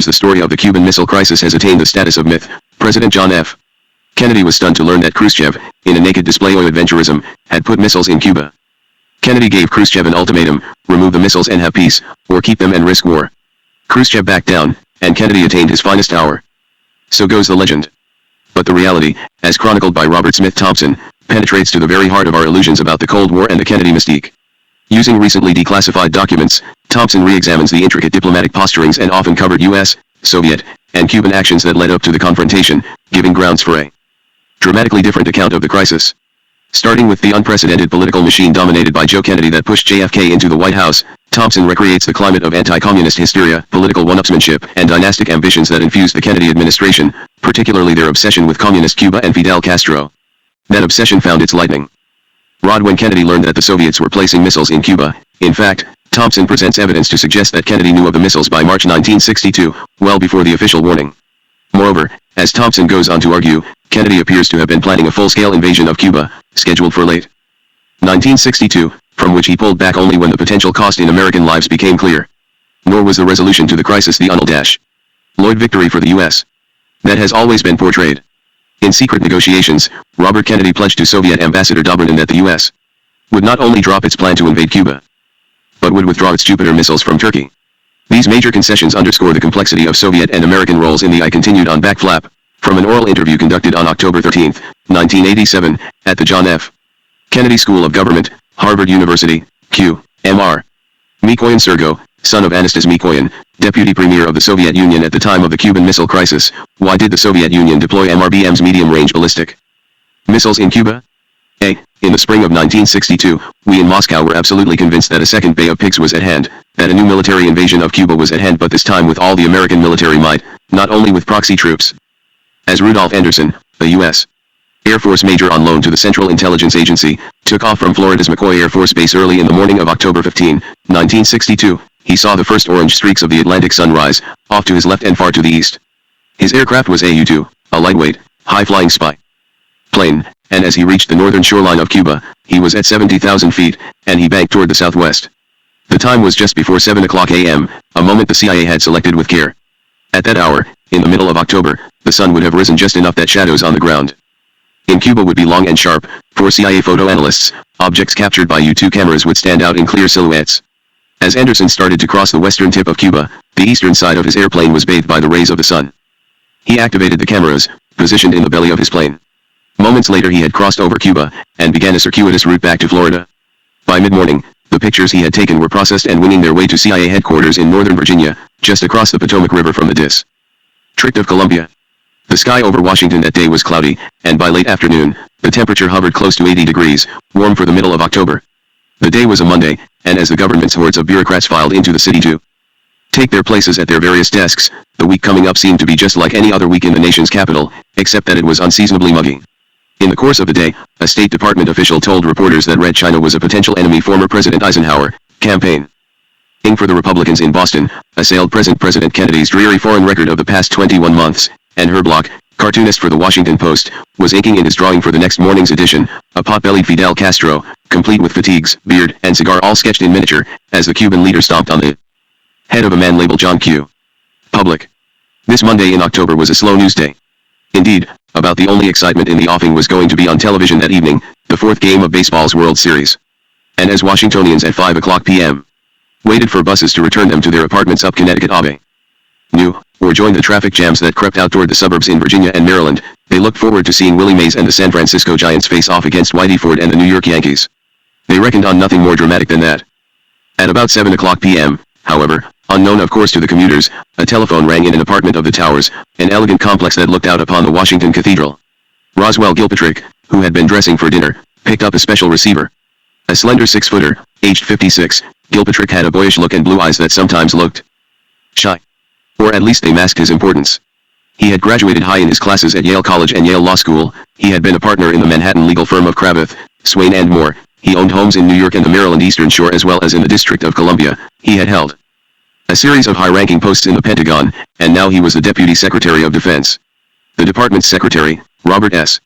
The story of the Cuban Missile Crisis has attained the status of myth. President John F. Kennedy was stunned to learn that Khrushchev, in a naked display of adventurism, had put missiles in Cuba. Kennedy gave Khrushchev an ultimatum: remove the missiles and have peace, or keep them and risk war. Khrushchev backed down, and Kennedy attained his finest hour. So goes the legend. But the reality, as chronicled by Robert Smith Thompson, penetrates to the very heart of our illusions about the Cold War and the Kennedy mystique. Using recently declassified documents, Thompson re-examines the intricate diplomatic posturings and often covered U.S., Soviet, and Cuban actions that led up to the confrontation, giving grounds for a dramatically different account of the crisis. Starting with the unprecedented political machine dominated by Joe Kennedy that pushed JFK into the White House, Thompson recreates the climate of anti-communist hysteria, political one-upsmanship, and dynastic ambitions that infused the Kennedy administration, particularly their obsession with communist Cuba and Fidel Castro. That obsession found its lightning rod when Kennedy learned that the Soviets were placing missiles in Cuba. In fact, Thompson presents evidence to suggest that Kennedy knew of the missiles by March 1962, well before the official warning. Moreover, as Thompson goes on to argue, Kennedy appears to have been planning a full-scale invasion of Cuba, scheduled for late 1962, from which he pulled back only when the potential cost in American lives became clear. Nor was the resolution to the crisis the Lloyd victory for the U.S. that has always been portrayed. In secret negotiations, Robert Kennedy pledged to Soviet Ambassador Dobrynin that the U.S. would not only drop its plan to invade Cuba, but would withdraw its Jupiter missiles from Turkey. These major concessions underscore the complexity of Soviet and American roles in the I continued on backflap, from an oral interview conducted on October 13, 1987, at the John F. Kennedy School of Government, Harvard University, Q.M.R. Mikoyan Sergo, son of Anastas Mikoyan, deputy premier of the Soviet Union at the time of the Cuban Missile Crisis. Why did the Soviet Union deploy MRBM's medium-range ballistic missiles in Cuba? A. In the spring of 1962, we in Moscow were absolutely convinced that a second Bay of Pigs was at hand, that a new military invasion of Cuba was at hand, but this time with all the American military might, not only with proxy troops. As Rudolph Anderson, a U.S. Air Force major on loan to the Central Intelligence Agency, took off from Florida's McCoy Air Force Base early in the morning of October 15, 1962, he saw the first orange streaks of the Atlantic sun rise, off to his left and far to the east. His aircraft was a U-2, a lightweight, high-flying spy plane, and as he reached the northern shoreline of Cuba, he was at 70,000 feet, and he banked toward the southwest. The time was just before 7 o'clock a.m., a moment the CIA had selected with care. At that hour, in the middle of October, the sun would have risen just enough that shadows on the ground in Cuba would be long and sharp. For CIA photo analysts, objects captured by U-2 cameras would stand out in clear silhouettes. As Anderson started to cross the western tip of Cuba, the eastern side of his airplane was bathed by the rays of the sun. He activated the cameras, positioned in the belly of his plane. Moments later he had crossed over Cuba, and began a circuitous route back to Florida. By mid-morning, the pictures he had taken were processed and winging their way to CIA headquarters in Northern Virginia, just across the Potomac River from the District of Columbia. The sky over Washington that day was cloudy, and by late afternoon, the temperature hovered close to 80 degrees, warm for the middle of October. The day was a Monday, and as the government's hordes of bureaucrats filed into the city to take their places at their various desks, the week coming up seemed to be just like any other week in the nation's capital, except that it was unseasonably muggy. In the course of the day, a State Department official told reporters that Red China was a potential enemy. Former President Eisenhower, campaigning for the Republicans in Boston, assailed present President Kennedy's dreary foreign record of the past 21 months, and Herb Block, cartoonist for the Washington Post, was inking in his drawing for the next morning's edition, a pot-bellied Fidel Castro, complete with fatigues, beard, and cigar all sketched in miniature, as the Cuban leader stomped on the head of a man labeled John Q. Public. This Monday in October was a slow news day. Indeed, about the only excitement in the offing was going to be on television that evening, the fourth game of baseball's World Series. And as Washingtonians at 5 o'clock p.m. waited for buses to return them to their apartments up Connecticut Ave. New, or joined the traffic jams that crept out toward the suburbs in Virginia and Maryland, they looked forward to seeing Willie Mays and the San Francisco Giants face off against Whitey Ford and the New York Yankees. They reckoned on nothing more dramatic than that. At about 7 o'clock p.m., however, unknown of course to the commuters, a telephone rang in an apartment of the Towers, an elegant complex that looked out upon the Washington Cathedral. Roswell Gilpatrick, who had been dressing for dinner, picked up a special receiver. A slender 6-footer, aged 56, Gilpatrick had a boyish look and blue eyes that sometimes looked shy. Or at least they masked his importance. He had graduated high in his classes at Yale College and Yale Law School, he had been a partner in the Manhattan legal firm of Cravath, Swain and Moore, he owned homes in New York and the Maryland Eastern Shore as well as in the District of Columbia, he had held a series of high-ranking posts in the Pentagon, and now he was the Deputy Secretary of Defense. The department's secretary, Robert S.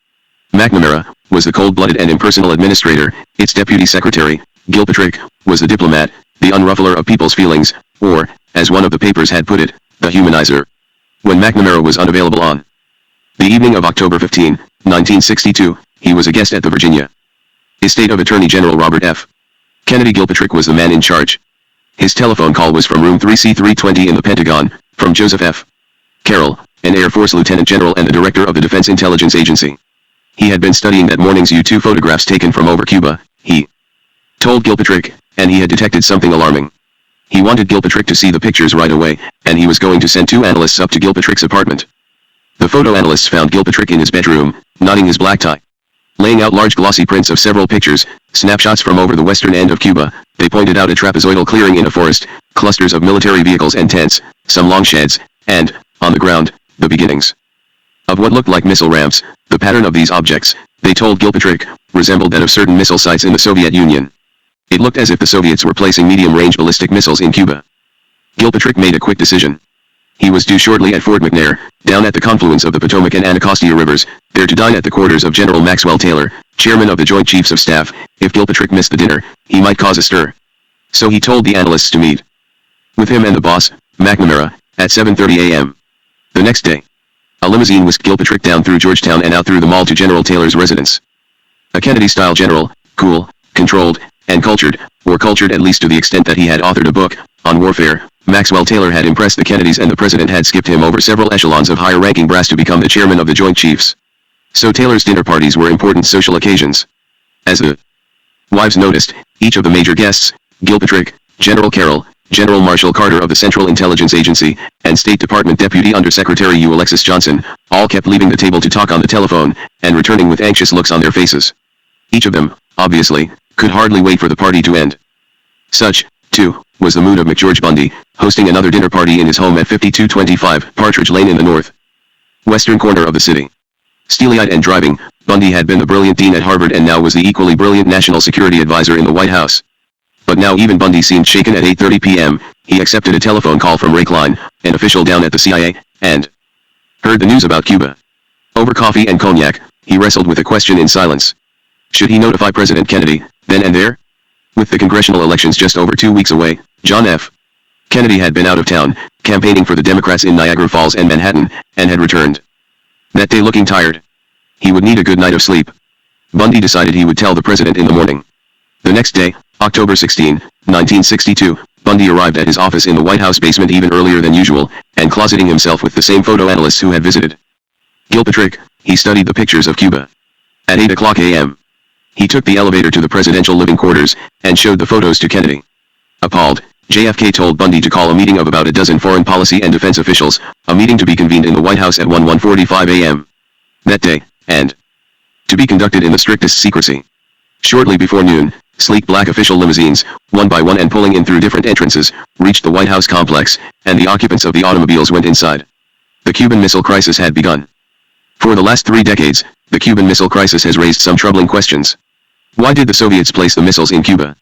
McNamara, was the cold-blooded and impersonal administrator. Its Deputy Secretary, Gilpatrick, was the diplomat, the unruffler of people's feelings, or, as one of the papers had put it, The Humanizer. When McNamara was unavailable on the evening of October 15, 1962, he was a guest at the Virginia estate of Attorney General Robert F. Kennedy. Gilpatrick was the man in charge. His telephone call was from room 3C320 in the Pentagon, from Joseph F. Carroll, an Air Force Lieutenant General and the Director of the Defense Intelligence Agency. He had been studying that morning's U-2 photographs taken from over Cuba, he told Gilpatrick, and he had detected something alarming. He wanted Gilpatrick to see the pictures right away, and he was going to send 2 analysts up to Gilpatrick's apartment. The photo analysts found Gilpatrick in his bedroom, knotting his black tie. Laying out large glossy prints of several pictures, snapshots from over the western end of Cuba, they pointed out a trapezoidal clearing in a forest, clusters of military vehicles and tents, some long sheds, and, on the ground, the beginnings of what looked like missile ramps. The pattern of these objects, they told Gilpatrick, resembled that of certain missile sites in the Soviet Union. It looked as if the Soviets were placing medium-range ballistic missiles in Cuba. Gilpatrick made a quick decision. He was due shortly at Fort McNair, down at the confluence of the Potomac and Anacostia rivers, there to dine at the quarters of General Maxwell Taylor, chairman of the Joint Chiefs of Staff. If Gilpatrick missed the dinner, he might cause a stir. So he told the analysts to meet with him and the boss, McNamara, at 7:30 a.m. The next day, a limousine whisked Gilpatrick down through Georgetown and out through the mall to General Taylor's residence. A Kennedy-style general, cool, controlled, and cultured, or cultured at least to the extent that he had authored a book on warfare. Maxwell Taylor had impressed the Kennedys, and the president had skipped him over several echelons of higher-ranking brass to become the chairman of the Joint Chiefs. So Taylor's dinner parties were important social occasions. As the wives noticed, each of the major guests, Gilpatrick, General Carroll, General Marshall Carter of the Central Intelligence Agency, and State Department Deputy Under-Secretary U. Alexis Johnson, all kept leaving the table to talk on the telephone, and returning with anxious looks on their faces. Each of them, obviously, could hardly wait for the party to end. Such, too, was the mood of McGeorge Bundy, hosting another dinner party in his home at 5225 Partridge Lane in the north-western corner of the city. Steely-eyed and driving, Bundy had been the brilliant dean at Harvard and now was the equally brilliant national security advisor in the White House. But now even Bundy seemed shaken. At 8:30 p.m., he accepted a telephone call from Ray Klein, an official down at the CIA, and heard the news about Cuba. Over coffee and cognac, he wrestled with a question in silence. Should he notify President Kennedy, then and there? With the congressional elections just over 2 weeks away, John F. Kennedy had been out of town, campaigning for the Democrats in Niagara Falls and Manhattan, and had returned that day looking tired. He would need a good night of sleep. Bundy decided he would tell the president in the morning. The next day, October 16, 1962, Bundy arrived at his office in the White House basement even earlier than usual, and closeting himself with the same photo analysts who had visited Gilpatrick, he studied the pictures of Cuba. At 8 o'clock a.m., he took the elevator to the presidential living quarters, and showed the photos to Kennedy. Appalled, JFK told Bundy to call a meeting of about a dozen foreign policy and defense officials, a meeting to be convened in the White House at 1:45 a.m. that day, and to be conducted in the strictest secrecy. Shortly before noon, sleek black official limousines, one by one and pulling in through different entrances, reached the White House complex, and the occupants of the automobiles went inside. The Cuban Missile Crisis had begun. For the last 3 decades, the Cuban Missile Crisis has raised some troubling questions. Why did the Soviets place the missiles in Cuba?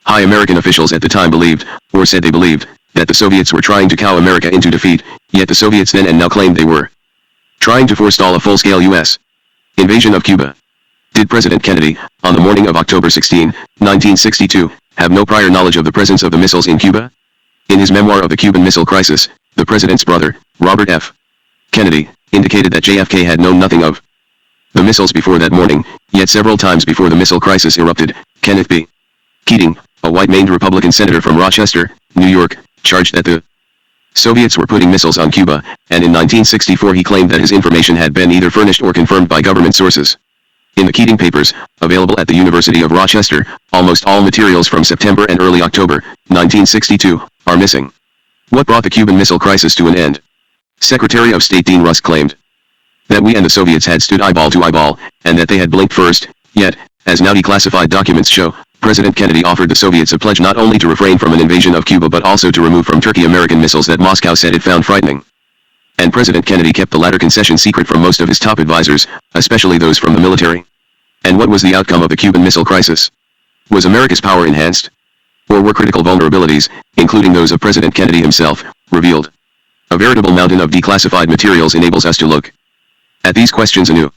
High American officials at the time believed, or said they believed, that the Soviets were trying to cow America into defeat, yet the Soviets then and now claimed they were trying to forestall a full-scale U.S. invasion of Cuba. Did President Kennedy, on the morning of October 16, 1962, have no prior knowledge of the presence of the missiles in Cuba? In his memoir of the Cuban Missile Crisis, the president's brother, Robert F. Kennedy, indicated that JFK had known nothing of the missiles before that morning, yet several times before the missile crisis erupted, Kenneth B. Keating, a white-maned Republican senator from Rochester, New York, charged that the Soviets were putting missiles on Cuba, and in 1964 he claimed that his information had been either furnished or confirmed by government sources. In the Keating papers, available at the University of Rochester, almost all materials from September and early October, 1962, are missing. What brought the Cuban Missile Crisis to an end? Secretary of State Dean Rusk claimed that we and the Soviets had stood eyeball to eyeball, and that they had blinked first, yet, as now declassified documents show, President Kennedy offered the Soviets a pledge not only to refrain from an invasion of Cuba but also to remove from Turkey American missiles that Moscow said it found frightening. And President Kennedy kept the latter concession secret from most of his top advisors, especially those from the military. And what was the outcome of the Cuban Missile Crisis? Was America's power enhanced? Or were critical vulnerabilities, including those of President Kennedy himself, revealed? A veritable mountain of declassified materials enables us to look at these questions anew.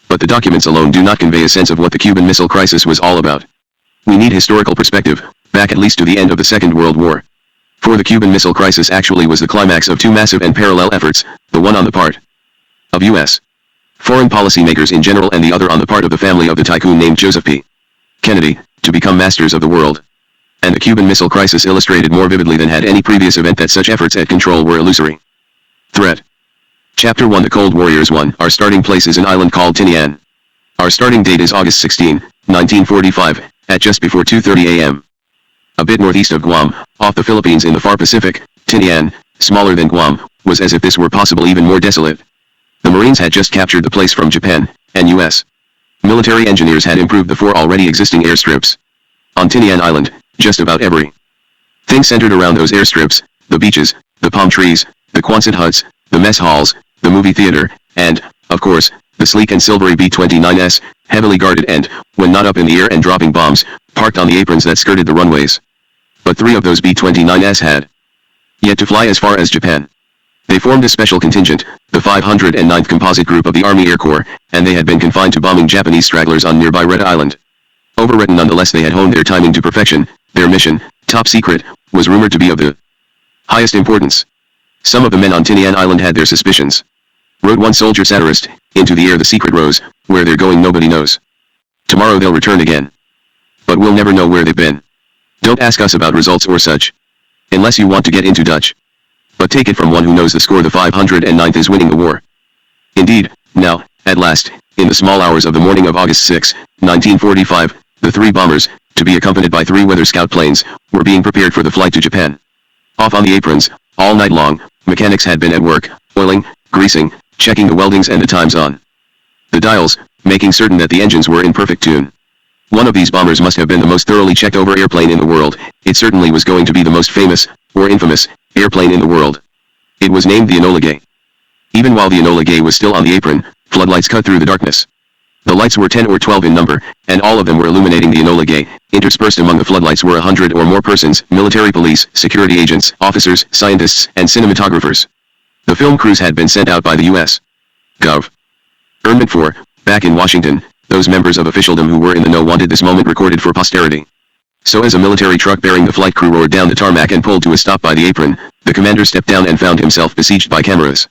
But the documents alone do not convey a sense of what the Cuban Missile Crisis was all about. We need historical perspective, back at least to the end of the Second World War. For the Cuban Missile Crisis actually was the climax of two massive and parallel efforts, the one on the part of U.S. foreign policymakers in general and the other on the part of the family of the tycoon named Joseph P. Kennedy, to become masters of the world. And the Cuban Missile Crisis illustrated more vividly than had any previous event that such efforts at control were illusory. Threat. Chapter 1. The Cold Warriors 1. Our starting place is an island called Tinian. Our starting date is August 16, 1945, at just before 2:30 a.m. A bit northeast of Guam, off the Philippines in the far Pacific, Tinian, smaller than Guam, was as if this were possible even more desolate. The Marines had just captured the place from Japan, and U.S. military engineers had improved the four already existing airstrips. On Tinian Island, just about every thing centered around those airstrips, the beaches, the palm trees, the Quonset huts, the mess halls, the movie theater, and, of course, the sleek and silvery B-29s, heavily guarded and, when not up in the air and dropping bombs, parked on the aprons that skirted the runways. But 3 of those B-29s had yet to fly as far as Japan. They formed a special contingent, the 509th Composite Group of the Army Air Corps, and they had been confined to bombing Japanese stragglers on nearby Red Island. Overwritten nonetheless, they had honed their timing to perfection. Their mission, top secret, was rumored to be of the highest importance. Some of the men on Tinian Island had their suspicions. Wrote one soldier satirist, into the air the secret rose, where they're going nobody knows. Tomorrow they'll return again. But we'll never know where they've been. Don't ask us about results or such. Unless you want to get into Dutch. But take it from one who knows the score, the 509th is winning the war. Indeed, now, at last, in the small hours of the morning of August 6, 1945, the 3 bombers, to be accompanied by 3 weather scout planes, were being prepared for the flight to Japan. Off on the aprons, all night long, mechanics had been at work, oiling, greasing, checking the weldings and the times on the dials, making certain that the engines were in perfect tune. One of these bombers must have been the most thoroughly checked over airplane in the world. It certainly was going to be the most famous, or infamous, airplane in the world. It was named the Enola Gay. Even while the Enola Gay was still on the apron, floodlights cut through the darkness. The lights were 10 or 12 in number, and all of them were illuminating the Enola Gay. Interspersed among the floodlights were 100 or more persons, military police, security agents, officers, scientists, and cinematographers. The film crews had been sent out by the U.S. Gov. for, back in Washington, those members of officialdom who were in the know wanted this moment recorded for posterity. So as a military truck bearing the flight crew roared down the tarmac and pulled to a stop by the apron, the commander stepped down and found himself besieged by cameras.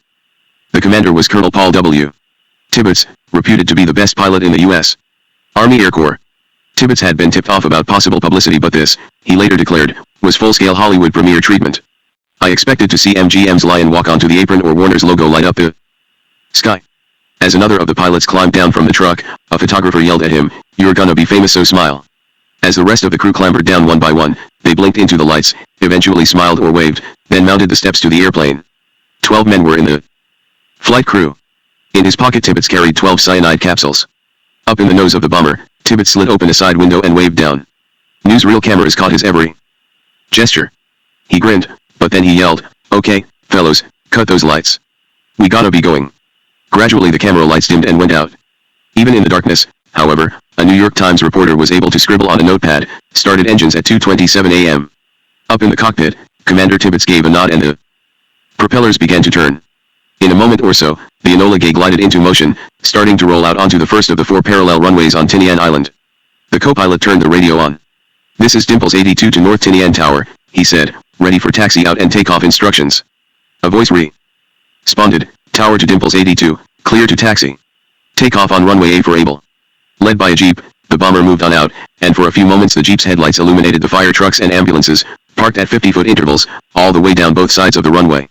The commander was Colonel Paul W. Tibbets, reputed to be the best pilot in the U.S. Army Air Corps. Tibbets had been tipped off about possible publicity, but this, he later declared, was full-scale Hollywood premiere treatment. I expected to see MGM's lion walk onto the apron or Warner's logo light up the sky. As another of the pilots climbed down from the truck, a photographer yelled at him, "You're gonna be famous, so smile." As the rest of the crew clambered down one by one, they blinked into the lights, eventually smiled or waved, then mounted the steps to the airplane. 12 men were in the flight crew. In his pocket Tibbets carried 12 cyanide capsules. Up in the nose of the bomber, Tibbets slid open a side window and waved down. Newsreel cameras caught his every gesture. He grinned, but then he yelled, "Okay, fellows, cut those lights. We gotta be going." Gradually the camera lights dimmed and went out. Even in the darkness, however, a New York Times reporter was able to scribble on a notepad, "Started engines at 2:27 a.m. Up in the cockpit, Commander Tibbets gave a nod and the propellers began to turn. In a moment or so, the Enola Gay glided into motion, starting to roll out onto the first of the 4 parallel runways on Tinian Island. The co-pilot turned the radio on. "This is Dimples 82 to North Tinian Tower," he said, "ready for taxi out and takeoff instructions." A voice responded, "Tower to Dimples 82, clear to taxi. Takeoff on runway A for Able." Led by a jeep, the bomber moved on out, and for a few moments the jeep's headlights illuminated the fire trucks and ambulances, parked at 50-foot intervals, all the way down both sides of the runway.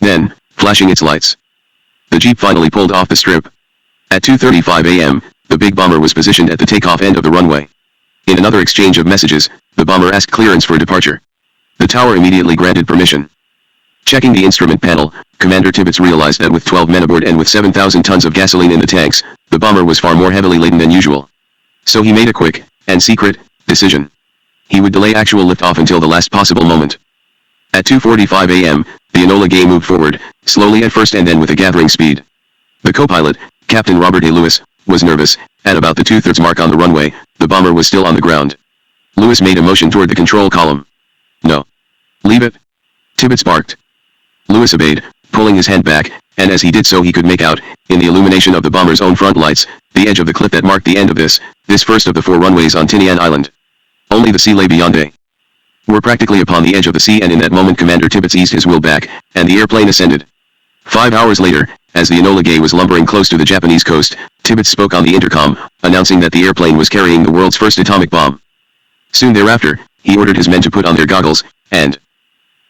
Then, flashing its lights, the jeep finally pulled off the strip. At 2:35 a.m., the big bomber was positioned at the takeoff end of the runway. In another exchange of messages, the bomber asked clearance for departure. The tower immediately granted permission. Checking the instrument panel, Commander Tibbets realized that with 12 men aboard and with 7,000 tons of gasoline in the tanks, the bomber was far more heavily laden than usual. So he made a quick, and secret, decision. He would delay actual liftoff until the last possible moment. At 2:45 a.m., the Enola Gay moved forward, slowly at first and then with a gathering speed. The co-pilot, Captain Robert A. Lewis, was nervous. At about the 2/3 mark on the runway, the bomber was still on the ground. Lewis made a motion toward the control column. "No. Leave it." Tibbets barked. Lewis obeyed, pulling his hand back, and as he did so he could make out, in the illumination of the bomber's own front lights, the edge of the cliff that marked the end of this first of the 4 runways on Tinian Island. Only the sea lay beyond a were practically upon the edge of the sea, and in that moment Commander Tibbets eased his wheel back, and the airplane ascended. 5 hours later, as the Enola Gay was lumbering close to the Japanese coast, Tibbets spoke on the intercom, announcing that the airplane was carrying the world's first atomic bomb. Soon thereafter, he ordered his men to put on their goggles, and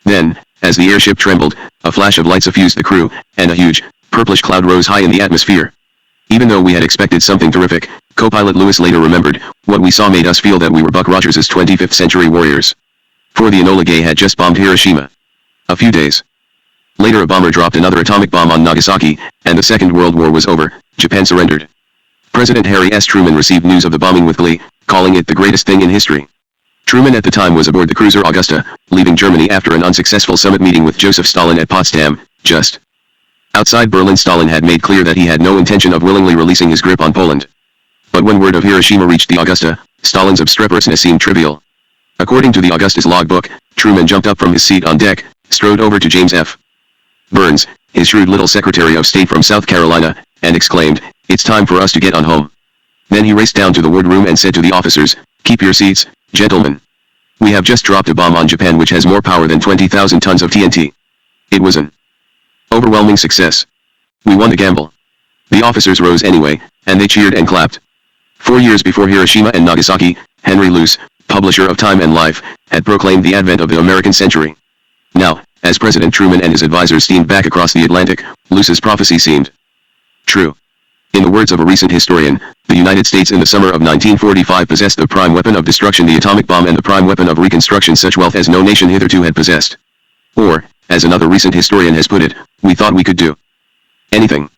then, as the airship trembled, a flash of light suffused the crew, and a huge, purplish cloud rose high in the atmosphere. Even though we had expected something terrific, co-pilot Lewis later remembered, what we saw made us feel that we were Buck Rogers' 25th century warriors. For the Enola Gay had just bombed Hiroshima. A few days later a bomber dropped another atomic bomb on Nagasaki, and the Second World War was over. Japan surrendered. President Harry S. Truman received news of the bombing with glee, calling it the greatest thing in history. Truman at the time was aboard the cruiser Augusta, leaving Germany after an unsuccessful summit meeting with Joseph Stalin at Potsdam, just outside Berlin. Stalin had made clear that he had no intention of willingly releasing his grip on Poland. But when word of Hiroshima reached the Augusta, Stalin's obstreperousness seemed trivial. According to the Augusta's logbook, Truman jumped up from his seat on deck, strode over to James F. Burns, his shrewd little Secretary of State from South Carolina, and exclaimed, "It's time for us to get on home." Then he raced down to the wardroom and said to the officers, "Keep your seats, gentlemen. We have just dropped a bomb on Japan which has more power than 20,000 tons of TNT. It was an overwhelming success. We won the gamble." The officers rose anyway, and they cheered and clapped. 4 years before Hiroshima and Nagasaki, Henry Luce, publisher of Time and Life, had proclaimed the advent of the American century. Now, as President Truman and his advisors steamed back across the Atlantic, Luce's prophecy seemed true. In the words of a recent historian, the United States in the summer of 1945 possessed the prime weapon of destruction, the atomic bomb, and the prime weapon of reconstruction, such wealth as no nation hitherto had possessed. Or, as another recent historian has put it, we thought we could do anything.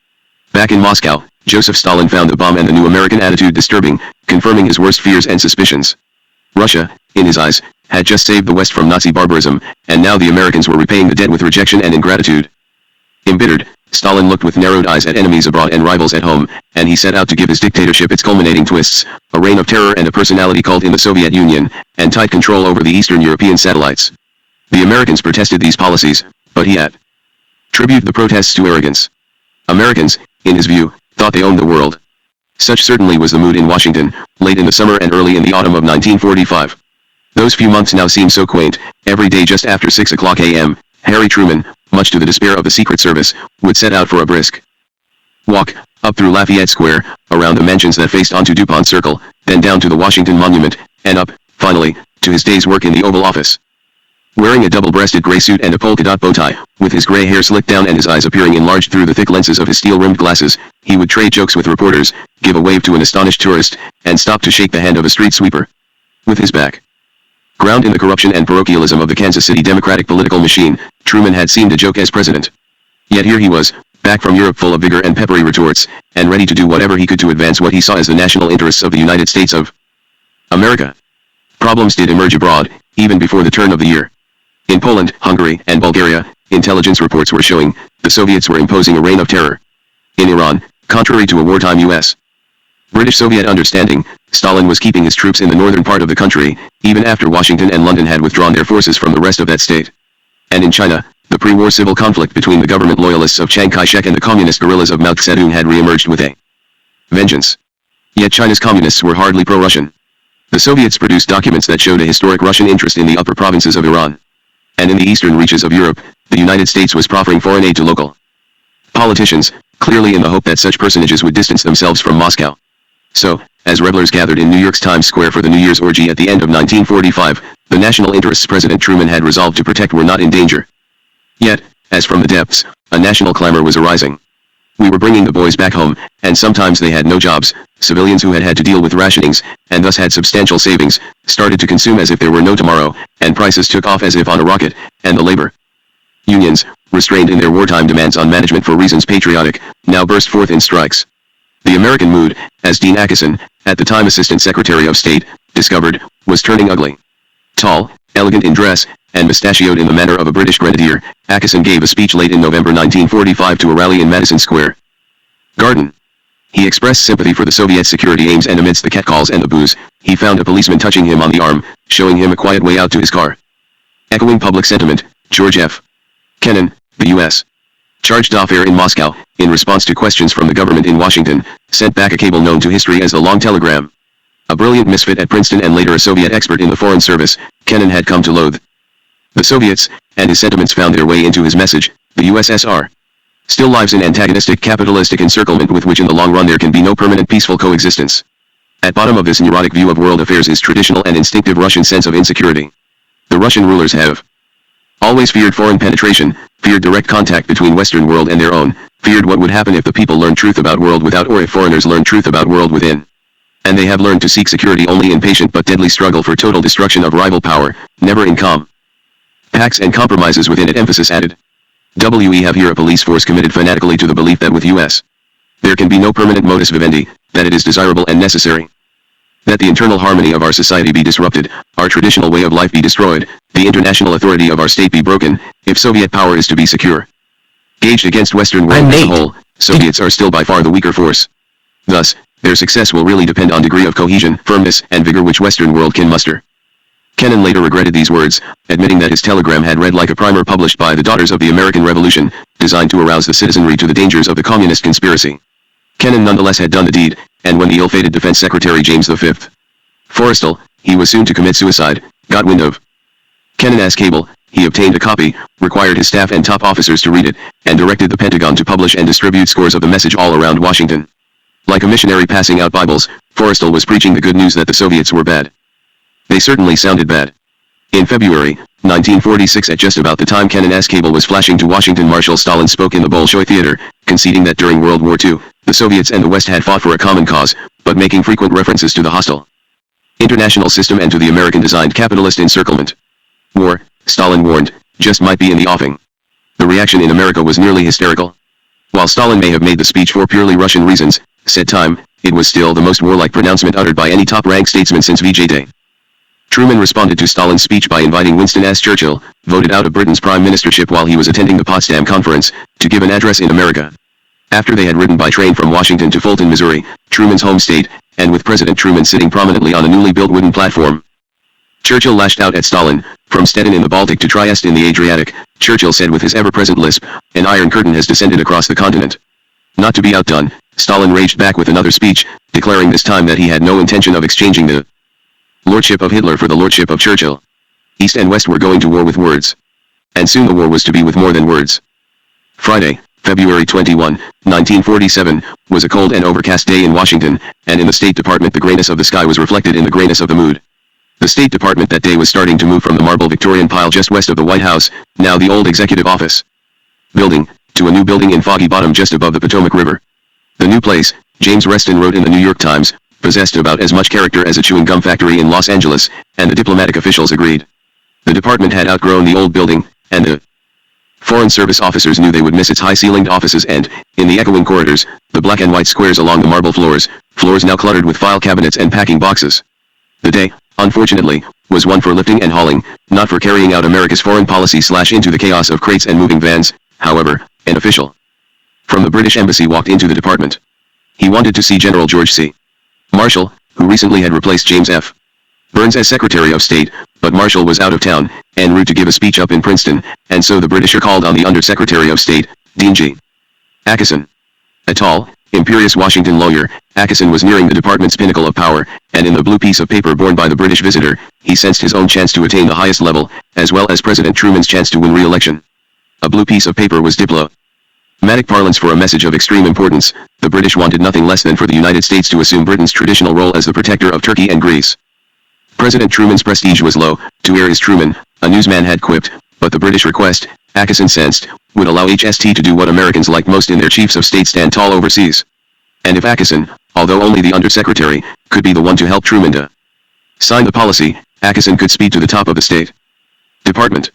Back in Moscow, Joseph Stalin found the bomb and the new American attitude disturbing, confirming his worst fears and suspicions. Russia, in his eyes, had just saved the West from Nazi barbarism, and now the Americans were repaying the debt with rejection and ingratitude. Embittered, Stalin looked with narrowed eyes at enemies abroad and rivals at home, and he set out to give his dictatorship its culminating twists, a reign of terror and a personality cult in the Soviet Union, and tight control over the Eastern European satellites. The Americans protested these policies, but he attributed the protests to arrogance. Americans, in his view, thought they owned the world. Such certainly was the mood in Washington, late in the summer and early in the autumn of 1945. Those few months now seem so quaint. Every day just after 6 o'clock a.m., Harry Truman, much to the despair of the Secret Service, would set out for a brisk walk, up through Lafayette Square, around the mansions that faced onto DuPont Circle, then down to the Washington Monument, and up, finally, to his day's work in the Oval Office. Wearing a double-breasted gray suit and a polka-dot bow tie, with his gray hair slicked down and his eyes appearing enlarged through the thick lenses of his steel-rimmed glasses, he would trade jokes with reporters, give a wave to an astonished tourist, and stop to shake the hand of a street sweeper. With his back ground in the corruption and parochialism of the Kansas City Democratic political machine, Truman had seemed a joke as president. Yet here he was, back from Europe full of vigor and peppery retorts, and ready to do whatever he could to advance what he saw as the national interests of the United States of America. Problems did emerge abroad, even before the turn of the year. In Poland, Hungary, and Bulgaria, intelligence reports were showing the Soviets were imposing a reign of terror. In Iran, contrary to a wartime U.S. British-Soviet understanding, Stalin was keeping his troops in the northern part of the country, even after Washington and London had withdrawn their forces from the rest of that state. And in China, the pre-war civil conflict between the government loyalists of Chiang Kai-shek and the communist guerrillas of Mao Zedong had re-emerged with a vengeance. Yet China's communists were hardly pro-Russian. The Soviets produced documents that showed a historic Russian interest in the upper provinces of Iran. And in the eastern reaches of Europe, the United States was proffering foreign aid to local politicians, clearly in the hope that such personages would distance themselves from Moscow. So, as revelers gathered in New York's Times Square for the New Year's orgy at the end of 1945, the national interests President Truman had resolved to protect were not in danger. Yet, as from the depths, a national clamor was arising. We were bringing the boys back home, and sometimes they had no jobs. Civilians who had to deal with rationings, and thus had substantial savings, started to consume as if there were no tomorrow, and prices took off as if on a rocket, and the labor unions, restrained in their wartime demands on management for reasons patriotic, now burst forth in strikes. The American mood, as Dean Acheson, at the time Assistant Secretary of State, discovered, was turning ugly. Tall, elegant in dress, and mustachioed in the manner of a British grenadier, Acheson gave a speech late in November 1945 to a rally in Madison Square Garden. He expressed sympathy for the Soviet security aims, and amidst the catcalls and the booze, he found a policeman touching him on the arm, showing him a quiet way out to his car. Echoing public sentiment, George F. Kennan, the U.S. charge d'affaires in Moscow, in response to questions from the government in Washington, sent back a cable known to history as the Long Telegram. A brilliant misfit at Princeton and later a Soviet expert in the Foreign Service, Kennan had come to loathe the Soviets, and his sentiments found their way into his message. The USSR still lives in antagonistic capitalistic encirclement with which in the long run there can be no permanent peaceful coexistence. At bottom of this neurotic view of world affairs is traditional and instinctive Russian sense of insecurity. The Russian rulers have always feared foreign penetration, feared direct contact between Western world and their own, feared what would happen if the people learned truth about world without or if foreigners learned truth about world within. And they have learned to seek security only in patient but deadly struggle for total destruction of rival power, never in calm pacts and compromises within it. Emphasis added. We have here a police force committed fanatically to the belief that with U.S. there can be no permanent modus vivendi, that it is desirable and necessary that the internal harmony of our society be disrupted, our traditional way of life be destroyed, the international authority of our state be broken, if Soviet power is to be secure. Gauged against Western world as a whole, Soviets are still by far the weaker force. Thus, their success will really depend on degree of cohesion, firmness, and vigor which Western world can muster. Kennan later regretted these words, admitting that his telegram had read like a primer published by the Daughters of the American Revolution, designed to arouse the citizenry to the dangers of the communist conspiracy. Kennan nonetheless had done the deed, and when the ill-fated Defense Secretary James V. Forrestal, he was soon to commit suicide, got wind of Kennan's cable, he obtained a copy, required his staff and top officers to read it, and directed the Pentagon to publish and distribute scores of the message all around Washington. Like a missionary passing out Bibles, Forrestal was preaching the good news that the Soviets were bad. They certainly sounded bad. In February 1946, at just about the time Kennan's cable was flashing to Washington, Marshal Stalin spoke in the Bolshoi Theater, conceding that during World War II, the Soviets and the West had fought for a common cause, but making frequent references to the hostile international system and to the American-designed capitalist encirclement. War, Stalin warned, just might be in the offing. The reaction in America was nearly hysterical. While Stalin may have made the speech for purely Russian reasons, said Time, it was still the most warlike pronouncement uttered by any top-ranked statesman since VJ Day. Truman responded to Stalin's speech by inviting Winston S. Churchill, voted out of Britain's prime ministership while he was attending the Potsdam Conference, to give an address in America. After they had ridden by train from Washington to Fulton, Missouri, Truman's home state, and with President Truman sitting prominently on a newly built wooden platform, Churchill lashed out at Stalin. From Stettin in the Baltic to Trieste in the Adriatic, Churchill said with his ever-present lisp, an iron curtain has descended across the continent. Not to be outdone, Stalin raged back with another speech, declaring this time that he had no intention of exchanging the lordship of Hitler for the lordship of Churchill. East and West were going to war with words. And soon the war was to be with more than words. Friday, February 21, 1947, was a cold and overcast day in Washington, and in the State Department the grayness of the sky was reflected in the grayness of the mood. The State Department that day was starting to move from the marble Victorian pile just west of the White House, now the old Executive Office building, to a new building in Foggy Bottom just above the Potomac River. The new place, James Reston wrote in the New York Times, possessed about as much character as a chewing gum factory in Los Angeles, and the diplomatic officials agreed. The department had outgrown the old building, and the Foreign Service officers knew they would miss its high-ceilinged offices and, in the echoing corridors, the black and white squares along the marble floors now cluttered with file cabinets and packing boxes. The day, unfortunately, was one for lifting and hauling, not for carrying out America's foreign policy into the chaos of crates and moving vans. However, an official from the British Embassy walked into the department. He wanted to see General George C. Marshall, who recently had replaced James F. Burns as Secretary of State, but Marshall was out of town, en route to give a speech up in Princeton, and so the Britisher called on the Under-Secretary of State, Dean G. Acheson. A tall, imperious Washington lawyer, Acheson was nearing the department's pinnacle of power, and in the blue piece of paper borne by the British visitor, he sensed his own chance to attain the highest level, as well as President Truman's chance to win re-election. A blue piece of paper was diplomatic parlance for a message of extreme importance. The British wanted nothing less than for the United States to assume Britain's traditional role as the protector of Turkey and Greece. President Truman's prestige was low. To err is Truman, a newsman had quipped, but the British request, Acheson sensed, would allow HST to do what Americans like most in their chiefs of state: stand tall overseas. And if Acheson, although only the Undersecretary, could be the one to help Truman to sign the policy, Acheson could speed to the top of the State Department.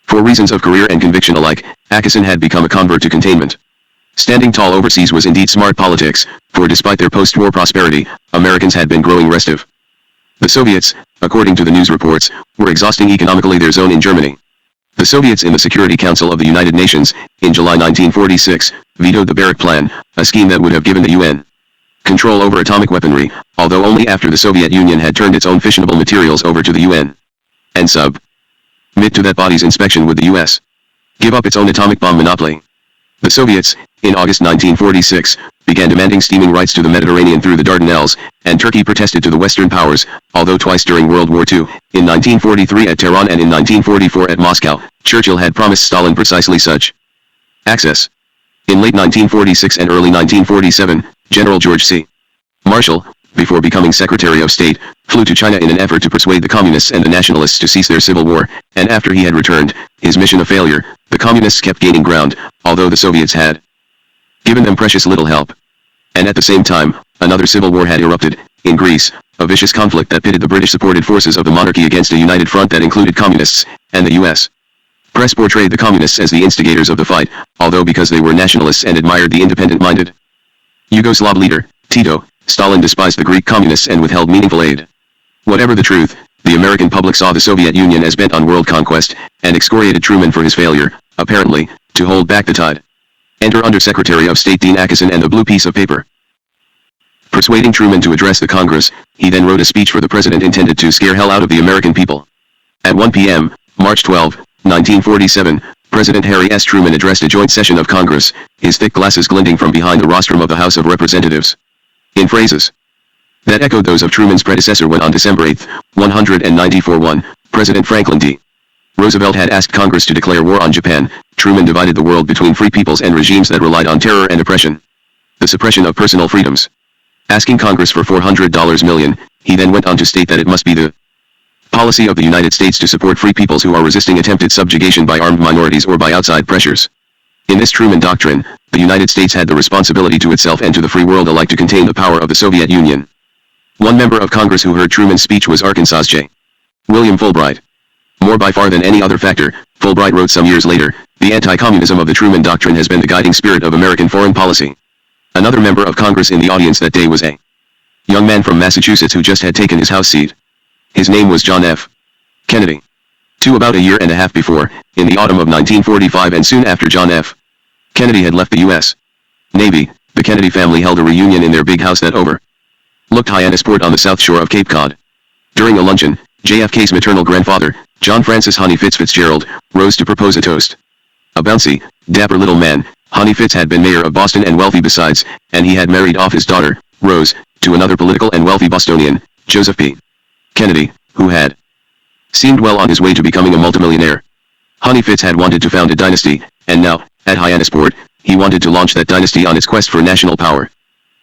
For reasons of career and conviction alike, Acheson had become a convert to containment. Standing tall overseas was indeed smart politics, for despite their post-war prosperity, Americans had been growing restive. The Soviets, according to the news reports, were exhausting economically their zone in Germany. The Soviets in the Security Council of the United Nations, in July 1946, vetoed the Barrack Plan, a scheme that would have given the UN control over atomic weaponry, although only after the Soviet Union had turned its own fissionable materials over to the UN. And submit to that body's inspection would the US give up its own atomic bomb monopoly. The Soviets, in August 1946, began began demanding steaming rights to the Mediterranean through the Dardanelles, and Turkey protested to the Western powers, although twice during World War II, in 1943 at Tehran and in 1944 at Moscow, Churchill had promised Stalin precisely such access. In late 1946 and early 1947, General George C. Marshall, before becoming Secretary of State, flew to China in an effort to persuade the Communists and the Nationalists to cease their civil war, and after he had returned, his mission a failure, the Communists kept gaining ground, although the Soviets had given them precious little help. And at the same time, another civil war had erupted, in Greece, a vicious conflict that pitted the British-supported forces of the monarchy against a united front that included Communists, and the U.S. press portrayed the Communists as the instigators of the fight, although because they were nationalists and admired the independent-minded Yugoslav leader, Tito, Stalin despised the Greek Communists and withheld meaningful aid. Whatever the truth, the American public saw the Soviet Union as bent on world conquest, and excoriated Truman for his failure, apparently, to hold back the tide. Enter Under-Secretary of State Dean Acheson and the blue piece of paper. Persuading Truman to address the Congress, he then wrote a speech for the president intended to scare hell out of the American people. At 1 p.m., March 12, 1947, President Harry S. Truman addressed a joint session of Congress, his thick glasses glinting from behind the rostrum of the House of Representatives. In phrases that echoed those of Truman's predecessor when on December 8, 194-1, President Franklin D. Roosevelt had asked Congress to declare war on Japan, Truman divided the world between free peoples and regimes that relied on terror and oppression. The suppression of personal freedoms. Asking Congress for $400 million, he then went on to state that it must be the policy of the United States to support free peoples who are resisting attempted subjugation by armed minorities or by outside pressures. In this Truman Doctrine, the United States had the responsibility to itself and to the free world alike to contain the power of the Soviet Union. One member of Congress who heard Truman's speech was Arkansas's J. William Fulbright. More by far than any other factor, Fulbright wrote some years later, the anti-communism of the Truman Doctrine has been the guiding spirit of American foreign policy. Another member of Congress in the audience that day was a young man from Massachusetts who just had taken his House seat. His name was John F. Kennedy. About a year and a half before, in the autumn of 1945 and soon after John F. Kennedy had left the U.S. Navy, the Kennedy family held a reunion in their big house that overlooked Hyannisport on the south shore of Cape Cod. During a luncheon, JFK's maternal grandfather, John Francis Honey Fitz Fitzgerald, rose to propose a toast. A bouncy, dapper little man, Honey Fitz had been mayor of Boston and wealthy besides, and he had married off his daughter, Rose, to another political and wealthy Bostonian, Joseph P. Kennedy, who had seemed well on his way to becoming a multimillionaire. Honey Fitz had wanted to found a dynasty, and now, at Hyannisport, he wanted to launch that dynasty on its quest for national power.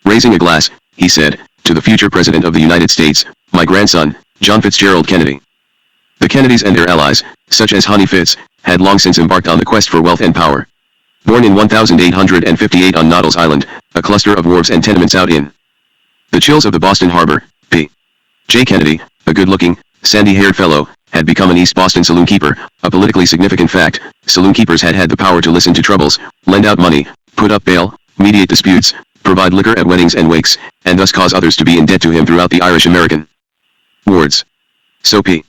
Raising a glass, he said, to the future President of the United States, my grandson, John Fitzgerald Kennedy. The Kennedys and their allies, such as Honey Fitz, had long since embarked on the quest for wealth and power. Born in 1858 on Noddle's Island, a cluster of wharves and tenements out in the chills of the Boston Harbor, P. J. Kennedy, a good-looking, sandy-haired fellow, had become an East Boston saloon keeper, a politically significant fact. Saloon keepers had the power to listen to troubles, lend out money, put up bail, mediate disputes, provide liquor at weddings and wakes, and thus cause others to be in debt to him throughout the Irish-American wars. So P.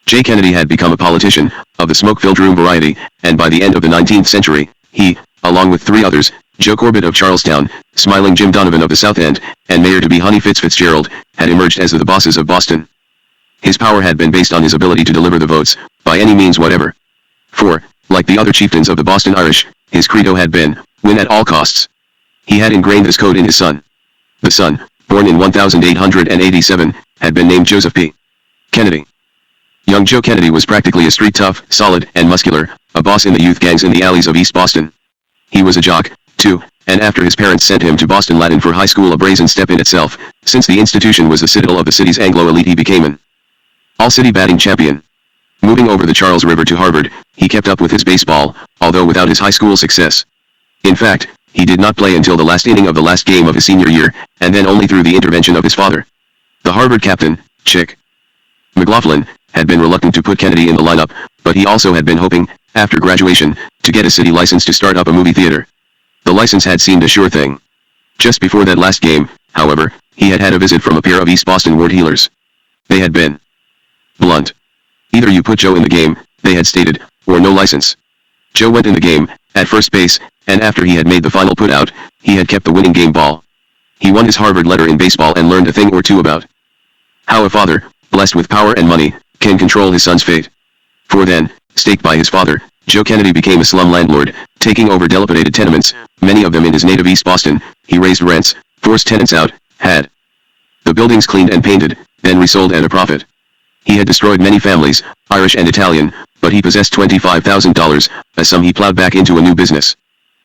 J. Kennedy had become a politician, of the smoke-filled room variety, and by the end of the 19th century, he, along with three others, Joe Corbett of Charlestown, Smiling Jim Donovan of the South End, and Mayor-to-be Honey Fitz Fitzgerald, had emerged as the bosses of Boston. His power had been based on his ability to deliver the votes, by any means whatever. For, like the other chieftains of the Boston Irish, his credo had been, win at all costs. He had ingrained this code in his son. The son, born in 1887, had been named Joseph P. Kennedy. Young Joe Kennedy was practically a street tough, solid, and muscular, a boss in the youth gangs in the alleys of East Boston. He was a jock, too, and after his parents sent him to Boston Latin for high school, a brazen step in itself, since the institution was the citadel of the city's Anglo elite, he became an all-city batting champion. Moving over the Charles River to Harvard, he kept up with his baseball, although without his high school success. In fact, he did not play until the last inning of the last game of his senior year, and then only through the intervention of his father. The Harvard captain, Chick McLaughlin, had been reluctant to put Kennedy in the lineup, but he also had been hoping, after graduation, to get a city license to start up a movie theater. The license had seemed a sure thing. Just before that last game, however, he had had a visit from a pair of East Boston ward heelers. They had been blunt. Either you put Joe in the game, they had stated, or no license. Joe went in the game, at first base, and after he had made the final put-out, he had kept the winning game ball. He won his Harvard letter in baseball and learned a thing or two about how a father, blessed with power and money, can control his son's fate. For then, staked by his father, Joe Kennedy became a slum landlord, taking over dilapidated tenements, many of them in his native East Boston, He raised rents, forced tenants out, had the buildings cleaned and painted, then resold at a profit. He had destroyed many families, Irish and Italian, but he possessed $25,000, a sum he plowed back into a new business.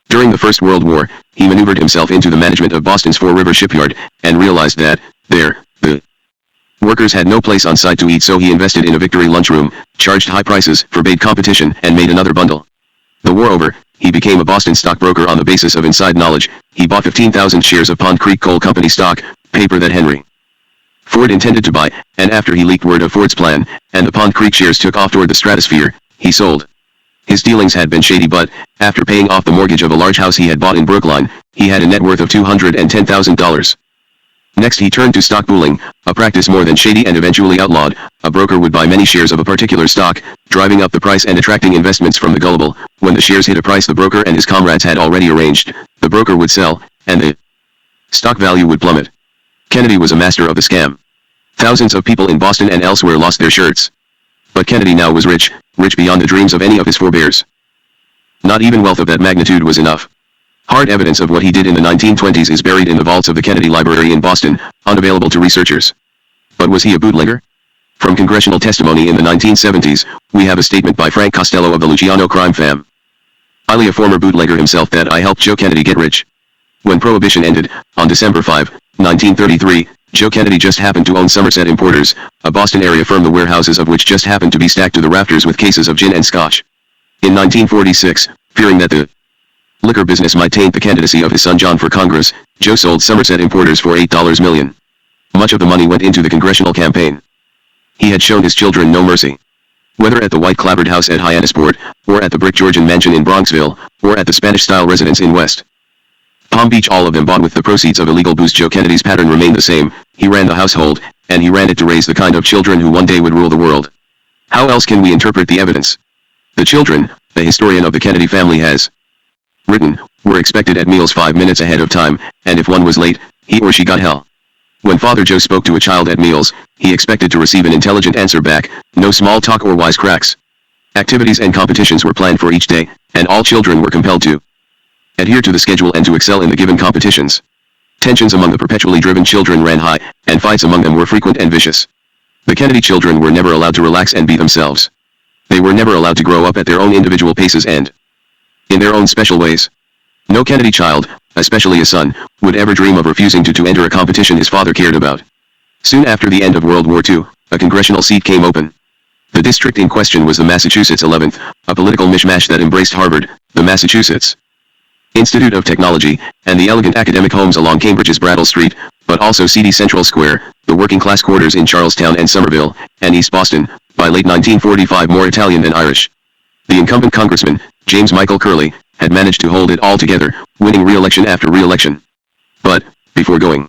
During the First World War, he maneuvered himself into the management of Boston's Four River Shipyard, and realized that, there, the workers had no place on site to eat, so he invested in a Victory lunchroom, charged high prices, forbade competition, and made another bundle. The war over, he became a Boston stockbroker on the basis of inside knowledge. He bought 15,000 shares of Pond Creek Coal Company stock, paper that Henry Ford intended to buy, and after he leaked word of Ford's plan, and the Pond Creek shares took off toward the stratosphere, he sold. His dealings had been shady, but, after paying off the mortgage of a large house he had bought in Brookline, he had a net worth of $210,000. Next he turned to stock pooling, a practice more than shady and eventually outlawed. A broker would buy many shares of a particular stock, driving up the price and attracting investments from the gullible. When the shares hit a price the broker and his comrades had already arranged, the broker would sell, and the stock value would plummet. Kennedy was a master of the scam. Thousands of people in Boston and elsewhere lost their shirts. But Kennedy now was rich, rich beyond the dreams of any of his forebears. Not even wealth of that magnitude was enough. Hard evidence of what he did in the 1920s is buried in the vaults of the Kennedy Library in Boston, unavailable to researchers. But was he a bootlegger? From congressional testimony in the 1970s, we have a statement by Frank Costello of the Luciano crime fam. "Highly a former bootlegger himself, that I helped Joe Kennedy get rich." When Prohibition ended, on December 5, 1933, Joe Kennedy just happened to own Somerset Importers, a Boston area firm, the warehouses of which just happened to be stacked to the rafters with cases of gin and scotch. In 1946, fearing that the liquor business might taint the candidacy of his son John for Congress, Joe sold Somerset Importers for $8 million. Much of the money went into the congressional campaign. He had shown his children no mercy. Whether at the white clapboard house at Hyannisport, or at the brick Georgian mansion in Bronxville, or at the Spanish-style residence in West Palm Beach, all of them bought with the proceeds of illegal booze. Joe Kennedy's pattern remained the same. He ran the household, and he ran it to raise the kind of children who one day would rule the world. How else can we interpret the evidence? The children, the historian of the Kennedy family has written, were expected at meals 5 minutes ahead of time, and if one was late, he or she got hell. When Father Joe spoke to a child at meals, he expected to receive an intelligent answer back, no small talk or wisecracks. Activities and competitions were planned for each day, and all children were compelled to adhere to the schedule and to excel in the given competitions. Tensions among the perpetually driven children ran high, and fights among them were frequent and vicious. The Kennedy children were never allowed to relax and be themselves. They were never allowed to grow up at their own individual paces and in their own special ways. No Kennedy child, especially a son, would ever dream of refusing to enter a competition his father cared about. Soon after the end of World War II, a congressional seat came open. The district in question was the Massachusetts 11th, a political mishmash that embraced Harvard, the Massachusetts Institute of Technology, and the elegant academic homes along Cambridge's Brattle Street, but also seedy Central Square, the working-class quarters in Charlestown and Somerville, and East Boston, by late 1945 more Italian than Irish. The incumbent congressman, James Michael Curley, had managed to hold it all together, winning re-election after re-election. But, before going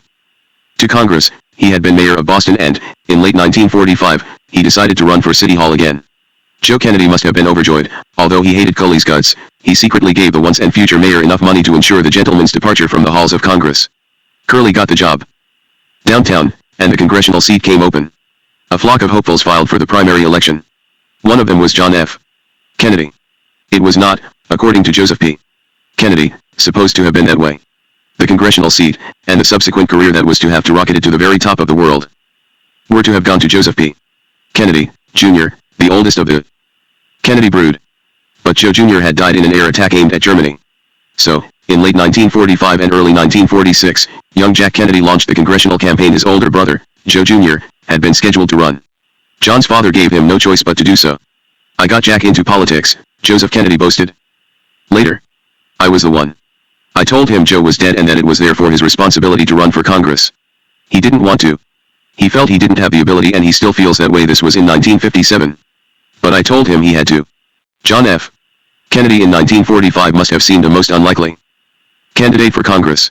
to Congress, he had been mayor of Boston and, in late 1945, he decided to run for City Hall again. Joe Kennedy must have been overjoyed. Although he hated Curley's guts, he secretly gave the once and future mayor enough money to ensure the gentleman's departure from the halls of Congress. Curley got the job downtown, and the congressional seat came open. A flock of hopefuls filed for the primary election. One of them was John F. Kennedy. It was not, according to Joseph P. Kennedy, supposed to have been that way. The congressional seat, and the subsequent career that was to have to rocket it to the very top of the world, were to have gone to Joseph P. Kennedy, Jr., the oldest of the Kennedy brood. But Joe Jr. had died in an air attack aimed at Germany. So, in late 1945 and early 1946, young Jack Kennedy launched the congressional campaign. His older brother, Joe Jr., had been scheduled to run. John's father gave him no choice but to do so. "I got Jack into politics," Joseph Kennedy boasted. Later, "I was the one. I told him Joe was dead and that it was therefore his responsibility to run for Congress. He didn't want to. He felt he didn't have the ability, and he still feels that way." This was in 1957. "But I told him he had to." John F. Kennedy in 1945 must have seemed a most unlikely candidate for Congress.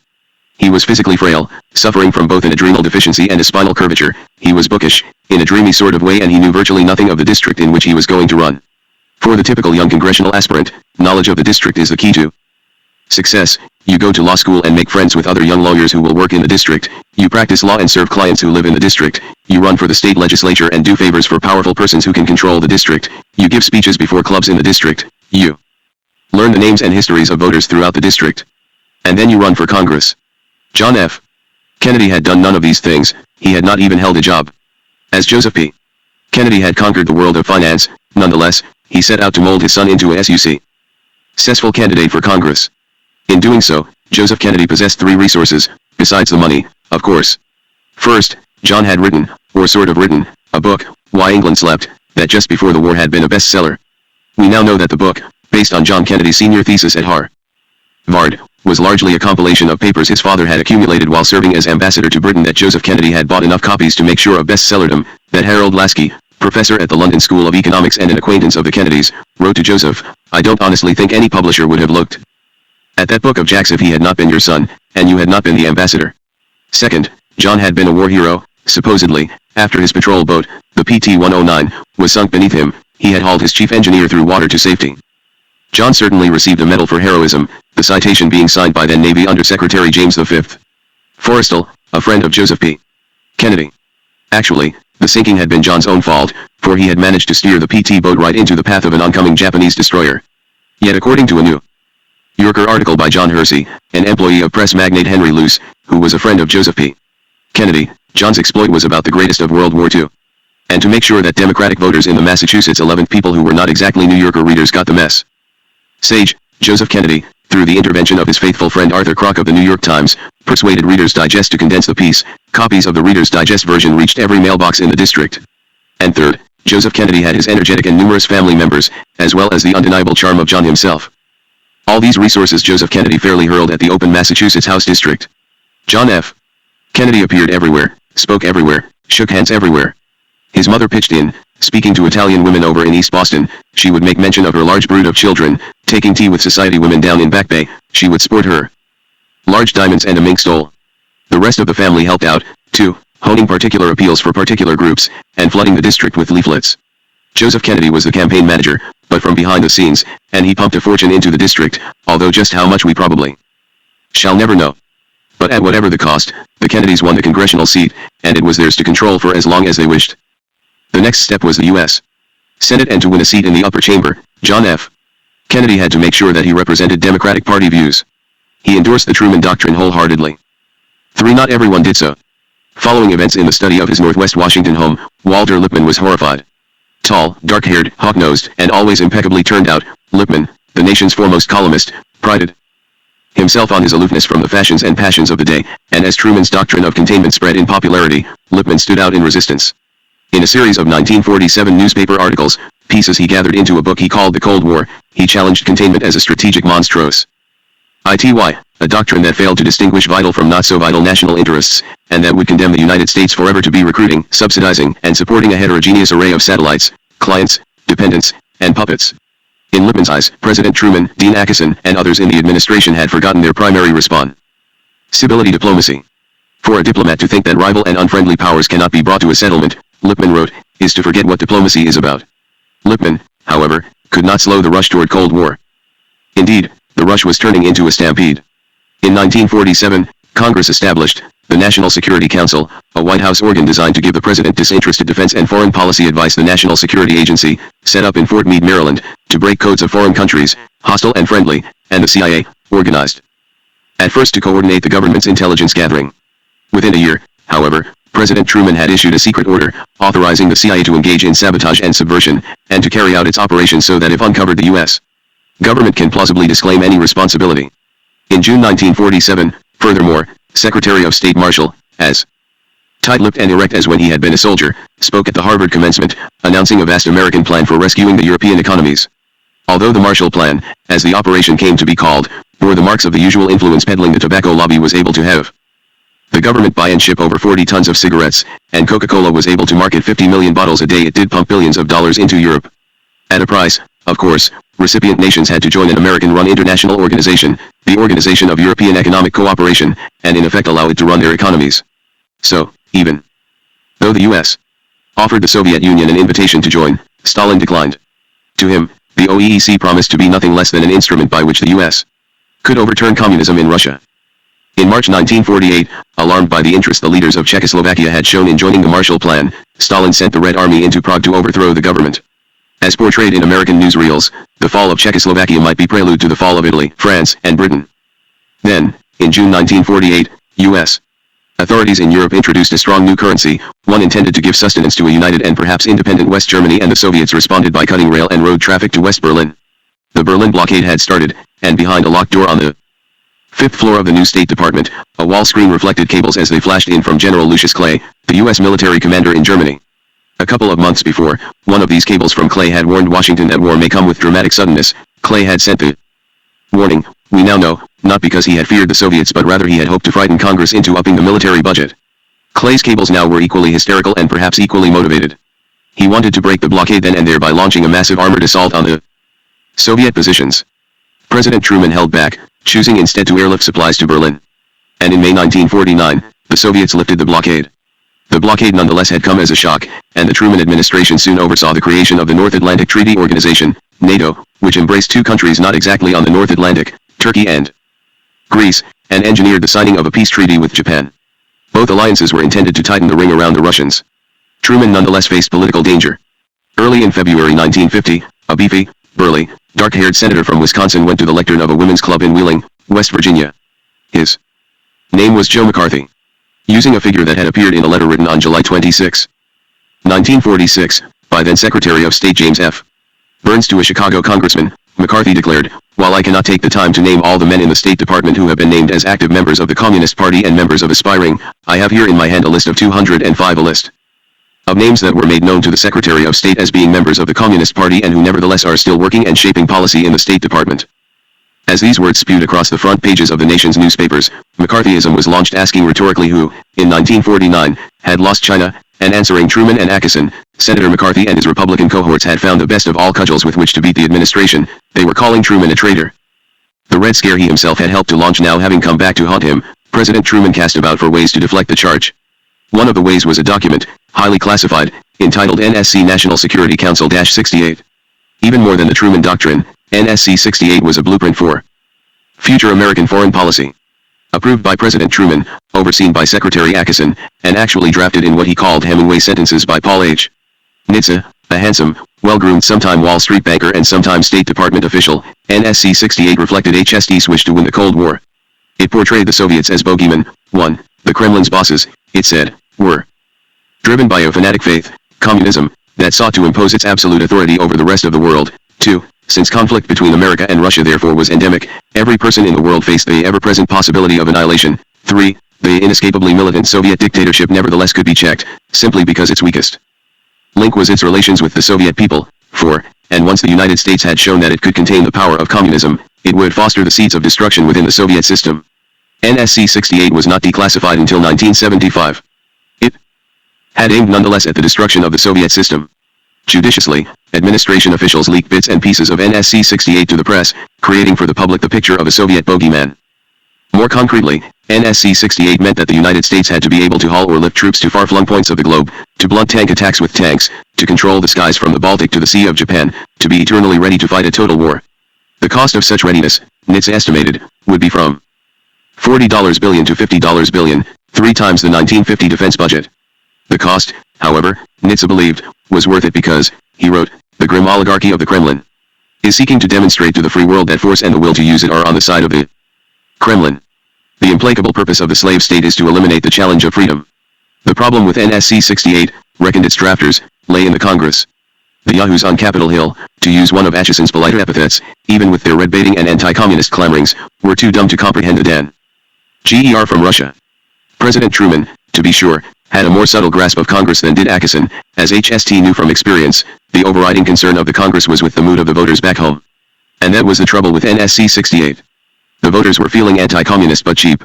He was physically frail, suffering from both an adrenal deficiency and a spinal curvature. He was bookish, in a dreamy sort of way, and he knew virtually nothing of the district in which he was going to run. For the typical young congressional aspirant, knowledge of the district is the key to success. You go to law school and make friends with other young lawyers who will work in the district. You practice law and serve clients who live in the district. You run for the state legislature and do favors for powerful persons who can control the district. You give speeches before clubs in the district. You learn the names and histories of voters throughout the district. And then you run for Congress. John F. Kennedy had done none of these things. He had not even held a job. As Joseph P. Kennedy had conquered the world of finance, nonetheless, he set out to mold his son into a successful candidate for Congress. In doing so, Joseph Kennedy possessed three resources, besides the money, of course. First, John had written, or sort of written, a book, Why England Slept, that just before the war had been a bestseller. We now know that the book, based on John Kennedy's senior thesis at Harvard, was largely a compilation of papers his father had accumulated while serving as ambassador to Britain, that Joseph Kennedy had bought enough copies to make sure of bestsellerdom, that Harold Laski, professor at the London School of Economics and an acquaintance of the Kennedys, wrote to Joseph, "I don't honestly think any publisher would have looked at that book of Jack's if he had not been your son, and you had not been the ambassador." Second, John had been a war hero, supposedly, after his patrol boat, the PT-109, was sunk beneath him. He had hauled his chief engineer through water to safety. John certainly received a medal for heroism, the citation being signed by then Navy Under-Secretary James V. Forrestal, a friend of Joseph P. Kennedy. Actually, the sinking had been John's own fault, for he had managed to steer the PT boat right into the path of an oncoming Japanese destroyer. Yet according to a New Yorker article by John Hersey, an employee of press magnate Henry Luce, who was a friend of Joseph P. Kennedy, John's exploit was about the greatest of World War II. And to make sure that Democratic voters in the Massachusetts 11th people who were not exactly New Yorker readers got the message, Joseph Kennedy, through the intervention of his faithful friend Arthur Kroc of the New York Times, persuaded Reader's Digest to condense the piece. Copies of the Reader's Digest version reached every mailbox in the district. And third, Joseph Kennedy had his energetic and numerous family members, as well as the undeniable charm of John himself. All these resources Joseph Kennedy fairly hurled at the open Massachusetts House district. John F. Kennedy appeared everywhere, spoke everywhere, shook hands everywhere. His mother pitched in, speaking to Italian women over in East Boston. She would make mention of her large brood of children. Taking tea with society women down in Back Bay, she would sport her large diamonds and a mink stole. The rest of the family helped out, too, honing particular appeals for particular groups, and flooding the district with leaflets. Joseph Kennedy was the campaign manager, but from behind the scenes, and he pumped a fortune into the district, although just how much we probably shall never know. But at whatever the cost, the Kennedys won the congressional seat, and it was theirs to control for as long as they wished. The next step was the U.S. Senate, and to win a seat in the upper chamber, John F. Kennedy had to make sure that he represented Democratic Party views. He endorsed the Truman Doctrine wholeheartedly. 3. Not everyone did so. Following events in the study of his Northwest Washington home, Walter Lippmann was horrified. Tall, dark-haired, hawk-nosed, and always impeccably turned out, Lippmann, the nation's foremost columnist, prided himself on his aloofness from the fashions and passions of the day, and as Truman's doctrine of containment spread in popularity, Lippmann stood out in resistance. In a series of 1947 newspaper articles, pieces he gathered into a book he called The Cold War, he challenged containment as a strategic monstrosity, a doctrine that failed to distinguish vital from not-so-vital national interests, and that would condemn the United States forever to be recruiting, subsidizing, and supporting a heterogeneous array of satellites, clients, dependents, and puppets. In Lippmann's eyes, President Truman, Dean Acheson, and others in the administration had forgotten their primary responsibility: diplomacy. For a diplomat to think that rival and unfriendly powers cannot be brought to a settlement, Lippmann wrote, is to forget what diplomacy is about. Lippmann, however, could not slow the rush toward Cold War. Indeed, the rush was turning into a stampede. In 1947, Congress established the National Security Council, a White House organ designed to give the president disinterested defense and foreign policy advice. The National Security Agency, set up in Fort Meade, Maryland, to break codes of foreign countries, hostile and friendly, and the CIA, organized at first to coordinate the government's intelligence gathering. Within a year, however, President Truman had issued a secret order, authorizing the CIA to engage in sabotage and subversion, and to carry out its operations so that if uncovered the U.S. government can plausibly disclaim any responsibility. In June 1947, furthermore, Secretary of State Marshall, as tight-lipped and erect as when he had been a soldier, spoke at the Harvard commencement, announcing a vast American plan for rescuing the European economies. Although the Marshall Plan, as the operation came to be called, bore the marks of the usual influence peddling the tobacco lobby was able to have the government buy and ship over 40 tons of cigarettes, and Coca-Cola was able to market 50 million bottles a day, it did pump billions of dollars into Europe. At a price, of course, recipient nations had to join an American-run international organization, the Organization of European Economic Cooperation, and in effect allow it to run their economies. So, even though the U.S. offered the Soviet Union an invitation to join, Stalin declined. To him, the OEEC promised to be nothing less than an instrument by which the U.S. could overturn communism in Russia. In March 1948, alarmed by the interest the leaders of Czechoslovakia had shown in joining the Marshall Plan, Stalin sent the Red Army into Prague to overthrow the government. As portrayed in American newsreels, the fall of Czechoslovakia might be prelude to the fall of Italy, France, and Britain. Then, in June 1948, U.S. Authorities in Europe introduced a strong new currency, one intended to give sustenance to a united and perhaps independent West Germany, and the Soviets responded by cutting rail and road traffic to West Berlin. The Berlin blockade had started, and behind a locked door on the fifth floor of the new State Department, a wall screen reflected cables as they flashed in from General Lucius Clay, the U.S. military commander in Germany. A couple of months before, one of these cables from Clay had warned Washington that war may come with dramatic suddenness. Clay had sent the warning, we now know, not because he had feared the Soviets but rather he had hoped to frighten Congress into upping the military budget. Clay's cables now were equally hysterical and perhaps equally motivated. He wanted to break the blockade then and there by launching a massive armored assault on the Soviet positions. President Truman held back, choosing instead to airlift supplies to Berlin. And in May 1949, the Soviets lifted the blockade. The blockade nonetheless had come as a shock, and the Truman administration soon oversaw the creation of the North Atlantic Treaty Organization, NATO, which embraced two countries not exactly on the North Atlantic, Turkey and Greece, and engineered the signing of a peace treaty with Japan. Both alliances were intended to tighten the ring around the Russians. Truman nonetheless faced political danger. Early in February 1950, a beefy, burly, dark-haired senator from Wisconsin went to the lectern of a women's club in Wheeling, West Virginia. His name was Joe McCarthy. Using a figure that had appeared in a letter written on July 26, 1946, by then Secretary of State James F. Burns to a Chicago congressman, McCarthy declared, "While I cannot take the time to name all the men in the State Department who have been named as active members of the Communist Party and members of aspiring, I have here in my hand a list of 205, a list of names that were made known to the Secretary of State as being members of the Communist Party and who nevertheless are still working and shaping policy in the State Department." As these words spewed across the front pages of the nation's newspapers, McCarthyism was launched, asking rhetorically who, in 1949, had lost China, and answering Truman and Atchison, Senator McCarthy and his Republican cohorts had found the best of all cudgels with which to beat the administration. They were calling Truman a traitor. The Red Scare he himself had helped to launch now having come back to haunt him, President Truman cast about for ways to deflect the charge. One of the ways was a document, highly classified, entitled NSC National Security Council-68. Even more than the Truman Doctrine, NSC 68 was a blueprint for future American foreign policy. Approved by President Truman, overseen by Secretary Atchison, and actually drafted in what he called Hemingway sentences by Paul H. Nitze, a handsome, well-groomed sometime Wall Street banker and sometime State Department official, NSC 68 reflected HSD's wish to win the Cold War. It portrayed the Soviets as bogeymen. 1. The Kremlin's bosses, it said, were driven by a fanatic faith, communism, that sought to impose its absolute authority over the rest of the world. 2. Since conflict between America and Russia therefore was endemic, every person in the world faced the ever-present possibility of annihilation. 3. The inescapably militant Soviet dictatorship nevertheless could be checked, simply because its weakest link was its relations with the Soviet people. 4. And once the United States had shown that it could contain the power of communism, it would foster the seeds of destruction within the Soviet system. NSC 68 was not declassified until 1975. It had aimed nonetheless at the destruction of the Soviet system. Judiciously, administration officials leaked bits and pieces of NSC 68 to the press, creating for the public the picture of a Soviet bogeyman. More concretely, NSC 68 meant that the United States had to be able to haul or lift troops to far-flung points of the globe, to blunt tank attacks with tanks, to control the skies from the Baltic to the Sea of Japan, to be eternally ready to fight a total war. The cost of such readiness, Nitze estimated, would be from $40 billion to $50 billion, 3 times the 1950 defense budget. The cost, however, Nitze believed, was worth it because, he wrote, the grim oligarchy of the Kremlin is seeking to demonstrate to the free world that force and the will to use it are on the side of the Kremlin. The implacable purpose of the slave state is to eliminate the challenge of freedom. The problem with NSC 68, reckoned its drafters, lay in the Congress. The yahoos on Capitol Hill, to use one of Atchison's politer epithets, even with their red-baiting and anti-communist clamorings, were too dumb to comprehend the Dan-ger from Russia. President Truman, to be sure, had a more subtle grasp of Congress than did Atchison, as HST knew from experience. The overriding concern of the Congress was with the mood of the voters back home. And that was the trouble with NSC 68. The voters were feeling anti-communist but cheap.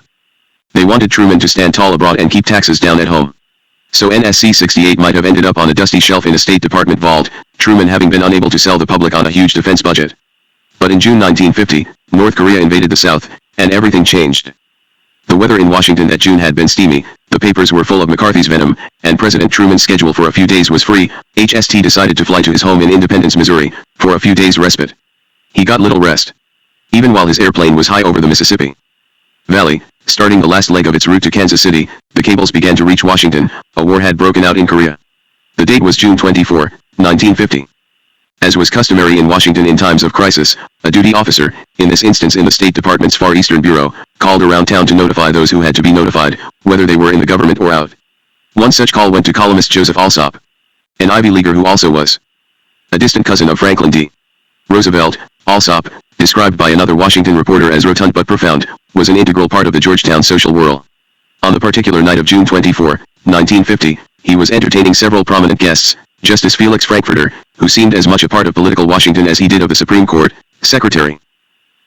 They wanted Truman to stand tall abroad and keep taxes down at home. So NSC 68 might have ended up on a dusty shelf in a State Department vault, Truman having been unable to sell the public on a huge defense budget. But in June 1950, North Korea invaded the South, and everything changed. The weather in Washington that June had been steamy, the papers were full of McCarthy's venom, and President Truman's schedule for a few days was free. HST decided to fly to his home in Independence, Missouri, for a few days' respite. He got little rest. Even while his airplane was high over the Mississippi Valley, starting the last leg of its route to Kansas City, the cables began to reach Washington. A war had broken out in Korea. The date was June 24, 1950. As was customary in Washington in times of crisis, a duty officer, in this instance in the State Department's Far Eastern Bureau, called around town to notify those who had to be notified, whether they were in the government or out. One such call went to columnist Joseph Alsop, an Ivy Leaguer who also was a distant cousin of Franklin D. Roosevelt. Alsop, described by another Washington reporter as rotund but profound, was an integral part of the Georgetown social whirl. On the particular night of June 24, 1950, he was entertaining several prominent guests, Justice Felix Frankfurter, who seemed as much a part of political Washington as he did of the Supreme Court, Secretary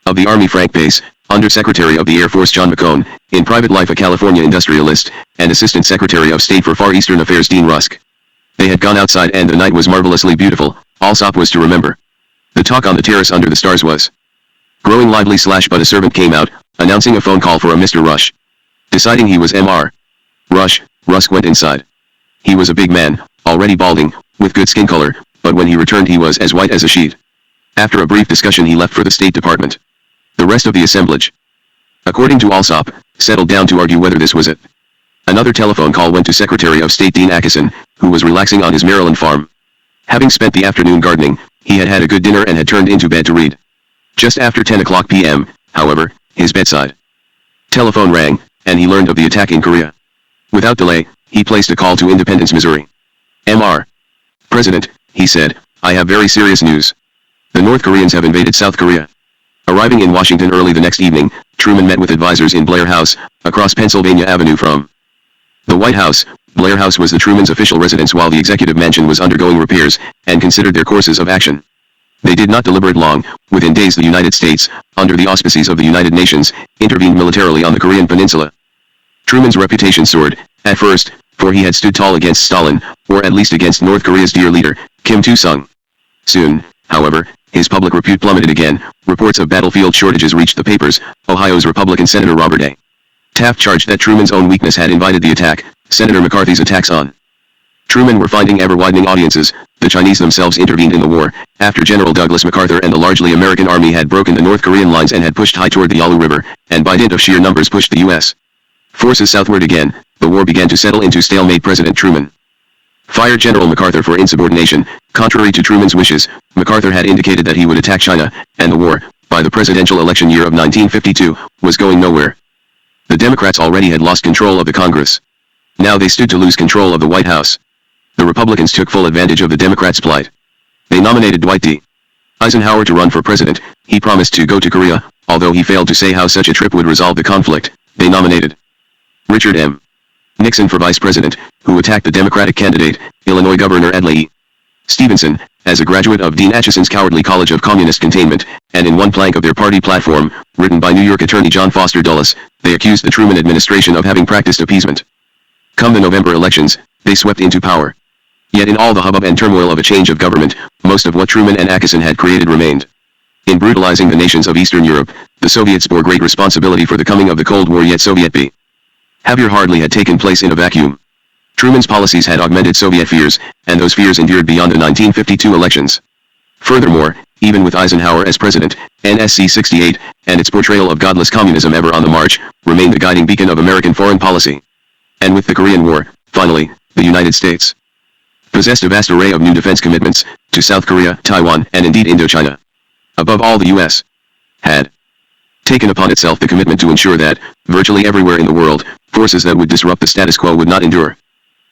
of the Army Frank Pace, Under-Secretary of the Air Force John McCone, in private life a California industrialist, and Assistant Secretary of State for Far Eastern Affairs Dean Rusk. They had gone outside and the night was marvelously beautiful, Alsop was to remember. The talk on the terrace under the stars was growing lively / but a servant came out, announcing a phone call for a Mr. Rush. Deciding he was M.R. Rush, Rusk went inside. He was a big man, already balding, with good skin color, but when he returned he was as white as a sheet. After a brief discussion he left for the State Department. The rest of the assemblage, according to Alsop, settled down to argue whether this was it. Another telephone call went to Secretary of State Dean Acheson, who was relaxing on his Maryland farm. Having spent the afternoon gardening, he had had a good dinner and had turned into bed to read. Just after 10 o'clock p.m., however, his bedside telephone rang, and he learned of the attack in Korea. Without delay, he placed a call to Independence, Missouri. M.R. President, he said, I have very serious news. The North Koreans have invaded South Korea. Arriving in Washington early the next evening, Truman met with advisors in Blair House, across Pennsylvania Avenue from the White House. Blair House was the Truman's official residence while the executive mansion was undergoing repairs, and considered their courses of action. They did not deliberate long. Within days the United States, under the auspices of the United Nations, intervened militarily on the Korean peninsula. Truman's reputation soared, at first, for he had stood tall against Stalin, or at least against North Korea's dear leader, Kim Il-sung. Soon, however, his public repute plummeted again. Reports of battlefield shortages reached the papers. Ohio's Republican Senator Robert A. Taft charged that Truman's own weakness had invited the attack. Senator McCarthy's attacks on Truman were finding ever-widening audiences. The Chinese themselves intervened in the war, after General Douglas MacArthur and the largely American army had broken the North Korean lines and had pushed high toward the Yalu River, and by dint of sheer numbers pushed the U.S. forces southward again. The war began to settle into stalemate. President Truman fired General MacArthur for insubordination. Contrary to Truman's wishes, MacArthur had indicated that he would attack China, and the war, by the presidential election year of 1952, was going nowhere. The Democrats already had lost control of the Congress. Now they stood to lose control of the White House. The Republicans took full advantage of the Democrats' plight. They nominated Dwight D. Eisenhower to run for president. He promised to go to Korea, although he failed to say how such a trip would resolve the conflict. They nominated Richard M. Nixon for vice president, who attacked the Democratic candidate, Illinois Governor Adlai E. Stevenson, as a graduate of Dean Acheson's Cowardly College of Communist Containment, and in one plank of their party platform, written by New York attorney John Foster Dulles, they accused the Truman administration of having practiced appeasement. Come the November elections, they swept into power. Yet in all the hubbub and turmoil of a change of government, most of what Truman and Acheson had created remained. In brutalizing the nations of Eastern Europe, the Soviets bore great responsibility for the coming of the Cold War. Yet Soviet behavior hardly had taken place in a vacuum. Truman's policies had augmented Soviet fears, and those fears endured beyond the 1952 elections. Furthermore, even with Eisenhower as president, NSC 68, and its portrayal of godless communism ever on the march, remained the guiding beacon of American foreign policy. And with the Korean War, finally, the United States possessed a vast array of new defense commitments, to South Korea, Taiwan, and indeed Indochina. Above all, the U.S. had taken upon itself the commitment to ensure that, virtually everywhere in the world, forces that would disrupt the status quo would not endure.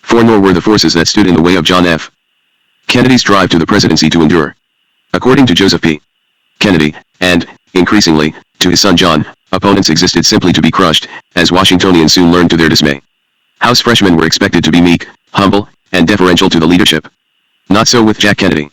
For nor were the forces that stood in the way of John F. Kennedy's drive to the presidency to endure. According to Joseph P. Kennedy, and, increasingly, to his son John, opponents existed simply to be crushed, as Washingtonians soon learned to their dismay. House freshmen were expected to be meek, humble, and deferential to the leadership. Not so with Jack Kennedy.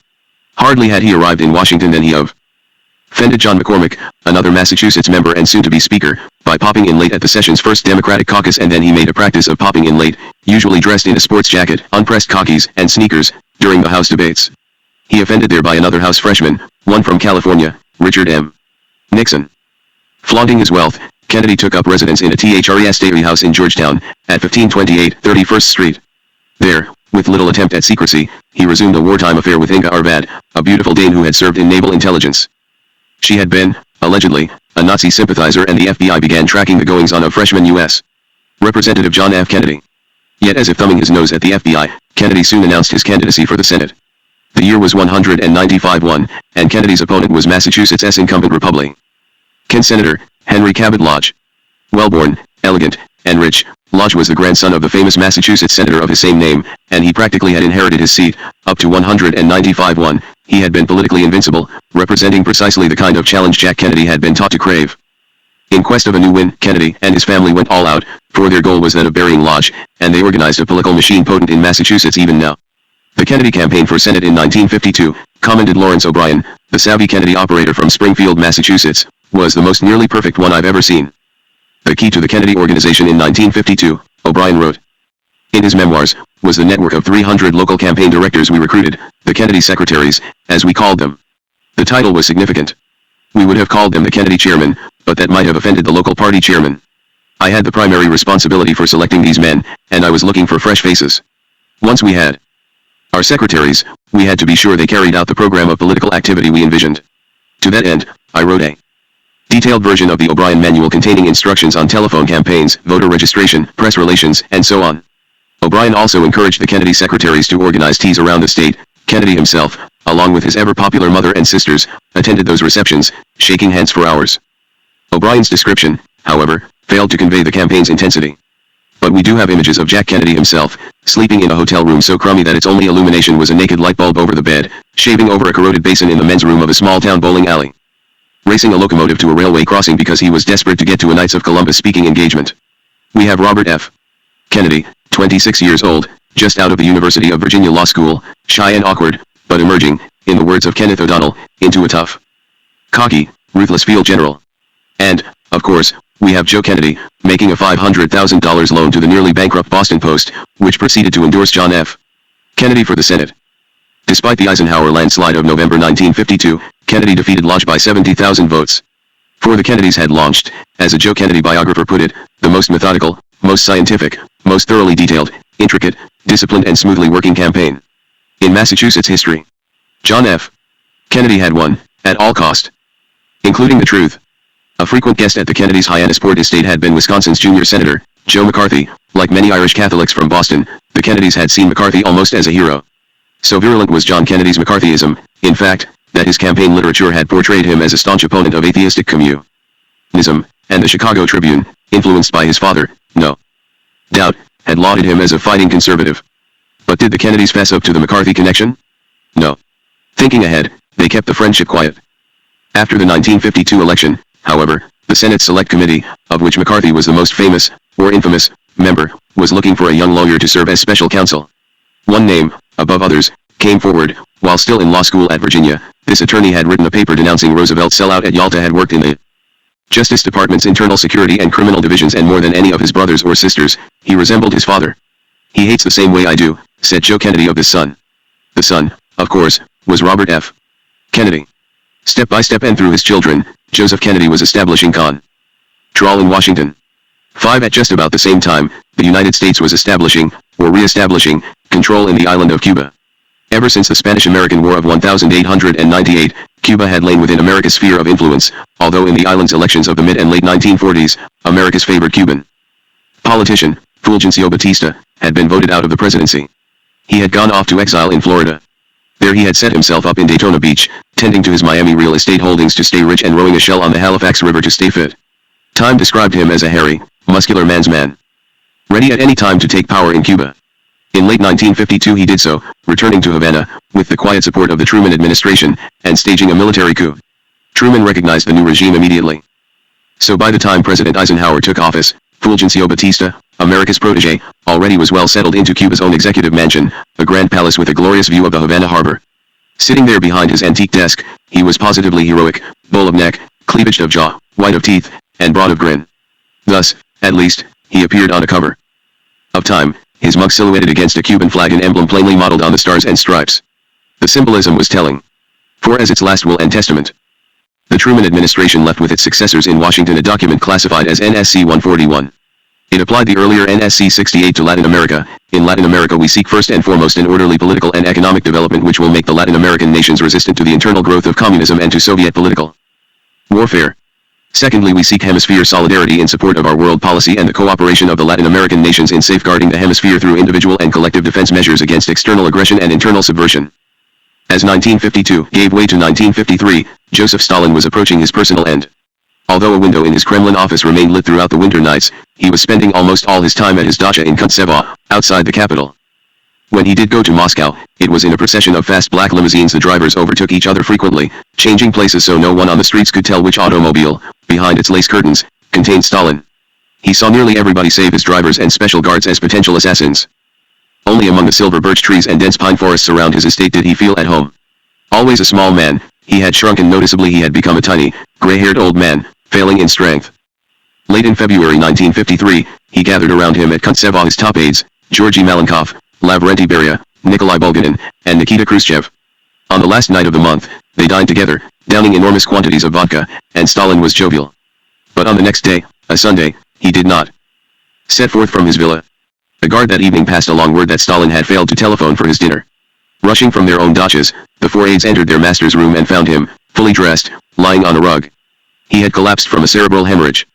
Hardly had he arrived in Washington than he offended John McCormick, another Massachusetts member and soon-to-be speaker, by popping in late at the session's first Democratic caucus, and then he made a practice of popping in late, usually dressed in a sports jacket, unpressed khakis, and sneakers, during the House debates. He offended thereby another House freshman, one from California, Richard M. Nixon. Flaunting his wealth, Kennedy took up residence in a THRES house in Georgetown, at 1528 31st Street. There, with little attempt at secrecy, he resumed a wartime affair with Inga Arvad, a beautiful Dane who had served in naval intelligence. She had been, allegedly, a Nazi sympathizer, and the FBI began tracking the goings-on of freshman U.S. Representative John F. Kennedy. Yet as if thumbing his nose at the FBI, Kennedy soon announced his candidacy for the Senate. The year was 195-1, and Kennedy's opponent was Massachusetts' incumbent Republican Senator, Henry Cabot Lodge. Well-born, elegant, and rich, Lodge was the grandson of the famous Massachusetts senator of his same name, and he practically had inherited his seat. Up to 195-1, he had been politically invincible, representing precisely the kind of challenge Jack Kennedy had been taught to crave. In quest of a new win, Kennedy and his family went all out, for their goal was that of burying Lodge, and they organized a political machine potent in Massachusetts even now. The Kennedy campaign for Senate in 1952, commented Lawrence O'Brien, the savvy Kennedy operator from Springfield, Massachusetts, was the most nearly perfect one I've ever seen. The key to the Kennedy organization in 1952, O'Brien wrote in his memoirs, was the network of 300 local campaign directors we recruited, the Kennedy secretaries, as we called them. The title was significant. We would have called them the Kennedy chairman, but that might have offended the local party chairman. I had the primary responsibility for selecting these men, and I was looking for fresh faces. Once we had our secretaries, we had to be sure they carried out the program of political activity we envisioned. To that end, I wrote a detailed version of the O'Brien Manual containing instructions on telephone campaigns, voter registration, press relations, and so on. O'Brien also encouraged the Kennedy secretaries to organize teas around the state. Kennedy himself, along with his ever-popular mother and sisters, attended those receptions, shaking hands for hours. O'Brien's description, however, failed to convey the campaign's intensity. But we do have images of Jack Kennedy himself, sleeping in a hotel room so crummy that its only illumination was a naked light bulb over the bed, shaving over a corroded basin in the men's room of a small-town bowling alley, racing a locomotive to a railway crossing because he was desperate to get to a Knights of Columbus speaking engagement. We have Robert F. Kennedy, 26 years old, just out of the University of Virginia Law School, shy and awkward, but emerging, in the words of Kenneth O'Donnell, into a tough, cocky, ruthless field general. And, of course, we have Joe Kennedy, making a $500,000 loan to the nearly bankrupt Boston Post, which proceeded to endorse John F. Kennedy for the Senate. Despite the Eisenhower landslide of November 1952, Kennedy defeated Lodge by 70,000 votes. For the Kennedys had launched, as a Joe Kennedy biographer put it, the most methodical, most scientific, most thoroughly detailed, intricate, disciplined and smoothly working campaign in Massachusetts history. John F. Kennedy had won, at all cost. Including the truth. A frequent guest at the Kennedys' Hyannisport estate had been Wisconsin's junior senator, Joe McCarthy. Like many Irish Catholics from Boston, the Kennedys had seen McCarthy almost as a hero. So virulent was John Kennedy's McCarthyism, in fact, that his campaign literature had portrayed him as a staunch opponent of atheistic communism, and the Chicago Tribune, influenced by his father, no doubt, had lauded him as a fighting conservative. But did the Kennedys fess up to the McCarthy connection? No. Thinking ahead, they kept the friendship quiet. After the 1952 election, however, the Senate Select Committee, of which McCarthy was the most famous, or infamous, member, was looking for a young lawyer to serve as special counsel. One name, above others, came forward. While still in law school at Virginia, this attorney had written a paper denouncing Roosevelt's sellout at Yalta, had worked in the Justice Department's Internal Security and Criminal Divisions, and more than any of his brothers or sisters, he resembled his father. He hates the same way I do, said Joe Kennedy of his son. The son, of course, was Robert F. Kennedy. Step by step and through his children, Joseph Kennedy was establishing control in Washington. 5 At just about the same time, the United States was establishing, or re-establishing, control in the island of Cuba. Ever since the Spanish-American War of 1898, Cuba had lain within America's sphere of influence, although in the island's elections of the mid and late 1940s, America's favored Cuban politician, Fulgencio Batista, had been voted out of the presidency. He had gone off to exile in Florida. There he had set himself up in Daytona Beach, tending to his Miami real estate holdings to stay rich and rowing a shell on the Halifax River to stay fit. Time described him as a hairy, muscular man's man, ready at any time to take power in Cuba. In late 1952 he did so, returning to Havana, with the quiet support of the Truman administration, and staging a military coup. Truman recognized the new regime immediately. So by the time President Eisenhower took office, Fulgencio Batista, America's protege, already was well settled into Cuba's own executive mansion, a grand palace with a glorious view of the Havana harbor. Sitting there behind his antique desk, he was positively heroic, bull of neck, cleavaged of jaw, white of teeth, and broad of grin. Thus, at least, he appeared on a cover of Time, his mug silhouetted against a Cuban flag, an emblem plainly modeled on the stars and stripes. The symbolism was telling. For as its last will and testament, the Truman administration left with its successors in Washington a document classified as NSC 141. It applied the earlier NSC 68 to Latin America. In Latin America we seek first and foremost an orderly political and economic development which will make the Latin American nations resistant to the internal growth of communism and to Soviet political warfare. Secondly, we seek hemisphere solidarity in support of our world policy and the cooperation of the Latin American nations in safeguarding the hemisphere through individual and collective defense measures against external aggression and internal subversion. As 1952 gave way to 1953, Joseph Stalin was approaching his personal end. Although a window in his Kremlin office remained lit throughout the winter nights, he was spending almost all his time at his dacha in Kuntsevo, outside the capital. When he did go to Moscow, it was in a procession of fast black limousines. The drivers overtook each other frequently, changing places so no one on the streets could tell which automobile, behind its lace curtains, contained Stalin. He saw nearly everybody save his drivers and special guards as potential assassins. Only among the silver birch trees and dense pine forests around his estate did he feel at home. Always a small man, he had shrunken noticeably. He had become a tiny, gray-haired old man, failing in strength. Late in February 1953, he gathered around him at Kuntsevo his top aides, Georgy Malenkov, Lavrenti Beria, Nikolai Bulganin, and Nikita Khrushchev. On the last night of the month, they dined together, downing enormous quantities of vodka, and Stalin was jovial. But on the next day, a Sunday, he did not set forth from his villa. A guard that evening passed along word that Stalin had failed to telephone for his dinner. Rushing from their own dachas, the four aides entered their master's room and found him, fully dressed, lying on a rug. He had collapsed from a cerebral hemorrhage.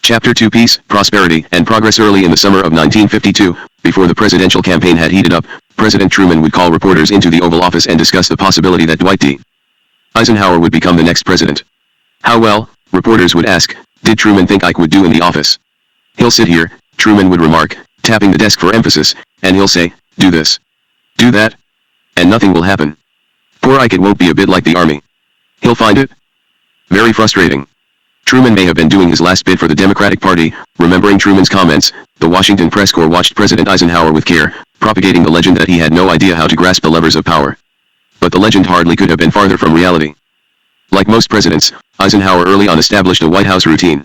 Chapter 2 Peace, Prosperity, and Progress. Early in the summer of 1952, before the presidential campaign had heated up, President Truman would call reporters into the Oval Office and discuss the possibility that Dwight D. Eisenhower would become the next president. How well, reporters would ask, did Truman think Ike would do in the office? He'll sit here, Truman would remark, tapping the desk for emphasis, and he'll say, do this. Do that. And nothing will happen. Poor Ike, it won't be a bit like the army. He'll find it very frustrating. Truman may have been doing his last bid for the Democratic Party. Remembering Truman's comments, the Washington press corps watched President Eisenhower with care, propagating the legend that he had no idea how to grasp the levers of power. But the legend hardly could have been farther from reality. Like most presidents, Eisenhower early on established a White House routine.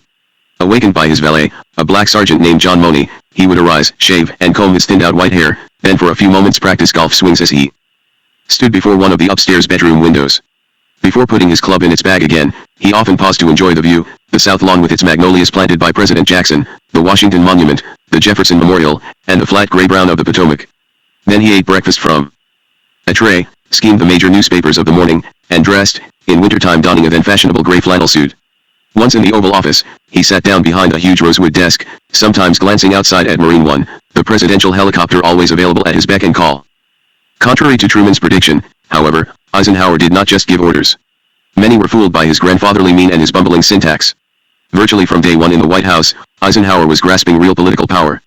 Awakened by his valet, a black sergeant named John Money, he would arise, shave, and comb his thinned-out white hair, then for a few moments practice golf swings as he stood before one of the upstairs bedroom windows. Before putting his club in its bag again, he often paused to enjoy the view, the South Lawn with its magnolias planted by President Jackson, the Washington Monument, the Jefferson Memorial, and the flat gray-brown of the Potomac. Then he ate breakfast from a tray, skimmed the major newspapers of the morning, and dressed, in wintertime donning a then fashionable gray flannel suit. Once in the Oval Office, he sat down behind a huge rosewood desk, sometimes glancing outside at Marine One, the presidential helicopter always available at his beck and call. Contrary to Truman's prediction, however, Eisenhower did not just give orders. Many were fooled by his grandfatherly mien and his bumbling syntax. Virtually from day one in the White House, Eisenhower was grasping real political power.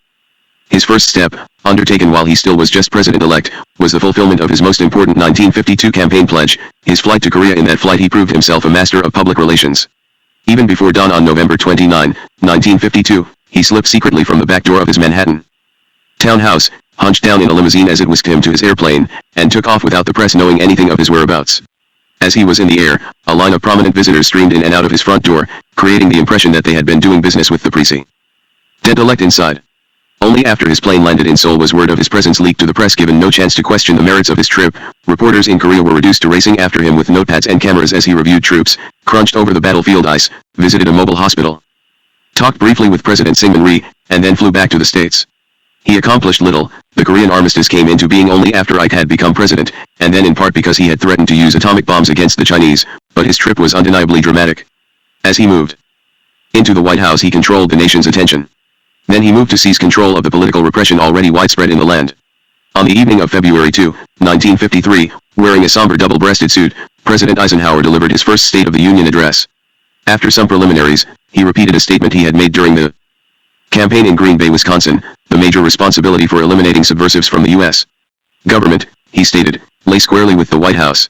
His first step, undertaken while he still was just president-elect, was the fulfillment of his most important 1952 campaign pledge, his flight to Korea. In that flight he proved himself a master of public relations. Even before dawn on November 29, 1952, he slipped secretly from the back door of his Manhattan townhouse, hunched down in a limousine as it whisked him to his airplane, and took off without the press knowing anything of his whereabouts. As he was in the air, a line of prominent visitors streamed in and out of his front door, creating the impression that they had been doing business with the president-elect inside. Only after his plane landed in Seoul was word of his presence leaked to the press. Given no chance to question the merits of his trip, reporters in Korea were reduced to racing after him with notepads and cameras as he reviewed troops, crunched over the battlefield ice, visited a mobile hospital, talked briefly with President Syngman Rhee, and then flew back to the States. He accomplished little. The Korean armistice came into being only after Ike had become president, and then in part because he had threatened to use atomic bombs against the Chinese, but his trip was undeniably dramatic. As he moved into the White House, he controlled the nation's attention. Then he moved to seize control of the political repression already widespread in the land. On the evening of February 2, 1953, wearing a somber double-breasted suit, President Eisenhower delivered his first State of the Union address. After some preliminaries, he repeated a statement he had made during the campaign in Green Bay, Wisconsin. The major responsibility for eliminating subversives from the U.S. government, he stated, lay squarely with the White House.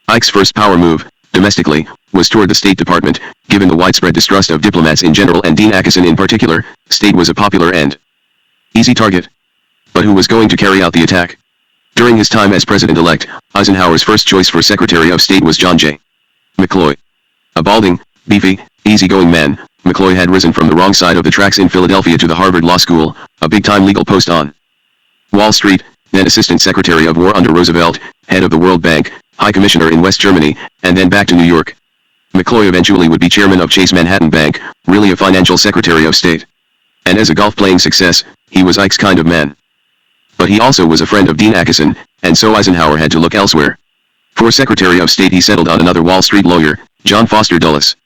Ike's first power move, domestically, was toward the State Department. Given the widespread distrust of diplomats in general and Dean Acheson in particular, State was a popular and easy target. But who was going to carry out the attack? During his time as president-elect, Eisenhower's first choice for Secretary of State was John J. McCloy. A balding, beefy, easygoing man, McCloy had risen from the wrong side of the tracks in Philadelphia to the Harvard Law School, a big-time legal post on Wall Street, then Assistant Secretary of War under Roosevelt, head of the World Bank, High Commissioner in West Germany, and then back to New York. McCloy eventually would be chairman of Chase Manhattan Bank, really a financial Secretary of State. And as a golf-playing success, he was Ike's kind of man. But he also was a friend of Dean Acheson, and so Eisenhower had to look elsewhere. For Secretary of State he settled on another Wall Street lawyer, John Foster Dulles.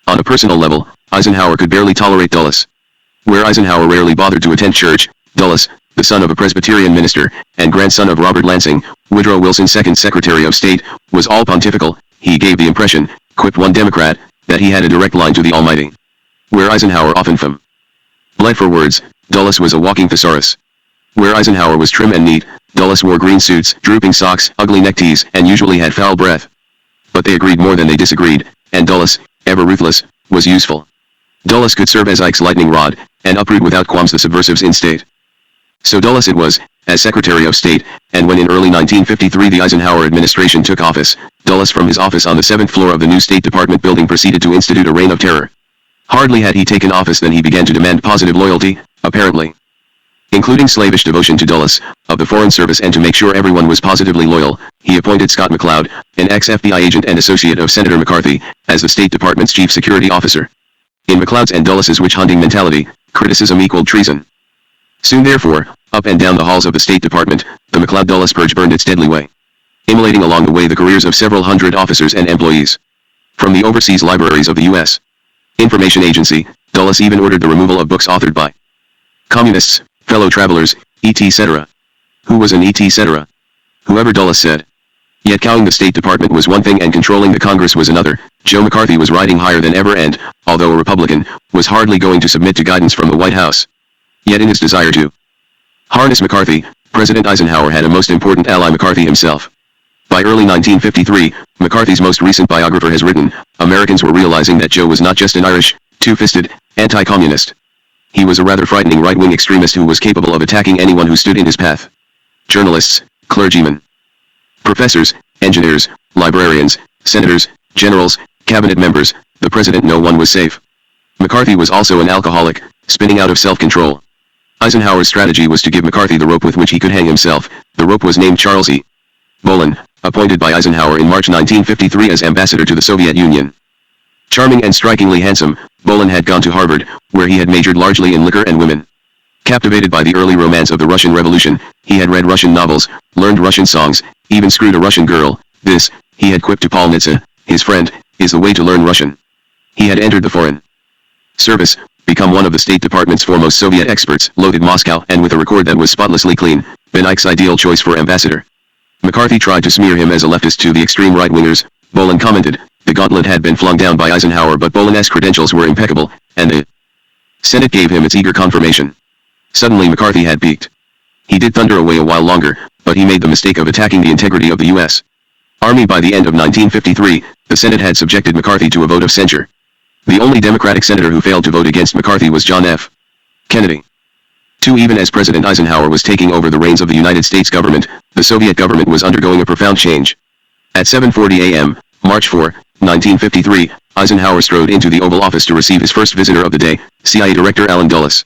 On a personal level, Eisenhower could barely tolerate Dulles. Where Eisenhower rarely bothered to attend church, Dulles, the son of a Presbyterian minister, and grandson of Robert Lansing, Woodrow Wilson, second Secretary of State, was all pontifical. He gave the impression, quipped one Democrat, that he had a direct line to the Almighty. Where Eisenhower often bled for words, Dulles was a walking thesaurus. Where Eisenhower was trim and neat, Dulles wore green suits, drooping socks, ugly neckties, and usually had foul breath. But they agreed more than they disagreed, and Dulles, ever ruthless, was useful. Dulles could serve as Ike's lightning rod, and uproot without qualms the subversives in state. So Dulles it was, as Secretary of State, and when in early 1953 the Eisenhower administration took office, Dulles from his office on the 7th floor of the new State Department building proceeded to institute a reign of terror. Hardly had he taken office than he began to demand positive loyalty, apparently, including slavish devotion to Dulles, of the Foreign Service, and to make sure everyone was positively loyal, he appointed Scott McLeod, an ex-FBI agent and associate of Senator McCarthy, as the State Department's chief security officer. In McLeod's and Dulles's witch-hunting mentality, criticism equaled treason. Soon therefore, up and down the halls of the State Department, the McLeod-Dulles purge burned its deadly way, immolating along the way the careers of several hundred officers and employees. From the overseas libraries of the U.S. Information Agency, Dulles even ordered the removal of books authored by communists, fellow travelers, etc. Who was an etc.? Whoever, Dulles said. Yet cowing the State Department was one thing and controlling the Congress was another. Joe McCarthy was riding higher than ever and, although a Republican, was hardly going to submit to guidance from the White House. Yet in his desire to harness McCarthy, President Eisenhower had a most important ally, McCarthy himself. By early 1953, McCarthy's most recent biographer has written, Americans were realizing that Joe was not just an Irish, two-fisted, anti-communist. He was a rather frightening right-wing extremist who was capable of attacking anyone who stood in his path. Journalists, clergymen, professors, engineers, librarians, senators, generals, cabinet members, the president, no one was safe. McCarthy was also an alcoholic, spinning out of self-control. Eisenhower's strategy was to give McCarthy the rope with which he could hang himself. The rope was named Charles E. Bolin, appointed by Eisenhower in March 1953 as ambassador to the Soviet Union. Charming and strikingly handsome, Bolin had gone to Harvard, where he had majored largely in liquor and women. Captivated by the early romance of the Russian Revolution, he had read Russian novels, learned Russian songs, even screwed a Russian girl. This, he had quipped to Paul Nitze, his friend, is the way to learn Russian. He had entered the Foreign Service, become one of the State Department's foremost Soviet experts, loaded Moscow, and with a record that was spotlessly clean, been Ike's ideal choice for ambassador. McCarthy tried to smear him as a leftist to the extreme right-wingers. Bolin commented, the gauntlet had been flung down by Eisenhower, but Bolin's credentials were impeccable, and the Senate gave him its eager confirmation. Suddenly McCarthy had peaked. He did thunder away a while longer, but he made the mistake of attacking the integrity of the U.S. Army. By the end of 1953, the Senate had subjected McCarthy to a vote of censure. The only Democratic senator who failed to vote against McCarthy was John F. Kennedy. Even as President Eisenhower was taking over the reins of the United States government, the Soviet government was undergoing a profound change. At 7:40 a.m., March 4, 1953, Eisenhower strode into the Oval Office to receive his first visitor of the day, CIA Director Allen Dulles.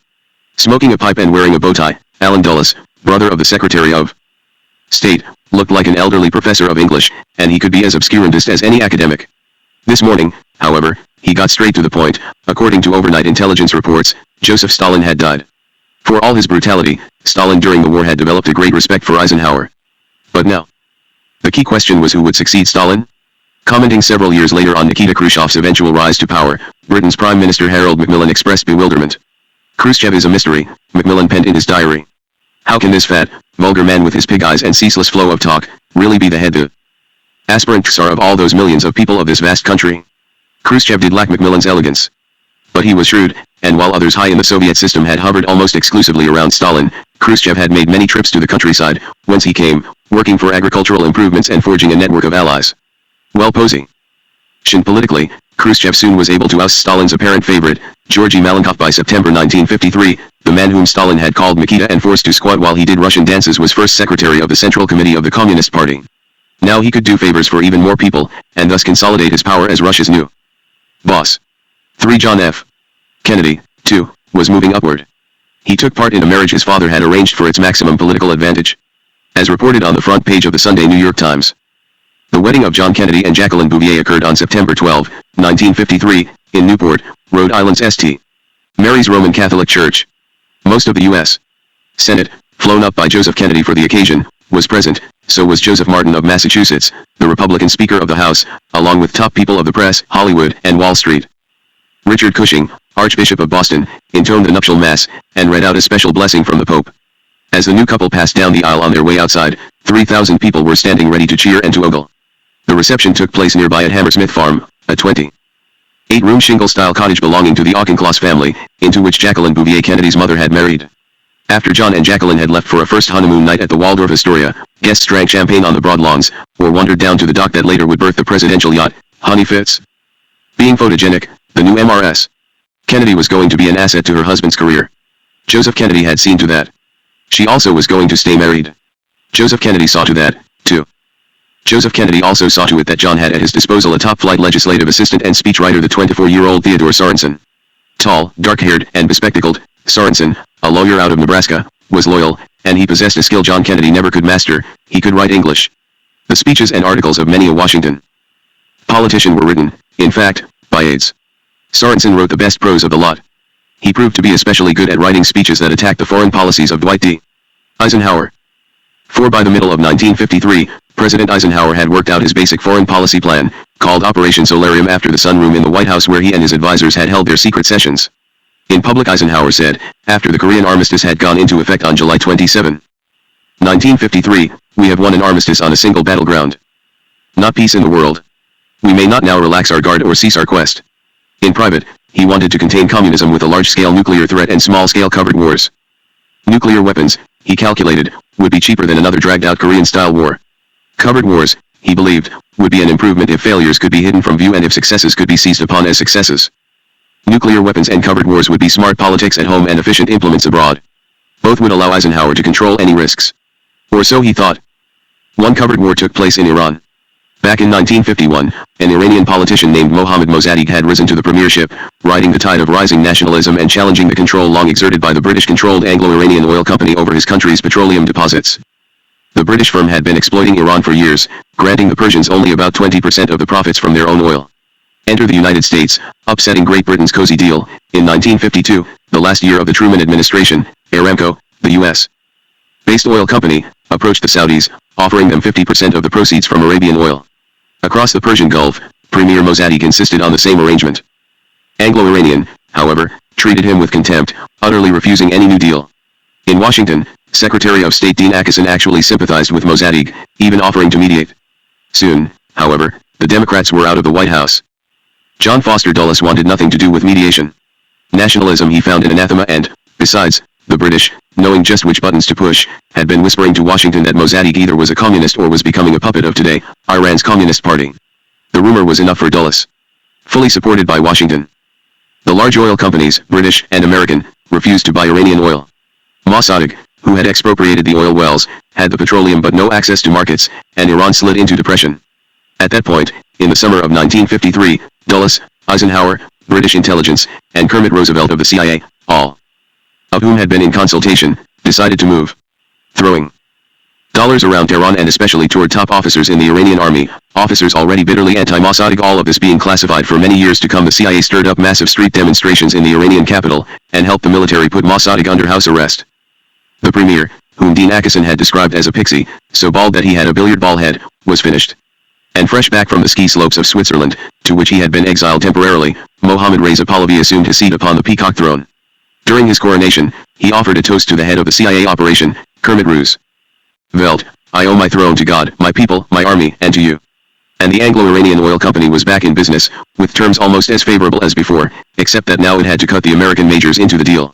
Smoking a pipe and wearing a bow tie, Allen Dulles, brother of the Secretary of State, looked like an elderly professor of English, and he could be as obscurantist as any academic. This morning, however, he got straight to the point. According to overnight intelligence reports, Joseph Stalin had died. For all his brutality, Stalin during the war had developed a great respect for Eisenhower. But now, the key question was who would succeed Stalin? Commenting several years later on Nikita Khrushchev's eventual rise to power, Britain's Prime Minister Harold Macmillan expressed bewilderment. Khrushchev is a mystery, Macmillan penned in his diary. How can this fat, vulgar man with his pig eyes and ceaseless flow of talk, really be the head, the aspirant czar of all those millions of people of this vast country? Khrushchev did lack Macmillan's elegance. But he was shrewd, and while others high in the Soviet system had hovered almost exclusively around Stalin, Khrushchev had made many trips to the countryside, whence he came, working for agricultural improvements and forging a network of allies. Well, posing politically, Khrushchev soon was able to oust Stalin's apparent favorite, Georgy Malenkov. By September 1953, the man whom Stalin had called Nikita and forced to squat while he did Russian dances was first secretary of the Central Committee of the Communist Party. Now he could do favors for even more people, and thus consolidate his power as Russia's new boss. 3. John F. Kennedy, too, was moving upward. He took part in a marriage his father had arranged for its maximum political advantage. As reported on the front page of the Sunday New York Times, the wedding of John Kennedy and Jacqueline Bouvier occurred on September 12, 1953, in Newport, Rhode Island's St. Mary's Roman Catholic Church. Most of the U.S. Senate, flown up by Joseph Kennedy for the occasion, was present. So was Joseph Martin of Massachusetts, the Republican Speaker of the House, along with top people of the press, Hollywood, and Wall Street. Richard Cushing, Archbishop of Boston, intoned the nuptial mass, and read out a special blessing from the Pope. As the new couple passed down the aisle on their way outside, 3,000 people were standing ready to cheer and to ogle. The reception took place nearby at Hammersmith Farm, a 28-room shingle-style cottage belonging to the Auchincloss family, into which Jacqueline Bouvier Kennedy's mother had married. After John and Jacqueline had left for a first honeymoon night at the Waldorf Astoria, guests drank champagne on the broad lawns, or wandered down to the dock that later would berth the presidential yacht, Honey Fitz. Being photogenic, the new MRS Kennedy was going to be an asset to her husband's career. Joseph Kennedy had seen to that. She also was going to stay married. Joseph Kennedy saw to that, too. Joseph Kennedy also saw to it that John had at his disposal a top-flight legislative assistant and speechwriter, the 24-year-old Theodore Sorensen. Tall, dark-haired, and bespectacled, Sorensen, a lawyer out of Nebraska, was loyal, and he possessed a skill John Kennedy never could master. He could write English. The speeches and articles of many a Washington politician were written, in fact, by aides. Sorensen wrote the best prose of the lot. He proved to be especially good at writing speeches that attacked the foreign policies of Dwight D. Eisenhower. For by the middle of 1953, President Eisenhower had worked out his basic foreign policy plan, called Operation Solarium, after the sunroom in the White House where he and his advisors had held their secret sessions. In public, Eisenhower said, after the Korean armistice had gone into effect on July 27, 1953, "We have won an armistice on a single battleground. Not peace in the world. We may not now relax our guard or cease our quest." In private, he wanted to contain communism with a large-scale nuclear threat and small-scale covert wars. Nuclear weapons, he calculated, would be cheaper than another dragged-out Korean-style war. Covert wars, he believed, would be an improvement if failures could be hidden from view and if successes could be seized upon as successes. Nuclear weapons and covert wars would be smart politics at home and efficient implements abroad. Both would allow Eisenhower to control any risks. Or so he thought. One covert war took place in Iran. Back in 1951, an Iranian politician named Mohammad Mossadegh had risen to the premiership, riding the tide of rising nationalism and challenging the control long exerted by the British-controlled Anglo-Iranian Oil Company over his country's petroleum deposits. The British firm had been exploiting Iran for years, granting the Persians only about 20% of the profits from their own oil. Enter the United States, upsetting Great Britain's cozy deal. In 1952, the last year of the Truman administration, Aramco, the U.S.-based oil company, approached the Saudis, offering them 50% of the proceeds from Arabian oil. Across the Persian Gulf, Premier Mossadegh insisted on the same arrangement. Anglo-Iranian, however, treated him with contempt, utterly refusing any new deal. In Washington, Secretary of State Dean Acheson actually sympathized with Mossadegh, even offering to mediate. Soon, however, the Democrats were out of the White House. John Foster Dulles wanted nothing to do with mediation. Nationalism he found an anathema and, besides, the British, knowing just which buttons to push, had been whispering to Washington that Mossadegh either was a communist or was becoming a puppet of today, Iran's Communist Party. The rumor was enough for Dulles. Fully supported by Washington. The large oil companies, British and American, refused to buy Iranian oil. Mossadegh, who had expropriated the oil wells, had the petroleum but no access to markets, and Iran slid into depression. At that point, in the summer of 1953, Dulles, Eisenhower, British intelligence, and Kermit Roosevelt of the CIA, all of whom had been in consultation, decided to move. Throwing dollars around Tehran and especially toward top officers in the Iranian army, officers already bitterly anti-Mossadegh. All of this being classified for many years to come, the CIA stirred up massive street demonstrations in the Iranian capital, and helped the military put Mossadegh under house arrest. The premier, whom Dean Acheson had described as a pixie, so bald that he had a billiard ball head, was finished. And fresh back from the ski slopes of Switzerland, to which he had been exiled temporarily, Mohammad Reza Pahlavi assumed his seat upon the peacock throne. During his coronation, he offered a toast to the head of the CIA operation, Kermit Roosevelt. "I owe my throne to God, my people, my army, and to you." And the Anglo-Iranian Oil Company was back in business, with terms almost as favorable as before, except that now it had to cut the American majors into the deal.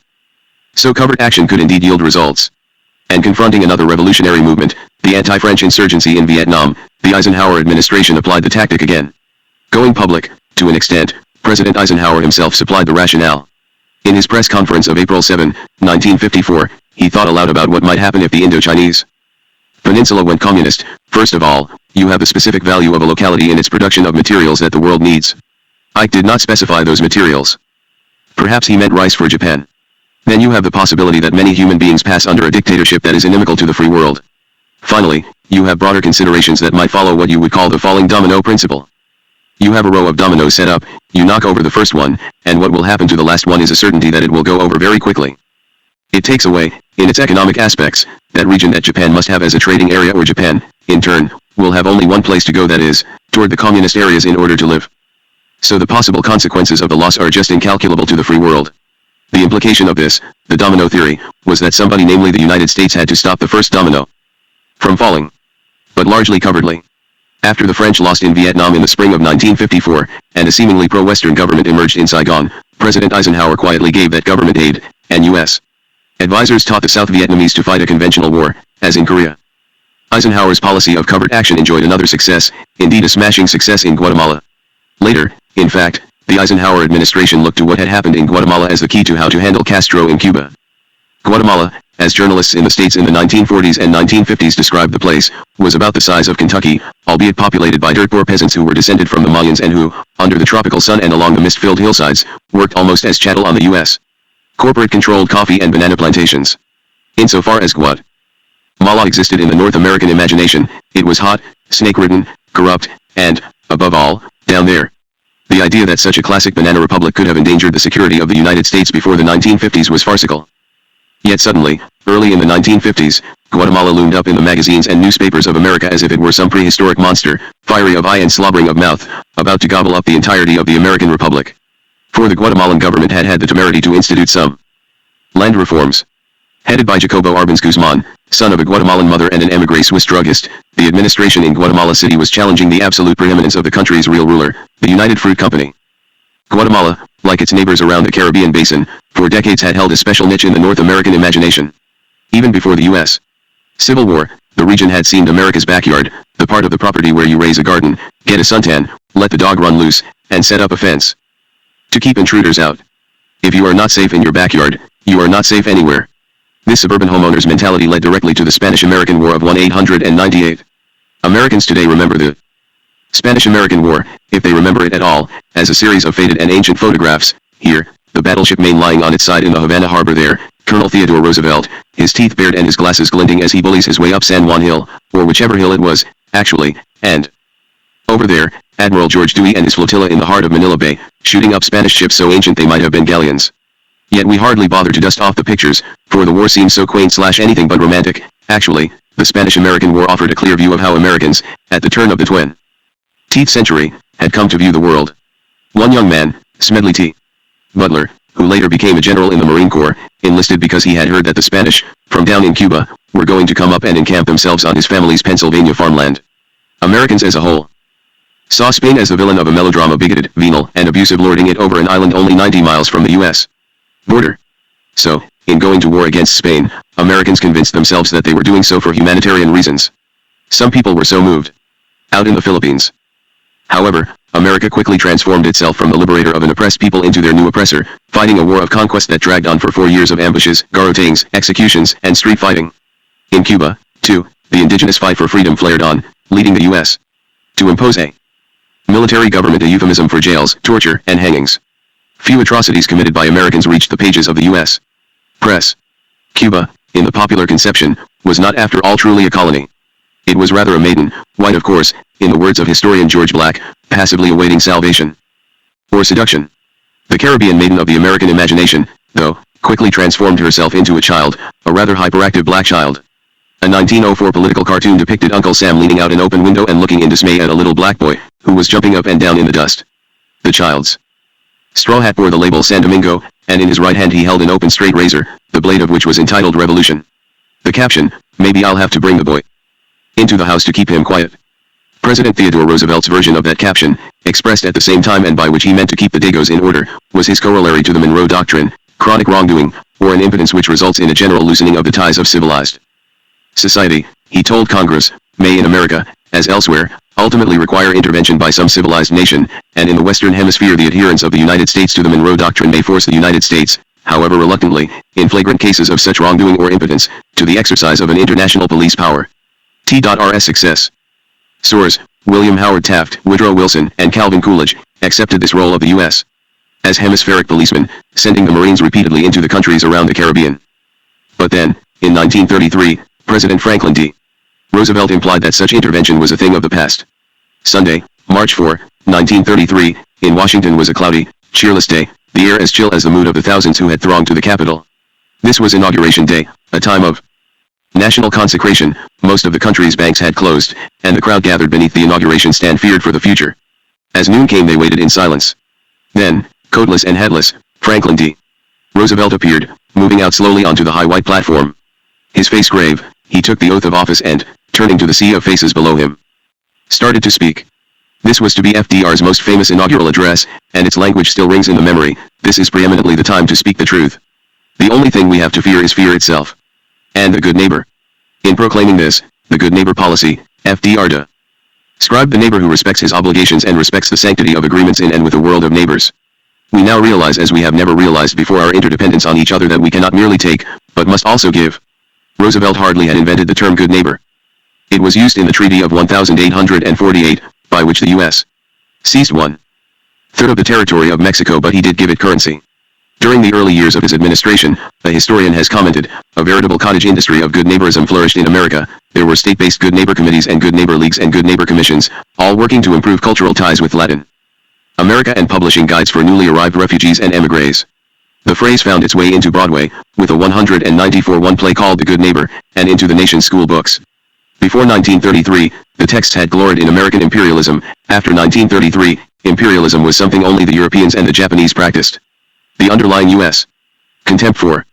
So covert action could indeed yield results. And confronting another revolutionary movement, the anti-French insurgency in Vietnam, the Eisenhower administration applied the tactic again. Going public, to an extent, President Eisenhower himself supplied the rationale. In his press conference of April 7, 1954, he thought aloud about what might happen if the Indochinese Peninsula went communist. First of all, you have the specific value of a locality in its production of materials that the world needs. Ike did not specify those materials. Perhaps he meant rice for Japan. Then you have the possibility that many human beings pass under a dictatorship that is inimical to the free world. Finally, you have broader considerations that might follow what you would call the falling domino principle. You have a row of dominoes set up, you knock over the first one, and what will happen to the last one is a certainty that it will go over very quickly. It takes away, in its economic aspects, that region that Japan must have as a trading area, or Japan, in turn, will have only one place to go, that is, toward the communist areas in order to live. So the possible consequences of the loss are just incalculable to the free world. The implication of this, the domino theory, was that somebody, namely the United States, had to stop the first domino from falling. but largely cowardly. After the French lost in Vietnam in the spring of 1954, and a seemingly pro-Western government emerged in Saigon, President Eisenhower quietly gave that government aid, and U.S. advisors taught the South Vietnamese to fight a conventional war, as in Korea. Eisenhower's policy of covert action enjoyed another success, indeed a smashing success in Guatemala. Later, in fact, the Eisenhower administration looked to what had happened in Guatemala as the key to how to handle Castro in Cuba. Guatemala, as journalists in the States in the 1940s and 1950s described the place, was about the size of Kentucky, albeit populated by dirt-poor peasants who were descended from the Mayans and who, under the tropical sun and along the mist-filled hillsides, worked almost as chattel on the U.S. corporate-controlled coffee and banana plantations. Insofar as Guatemala existed in the North American imagination, it was hot, snake-ridden, corrupt, and, above all, down there. The idea that such a classic banana republic could have endangered the security of the United States before the 1950s was farcical. Yet suddenly, early in the 1950s, Guatemala loomed up in the magazines and newspapers of America as if it were some prehistoric monster, fiery of eye and slobbering of mouth, about to gobble up the entirety of the American Republic. For the Guatemalan government had had the temerity to institute some land reforms. Headed by Jacobo Arbenz Guzman, son of a Guatemalan mother and an emigre Swiss druggist, the administration in Guatemala City was challenging the absolute preeminence of the country's real ruler, the United Fruit Company. Guatemala, like its neighbors around the Caribbean basin, for decades had held a special niche in the North American imagination. Even before the U.S. Civil War, the region had seemed America's backyard, the part of the property where you raise a garden, get a suntan, let the dog run loose, and set up a fence to keep intruders out. If you are not safe in your backyard, you are not safe anywhere. This suburban homeowner's mentality led directly to the Spanish-American War of 1898. Americans today remember the Spanish-American War, if they remember it at all, as a series of faded and ancient photographs. Here, the battleship Maine lying on its side in the Havana harbor there, Colonel Theodore Roosevelt, his teeth bared and his glasses glinting as he bullies his way up San Juan Hill, or whichever hill it was, actually, and over there, Admiral George Dewey and his flotilla in the heart of Manila Bay, shooting up Spanish ships so ancient they might have been galleons. Yet we hardly bother to dust off the pictures, for the war seems so quaint/anything but romantic. Actually, the Spanish-American War offered a clear view of how Americans, at the turn of the 20th century, had come to view the world. One young man, Smedley T. Butler, who later became a general in the Marine Corps, enlisted because he had heard that the Spanish, from down in Cuba, were going to come up and encamp themselves on his family's Pennsylvania farmland. Americans as a whole saw Spain as the villain of a melodrama, bigoted, venal, and abusive, lording it over an island only 90 miles from the U.S. border. So, in going to war against Spain, Americans convinced themselves that they were doing so for humanitarian reasons. Some people were so moved. Out in the Philippines. However, America quickly transformed itself from the liberator of an oppressed people into their new oppressor, fighting a war of conquest that dragged on for 4 years of ambushes, garrottings, executions, and street fighting. In Cuba, too, the indigenous fight for freedom flared on, leading the U.S. to impose a military government, a euphemism for jails, torture, and hangings. Few atrocities committed by Americans reached the pages of the U.S. press. Cuba, in the popular conception, was not after all truly a colony. It was rather a maiden, white of course, in the words of historian George Black, passively awaiting salvation or seduction. The Caribbean maiden of the American imagination, though, quickly transformed herself into a child, a rather hyperactive black child. A 1904 political cartoon depicted Uncle Sam leaning out an open window and looking in dismay at a little black boy, who was jumping up and down in the dust. The child's straw hat bore the label San Domingo, and in his right hand he held an open straight razor, the blade of which was entitled Revolution. The caption, "Maybe I'll have to bring the boy into the house to keep him quiet." President Theodore Roosevelt's version of that caption, expressed at the same time and by which he meant to keep the Dagos in order, was his corollary to the Monroe Doctrine, chronic wrongdoing, or an impotence which results in a general loosening of the ties of civilized society, he told Congress, may in America, as elsewhere, ultimately require intervention by some civilized nation, and in the Western Hemisphere the adherence of the United States to the Monroe Doctrine may force the United States, however reluctantly, in flagrant cases of such wrongdoing or impotence, to the exercise of an international police power. T.R.S. Success. Source, William Howard Taft, Woodrow Wilson, and Calvin Coolidge, accepted this role of the U.S. as hemispheric policemen, sending the Marines repeatedly into the countries around the Caribbean. But then, in 1933, President Franklin D. Roosevelt implied that such intervention was a thing of the past. Sunday, March 4, 1933, in Washington was a cloudy, cheerless day, the air as chill as the mood of the thousands who had thronged to the Capitol. This was Inauguration Day, a time of national consecration. Most of the country's banks had closed, and the crowd gathered beneath the inauguration stand feared for the future. As noon came they waited in silence. Then, coatless and headless, Franklin D. Roosevelt appeared, moving out slowly onto the high white platform. His face grave, he took the oath of office and, turning to the sea of faces below him, started to speak. This was to be FDR's most famous inaugural address, and its language still rings in the memory. This is preeminently the time to speak the truth. The only thing we have to fear is fear itself. And the good neighbor. In proclaiming this, the good neighbor policy, FDR described the neighbor who respects his obligations and respects the sanctity of agreements in and with a world of neighbors. We now realize, as we have never realized before, our interdependence on each other, that we cannot merely take, but must also give. Roosevelt hardly had invented the term good neighbor. It was used in the Treaty of 1848, by which the U.S. seized 1/3 of the territory of Mexico, but he did give it currency. During the early years of his administration, a historian has commented, a veritable cottage industry of good neighborism flourished in America. There were state-based good neighbor committees and good neighbor leagues and good neighbor commissions, all working to improve cultural ties with Latin America and publishing guides for newly arrived refugees and emigres. The phrase found its way into Broadway, with a 194 play called The Good Neighbor, and into the nation's school books. Before 1933, the texts had gloried in American imperialism. After 1933, imperialism was something only the Europeans and the Japanese practiced. The underlying U.S. contempt for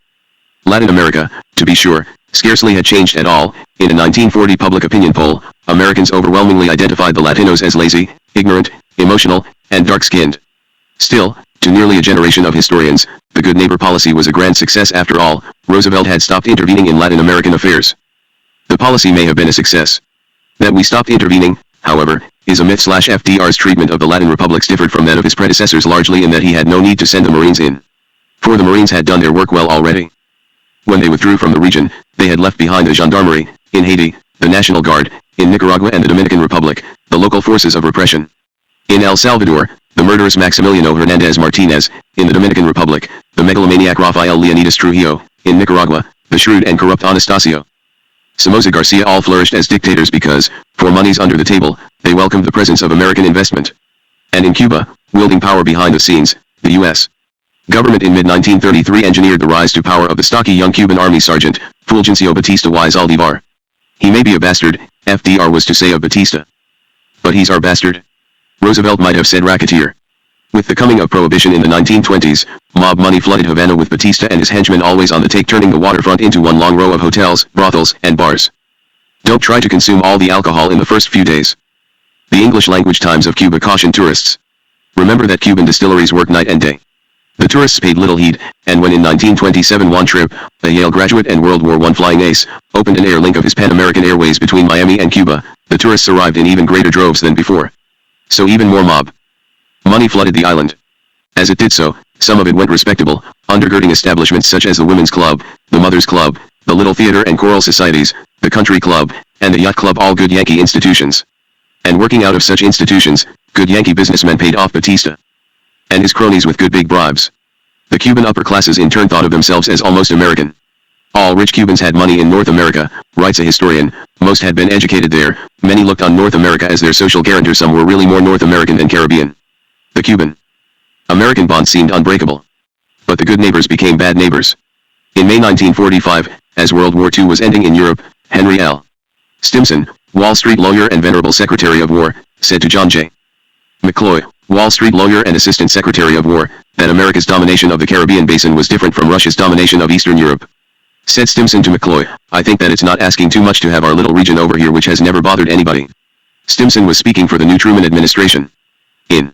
Latin America, to be sure, scarcely had changed at all. In a 1940 public opinion poll, Americans overwhelmingly identified the Latinos as lazy, ignorant, emotional, and dark-skinned. Still, to nearly a generation of historians, the good neighbor policy was a grand success after all. Roosevelt had stopped intervening in Latin American affairs. The policy may have been a success. That we stopped intervening, however, is a myth. FDR's treatment of the Latin republics differed from that of his predecessors largely in that he had no need to send the Marines in. For the Marines had done their work well already. When they withdrew from the region, they had left behind the gendarmerie, in Haiti, the National Guard, in Nicaragua and the Dominican Republic, the local forces of repression. In El Salvador, the murderous Maximiliano Hernandez Martinez, in the Dominican Republic, the megalomaniac Rafael Leonidas Trujillo, in Nicaragua, the shrewd and corrupt Anastasio Somoza Garcia all flourished as dictators because, for monies under the table, they welcomed the presence of American investment. And in Cuba, wielding power behind the scenes, the U.S. government in mid-1933 engineered the rise to power of the stocky young Cuban army sergeant, Fulgencio Batista y Zaldivar. He may be a bastard, FDR was to say of Batista. But he's our bastard. Roosevelt might have said racketeer. With the coming of Prohibition in the 1920s, mob money flooded Havana with Batista and his henchmen always on the take, turning the waterfront into one long row of hotels, brothels, and bars. Don't try to consume all the alcohol in the first few days. The English-language Times of Cuba cautioned tourists. Remember that Cuban distilleries work night and day. The tourists paid little heed, and when in 1927 Juan Trippe, a Yale graduate and World War I flying ace, opened an air link of his Pan American Airways between Miami and Cuba, the tourists arrived in even greater droves than before. So even more mob money flooded the island. As it did so, some of it went respectable, undergirding establishments such as the Women's Club, the Mothers Club, the Little Theater and Choral Societies, the Country Club, and the Yacht Club, all good Yankee institutions. And working out of such institutions, good Yankee businessmen paid off Batista and his cronies with good big bribes. The Cuban upper classes in turn thought of themselves as almost American. All rich Cubans had money in North America, writes a historian, most had been educated there, many looked on North America as their social guarantor, some were really more North American than Caribbean. The Cuban-American bond seemed unbreakable. But the good neighbors became bad neighbors. In May 1945, as World War II was ending in Europe, Henry L. Stimson, Wall Street lawyer and venerable Secretary of War, said to John J. McCloy, Wall Street lawyer and Assistant Secretary of War, that America's domination of the Caribbean basin was different from Russia's domination of Eastern Europe. Said Stimson to McCloy, I think that it's not asking too much to have our little region over here which has never bothered anybody. Stimson was speaking for the new Truman administration. In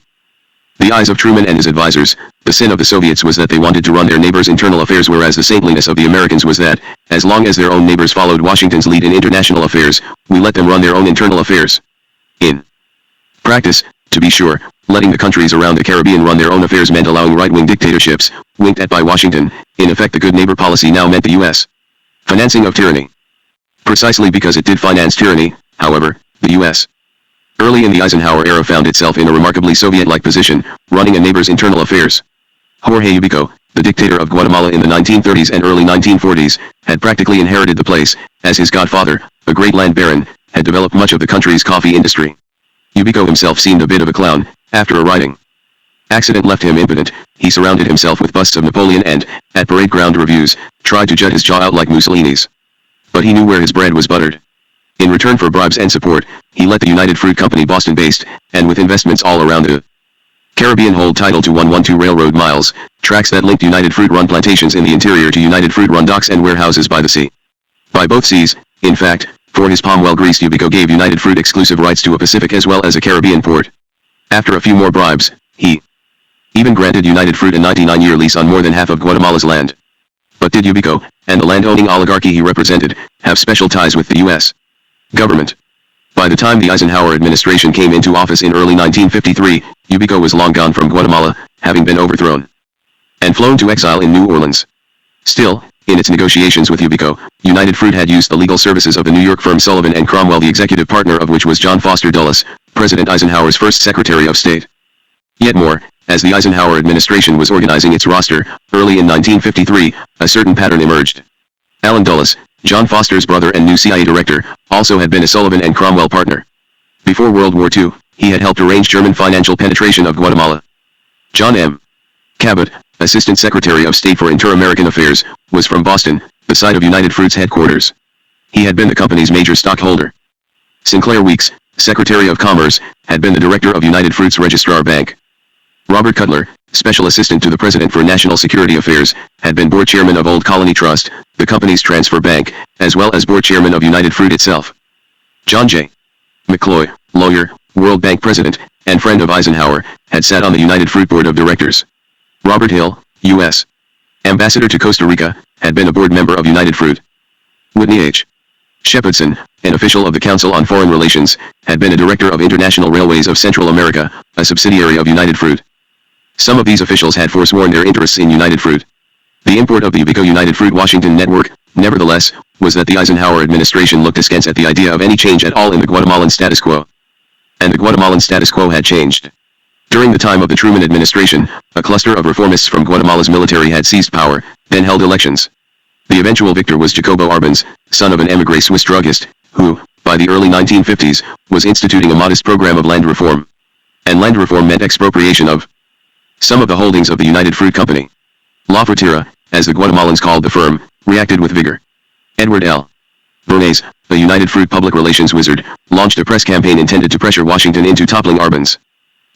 the eyes of Truman and his advisors, the sin of the Soviets was that they wanted to run their neighbors' internal affairs, whereas the saintliness of the Americans was that, as long as their own neighbors followed Washington's lead in international affairs, we let them run their own internal affairs. In practice, to be sure, letting the countries around the Caribbean run their own affairs meant allowing right-wing dictatorships, winked at by Washington. In effect, the good neighbor policy now meant the U.S. financing of tyranny. Precisely because it did finance tyranny, however, the U.S. early in the Eisenhower era found itself in a remarkably Soviet-like position, running a neighbor's internal affairs. Jorge Ubico, the dictator of Guatemala in the 1930s and early 1940s, had practically inherited the place, as his godfather, a great land baron, had developed much of the country's coffee industry. Ubico himself seemed a bit of a clown. After a riding accident left him impotent, he surrounded himself with busts of Napoleon and, at parade ground reviews, tried to jut his jaw out like Mussolini's. But he knew where his bread was buttered. In return for bribes and support, he let the United Fruit Company, Boston-based, and with investments all around the Caribbean, hold title to 112 railroad miles, tracks that linked United Fruit-run plantations in the interior to United Fruit-run docks and warehouses by the sea. By both seas, in fact, For his palm well-greased Ubico gave United Fruit exclusive rights to a Pacific as well as a Caribbean port. After a few more bribes, he even granted United Fruit a 99-year lease on more than half of Guatemala's land. But did Ubico, and the land-owning oligarchy he represented, have special ties with the U.S. government? By the time the Eisenhower administration came into office in early 1953, Ubico was long gone from Guatemala, having been overthrown and flown to exile in New Orleans. Still, in its negotiations with Ubico, United Fruit had used the legal services of the New York firm Sullivan and Cromwell, the executive partner of which was John Foster Dulles, President Eisenhower's first Secretary of State. Yet more, as the Eisenhower administration was organizing its roster, early in 1953, a certain pattern emerged. Allen Dulles, John Foster's brother and new CIA director, also had been a Sullivan and Cromwell partner. Before World War II, he had helped arrange German financial penetration of Guatemala. John M. Cabot, Assistant Secretary of State for Inter-American Affairs, was from Boston, the site of United Fruit's headquarters. He had been the company's major stockholder. Sinclair Weeks, Secretary of Commerce, had been the director of United Fruit's Registrar Bank. Robert Cutler, Special Assistant to the President for National Security Affairs, had been board chairman of Old Colony Trust, the company's transfer bank, as well as board chairman of United Fruit itself. John J. McCloy, lawyer, World Bank president, and friend of Eisenhower, had sat on the United Fruit board of directors. Robert Hill, U.S. Ambassador to Costa Rica, had been a board member of United Fruit. Whitney H. Shepherdson, an official of the Council on Foreign Relations, had been a director of International Railways of Central America, a subsidiary of United Fruit. Some of these officials had forsworn their interests in United Fruit. The import of the Ubico United Fruit Washington network, nevertheless, was that the Eisenhower administration looked askance at the idea of any change at all in the Guatemalan status quo. And the Guatemalan status quo had changed. During the time of the Truman administration, a cluster of reformists from Guatemala's military had seized power, then held elections. The eventual victor was Jacobo Arbenz, son of an émigré Swiss druggist, who, by the early 1950s, was instituting a modest program of land reform. And land reform meant expropriation of some of the holdings of the United Fruit Company. La Frontera, as the Guatemalans called the firm, reacted with vigor. Edward L. Bernays, a United Fruit public relations wizard, launched a press campaign intended to pressure Washington into toppling Arbenz.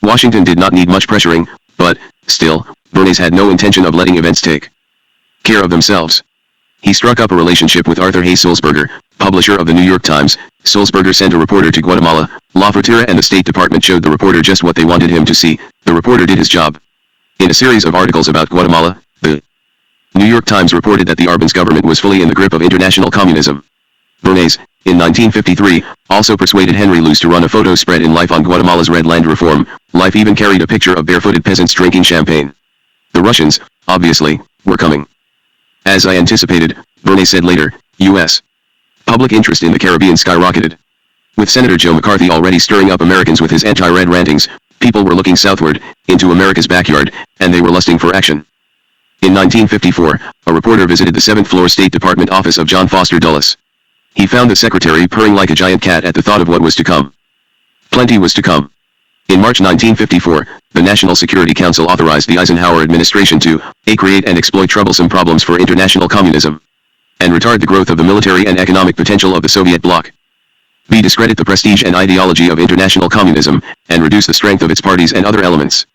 Washington did not need much pressuring, but, still, Bernays had no intention of letting events take care of themselves. He struck up a relationship with Arthur Hayes Sulzberger, publisher of the New York Times. Sulzberger sent a reporter to Guatemala. La Frontera and the State Department showed the reporter just what they wanted him to see. The reporter did his job. In a series of articles about Guatemala, the New York Times reported that the Arbenz government was fully in the grip of international communism. Bernays, in 1953, also persuaded Henry Luce to run a photo spread in Life on Guatemala's red land reform. Life even carried a picture of barefooted peasants drinking champagne. The Russians, obviously, were coming. As I anticipated, Bernays said later, U.S. public interest in the Caribbean skyrocketed. With Senator Joe McCarthy already stirring up Americans with his anti-red rantings, people were looking southward, into America's backyard, and they were lusting for action. In 1954, a reporter visited the 7th floor State Department office of John Foster Dulles. He found the secretary purring like a giant cat at the thought of what was to come. Plenty was to come. In March 1954, the National Security Council authorized the Eisenhower administration to A. create and exploit troublesome problems for international communism, and retard the growth of the military and economic potential of the Soviet bloc. B. discredit the prestige and ideology of international communism, and reduce the strength of its parties and other elements.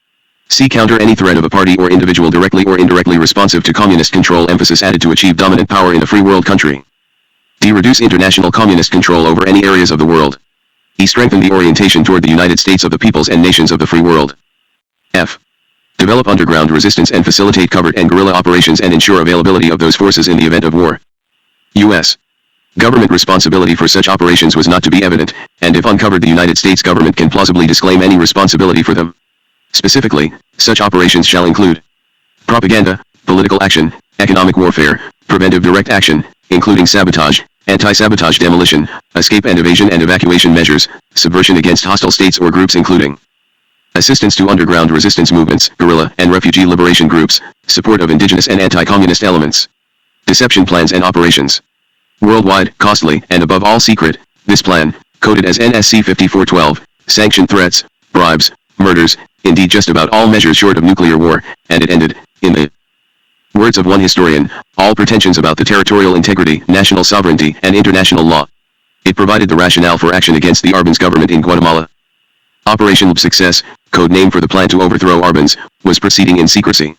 C. counter any threat of a party or individual directly or indirectly responsive to communist control, emphasis added to achieve dominant power in a free world country. D. reduce international communist control over any areas of the world. E. strengthen the orientation toward the United States of the peoples and nations of the free world. F. develop underground resistance and facilitate covert and guerrilla operations and ensure availability of those forces in the event of war. U.S. government responsibility for such operations was not to be evident, and if uncovered the United States government can plausibly disclaim any responsibility for them. Specifically, such operations shall include propaganda, political action, economic warfare, preventive direct action, including sabotage, anti-sabotage demolition, escape and evasion and evacuation measures, subversion against hostile states or groups including assistance to underground resistance movements, guerrilla and refugee liberation groups, support of indigenous and anti-communist elements, deception plans and operations. Worldwide, costly, and above all secret, this plan, coded as NSC 5412, sanctioned threats, bribes, murders, indeed just about all measures short of nuclear war, and it ended, in the words of one historian, all pretensions about the territorial integrity, national sovereignty, and international law. It provided the rationale for action against the Arbenz government in Guatemala. Operation Success, code name for the plan to overthrow Arbenz, was proceeding in secrecy.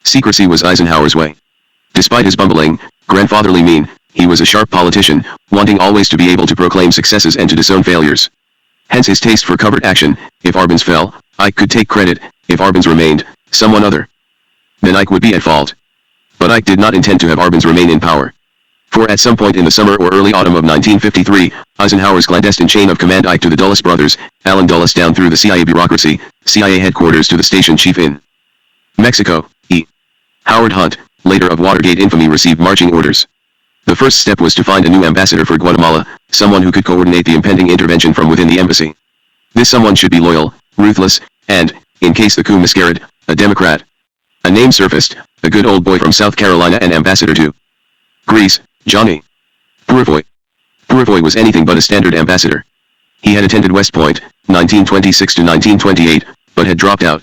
Secrecy was Eisenhower's way. Despite his bumbling, grandfatherly mien, He was a sharp politician, wanting always to be able to proclaim successes and to disown failures. Hence his taste for covert action. If Arbenz fell, Ike could take credit. If Arbenz remained, someone other. Then Ike would be at fault. But Ike did not intend to have Arbenz remain in power. For at some point in the summer or early autumn of 1953, Eisenhower's clandestine chain of command Ike to the Dulles brothers, Allen Dulles down through the CIA bureaucracy, CIA headquarters to the station chief in Mexico, E. Howard Hunt, later of Watergate infamy, received marching orders. The first step was to find a new ambassador for Guatemala, someone who could coordinate the impending intervention from within the embassy. This someone should be loyal, ruthless, and, in case the coup miscarried, a Democrat. A name surfaced, a good old boy from South Carolina and ambassador to Greece, Johnny Perevoy. Perevoy was anything but a standard ambassador. He had attended West Point, 1926 to 1928, but had dropped out.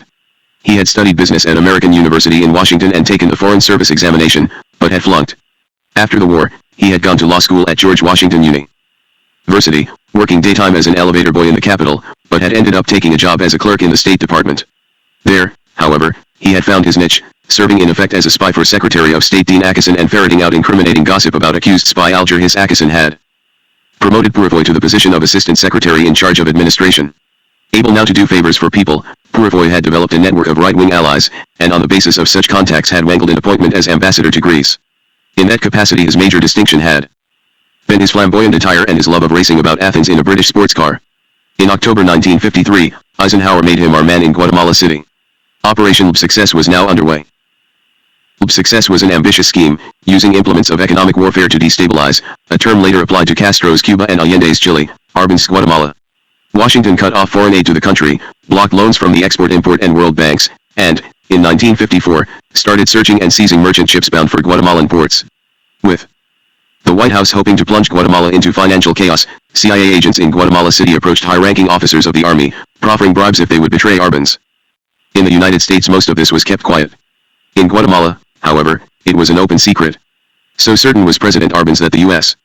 He had studied business at American University in Washington and taken the Foreign Service examination, but had flunked. After the war, he had gone to law school at George Washington University, working daytime as an elevator boy in the Capitol, but had ended up taking a job as a clerk in the State Department. There, however, he had found his niche, serving in effect as a spy for Secretary of State Dean Acheson and ferreting out incriminating gossip about accused spy Alger Hiss Acheson had promoted Perevoy to the position of Assistant Secretary in charge of administration. Able now to do favors for people, Perevoy had developed a network of right-wing allies, and on the basis of such contacts had wangled an appointment as ambassador to Greece. In that capacity his major distinction had been his flamboyant attire and his love of racing about Athens in a British sports car. In October 1953, Eisenhower made him our man in Guatemala City. Operation Success was now underway. Success was an ambitious scheme, using implements of economic warfare to destabilize, a term later applied to Castro's Cuba and Allende's Chile, Arbenz Guatemala. Washington cut off foreign aid to the country, blocked loans from the Export-Import and World Banks, and, in 1954, started searching and seizing merchant ships bound for Guatemalan ports. With the White House hoping to plunge Guatemala into financial chaos, CIA agents in Guatemala City approached high-ranking officers of the army, proffering bribes if they would betray Arbenz. In the United States most of this was kept quiet. In Guatemala, however, it was an open secret. So certain was President Arbenz that the U.S.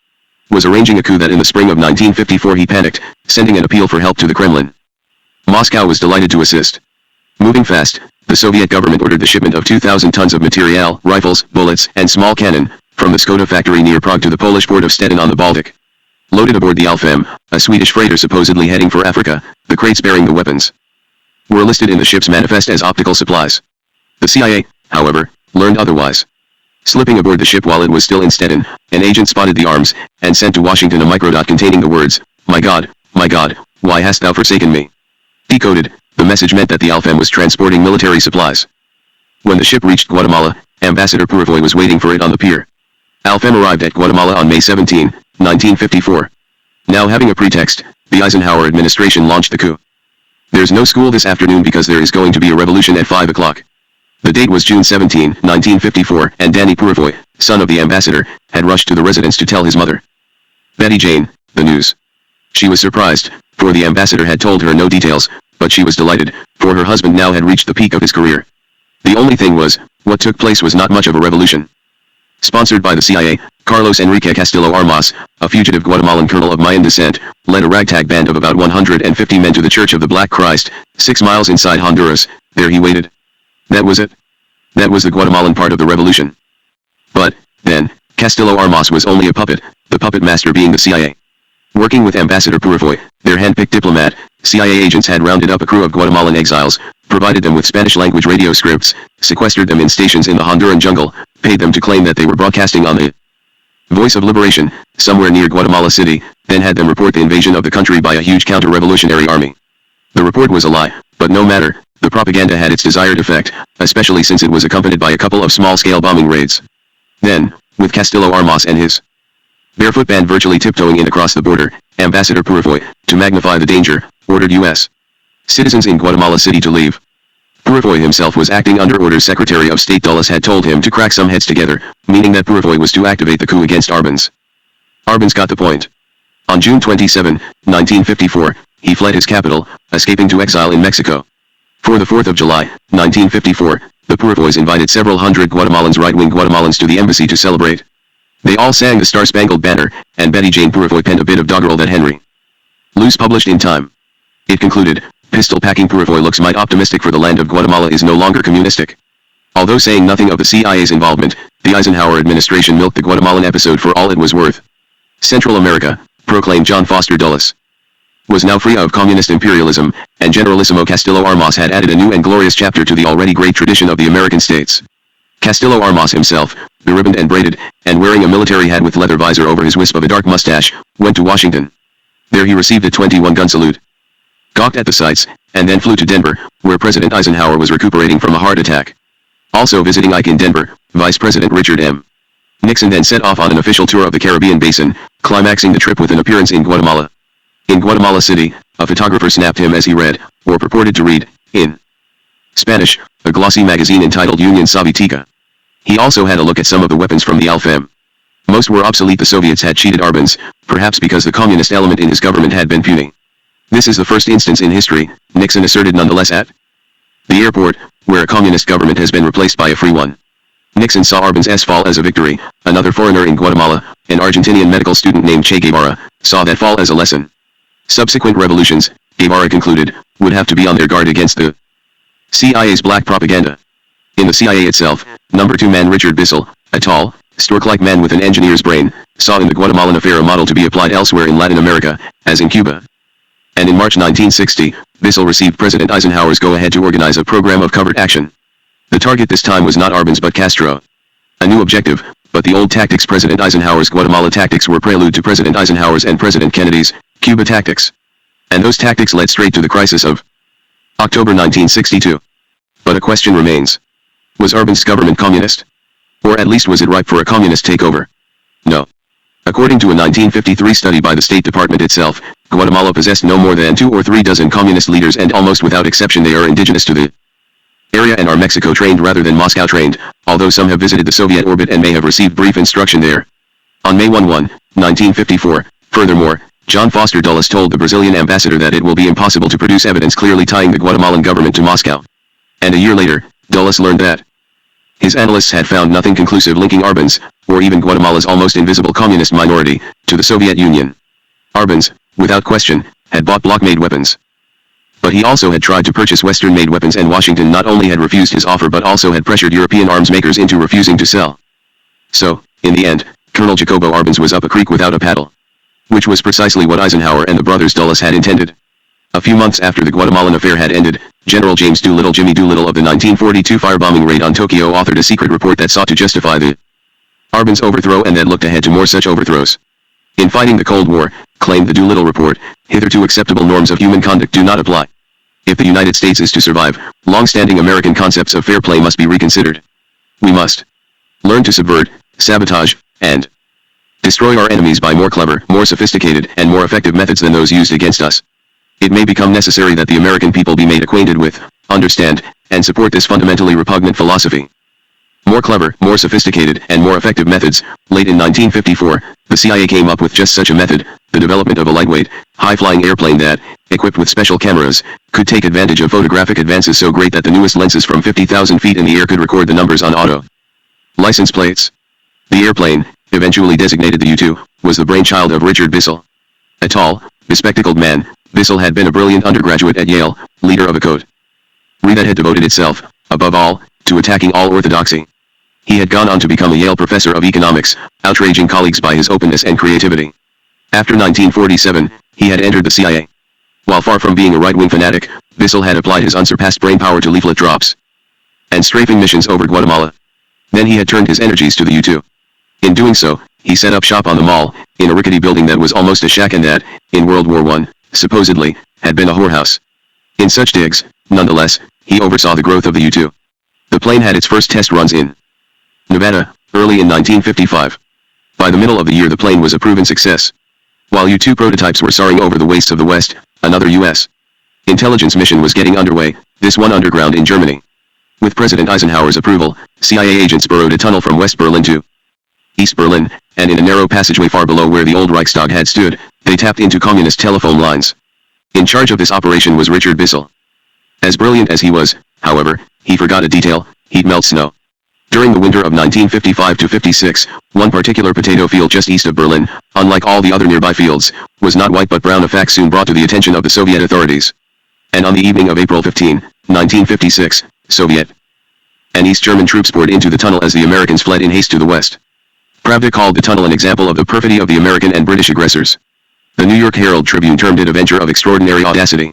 was arranging a coup that in the spring of 1954 he panicked, sending an appeal for help to the Kremlin. Moscow was delighted to assist. Moving fast, the Soviet government ordered the shipment of 2,000 tons of materiel, rifles, bullets, and small cannon, from the Skoda factory near Prague to the Polish port of Stettin on the Baltic. Loaded aboard the Alfem, a Swedish freighter supposedly heading for Africa, the crates bearing the weapons were listed in the ship's manifest as optical supplies. The CIA, however, learned otherwise. Slipping aboard the ship while it was still in Stettin, an agent spotted the arms, and sent to Washington a microdot containing the words, my God, why hast thou forsaken me?" Decoded, the message meant that the Alfem was transporting military supplies. When the ship reached Guatemala, Ambassador Perevoy was waiting for it on the pier. Alfem arrived at Guatemala on May 17, 1954. Now having a pretext, the Eisenhower administration launched the coup. There's no school this afternoon because there is going to be a revolution at 5 o'clock. The date was June 17, 1954, and Danny Perevoy, son of the ambassador, had rushed to the residence to tell his mother, Betty Jane, the news. She was surprised, for the ambassador had told her no details, but she was delighted, for her husband now had reached the peak of his career. The only thing was, what took place was not much of a revolution. Sponsored by the CIA, Carlos Enrique Castillo Armas, a fugitive Guatemalan colonel of Mayan descent, led a ragtag band of about 150 men to the Church of the Black Christ, 6 miles inside Honduras. There he waited. That was it. That was the Guatemalan part of the revolution. But, then, Castillo Armas was only a puppet, the puppet master being the CIA. Working with Ambassador Perevoy, their hand-picked diplomat, CIA agents had rounded up a crew of Guatemalan exiles, provided them with Spanish-language radio scripts, sequestered them in stations in the Honduran jungle, paid them to claim that they were broadcasting on the Voice of Liberation, somewhere near Guatemala City, then had them report the invasion of the country by a huge counter-revolutionary army. The report was a lie, but no matter, the propaganda had its desired effect, especially since it was accompanied by a couple of small-scale bombing raids. Then, with Castillo Armas and his barefoot band virtually tiptoeing in across the border, Ambassador Perevoy, to magnify the danger, ordered U.S. citizens in Guatemala City to leave. Perevoy himself was acting under orders. Secretary of State Dulles had told him to crack some heads together, meaning that Perevoy was to activate the coup against Arbenz. Arbenz got the point. On June 27, 1954, he fled his capital, escaping to exile in Mexico. For the 4th of July, 1954, the Perevoys invited several hundred Guatemalans, right-wing Guatemalans, to the embassy to celebrate. They all sang the Star-Spangled Banner, and Betty Jane Perevoy penned a bit of doggerel that Henry Luce published in Time. It concluded, "Pistol-packing Perevoy looks might optimistic, for the land of Guatemala is no longer communistic." Although saying nothing of the CIA's involvement, the Eisenhower administration milked the Guatemalan episode for all it was worth. Central America, proclaimed John Foster Dulles, was now free of communist imperialism, and Generalissimo Castillo Armas had added a new and glorious chapter to the already great tradition of the American states. Castillo Armas himself, beribboned and braided, and wearing a military hat with leather visor over his wisp of a dark mustache, went to Washington. There he received a 21-gun salute, gawked at the sights, and then flew to Denver, where President Eisenhower was recuperating from a heart attack. Also visiting Ike in Denver, Vice President Richard M. Nixon then set off on an official tour of the Caribbean basin, climaxing the trip with an appearance in Guatemala. In Guatemala City, a photographer snapped him as he read, or purported to read, in Spanish, a glossy magazine entitled Union Soviética. He also had a look at some of the weapons from the Alfam. Most were obsolete. The Soviets had cheated Arbenz, perhaps because the communist element in his government had been puny. This is the first instance in history, Nixon asserted nonetheless at the airport, where a communist government has been replaced by a free one. Nixon saw Arbenz's fall as a victory. Another foreigner in Guatemala, an Argentinian medical student named Che Guevara, saw that fall as a lesson. Subsequent revolutions, Guevara concluded, would have to be on their guard against the CIA's black propaganda. In the CIA itself, number 2 man Richard Bissell, a tall, stork-like man with an engineer's brain, saw in the Guatemalan affair a model to be applied elsewhere in Latin America, as in Cuba. And in March 1960, Bissell received President Eisenhower's go-ahead to organize a program of covert action. The target this time was not Arbenz but Castro. A new objective, but the old tactics. President Eisenhower's Guatemala tactics were prelude to President Eisenhower's and President Kennedy's Cuba tactics. And those tactics led straight to the crisis of October 1962. But a question remains. Was Arbenz's government communist? Or at least was it ripe for a communist takeover? No. According to a 1953 study by the State Department itself, Guatemala possessed no more than 2 or 3 dozen communist leaders, and almost without exception they are indigenous to the area and are Mexico-trained rather than Moscow-trained, although some have visited the Soviet orbit and may have received brief instruction there. On May 11, 1954, furthermore, John Foster Dulles told the Brazilian ambassador that it will be impossible to produce evidence clearly tying the Guatemalan government to Moscow. And a year later, Dulles learned that his analysts had found nothing conclusive linking Arbenz, or even Guatemala's almost invisible communist minority, to the Soviet Union. Arbenz, without question, had bought block-made weapons. But he also had tried to purchase Western-made weapons, and Washington not only had refused his offer but also had pressured European arms makers into refusing to sell. So, in the end, Colonel Jacobo Arbenz was up a creek without a paddle. Which was precisely what Eisenhower and the brothers Dulles had intended. A few months after the Guatemalan affair had ended, General James Doolittle Jimmy Doolittle of the 1942 firebombing raid on Tokyo authored a secret report that sought to justify the Arbenz overthrow and that looked ahead to more such overthrows. In fighting the Cold War, claimed the Doolittle report, hitherto acceptable norms of human conduct do not apply. If the United States is to survive, long-standing American concepts of fair play must be reconsidered. We must learn to subvert, sabotage, and destroy our enemies by more clever, more sophisticated, and more effective methods than those used against us. It may become necessary that the American people be made acquainted with, understand, and support this fundamentally repugnant philosophy. More clever, more sophisticated, and more effective methods. Late in 1954, the CIA came up with just such a method, the development of a lightweight, high-flying airplane that, equipped with special cameras, could take advantage of photographic advances so great that the newest lenses from 50,000 feet in the air could record the numbers on auto license plates. The airplane, eventually designated the U-2, was the brainchild of Richard Bissell. A tall, bespectacled man, Bissell had been a brilliant undergraduate at Yale, leader of a code red that had devoted itself, above all, to attacking all orthodoxy. He had gone on to become a Yale professor of economics, outraging colleagues by his openness and creativity. After 1947, he had entered the CIA. While far from being a right-wing fanatic, Bissell had applied his unsurpassed brainpower to leaflet drops and strafing missions over Guatemala. Then he had turned his energies to the U-2. In doing so, he set up shop on the Mall, in a rickety building that was almost a shack and that, in World War I, supposedly, had been a whorehouse. In such digs, nonetheless, he oversaw the growth of the U-2. The plane had its first test runs in Nevada, early in 1955. By the middle of the year the plane was a proven success. While U-2 prototypes were soaring over the wastes of the West, another U.S. intelligence mission was getting underway, this one underground in Germany. With President Eisenhower's approval, CIA agents burrowed a tunnel from West Berlin to East Berlin, and in a narrow passageway far below where the old Reichstag had stood, they tapped into communist telephone lines. In charge of this operation was Richard Bissell. As brilliant as he was, however, he forgot a detail: he'd melt snow. During the winter of 1955-56, one particular potato field just east of Berlin, unlike all the other nearby fields, was not white but brown, a fact soon brought to the attention of the Soviet authorities. And on the evening of April 15, 1956, Soviet and East German troops poured into the tunnel as the Americans fled in haste to the west. Pravda called the tunnel an example of the perfidy of the American and British aggressors. The New York Herald Tribune termed it a venture of extraordinary audacity.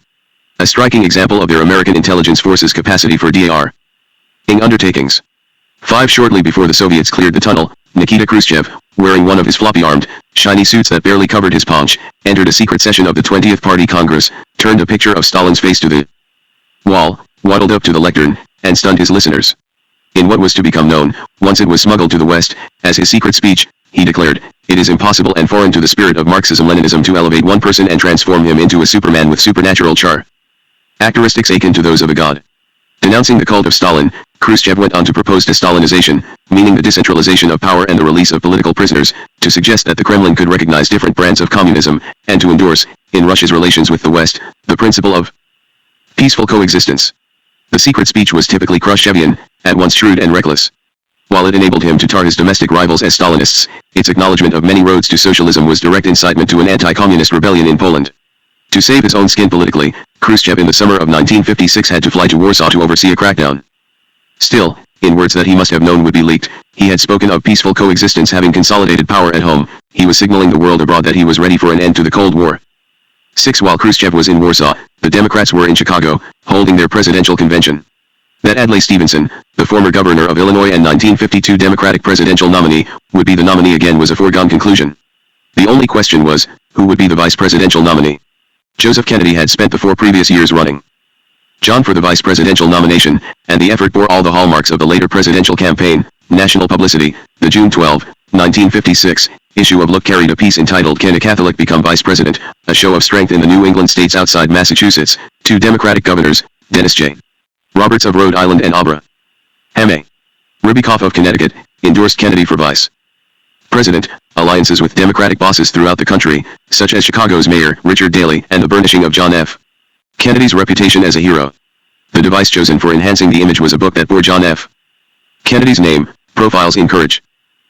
A striking example of their American intelligence force's capacity for dar-ing undertakings. 5 shortly before the Soviets cleared the tunnel, Nikita Khrushchev, wearing one of his floppy-armed, shiny suits that barely covered his paunch, entered a secret session of the 20th Party Congress, turned a picture of Stalin's face to the wall, waddled up to the lectern, and stunned his listeners. In what was to become known, once it was smuggled to the West, as his secret speech, he declared, "It is impossible and foreign to the spirit of Marxism-Leninism to elevate one person and transform him into a superman with supernatural characteristics akin to those of a god." Denouncing the cult of Stalin, Khrushchev went on to propose de-Stalinization, meaning the decentralization of power and the release of political prisoners, to suggest that the Kremlin could recognize different brands of communism, and to endorse, in Russia's relations with the West, the principle of peaceful coexistence. The secret speech was typically Khrushchevian, at once shrewd and reckless. While it enabled him to tar his domestic rivals as Stalinists, its acknowledgement of many roads to socialism was direct incitement to an anti-communist rebellion in Poland. To save his own skin politically, Khrushchev in the summer of 1956 had to fly to Warsaw to oversee a crackdown. Still, in words that he must have known would be leaked, he had spoken of peaceful coexistence having consolidated power at home. He was signaling the world abroad that he was ready for an end to the Cold War. 6. While Khrushchev was in Warsaw, the Democrats were in Chicago, holding their presidential convention. That Adlai Stevenson, the former governor of Illinois and 1952 Democratic presidential nominee, would be the nominee again was a foregone conclusion. The only question was, who would be the vice presidential nominee? Joseph Kennedy had spent the 4 previous years running John for the vice presidential nomination, and the effort bore all the hallmarks of the later presidential campaign. National publicity, the June 12, 1956, issue of Look carried a piece entitled "Can a Catholic Become Vice President?" A show of strength in the New England states outside Massachusetts. 2 Democratic governors, Dennis J. Roberts of Rhode Island and Abra M. A. Ribikoff of Connecticut, endorsed Kennedy for vice president. Alliances with Democratic bosses throughout the country, such as Chicago's Mayor Richard Daley and the burnishing of John F. Kennedy's reputation as a hero. The device chosen for enhancing the image was a book that bore John F. Kennedy's name, Profiles in Courage.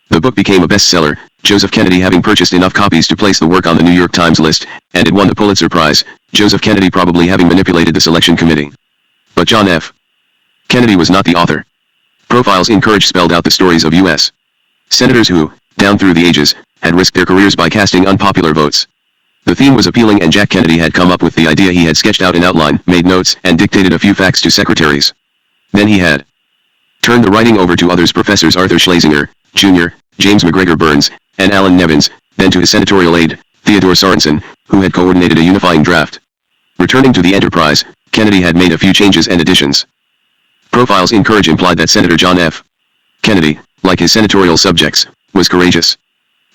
The book became a bestseller, Joseph Kennedy having purchased enough copies to place the work on the New York Times list, and it won the Pulitzer Prize, Joseph Kennedy probably having manipulated the selection committee. But John F. Kennedy was not the author. Profiles in Courage spelled out the stories of U.S. senators who, down through the ages, had risked their careers by casting unpopular votes. The theme was appealing and Jack Kennedy had come up with the idea. He had sketched out an outline, made notes, and dictated a few facts to secretaries. Then he had turned the writing over to others, Professors Arthur Schlesinger, Jr., James McGregor Burns, and Alan Nevins, then to his senatorial aide, Theodore Sorensen, who had coordinated a unifying draft. Returning to the enterprise, Kennedy had made a few changes and additions. Profiles in Courage implied that Senator John F. Kennedy, like his senatorial subjects, was courageous.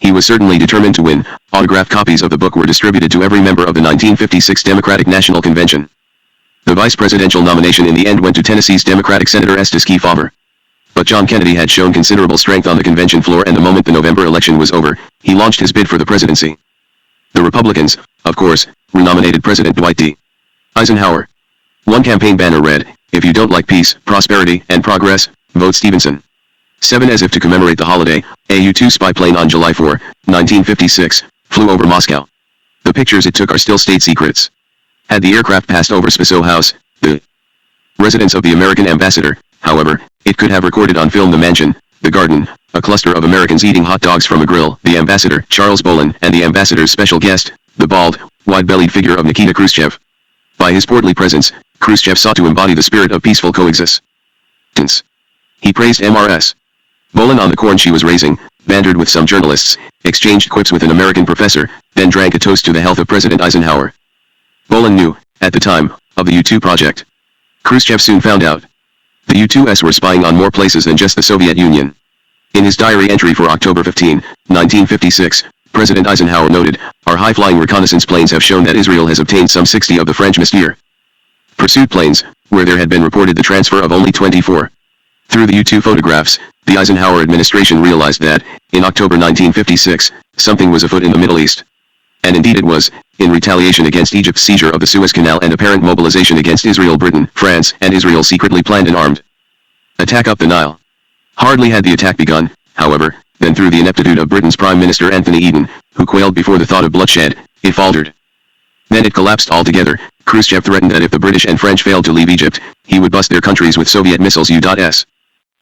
He was certainly determined to win. Autographed copies of the book were distributed to every member of the 1956 Democratic National Convention. The vice presidential nomination in the end went to Tennessee's Democratic Senator Estes Kefauver. But John Kennedy had shown considerable strength on the convention floor, and the moment the November election was over, he launched his bid for the presidency. The Republicans, of course, renominated President Dwight D. Eisenhower. One campaign banner read, "If you don't like peace, prosperity, and progress, vote Stevenson." 7. As if to commemorate the holiday, a U-2 spy plane on July 4, 1956, flew over Moscow. The pictures it took are still state secrets. Had the aircraft passed over Spiso House, the residence of the American ambassador, however, it could have recorded on film the mansion, the garden, a cluster of Americans eating hot dogs from a grill, the ambassador, Charles Bolin, and the ambassador's special guest, the bald, wide-bellied figure of Nikita Khrushchev. By his portly presence, Khrushchev sought to embody the spirit of peaceful coexistence. He praised MRS Bolin on the corn she was raising, bantered with some journalists, exchanged quips with an American professor, then drank a toast to the health of President Eisenhower. Bolin knew, at the time, of the U-2 project. Khrushchev soon found out. The U-2s were spying on more places than just the Soviet Union. In his diary entry for October 15, 1956, President Eisenhower noted, "Our high-flying reconnaissance planes have shown that Israel has obtained some 60 of the French Mystère pursuit planes, where there had been reported the transfer of only 24. Through the U-2 photographs, the Eisenhower administration realized that, in October 1956, something was afoot in the Middle East. And indeed it was, in retaliation against Egypt's seizure of the Suez Canal and apparent mobilization against Israel. Britain, France, and Israel secretly planned an armed attack up the Nile. Hardly had the attack begun, however, than through the ineptitude of Britain's Prime Minister Anthony Eden, who quailed before the thought of bloodshed, it faltered. Then it collapsed altogether. Khrushchev threatened that if the British and French failed to leave Egypt, he would bust their countries with Soviet missiles. U.S.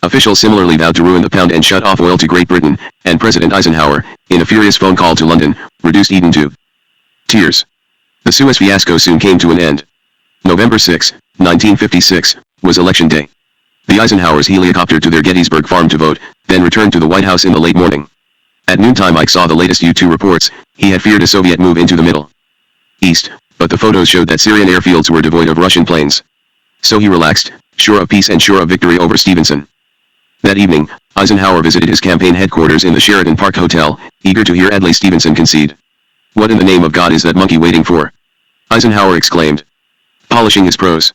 Officials similarly vowed to ruin the pound and shut off oil to Great Britain, and President Eisenhower, in a furious phone call to London, reduced Eden to tears. The Suez fiasco soon came to an end. November 6, 1956, was election day. The Eisenhowers helicoptered to their Gettysburg farm to vote, then returned to the White House in the late morning. At noontime Ike saw the latest U-2 reports. He had feared a Soviet move into the Middle East, but the photos showed that Syrian airfields were devoid of Russian planes. So he relaxed, sure of peace and sure of victory over Stevenson. That evening, Eisenhower visited his campaign headquarters in the Sheraton Park Hotel, eager to hear Adlai Stevenson concede. "What in the name of God is that monkey waiting for?" Eisenhower exclaimed, polishing his prose.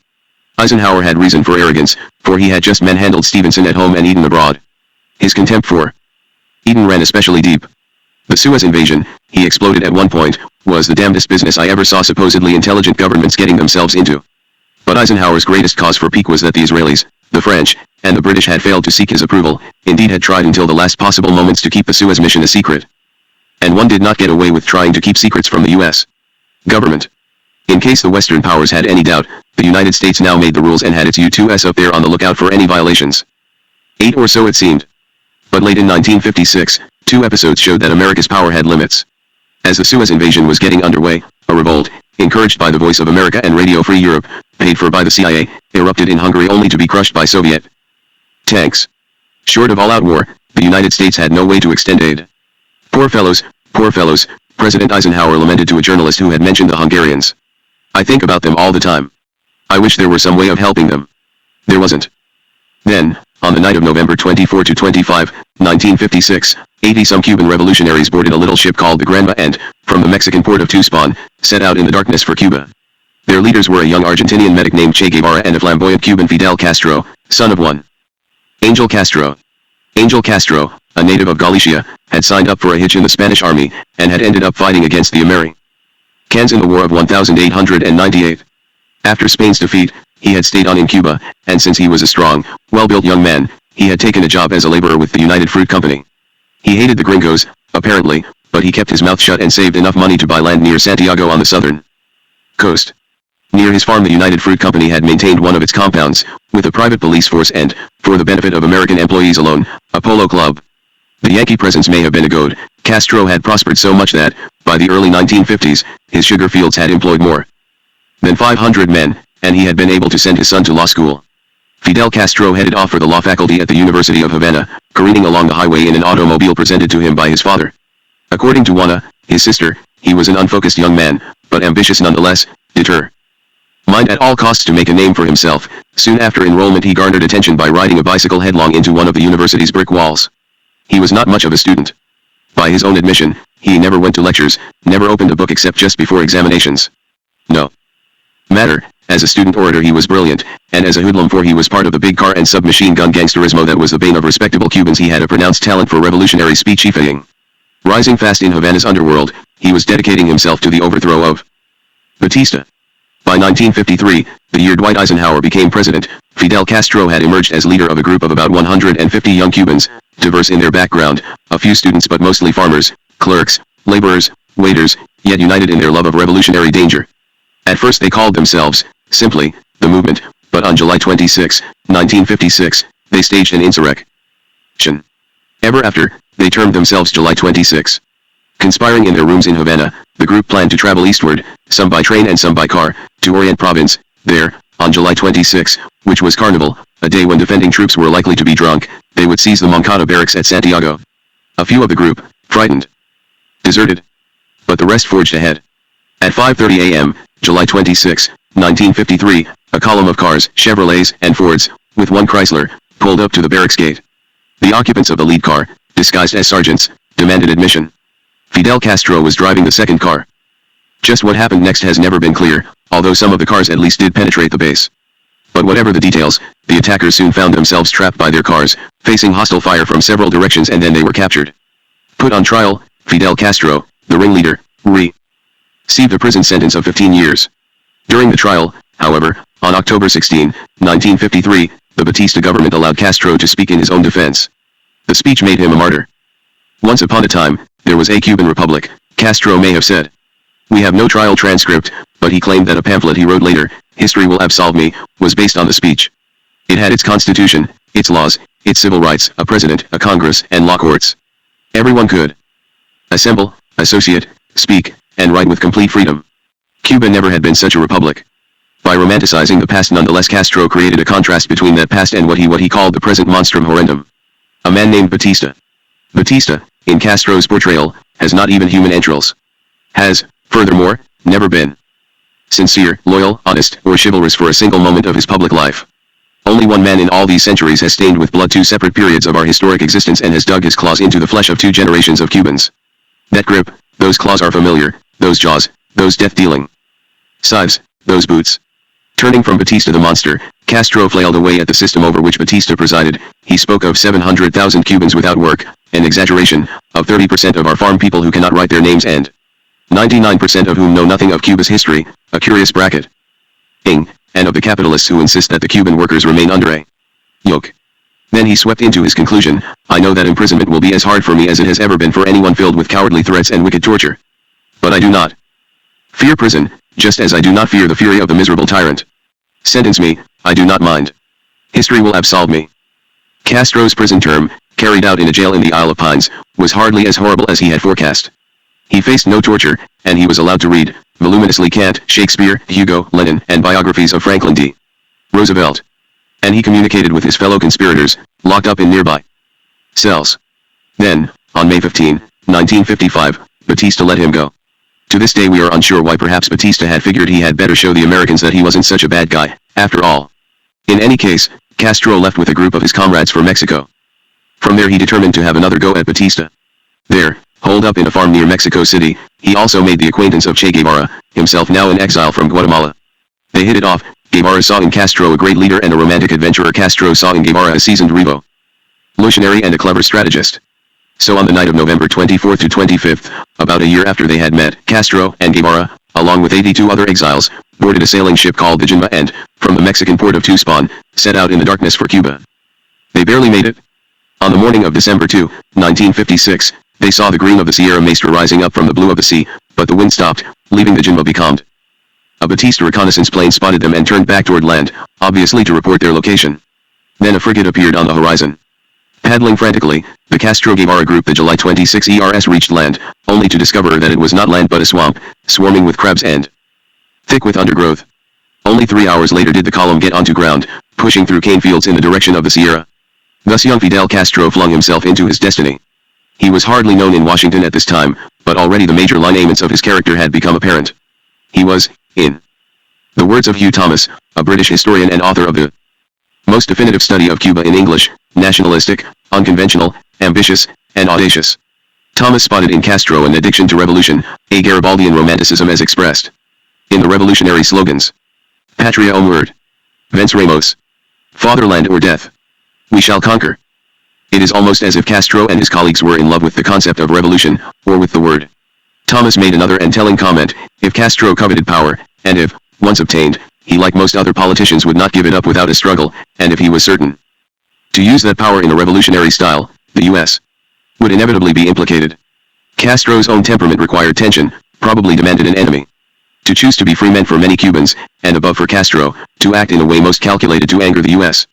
Eisenhower had reason for arrogance, for he had just manhandled Stevenson at home and Eden abroad. His contempt for Eden ran especially deep. The Suez invasion, he exploded at one point, was the damnedest business I ever saw supposedly intelligent governments getting themselves into. But Eisenhower's greatest cause for pique was that the Israelis, the French, and the British had failed to seek his approval, indeed had tried until the last possible moments to keep the Suez mission a secret. And one did not get away with trying to keep secrets from the U.S. government. In case the Western powers had any doubt, the United States now made the rules and had its U-2s up there on the lookout for any violations. 8 or so it seemed. But late in 1956, 2 episodes showed that America's power had limits. As the Suez invasion was getting underway, a revolt, encouraged by the Voice of America and Radio Free Europe, paid for by the CIA, erupted in Hungary only to be crushed by Soviet tanks. Short of all-out war, the United States had no way to extend aid. Poor fellows, President Eisenhower lamented to a journalist who had mentioned the Hungarians. "I think about them all the time. I wish there were some way of helping them. There wasn't." Then, on the night of November 24 to 25, 1956, 80-some Cuban revolutionaries boarded a little ship called the Granma and, from the Mexican port of Tuxpan, set out in the darkness for Cuba. Their leaders were a young Argentinian medic named Che Guevara and a flamboyant Cuban Fidel Castro, son of one Angel Castro. Angel Castro, a native of Galicia, had signed up for a hitch in the Spanish army, and had ended up fighting against the Americans in the War of 1898. After Spain's defeat, he had stayed on in Cuba, and since he was a strong, well-built young man, he had taken a job as a laborer with the United Fruit Company. He hated the gringos, apparently, but he kept his mouth shut and saved enough money to buy land near Santiago on the southern coast. Near his farm the United Fruit Company had maintained one of its compounds, with a private police force and, for the benefit of American employees alone, a polo club. The Yankee presence may have been a goad. Castro had prospered so much that, by the early 1950s, his sugar fields had employed more than 500 men, and he had been able to send his son to law school. Fidel Castro headed off for the law faculty at the University of Havana, careening along the highway in an automobile presented to him by his father. According to Juana, his sister, he was an unfocused young man, but ambitious nonetheless, determined at all costs to make a name for himself. Soon after enrollment he garnered attention by riding a bicycle headlong into one of the university's brick walls. He was not much of a student. By his own admission, he never went to lectures, never opened a book except just before examinations. No matter, as a student orator he was brilliant, and as a hoodlum for he was part of the big car and submachine gun gangsterismo that was the bane of respectable Cubans. He had a pronounced talent for revolutionary speechifying. Rising fast in Havana's underworld, he was dedicating himself to the overthrow of Batista. By 1953, the year Dwight Eisenhower became president, Fidel Castro had emerged as leader of a group of about 150 young Cubans, diverse in their background, a few students but mostly farmers, clerks, laborers, waiters, yet united in their love of revolutionary danger. At first they called themselves, simply, the movement, but on July 26, 1956, they staged an insurrection. Ever after, they termed themselves July 26. Conspiring in their rooms in Havana, the group planned to travel eastward, some by train and some by car, to Orient Province. There, on July 26, which was Carnival, a day when defending troops were likely to be drunk, they would seize the Moncada barracks at Santiago. A few of the group, frightened, deserted. But the rest forged ahead. At 5:30 a.m., July 26, 1953, a column of cars, Chevrolets, and Fords, with one Chrysler, pulled up to the barracks gate. The occupants of the lead car, disguised as sergeants, demanded admission. Fidel Castro was driving the second car. Just what happened next has never been clear, although some of the cars at least did penetrate the base. But whatever the details, the attackers soon found themselves trapped by their cars, facing hostile fire from several directions, and then they were captured. Put on trial, Fidel Castro, the ringleader, received a prison sentence of 15 years. During the trial, however, on October 16, 1953, the Batista government allowed Castro to speak in his own defense. The speech made him a martyr. Once upon a time, there was a Cuban republic, Castro may have said. We have no trial transcript, but he claimed that a pamphlet he wrote later, History Will Absolve Me, was based on the speech. It had its constitution, its laws, its civil rights, a president, a Congress, and law courts. Everyone could assemble, associate, speak, and write with complete freedom. Cuba never had been such a republic. By romanticizing the past, nonetheless, Castro created a contrast between that past and what he called the present monstrum horrendum. A man named Batista. Batista, in Castro's portrayal, has not even human entrails. Has, furthermore, never been sincere, loyal, honest, or chivalrous for a single moment of his public life. Only one man in all these centuries has stained with blood two separate periods of our historic existence and has dug his claws into the flesh of two generations of Cubans. That grip, those claws are familiar, those jaws, those death-dealing scythes, those boots. Turning from Batista the monster, Castro flailed away at the system over which Batista presided. He spoke of 700,000 Cubans without work, an exaggeration, of 30% of our farm people who cannot write their names and 99% of whom know nothing of Cuba's history, a curious bracket. And of the capitalists who insist that the Cuban workers remain under a yoke. Then he swept into his conclusion, I know that imprisonment will be as hard for me as it has ever been for anyone filled with cowardly threats and wicked torture. But I do not fear prison, just as I do not fear the fury of the miserable tyrant. Sentence me, I do not mind. History will absolve me. Castro's prison term, carried out in a jail in the Isle of Pines, was hardly as horrible as he had forecast. He faced no torture, and he was allowed to read, voluminously, Kant, Shakespeare, Hugo, Lenin, and biographies of Franklin D. Roosevelt. And he communicated with his fellow conspirators, locked up in nearby cells. Then, on May 15, 1955, Batista let him go. To this day we are unsure why. Perhaps Batista had figured he had better show the Americans that he wasn't such a bad guy, after all. In any case, Castro left with a group of his comrades for Mexico. From there he determined to have another go at Batista. There, holed up in a farm near Mexico City, he also made the acquaintance of Che Guevara, himself now in exile from Guatemala. They hit it off. Guevara saw in Castro a great leader and a romantic adventurer. Castro saw in Guevara a seasoned revolutionary and a clever strategist. So on the night of November 24th to 25th, about a year after they had met, Castro and Guevara, along with 82 other exiles, boarded a sailing ship called the Jinba and, from the Mexican port of Tuxpan, set out in the darkness for Cuba. They barely made it. On the morning of December 2, 1956, they saw the green of the Sierra Maestra rising up from the blue of the sea, but the wind stopped, leaving the Jinba becalmed. A Batista reconnaissance plane spotted them and turned back toward land, obviously to report their location. Then a frigate appeared on the horizon. Paddling frantically, the Castro-Guevara group, the July 26 ERS, reached land, only to discover that it was not land but a swamp, swarming with crabs and thick with undergrowth. Only 3 hours later did the column get onto ground, pushing through cane fields in the direction of the Sierra. Thus young Fidel Castro flung himself into his destiny. He was hardly known in Washington at this time, but already the major lineaments of his character had become apparent. He was, in the words of Hugh Thomas, a British historian and author of the most definitive study of Cuba in English, nationalistic, unconventional, ambitious, and audacious. Thomas spotted in Castro an addiction to revolution, a Garibaldian romanticism as expressed in the revolutionary slogans. Patria o muerte. Venceremos. Fatherland or death. We shall conquer. It is almost as if Castro and his colleagues were in love with the concept of revolution, or with the word. Thomas made another and telling comment, if Castro coveted power, and if, once obtained, he like most other politicians would not give it up without a struggle, and if he was certain to use that power in a revolutionary style, the U.S. would inevitably be implicated. Castro's own temperament required tension, probably demanded an enemy. To choose to be free meant for many Cubans, and above for Castro, to act in a way most calculated to anger the U.S.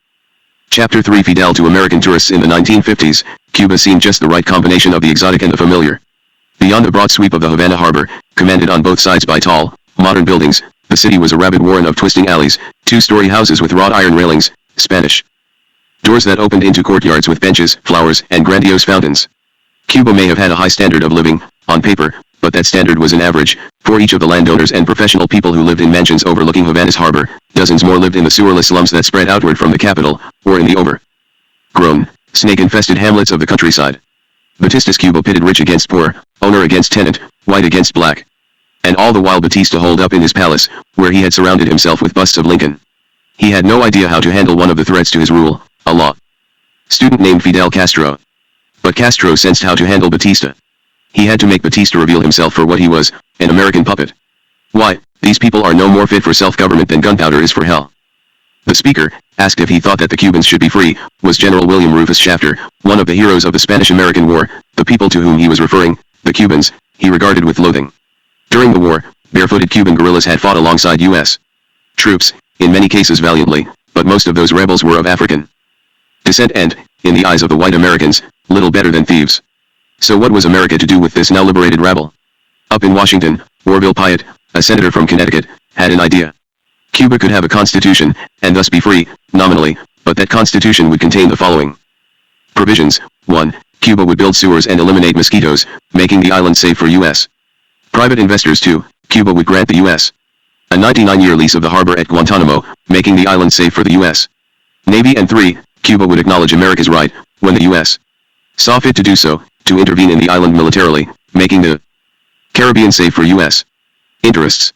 Chapter 3 Fidel to American tourists in the 1950s, Cuba seemed just the right combination of the exotic and the familiar. Beyond the broad sweep of the Havana harbor, commanded on both sides by tall, modern buildings, the city was a rabid warren of twisting alleys, two-story houses with wrought iron railings, Spanish doors that opened into courtyards with benches, flowers, and grandiose fountains. Cuba may have had a high standard of living, on paper, but that standard was an average. For each of the landowners and professional people who lived in mansions overlooking Havana's harbor, dozens more lived in the sewerless slums that spread outward from the capital, or in the overgrown, snake-infested hamlets of the countryside. Batista's Cuba pitted rich against poor, owner against tenant, white against black. And all the while Batista holed up in his palace, where he had surrounded himself with busts of Lincoln. He had no idea how to handle one of the threats to his rule, a law student named Fidel Castro. But Castro sensed how to handle Batista. He had to make Batista reveal himself for what he was, an American puppet. Why, these people are no more fit for self-government than gunpowder is for hell. The speaker, asked if he thought that the Cubans should be free, was General William Rufus Shafter, one of the heroes of the Spanish-American War. The people to whom he was referring, the Cubans, he regarded with loathing. During the war, barefooted Cuban guerrillas had fought alongside U.S. troops, in many cases valiantly, but most of those rebels were of African descent and, in the eyes of the white Americans, little better than thieves. So what was America to do with this now liberated rabble? Up in Washington, Orville Pyatt, a senator from Connecticut, had an idea. Cuba could have a constitution, and thus be free, nominally, but that constitution would contain the following provisions. 1. Cuba would build sewers and eliminate mosquitoes, making the island safe for U.S. private investors. 2. Cuba would grant the U.S. a 99-year lease of the harbor at Guantanamo, making the island safe for the U.S. Navy. And 3. Cuba would acknowledge America's right, when the U.S. saw fit to do so, to intervene in the island militarily, making the Caribbean safe for U.S. interests.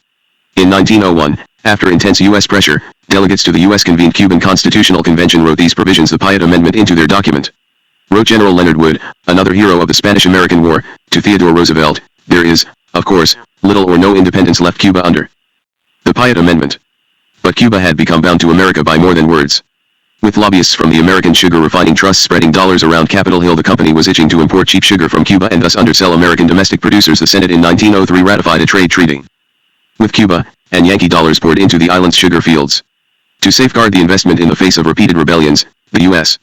In 1901, after intense U.S. pressure, delegates to the U.S. convened Cuban Constitutional Convention wrote these provisions, the Pyatt Amendment, into their document. Wrote General Leonard Wood, another hero of the Spanish-American War, to Theodore Roosevelt, "There is, of course, little or no independence left Cuba under the Pyatt Amendment." But Cuba had become bound to America by more than words. With lobbyists from the American Sugar Refining Trust spreading dollars around Capitol Hill, the company was itching to import cheap sugar from Cuba and thus undersell American domestic producers. The Senate in 1903 ratified a trade treaty with Cuba, and Yankee dollars poured into the island's sugar fields. To safeguard the investment in the face of repeated rebellions, the U.S.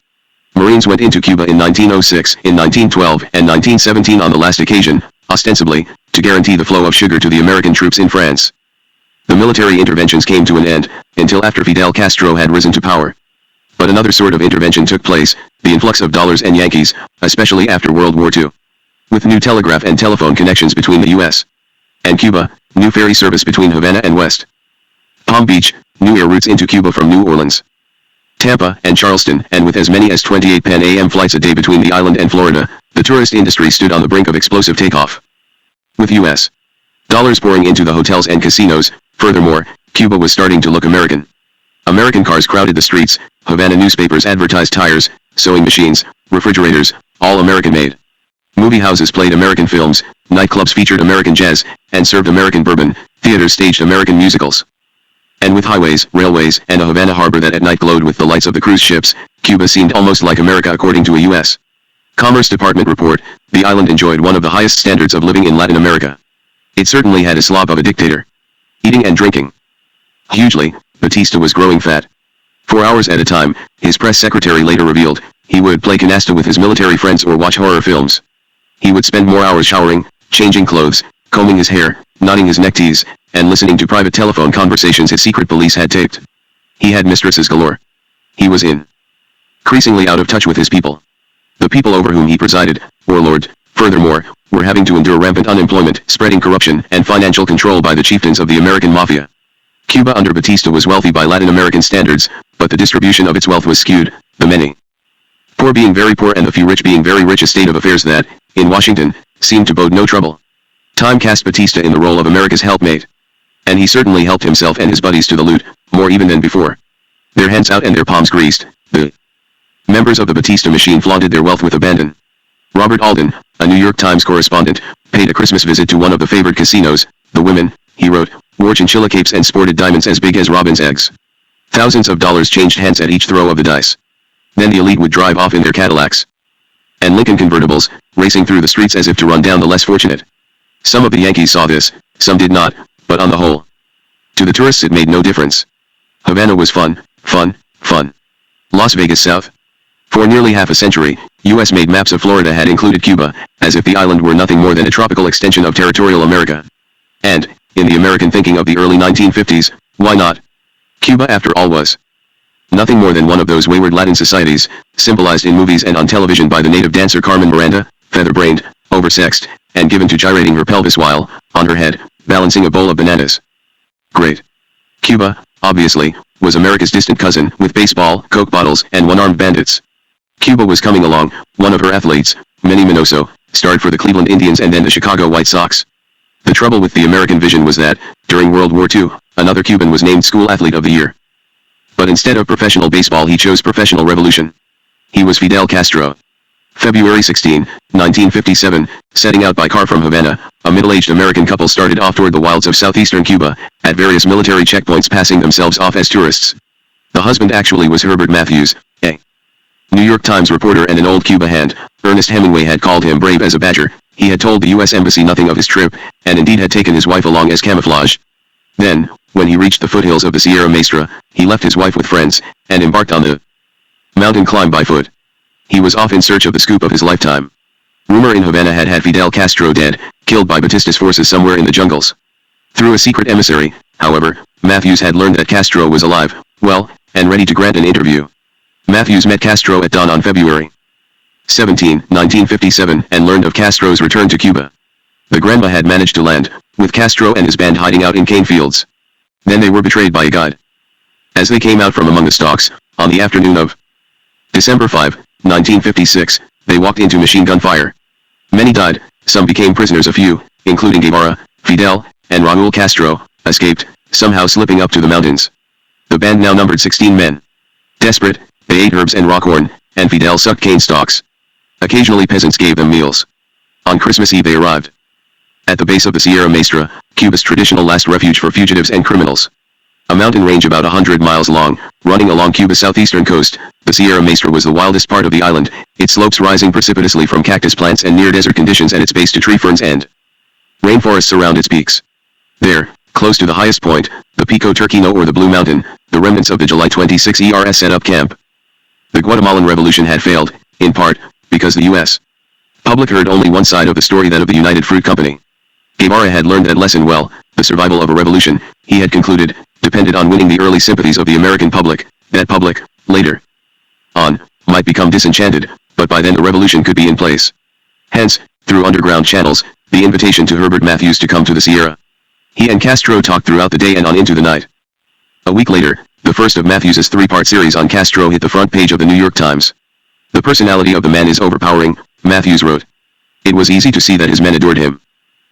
Marines went into Cuba in 1906, in 1912, and 1917 on the last occasion, ostensibly, to guarantee the flow of sugar to the American troops in France. The military interventions came to an end, until after Fidel Castro had risen to power. But another sort of intervention took place, the influx of dollars and Yankees, especially after World War II. With new telegraph and telephone connections between the U.S. and Cuba, new ferry service between Havana and West Palm Beach, new air routes into Cuba from New Orleans, Tampa, and Charleston, and with as many as 28 Pan Am flights a day between the island and Florida, the tourist industry stood on the brink of explosive takeoff. With U.S. dollars pouring into the hotels and casinos, furthermore, Cuba was starting to look American. American cars crowded the streets, Havana newspapers advertised tires, sewing machines, refrigerators, all American-made. Movie houses played American films, nightclubs featured American jazz, and served American bourbon, theaters staged American musicals. And with highways, railways, and a Havana harbor that at night glowed with the lights of the cruise ships, Cuba seemed almost like America according to a U.S. Commerce Department report. The island enjoyed one of the highest standards of living in Latin America. It certainly had a slob of a dictator. Eating and drinking hugely, Batista was growing fat. 4 hours at a time, his press secretary later revealed, he would play canasta with his military friends or watch horror films. He would spend more hours showering, changing clothes, combing his hair, knotting his neckties, and listening to private telephone conversations his secret police had taped. He had mistresses galore. He was increasingly out of touch with his people. The people over whom he presided, or lorded, furthermore, were having to endure rampant unemployment, spreading corruption, and financial control by the chieftains of the American mafia. Cuba under Batista was wealthy by Latin American standards, but the distribution of its wealth was skewed, the many poor being very poor and the few rich being very rich, a state of affairs that, in Washington, seemed to bode no trouble. Time cast Batista in the role of America's helpmate. And he certainly helped himself and his buddies to the loot, more even than before. Their hands out and their palms greased, the members of the Batista machine flaunted their wealth with abandon. Robert Alden, a New York Times correspondent, paid a Christmas visit to one of the favored casinos. The women, he wrote, wore chinchilla capes and sported diamonds as big as robin's eggs. Thousands of dollars changed hands at each throw of the dice. Then the elite would drive off in their Cadillacs and Lincoln convertibles, racing through the streets as if to run down the less fortunate. Some of the Yankees saw this, some did not, but on the whole, to the tourists it made no difference. Havana was fun, fun, fun. Las Vegas South. For nearly half a century, U.S.-made maps of Florida had included Cuba, as if the island were nothing more than a tropical extension of territorial America. And, in the American thinking of the early 1950s, why not? Cuba after all was nothing more than one of those wayward Latin societies, symbolized in movies and on television by the native dancer Carmen Miranda, feather-brained, oversexed, and given to gyrating her pelvis while, on her head, balancing a bowl of bananas. Great. Cuba, obviously, was America's distant cousin, with baseball, Coke bottles, and one-armed bandits. Cuba was coming along. One of her athletes, Minnie Minoso, starred for the Cleveland Indians and then the Chicago White Sox. The trouble with the American vision was that, during World War II, another Cuban was named School Athlete of the Year. But instead of professional baseball he chose professional revolution. He was Fidel Castro. February 16, 1957, setting out by car from Havana, a middle-aged American couple started off toward the wilds of southeastern Cuba, at various military checkpoints passing themselves off as tourists. The husband actually was Herbert Matthews, a New York Times reporter and an old Cuba hand. Ernest Hemingway had called him brave as a badger. He had told the U.S. Embassy nothing of his trip, and indeed had taken his wife along as camouflage. Then, when he reached the foothills of the Sierra Maestra, he left his wife with friends, and embarked on the mountain climb by foot. He was off in search of the scoop of his lifetime. Rumor in Havana had Fidel Castro dead, killed by Batista's forces somewhere in the jungles. Through a secret emissary, however, Matthews had learned that Castro was alive, well, and ready to grant an interview. Matthews met Castro at dawn on February 17, 1957, and learned of Castro's return to Cuba. The Granma had managed to land, with Castro and his band hiding out in cane fields. Then they were betrayed by a guide. As they came out from among the stalks, on the afternoon of December 5, 1956, they walked into machine gun fire. Many died, some became prisoners. A few, including Guevara, Fidel, and Raúl Castro, escaped, somehow slipping up to the mountains. The band now numbered 16 men. Desperate, they ate herbs and rockhorn, and Fidel sucked cane stalks. Occasionally peasants gave them meals. On Christmas Eve they arrived at the base of the Sierra Maestra, Cuba's traditional last refuge for fugitives and criminals. A mountain range about 100 miles long, running along Cuba's southeastern coast, the Sierra Maestra was the wildest part of the island, its slopes rising precipitously from cactus plants and near-desert conditions at its base to tree ferns and rainforests surround its peaks. There, close to the highest point, the Pico Turquino or the Blue Mountain, the remnants of the July 26 ERS set up camp. The Guatemalan Revolution had failed, in part, because the U.S. public heard only one side of the story, that of the United Fruit Company. Guevara had learned that lesson well. The survival of a revolution, he had concluded, depended on winning the early sympathies of the American public. That public, later on, might become disenchanted, but by then the revolution could be in place. Hence, through underground channels, the invitation to Herbert Matthews to come to the Sierra. He and Castro talked throughout the day and on into the night. A week later, the first of Matthews's three-part series on Castro hit the front page of the New York Times. The personality of the man is overpowering, Matthews wrote. It was easy to see that his men adored him.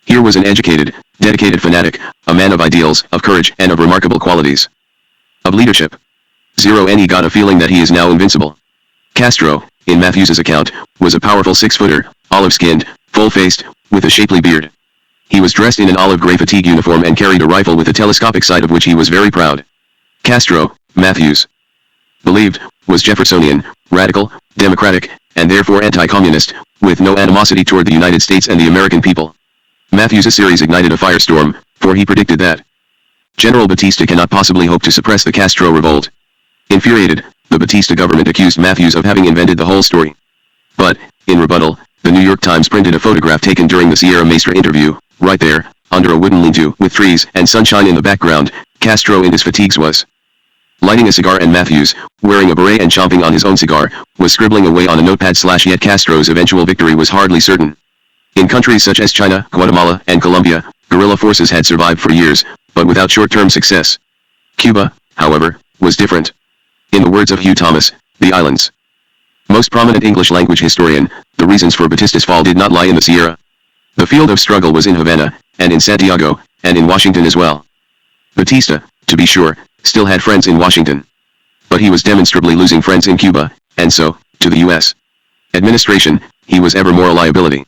Here was an educated, dedicated fanatic, a man of ideals, of courage, and of remarkable qualities. Of leadership. He got a feeling that he is now invincible. Castro, in Matthews's account, was a powerful 6-footer, olive-skinned, full-faced, with a shapely beard. He was dressed in an olive gray fatigue uniform and carried a rifle with a telescopic sight of which he was very proud. Castro, Matthews believed, was Jeffersonian, radical, democratic, and therefore anti-communist, with no animosity toward the United States and the American people. Matthews's series ignited a firestorm, for he predicted that General Batista cannot possibly hope to suppress the Castro revolt. Infuriated, the Batista government accused Matthews of having invented the whole story. But, in rebuttal, the New York Times printed a photograph taken during the Sierra Maestra interview. Right there, under a wooden lean-to, with trees and sunshine in the background, Castro in his fatigues was lighting a cigar, and Matthews, wearing a beret and chomping on his own cigar, was scribbling away on a notepad. Yet Castro's eventual victory was hardly certain. In countries such as China, Guatemala, and Colombia, guerrilla forces had survived for years, but without short-term success. Cuba, however, was different. In the words of Hugh Thomas, the island's most prominent English-language historian, the reasons for Batista's fall did not lie in the Sierra. The field of struggle was in Havana, and in Santiago, and in Washington as well. Batista, to be sure, still had friends in Washington. But he was demonstrably losing friends in Cuba, and so, to the U.S. administration, he was ever more a liability.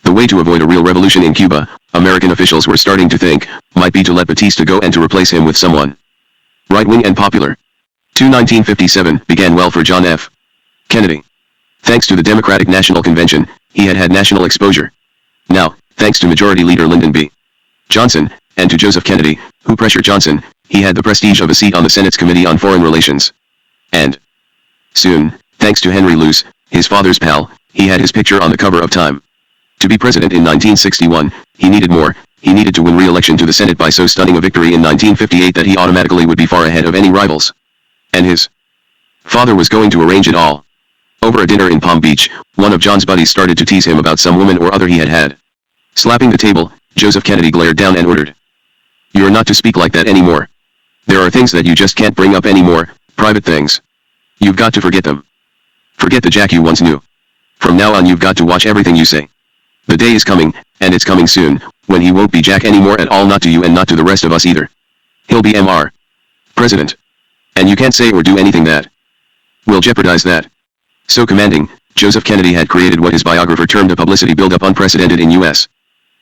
The way to avoid a real revolution in Cuba, American officials were starting to think, might be to let Batista go and to replace him with someone right-wing and popular. 1957 began well for John F. Kennedy. Thanks to the Democratic National Convention, he had had national exposure. Now, thanks to Majority Leader Lyndon B. Johnson, and to Joseph Kennedy, who pressured Johnson, he had the prestige of a seat on the Senate's Committee on Foreign Relations. And soon, thanks to Henry Luce, his father's pal, he had his picture on the cover of Time. To be president in 1961, he needed more. He needed to win re-election to the Senate by so stunning a victory in 1958 that he automatically would be far ahead of any rivals. And his father was going to arrange it all. Over a dinner in Palm Beach, one of John's buddies started to tease him about some woman or other he had had. Slapping the table, Joseph Kennedy glared down and ordered, "You're not to speak like that anymore. There are things that you just can't bring up anymore, private things. You've got to forget them. Forget the Jack you once knew. From now on you've got to watch everything you say. The day is coming, and it's coming soon, when he won't be Jack anymore at all, not to you and not to the rest of us either. He'll be Mr. President. And you can't say or do anything that will jeopardize that." So commanding, Joseph Kennedy had created what his biographer termed a publicity buildup unprecedented in U.S.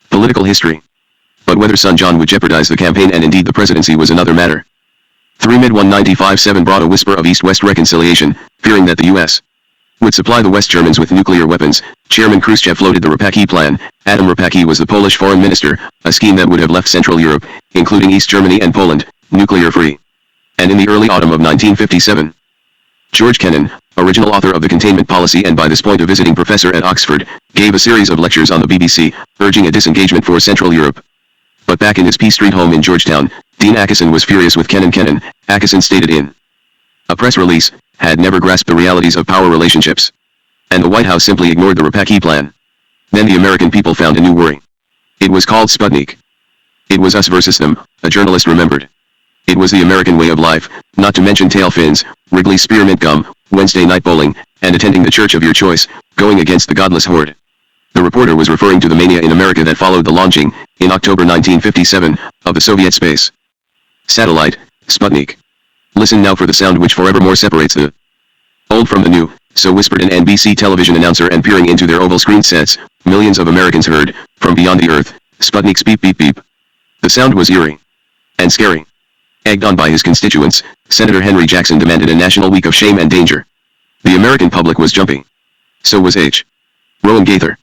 political history. But whether son John would jeopardize the campaign and indeed the presidency was another matter. 3 mid-1957 brought a whisper of East-West reconciliation, fearing that the U.S. would supply the West Germans with nuclear weapons. Chairman Khrushchev floated the Rapacki Plan. Adam Rapacki was the Polish foreign minister, a scheme that would have left Central Europe, including East Germany and Poland, nuclear-free. And in the early autumn of 1957, George Kennan, original author of the containment policy and by this point a visiting professor at Oxford, gave a series of lectures on the BBC, urging a disengagement for Central Europe. But back in his P Street home in Georgetown, Dean Acheson was furious with Kennan. Acheson stated in a press release, had never grasped the realities of power relationships. And the White House simply ignored the Rapaki plan. Then the American people found a new worry. It was called Sputnik. It was us versus them, a journalist remembered. It was the American way of life, not to mention tail fins, Wrigley's spearmint gum, Wednesday night bowling, and attending the church of your choice, going against the godless horde. The reporter was referring to the mania in America that followed the launching, in October 1957, of the Soviet space satellite, Sputnik. Listen now for the sound which forevermore separates the old from the new, so whispered an NBC television announcer, and peering into their oval screen sets, millions of Americans heard, from beyond the earth, Sputnik's beep beep beep. The sound was eerie and scary. Egged on by his constituents, Senator Henry Jackson demanded a national week of shame and danger. The American public was jumping. So was H. Rowan Gaither,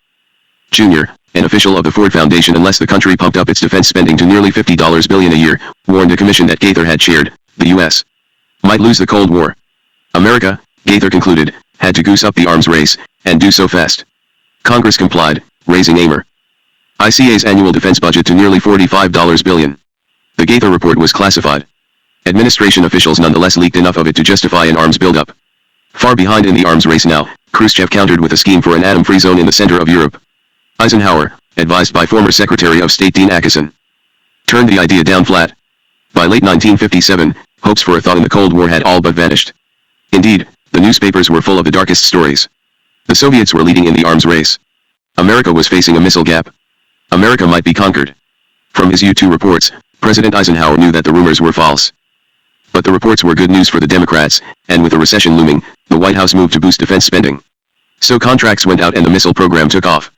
Jr., an official of the Ford Foundation. Unless the country pumped up its defense spending to nearly $50 billion a year, warned a commission that Gaither had chaired, the U.S. might lose the Cold War. America, Gaither concluded, had to goose up the arms race, and do so fast. Congress complied, raising ICA's annual defense budget to nearly $45 billion. The Gaither report was classified. Administration officials nonetheless leaked enough of it to justify an arms buildup. Far behind in the arms race now, Khrushchev countered with a scheme for an atom-free zone in the center of Europe. Eisenhower, advised by former Secretary of State Dean Acheson, turned the idea down flat. By late 1957, hopes for a thaw in the Cold War had all but vanished. Indeed, the newspapers were full of the darkest stories. The Soviets were leading in the arms race. America was facing a missile gap. America might be conquered. From his U-2 reports, President Eisenhower knew that the rumors were false. But the reports were good news for the Democrats, and with a recession looming, the White House moved to boost defense spending. So contracts went out and the missile program took off.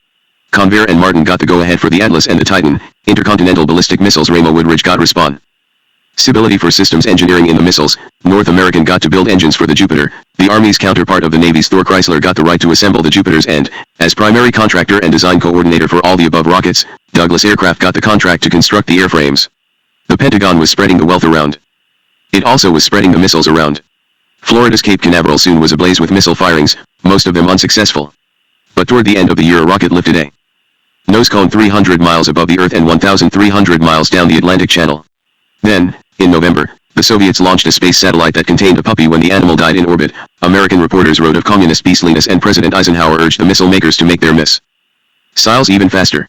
Convair and Martin got the go-ahead for the Atlas and the Titan, intercontinental ballistic missiles. Ramo Woodridge got responsibility for systems engineering in the missiles. North American got to build engines for the Jupiter. The Army's counterpart of the Navy's Thor Chrysler got the right to assemble the Jupiters, and, as primary contractor and design coordinator for all the above rockets, Douglas Aircraft got the contract to construct the airframes. The Pentagon was spreading the wealth around. It also was spreading the missiles around. Florida's Cape Canaveral soon was ablaze with missile firings, most of them unsuccessful. But toward the end of the year a rocket lifted a nose cone 300 miles above the Earth and 1,300 miles down the Atlantic Channel. Then, in November, the Soviets launched a space satellite that contained a puppy when the animal died in orbit. American reporters wrote of communist beastliness, and President Eisenhower urged the missile makers to make their missiles even faster.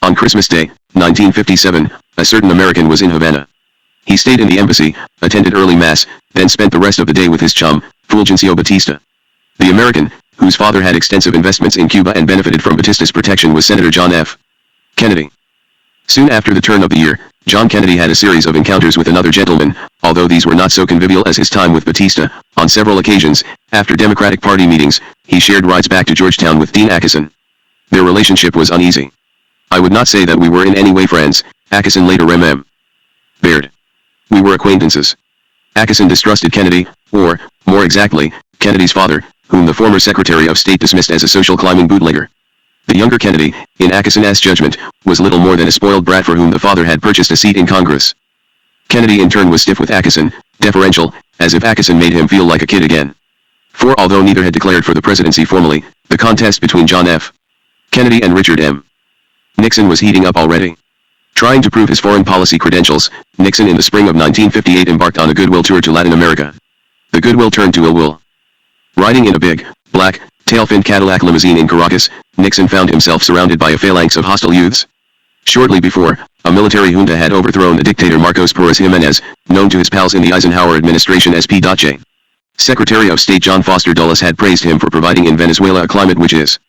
On Christmas Day, 1957, a certain American was in Havana. He stayed in the embassy, attended early mass, then spent the rest of the day with his chum, Fulgencio Batista. The American, whose father had extensive investments in Cuba and benefited from Batista's protection, was Senator John F. Kennedy. Soon after the turn of the year, John Kennedy had a series of encounters with another gentleman, although these were not so convivial as his time with Batista. On several occasions, after Democratic Party meetings, he shared rides back to Georgetown with Dean Acheson. Their relationship was uneasy. I would not say that we were in any way friends, Acheson later remembered. We were acquaintances. Acheson distrusted Kennedy, or, more exactly, Kennedy's father, whom the former Secretary of State dismissed as a social climbing bootlegger. The younger Kennedy, in Acheson's judgment, was little more than a spoiled brat for whom the father had purchased a seat in Congress. Kennedy in turn was stiff with Acheson, deferential, as if Acheson made him feel like a kid again. For although neither had declared for the presidency formally, the contest between John F. Kennedy and Richard M. Nixon was heating up already. Trying to prove his foreign policy credentials, Nixon in the spring of 1958 embarked on a goodwill tour to Latin America. The goodwill turned to ill will. Riding in a big, black, tail-finned Cadillac limousine in Caracas, Nixon found himself surrounded by a phalanx of hostile youths. Shortly before, a military junta had overthrown the dictator Marcos Porras Jimenez, known to his pals in the Eisenhower administration as P.J. Secretary of State John Foster Dulles had praised him for providing in Venezuela a climate which is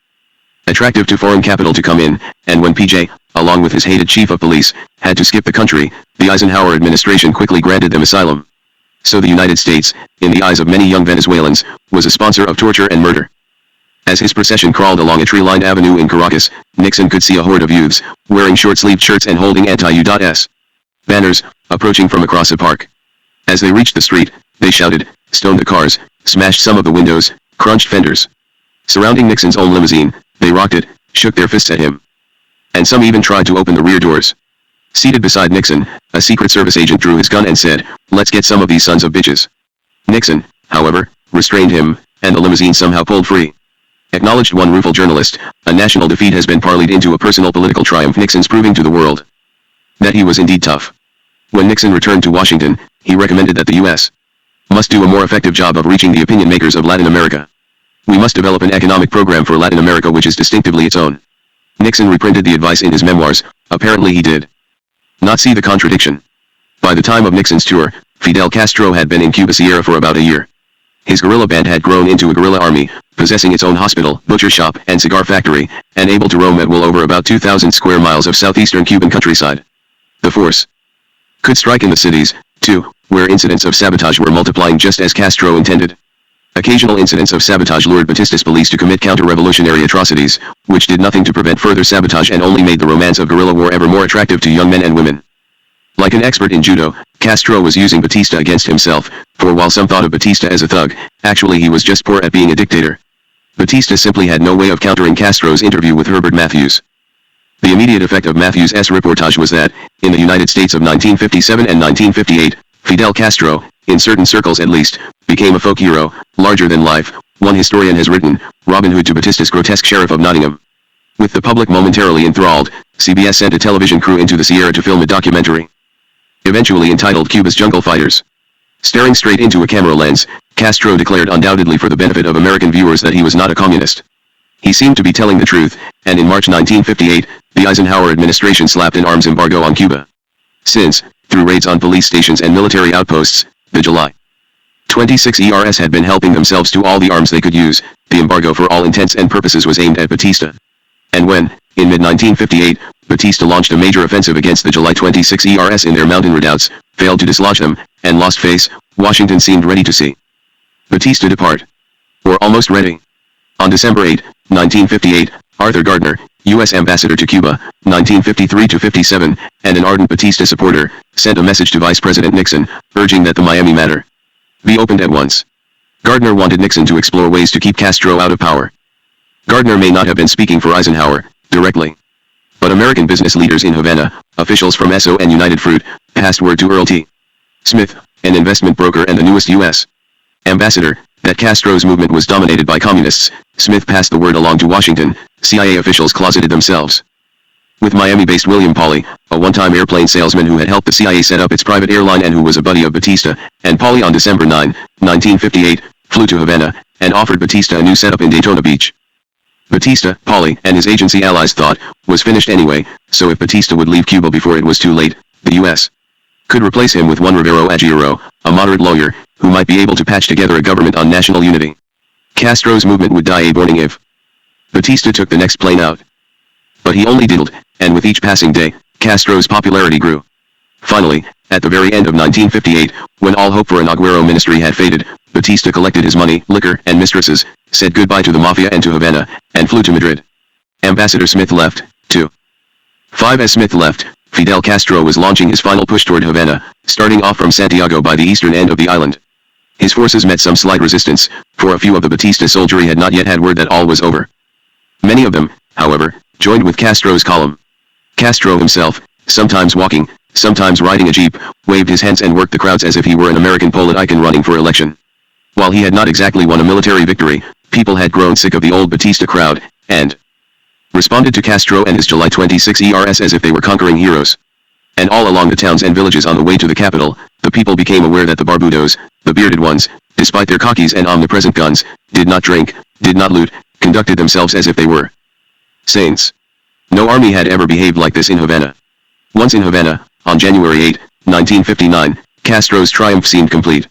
attractive to foreign capital to come in, and when P.J., along with his hated chief of police, had to skip the country, the Eisenhower administration quickly granted them asylum. So the United States, in the eyes of many young Venezuelans, was a sponsor of torture and murder. As his procession crawled along a tree-lined avenue in Caracas, Nixon could see a horde of youths, wearing short-sleeved shirts and holding anti-U.S. banners, approaching from across a park. As they reached the street, they shouted, stoned the cars, smashed some of the windows, crunched fenders. Surrounding Nixon's own limousine, they rocked it, shook their fists at him. And some even tried to open the rear doors. Seated beside Nixon, a Secret Service agent drew his gun and said, "Let's get some of these sons of bitches." Nixon, however, restrained him, and the limousine somehow pulled free. Acknowledged one rueful journalist, a national defeat has been parlayed into a personal political triumph. Nixon's proving to the world that he was indeed tough. When Nixon returned to Washington, he recommended that the U.S. must do a more effective job of reaching the opinion makers of Latin America. We must develop an economic program for Latin America which is distinctively its own. Nixon reprinted the advice in his memoirs. Apparently he did not see the contradiction. By the time of Nixon's tour, Fidel Castro had been in Cuba Sierra for about a year. His guerrilla band had grown into a guerrilla army, possessing its own hospital, butcher shop, and cigar factory, and able to roam at will over about 2,000 square miles of southeastern Cuban countryside. The force could strike in the cities, too, where incidents of sabotage were multiplying just as Castro intended. Occasional incidents of sabotage lured Batista's police to commit counter-revolutionary atrocities, which did nothing to prevent further sabotage and only made the romance of guerrilla war ever more attractive to young men and women. Like an expert in judo, Castro was using Batista against himself, for while some thought of Batista as a thug, actually he was just poor at being a dictator. Batista simply had no way of countering Castro's interview with Herbert Matthews. The immediate effect of Matthews' reportage was that, in the United States of 1957 and 1958, Fidel Castro, in certain circles at least, became a folk hero, larger than life. One historian has written, Robin Hood to Batista's grotesque Sheriff of Nottingham. With the public momentarily enthralled, CBS sent a television crew into the Sierra to film a documentary, eventually entitled Cuba's Jungle Fighters. Staring straight into a camera lens, Castro declared undoubtedly for the benefit of American viewers that he was not a communist. He seemed to be telling the truth, and in March 1958, the Eisenhower administration slapped an arms embargo on Cuba. Since, through raids on police stations and military outposts, the July 26 ERS had been helping themselves to all the arms they could use, the embargo for all intents and purposes was aimed at Batista. And when, in mid-1958, Batista launched a major offensive against the July 26 ERS in their mountain redoubts, failed to dislodge them, and lost face, Washington seemed ready to see Batista depart. Or almost ready. On December 8, 1958, Arthur Gardner, U.S. Ambassador to Cuba, 1953-57, and an ardent Batista supporter, sent a message to Vice President Nixon, urging that the Miami matter be opened at once. Gardner wanted Nixon to explore ways to keep Castro out of power. Gardner may not have been speaking for Eisenhower, directly. But American business leaders in Havana, officials from Esso and United Fruit, passed word to Earl T. Smith, an investment broker and the newest U.S. ambassador, that Castro's movement was dominated by communists. Smith passed the word along to Washington. CIA officials closeted themselves with Miami-based William Pauly, a one-time airplane salesman who had helped the CIA set up its private airline and who was a buddy of Batista, and Pauly on December 9, 1958, flew to Havana, and offered Batista a new setup in Daytona Beach. Batista, Pauly, and his agency allies thought, was finished anyway, so if Batista would leave Cuba before it was too late, the U.S. could replace him with one Rivero Aguirre, a moderate lawyer, who might be able to patch together a government on national unity. Castro's movement would die a burning if Batista took the next plane out. But he only diddled, and with each passing day, Castro's popularity grew. Finally, at the very end of 1958, when all hope for an Aguirre ministry had faded, Batista collected his money, liquor, and mistresses, said goodbye to the Mafia and to Havana, and flew to Madrid. Ambassador Smith left, too. 5 As Smith left, Fidel Castro was launching his final push toward Havana, starting off from Santiago by the eastern end of the island. His forces met some slight resistance, for a few of the Batista soldiery had not yet had word that all was over. Many of them, however, joined with Castro's column. Castro himself, sometimes walking, sometimes riding a jeep, waved his hands and worked the crowds as if he were an American politician running for election. While he had not exactly won a military victory, people had grown sick of the old Batista crowd, and responded to Castro and his July 26 ERS as if they were conquering heroes. And all along the towns and villages on the way to the capital, the people became aware that the barbudos, the bearded ones, despite their khakis and omnipresent guns, did not drink, did not loot, conducted themselves as if they were saints. No army had ever behaved like this in Havana. Once in Havana, on January 8, 1959, Castro's triumph seemed complete.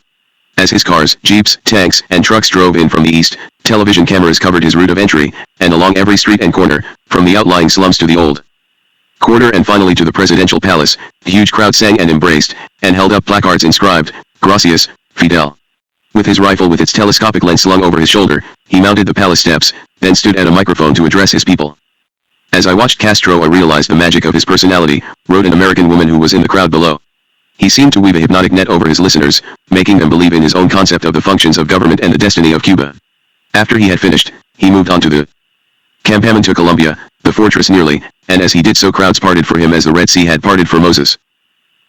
As his cars, jeeps, tanks, and trucks drove in from the east, television cameras covered his route of entry, and along every street and corner, from the outlying slums to the old quarter and finally to the presidential palace, the huge crowd sang and embraced, and held up placards inscribed, Gracias, Fidel. With his rifle with its telescopic lens slung over his shoulder, he mounted the palace steps, then stood at a microphone to address his people. As I watched Castro, I realized the magic of his personality, wrote an American woman who was in the crowd below. He seemed to weave a hypnotic net over his listeners, making them believe in his own concept of the functions of government and the destiny of Cuba. After he had finished, he moved on to the Campamento Colombia, the fortress nearly, and as he did so crowds parted for him as the Red Sea had parted for Moses.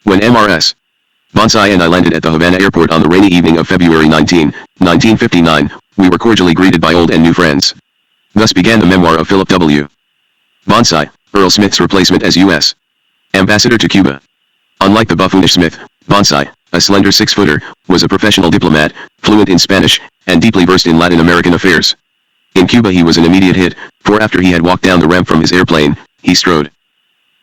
When Mrs. Bonsai and I landed at the Havana airport on the rainy evening of February 19, 1959. We were cordially greeted by old and new friends. Thus began the memoir of Philip W. Bonsai, Earl Smith's replacement as U.S. ambassador to Cuba. Unlike the buffoonish Smith, Bonsai, a slender 6-footer, was a professional diplomat, fluent in Spanish, and deeply versed in Latin American affairs. In Cuba he was an immediate hit, for after he had walked down the ramp from his airplane, he strode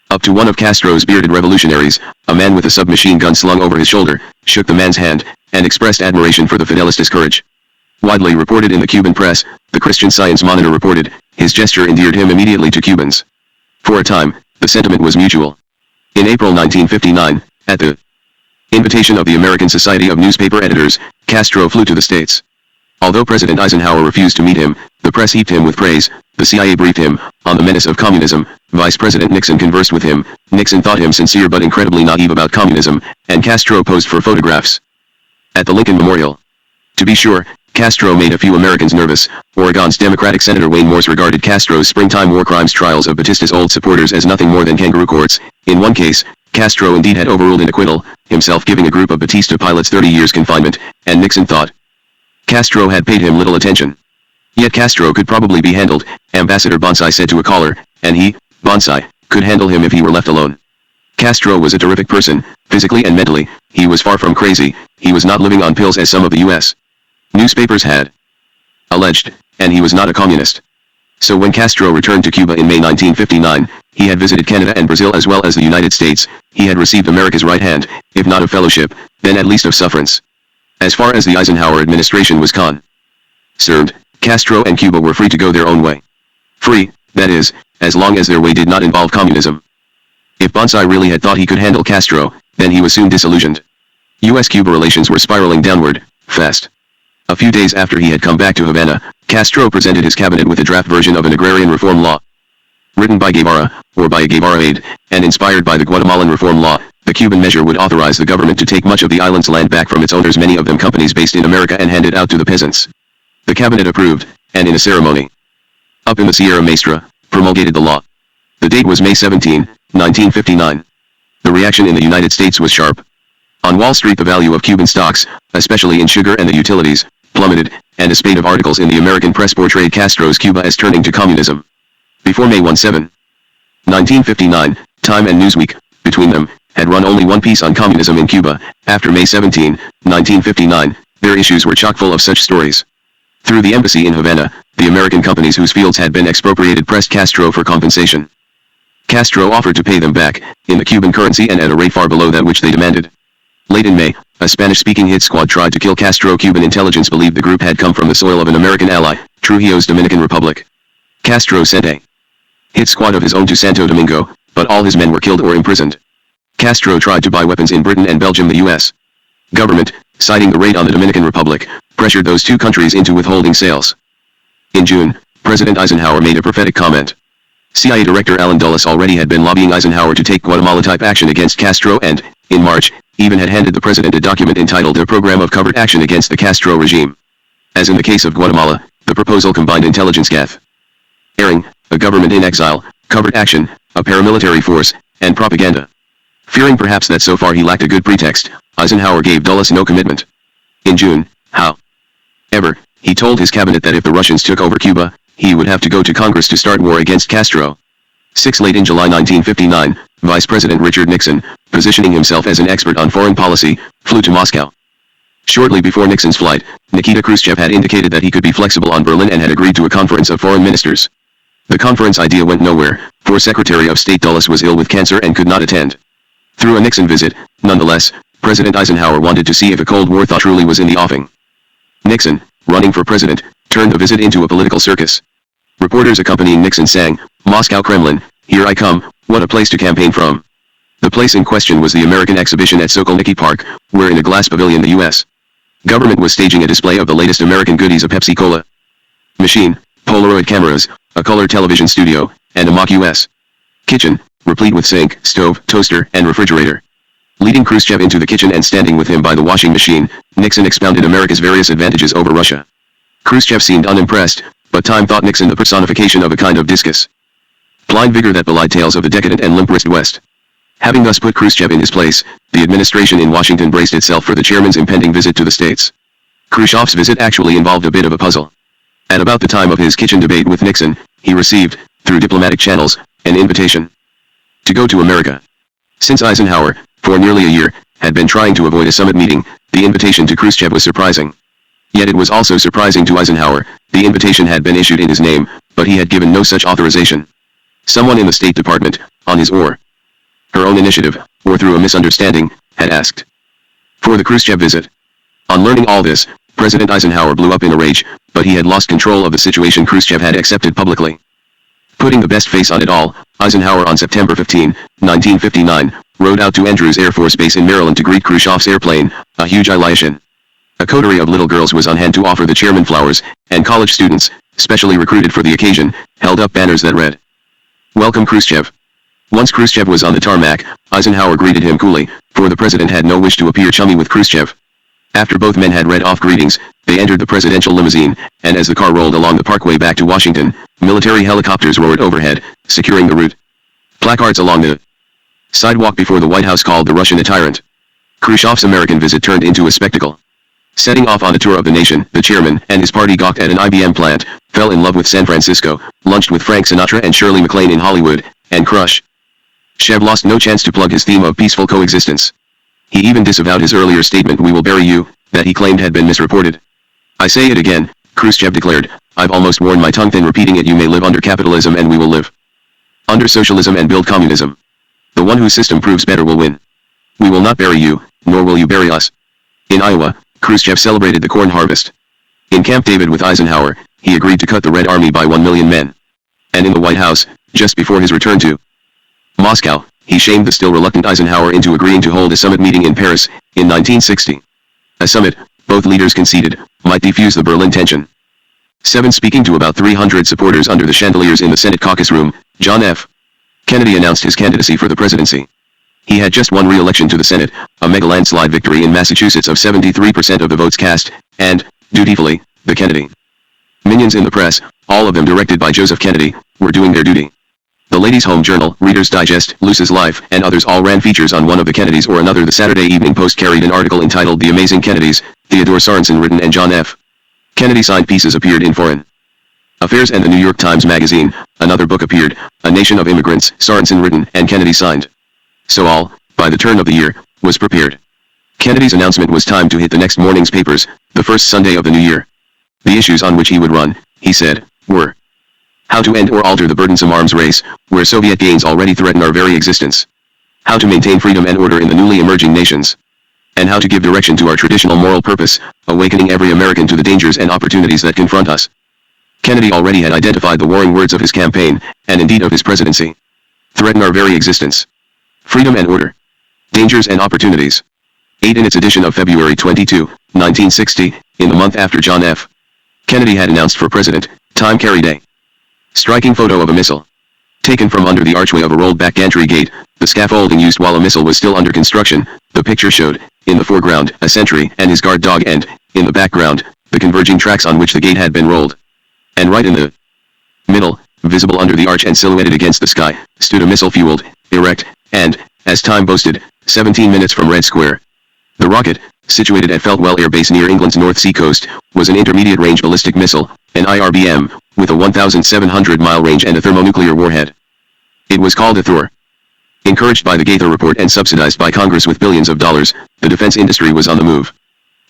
up to one of Castro's bearded revolutionaries, a man with a submachine gun slung over his shoulder, shook the man's hand, and expressed admiration for the Fidelista's courage. Widely reported in the Cuban press, the Christian Science Monitor reported, his gesture endeared him immediately to Cubans. For a time, the sentiment was mutual. In April 1959, at the invitation of the American Society of Newspaper Editors, Castro flew to the States. Although President Eisenhower refused to meet him, the press heaped him with praise, the CIA briefed him on the menace of communism, Vice President Nixon conversed with him, Nixon thought him sincere but incredibly naive about communism, and Castro posed for photographs at the Lincoln Memorial. To be sure, Castro made a few Americans nervous. Oregon's Democratic Senator Wayne Morse regarded Castro's springtime war crimes trials of Batista's old supporters as nothing more than kangaroo courts. In one case, Castro indeed had overruled an acquittal, himself giving a group of Batista pilots 30 years confinement, and Nixon thought Castro had paid him little attention. Yet Castro could probably be handled, Ambassador Bonsai said to a caller, and he, Bonsai, could handle him if he were left alone. Castro was a terrific person, physically and mentally. He was far from crazy. He was not living on pills as some of the U.S. newspapers had alleged, and he was not a communist. So when Castro returned to Cuba in May 1959, he had visited Canada and Brazil as well as the United States. He had received America's right hand, if not of fellowship, then at least of sufferance. As far as the Eisenhower administration was concerned, Castro and Cuba were free to go their own way. Free, that is, as long as their way did not involve communism. If Bonsai really had thought he could handle Castro, then he was soon disillusioned. U.S.-Cuba relations were spiraling downward, fast. A few days after he had come back to Havana, Castro presented his cabinet with a draft version of an agrarian reform law. Written by Guevara, or by a Guevara aide, and inspired by the Guatemalan reform law, the Cuban measure would authorize the government to take much of the island's land back from its owners, many of them companies based in America, and hand it out to the peasants. The cabinet approved, and in a ceremony up in the Sierra Maestra, promulgated the law. The date was May 17, 1959. The reaction in the United States was sharp. On Wall Street the value of Cuban stocks, especially in sugar and the utilities, plummeted, and a spate of articles in the American press portrayed Castro's Cuba as turning to communism. Before May 17, 1959, Time and Newsweek, between them, had run only one piece on communism in Cuba. After May 17, 1959, their issues were chock full of such stories. Through the embassy in Havana, the American companies whose fields had been expropriated pressed Castro for compensation. Castro offered to pay them back, in the Cuban currency and at a rate far below that which they demanded. Late in May, a Spanish-speaking hit squad tried to kill Castro. Cuban intelligence believed the group had come from the soil of an American ally, Trujillo's Dominican Republic. Castro sent a hit squad of his own to Santo Domingo, but all his men were killed or imprisoned. Castro tried to buy weapons in Britain and Belgium. The U.S. government, citing the raid on the Dominican Republic, pressured those two countries into withholding sales. In June, President Eisenhower made a prophetic comment. CIA Director Allen Dulles already had been lobbying Eisenhower to take Guatemala-type action against Castro and, in March, even had handed the president a document entitled A Program of Covert Action Against the Castro Regime. As in the case of Guatemala, the proposal combined intelligence gathering, a government in exile, covert action, a paramilitary force, and propaganda. Fearing perhaps that so far he lacked a good pretext, Eisenhower gave Dulles no commitment. In June, however, he told his cabinet that if the Russians took over Cuba, he would have to go to Congress to start war against Castro. Late in July 1959, Vice President Richard Nixon, positioning himself as an expert on foreign policy, flew to Moscow. Shortly before Nixon's flight, Nikita Khrushchev had indicated that he could be flexible on Berlin and had agreed to a conference of foreign ministers. The conference idea went nowhere, for Secretary of State Dulles was ill with cancer and could not attend. Through a Nixon visit, nonetheless, President Eisenhower wanted to see if a Cold War thaw truly was in the offing. Nixon, running for president, turned the visit into a political circus. Reporters accompanying Nixon sang, "Moscow Kremlin, here I come, what a place to campaign from." The place in question was the American exhibition at Sokolniki Park, where in a glass pavilion the U.S. government was staging a display of the latest American goodies: a Pepsi Cola machine, Polaroid cameras, a color television studio, and a mock U.S. kitchen, replete with sink, stove, toaster, and refrigerator. Leading Khrushchev into the kitchen and standing with him by the washing machine, Nixon expounded America's various advantages over Russia. Khrushchev seemed unimpressed, but Time thought Nixon the personification of a kind of discus blind vigor that belied tales of the decadent and limp-wristed West. Having thus put Khrushchev in his place, the administration in Washington braced itself for the chairman's impending visit to the States. Khrushchev's visit actually involved a bit of a puzzle. At about the time of his kitchen debate with Nixon, he received, through diplomatic channels, an invitation to go to America. Since Eisenhower, for nearly a year, had been trying to avoid a summit meeting, the invitation to Khrushchev was surprising. Yet it was also surprising to Eisenhower. The invitation had been issued in his name, but he had given no such authorization. Someone in the State Department, on his or her own initiative, or through a misunderstanding, had asked for the Khrushchev visit. On learning all this, President Eisenhower blew up in a rage, but he had lost control of the situation Khrushchev had accepted publicly. Putting the best face on it all, Eisenhower on September 15, 1959, rode out to Andrews Air Force Base in Maryland to greet Khrushchev's airplane, a huge Ilyushin. A coterie of little girls was on hand to offer the chairman flowers, and college students, specially recruited for the occasion, held up banners that read, "Welcome Khrushchev." Once Khrushchev was on the tarmac, Eisenhower greeted him coolly, for the president had no wish to appear chummy with Khrushchev. After both men had read off greetings, they entered the presidential limousine, and as the car rolled along the parkway back to Washington, military helicopters roared overhead, securing the route. Placards along the sidewalk before the White House called the Russian a tyrant. Khrushchev's American visit turned into a spectacle. Setting off on a tour of the nation, the chairman and his party gawked at an IBM plant, fell in love with San Francisco, lunched with Frank Sinatra and Shirley MacLaine in Hollywood, and Khrushchev lost no chance to plug his theme of peaceful coexistence. He even disavowed his earlier statement, "We will bury you," that he claimed had been misreported. "I say it again," Khrushchev declared, "I've almost worn my tongue thin repeating it. You may live under capitalism and we will live under socialism and build communism. The one whose system proves better will win. We will not bury you, nor will you bury us." In Iowa, Khrushchev celebrated the corn harvest. In Camp David with Eisenhower, he agreed to cut the Red Army by 1 million men. And in the White House, just before his return to Moscow, he shamed the still reluctant Eisenhower into agreeing to hold a summit meeting in Paris, in 1960. A summit, both leaders conceded, might defuse the Berlin tension. Speaking to about 300 supporters under the chandeliers in the Senate caucus room, John F. Kennedy announced his candidacy for the presidency. He had just won re-election to the Senate, a mega landslide victory in Massachusetts of 73% of the votes cast, and, dutifully, the Kennedy minions in the press, all of them directed by Joseph Kennedy, were doing their duty. The Ladies' Home Journal, Reader's Digest, Luce's Life, and others all ran features on one of the Kennedys or another. The Saturday Evening Post carried an article entitled "The Amazing Kennedys," Theodore Sorensen written, and John F. Kennedy signed pieces appeared in Foreign Affairs and the New York Times Magazine. Another book appeared, A Nation of Immigrants, Sorensen written, and Kennedy signed. So all, by the turn of the year, was prepared. Kennedy's announcement was timed to hit the next morning's papers, the first Sunday of the new year. The issues on which he would run, he said, were how to end or alter the burdensome arms race, where Soviet gains already threaten our very existence. How to maintain freedom and order in the newly emerging nations. And how to give direction to our traditional moral purpose, awakening every American to the dangers and opportunities that confront us. Kennedy already had identified the warring words of his campaign, and indeed of his presidency. Threaten our very existence. Freedom and order. Dangers and opportunities. 8 in its edition of February 22, 1960, in the month after John F. Kennedy had announced for president, time carried a striking photo of a missile. Taken from under the archway of a rolled-back gantry gate, the scaffolding used while a missile was still under construction, the picture showed, in the foreground, a sentry and his guard dog and, in the background, the converging tracks on which the gate had been rolled. And right in the middle, visible under the arch and silhouetted against the sky, stood a missile fueled, erect, and, as time boasted, 17 minutes from Red Square. The rocket, situated at Feltwell Air Base near England's North Sea coast, was an intermediate-range ballistic missile, an IRBM, with a 1,700-mile range and a thermonuclear warhead. It was called a Thor. Encouraged by the Gaither Report and subsidized by Congress with billions of dollars, the defense industry was on the move.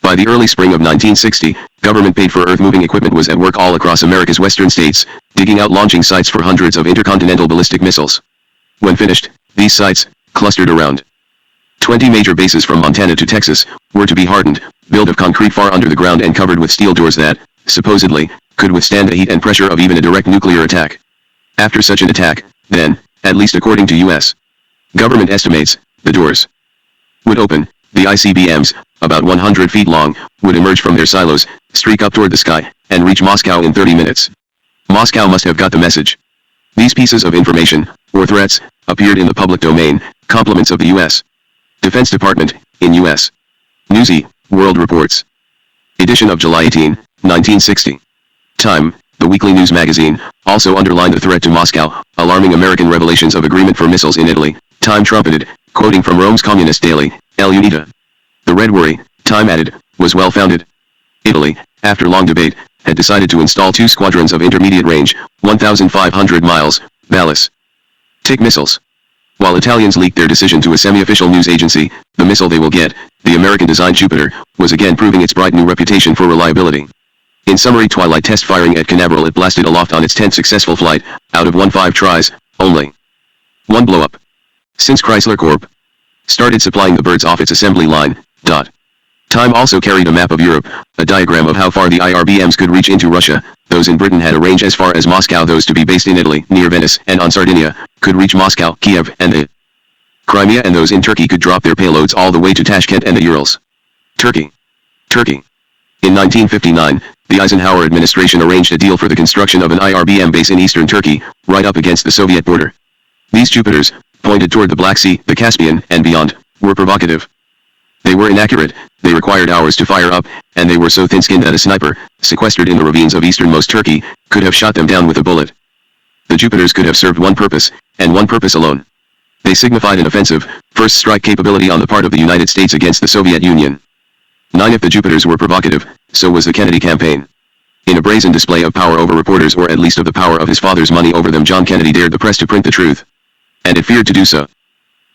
By the early spring of 1960, government-paid for earth-moving equipment was at work all across America's western states, digging out launching sites for hundreds of intercontinental ballistic missiles. When finished, these sites, clustered around 20 major bases from Montana to Texas, were to be hardened, built of concrete far under the ground and covered with steel doors that, supposedly, could withstand the heat and pressure of even a direct nuclear attack. After such an attack, then, at least according to U.S. government estimates, the doors would open, the ICBMs, about 100 feet long, would emerge from their silos, streak up toward the sky, and reach Moscow in 30 minutes. Moscow must have got the message. These pieces of information, or threats, appeared in the public domain, compliments of the U.S. Defense Department, in U.S. Newsy, World Reports. Edition of July 18, 1960. Time, the weekly news magazine, also underlined the threat to Moscow, alarming American revelations of agreement for missiles in Italy. Time trumpeted, Quoting from Rome's communist daily, El Unita. The Red Worry, Time added, was well founded. Italy, after long debate, had decided to install 2 squadrons of intermediate range, 1,500 miles, ballistic missiles. While Italians leaked their decision to a semi-official news agency, the missile they will get, the American-designed Jupiter, was again proving its bright new reputation for reliability. In summary, twilight test firing at Canaveral, it blasted aloft on its 10th successful flight, out of 15 tries, only 1 blow-up. Since Chrysler Corp. started supplying the birds off its assembly line. Time also carried a map of Europe, a diagram of how far the IRBMs could reach into Russia. Those in Britain had a range as far as Moscow. Those to be based in Italy, near Venice, and on Sardinia, could reach Moscow, Kiev, and the Crimea, and those in Turkey could drop their payloads all the way to Tashkent and the Urals. Turkey. In 1959, the Eisenhower administration arranged a deal for the construction of an IRBM base in eastern Turkey, right up against the Soviet border. These Jupiters, pointed toward the Black Sea, the Caspian, and beyond, were provocative. They were inaccurate, they required hours to fire up, and they were so thin-skinned that a sniper, sequestered in the ravines of easternmost Turkey, could have shot them down with a bullet. The Jupiters could have served one purpose, and one purpose alone. They signified an offensive, first strike capability on the part of the United States against the Soviet Union. 9. If the Jupiters were provocative, so was the Kennedy campaign. In a brazen display of power over reporters, or at least of the power of his father's money over them, John Kennedy dared the press to print the truth. And it feared to do so.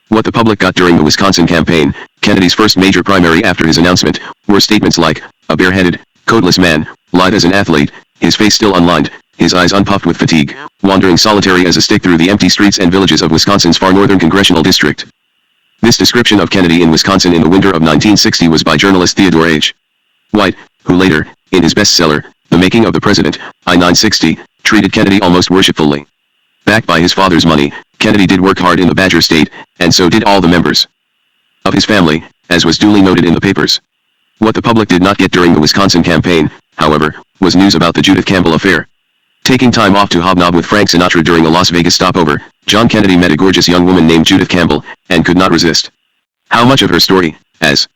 What the public got during the Wisconsin campaign, Kennedy's first major primary after his announcement, were statements like, "A bareheaded, coatless man, lithe as an athlete, his face still unlined, his eyes unpuffed with fatigue, wandering solitary as a stick through the empty streets and villages of Wisconsin's far northern congressional district." This description of Kennedy in Wisconsin in the winter of 1960 was by journalist Theodore H. White, who later, in his bestseller, The Making of the President, I-960, treated Kennedy almost worshipfully. Backed by his father's money, Kennedy did work hard in the Badger State, and so did all the members of his family, as was duly noted in the papers. What the public did not get during the Wisconsin campaign, however, was news about the Judith Campbell affair. Taking time off to hobnob with Frank Sinatra during a Las Vegas stopover, John Kennedy met a gorgeous young woman named Judith Campbell, and could not resist. How much of her story, as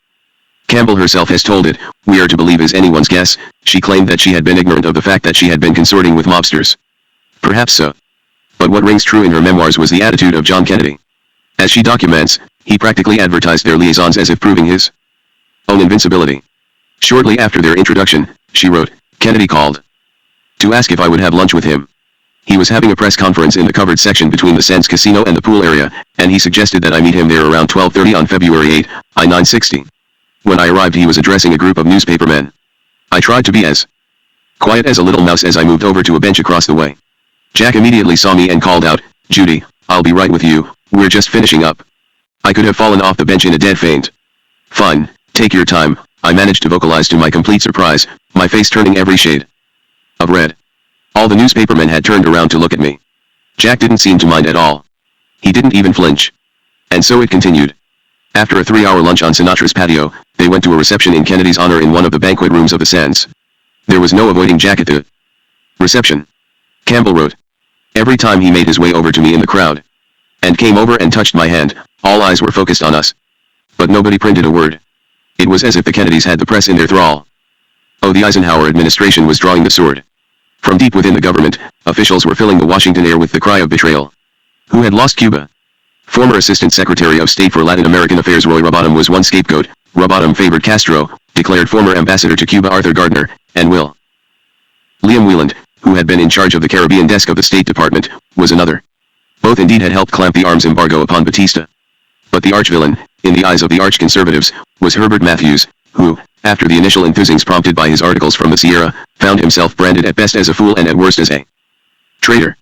Campbell herself has told it, we are to believe is anyone's guess. She claimed that she had been ignorant of the fact that she had been consorting with mobsters. Perhaps so. But what rings true in her memoirs was the attitude of John Kennedy. As she documents, he practically advertised their liaisons as if proving his own invincibility. Shortly after their introduction, she wrote, "Kennedy called to ask if I would have lunch with him. He was having a press conference in the covered section between the Sands Casino and the pool area, and he suggested that I meet him there around 12:30 on February 8, I-960. When I arrived, he was addressing a group of newspapermen. I tried to be as quiet as a little mouse as I moved over to a bench across the way. Jack immediately saw me and called out, 'Judy, I'll be right with you, we're just finishing up.' I could have fallen off the bench in a dead faint. 'Fine, take your time,' I managed to vocalize to my complete surprise, my face turning every shade of red. All the newspapermen had turned around to look at me. Jack didn't seem to mind at all. He didn't even flinch. And so it continued. After a 3-hour lunch on Sinatra's patio, they went to a reception in Kennedy's honor in one of the banquet rooms of the Sands. There was no avoiding Jack at the reception. Campbell wrote. Every time he made his way over to me in the crowd, and came over and touched my hand, all eyes were focused on us. But nobody printed a word. It was as if the Kennedys had the press in their thrall. Oh, the Eisenhower administration was drawing the sword. From deep within the government, officials were filling the Washington air with the cry of betrayal. Who had lost Cuba? Former Assistant Secretary of State for Latin American Affairs Roy Robotham was one scapegoat. Robotham favored Castro, declared former Ambassador to Cuba Arthur Gardner, and William Wieland, who had been in charge of the Caribbean desk of the State Department, was another. Both indeed had helped clamp the arms embargo upon Batista. But the arch-villain, in the eyes of the arch-conservatives, was Herbert Matthews, who, after the initial enthusings prompted by his articles from the Sierra, found himself branded at best as a fool and at worst as a traitor.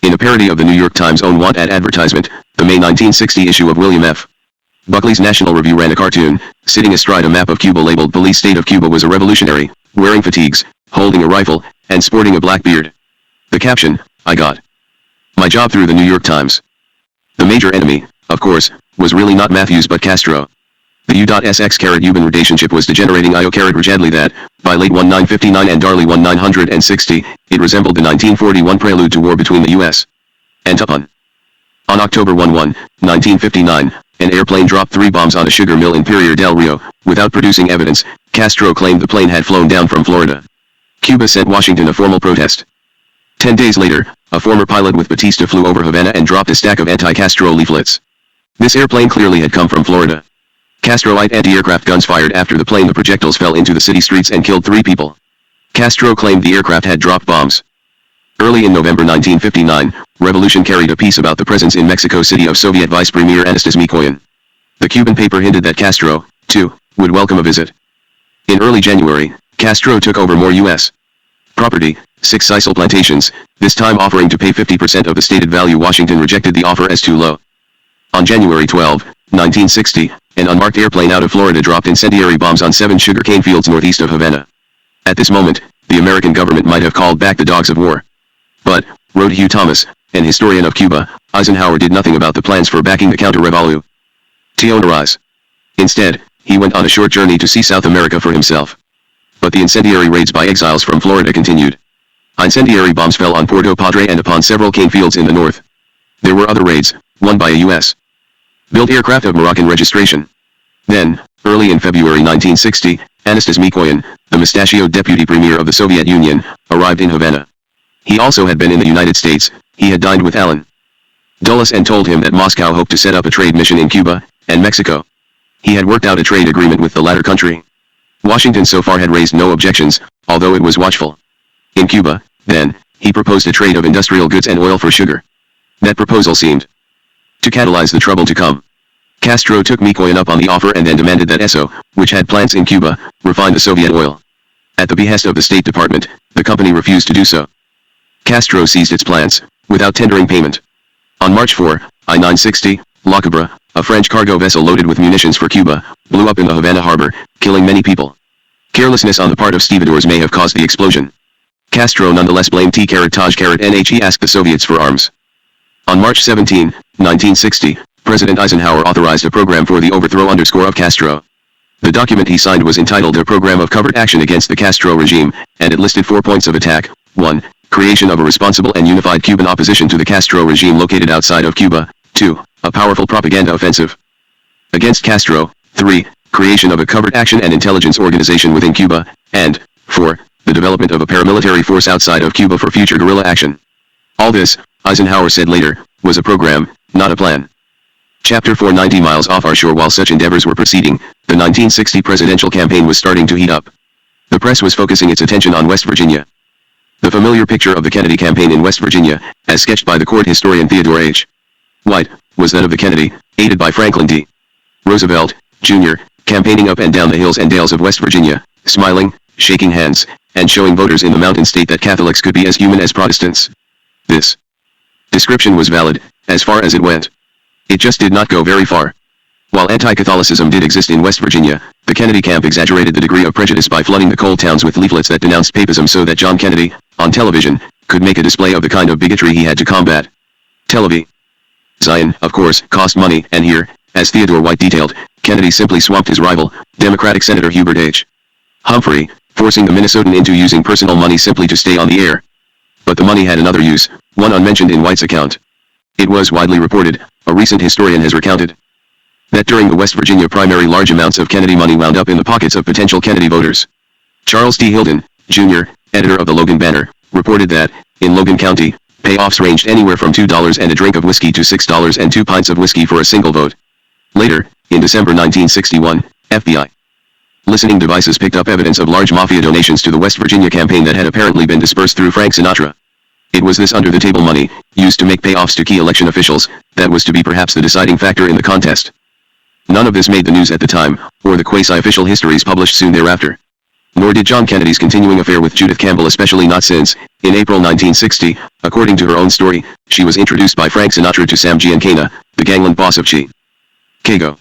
In a parody of the New York Times' own want ad advertisement, the May 1960 issue of William F. Buckley's National Review ran a cartoon, sitting astride a map of Cuba labeled "Police State of Cuba" was a revolutionary, wearing fatigues, holding a rifle, and sporting a black beard. The caption, "I got my job through the New York Times." The major enemy, of course, was really not Matthews but Castro. The U.SX-Cuban relationship was degenerating rajadly that, by late 1959 and early 1960, it resembled the 1941 prelude to war between the U.S. and Japan. On October 11, 1959, an airplane dropped 3 bombs on a sugar mill in Pinar del Rio. Without producing evidence, Castro claimed the plane had flown down from Florida. Cuba sent Washington a formal protest. 10 days later, a former pilot with Batista flew over Havana and dropped a stack of anti-Castro leaflets. This airplane clearly had come from Florida. Castroite anti-aircraft guns fired after the plane. The projectiles fell into the city streets and killed 3 people. Castro claimed the aircraft had dropped bombs. Early in November 1959, Revolution carried a piece about the presence in Mexico City of Soviet Vice Premier Anastas Mikoyan. The Cuban paper hinted that Castro, too, would welcome a visit. In early January, Castro took over more U.S. property, 6 sisal plantations, this time offering to pay 50% of the stated value. Washington rejected the offer as too low. On January 12, 1960, an unmarked airplane out of Florida dropped incendiary bombs on 7 sugarcane fields northeast of Havana. At this moment, the American government might have called back the dogs of war. But, wrote Hugh Thomas, an historian of Cuba, Eisenhower did nothing about the plans for backing the counter-revolution. Instead, he went on a short journey to see South America for himself. But the incendiary raids by exiles from Florida continued. Incendiary bombs fell on Puerto Padre and upon several cane fields in the north. There were other raids, one by a U.S. built aircraft of Moroccan registration. Then, early in February 1960, Anastas Mikoyan, the mustachioed deputy premier of the Soviet Union, arrived in Havana. He also had been in the United States. He had dined with Allen Dulles and told him that Moscow hoped to set up a trade mission in Cuba and Mexico. He had worked out a trade agreement with the latter country. Washington so far had raised no objections, although it was watchful. In Cuba, then, he proposed a trade of industrial goods and oil for sugar. That proposal seemed to catalyze the trouble to come. Castro took Mikoyan up on the offer and then demanded that Esso, which had plants in Cuba, refine the Soviet oil. At the behest of the State Department, the company refused to do so. Castro seized its plants, without tendering payment. On March 4, I-960, La Cabra, a French cargo vessel loaded with munitions for Cuba, blew up in the Havana harbor, killing many people. Carelessness on the part of stevedores may have caused the explosion. Castro nonetheless blamed T-Taj-NH. Asked the Soviets for arms. On March 17, 1960, President Eisenhower authorized a program for the overthrow of Castro. The document he signed was entitled A Program of Covert Action Against the Castro Regime, and it listed 4 points of attack. 1. Creation of a responsible and unified Cuban opposition to the Castro regime located outside of Cuba. 2. A powerful propaganda offensive against Castro. 3. Creation of a covert action and intelligence organization within Cuba. And 4. The development of a paramilitary force outside of Cuba for future guerrilla action. All this, Eisenhower said later, was a program, not a plan. Chapter 4. 90 miles off our shore. While such endeavors were proceeding, the 1960 presidential campaign was starting to heat up. The press was focusing its attention on West Virginia. The familiar picture of the Kennedy campaign in West Virginia, as sketched by the court historian Theodore H. White, was that of the Kennedy, aided by Franklin D. Roosevelt, Jr., campaigning up and down the hills and dales of West Virginia, smiling, shaking hands, and showing voters in the mountain state that Catholics could be as human as Protestants. This description was valid, as far as it went. It just did not go very far. While anti-Catholicism did exist in West Virginia, the Kennedy camp exaggerated the degree of prejudice by flooding the coal towns with leaflets that denounced papism so that John Kennedy, on television, could make a display of the kind of bigotry he had to combat. Television, of course, cost money, and here, as Theodore White detailed, Kennedy simply swamped his rival, Democratic Senator Hubert H. Humphrey, forcing the Minnesotan into using personal money simply to stay on the air. But the money had another use, one unmentioned in White's account. It was widely reported, a recent historian has recounted, that during the West Virginia primary large amounts of Kennedy money wound up in the pockets of potential Kennedy voters. Charles D. Hilden, Jr., editor of the Logan Banner, reported that, in Logan County, payoffs ranged anywhere from $2 and a drink of whiskey to $6 and 2 pints of whiskey for a single vote. Later, in December 1961, FBI listening devices picked up evidence of large mafia donations to the West Virginia campaign that had apparently been dispersed through Frank Sinatra. It was this under-the-table money, used to make payoffs to key election officials, that was to be perhaps the deciding factor in the contest. None of this made the news at the time, or the quasi-official histories published soon thereafter. Nor did John Kennedy's continuing affair with Judith Campbell, especially not since, in April 1960, according to her own story, she was introduced by Frank Sinatra to Sam Giancana, the gangland boss of Chicago.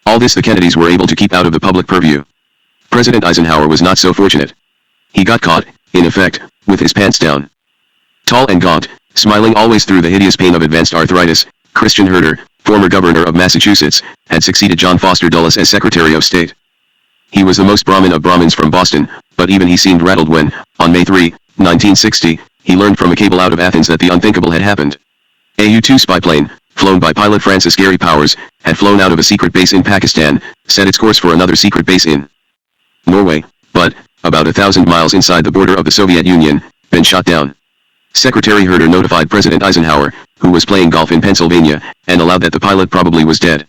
All this the Kennedys were able to keep out of the public purview. President Eisenhower was not so fortunate. He got caught, in effect, with his pants down. Tall and gaunt, smiling always through the hideous pain of advanced arthritis, Christian Herter, former governor of Massachusetts, had succeeded John Foster Dulles as Secretary of State. He was the most Brahmin of Brahmins from Boston, but even he seemed rattled when, on May 3, 1960, he learned from a cable out of Athens that the unthinkable had happened. A U-2 spy plane, flown by pilot Francis Gary Powers, had flown out of a secret base in Pakistan, set its course for another secret base in Norway, but, about 1,000 miles inside the border of the Soviet Union, been shot down. Secretary Herter notified President Eisenhower, who was playing golf in Pennsylvania, and allowed that the pilot probably was dead.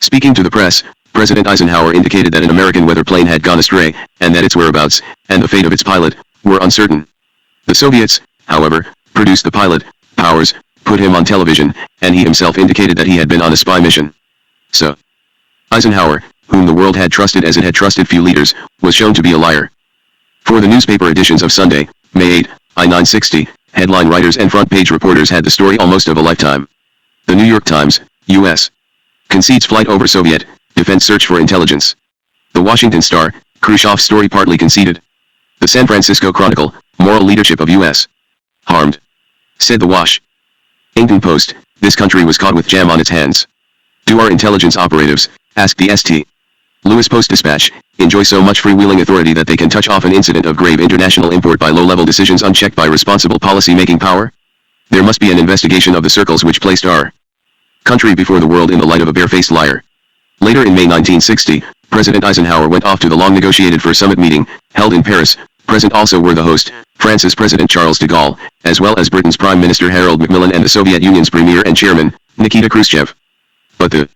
Speaking to the press, President Eisenhower indicated that an American weather plane had gone astray, and that its whereabouts, and the fate of its pilot, were uncertain. The Soviets, however, produced the pilot, Powers, put him on television, and he himself indicated that he had been on a spy mission. So, Eisenhower, whom the world had trusted as it had trusted few leaders, was shown to be a liar. For the newspaper editions of Sunday, May 8, I-960, headline writers and front-page reporters had the story almost of a lifetime. The New York Times, U.S. concedes flight over Soviet defense search for intelligence. The Washington Star, Khrushchev's story partly conceded. The San Francisco Chronicle, moral leadership of U.S. harmed. Said the Washington Post, this country was caught with jam on its hands. Do our intelligence operatives, asked the St. Louis Post-Dispatch, enjoy so much freewheeling authority that they can touch off an incident of grave international import by low-level decisions unchecked by responsible policy-making power? There must be an investigation of the circles which placed our country before the world in the light of a barefaced liar. Later in May 1960, President Eisenhower went off to the long-negotiated First Summit meeting, held in Paris. Present also were the host, France's President Charles de Gaulle, as well as Britain's Prime Minister Harold Macmillan and the Soviet Union's Premier and Chairman, Nikita Khrushchev. But the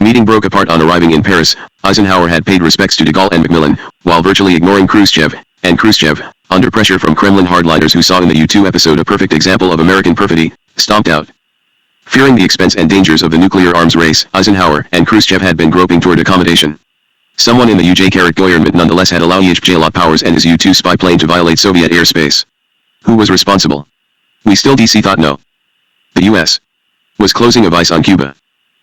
meeting broke apart on arriving in Paris. Eisenhower had paid respects to de Gaulle and Macmillan, while virtually ignoring Khrushchev, and Khrushchev, under pressure from Kremlin hardliners who saw in the U-2 episode a perfect example of American perfidy, stomped out. Fearing the expense and dangers of the nuclear arms race, Eisenhower and Khrushchev had been groping toward accommodation. Someone in the UJ government nonetheless had allowed J-Lot Powers and his U-2 spy plane to violate Soviet airspace. Who was responsible? We still DC thought no. The U.S. was closing a vice on Cuba.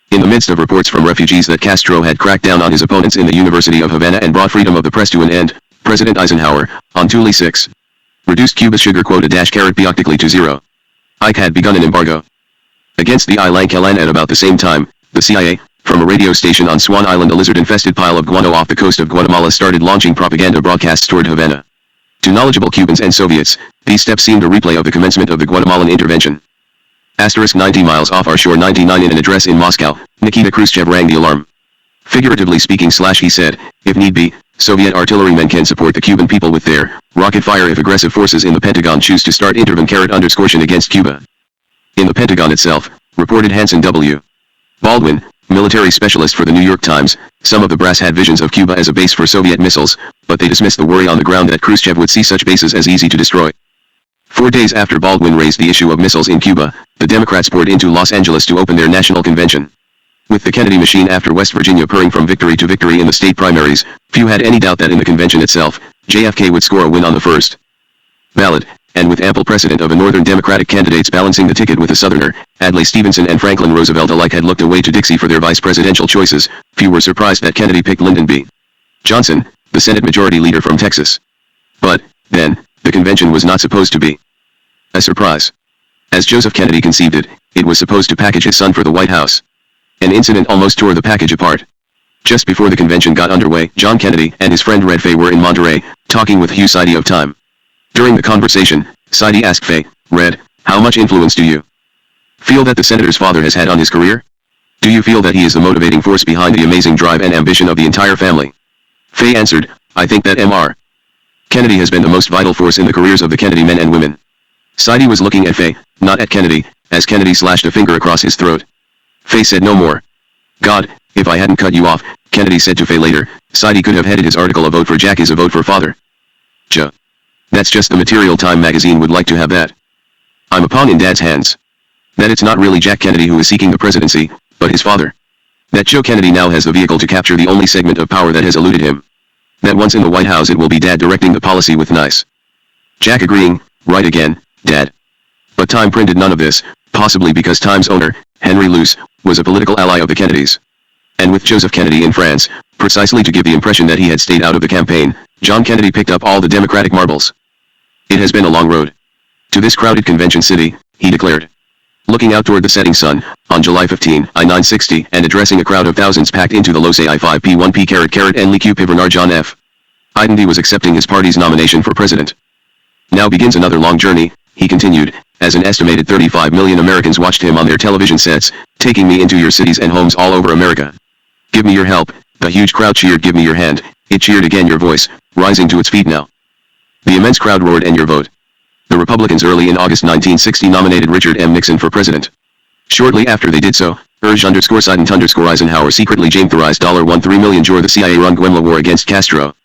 In the midst of reports from refugees that Castro had cracked down on his opponents in the University of Havana and brought freedom of the press to an end, President Eisenhower, on July 6, reduced Cuba's sugar quota periodically to zero. Ike had begun an embargo against the Islang Kelan at about the same time. The CIA, from a radio station on Swan Island, a lizard-infested pile of guano off the coast of Guatemala, started launching propaganda broadcasts toward Havana. To knowledgeable Cubans and Soviets, these steps seemed a replay of the commencement of the Guatemalan intervention. 90 miles off our shore 99 in an address in Moscow, Nikita Khrushchev rang the alarm. Figuratively speaking, he said, if need be, Soviet artillerymen can support the Cuban people with their rocket fire if aggressive forces in the Pentagon choose to start intervention against Cuba. In the Pentagon itself, reported Hanson W. Baldwin, military specialist for the New York Times, some of the brass had visions of Cuba as a base for Soviet missiles, but they dismissed the worry on the ground that Khrushchev would see such bases as easy to destroy. 4 days after Baldwin raised the issue of missiles in Cuba, the Democrats poured into Los Angeles to open their national convention. With the Kennedy machine after West Virginia purring from victory to victory in the state primaries, few had any doubt that in the convention itself, JFK would score a win on the first ballot, and with ample precedent of a Northern Democratic candidates balancing the ticket with a Southerner, Adlai Stevenson and Franklin Roosevelt alike had looked away to Dixie for their vice presidential choices, few were surprised that Kennedy picked Lyndon B. Johnson, the Senate Majority Leader from Texas. But, then, the convention was not supposed to be a surprise. As Joseph Kennedy conceived it, it was supposed to package his son for the White House. An incident almost tore the package apart. Just before the convention got underway, John Kennedy and his friend Red Fay were in Monterey, talking with Hugh Sidey of Time. During the conversation, Sidey asked Fay, Red, how much influence do you feel that the senator's father has had on his career? Do you feel that he is the motivating force behind the amazing drive and ambition of the entire family? Fay answered, I think that Mr. Kennedy has been the most vital force in the careers of the Kennedy men and women. Sidey was looking at Fay, not at Kennedy, as Kennedy slashed a finger across his throat. Fay said no more. God, if I hadn't cut you off, Kennedy said to Fay later, Sidey could have headed his article A Vote for Jack is a Vote for Father. That's just the material Time magazine would like to have that. I'm a pawn in Dad's hands. That it's not really Jack Kennedy who is seeking the presidency, but his father. That Joe Kennedy now has the vehicle to capture the only segment of power that has eluded him. That once in the White House it will be Dad directing the policy with nice Jack agreeing, right again, Dad. But Time printed none of this, possibly because Time's owner, Henry Luce, was a political ally of the Kennedys. And with Joseph Kennedy in France, precisely to give the impression that he had stayed out of the campaign, John Kennedy picked up all the Democratic marbles. It has been a long road to this crowded convention city, he declared. Looking out toward the setting sun, on July 15, I-960, and addressing a crowd of thousands packed into the Los I-5P1P and Liku Pivernar John F. Kennedy was accepting his party's nomination for president. Now begins another long journey, he continued, as an estimated 35 million Americans watched him on their television sets, taking me into your cities and homes all over America. Give me your help, the huge crowd cheered. Give me your hand, it cheered again, your voice, rising to its feet now. The immense crowd roared, and your vote. The Republicans early in August 1960 nominated Richard M. Nixon for president. Shortly after they did so, Eisenhower secretly jamethorized $13 million the CIA-run Guerrilla war against Castro.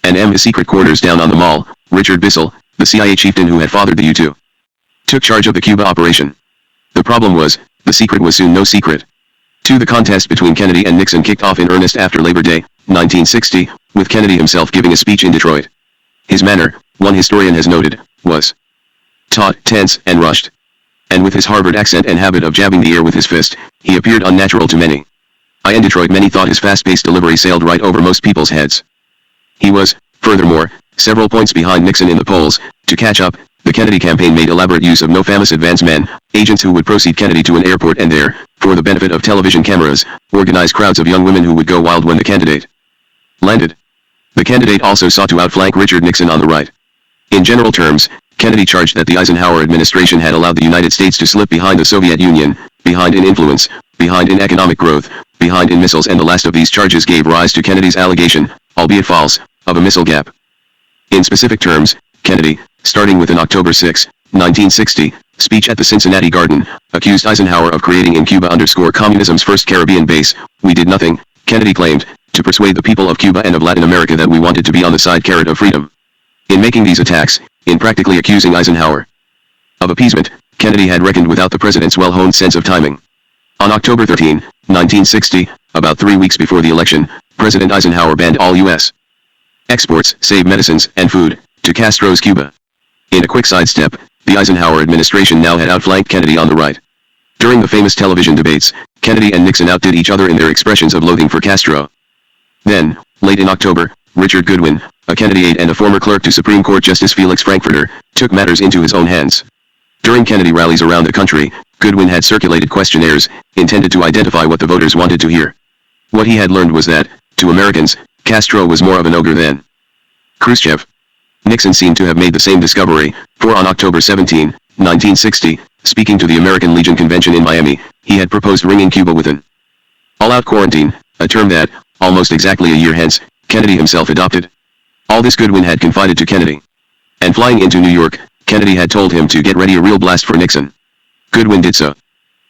And his secret quarters down on the Mall, Richard Bissell, the CIA chieftain who had fathered the U-2, took charge of the Cuba operation. The problem was, the secret was soon no secret. The contest between Kennedy and Nixon kicked off in earnest after Labor Day, 1960, with Kennedy himself giving a speech in Detroit. His manner, one historian has noted, was taut, tense, and rushed. And with his Harvard accent and habit of jabbing the air with his fist, he appeared unnatural to many. In Detroit many thought his fast-paced delivery sailed right over most people's heads. He was, furthermore, several points behind Nixon in the polls. To catch up, the Kennedy campaign made elaborate use of no-famous advance men, agents who would proceed Kennedy to an airport and there, for the benefit of television cameras, organize crowds of young women who would go wild when the candidate landed. The candidate also sought to outflank Richard Nixon on the right. In general terms, Kennedy charged that the Eisenhower administration had allowed the United States to slip behind the Soviet Union, behind in influence, behind in economic growth, behind in missiles, and the last of these charges gave rise to Kennedy's allegation, albeit false, of a missile gap. In specific terms, Kennedy, starting with an October 6, 1960, speech at the Cincinnati Garden, accused Eisenhower of creating in Cuba _communism's first Caribbean base. We did nothing, Kennedy claimed, to persuade the people of Cuba and of Latin America that we wanted to be on the side of freedom. In making these attacks, in practically accusing Eisenhower of appeasement, Kennedy had reckoned without the president's well-honed sense of timing. On October 13, 1960, about 3 weeks before the election, President Eisenhower banned all U.S. exports, save medicines and food, to Castro's Cuba. In a quick sidestep, the Eisenhower administration now had outflanked Kennedy on the right. During the famous television debates, Kennedy and Nixon outdid each other in their expressions of loathing for Castro. Then, late in October, Richard Goodwin, a Kennedy aide and a former clerk to Supreme Court Justice Felix Frankfurter, took matters into his own hands. During Kennedy rallies around the country, Goodwin had circulated questionnaires, intended to identify what the voters wanted to hear. What he had learned was that, to Americans, Castro was more of an ogre than Khrushchev. Nixon seemed to have made the same discovery, for on October 17, 1960, speaking to the American Legion Convention in Miami, he had proposed ringing Cuba with an all-out quarantine, a term that, almost exactly a year hence, Kennedy himself adopted. All this Goodwin had confided to Kennedy. And flying into New York, Kennedy had told him to get ready a real blast for Nixon. Goodwin did so.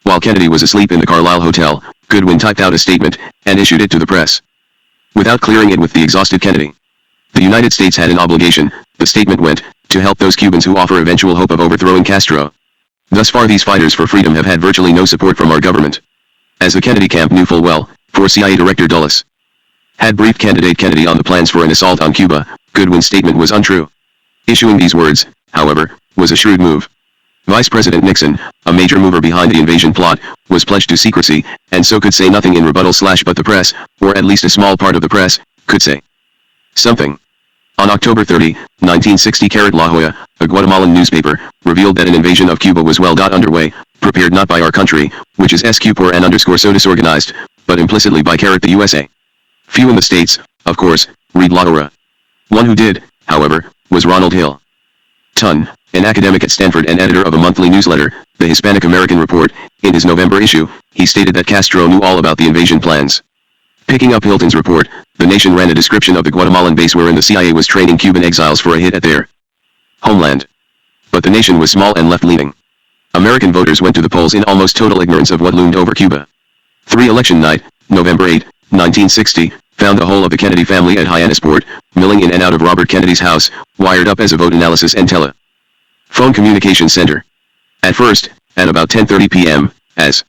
While Kennedy was asleep in the Carlisle Hotel, Goodwin typed out a statement, and issued it to the press. Without clearing it with the exhausted Kennedy. The United States had an obligation, the statement went, to help those Cubans who offer eventual hope of overthrowing Castro. Thus far these fighters for freedom have had virtually no support from our government. As the Kennedy camp knew full well, for CIA Director Dulles had briefed candidate Kennedy on the plans for an assault on Cuba, Goodwin's statement was untrue. Issuing these words, however, was a shrewd move. Vice President Nixon, a major mover behind the invasion plot, was pledged to secrecy, and so could say nothing in rebuttal but the press, or at least a small part of the press, could say something. On October 30, 1960 La Joya, a Guatemalan newspaper, revealed that an invasion of Cuba was well underway, prepared not by our country, which is SQ_N_so disorganized, but implicitly by the USA. Few in the States, of course, read La Hora. One who did, however, was Ronald Hill Tunn, an academic at Stanford and editor of a monthly newsletter, the Hispanic American Report. In his November issue, he stated that Castro knew all about the invasion plans. Picking up Hilton's report, The Nation ran a description of the Guatemalan base wherein the CIA was training Cuban exiles for a hit at their homeland. But the Nation was small and left-leaning. American voters went to the polls in almost total ignorance of what loomed over Cuba. Election night, November 8, 1960, found the whole of the Kennedy family at Hyannisport, milling in and out of Robert Kennedy's house, wired up as a vote analysis and telephone communication center. At first, at about 10:30 p.m., as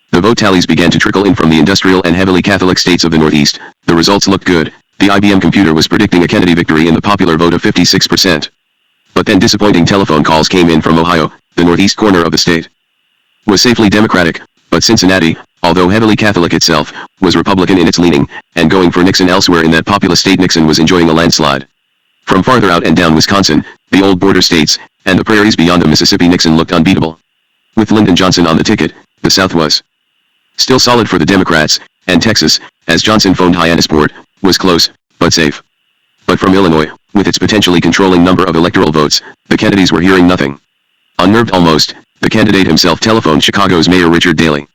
the vote tallies began to trickle in from the industrial and heavily Catholic states of the Northeast, the results looked good. The IBM computer was predicting a Kennedy victory in the popular vote of 56%. But then disappointing telephone calls came in from Ohio, the northeast corner of the state. Was safely Democratic, but Cincinnati, although heavily Catholic itself, was Republican in its leaning, and going for Nixon elsewhere in that populous state Nixon was enjoying a landslide. From farther out and down Wisconsin, the old border states, and the prairies beyond the Mississippi Nixon looked unbeatable. With Lyndon Johnson on the ticket, the South was still solid for the Democrats, and Texas, as Johnson phoned Hyannisport, was close, but safe. But from Illinois, with its potentially controlling number of electoral votes, the Kennedys were hearing nothing. Unnerved almost, the candidate himself telephoned Chicago's Mayor Richard Daley.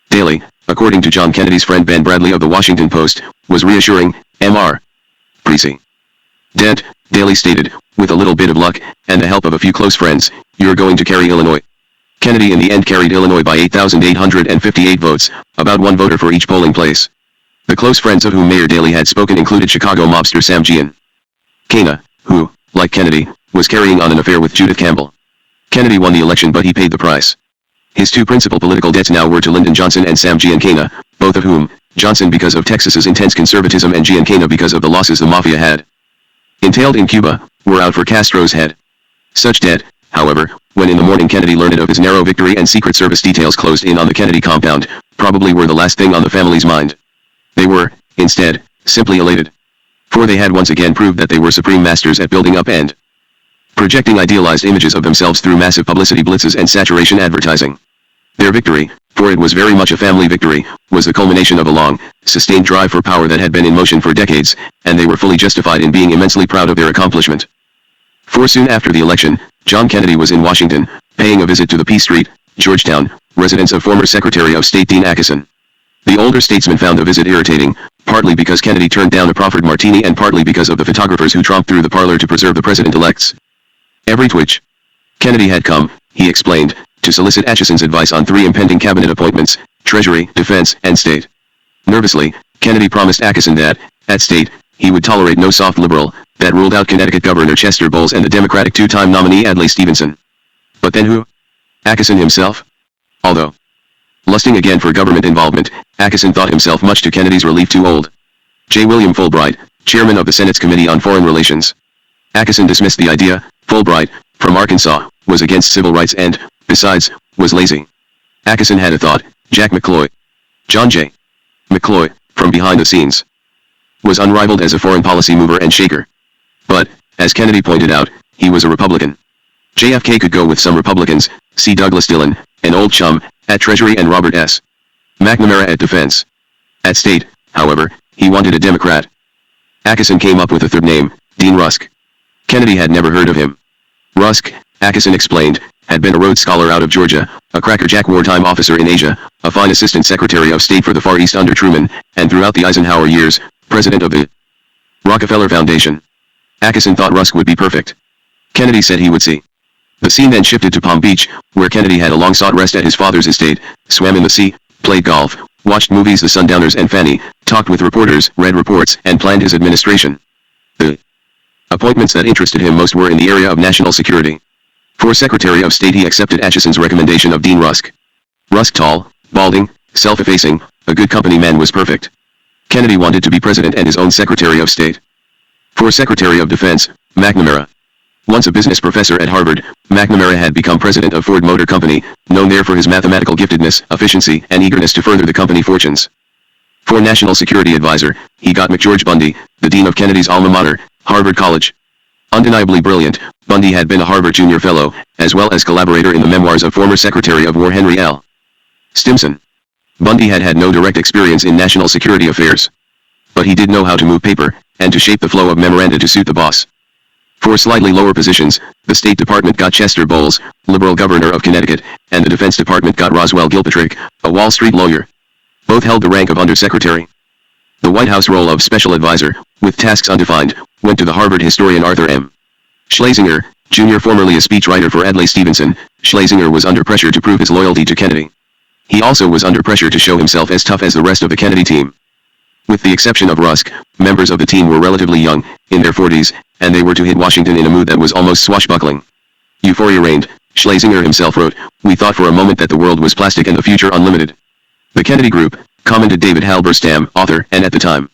Daley, according to John Kennedy's friend Ben Bradley of the Washington Post, was reassuring, Mr. Precy. Dent, Daley stated, with a little bit of luck, and the help of a few close friends, you're going to carry Illinois. Kennedy in the end carried Illinois by 8,858 votes, about one voter for each polling place. The close friends of whom Mayor Daley had spoken included Chicago mobster Sam Cana, who, like Kennedy, was carrying on an affair with Judith Campbell. Kennedy won the election, but he paid the price. His two principal political debts now were to Lyndon Johnson and Sam Cana, both of whom, Johnson because of Texas's intense conservatism and Cana because of the losses the mafia had entailed in Cuba, were out for Castro's head. Such debt, however, when in the morning Kennedy learned of his narrow victory and Secret Service details closed in on the Kennedy compound, probably were the last thing on the family's mind. They were, instead, simply elated. For they had once again proved that they were supreme masters at building up and projecting idealized images of themselves through massive publicity blitzes and saturation advertising. Their victory, for it was very much a family victory, was the culmination of a long, sustained drive for power that had been in motion for decades, and they were fully justified in being immensely proud of their accomplishment. For soon after the election, John Kennedy was in Washington, paying a visit to the P Street, Georgetown, residence of former Secretary of State Dean Acheson. The older statesman found the visit irritating, partly because Kennedy turned down a proffered martini and partly because of the photographers who tromped through the parlor to preserve the president-elect's every twitch. Kennedy had come, he explained, to solicit Acheson's advice on 3 impending cabinet appointments, Treasury, Defense, and State. Nervously, Kennedy promised Acheson that, at State, he would tolerate no soft liberal, that ruled out Connecticut Governor Chester Bowles and the Democratic 2-time nominee Adlai Stevenson. But then who? Acheson himself? Although lusting again for government involvement, Acheson thought himself much to Kennedy's relief too old. J. William Fulbright, chairman of the Senate's Committee on Foreign Relations. Acheson dismissed the idea. Fulbright, from Arkansas, was against civil rights and, besides, was lazy. Acheson had a thought. Jack McCloy, John J. McCloy, from behind the scenes, was unrivaled as a foreign policy mover and shaker. But, as Kennedy pointed out, he was a Republican. JFK could go with some Republicans, see Douglas Dillon, an old chum, at Treasury and Robert S. McNamara at Defense. At State, however, he wanted a Democrat. Acheson came up with a third name, Dean Rusk. Kennedy had never heard of him. Rusk, Acheson explained, had been a Rhodes Scholar out of Georgia, a crackerjack wartime officer in Asia, a fine assistant secretary of state for the Far East under Truman, and throughout the Eisenhower years, president of the Rockefeller Foundation. Acheson thought Rusk would be perfect. Kennedy said he would see. The scene then shifted to Palm Beach, where Kennedy had a long-sought rest at his father's estate, swam in the sea, played golf, watched movies The Sundowners and Fanny, talked with reporters, read reports, and planned his administration. The appointments that interested him most were in the area of national security. For Secretary of State he accepted Acheson's recommendation of Dean Rusk. Rusk, tall, balding, self-effacing, a good company man, was perfect. Kennedy wanted to be president and his own Secretary of State. For Secretary of Defense, McNamara. Once a business professor at Harvard, McNamara had become president of Ford Motor Company, known there for his mathematical giftedness, efficiency, and eagerness to further the company fortunes. For National Security Advisor, he got McGeorge Bundy, the dean of Kennedy's alma mater, Harvard College. Undeniably brilliant, Bundy had been a Harvard Junior Fellow, as well as collaborator in the memoirs of former Secretary of War Henry L. Stimson. Bundy had had no direct experience in national security affairs. But he did know how to move paper, and to shape the flow of memoranda to suit the boss. For slightly lower positions, the State Department got Chester Bowles, liberal governor of Connecticut, and the Defense Department got Roswell Gilpatrick, a Wall Street lawyer. Both held the rank of undersecretary. The White House role of special advisor, with tasks undefined, went to the Harvard historian Arthur M. Schlesinger, Jr., formerly a speechwriter for Adlai Stevenson. Schlesinger was under pressure to prove his loyalty to Kennedy. He also was under pressure to show himself as tough as the rest of the Kennedy team. With the exception of Rusk, members of the team were relatively young, in their 40s, and they were to hit Washington in a mood that was almost swashbuckling. Euphoria reigned. Schlesinger himself wrote, "We thought for a moment that the world was plastic and the future unlimited." The Kennedy Group, commented David Halberstam, author, and at the time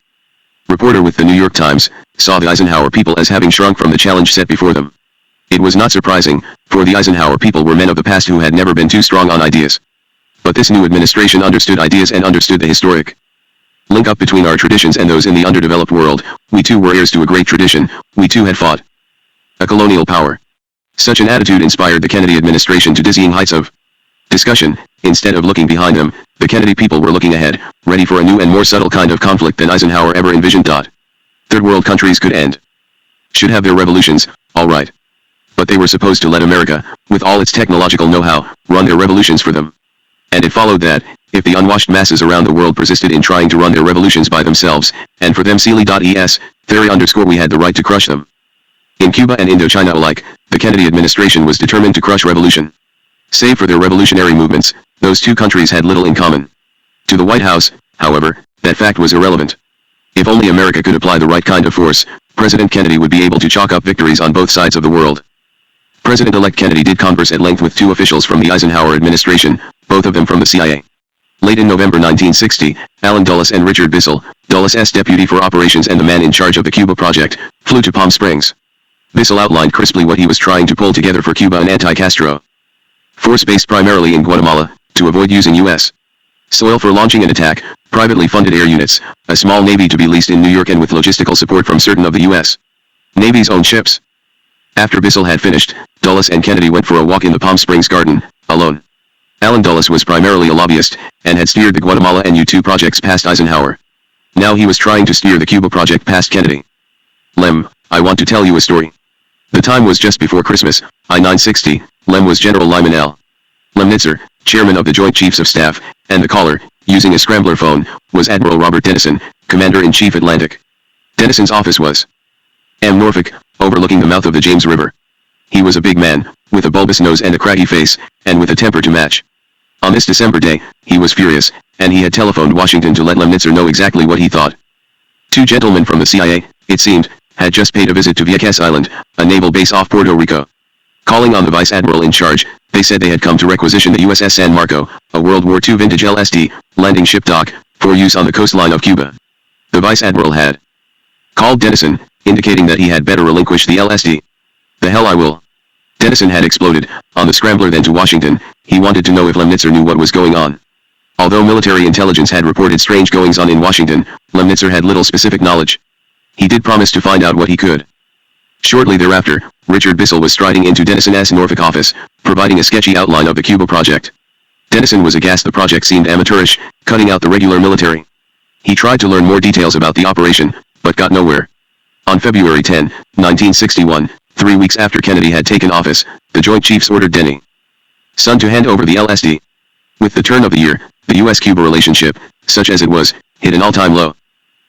reporter with the New York Times, saw the Eisenhower people as having shrunk from the challenge set before them. It was not surprising, for the Eisenhower people were men of the past who had never been too strong on ideas. But this new administration understood ideas and understood the historic link up between our traditions and those in the underdeveloped world. We too were heirs to a great tradition. We too had fought a colonial power. Such an attitude inspired the Kennedy administration to dizzying heights of discussion. Instead of looking behind them, the Kennedy people were looking ahead, ready for a new and more subtle kind of conflict than Eisenhower ever envisioned. Third world countries could end. Should have their revolutions, all right. But they were supposed to let America, with all its technological know-how, run their revolutions for them. And it followed that, if the unwashed masses around the world persisted in trying to run their revolutions by themselves, and for them Sealy.es, We had the right to crush them. In Cuba and Indochina alike, the Kennedy administration was determined to crush revolution. Save for their revolutionary movements, those two countries had little in common. To the White House, however, that fact was irrelevant. If only America could apply the right kind of force, President Kennedy would be able to chalk up victories on both sides of the world. President-elect Kennedy did converse at length with two officials from the Eisenhower administration, both of them from the CIA. Late in November 1960, Allen Dulles and Richard Bissell, Dulles' deputy for operations and the man in charge of the Cuba project, flew to Palm Springs. Bissell outlined crisply what he was trying to pull together for Cuba and anti-Castro. Force based primarily in Guatemala, to avoid using U.S. soil for launching an attack, privately funded air units, a small navy to be leased in New York and with logistical support from certain of the U.S. Navy's own ships. After Bissell had finished, Dulles and Kennedy went for a walk in the Palm Springs garden, alone. Allen Dulles was primarily a lobbyist, and had steered the Guatemala and U-2 projects past Eisenhower. Now he was trying to steer the Cuba project past Kennedy. Lem, I want to tell you a story. The time was just before Christmas, I-960, Lem was General Lyman L. Lemnitzer, chairman of the Joint Chiefs of Staff, and the caller, using a scrambler phone, was Admiral Robert Dennison, Commander-in-Chief Atlantic. Dennison's office was M. Norfolk, overlooking the mouth of the James River. He was a big man, with a bulbous nose and a craggy face, and with a temper to match. On this December day, he was furious, and he had telephoned Washington to let Lemnitzer know exactly what he thought. Two gentlemen from the CIA, it seemed, had just paid a visit to Vieques Island, a naval base off Puerto Rico. Calling on the vice admiral in charge, they said they had come to requisition the USS San Marco, a World War II vintage LSD, landing ship dock, for use on the coastline of Cuba. The vice admiral had called Dennison, indicating that he had better relinquish the LSD. The hell I will. Dennison had exploded, on the scrambler then to Washington. He wanted to know if Lemnitzer knew what was going on. Although military intelligence had reported strange goings-on in Washington, Lemnitzer had little specific knowledge. He did promise to find out what he could. Shortly thereafter, Richard Bissell was striding into Dennison's Norfolk office, providing a sketchy outline of the Cuba project. Dennison was aghast. The project seemed amateurish, cutting out the regular military. He tried to learn more details about the operation, but got nowhere. On February 10, 1961, 3 weeks after Kennedy had taken office, the Joint Chiefs ordered Denny Son to hand over the LSD. With the turn of the year, the U.S.-Cuba relationship, such as it was, hit an all-time low.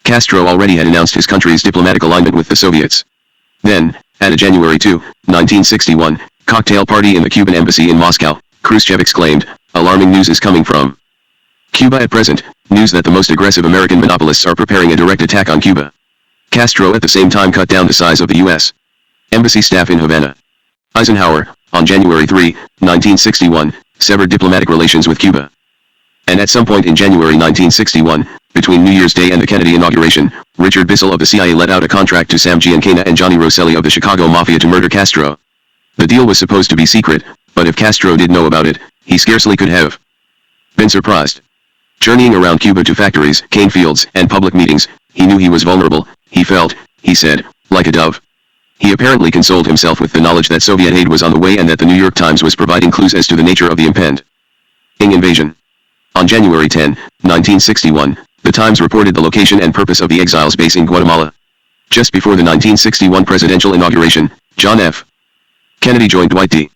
Castro already had announced his country's diplomatic alignment with the Soviets. Then, at a January 2, 1961, cocktail party in the Cuban embassy in Moscow, Khrushchev exclaimed, "Alarming news is coming from Cuba at present, news that the most aggressive American monopolists are preparing a direct attack on Cuba." Castro at the same time cut down the size of the U.S. embassy staff in Havana. Eisenhower, on January 3, 1961, severed diplomatic relations with Cuba. And at some point in January 1961, between New Year's Day and the Kennedy inauguration, Richard Bissell of the CIA let out a contract to Sam Giancana and Johnny Rosselli of the Chicago Mafia to murder Castro. The deal was supposed to be secret, but if Castro did know about it, he scarcely could have been surprised. Journeying around Cuba to factories, cane fields, and public meetings, he knew he was vulnerable. He felt, he said, like a dove. He apparently consoled himself with the knowledge that Soviet aid was on the way and that the New York Times was providing clues as to the nature of the impending invasion. On January 10, 1961, the Times reported the location and purpose of the exiles base in Guatemala. Just before the 1961 presidential inauguration, John F. Kennedy joined Dwight D.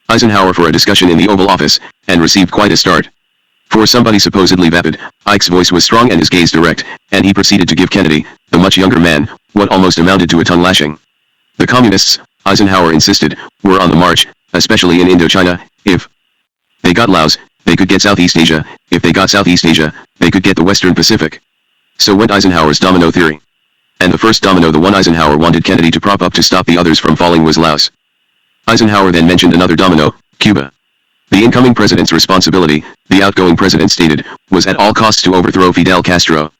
Eisenhower for a discussion in the Oval Office, and received quite a start. For somebody supposedly vapid, Ike's voice was strong and his gaze direct, and he proceeded to give Kennedy, the much younger man, what almost amounted to a tongue lashing. The communists, Eisenhower insisted, were on the march, especially in Indochina. If they got Laos, they could get Southeast Asia. If they got Southeast Asia, they could get the Western Pacific. So went Eisenhower's domino theory. And the first domino, the one Eisenhower wanted Kennedy to prop up to stop the others from falling, was Laos. Eisenhower then mentioned another domino, Cuba. The incoming president's responsibility, the outgoing president stated, was at all costs to overthrow Fidel Castro.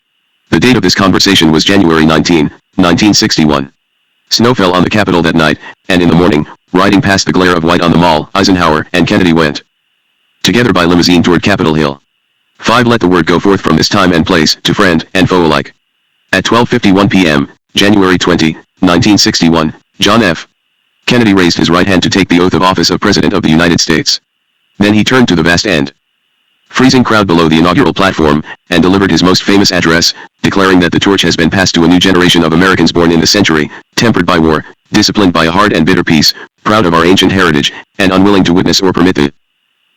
The date of this conversation was January 19, 1961. Snow fell on the Capitol that night, and in the morning, riding past the glare of white on the Mall, Eisenhower and Kennedy went together by limousine toward Capitol Hill. 5. Let the word go forth from this time and place, to friend and foe alike. At 12:51 p.m., January 20, 1961, John F. Kennedy raised his right hand to take the oath of office of President of the United States. Then he turned to the vast and freezing crowd below the inaugural platform, and delivered his most famous address, declaring that the torch has been passed to a new generation of Americans born in the century, tempered by war, disciplined by a hard and bitter peace, proud of our ancient heritage, and unwilling to witness or permit the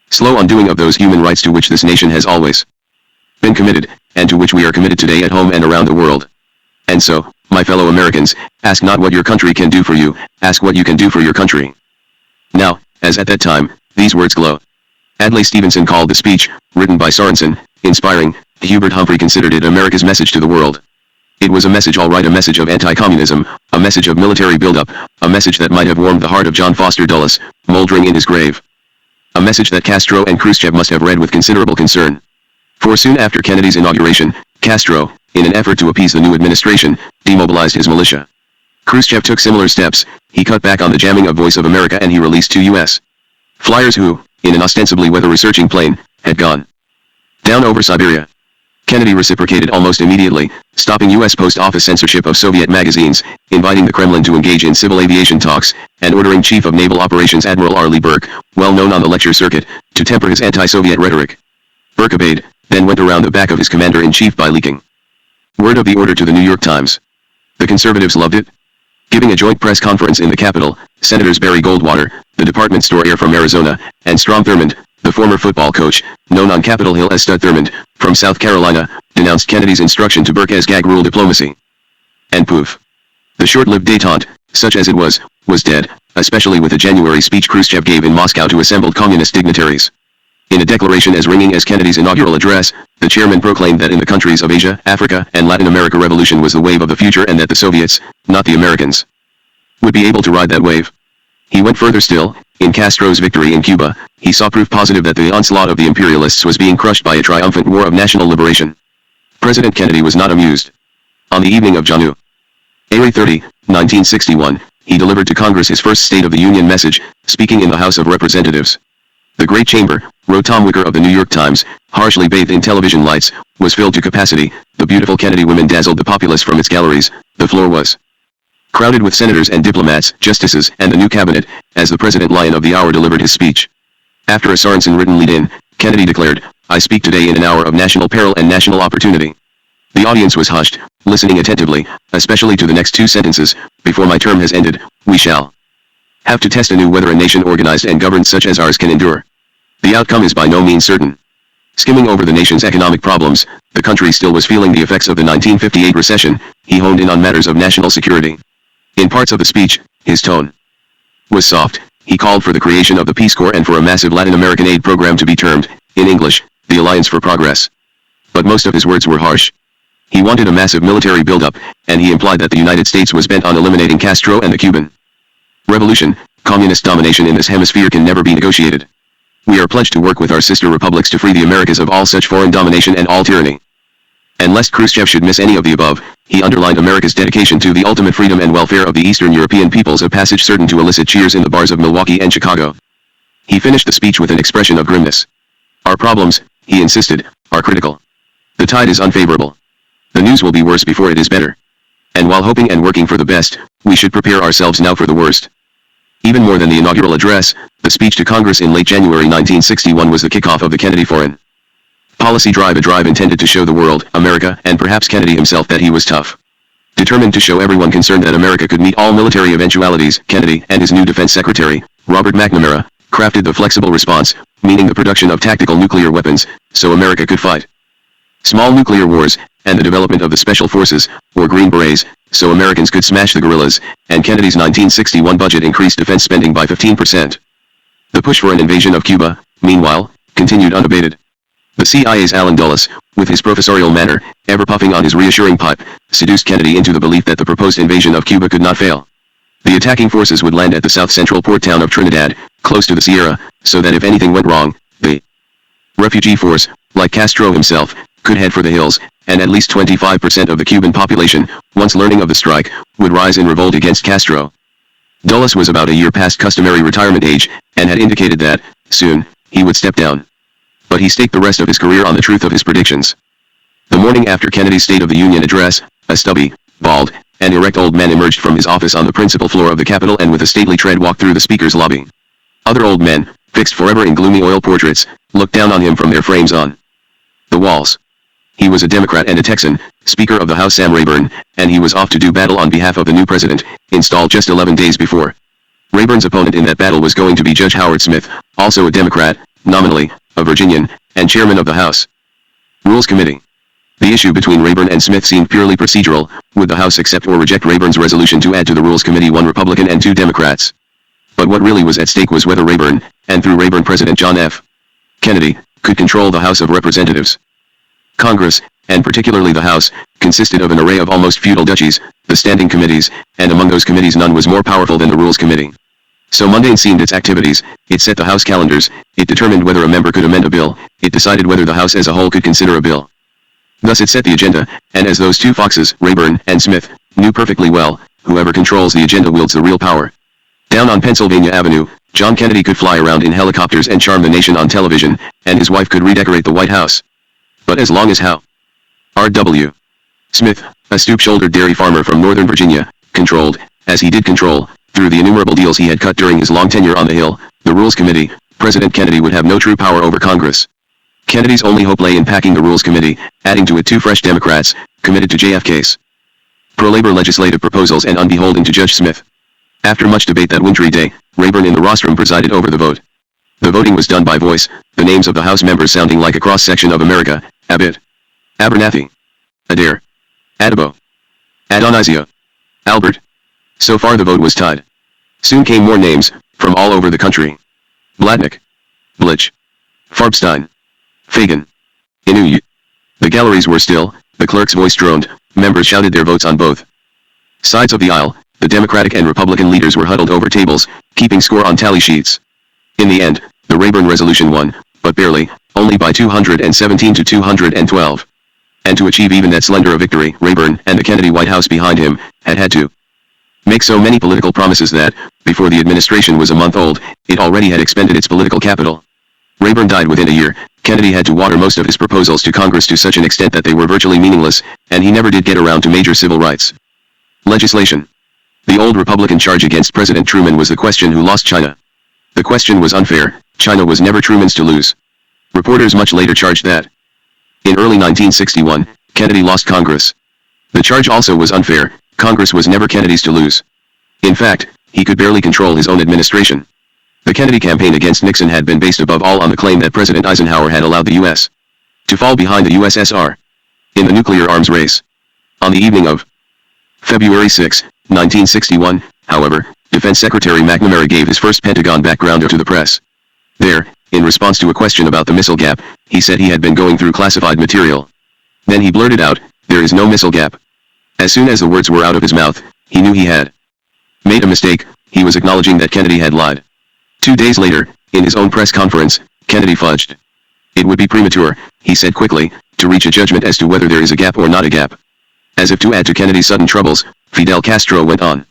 slow undoing of those human rights to which this nation has always been committed, and to which we are committed today at home and around the world. And so, My fellow Americans, ask not what your country can do for you, ask what you can do for your country. Now, as at that time, these words glow. Adlai Stevenson called the speech, written by Sorensen, inspiring. Hubert Humphrey considered it America's message to the world. It was a message all right, a message of anti-communism, a message of military buildup, a message that might have warmed the heart of John Foster Dulles, moldering in his grave. A message that Castro and Khrushchev must have read with considerable concern. For soon after Kennedy's inauguration, Castro, in an effort to appease the new administration, demobilized his militia. Khrushchev took similar steps. He cut back on the jamming of Voice of America and he released 2 U.S. flyers who, in an ostensibly weather-researching plane, had gone down over Siberia. Kennedy reciprocated almost immediately, stopping U.S. Post Office censorship of Soviet magazines, inviting the Kremlin to engage in civil aviation talks, and ordering Chief of Naval Operations Admiral R. Lee Burke, well known on the lecture circuit, to temper his anti-Soviet rhetoric. Burke obeyed, then went around the back of his commander-in-chief by leaking word of the order to the New York Times. The conservatives loved it. Giving a joint press conference in the Capitol, Senators Barry Goldwater, the department store heir from Arizona, and Strom Thurmond, the former football coach, known on Capitol Hill as Stud Thurmond, from South Carolina, denounced Kennedy's instruction to Burke as gag rule diplomacy. And poof. The short-lived détente, such as it was dead, especially with the January speech Khrushchev gave in Moscow to assembled communist dignitaries. In a declaration as ringing as Kennedy's inaugural address, the chairman proclaimed that in the countries of Asia, Africa, and Latin America revolution was the wave of the future and that the Soviets, not the Americans, would be able to ride that wave. He went further still. In Castro's victory in Cuba, he saw proof positive that the onslaught of the imperialists was being crushed by a triumphant war of national liberation. President Kennedy was not amused. On the evening of January 30, 1961, he delivered to Congress his first State of the Union message, speaking in the House of Representatives. The great chamber, wrote Tom Wicker of the New York Times, harshly bathed in television lights, was filled to capacity. The beautiful Kennedy women dazzled the populace from its galleries. The floor was crowded with senators and diplomats, justices, and the new cabinet, as the President Lion of the Hour delivered his speech. After a Sorensen-written lead-in, Kennedy declared, "I speak today in an hour of national peril and national opportunity." The audience was hushed, listening attentively, especially to the next 2 sentences. "Before my term has ended, we shall have to test anew whether a nation organized and governed such as ours can endure. The outcome is by no means certain." Skimming over the nation's economic problems, the country still was feeling the effects of the 1958 recession. He honed in on matters of national security. In parts of the speech, his tone was soft. He called for the creation of the Peace Corps and for a massive Latin American aid program to be termed, in English, the Alliance for Progress. But most of his words were harsh. He wanted a massive military buildup, and he implied that the United States was bent on eliminating Castro and the Cuban Revolution. Communist domination in this hemisphere can never be negotiated. We are pledged to work with our sister republics to free the Americas of all such foreign domination and all tyranny. And lest Khrushchev should miss any of the above, he underlined America's dedication to the ultimate freedom and welfare of the Eastern European peoples, a passage certain to elicit cheers in the bars of Milwaukee and Chicago. He finished the speech with an expression of grimness. "Our problems," he insisted, "are critical. The tide is unfavorable. The news will be worse before it is better. And while hoping and working for the best, we should prepare ourselves now for the worst." Even more than the inaugural address, the speech to Congress in late January 1961 was the kickoff of the Kennedy foreign policy drive, a drive intended to show the world, America, and perhaps Kennedy himself, that he was tough. Determined to show everyone concerned that America could meet all military eventualities, Kennedy and his new defense secretary, Robert McNamara, crafted the flexible response, meaning the production of tactical nuclear weapons, so America could fight small nuclear wars, and the development of the Special Forces, or Green Berets, so Americans could smash the guerrillas, and Kennedy's 1961 budget increased defense spending by 15%. The push for an invasion of Cuba, meanwhile, continued unabated. The CIA's Allen Dulles, with his professorial manner, ever puffing on his reassuring pipe, seduced Kennedy into the belief that the proposed invasion of Cuba could not fail. The attacking forces would land at the south-central port town of Trinidad, close to the Sierra, so that if anything went wrong, the refugee force, like Castro himself, could head for the hills, and at least 25% of the Cuban population, once learning of the strike, would rise in revolt against Castro. Dulles was about a year past customary retirement age, and had indicated that, soon, he would step down. But he staked the rest of his career on the truth of his predictions. The morning after Kennedy's State of the Union address, a stubby, bald, and erect old man emerged from his office on the principal floor of the Capitol and with a stately tread walked through the Speaker's lobby. Other old men, fixed forever in gloomy oil portraits, looked down on him from their frames on the walls. He was a Democrat and a Texan, Speaker of the House Sam Rayburn, and he was off to do battle on behalf of the new president, installed just 11 days before. Rayburn's opponent in that battle was going to be Judge Howard Smith, also a Democrat, nominally, a Virginian, and chairman of the House Rules Committee. The issue between Rayburn and Smith seemed purely procedural. Would the House accept or reject Rayburn's resolution to add to the Rules Committee 1 Republican and 2 Democrats? But what really was at stake was whether Rayburn, and through Rayburn President John F. Kennedy, could control the House of Representatives. Congress, and particularly the House, consisted of an array of almost feudal duchies, the standing committees, and among those committees none was more powerful than the Rules Committee. So mundane seemed its activities. It set the House calendars, it determined whether a member could amend a bill, it decided whether the House as a whole could consider a bill. Thus it set the agenda, and as those two foxes, Rayburn and Smith, knew perfectly well, whoever controls the agenda wields the real power. Down on Pennsylvania Avenue, John Kennedy could fly around in helicopters and charm the nation on television, and his wife could redecorate the White House. But as long as how? R.W. Smith, a stoop-shouldered dairy farmer from Northern Virginia, controlled, as he did control, through the innumerable deals he had cut during his long tenure on the Hill, the Rules Committee, President Kennedy would have no true power over Congress. Kennedy's only hope lay in packing the Rules Committee, adding to it 2 fresh Democrats, committed to JFK's pro-labor legislative proposals and unbeholden to Judge Smith. After much debate that wintry day, Rayburn in the rostrum presided over the vote. The voting was done by voice, the names of the House members sounding like a cross-section of America: Abbott, Abernathy, Adair, Addabbo, Adonizio, Albert. So far the vote was tied. Soon came more names, from all over the country. Blatnick, Blitch, Farbstein, Fagan, Inouye. The galleries were still, the clerk's voice droned, members shouted their votes on both sides of the aisle, the Democratic and Republican leaders were huddled over tables, keeping score on tally sheets. In the end, the Rayburn resolution won, but barely, only by 217 to 212. And to achieve even that slender a victory, Rayburn, and the Kennedy White House behind him, had to make so many political promises that, before the administration was a month old, it already had expended its political capital. Rayburn died within a year. Kennedy had to water most of his proposals to Congress to such an extent that they were virtually meaningless, and he never did get around to major civil rights legislation. The old Republican charge against President Truman was the question who lost China. The question was unfair. China was never Truman's to lose. Reporters much later charged that in early 1961, Kennedy lost Congress. The charge also was unfair. Congress was never Kennedy's to lose. In fact, he could barely control his own administration. The Kennedy campaign against Nixon had been based above all on the claim that President Eisenhower had allowed the U.S. to fall behind the USSR in the nuclear arms race. On the evening of February 6, 1961, however, Defense Secretary McNamara gave his first Pentagon backgrounder to the press. There, in response to a question about the missile gap, he said he had been going through classified material. Then he blurted out, "There is no missile gap." As soon as the words were out of his mouth, he knew he had made a mistake. He was acknowledging that Kennedy had lied. 2 days later, in his own press conference, Kennedy fudged. It would be premature, he said quickly, to reach a judgment as to whether there is a gap or not a gap. As if to add to Kennedy's sudden troubles, Fidel Castro went on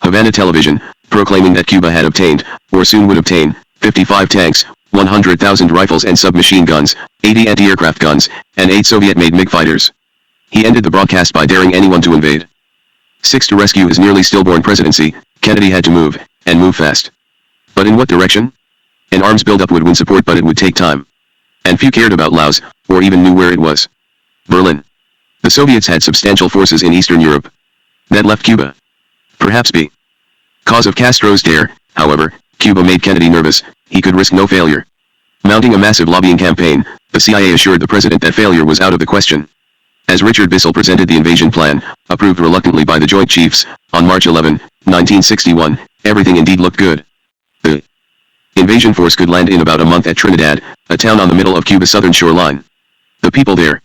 Havana television, proclaiming that Cuba had obtained, or soon would obtain, 55 tanks, 100,000 rifles and submachine guns, 80 anti-aircraft guns, and 8 Soviet-made MiG fighters. He ended the broadcast by daring anyone to invade. 6. To rescue his nearly stillborn presidency, Kennedy had to move, and move fast. But in what direction? An arms buildup would win support, but it would take time. And few cared about Laos, or even knew where it was. Berlin. The Soviets had substantial forces in Eastern Europe. That left Cuba. Perhaps because of Castro's dare, however, Cuba made Kennedy nervous. He could risk no failure. Mounting a massive lobbying campaign, the CIA assured the president that failure was out of the question. As Richard Bissell presented the invasion plan, approved reluctantly by the Joint Chiefs, on March 11, 1961, everything indeed looked good. The invasion force could land in about a month at Trinidad, a town on the middle of Cuba's southern shoreline. The people there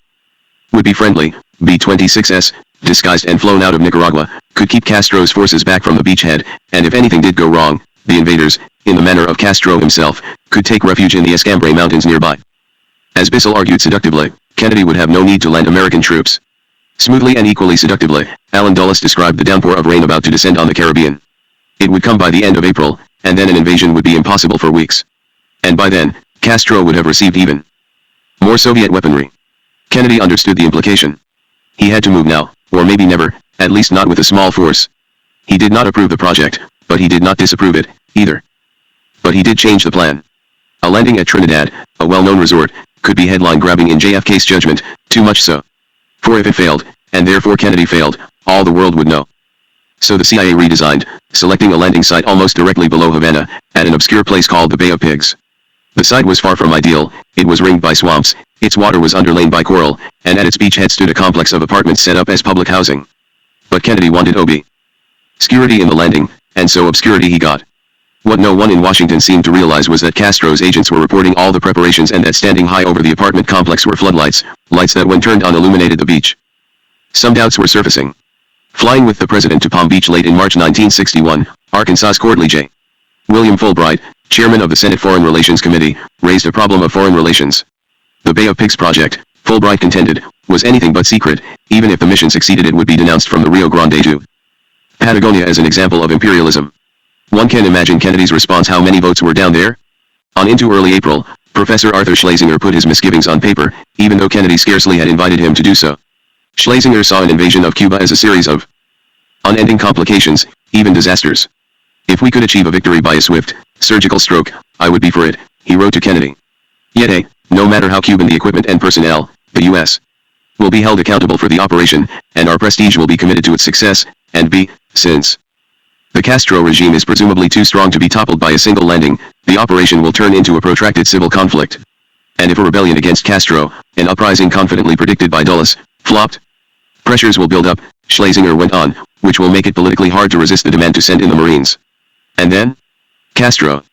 would be friendly. B-26s, disguised and flown out of Nicaragua, could keep Castro's forces back from the beachhead, and if anything did go wrong, the invaders, in the manner of Castro himself, could take refuge in the Escambray Mountains nearby. As Bissell argued seductively, Kennedy would have no need to land American troops. Smoothly and equally seductively, Allen Dulles described the downpour of rain about to descend on the Caribbean. It would come by the end of April, and then an invasion would be impossible for weeks. And by then, Castro would have received even more Soviet weaponry. Kennedy understood the implication. He had to move now, or maybe never, at least not with a small force. He did not approve the project, but he did not disapprove it, either. But he did change the plan. A landing at Trinidad, a well-known resort, could be headline-grabbing in JFK's judgment, too much so. For if it failed, and therefore Kennedy failed, all the world would know. So the CIA redesigned, selecting a landing site almost directly below Havana, at an obscure place called the Bay of Pigs. The site was far from ideal, it was ringed by swamps, Its water was underlain by coral, and at its beachhead stood a complex of apartments set up as public housing. But Kennedy wanted obscurity in the landing, and so obscurity he got. What no one in Washington seemed to realize was that Castro's agents were reporting all the preparations and that standing high over the apartment complex were floodlights, lights that when turned on illuminated the beach. Some doubts were surfacing. Flying with the president to Palm Beach late in March 1961, Arkansas's courtly J. William Fulbright, chairman of the Senate Foreign Relations Committee, raised a problem of foreign relations. The Bay of Pigs project, Fulbright contended, was anything but secret. Even if the mission succeeded, it would be denounced from the Rio Grande to Patagonia as an example of imperialism. One can imagine Kennedy's response. How many votes were down there? On into early April, Professor Arthur Schlesinger put his misgivings on paper, even though Kennedy scarcely had invited him to do so. Schlesinger saw an invasion of Cuba as a series of unending complications, even disasters. If we could achieve a victory by a swift, surgical stroke, I would be for it, he wrote to Kennedy. Yet A, no matter how Cuban the equipment and personnel, the U.S. will be held accountable for the operation, and our prestige will be committed to its success, and B, since the Castro regime is presumably too strong to be toppled by a single landing, the operation will turn into a protracted civil conflict. And if a rebellion against Castro, an uprising confidently predicted by Dulles, flopped, pressures will build up, Schlesinger went on, which will make it politically hard to resist the demand to send in the Marines. And then? Castro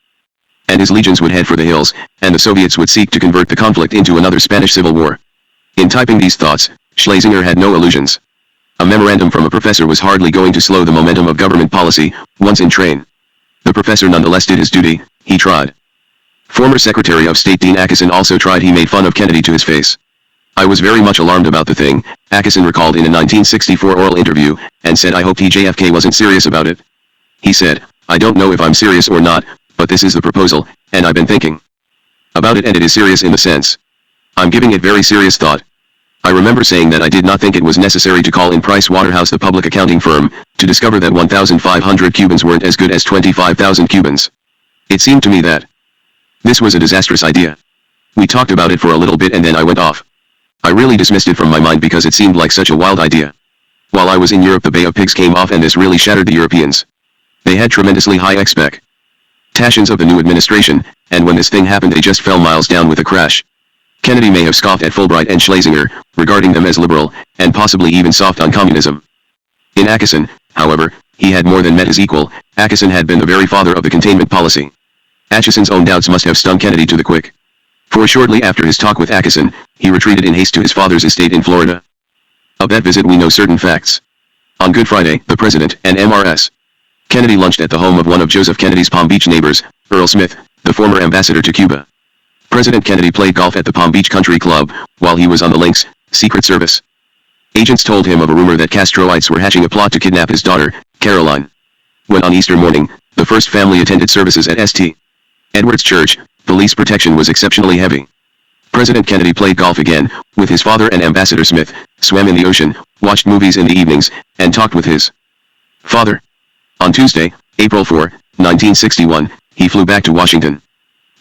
and his legions would head for the hills, and the Soviets would seek to convert the conflict into another Spanish Civil War. In typing these thoughts, Schlesinger had no illusions. A memorandum from a professor was hardly going to slow the momentum of government policy, once in train. The professor nonetheless did his duty, he tried. Former Secretary of State Dean Acheson also tried. He made fun of Kennedy to his face. I was very much alarmed about the thing, Acheson recalled in a 1964 oral interview, and said I hoped JFK wasn't serious about it. He said, I don't know if I'm serious or not, but this is the proposal, and I've been thinking about it, and it is serious in the sense I'm giving it very serious thought. I remember saying that I did not think it was necessary to call in Price Waterhouse, the public accounting firm, to discover that 1,500 Cubans weren't as good as 25,000 Cubans. It seemed to me that this was a disastrous idea. We talked about it for a little bit and then I went off. I really dismissed it from my mind because it seemed like such a wild idea. While I was in Europe, the Bay of Pigs came off, and this really shattered the Europeans. They had tremendously high expectations of the new administration, and when this thing happened they just fell miles down with a crash. Kennedy may have scoffed at Fulbright and Schlesinger, regarding them as liberal, and possibly even soft on communism. In Acheson, however, he had more than met his equal. Acheson had been the very father of the containment policy. Acheson's own doubts must have stung Kennedy to the quick. For shortly after his talk with Acheson, he retreated in haste to his father's estate in Florida. Of that visit we know certain facts. On Good Friday, the President and MRS Kennedy lunched at the home of one of Joseph Kennedy's Palm Beach neighbors, Earl Smith, the former ambassador to Cuba. President Kennedy played golf at the Palm Beach Country Club. While he was on the links, Secret Service agents told him of a rumor that Castroites were hatching a plot to kidnap his daughter, Caroline. When on Easter morning, the first family attended services at St. Edward's Church, police protection was exceptionally heavy. President Kennedy played golf again, with his father and Ambassador Smith, swam in the ocean, watched movies in the evenings, and talked with his father. On Tuesday, April 4, 1961, he flew back to Washington.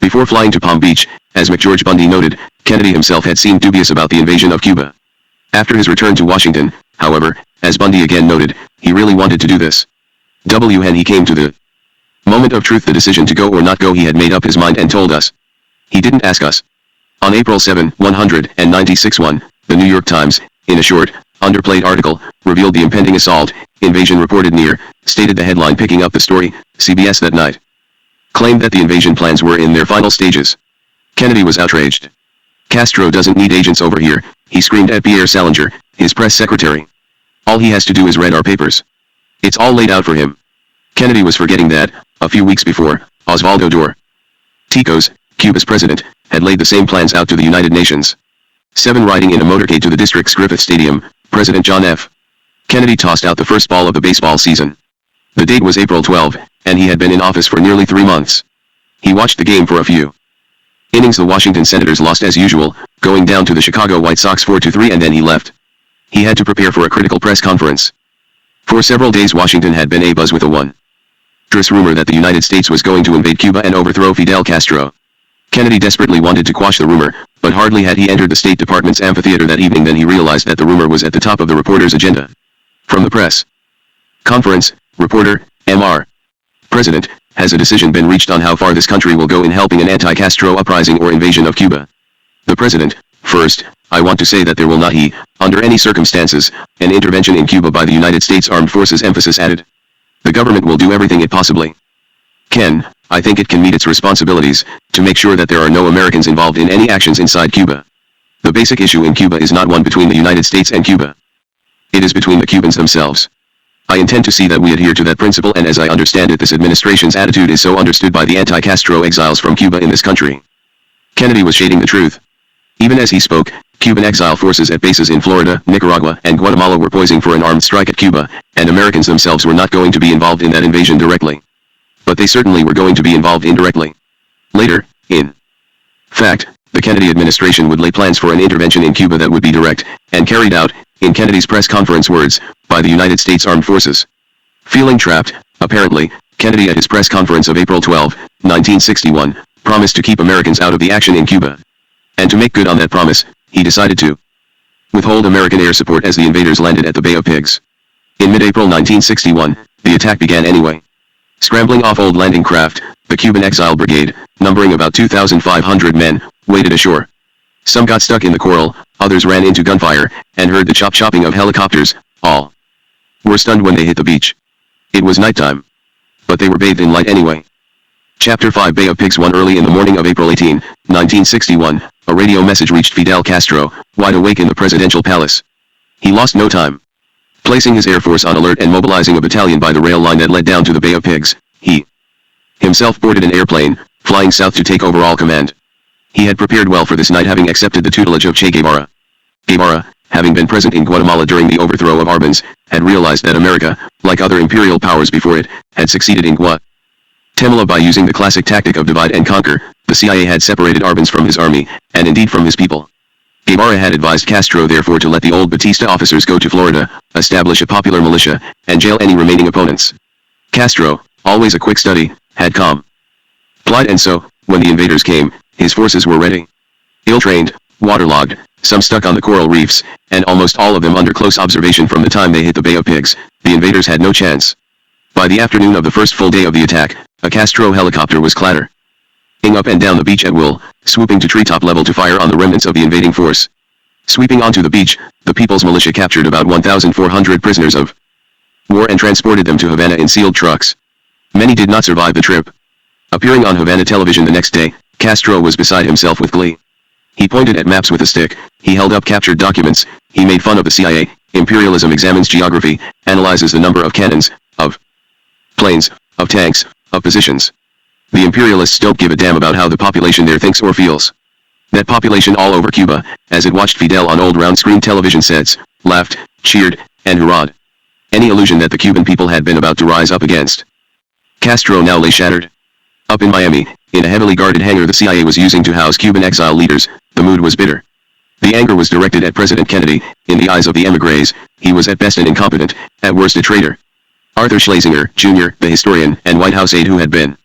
Before flying to Palm Beach, as McGeorge Bundy noted, Kennedy himself had seemed dubious about the invasion of Cuba. After his return to Washington, however, as Bundy again noted, he really wanted to do this. When he came to the moment of truth, the decision to go or not go, he had made up his mind and told us. He didn't ask us. On April 7, 196-1, the New York Times, in a short, underplayed article, revealed the impending assault. Invasion reported near, stated the headline picking up the story. CBS that night claimed that the invasion plans were in their final stages. Kennedy was outraged. Castro doesn't need agents over here, he screamed at Pierre Salinger, his press secretary. All he has to do is read our papers. It's all laid out for him. Kennedy was forgetting that, a few weeks before, Osvaldo Dorticos, Cuba's president, had laid the same plans out to the United Nations. 7 riding in a motorcade to the district's Griffith Stadium, President John F. Kennedy tossed out the first ball of the baseball season. The date was April 12, and he had been in office for nearly 3 months. He watched the game for a few innings. The Washington Senators lost as usual, going down to the Chicago White Sox 4-3, and then he left. He had to prepare for a critical press conference. For several days Washington had been abuzz with a wondrous rumor that the United States was going to invade Cuba and overthrow Fidel Castro. Kennedy desperately wanted to quash the rumor, but hardly had he entered the State Department's amphitheater that evening than he realized that the rumor was at the top of the reporter's agenda. From the press conference, reporter, Mr. President, has a decision been reached on how far this country will go in helping an anti-Castro uprising or invasion of Cuba? The President, First, I want to say that there will not be, under any circumstances, an intervention in Cuba by the United States Armed Forces, emphasis added. The government will do everything it possibly can, I think it can meet its responsibilities, to make sure that there are no Americans involved in any actions inside Cuba. The basic issue in Cuba is not one between the United States and Cuba. It is between the Cubans themselves. I intend to see that we adhere to that principle, and as I understand it, this administration's attitude is so understood by the anti-Castro exiles from Cuba in this country. Kennedy was shading the truth. Even as he spoke, Cuban exile forces at bases in Florida, Nicaragua, and Guatemala were poising for an armed strike at Cuba, and Americans themselves were not going to be involved in that invasion directly. But they certainly were going to be involved indirectly. Later, in fact, the Kennedy administration would lay plans for an intervention in Cuba that would be direct, and carried out, in Kennedy's press conference words, by the United States Armed Forces. Feeling trapped, apparently, Kennedy at his press conference of April 12, 1961, promised to keep Americans out of the action in Cuba. And to make good on that promise, he decided to withhold American air support as the invaders landed at the Bay of Pigs. In mid-April 1961, the attack began anyway. Scrambling off old landing craft, the Cuban exile brigade, numbering about 2,500 men, waded ashore. Some got stuck in the coral, others ran into gunfire, and heard the chop-chopping of helicopters. All were stunned when they hit the beach. It was nighttime. But they were bathed in light anyway. Chapter 5 Bay of Pigs. 1 Early in the morning of April 18, 1961, a radio message reached Fidel Castro, wide awake in the presidential palace. He lost no time. Placing his air force on alert and mobilizing a battalion by the rail line that led down to the Bay of Pigs, he himself boarded an airplane, flying south to take overall command. He had prepared well for this night, having accepted the tutelage of Che Guevara. Guevara, having been present in Guatemala during the overthrow of Arbenz, had realized that America, like other imperial powers before it, had succeeded in Guatemala by using the classic tactic of divide and conquer. The CIA had separated Arbenz from his army, and indeed from his people. Guevara had advised Castro therefore to let the old Batista officers go to Florida, establish a popular militia, and jail any remaining opponents. Castro, always a quick study, had complied, and so, when the invaders came, his forces were ready. Ill-trained, waterlogged, some stuck on the coral reefs, and almost all of them under close observation from the time they hit the Bay of Pigs, the invaders had no chance. By the afternoon of the first full day of the attack, a Castro helicopter was clattering up and down the beach at will, swooping to treetop level to fire on the remnants of the invading force. Sweeping onto the beach, the People's Militia captured about 1,400 prisoners of war and transported them to Havana in sealed trucks. Many did not survive the trip. Appearing on Havana television the next day, Castro was beside himself with glee. He pointed at maps with a stick, he held up captured documents, he made fun of the CIA. Imperialism examines geography, analyzes the number of cannons, of planes, of tanks, of positions. The imperialists don't give a damn about how the population there thinks or feels. That population all over Cuba, as it watched Fidel on old round-screen television sets, laughed, cheered, and hurrahed. Any illusion that the Cuban people had been about to rise up against Castro now lay shattered. Up in Miami, in a heavily guarded hangar the CIA was using to house Cuban exile leaders, the mood was bitter. The anger was directed at President Kennedy. In the eyes of the émigrés, he was at best an incompetent, at worst a traitor. Arthur Schlesinger, Jr., the historian and White House aide who had been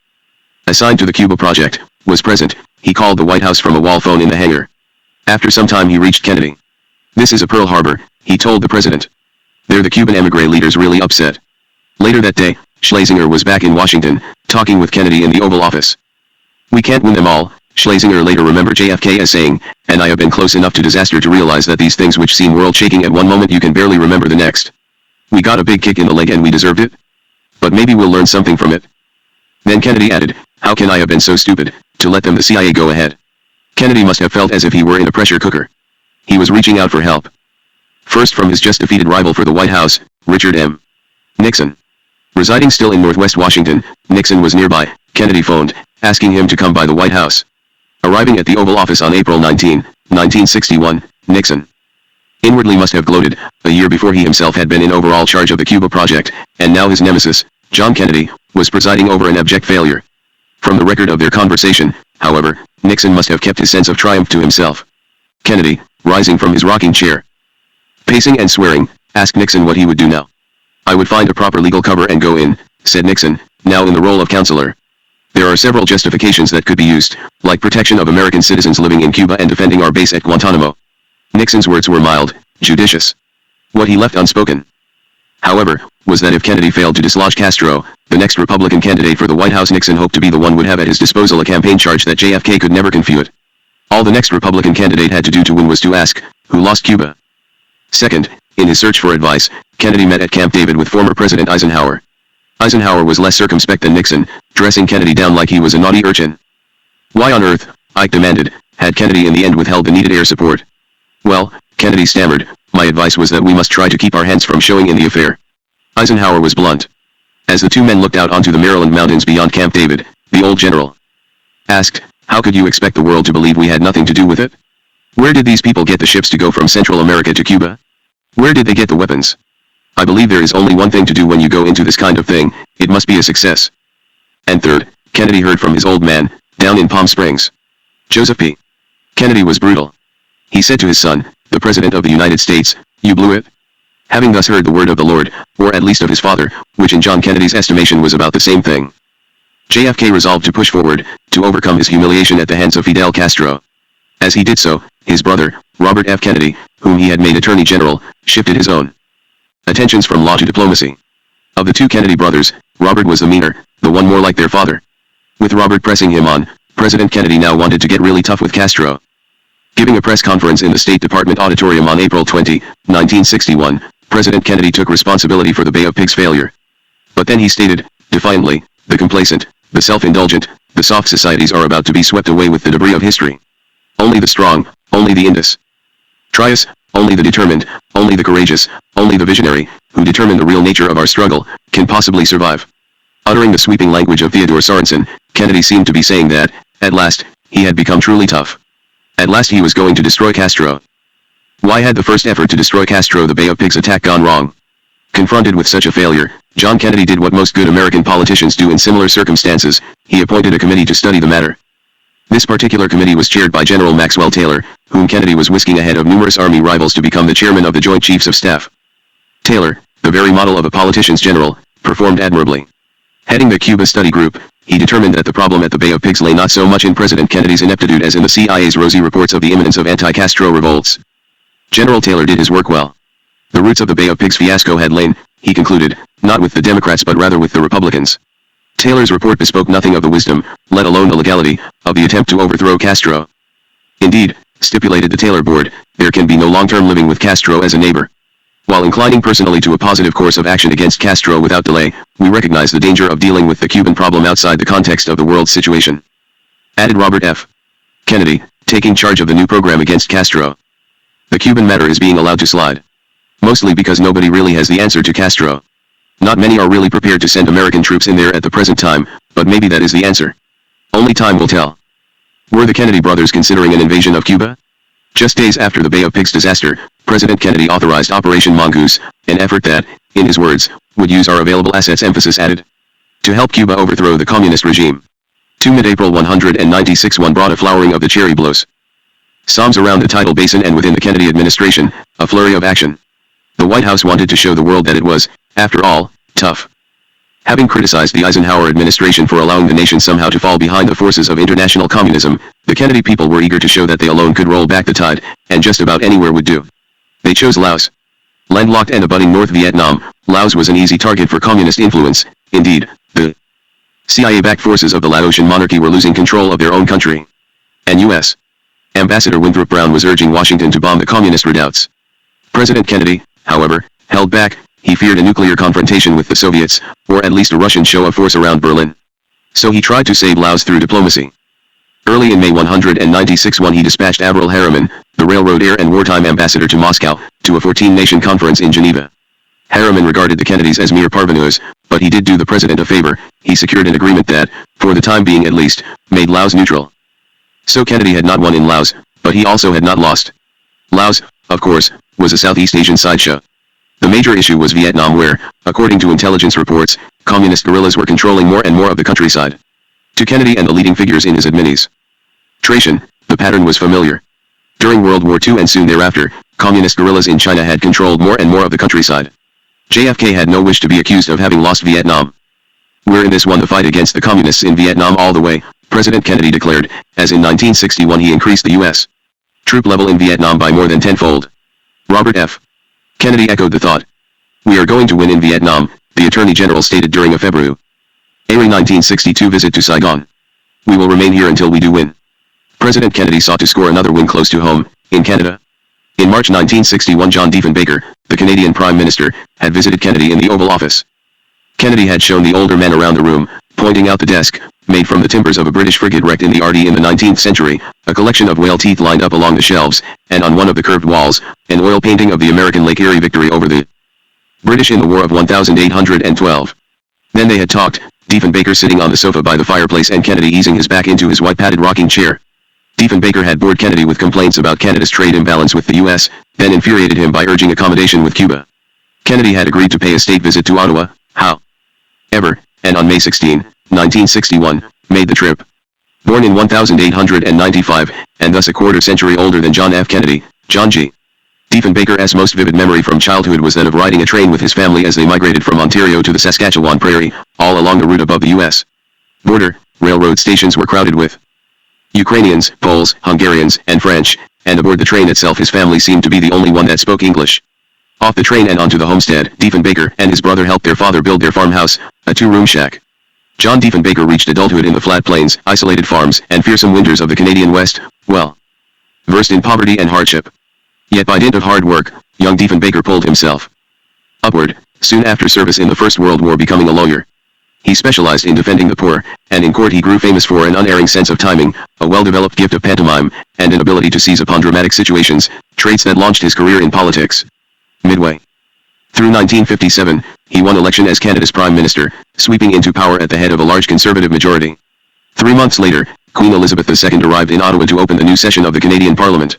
assigned to the Cuba project, was present. He called the White House from a wall phone in the hangar. After some time he reached Kennedy. "This is a Pearl Harbor," he told the president. "They're the Cuban émigré leaders really upset." Later that day, Schlesinger was back in Washington, talking with Kennedy in the Oval Office. "We can't win them all," Schlesinger later remembered JFK as saying, "and I have been close enough to disaster to realize that these things which seem world-shaking at one moment you can barely remember the next. We got a big kick in the leg and we deserved it. But maybe we'll learn something from it." Then Kennedy added, "How can I have been so stupid, to let them the CIA go ahead?" Kennedy must have felt as if he were in a pressure cooker. He was reaching out for help. First from his just-defeated rival for the White House, Richard M. Nixon. Residing still in Northwest Washington, Nixon was nearby. Kennedy phoned, asking him to come by the White House. Arriving at the Oval Office on April 19, 1961, Nixon inwardly must have gloated. A year before he himself had been in overall charge of the Cuba project, and now his nemesis, John Kennedy, was presiding over an abject failure. From the record of their conversation, however, Nixon must have kept his sense of triumph to himself. Kennedy, rising from his rocking chair, pacing and swearing, asked Nixon what he would do now. "I would find a proper legal cover and go in," said Nixon, now in the role of counselor. "There are several justifications that could be used, like protection of American citizens living in Cuba and defending our base at Guantanamo." Nixon's words were mild, judicious. What he left unspoken, however, was that if Kennedy failed to dislodge Castro, the next Republican candidate for the White House Nixon hoped to be the one would have at his disposal a campaign charge that JFK could never confute. All the next Republican candidate had to do to win was to ask, who lost Cuba? Second, in his search for advice, Kennedy met at Camp David with former President Eisenhower. Eisenhower was less circumspect than Nixon, dressing Kennedy down like he was a naughty urchin. Why on earth, Ike demanded, had Kennedy in the end withheld the needed air support? Well, Kennedy stammered, my advice was that we must try to keep our hands from showing in the affair. Eisenhower was blunt. As the two men looked out onto the Maryland mountains beyond Camp David, the old general asked, how could you expect the world to believe we had nothing to do with it? Where did these people get the ships to go from Central America to Cuba? Where did they get the weapons? I believe there is only one thing to do when you go into this kind of thing, it must be a success. And third, Kennedy heard from his old man, down in Palm Springs. Joseph P. Kennedy was brutal. He said to his son, the President of the United States, you blew it? Having thus heard the word of the Lord, or at least of his father, which in John Kennedy's estimation was about the same thing. JFK resolved to push forward, to overcome his humiliation at the hands of Fidel Castro. As he did so, his brother, Robert F. Kennedy, whom he had made Attorney General, shifted his own attentions from law to diplomacy. Of the two Kennedy brothers, Robert was the meaner, the one more like their father. With Robert pressing him on, President Kennedy now wanted to get really tough with Castro. Giving a press conference in the State Department auditorium on April 20, 1961, President Kennedy took responsibility for the Bay of Pigs failure. But then he stated, defiantly, the complacent, the self-indulgent, the soft societies are about to be swept away with the debris of history. Only the strong, only the industrious, only the determined, only the courageous, only the visionary, who determine the real nature of our struggle, can possibly survive. Uttering the sweeping language of Theodore Sorensen, Kennedy seemed to be saying that, at last, he had become truly tough. At last he was going to destroy Castro. Why had the first effort to destroy Castro, the Bay of Pigs attack, gone wrong? Confronted with such a failure, John Kennedy did what most good American politicians do in similar circumstances, he appointed a committee to study the matter. This particular committee was chaired by General Maxwell Taylor, whom Kennedy was whisking ahead of numerous Army rivals to become the chairman of the Joint Chiefs of Staff. Taylor, the very model of a politician's general, performed admirably. Heading the Cuba study group, he determined that the problem at the Bay of Pigs lay not so much in President Kennedy's ineptitude as in the CIA's rosy reports of the imminence of anti-Castro revolts. General Taylor did his work well. The roots of the Bay of Pigs fiasco had lain, he concluded, not with the Democrats but rather with the Republicans. Taylor's report bespoke nothing of the wisdom, let alone the legality, of the attempt to overthrow Castro. Indeed, stipulated the Taylor board, there can be no long-term living with Castro as a neighbor. While inclining personally to a positive course of action against Castro without delay, we recognize the danger of dealing with the Cuban problem outside the context of the world's situation. Added Robert F. Kennedy, taking charge of the new program against Castro. The Cuban matter is being allowed to slide. Mostly because nobody really has the answer to Castro. Not many are really prepared to send American troops in there at the present time, but maybe that is the answer. Only time will tell. Were the Kennedy brothers considering an invasion of Cuba? Just days after the Bay of Pigs disaster, President Kennedy authorized Operation Mongoose, an effort that, in his words, would use our available assets, emphasis added, to help Cuba overthrow the communist regime. To mid-April 196 one brought a flowering of the cherry blossoms around the tidal basin and within the Kennedy administration, a flurry of action. The White House wanted to show the world that it was, after all, tough. Having criticized the Eisenhower administration for allowing the nation somehow to fall behind the forces of international communism, the Kennedy people were eager to show that they alone could roll back the tide, and just about anywhere would do. They chose Laos. Landlocked and abutting North Vietnam, Laos was an easy target for communist influence. Indeed, the CIA-backed forces of the Laotian monarchy were losing control of their own country. And U.S. Ambassador Winthrop Brown was urging Washington to bomb the communist redoubts. President Kennedy, however, held back. He feared a nuclear confrontation with the Soviets, or at least a Russian show of force around Berlin. So he tried to save Laos through diplomacy. Early in May 196 he dispatched Averell Harriman, the railroad heir and wartime ambassador to Moscow, to a 14-nation conference in Geneva. Harriman regarded the Kennedys as mere parvenus, but he did do the president a favor. He secured an agreement that, for the time being at least, made Laos neutral. So Kennedy had not won in Laos, but he also had not lost. Laos, of course, was a Southeast Asian sideshow. The major issue was Vietnam where, according to intelligence reports, communist guerrillas were controlling more and more of the countryside. To Kennedy and the leading figures in his administration, the pattern was familiar. During World War II and soon thereafter, communist guerrillas in China had controlled more and more of the countryside. JFK had no wish to be accused of having lost Vietnam. "We're in this one, the fight against the communists in Vietnam all the way," President Kennedy declared, as in 1961 he increased the U.S. troop level in Vietnam by more than tenfold. Robert F. Kennedy echoed the thought. "We are going to win in Vietnam," the Attorney General stated during a February 1962 visit to Saigon. "We will remain here until we do win." President Kennedy sought to score another win close to home, in Canada. In March 1961, John Diefenbaker, the Canadian Prime Minister, had visited Kennedy in the Oval Office. Kennedy had shown the older men around the room, pointing out the desk, made from the timbers of a British frigate wrecked in the RD in the 19th century, a collection of whale teeth lined up along the shelves, and on one of the curved walls, an oil painting of the American Lake Erie victory over the British in the War of 1812. Then they had talked, Diefenbaker sitting on the sofa by the fireplace and Kennedy easing his back into his white padded rocking chair. Diefenbaker had bored Kennedy with complaints about Canada's trade imbalance with the U.S., then infuriated him by urging accommodation with Cuba. Kennedy had agreed to pay a state visit to Ottawa, however, and on May 16, 1961, made the trip. Born in 1895, and thus a quarter century older than John F. Kennedy, John G. Diefenbaker's most vivid memory from childhood was that of riding a train with his family as they migrated from Ontario to the Saskatchewan Prairie, all along the route above the U.S. border. Railroad stations were crowded with Ukrainians, Poles, Hungarians, and French, and aboard the train itself his family seemed to be the only one that spoke English. Off the train and onto the homestead, Diefenbaker and his brother helped their father build their farmhouse, a two-room shack. John Diefenbaker reached adulthood in the flat plains, isolated farms, and fearsome winters of the Canadian West, well versed in poverty and hardship. Yet by dint of hard work, young Diefenbaker pulled himself upward, soon after service in the First World War becoming a lawyer. He specialized in defending the poor, and in court he grew famous for an unerring sense of timing, a well-developed gift of pantomime, and an ability to seize upon dramatic situations, traits that launched his career in politics. Midway through 1957, he won election as Canada's Prime Minister, sweeping into power at the head of a large Conservative majority. 3 months later, Queen Elizabeth II arrived in Ottawa to open the new session of the Canadian Parliament.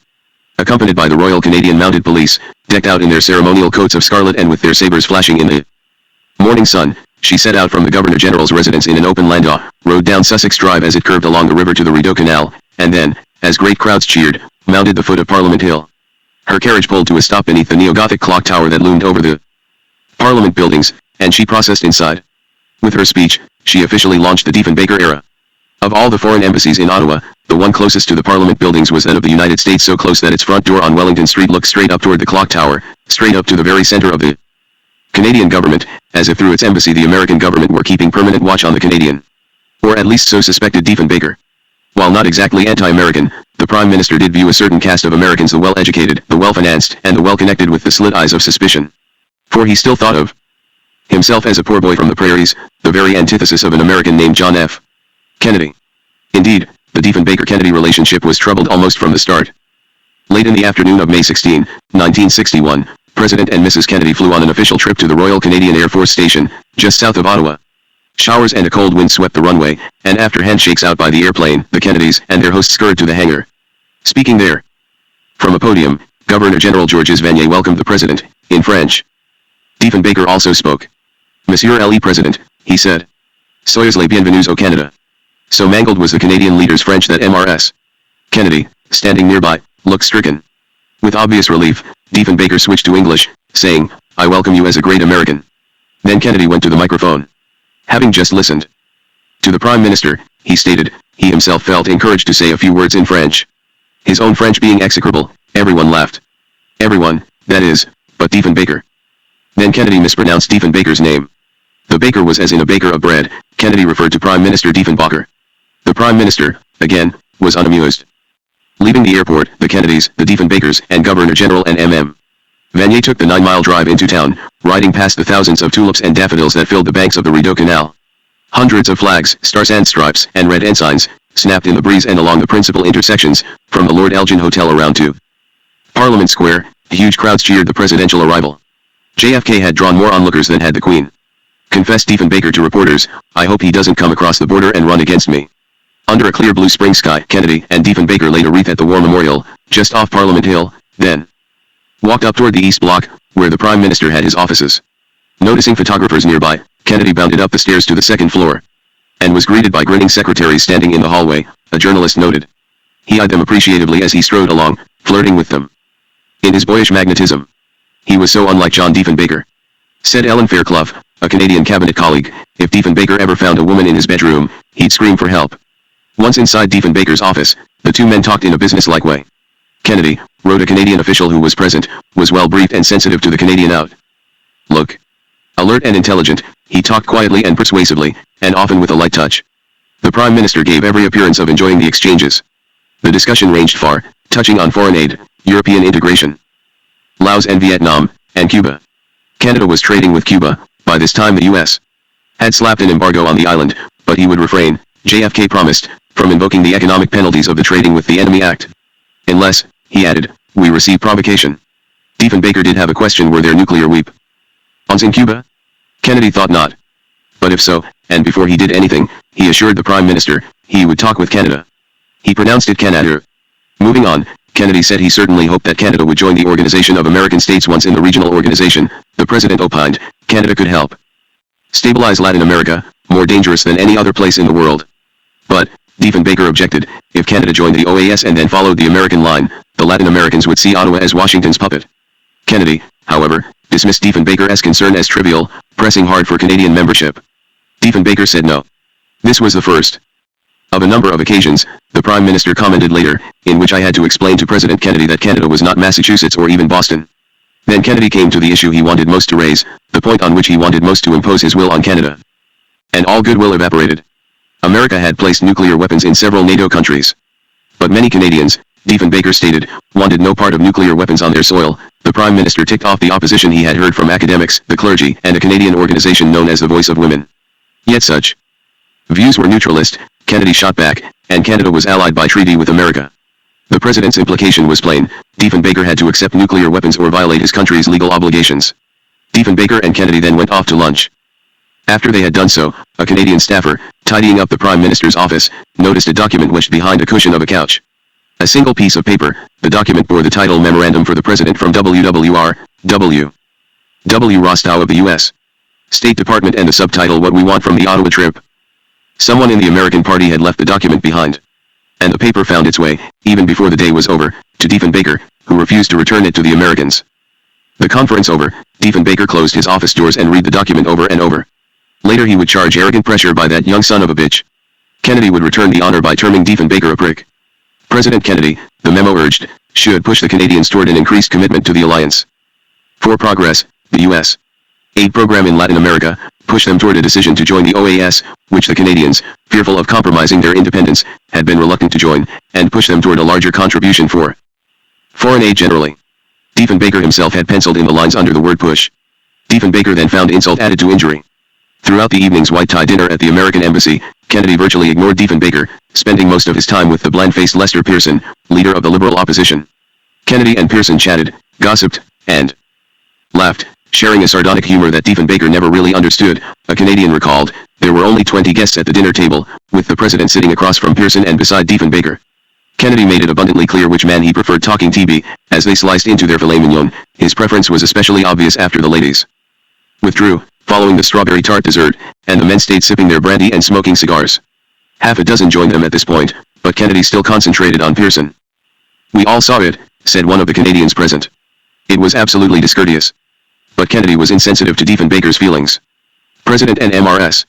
Accompanied by the Royal Canadian Mounted Police, decked out in their ceremonial coats of scarlet and with their sabers flashing in the morning sun, she set out from the Governor-General's residence in an open landau, rode down Sussex Drive as it curved along the river to the Rideau Canal, and then, as great crowds cheered, mounted the foot of Parliament Hill. Her carriage pulled to a stop beneath the neo-Gothic clock tower that loomed over the Parliament buildings, and she processed inside. With her speech, she officially launched the Diefenbaker era. Of all the foreign embassies in Ottawa, the one closest to the Parliament buildings was that of the United States, so close that its front door on Wellington Street looked straight up toward the clock tower, straight up to the very center of the Canadian government, as if through its embassy the American government were keeping permanent watch on the Canadian. Or at least so suspected Diefenbaker. While not exactly anti-American, the Prime Minister did view a certain caste of Americans, the well-educated, the well-financed, and the well-connected, with the slit eyes of suspicion. For he still thought of himself as a poor boy from the prairies, the very antithesis of an American named John F. Kennedy. Indeed, the Diefenbaker-Kennedy relationship was troubled almost from the start. Late in the afternoon of May 16, 1961, President and Mrs. Kennedy flew on an official trip to the Royal Canadian Air Force Station, just south of Ottawa. Showers and a cold wind swept the runway, and after handshakes out by the airplane, the Kennedys and their host scurried to the hangar. Speaking there from a podium, Governor-General Georges Vanier welcomed the President, in French. Diefenbaker also spoke. Monsieur le Président, he said. Soyez les bienvenus au Canada. So mangled was the Canadian leader's French that Mrs. Kennedy, standing nearby, looked stricken. With obvious relief, Diefenbaker switched to English, saying, "I welcome you as a great American." Then Kennedy went to the microphone. Having just listened to the Prime Minister, he stated, he himself felt encouraged to say a few words in French. His own French being execrable, everyone laughed. Everyone, that is, but Diefenbaker. Then Kennedy mispronounced Diefenbaker's name. The baker was as in a baker of bread. Kennedy referred to Prime Minister Diefenbaker. The Prime Minister, again, was unamused. Leaving the airport, the Kennedys, the Diefenbakers, and Governor-General and M.M. Vanier took the 9-mile drive into town, riding past the thousands of tulips and daffodils that filled the banks of the Rideau Canal. Hundreds of flags, stars and stripes, and red ensigns, snapped in the breeze and along the principal intersections, from the Lord Elgin Hotel around to Parliament Square. Huge crowds cheered the presidential arrival. JFK had drawn more onlookers than had the Queen. Confessed Diefenbaker to reporters, "I hope he doesn't come across the border and run against me." Under a clear blue spring sky, Kennedy and Diefenbaker laid a wreath at the War Memorial, just off Parliament Hill, then walked up toward the East Block, where the Prime Minister had his offices. Noticing photographers nearby, Kennedy bounded up the stairs to the second floor, and was greeted by grinning secretaries standing in the hallway, a journalist noted. He eyed them appreciatively as he strode along, flirting with them. In his boyish magnetism, he was so unlike John Diefenbaker. Said Ellen Fairclough, a Canadian cabinet colleague, if Diefenbaker ever found a woman in his bedroom, he'd scream for help. Once inside Diefenbaker's office, the two men talked in a businesslike way. Kennedy, wrote a Canadian official who was present, was well briefed and sensitive to the Canadian outlook. Alert and intelligent, he talked quietly and persuasively, and often with a light touch. The Prime Minister gave every appearance of enjoying the exchanges. The discussion ranged far, touching on foreign aid, European integration, Laos and Vietnam, and Cuba. Canada was trading with Cuba. By this time the U.S. had slapped an embargo on the island, but he would refrain, JFK promised, from invoking the economic penalties of the Trading with the Enemy Act. Unless, he added, we receive provocation. Diefenbaker did have a question: were there nuclear weapons in Cuba? Kennedy thought not. But if so, and before he did anything, he assured the Prime Minister, he would talk with Canada. He pronounced it Canada. Moving on, Kennedy said he certainly hoped that Canada would join the Organization of American States once in the regional organization. The President opined, Canada could help stabilize Latin America, more dangerous than any other place in the world. But, Diefenbaker objected, if Canada joined the OAS and then followed the American line, the Latin Americans would see Ottawa as Washington's puppet. Kennedy, however, dismissed Diefenbaker's concern as trivial, pressing hard for Canadian membership. Diefenbaker said no. This was the first of a number of occasions, the Prime Minister commented later, in which I had to explain to President Kennedy that Canada was not Massachusetts or even Boston. Then Kennedy came to the issue he wanted most to raise, the point on which he wanted most to impose his will on Canada. And all goodwill evaporated. America had placed nuclear weapons in several NATO countries. But many Canadians, Diefenbaker stated, wanted no part of nuclear weapons on their soil. The Prime Minister ticked off the opposition he had heard from academics, the clergy, and a Canadian organization known as the Voice of Women. Yet such views were neutralist. Kennedy shot back, and Canada was allied by treaty with America. The President's implication was plain: Diefenbaker had to accept nuclear weapons or violate his country's legal obligations. Diefenbaker and Kennedy then went off to lunch. After they had done so, a Canadian staffer, tidying up the Prime Minister's office, noticed a document wedged behind a cushion of a couch. A single piece of paper, the document bore the title Memorandum for the President from WWR, W. Rostow of the U.S. State Department, and the subtitle What We Want from the Ottawa Trip. Someone in the American Party had left the document behind. And the paper found its way, even before the day was over, to Diefenbaker, who refused to return it to the Americans. The conference over, Diefenbaker closed his office doors and read the document over and over. Later he would charge arrogant pressure by that young son of a bitch. Kennedy would return the honor by terming Diefenbaker a prick. President Kennedy, the memo urged, should push the Canadians toward an increased commitment to the alliance. For progress, the U.S. aid program in Latin America, pushed them toward a decision to join the OAS, which the Canadians, fearful of compromising their independence, had been reluctant to join, and pushed them toward a larger contribution for foreign aid generally. Diefenbaker himself had penciled in the lines under the word push. Diefenbaker then found insult added to injury. Throughout the evening's white-tie dinner at the American Embassy, Kennedy virtually ignored Diefenbaker, spending most of his time with the bland-faced Lester Pearson, leader of the Liberal opposition. Kennedy and Pearson chatted, gossiped, and laughed, sharing a sardonic humor that Diefenbaker never really understood. A Canadian recalled, there were only 20 guests at the dinner table, with the President sitting across from Pearson and beside Diefenbaker. Kennedy made it abundantly clear which man he preferred talking TB, as they sliced into their filet mignon. His preference was especially obvious after the ladies withdrew, following the strawberry tart dessert, and the men stayed sipping their brandy and smoking cigars. Half a dozen joined them at this point, but Kennedy still concentrated on Pearson. We all saw it, said one of the Canadians present. It was absolutely discourteous. But Kennedy was insensitive to Diefenbaker's feelings. President and MRS.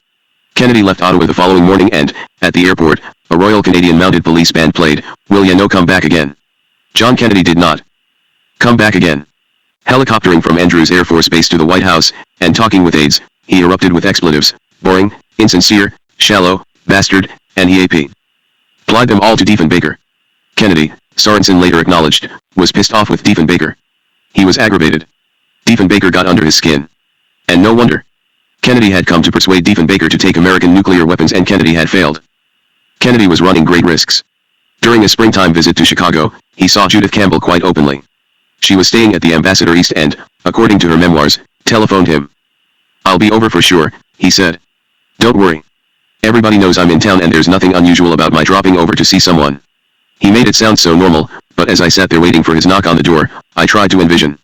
Kennedy left Ottawa the following morning and, at the airport, a Royal Canadian Mounted Police band played, Will Ya No Come Back Again? John Kennedy did not come back again. Helicoptering from Andrews Air Force Base to the White House, and talking with aides, he erupted with expletives: boring, insincere, shallow, bastard, and EAP. Plied them all to Diefenbaker. Kennedy, Sorensen later acknowledged, was pissed off with Diefenbaker. He was aggravated. Diefenbaker got under his skin. And no wonder. Kennedy had come to persuade Diefenbaker to take American nuclear weapons, and Kennedy had failed. Kennedy was running great risks. During a springtime visit to Chicago, he saw Judith Campbell quite openly. She was staying at the Ambassador East and, according to her memoirs, telephoned him. I'll be over for sure, he said. Don't worry. Everybody knows I'm in town and there's nothing unusual about my dropping over to see someone. He made it sound so normal, but as I sat there waiting for his knock on the door, I tried to envision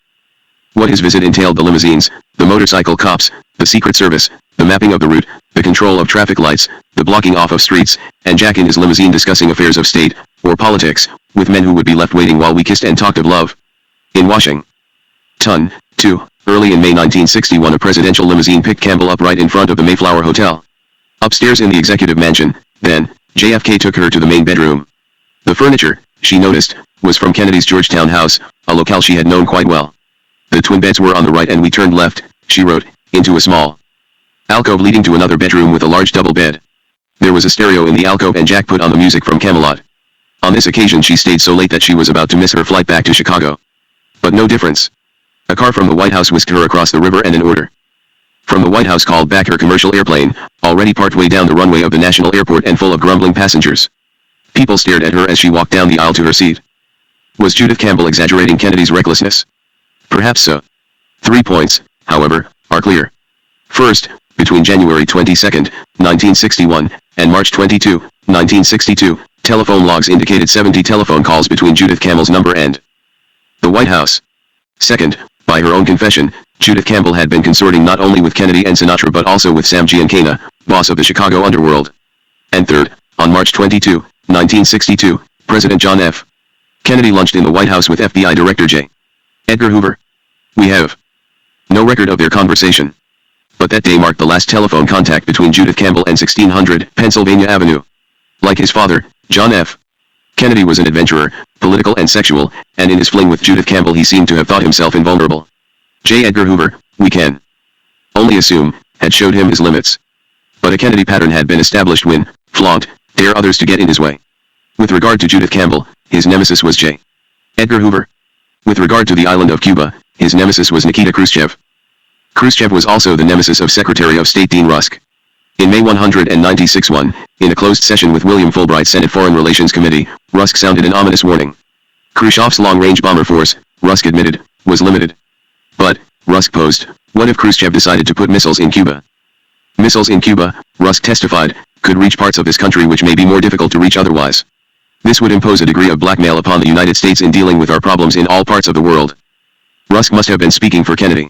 what his visit entailed: the limousines, the motorcycle cops, the Secret Service, the mapping of the route, the control of traffic lights, the blocking off of streets, and Jack in his limousine discussing affairs of state, or politics, with men who would be left waiting while we kissed and talked of love. In Washington, too, early in May 1961, a presidential limousine picked Campbell up right in front of the Mayflower Hotel. Upstairs in the executive mansion, then, JFK took her to the main bedroom. The furniture, she noticed, was from Kennedy's Georgetown house, a locale she had known quite well. The twin beds were on the right and we turned left, she wrote, into a small alcove leading to another bedroom with a large double bed. There was a stereo in the alcove and Jack put on the music from Camelot. On this occasion she stayed so late that she was about to miss her flight back to Chicago. But no difference. A car from the White House whisked her across the river and an order from the White House called back her commercial airplane, already partway down the runway of the national airport and full of grumbling passengers. People stared at her as she walked down the aisle to her seat. Was Judith Campbell exaggerating Kennedy's recklessness? Perhaps so. 3 points, however, are clear. First, between January 22, 1961, and March 22, 1962, telephone logs indicated 70 telephone calls between Judith Campbell's number and the White House. Second, by her own confession, Judith Campbell had been consorting not only with Kennedy and Sinatra but also with Sam Giancana, boss of the Chicago underworld. And third, on March 22, 1962, President John F. Kennedy lunched in the White House with FBI Director J. Edgar Hoover. We have no record of their conversation. But that day marked the last telephone contact between Judith Campbell and 1600 Pennsylvania Avenue. Like his father, John F. Kennedy was an adventurer, political and sexual, and in his fling with Judith Campbell he seemed to have thought himself invulnerable. J. Edgar Hoover, we can only assume, had showed him his limits. But a Kennedy pattern had been established: win, flaunt, dare others to get in his way. With regard to Judith Campbell, his nemesis was J. Edgar Hoover. With regard to the island of Cuba, his nemesis was Nikita Khrushchev. Khrushchev was also the nemesis of Secretary of State Dean Rusk. In May 196-1, in a closed session with William Fulbright's Senate Foreign Relations Committee, Rusk sounded an ominous warning. Khrushchev's long-range bomber force, Rusk admitted, was limited. But, Rusk posed, what if Khrushchev decided to put missiles in Cuba? Missiles in Cuba, Rusk testified, could reach parts of this country which may be more difficult to reach otherwise. This would impose a degree of blackmail upon the United States in dealing with our problems in all parts of the world. Rusk must have been speaking for Kennedy.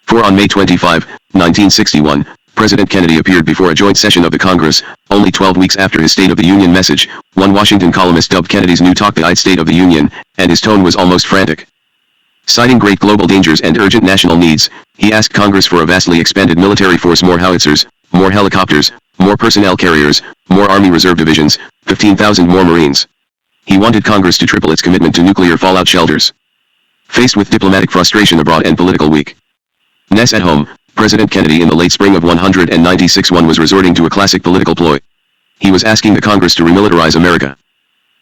For on May 25, 1961, President Kennedy appeared before a joint session of the Congress, only 12 weeks after his State of the Union message. One Washington columnist dubbed Kennedy's new talk the State of the Union, and his tone was almost frantic. Citing great global dangers and urgent national needs, he asked Congress for a vastly expanded military force, more howitzers, more helicopters, more personnel carriers, more Army Reserve divisions, 15,000 more Marines. He wanted Congress to triple its commitment to nuclear fallout shelters. Faced with diplomatic frustration abroad and political weakness at home, President Kennedy in the late spring of 196-1 was resorting to a classic political ploy. He was asking the Congress to remilitarize America.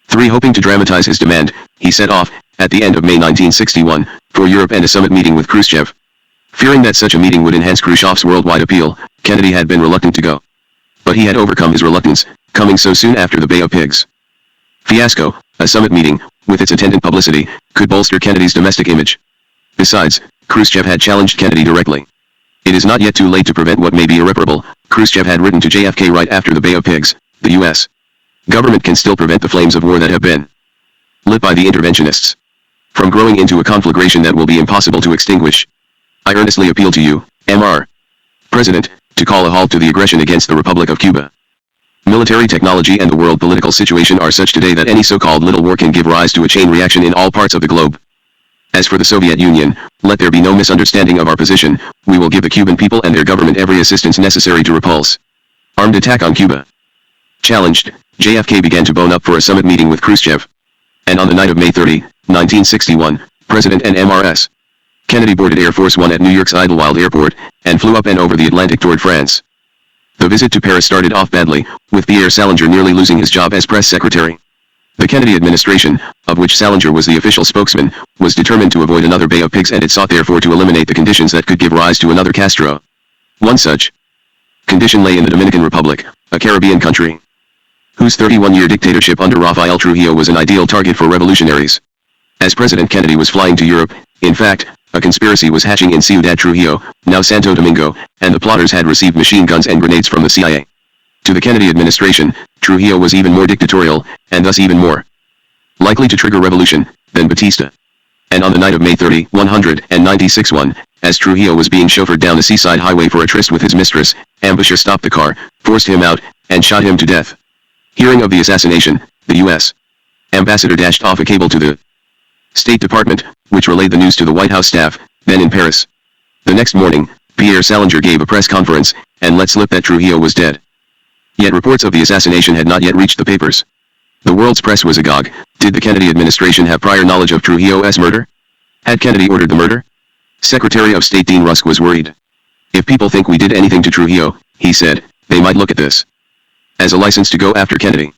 3. Hoping to dramatize his demand, he set off, at the end of May 1961, for Europe and a summit meeting with Khrushchev. Fearing that such a meeting would enhance Khrushchev's worldwide appeal, Kennedy had been reluctant to go. But he had overcome his reluctance, coming so soon after the Bay of Pigs fiasco. A summit meeting, with its attendant publicity, could bolster Kennedy's domestic image. Besides, Khrushchev had challenged Kennedy directly. It is not yet too late to prevent what may be irreparable, Khrushchev had written to JFK right after the Bay of Pigs. The U.S. government can still prevent the flames of war that have been lit by the interventionists from growing into a conflagration that will be impossible to extinguish. I earnestly appeal to you, Mr. President, to call a halt to the aggression against the Republic of Cuba. Military technology and the world political situation are such today that any so-called little war can give rise to a chain reaction in all parts of the globe. As for the Soviet Union, let there be no misunderstanding of our position. We will give the Cuban people and their government every assistance necessary to repulse armed attack on Cuba. Challenged, JFK began to bone up for a summit meeting with Khrushchev. And on the night of May 30, 1961, President and Mrs. Kennedy boarded Air Force One at New York's Idlewild Airport, and flew up and over the Atlantic toward France. The visit to Paris started off badly, with Pierre Salinger nearly losing his job as press secretary. The Kennedy administration, of which Salinger was the official spokesman, was determined to avoid another Bay of Pigs, and it sought therefore to eliminate the conditions that could give rise to another Castro. One such condition lay in the Dominican Republic, a Caribbean country whose 31-year dictatorship under Rafael Trujillo was an ideal target for revolutionaries. As President Kennedy was flying to Europe, in fact, a conspiracy was hatching in Ciudad Trujillo, now Santo Domingo, and the plotters had received machine guns and grenades from the CIA. To the Kennedy administration, Trujillo was even more dictatorial, and thus even more likely to trigger revolution, than Batista. And on the night of May 30, 196-1, as Trujillo was being chauffeured down the seaside highway for a tryst with his mistress, ambusher stopped the car, forced him out, and shot him to death. Hearing of the assassination, the U.S. ambassador dashed off a cable to the State Department, which relayed the news to the White House staff, then in Paris. The next morning, Pierre Salinger gave a press conference, and let slip that Trujillo was dead. Yet reports of the assassination had not yet reached the papers. The world's press was agog. Did the Kennedy administration have prior knowledge of Trujillo's murder? Had Kennedy ordered the murder? Secretary of State Dean Rusk was worried. If people think we did anything to Trujillo, he said, they might look at this as a license to go after Kennedy.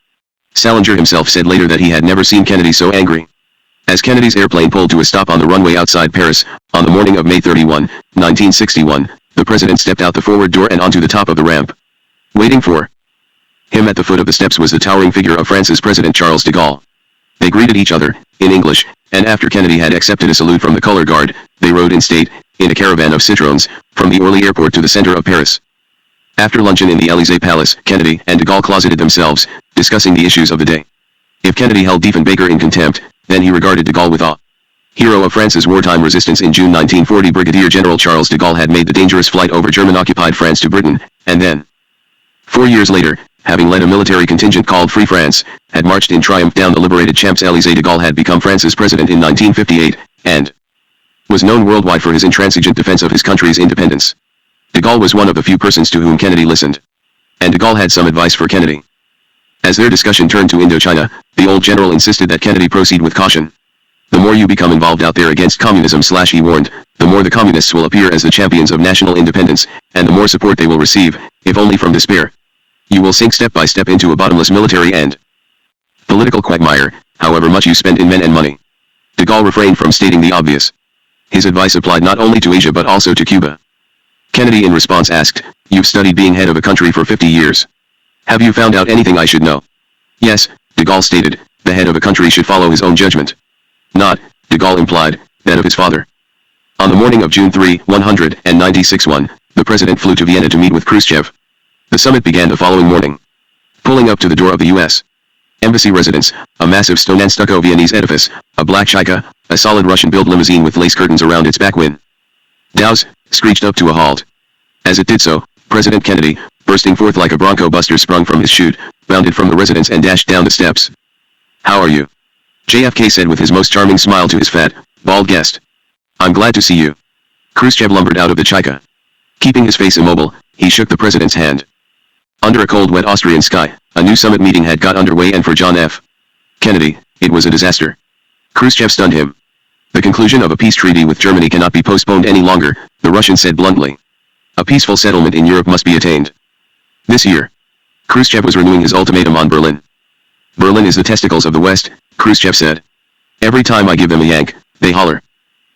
Salinger himself said later that he had never seen Kennedy so angry. As Kennedy's airplane pulled to a stop on the runway outside Paris, on the morning of May 31, 1961, the president stepped out the forward door and onto the top of the ramp. Waiting for him at the foot of the steps was the towering figure of France's President Charles de Gaulle. They greeted each other, in English, and after Kennedy had accepted a salute from the color guard, they rode in state, in a caravan of Citroëns, from the Orly airport to the center of Paris. After luncheon in the Élysée Palace, Kennedy and de Gaulle closeted themselves, discussing the issues of the day. If Kennedy held Diefenbaker in contempt, then he regarded de Gaulle with awe. Hero of France's wartime resistance in June 1940, Brigadier General Charles de Gaulle had made the dangerous flight over German-occupied France to Britain, and then, 4 years later, having led a military contingent called Free France, had marched in triumph down the liberated Champs-Élysées. De Gaulle had become France's president in 1958, and was known worldwide for his intransigent defense of his country's independence. De Gaulle was one of the few persons to whom Kennedy listened. And de Gaulle had some advice for Kennedy. As their discussion turned to Indochina, the old general insisted that Kennedy proceed with caution. The more you become involved out there against communism, he warned, the more the communists will appear as the champions of national independence, and the more support they will receive, if only from despair. You will sink step by step into a bottomless military and political quagmire, however much you spend in men and money. De Gaulle refrained from stating the obvious. His advice applied not only to Asia but also to Cuba. Kennedy in response asked, "You've studied being head of a country for 50 years. Have you found out anything I should know?" "Yes," de Gaulle stated, "the head of a country should follow his own judgment. Not," de Gaulle implied, "that of his father." On the morning of June 3, 1961, the president flew to Vienna to meet with Khrushchev. The summit began the following morning. Pulling up to the door of the U.S. Embassy residence, a massive stone and stucco Viennese edifice, a black Chaika, a solid Russian-built limousine with lace curtains around its back windows, screeched up to a halt. As it did so, President Kennedy, bursting forth like a bronco buster sprung from his chute, bounded from the residence and dashed down the steps. "How are you?" JFK said with his most charming smile to his fat, bald guest. "I'm glad to see you." Khrushchev lumbered out of the Chaika. Keeping his face immobile, he shook the president's hand. Under a cold, wet Austrian sky, a new summit meeting had got underway, and for John F. Kennedy, it was a disaster. Khrushchev stunned him. "The conclusion of a peace treaty with Germany cannot be postponed any longer," the Russian said bluntly. "A peaceful settlement in Europe must be attained this year." Khrushchev was renewing his ultimatum on Berlin. "Berlin is the testicles of the West," Khrushchev said. "Every time I give them a yank, they holler."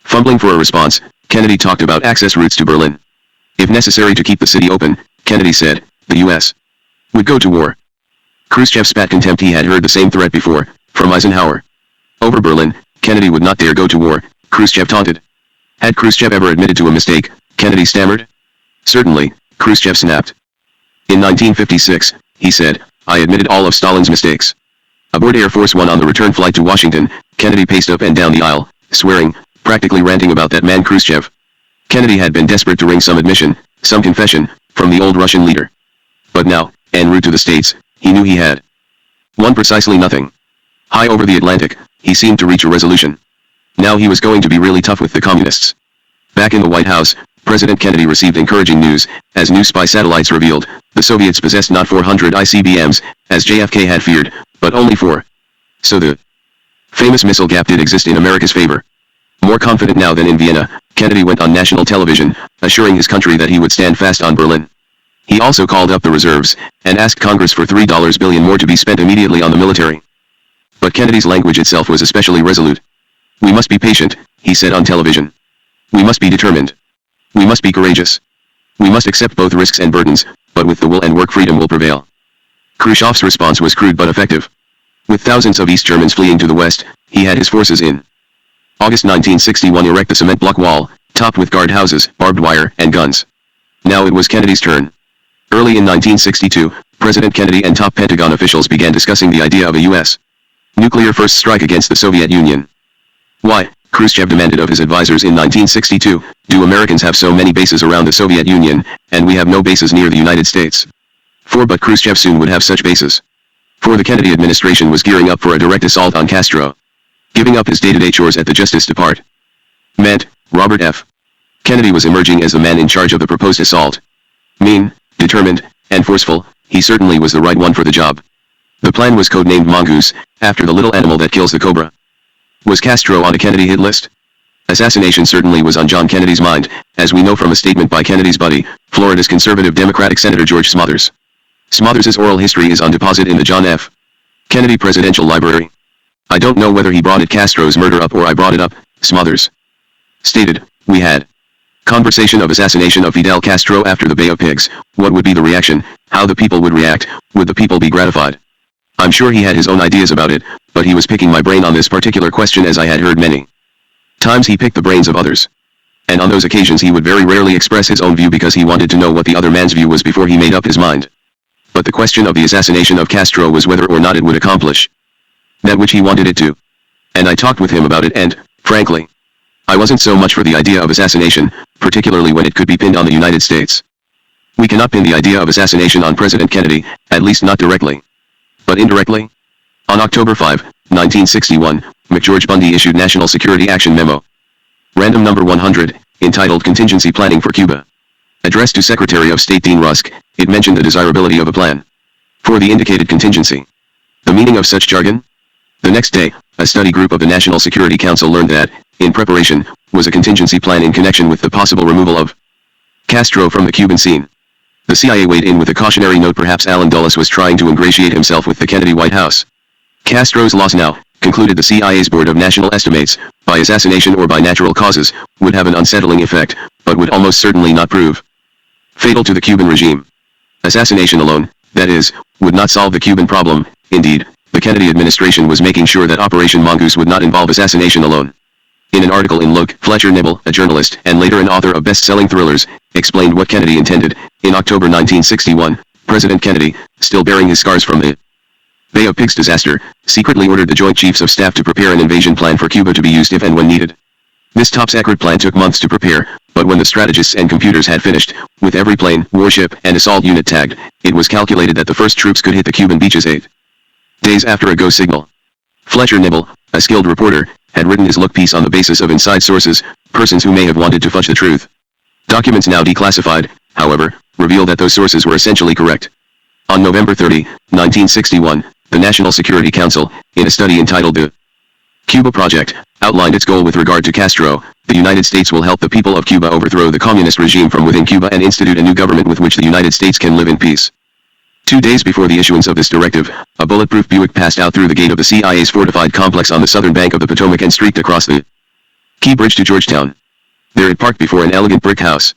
Fumbling for a response, Kennedy talked about access routes to Berlin. If necessary to keep the city open, Kennedy said, the U.S. would go to war. Khrushchev spat contempt. He had heard the same threat before, from Eisenhower. Over Berlin, Kennedy would not dare go to war, Khrushchev taunted. Had Khrushchev ever admitted to a mistake, Kennedy stammered. "Certainly," Khrushchev snapped. "In 1956, he said, I admitted all of Stalin's mistakes." Aboard Air Force One on the return flight to Washington, Kennedy paced up and down the aisle, swearing, practically ranting about that man Khrushchev. Kennedy had been desperate to wring some admission, some confession, from the old Russian leader. But now, en route to the States, he knew he had won precisely nothing. High over the Atlantic, he seemed to reach a resolution. Now he was going to be really tough with the communists. Back in the White House, President Kennedy received encouraging news. As new spy satellites revealed, the Soviets possessed not 400 ICBMs, as JFK had feared, but only 4. So the famous missile gap did exist in America's favor. More confident now than in Vienna, Kennedy went on national television, assuring his country that he would stand fast on Berlin. He also called up the reserves, and asked Congress for $3 billion more to be spent immediately on the military. But Kennedy's language itself was especially resolute. "We must be patient," he said on television. "We must be determined. We must be courageous. We must accept both risks and burdens, but with the will and work freedom will prevail." Khrushchev's response was crude but effective. With thousands of East Germans fleeing to the west, he had his forces in August 1961 erect a cement block wall, topped with guard houses, barbed wire, and guns. Now it was Kennedy's turn. Early in 1962, President Kennedy and top Pentagon officials began discussing the idea of a U.S. nuclear first strike against the Soviet Union. "Why," Khrushchev demanded of his advisors in 1962, "do Americans have so many bases around the Soviet Union, and we have no bases near the United States?" But Khrushchev soon would have such bases. For the Kennedy administration was gearing up for a direct assault on Castro. Giving up his day-to-day chores at the Justice Department meant Robert F. Kennedy was emerging as the man in charge of the proposed assault. Mean, determined, and forceful, he certainly was the right one for the job. The plan was codenamed Mongoose, after the little animal that kills the cobra. Was Castro on a Kennedy hit list? Assassination certainly was on John Kennedy's mind, as we know from a statement by Kennedy's buddy, Florida's conservative Democratic Senator George Smothers. Smothers's oral history is on deposit in the John F. Kennedy Presidential Library. I don't know whether he brought it Castro's murder up or I brought it up, Smothers stated. We had conversation of assassination of Fidel Castro after the Bay of Pigs. What would be the reaction? How the people would react? Would the people be gratified? I'm sure he had his own ideas about it, but he was picking my brain on this particular question, as I had heard many times he picked the brains of others. And on those occasions he would very rarely express his own view because he wanted to know what the other man's view was before he made up his mind. But the question of the assassination of Castro was whether or not it would accomplish that which he wanted it to. And I talked with him about it, and, frankly, I wasn't so much for the idea of assassination, particularly when it could be pinned on the United States. We cannot pin the idea of assassination on President Kennedy, at least not directly. But indirectly? On October 5, 1961, McGeorge Bundy issued National Security Action Memo. Random number 100, entitled Contingency Planning for Cuba. Addressed to Secretary of State Dean Rusk, it mentioned the desirability of a plan for the indicated contingency. The meaning of such jargon? The next day, a study group of the National Security Council learned that, in preparation, was a contingency plan in connection with the possible removal of Castro from the Cuban scene. The CIA weighed in with a cautionary note. Perhaps Allen Dulles was trying to ingratiate himself with the Kennedy White House. Castro's loss now, concluded the CIA's Board of National Estimates, by assassination or by natural causes, would have an unsettling effect, but would almost certainly not prove fatal to the Cuban regime. Assassination alone, that is, would not solve the Cuban problem. Indeed, the Kennedy administration was making sure that Operation Mongoose would not involve assassination alone. In an article in Look, Fletcher Nibble, a journalist and later an author of best-selling thrillers, explained what Kennedy intended. In October 1961, President Kennedy, still bearing his scars from the Bay of Pigs disaster, secretly ordered the Joint Chiefs of Staff to prepare an invasion plan for Cuba to be used if and when needed. This top-secret plan took months to prepare, but when the strategists and computers had finished, with every plane, warship, and assault unit tagged, it was calculated that the first troops could hit the Cuban beaches 8 days after a go signal. Fletcher Nibble, a skilled reporter, had written his look piece on the basis of inside sources, persons who may have wanted to fudge the truth. Documents now declassified, however, reveal that those sources were essentially correct. On November 30, 1961, the National Security Council, in a study entitled The Cuba Project, outlined its goal with regard to Castro. The United States will help the people of Cuba overthrow the communist regime from within Cuba and institute a new government with which the United States can live in peace. 2 days before the issuance of this directive, a bulletproof Buick passed out through the gate of the CIA's fortified complex on the southern bank of the Potomac and streaked across the Key Bridge to Georgetown. There it parked before an elegant brick house.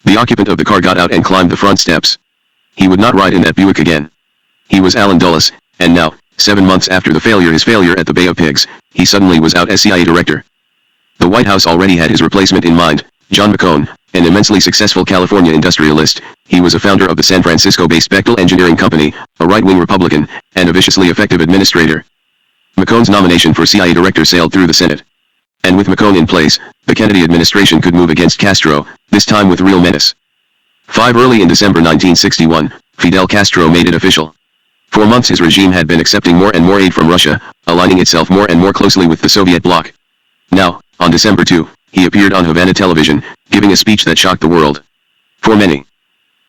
The occupant of the car got out and climbed the front steps. He would not ride in that Buick again. He was Allen Dulles, and now, 7 months after his failure at the Bay of Pigs, he suddenly was out as CIA director. The White House already had his replacement in mind, John McCone, an immensely successful California industrialist. He was a founder of the San Francisco-based Bechtel Engineering Company, a right-wing Republican, and a viciously effective administrator. McCone's nomination for CIA director sailed through the Senate. And with McCone in place, the Kennedy administration could move against Castro, this time with real menace. Early in December 1961, Fidel Castro made it official. For months his regime had been accepting more and more aid from Russia, aligning itself more and more closely with the Soviet bloc. Now, on December 2, he appeared on Havana television, giving a speech that shocked the world. For many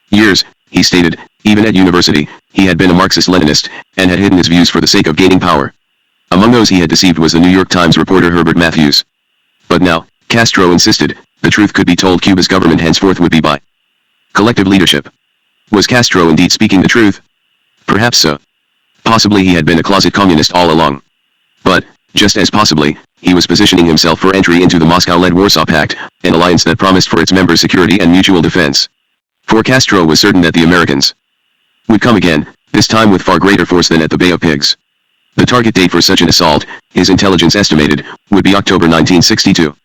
years, he stated, even at university, he had been a Marxist-Leninist, and had hidden his views for the sake of gaining power. Among those he had deceived was the New York Times reporter Herbert Matthews. But now, Castro insisted, the truth could be told. Cuba's government henceforth would be by collective leadership. Was Castro indeed speaking the truth? Perhaps so. Possibly he had been a closet communist all along. But, just as possibly, he was positioning himself for entry into the Moscow-led Warsaw Pact, an alliance that promised for its members security and mutual defense. For Castro was certain that the Americans would come again, this time with far greater force than at the Bay of Pigs. The target date for such an assault, his intelligence estimated, would be October 1962.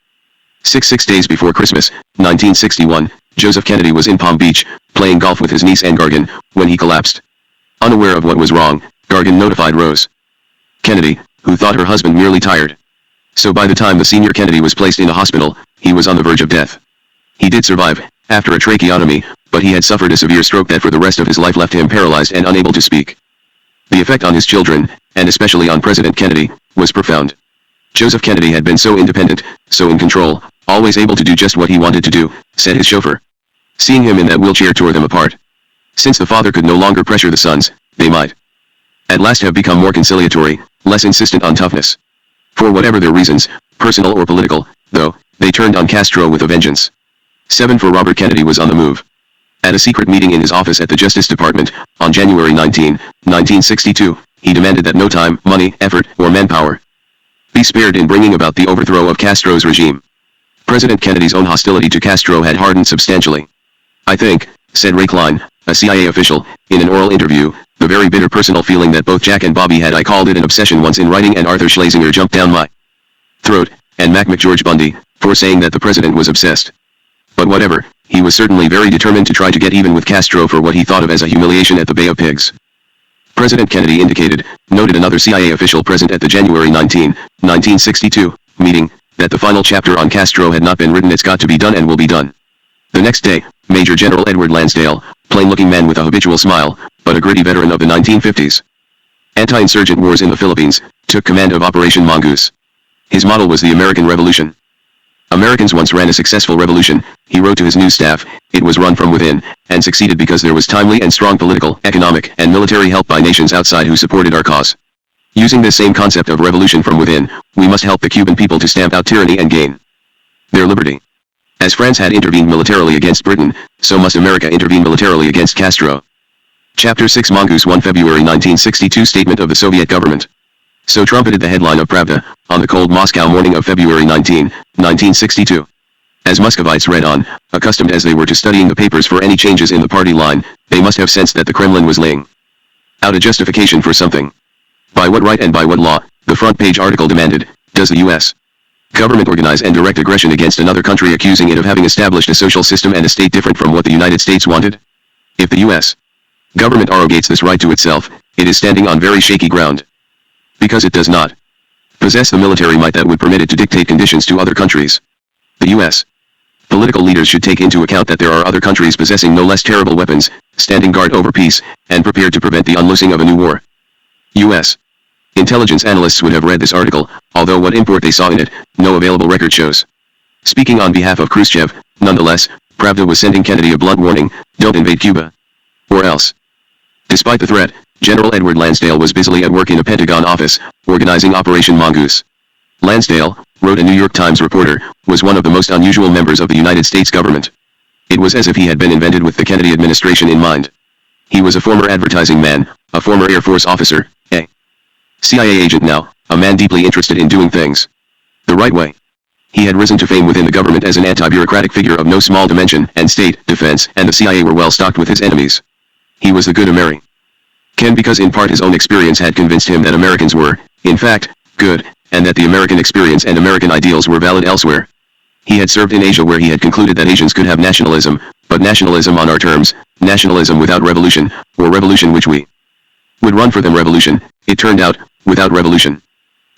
Six days before Christmas, 1961, Joseph Kennedy was in Palm Beach, playing golf with his niece Anne Gargan, when he collapsed. Unaware of what was wrong, Gargan notified Rose Kennedy, who thought her husband merely tired. So by the time the senior Kennedy was placed in a hospital, he was on the verge of death. He did survive, after a tracheotomy, but he had suffered a severe stroke that for the rest of his life left him paralyzed and unable to speak. The effect on his children, and especially on President Kennedy, was profound. Joseph Kennedy had been so independent, so in control, always able to do just what he wanted to do, said his chauffeur. Seeing him in that wheelchair tore them apart. Since the father could no longer pressure the sons, they might at last have become more conciliatory, less insistent on toughness. For whatever their reasons, personal or political, though, they turned on Castro with a vengeance. 7 for Robert Kennedy was on the move. At a secret meeting in his office at the Justice Department, on January 19, 1962, He demanded that no time, money, effort, or manpower be spared in bringing about the overthrow of Castro's regime. President Kennedy's own hostility to Castro had hardened substantially. "I think," said Ray Klein, a CIA official, in an oral interview, "the very bitter personal feeling that both Jack and Bobby had. I called it an obsession once in writing, and Arthur Schlesinger jumped down my throat, and Mac McGeorge Bundy, for saying that the president was obsessed. But whatever, he was certainly very determined to try to get even with Castro for what he thought of as a humiliation at the Bay of Pigs." President Kennedy indicated, noted another CIA official present at the January 19, 1962, meeting, that the final chapter on Castro had not been written. "It's got to be done and will be done." The next day, Major General Edward Lansdale, plain-looking man with a habitual smile, but a gritty veteran of the 1950s anti-insurgent wars in the Philippines, took command of Operation Mongoose. His model was the American Revolution. "Americans once ran a successful revolution," he wrote to his new staff. "It was run from within, and succeeded because there was timely and strong political, economic, and military help by nations outside who supported our cause. Using this same concept of revolution from within, we must help the Cuban people to stamp out tyranny and gain their liberty. As France had intervened militarily against Britain, so must America intervene militarily against Castro." Chapter 6 Mongoose 1 February 1962 Statement of the Soviet Government. So trumpeted the headline of Pravda, on the cold Moscow morning of February 19, 1962. As Muscovites read on, accustomed as they were to studying the papers for any changes in the party line, they must have sensed that the Kremlin was laying out a justification for something. By what right and by what law, the front page article demanded, does the U.S. government organize and direct aggression against another country, accusing it of having established a social system and a state different from what the United States wanted? If the U.S. government arrogates this right to itself, it is standing on very shaky ground. Because it does not possess the military might that would permit it to dictate conditions to other countries. The U.S. political leaders should take into account that there are other countries possessing no less terrible weapons, standing guard over peace, and prepared to prevent the unloosing of a new war. U.S. intelligence analysts would have read this article, although what import they saw in it, no available record shows. Speaking on behalf of Khrushchev, nonetheless, Pravda was sending Kennedy a blunt warning: don't invade Cuba. Or else. Despite the threat, General Edward Lansdale was busily at work in a Pentagon office, organizing Operation Mongoose. Lansdale, wrote a New York Times reporter, was one of the most unusual members of the United States government. It was as if he had been invented with the Kennedy administration in mind. He was a former advertising man, a former Air Force officer, a CIA agent now, a man deeply interested in doing things the right way. He had risen to fame within the government as an anti-bureaucratic figure of no small dimension, and state, defense, and the CIA were well stocked with his enemies. He was the good American because in part his own experience had convinced him that Americans were, in fact, good, and that the American experience and American ideals were valid elsewhere. He had served in Asia, where he had concluded that Asians could have nationalism, but nationalism on our terms, nationalism without revolution, or revolution which we would run for them revolution, it turned out, without revolution.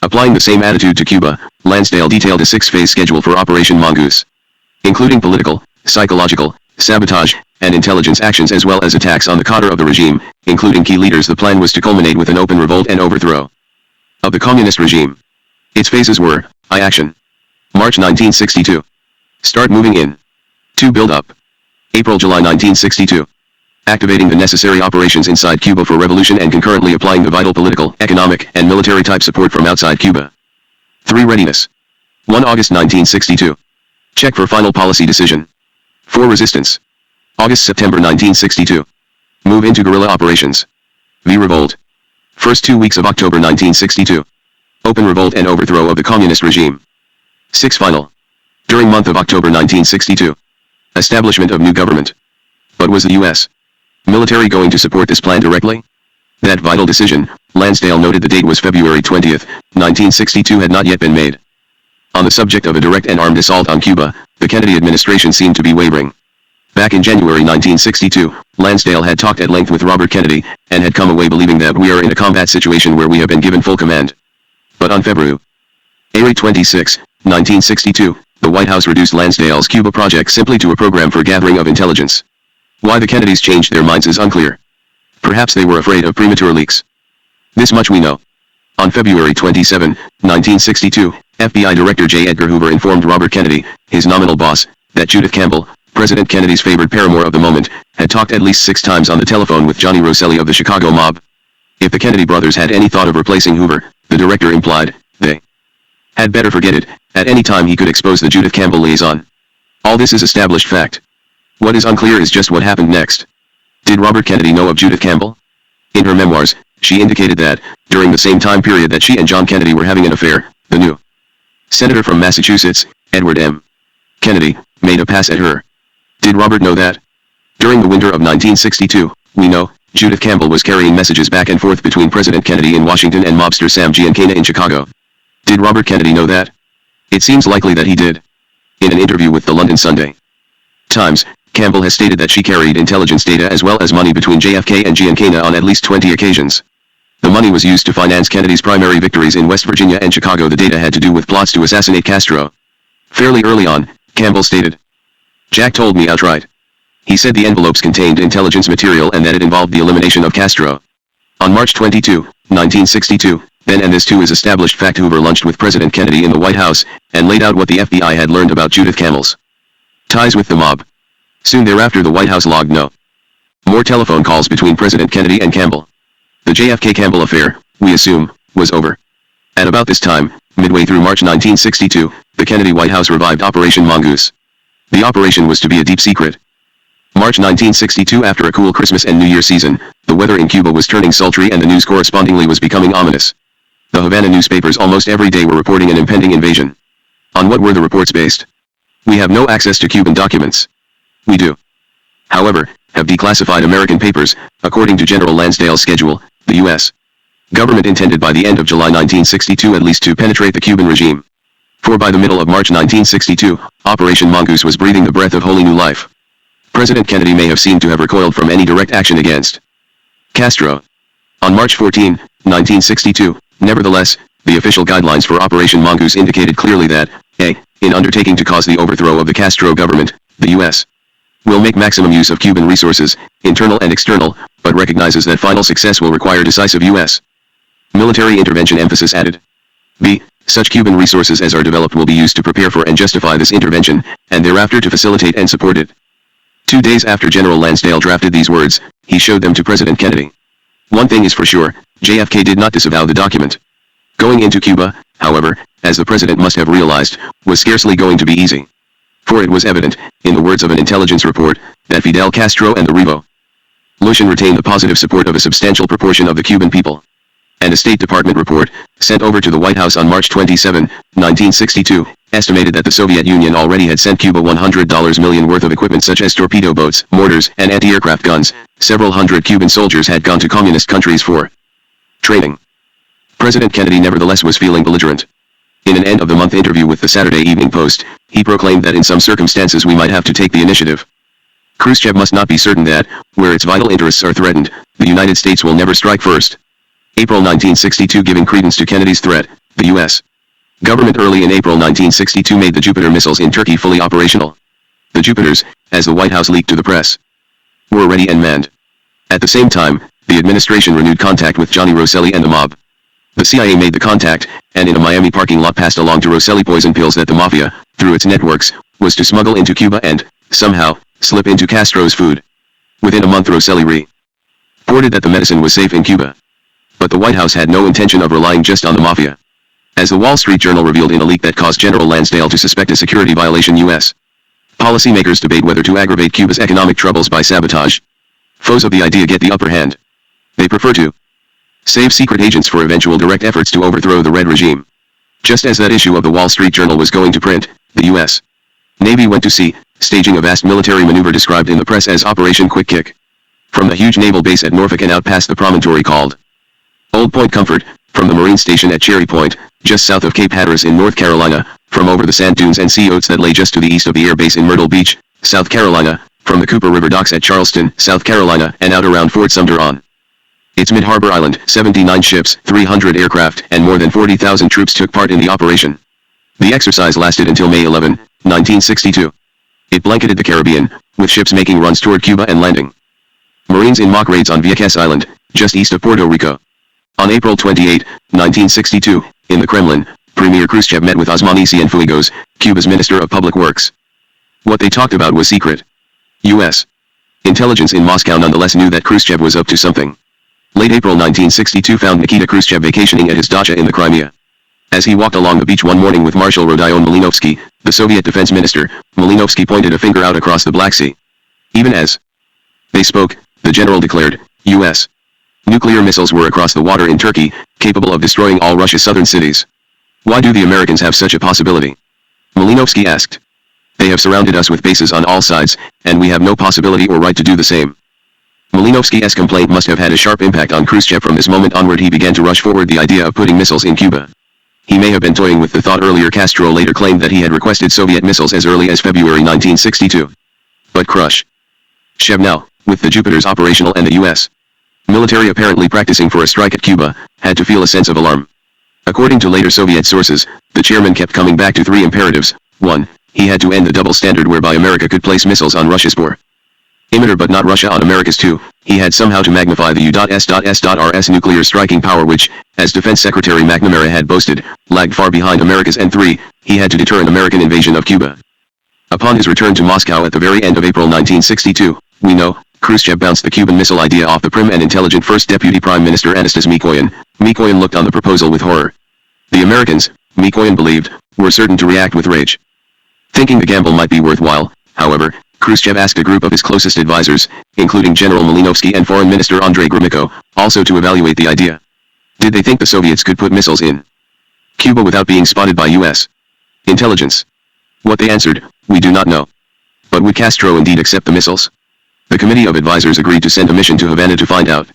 Applying the same attitude to Cuba, Lansdale detailed a 6-phase schedule for Operation Mongoose, including political, psychological, sabotage, and intelligence actions, as well as attacks on the cadre of the regime, including key leaders. The plan was to culminate with an open revolt and overthrow of the communist regime. Its phases were: I. Action. March 1962. Start moving in. 2. Build up. April-July 1962. Activating the necessary operations inside Cuba for revolution and concurrently applying the vital political, economic, and military type support from outside Cuba. 3. Readiness. 1 August 1962. Check for final policy decision. 4. Resistance. August-September 1962. Move into guerrilla operations. V. Revolt. First 2 weeks of October 1962. Open revolt and overthrow of the communist regime. 6. Final. During month of October 1962. Establishment of new government. But was the U.S. military going to support this plan directly? That vital decision, Lansdale noted, the date was February 20, 1962, had not yet been made. On the subject of a direct and armed assault on Cuba, the Kennedy administration seemed to be wavering. Back in January 1962, Lansdale had talked at length with Robert Kennedy, and had come away believing that we are in a combat situation where we have been given full command. But on February 26, 1962, the White House reduced Lansdale's Cuba project simply to a program for gathering of intelligence. Why the Kennedys changed their minds is unclear. Perhaps they were afraid of premature leaks. This much we know. On February 27, 1962, FBI Director J. Edgar Hoover informed Robert Kennedy, his nominal boss, that Judith Campbell, President Kennedy's favored paramour of the moment, had talked at least 6 times on the telephone with Johnny Rosselli of the Chicago mob. If the Kennedy brothers had any thought of replacing Hoover, the director implied, they had better forget it. At any time he could expose the Judith Campbell liaison. All this is established fact. What is unclear is just what happened next. Did Robert Kennedy know of Judith Campbell? In her memoirs, she she indicated that, during the same time period that she and John Kennedy were having an affair, the new senator from Massachusetts, Edward M. Kennedy, made a pass at her. Did Robert know that? During the winter of 1962, we know, Judith Campbell was carrying messages back and forth between President Kennedy in Washington and mobster Sam Giancana in Chicago. Did Robert Kennedy know that? It seems likely that he did. In an interview with the London Sunday Times, Campbell has stated that she carried intelligence data as well as money between JFK and Giancana on at least 20 occasions. The money was used to finance Kennedy's primary victories in West Virginia and Chicago. The data had to do with plots to assassinate Castro. Fairly early on, Campbell stated, "Jack told me outright. He said the envelopes contained intelligence material and that it involved the elimination of Castro." On March 22, 1962, then and this too is established fact, Hoover lunched with President Kennedy in the White House, and laid out what the FBI had learned about Judith Campbell's ties with the mob. Soon thereafter the White House logged no more telephone calls between President Kennedy and Campbell. The JFK-Campbell affair, we assume, was over. At about this time, midway through March 1962, the Kennedy White House revived Operation Mongoose. The operation was to be a deep secret. March 1962. After a cool Christmas and New Year season, the weather in Cuba was turning sultry and the news correspondingly was becoming ominous. The Havana newspapers almost every day were reporting an impending invasion. On what were the reports based? We have no access to Cuban documents. We do, however, have declassified American papers. According to General Lansdale's schedule, the U.S. government intended by the end of July 1962 at least to penetrate the Cuban regime. For by the middle of March 1962, Operation Mongoose was breathing the breath of wholly new life. President Kennedy may have seemed to have recoiled from any direct action against Castro. On March 14, 1962, nevertheless, the official guidelines for Operation Mongoose indicated clearly that, a. in undertaking to cause the overthrow of the Castro government, the U.S. will make maximum use of Cuban resources, internal and external, but recognizes that final success will require decisive U.S. military intervention. Emphasis added. B. Such Cuban resources as are developed will be used to prepare for and justify this intervention, and thereafter to facilitate and support it. 2 days after General Lansdale drafted these words, he showed them to President Kennedy. One thing is for sure, JFK did not disavow the document. Going into Cuba, however, as the president must have realized, was scarcely going to be easy. For it was evident, in the words of an intelligence report, that Fidel Castro and the revolution retained the positive support of a substantial proportion of the Cuban people. And a State Department report, sent over to the White House on March 27, 1962, estimated that the Soviet Union already had sent Cuba $100 million worth of equipment such as torpedo boats, mortars, and anti-aircraft guns. Several hundred Cuban soldiers had gone to communist countries for training. President Kennedy nevertheless was feeling belligerent. In an end-of-the-month interview with the Saturday Evening Post, he proclaimed that in some circumstances we might have to take the initiative. Khrushchev must not be certain that, where its vital interests are threatened, the United States will never strike first. April 1962. Giving credence to Kennedy's threat, the U.S. government early in April 1962 made the Jupiter missiles in Turkey fully operational. The Jupiters, as the White House leaked to the press, were ready and manned. At the same time, the administration renewed contact with Johnny Rosselli and the mob. The CIA made the contact, and in a Miami parking lot passed along to Rosselli poison pills that the mafia, through its networks, was to smuggle into Cuba and, somehow, slip into Castro's food. Within a month Rosselli reported that the medicine was safe in Cuba. But the White House had no intention of relying just on the mafia. As the Wall Street Journal revealed in a leak that caused General Lansdale to suspect a security violation, U.S. policymakers debate whether to aggravate Cuba's economic troubles by sabotage. Foes of the idea get the upper hand. They prefer to save secret agents for eventual direct efforts to overthrow the Red regime. Just as that issue of the Wall Street Journal was going to print, the U.S. Navy went to sea, staging a vast military maneuver described in the press as Operation Quick Kick. From the huge naval base at Norfolk and out past the promontory called Old Point Comfort, from the Marine Station at Cherry Point, just south of Cape Hatteras in North Carolina, from over the sand dunes and sea oats that lay just to the east of the air base in Myrtle Beach, South Carolina, from the Cooper River docks at Charleston, South Carolina, and out around Fort Sumter on its mid-harbor island. 79 ships, 300 aircraft, and more than 40,000 troops took part in the operation. The exercise lasted until May 11, 1962. It blanketed the Caribbean, with ships making runs toward Cuba and landing Marines in mock raids on Vieques Island, just east of Puerto Rico. On April 28, 1962, in the Kremlin, Premier Khrushchev met with Osmani Cienfuegos, Cuba's Minister of Public Works. What they talked about was secret. U.S. intelligence in Moscow nonetheless knew that Khrushchev was up to something. Late April 1962 found Nikita Khrushchev vacationing at his dacha in the Crimea. As he walked along the beach one morning with Marshal Rodion Malinovsky, the Soviet defense minister, Malinovsky pointed a finger out across the Black Sea. Even as they spoke, the general declared, U.S. Nuclear missiles were across the water in Turkey, capable of destroying all Russia's southern cities. Why do the Americans have such a possibility? Malinovsky asked. They have surrounded us with bases on all sides, and we have no possibility or right to do the same. Malinovsky's complaint must have had a sharp impact on Khrushchev. From this moment onward he began to rush forward the idea of putting missiles in Cuba. He may have been toying with the thought earlier. Castro later claimed that he had requested Soviet missiles as early as February 1962. But Khrushchev now, with the Jupiters operational and the U.S. military apparently practicing for a strike at Cuba, had to feel a sense of alarm. According to later Soviet sources, the chairman kept coming back to three imperatives. 1. He had to end the double standard whereby America could place missiles on Russia's perimeter but not Russia on America's. 2. He had somehow to magnify the U.S.S.R.'s nuclear striking power which, as Defense Secretary McNamara had boasted, lagged far behind America's. And 3. He had to deter an American invasion of Cuba. Upon his return to Moscow at the very end of April 1962, we know, Khrushchev bounced the Cuban missile idea off the prim and intelligent First Deputy Prime Minister Anastas Mikoyan. Mikoyan looked on the proposal with horror. The Americans, Mikoyan believed, were certain to react with rage. Thinking the gamble might be worthwhile, however, Khrushchev asked a group of his closest advisors, including General Malinovsky and Foreign Minister Andrei Gromyko, also to evaluate the idea. Did they think the Soviets could put missiles in Cuba without being spotted by U.S. intelligence? What they answered, we do not know. But would Castro indeed accept the missiles? The committee of advisors agreed to send a mission to Havana to find out.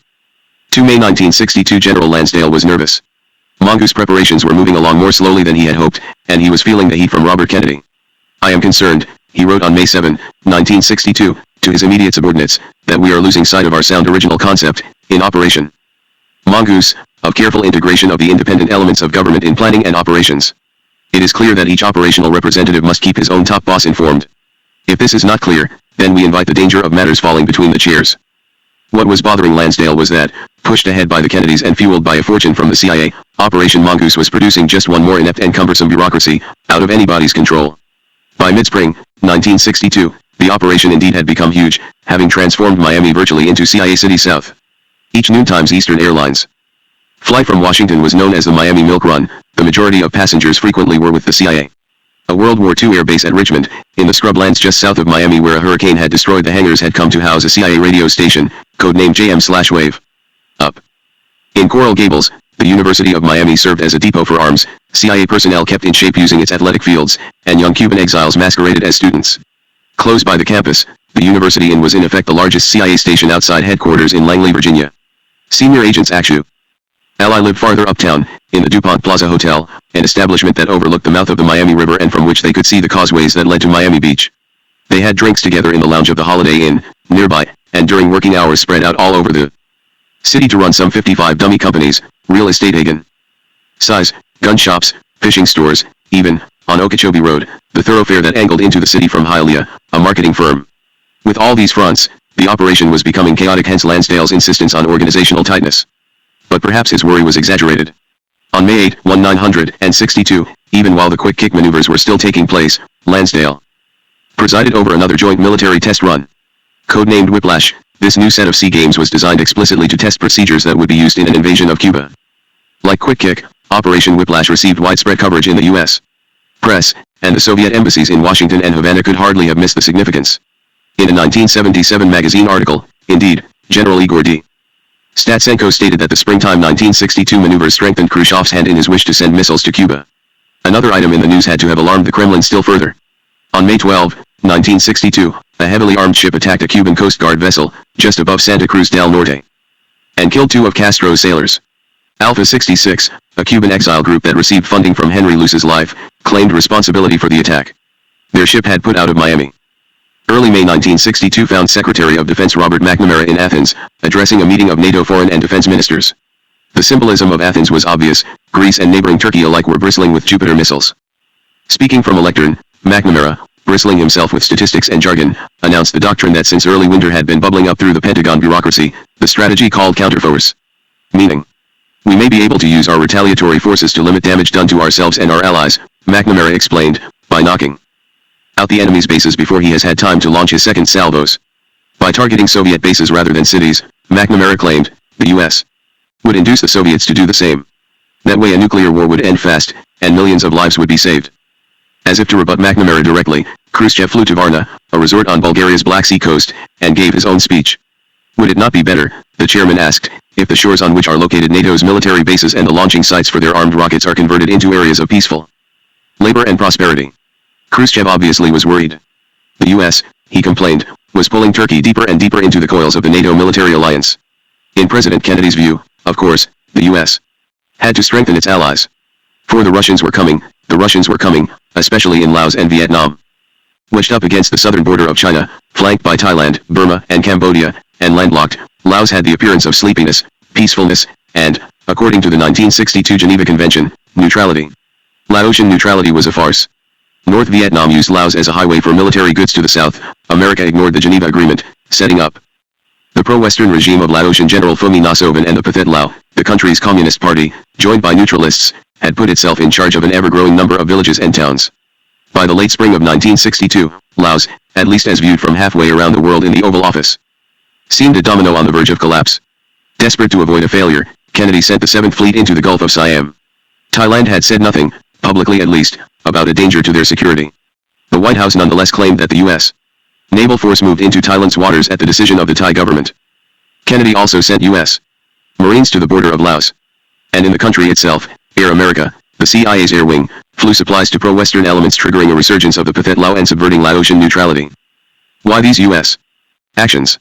2 May 1962 General Lansdale was nervous. Mongoose preparations were moving along more slowly than he had hoped, and he was feeling the heat from Robert Kennedy. I am concerned, he wrote on May 7, 1962, to his immediate subordinates, that we are losing sight of our sound original concept, in Operation Mongoose, of careful integration of the independent elements of government in planning and operations. It is clear that each operational representative must keep his own top boss informed. If this is not clear, then we invite the danger of matters falling between the chairs. What was bothering Lansdale was that, pushed ahead by the Kennedys and fueled by a fortune from the CIA, Operation Mongoose was producing just one more inept and cumbersome bureaucracy, out of anybody's control. By mid-spring, 1962, the operation indeed had become huge, having transformed Miami virtually into CIA City South. Each noon-times Eastern Airlines flight from Washington was known as the Miami Milk Run. The majority of passengers frequently were with the CIA. A World War II air base at Richmond, in the scrublands just south of Miami where a hurricane had destroyed the hangars, had come to house a CIA radio station, codenamed JM/Wave. Up in Coral Gables, the University of Miami served as a depot for arms. CIA personnel kept in shape using its athletic fields, and young Cuban exiles masqueraded as students. Close by the campus, the University Inn was in effect the largest CIA station outside headquarters in Langley, Virginia. Senior agents Akshu Li lived farther uptown, in the DuPont Plaza Hotel, an establishment that overlooked the mouth of the Miami River and from which they could see the causeways that led to Miami Beach. They had drinks together in the lounge of the Holiday Inn, nearby, and during working hours spread out all over the city to run some 55 dummy companies, real estate agent size, gun shops, fishing stores, even, on Okeechobee Road, the thoroughfare that angled into the city from Hialeah, a marketing firm. With all these fronts, the operation was becoming chaotic, hence Lansdale's insistence on organizational tightness. But perhaps his worry was exaggerated. On May 8, 1962, even while the quick kick maneuvers were still taking place, Lansdale presided over another joint military test run. Codenamed Whiplash, this new set of sea games was designed explicitly to test procedures that would be used in an invasion of Cuba. Like Quick Kick, Operation Whiplash received widespread coverage in the U.S. press, and the Soviet embassies in Washington and Havana could hardly have missed the significance. In a 1977 magazine article, indeed, General Igor D. Statsenko stated that the springtime 1962 maneuvers strengthened Khrushchev's hand in his wish to send missiles to Cuba. Another item in the news had to have alarmed the Kremlin still further. On May 12, 1962, a heavily armed ship attacked a Cuban Coast Guard vessel, just above Santa Cruz del Norte, and killed 2 of Castro's sailors. Alpha 66, a Cuban exile group that received funding from Henry Luce's life, claimed responsibility for the attack. Their ship had put out of Miami. Early May 1962 found Secretary of Defense Robert McNamara in Athens, addressing a meeting of NATO foreign and defense ministers. The symbolism of Athens was obvious. Greece and neighboring Turkey alike were bristling with Jupiter missiles. Speaking from a lectern, McNamara, bristling himself with statistics and jargon, announced the doctrine that since early winter had been bubbling up through the Pentagon bureaucracy, the strategy called counterforce. Meaning, we may be able to use our retaliatory forces to limit damage done to ourselves and our allies, McNamara explained, by knocking out the enemy's bases before he has had time to launch his second salvos. By targeting Soviet bases rather than cities, McNamara claimed, the U.S. would induce the Soviets to do the same. That way a nuclear war would end fast, and millions of lives would be saved. As if to rebut McNamara directly, Khrushchev flew to Varna, a resort on Bulgaria's Black Sea coast, and gave his own speech. Would it not be better, the chairman asked, if the shores on which are located NATO's military bases and the launching sites for their armed rockets are converted into areas of peaceful labor and prosperity. Khrushchev obviously was worried. The US, he complained, was pulling Turkey deeper and deeper into the coils of the NATO military alliance. In President Kennedy's view, of course, the US had to strengthen its allies. For the Russians were coming, especially in Laos and Vietnam. Wedged up against the southern border of China, flanked by Thailand, Burma, and Cambodia, and landlocked, Laos had the appearance of sleepiness, peacefulness, and, according to the 1962 Geneva Convention, neutrality. Laotian neutrality was a farce. North Vietnam used Laos as a highway for military goods to the south. America ignored the Geneva Agreement, setting up the pro-Western regime of Laotian General Phu My Nasovan and the Pathet Lao, the country's Communist Party, joined by neutralists, had put itself in charge of an ever-growing number of villages and towns. By the late spring of 1962, Laos, at least as viewed from halfway around the world in the Oval Office, seemed a domino on the verge of collapse. Desperate to avoid a failure, Kennedy sent the 7th Fleet into the Gulf of Siam. Thailand had said nothing, publicly at least, about a danger to their security. The White House nonetheless claimed that the U.S. naval force moved into Thailand's waters at the decision of the Thai government. Kennedy also sent U.S. Marines to the border of Laos. And in the country itself, Air America, the CIA's air wing, flew supplies to pro-Western elements, triggering a resurgence of the Pathet Lao and subverting Laotian neutrality. Why these U.S. actions?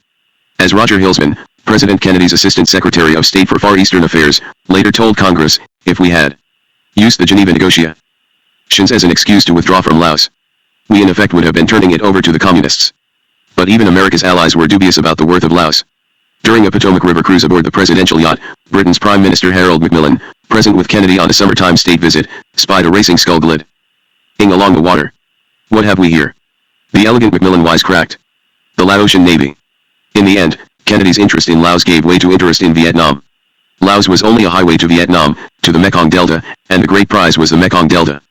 As Roger Hilsman, President Kennedy's Assistant Secretary of State for Far Eastern Affairs, later told Congress, if we had used the Geneva negotiations as an excuse to withdraw from Laos, we in effect would have been turning it over to the communists. But even America's allies were dubious about the worth of Laos. During a Potomac River cruise aboard the presidential yacht, Britain's Prime Minister Harold Macmillan, present with Kennedy on a summertime state visit, spied a racing scull gliding along the water. What have we here? The elegant Macmillan wisecracked. The Laotian Navy. In the end, Kennedy's interest in Laos gave way to interest in Vietnam. Laos was only a highway to Vietnam, to the Mekong Delta, and the great prize was the Mekong Delta.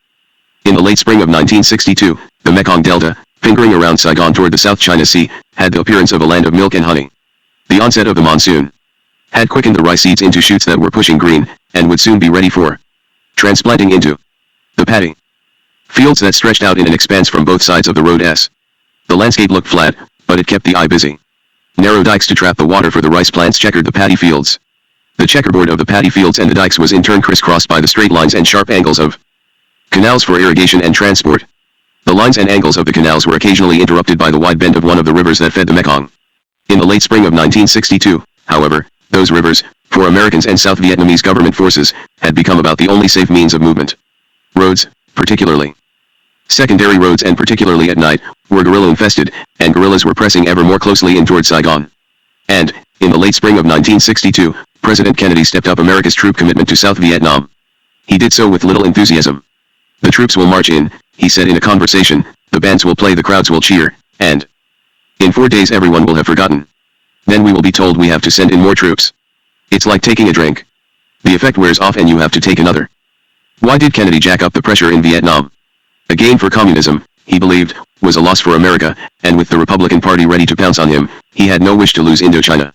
In the late spring of 1962, the Mekong Delta, fingering around Saigon toward the South China Sea, had the appearance of a land of milk and honey. The onset of the monsoon had quickened the rice seeds into shoots that were pushing green, and would soon be ready for transplanting into the paddy fields that stretched out in an expanse from both sides of the road S. The landscape looked flat, but it kept the eye busy. Narrow dikes to trap the water for the rice plants checkered the paddy fields. The checkerboard of the paddy fields and the dikes was in turn crisscrossed by the straight lines and sharp angles of canals for irrigation and transport. The lines and angles of the canals were occasionally interrupted by the wide bend of one of the rivers that fed the Mekong. In the late spring of 1962, however, those rivers, for Americans and South Vietnamese government forces, had become about the only safe means of movement. Roads, particularly secondary roads and particularly at night, were guerrilla-infested, and guerrillas were pressing ever more closely in toward Saigon. And, in the late spring of 1962, President Kennedy stepped up America's troop commitment to South Vietnam. He did so with little enthusiasm. The troops will march in, he said in a conversation, the bands will play, the crowds will cheer, and in 4 days everyone will have forgotten. Then we will be told we have to send in more troops. It's like taking a drink. The effect wears off and you have to take another. Why did Kennedy jack up the pressure in Vietnam? A gain for communism, he believed, was a loss for America, and with the Republican Party ready to pounce on him, he had no wish to lose Indochina.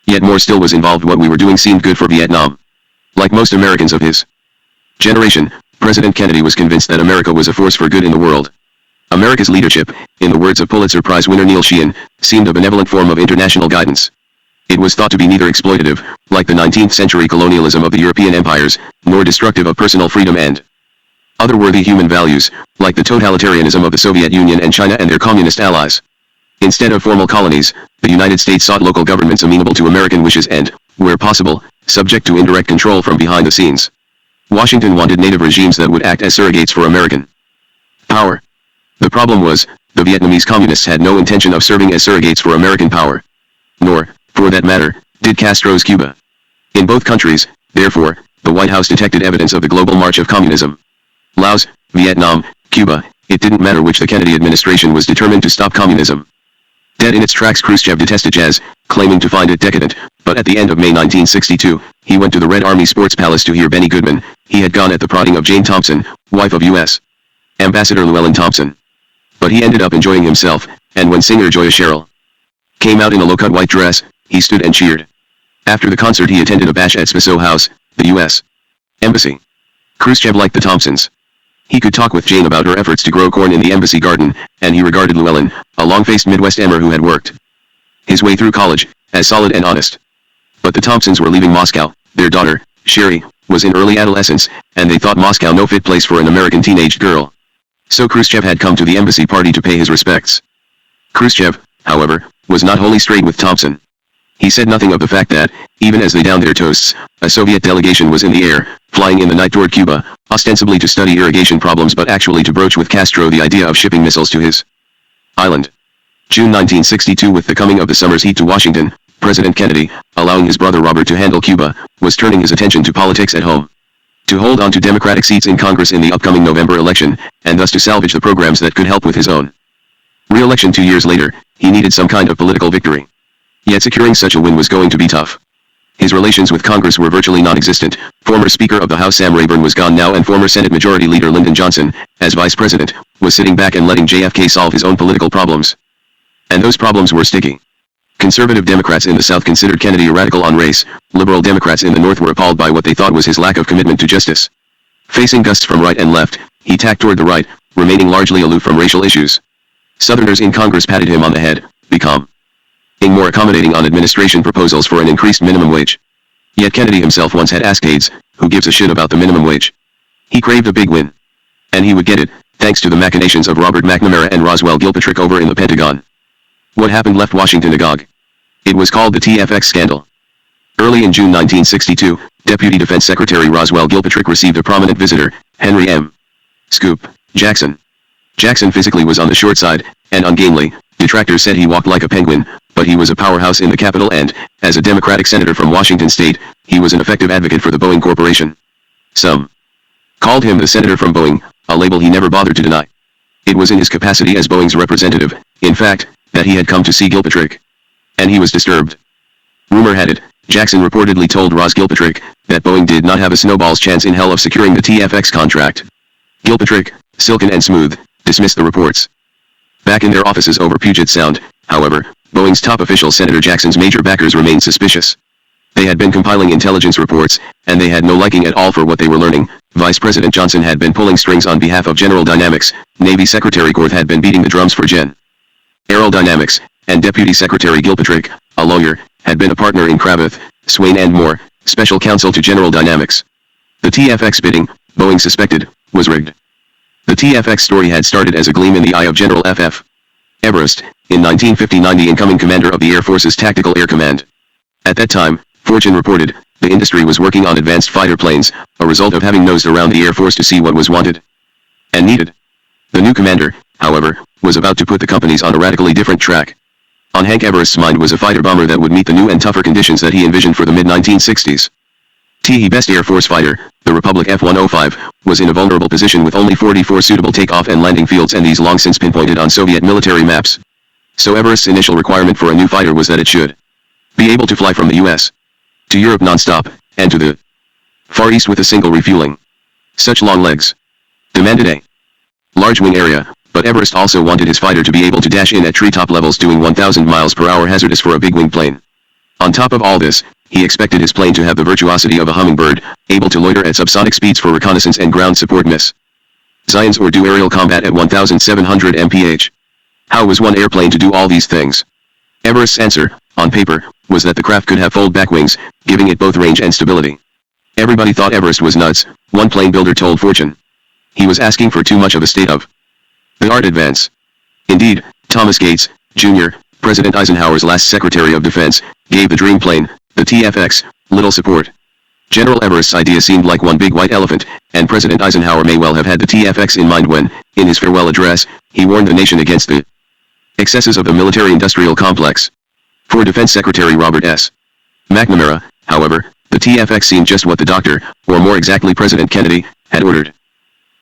Yet more still was involved. What we were doing seemed good for Vietnam. Like most Americans of his generation, President Kennedy was convinced that America was a force for good in the world. America's leadership, in the words of Pulitzer Prize winner Neil Sheehan, seemed a benevolent form of international guidance. It was thought to be neither exploitative, like the 19th century colonialism of the European empires, nor destructive of personal freedom and other worthy human values, like the totalitarianism of the Soviet Union and China and their communist allies. Instead of formal colonies, the United States sought local governments amenable to American wishes and, where possible, subject to indirect control from behind the scenes. Washington wanted native regimes that would act as surrogates for American power. The problem was, the Vietnamese communists had no intention of serving as surrogates for American power. Nor, for that matter, did Castro's Cuba. In both countries, therefore, the White House detected evidence of the global march of communism. Laos, Vietnam, Cuba, it didn't matter which, the Kennedy administration was determined to stop communism. Dead in its tracks, Khrushchev detested jazz, claiming to find it decadent, but at the end of May 1962, he went to the Red Army Sports Palace to hear Benny Goodman. He had gone at the prodding of Jane Thompson, wife of U.S. Ambassador Llewellyn Thompson. But he ended up enjoying himself, and when singer Joya Sherrill came out in a low-cut white dress, he stood and cheered. After the concert he attended a bash at Spisso House, the U.S. Embassy. Khrushchev liked the Thompsons. He could talk with Jane about her efforts to grow corn in the embassy garden, and he regarded Llewellyn, a long-faced Midwest emmer who had worked his way through college, as solid and honest. But the Thompsons were leaving Moscow. Their daughter, Sherry, was in early adolescence, and they thought Moscow no fit place for an American teenage girl. So Khrushchev had come to the embassy party to pay his respects. Khrushchev, however, was not wholly straight with Thompson. He said nothing of the fact that, even as they downed their toasts, a Soviet delegation was in the air, flying in the night toward Cuba, ostensibly to study irrigation problems but actually to broach with Castro the idea of shipping missiles to his island. June 1962. With the coming of the summer's heat to Washington, President Kennedy, allowing his brother Robert to handle Cuba, was turning his attention to politics at home. To hold on to Democratic seats in Congress in the upcoming November election, and thus to salvage the programs that could help with his own re-election 2 years later, he needed some kind of political victory. Yet securing such a win was going to be tough. His relations with Congress were virtually non-existent. Former Speaker of the House Sam Rayburn was gone now, and former Senate Majority Leader Lyndon Johnson, as Vice President, was sitting back and letting JFK solve his own political problems. And those problems were sticky. Conservative Democrats in the South considered Kennedy a radical on race. Liberal Democrats in the North were appalled by what they thought was his lack of commitment to justice. Facing gusts from right and left, he tacked toward the right, remaining largely aloof from racial issues. Southerners in Congress patted him on the head, becoming more accommodating on administration proposals for an increased minimum wage. Yet Kennedy himself once had asked aides, who gives a shit about the minimum wage? He craved a big win. And he would get it, thanks to the machinations of Robert McNamara and Roswell Gilpatrick over in the Pentagon. What happened left Washington agog. It was called the TFX scandal. Early in June 1962, Deputy Defense Secretary Roswell Gilpatrick received a prominent visitor, Henry M. Scoop Jackson. Jackson physically was on the short side, and ungainly. Detractors said he walked like a penguin, but he was a powerhouse in the Capitol and, as a Democratic senator from Washington state, he was an effective advocate for the Boeing Corporation. Some called him the senator from Boeing, a label he never bothered to deny. It was in his capacity as Boeing's representative, in fact, that he had come to see Gilpatrick. And he was disturbed. Rumor had it, Jackson reportedly told Ros Gilpatrick, that Boeing did not have a snowball's chance in hell of securing the TFX contract. Gilpatrick, silken and smooth, dismissed the reports. Back in their offices over Puget Sound, however, Boeing's top official Senator Jackson's major backers remained suspicious. They had been compiling intelligence reports, and they had no liking at all for what they were learning. Vice President Johnson had been pulling strings on behalf of General Dynamics, Navy Secretary Korth had been beating the drums for General Dynamics, and Deputy Secretary Gilpatrick, a lawyer, had been a partner in Cravath, Swain and Moore, special counsel to General Dynamics. The TFX bidding, Boeing suspected, was rigged. The TFX story had started as a gleam in the eye of General F.F. Everest, in 1959 the incoming commander of the Air Force's Tactical Air Command. At that time, Fortune reported, the industry was working on advanced fighter planes, a result of having nosed around the Air Force to see what was wanted and needed. The new commander, however, was about to put the companies on a radically different track. On Hank Everest's mind was a fighter bomber that would meet the new and tougher conditions that he envisioned for the mid-1960s. The best Air Force fighter, the Republic F-105, was in a vulnerable position with only 44 suitable takeoff and landing fields, and these long since pinpointed on Soviet military maps. So Everest's initial requirement for a new fighter was that it should be able to fly from the US to Europe non-stop, and to the Far East with a single refueling. Such long legs demanded a large wing area, but Everest also wanted his fighter to be able to dash in at treetop levels doing 1,000 miles per hour, hazardous for a big wing plane. On top of all this, he expected his plane to have the virtuosity of a hummingbird, able to loiter at subsonic speeds for reconnaissance and ground support missions or do aerial combat at 1,700 mph. How was one airplane to do all these things? Everest's answer, on paper, was that the craft could have fold-back wings, giving it both range and stability. Everybody thought Everest was nuts, one plane builder told Fortune. He was asking for too much of a state-of-the-art advance. Indeed, Thomas Gates, Jr., President Eisenhower's last Secretary of Defense, gave the dream plane, the TFX, little support. General Everest's idea seemed like one big white elephant, and President Eisenhower may well have had the TFX in mind when, in his farewell address, he warned the nation against the excesses of the military-industrial complex. For Defense Secretary Robert S. McNamara, however, the TFX seemed just what the doctor, or more exactly President Kennedy, had ordered.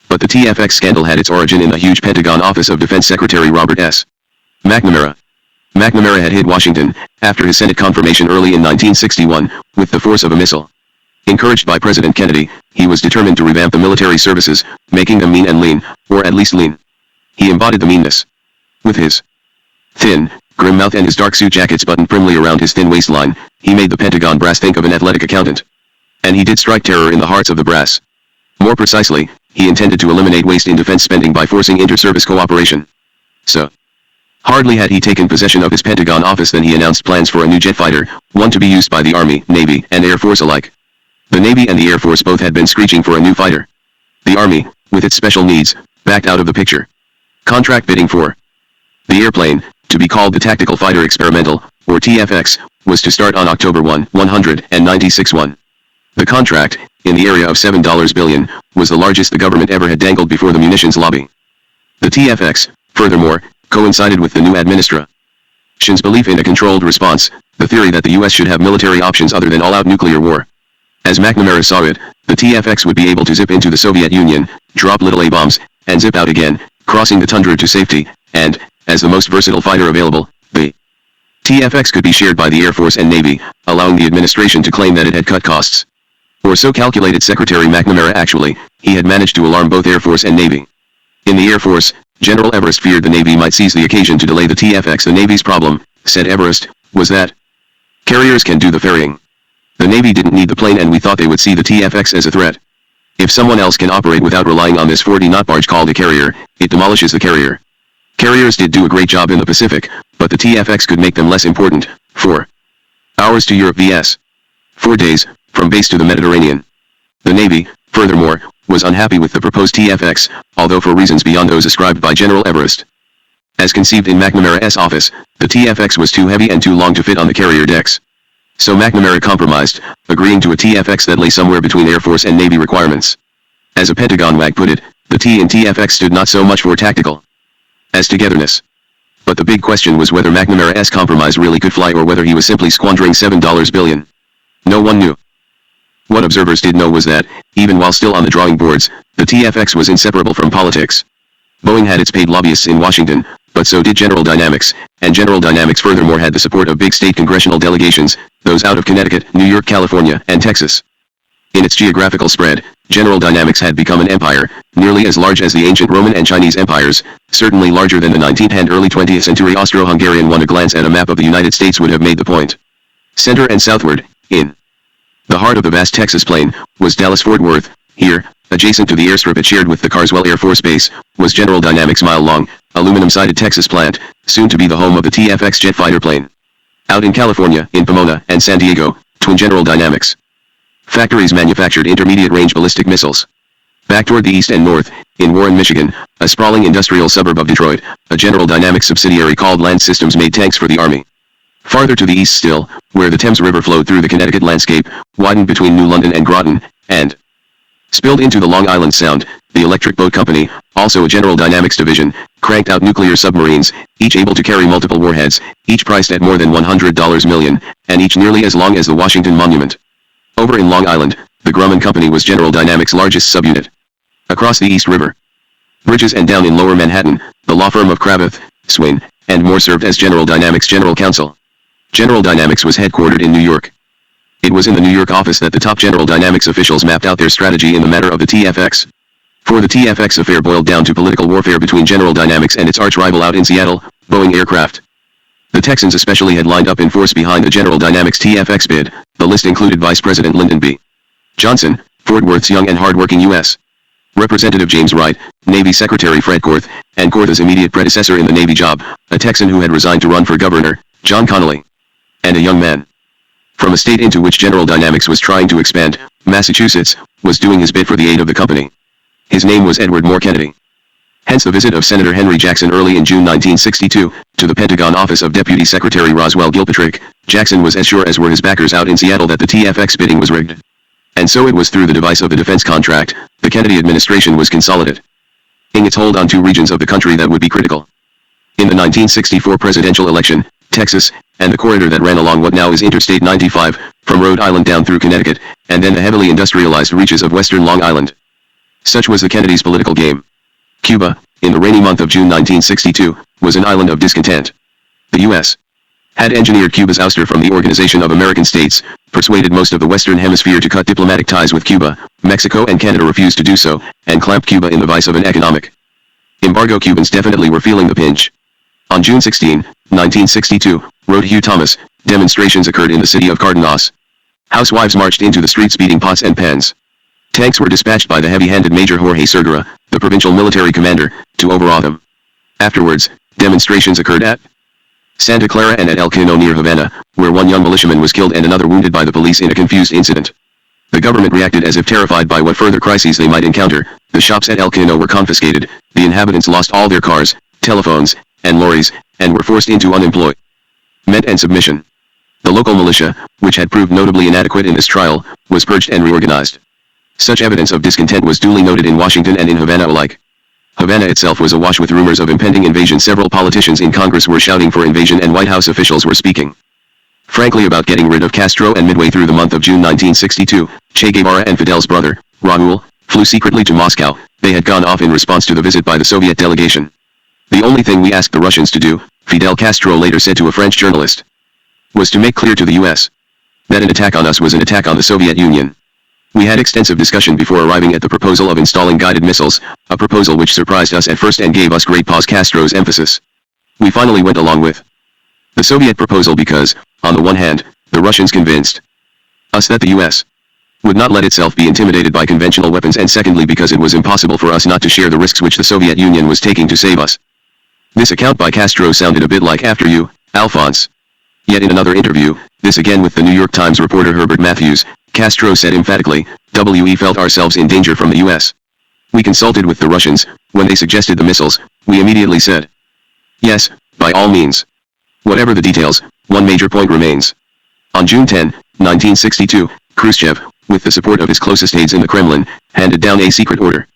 But the TFX scandal had its origin in the huge Pentagon office of Defense Secretary Robert S. McNamara. McNamara had hit Washington, after his Senate confirmation early in 1961, with the force of a missile. Encouraged by President Kennedy, he was determined to revamp the military services, making them mean and lean, or at least lean. He embodied the meanness. With his thin, grim mouth and his dark suit jackets buttoned primly around his thin waistline, he made the Pentagon brass think of an athletic accountant. And he did strike terror in the hearts of the brass. More precisely, he intended to eliminate waste in defense spending by forcing inter-service cooperation. So Hardly had he taken possession of his Pentagon office than he announced plans for a new jet fighter, one to be used by the Army, Navy, and Air Force alike. The Navy and the Air Force both had been screeching for a new fighter. The Army, with its special needs, backed out of the picture. Contract bidding for the airplane, to be called the Tactical Fighter Experimental, or TFX, was to start on October 196-1. The contract, in the area of $7 billion, was the largest the government ever had dangled before the munitions lobby. The TFX, furthermore, coincided with the new administration's belief in a controlled response, the theory that the U.S. should have military options other than all-out nuclear war. As McNamara saw it, the TFX would be able to zip into the Soviet Union, drop little A-bombs, and zip out again, crossing the tundra to safety, and, as the most versatile fighter available, the TFX could be shared by the Air Force and Navy, allowing the administration to claim that it had cut costs. Or so calculated Secretary McNamara. Actually, he had managed to alarm both Air Force and Navy. In the Air Force, General Everest feared the Navy might seize the occasion to delay the TFX. The Navy's problem, said Everest, was that carriers can do the ferrying. The Navy didn't need the plane, and we thought they would see the TFX as a threat. If someone else can operate without relying on this 40-knot barge called a carrier, it demolishes the carrier. Carriers did do a great job in the Pacific, but the TFX could make them less important. 4 hours to Europe vs. 4 days, from base to the Mediterranean. The Navy, furthermore, was unhappy with the proposed TFX, although for reasons beyond those ascribed by General Everest. As conceived in McNamara's office, the TFX was too heavy and too long to fit on the carrier decks. So McNamara compromised, agreeing to a TFX that lay somewhere between Air Force and Navy requirements. As a Pentagon wag put it, the T in TFX stood not so much for tactical as togetherness. But the big question was whether McNamara's compromise really could fly or whether he was simply squandering $7 billion. No one knew. What observers did know was that, even while still on the drawing boards, the TFX was inseparable from politics. Boeing had its paid lobbyists in Washington, but so did General Dynamics, and General Dynamics furthermore had the support of big state congressional delegations, those out of Connecticut, New York, California, and Texas. In its geographical spread, General Dynamics had become an empire, nearly as large as the ancient Roman and Chinese empires, certainly larger than the 19th and early 20th century Austro-Hungarian one. A glance at a map of the United States would have made the point. Center and southward, in the heart of the vast Texas plain, was Dallas-Fort Worth. Here, adjacent to the airstrip it shared with the Carswell Air Force Base, was General Dynamics' mile-long, aluminum-sided Texas plant, soon to be the home of the TFX jet fighter plane. Out in California, in Pomona and San Diego, twin General Dynamics factories manufactured intermediate-range ballistic missiles. Back toward the east and north, in Warren, Michigan, a sprawling industrial suburb of Detroit, a General Dynamics subsidiary called Land Systems made tanks for the Army. Farther to the east still, where the Thames River flowed through the Connecticut landscape, widened between New London and Groton, and spilled into the Long Island Sound, the Electric Boat Company, also a General Dynamics division, cranked out nuclear submarines, each able to carry multiple warheads, each priced at more than $100 million, and each nearly as long as the Washington Monument. Over in Long Island, the Grumman Company was General Dynamics' largest subunit. Across the East River bridges and down in Lower Manhattan, the law firm of Cravath, Swain, and Moore served as General Dynamics' general counsel. General Dynamics was headquartered in New York. It was in the New York office that the top General Dynamics officials mapped out their strategy in the matter of the TFX. For the TFX affair boiled down to political warfare between General Dynamics and its arch-rival out in Seattle, Boeing Aircraft. The Texans especially had lined up in force behind the General Dynamics TFX bid. The list included Vice President Lyndon B. Johnson, Fort Worth's young and hard-working U.S. Representative James Wright, Navy Secretary Fred Korth, and Korth's immediate predecessor in the Navy job, a Texan who had resigned to run for governor, John Connally. And a young man from a state into which General Dynamics was trying to expand, Massachusetts, was doing his bit for the aid of the company. His name was Edward Moore Kennedy. Hence the visit of Senator Henry Jackson early in June 1962, to the Pentagon office of Deputy Secretary Roswell Gilpatrick. Jackson was as sure as were his backers out in Seattle that the TFX bidding was rigged. And so it was through the device of the defense contract, the Kennedy administration was consolidating its hold on two regions of the country that would be critical. In the 1964 presidential election, Texas, and the corridor that ran along what now is Interstate 95, from Rhode Island down through Connecticut, and then the heavily industrialized reaches of western Long Island. Such was the Kennedys' political game. Cuba, in the rainy month of June 1962, was an island of discontent. The U.S. had engineered Cuba's ouster from the Organization of American States, persuaded most of the Western Hemisphere to cut diplomatic ties with Cuba. Mexico and Canada refused to do so, and clamped Cuba in the vice of an economic embargo. Cubans definitely were feeling the pinch. On June 16, 1962, wrote Hugh Thomas, demonstrations occurred in the city of Cardenas. Housewives marched into the streets beating pots and pans. Tanks were dispatched by the heavy-handed Major Jorge Segura, the provincial military commander, to overawe them. Afterwards, Demonstrations occurred at Santa Clara and at El Quino near Havana, where one young militiaman was killed and another wounded by the police in a confused incident. The government reacted as if terrified by what further crises they might encounter. The shops at El Quino were confiscated, the inhabitants lost all their cars, telephones, and lorries, and were forced into unemployment and submission. The local militia, which had proved notably inadequate in this trial, was purged and reorganized. Such evidence of discontent was duly noted in Washington and in Havana alike. Havana itself was awash with rumors of impending invasion. Several politicians in Congress were shouting for invasion and White House officials were speaking frankly about getting rid of Castro, and midway through the month of June 1962, Che Guevara and Fidel's brother, Raúl, flew secretly to Moscow. They had gone off in response to the visit by the Soviet delegation. The only thing we asked the Russians to do, Fidel Castro later said to a French journalist, was to make clear to the U.S. that an attack on us was an attack on the Soviet Union. We had extensive discussion before arriving at the proposal of installing guided missiles, a proposal which surprised us at first and gave us great pause. Castro's emphasis. We finally went along with the Soviet proposal because, on the one hand, the Russians convinced us that the U.S. would not let itself be intimidated by conventional weapons, and secondly because it was impossible for us not to share the risks which the Soviet Union was taking to save us. This account by Castro sounded a bit like "After you, Alphonse." Yet in another interview, this again with the New York Times reporter Herbert Matthews, Castro said emphatically, "We felt ourselves in danger from the U.S. We consulted with the Russians. When they suggested the missiles, we immediately said, yes, by all means. Whatever the details, one major point remains." On June 10, 1962, Khrushchev, with the support of his closest aides in the Kremlin, handed down a secret order.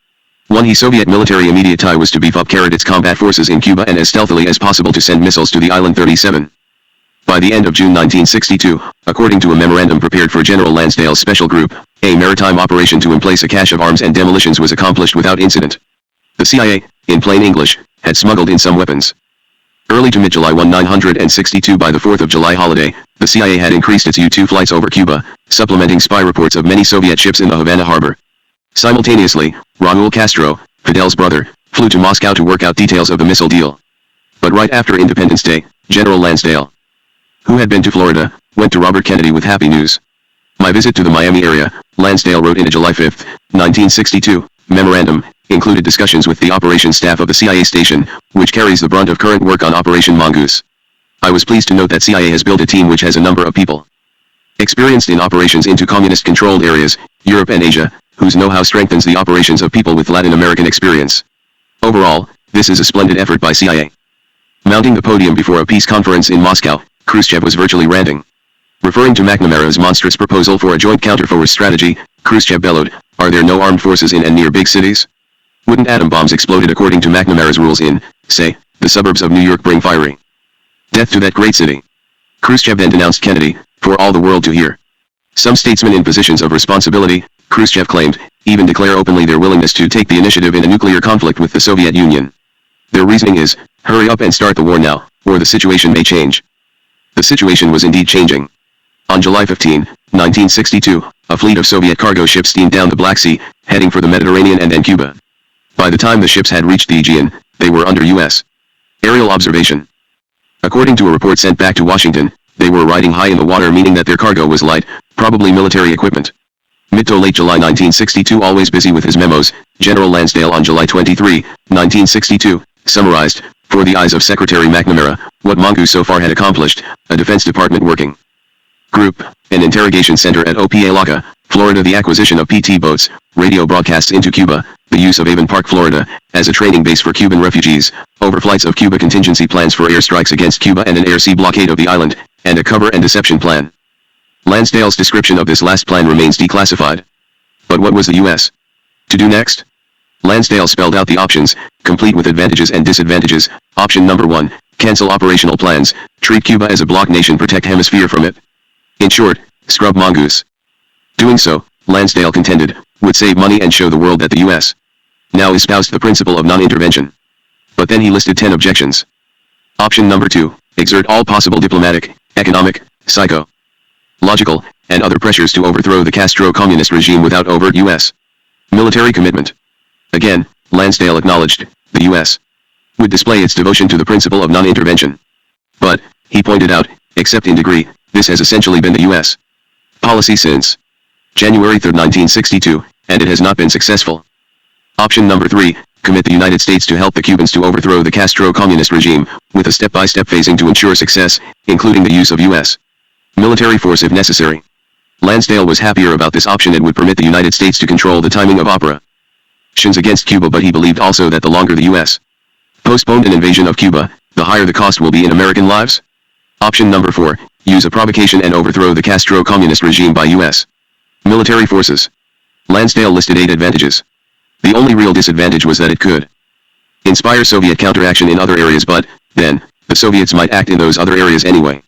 One Soviet military immediate was to beef up its combat forces in Cuba and as stealthily as possible to send missiles to the island 37. By the end of June 1962, according to a memorandum prepared for General Lansdale's special group, a maritime operation to emplace a cache of arms and demolitions was accomplished without incident. The CIA, in plain English, had smuggled in some weapons. Early to mid-July 1962, by the 4th of July holiday, the CIA had increased its U-2 flights over Cuba, supplementing spy reports of many Soviet ships in the Havana harbor. Simultaneously, Raúl Castro, Fidel's brother, flew to Moscow to work out details of the missile deal. But right after Independence Day, General Lansdale, who had been to Florida, went to Robert Kennedy with happy news. "My visit to the Miami area," Lansdale wrote in a July 5, 1962, memorandum, included discussions with the operations staff of the CIA station, which carries the brunt of current work on Operation Mongoose. "I was pleased to note that CIA has built a team which has a number of people experienced in operations into communist-controlled areas, Europe and Asia, whose know-how strengthens the operations of people with Latin American experience. Overall, this is a splendid effort by CIA." Mounting the podium before a peace conference in Moscow, Khrushchev was virtually ranting. Referring to McNamara's monstrous proposal for a joint counterforce strategy, Khrushchev bellowed, "Are there no armed forces in and near big cities? Wouldn't atom bombs exploded according to McNamara's rules in, say, the suburbs of New York bring fiery death to that great city?" Khrushchev then denounced Kennedy, for all the world to hear. Some statesmen in positions of responsibility, Khrushchev claimed, even declare openly their willingness to take the initiative in a nuclear conflict with the Soviet Union. Their reasoning is, hurry up and start the war now, or the situation may change. The situation was indeed changing. On July 15, 1962, a fleet of Soviet cargo ships steamed down the Black Sea, heading for the Mediterranean and then Cuba. By the time the ships had reached the Aegean, they were under U.S. aerial observation. According to a report sent back to Washington, they were riding high in the water, meaning that their cargo was light, probably military equipment. Mid to late July 1962, always busy with his memos, General Lansdale on July 23, 1962, summarized, for the eyes of Secretary McNamara, what Mongoose so far had accomplished: a Defense Department working group, an interrogation center at Opa-locka, Florida, the acquisition of PT boats, radio broadcasts into Cuba, the use of Avon Park, Florida, as a training base for Cuban refugees, overflights of Cuba, contingency plans for airstrikes against Cuba and an air-sea blockade of the island, and a cover and deception plan. Lansdale's description of this last plan remains declassified. But what was the U.S. to do next? Lansdale spelled out the options, complete with advantages and disadvantages. Option number 1, cancel operational plans, treat Cuba as a bloc nation, protect hemisphere from it. In short, scrub Mongoose. Doing so, Lansdale contended, would save money and show the world that the U.S. now espoused the principle of non-intervention. But then he listed 10 objections. Option number 2, exert all possible diplomatic, economic, psychological, and other pressures to overthrow the Castro communist regime without overt U.S. military commitment. Again, Lansdale acknowledged, the U.S. would display its devotion to the principle of non-intervention. But, he pointed out, except in degree, this has essentially been the U.S. policy since January 3, 1962, and it has not been successful. Option number 3, commit the United States to help the Cubans to overthrow the Castro communist regime, with a step-by-step phasing to ensure success, including the use of U.S. military force if necessary. Lansdale was happier about this option. It would permit the United States to control the timing of operations against Cuba, but he believed also that the longer the U.S. postponed an invasion of Cuba, the higher the cost will be in American lives. Option number 4, use a provocation and overthrow the Castro communist regime by U.S. military forces. Lansdale listed 8 advantages. The only real disadvantage was that it could inspire Soviet counteraction in other areas, but, then, the Soviets might act in those other areas anyway.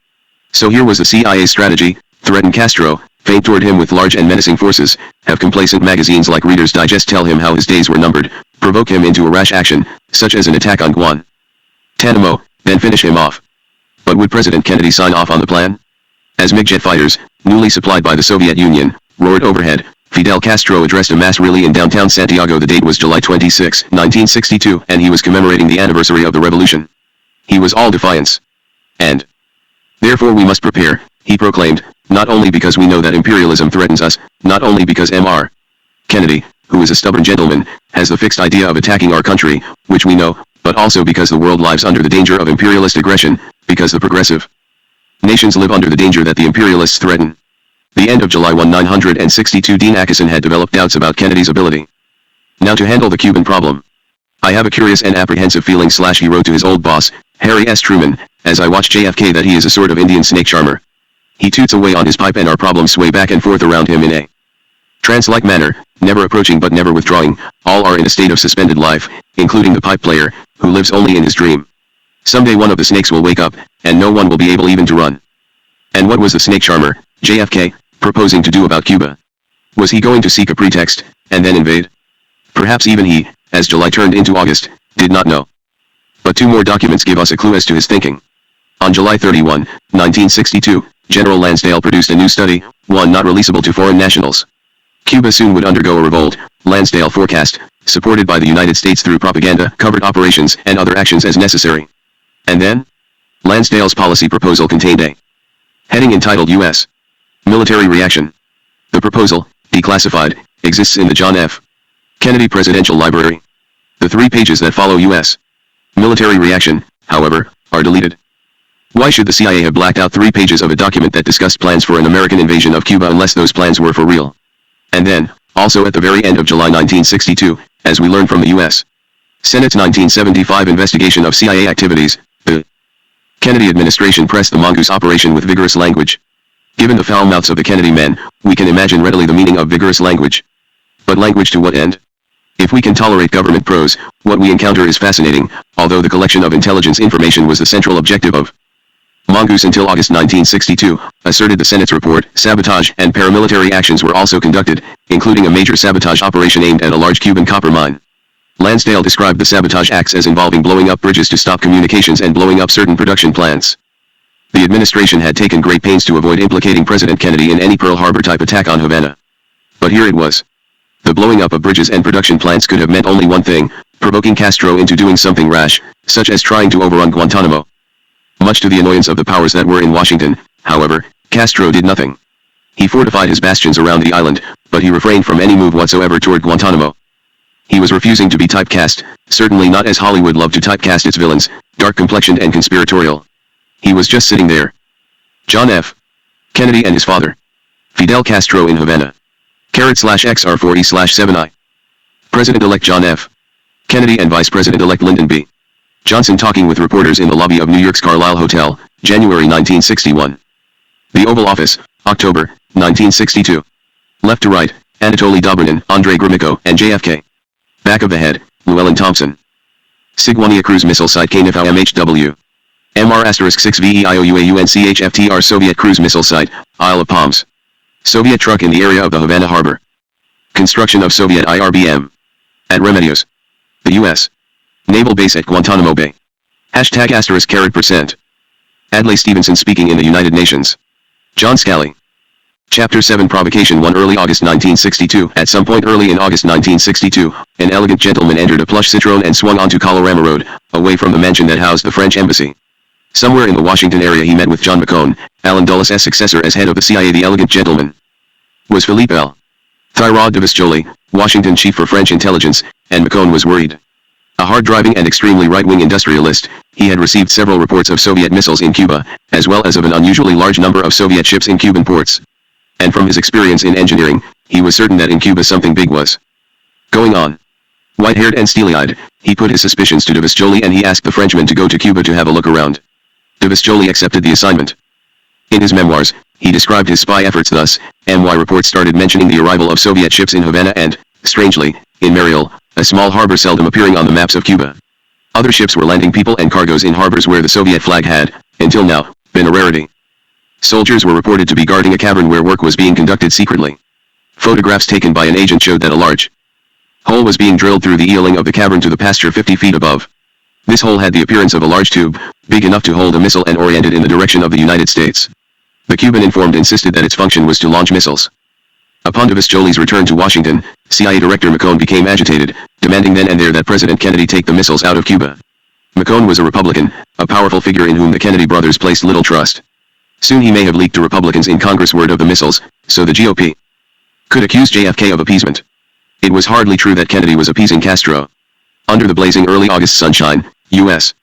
So here was the CIA's strategy: threaten Castro, feint toward him with large and menacing forces, have complacent magazines like Reader's Digest tell him how his days were numbered, provoke him into a rash action, such as an attack on Guantanamo, then finish him off. But would President Kennedy sign off on the plan? As MiG jet fighters, newly supplied by the Soviet Union, roared overhead, Fidel Castro addressed a mass rally in downtown Santiago. The date was July 26, 1962, and he was commemorating the anniversary of the revolution. He was all defiance. And therefore we must prepare, he proclaimed, not only because we know that imperialism threatens us, not only because M.R. Kennedy, who is a stubborn gentleman, has the fixed idea of attacking our country, which we know, but also because the world lives under the danger of imperialist aggression, because the progressive nations live under the danger that the imperialists threaten. The end of July 1962. Dean Acheson had developed doubts about Kennedy's ability now to handle the Cuban problem. I have a curious and apprehensive feeling, he wrote to his old boss, Harry S. Truman, as I watch JFK, that he is a sort of Indian snake charmer. He toots away on his pipe and our problems sway back and forth around him in a trance-like manner, never approaching but never withdrawing. All are in a state of suspended life, including the pipe player, who lives only in his dream. Someday one of the snakes will wake up, and no one will be able even to run. And what was the snake charmer, JFK, proposing to do about Cuba? Was he going to seek a pretext, and then invade? Perhaps even he, as July turned into August, did not know. But 2 more documents give us a clue as to his thinking. On July 31, 1962, General Lansdale produced a new study, one not releasable to foreign nationals. Cuba soon would undergo a revolt, Lansdale forecast, supported by the United States through propaganda, covert operations, and other actions as necessary. And then? Lansdale's policy proposal contained a heading entitled U.S. Military Reaction. The proposal, declassified, exists in the John F. Kennedy Presidential Library. The 3 pages that follow U.S. Military Reaction, however, are deleted. Why should the CIA have blacked out 3 pages of a document that discussed plans for an American invasion of Cuba unless those plans were for real? And then, also at the very end of July 1962, as we learn from the U.S. Senate's 1975 investigation of CIA activities, the Kennedy administration pressed the mongoose operation with vigorous language. Given the foul mouths of the Kennedy men, we can imagine readily the meaning of vigorous language. But language to what end? If we can tolerate government prose, what we encounter is fascinating, although the collection of intelligence information was the central objective of Mongoose until August 1962, asserted the Senate's report. Sabotage and paramilitary actions were also conducted, including a major sabotage operation aimed at a large Cuban copper mine. Lansdale described the sabotage acts as involving blowing up bridges to stop communications and blowing up certain production plants. The administration had taken great pains to avoid implicating President Kennedy in any Pearl Harbor-type attack on Havana. But here it was. The blowing up of bridges and production plants could have meant only one thing: provoking Castro into doing something rash, such as trying to overrun Guantanamo. Much to the annoyance of the powers that were in Washington, however, Castro did nothing. He fortified his bastions around the island, but he refrained from any move whatsoever toward Guantanamo. He was refusing to be typecast, certainly not as Hollywood loved to typecast its villains, dark-complexioned and conspiratorial. He was just sitting there. John F. Kennedy and his father, Fidel Castro, in Havana. /XR4E/7I. President-elect John F. Kennedy and Vice President-elect Lyndon B. Johnson talking with reporters in the lobby of New York's Carlyle Hotel, January 1961. The Oval Office, October, 1962. Left to right, Anatoly Dobrinin, Andrei Gromyko, and JFK. Back of the head, Llewellyn Thompson. Sigwania Cruise Missile Site KNIFAU MHW. MR*6 VEIOUAUNCHFTR Soviet Cruise Missile Site, Isle of Palms. Soviet truck in the area of the Havana Harbor. Construction of Soviet IRBM. At Remedios. The U.S. Naval Base at Guantanamo Bay. #*%. Adlai Stevenson speaking in the United Nations. John Scali. Chapter 7 Provocation 1 Early August 1962. At some point early in August 1962, an elegant gentleman entered a plush Citroën and swung onto Colorama Road, away from the mansion that housed the French embassy. Somewhere in the Washington area he met with John McCone, Allen Dulles' successor as head of the CIA. The elegant gentleman was Philippe L. Thiraud de Visjoli, Washington chief for French intelligence, and McCone was worried. A hard-driving and extremely right-wing industrialist, he had received several reports of Soviet missiles in Cuba, as well as of an unusually large number of Soviet ships in Cuban ports. And from his experience in engineering, he was certain that in Cuba something big was going on. White-haired and steely-eyed, he put his suspicions to de Visjoli and he asked the Frenchman to go to Cuba to have a look around. De Visjoli accepted the assignment. In his memoirs, he described his spy efforts thus: MY reports started mentioning the arrival of Soviet ships in Havana and, strangely, in Mariel, a small harbor seldom appearing on the maps of Cuba. Other ships were landing people and cargoes in harbors where the Soviet flag had, until now, been a rarity. Soldiers were reported to be guarding a cavern where work was being conducted secretly. Photographs taken by an agent showed that a large hole was being drilled through the ceiling of the cavern to the pasture 50 feet above. This hole had the appearance of a large tube, big enough to hold a missile and oriented in the direction of the United States. The Cuban informant insisted that its function was to launch missiles. Upon de Visjoli's return to Washington, CIA Director McCone became agitated, demanding then and there that President Kennedy take the missiles out of Cuba. McCone was a Republican, a powerful figure in whom the Kennedy brothers placed little trust. Soon he may have leaked to Republicans in Congress word of the missiles, so the GOP could accuse JFK of appeasement. It was hardly true that Kennedy was appeasing Castro. Under the blazing early August sunshine, U.S.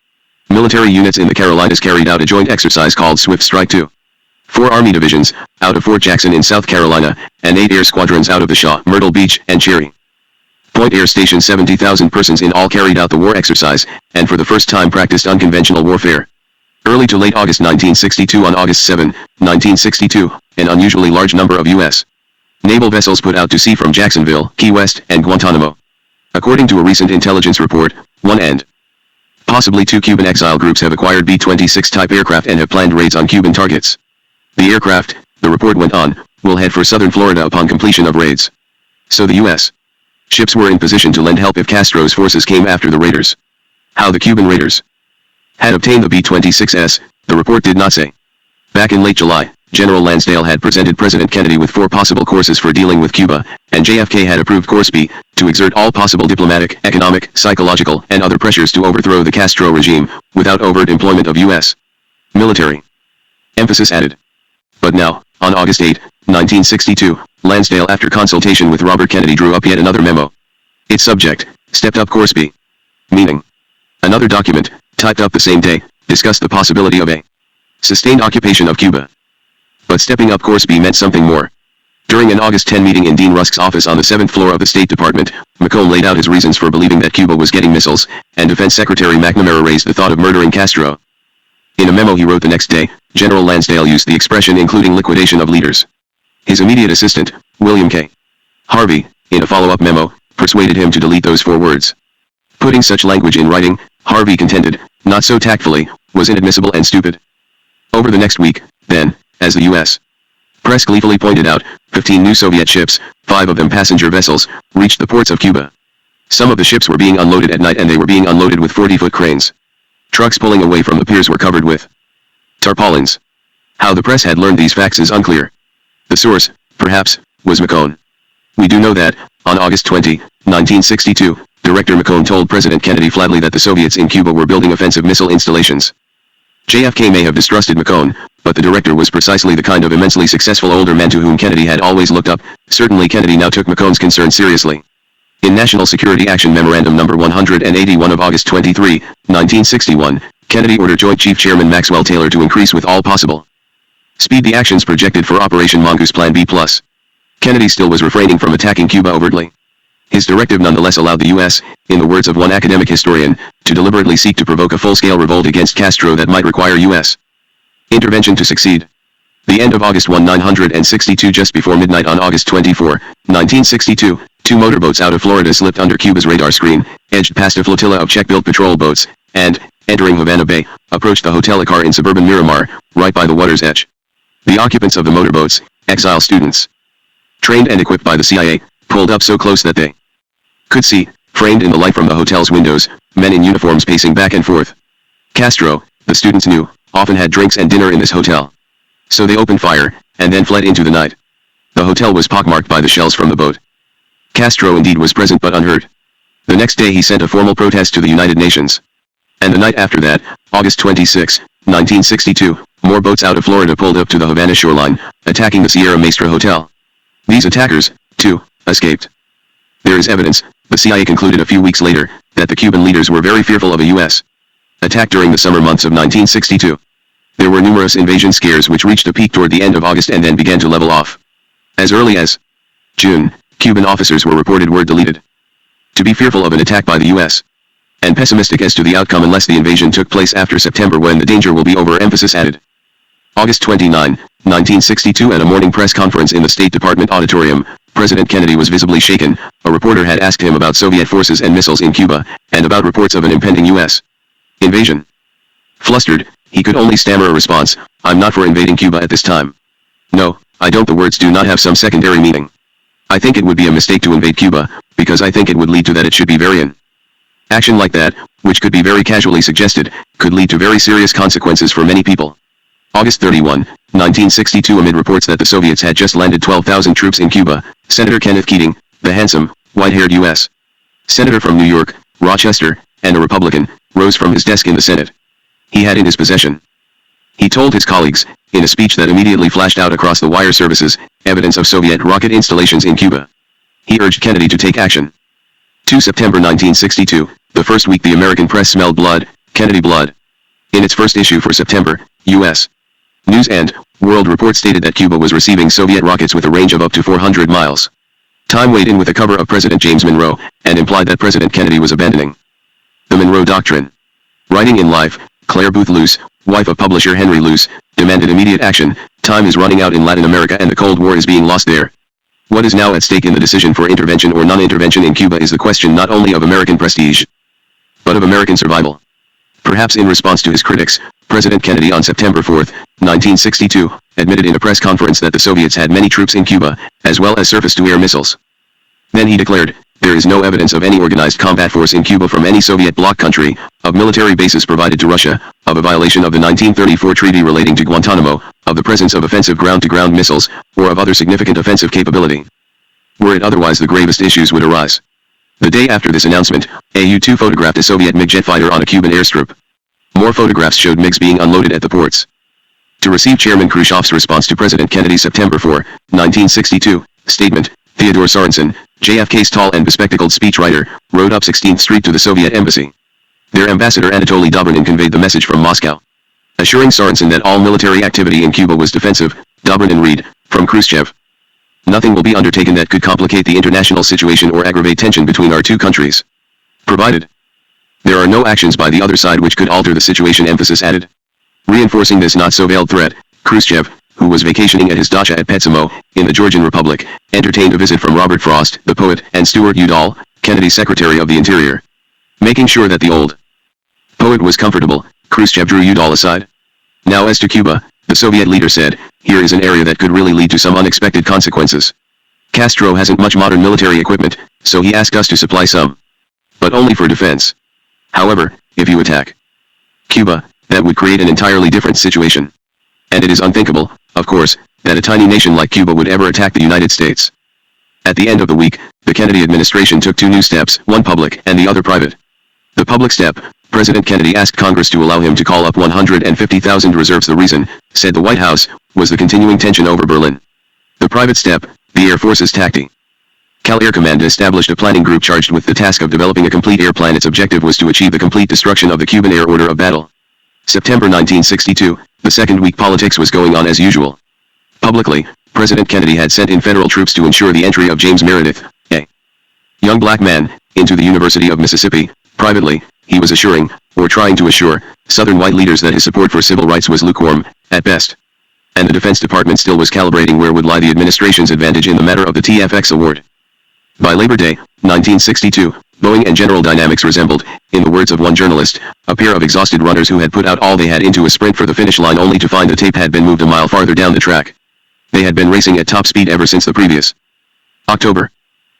military units in the Carolinas carried out a joint exercise called Swift Strike 2. 4 Army divisions, out of Fort Jackson in South Carolina, and 8 air squadrons out of the Shaw, Myrtle Beach, and Cherry Point Air Station. 70,000 persons in all carried out the war exercise, and for the first time practiced unconventional warfare. Early to late August 1962. On August 7, 1962, an unusually large number of U.S. naval vessels put out to sea from Jacksonville, Key West, and Guantanamo. According to a recent intelligence report, 1 and possibly 2 Cuban exile groups have acquired B-26 type aircraft and have planned raids on Cuban targets. The aircraft, the report went on, will head for southern Florida upon completion of raids. So the U.S. ships were in position to lend help if Castro's forces came after the raiders. How the Cuban raiders had obtained the B-26s, the report did not say. Back in late July, General Lansdale had presented President Kennedy with 4 possible courses for dealing with Cuba, and JFK had approved course B, to exert all possible diplomatic, economic, psychological, and other pressures to overthrow the Castro regime, without overt employment of U.S. military. Emphasis added. But now, on August 8, 1962, Lansdale, after consultation with Robert Kennedy, drew up yet another memo. Its subject, stepped up course B. Meaning. Another document, typed up the same day, discussed the possibility of a sustained occupation of Cuba. But stepping up course B meant something more. During an August 10 meeting in Dean Rusk's office on the 7th floor of the State Department, McCone laid out his reasons for believing that Cuba was getting missiles, and Defense Secretary McNamara raised the thought of murdering Castro. In a memo he wrote the next day, General Lansdale used the expression including liquidation of leaders. His immediate assistant, William K. Harvey, in a follow-up memo, persuaded him to delete those 4 words. Putting such language in writing, Harvey contended, not so tactfully, was inadmissible and stupid. Over the next week, then, as the U.S. press gleefully pointed out, 15 new Soviet ships, 5 of them passenger vessels, reached the ports of Cuba. Some of the ships were being unloaded at night and they were being unloaded with 40-foot cranes. Trucks pulling away from the piers were covered with tarpaulins. How the press had learned these facts is unclear. The source, perhaps, was McCone. We do know that, on August 20, 1962, Director McCone told President Kennedy flatly that the Soviets in Cuba were building offensive missile installations. JFK may have distrusted McCone, but the director was precisely the kind of immensely successful older man to whom Kennedy had always looked up. Certainly Kennedy now took McCone's concern seriously. In National Security Action Memorandum No. 181 of August 23, 1961, Kennedy ordered Joint Chief Chairman Maxwell Taylor to increase with all possible speed the actions projected for Operation Mongoose Plan B+. Kennedy still was refraining from attacking Cuba overtly. His directive nonetheless allowed the U.S., in the words of one academic historian, to deliberately seek to provoke a full-scale revolt against Castro that might require U.S. intervention to succeed. The end of August 1962. Just before midnight on August 24, 1962, 2 motorboats out of Florida slipped under Cuba's radar screen, edged past a flotilla of Czech-built patrol boats, and, entering Havana Bay, approached the Hotel Icar in suburban Miramar, right by the water's edge. The occupants of the motorboats, exile students, trained and equipped by the CIA, pulled up so close that they could see, framed in the light from the hotel's windows, men in uniforms pacing back and forth. Castro, the students knew, often had drinks and dinner in this hotel. So they opened fire, and then fled into the night. The hotel was pockmarked by the shells from the boat. Castro indeed was present but unhurt. The next day he sent a formal protest to the United Nations. And the night after that, August 26, 1962, more boats out of Florida pulled up to the Havana shoreline, attacking the Sierra Maestra Hotel. These attackers, too, escaped. There is evidence, the CIA concluded a few weeks later, that the Cuban leaders were very fearful of a U.S. attack during the summer months of 1962. There were numerous invasion scares which reached a peak toward the end of August and then began to level off. As early as June, Cuban officers were reported were deleted to be fearful of an attack by the U.S. and pessimistic as to the outcome unless the invasion took place after September, when the danger will be over, emphasis added. August 29, 1962, at a morning press conference in the State Department auditorium, President Kennedy was visibly shaken. A reporter had asked him about Soviet forces and missiles in Cuba, and about reports of an impending U.S. invasion. Flustered, he could only stammer a response: "I'm not for invading Cuba at this time. No, I don't." The words do not have some secondary meaning. I think it would be a mistake to invade Cuba, because I think it would lead to that it should be very in action like that, which could be very casually suggested, could lead to very serious consequences for many people. August 31, 1962, amid reports that the Soviets had just landed 12,000 troops in Cuba, Senator Kenneth Keating, the handsome, white-haired U.S. Senator from New York, Rochester, and a Republican, rose from his desk in the Senate. He had in his possession, he told his colleagues, in a speech that immediately flashed out across the wire services, evidence of Soviet rocket installations in Cuba. He urged Kennedy to take action. 2 September 1962, the first week the American press smelled blood, Kennedy blood. In its first issue for September, U.S. News and World Report stated that Cuba was receiving Soviet rockets with a range of up to 400 miles. Time weighed in with the cover of President James Monroe, and implied that President Kennedy was abandoning the Monroe Doctrine. Writing in Life, Claire Booth Luce, wife of publisher Henry Luce, demanded immediate action. Time is running out in Latin America and the Cold War is being lost there. What is now at stake in the decision for intervention or non-intervention in Cuba is the question not only of American prestige, but of American survival. Perhaps in response to his critics, President Kennedy on September 4, 1962, admitted in a press conference that the Soviets had many troops in Cuba, as well as surface-to-air missiles. Then he declared, "There is no evidence of any organized combat force in Cuba from any Soviet bloc country, of military bases provided to Russia, of a violation of the 1934 treaty relating to Guantanamo, of the presence of offensive ground-to-ground missiles, or of other significant offensive capability. Were it otherwise, the gravest issues would arise." The day after this announcement, a U-2 photographed a Soviet MiG jet fighter on a Cuban airstrip. More photographs showed MiGs being unloaded at the ports. To receive Chairman Khrushchev's response to President Kennedy's September 4, 1962, statement, Theodore Sorensen, JFK's tall and bespectacled speechwriter, rode up 16th Street to the Soviet embassy. Their ambassador Anatoly Dobrynin conveyed the message from Moscow, assuring Sorensen that all military activity in Cuba was defensive. Dobrynin read, from Khrushchev, "Nothing will be undertaken that could complicate the international situation or aggravate tension between our two countries, provided there are no actions by the other side which could alter the situation," emphasis added. Reinforcing this not-so-veiled threat, Khrushchev, who was vacationing at his dacha at Petsamo, in the Georgian Republic, entertained a visit from Robert Frost, the poet, and Stuart Udall, Kennedy's Secretary of the Interior. Making sure that the old poet was comfortable, Khrushchev drew Udall aside. "Now as to Cuba," the Soviet leader said, "here is an area that could really lead to some unexpected consequences. Castro hasn't much modern military equipment, so he asked us to supply some. But only for defense. However, if you attack Cuba, that would create an entirely different situation. And it is unthinkable, of course, that a tiny nation like Cuba would ever attack the United States." At the end of the week, the Kennedy administration took two new steps, one public and the other private. The public step, President Kennedy asked Congress to allow him to call up 150,000 reserves. The reason, said the White House, was the continuing tension over Berlin. The private step, the Air Force's TACTI Cal Air Command established a planning group charged with the task of developing a complete air plan. Its objective was to achieve the complete destruction of the Cuban air order of battle. September 1962, the second week politics was going on as usual. Publicly, President Kennedy had sent in federal troops to ensure the entry of James Meredith, a young black man, into the University of Mississippi. Privately, he was assuring, or trying to assure, Southern white leaders that his support for civil rights was lukewarm, at best. And the Defense Department still was calibrating where would lie the administration's advantage in the matter of the TFX award. By Labor Day, 1962, Boeing and General Dynamics resembled, in the words of one journalist, a pair of exhausted runners who had put out all they had into a sprint for the finish line only to find the tape had been moved a mile farther down the track. They had been racing at top speed ever since the previous October.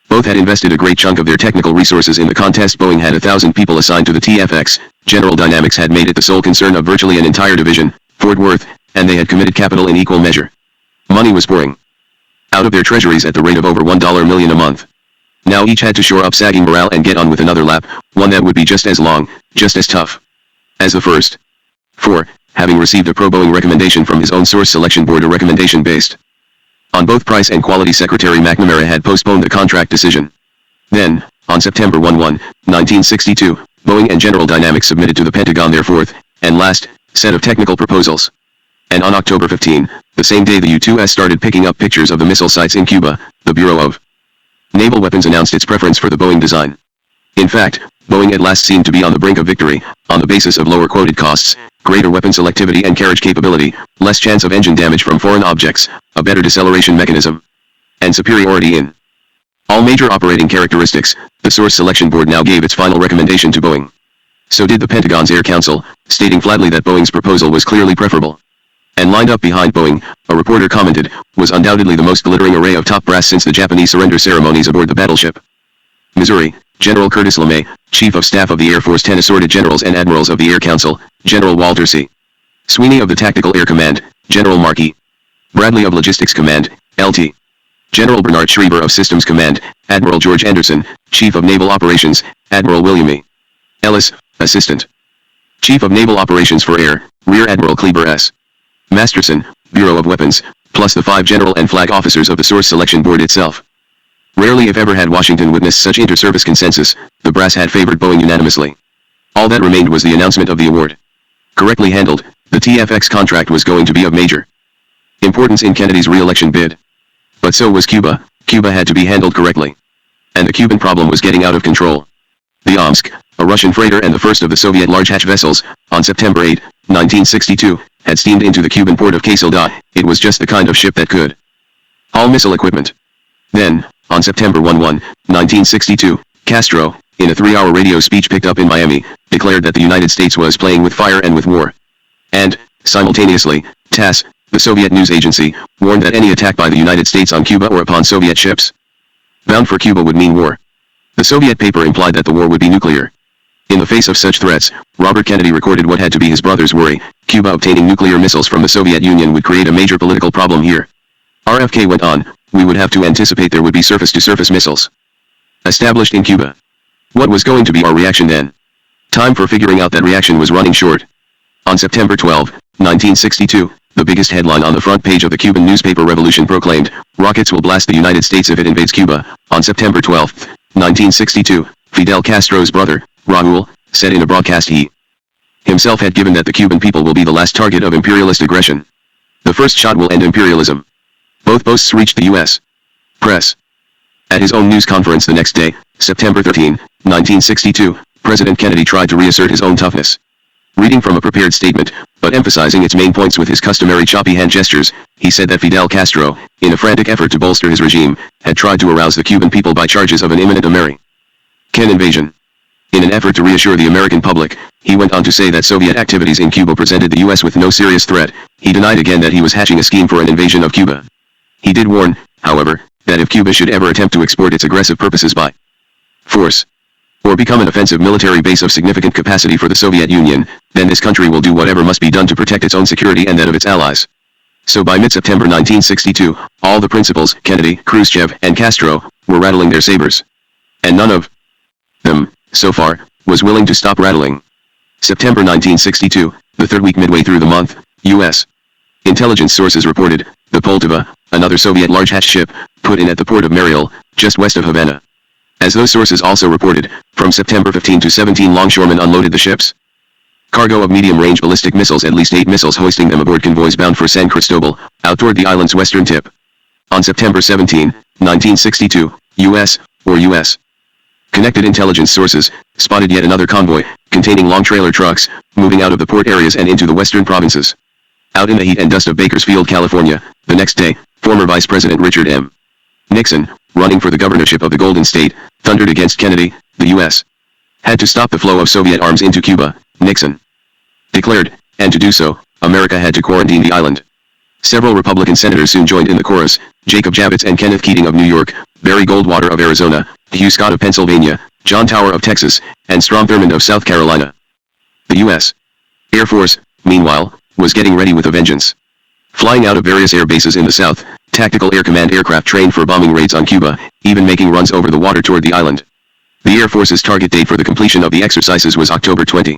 Both had invested a great chunk of their technical resources in the contest. Boeing had 1,000 people assigned to the TFX, General Dynamics had made it the sole concern of virtually an entire division, Fort Worth, and they had committed capital in equal measure. Money was pouring out of their treasuries at the rate of over $1 million a month. Now each had to shore up sagging morale and get on with another lap, one that would be just as long, just as tough as the first. 4. Having received a pro-Boeing recommendation from his own source selection board, a recommendation based on both price and quality, Secretary McNamara had postponed the contract decision. Then, On September 11, 1962, Boeing and General Dynamics submitted to the Pentagon their fourth, and last, set of technical proposals. And on October 15, the same day the U-2S started picking up pictures of the missile sites in Cuba, the Bureau of Naval Weapons announced its preference for the Boeing design. In fact, Boeing at last seemed to be on the brink of victory, on the basis of lower quoted costs, greater weapon selectivity and carriage capability, less chance of engine damage from foreign objects, a better deceleration mechanism, and superiority in all major operating characteristics. The Source Selection Board now gave its final recommendation to Boeing. So did the Pentagon's Air Council, stating flatly that Boeing's proposal was clearly preferable. And lined up behind Boeing, a reporter commented, was undoubtedly the most glittering array of top brass since the Japanese surrender ceremonies aboard the battleship Missouri. General Curtis LeMay, Chief of Staff of the Air Force, 10 assorted generals and admirals of the Air Council, General Walter C. Sweeney of the Tactical Air Command, General Mark E. Bradley of Logistics Command, LT. General Bernard Schriever of Systems Command, Admiral George Anderson, Chief of Naval Operations, Admiral William E. Ellis, Assistant Chief of Naval Operations for Air, Rear Admiral Kleber S. Masterson, Bureau of Weapons, plus the 5 general and flag officers of the Source Selection Board itself. Rarely if ever had Washington witnessed such inter-service consensus. The brass had favored Boeing unanimously. All that remained was the announcement of the award. Correctly handled, the TFX contract was going to be of major importance in Kennedy's re-election bid. But so was Cuba. Cuba had to be handled correctly. And the Cuban problem was getting out of control. The Omsk, a Russian freighter and the first of the Soviet large-hatch vessels, on September 8, 1962, had steamed into the Cuban port of Casilda. It was just the kind of ship that could haul missile equipment. Then, on September 11, 1962, Castro, in a 3-hour radio speech picked up in Miami, declared that the United States was playing with fire and with war. And, simultaneously, TASS, the Soviet news agency, warned that any attack by the United States on Cuba or upon Soviet ships bound for Cuba would mean war. The Soviet paper implied that the war would be nuclear. In the face of such threats, Robert Kennedy recorded what had to be his brother's worry: Cuba obtaining nuclear missiles from the Soviet Union would create a major political problem here. RFK went on, we would have to anticipate there would be surface-to-surface missiles established in Cuba. What was going to be our reaction then? Time for figuring out that reaction was running short. On September 12, 1962, the biggest headline on the front page of the Cuban newspaper Revolution proclaimed, rockets will blast the United States if it invades Cuba. On September 12, 1962, Fidel Castro's brother, Raúl, said in a broadcast he himself had given that the Cuban people will be the last target of imperialist aggression. The first shot will end imperialism. Both boasts reached the U.S. press. At his own news conference the next day, September 13, 1962, President Kennedy tried to reassert his own toughness. Reading from a prepared statement, but emphasizing its main points with his customary choppy hand gestures, he said that Fidel Castro, in a frantic effort to bolster his regime, had tried to arouse the Cuban people by charges of an imminent American invasion. In an effort to reassure the American public, he went on to say that Soviet activities in Cuba presented the U.S. with no serious threat. He denied again that he was hatching a scheme for an invasion of Cuba. He did warn, however, that if Cuba should ever attempt to export its aggressive purposes by force, or become an offensive military base of significant capacity for the Soviet Union, then this country will do whatever must be done to protect its own security and that of its allies. So by mid-September 1962, all the principals, Kennedy, Khrushchev, and Castro, were rattling their sabers. And none of them, so far, was willing to stop rattling. September 1962, the third week midway through the month, U.S. intelligence sources reported, the Poltava, another Soviet large-hatch ship, put in at the port of Mariel, just west of Havana. As those sources also reported, from September 15 to 17 longshoremen unloaded the ship's cargo of medium-range ballistic missiles, at least 8 missiles, hoisting them aboard convoys bound for San Cristobal, out toward the island's western tip. On September 17, 1962, U.S. connected intelligence sources spotted yet another convoy, containing long trailer trucks, moving out of the port areas and into the western provinces. Out in the heat and dust of Bakersfield, California, the next day, former Vice President Richard M. Nixon, running for the governorship of the Golden State, thundered against Kennedy. The U.S. had to stop the flow of Soviet arms into Cuba, Nixon declared, and to do so, America had to quarantine the island. Several Republican senators soon joined in the chorus: Jacob Javits and Kenneth Keating of New York, Barry Goldwater of Arizona, Hugh Scott of Pennsylvania, John Tower of Texas, and Strom Thurmond of South Carolina. The U.S. Air Force, meanwhile, was getting ready with a vengeance. Flying out of various air bases in the south, Tactical Air Command aircraft trained for bombing raids on Cuba, even making runs over the water toward the island. The Air Force's target date for the completion of the exercises was October 20,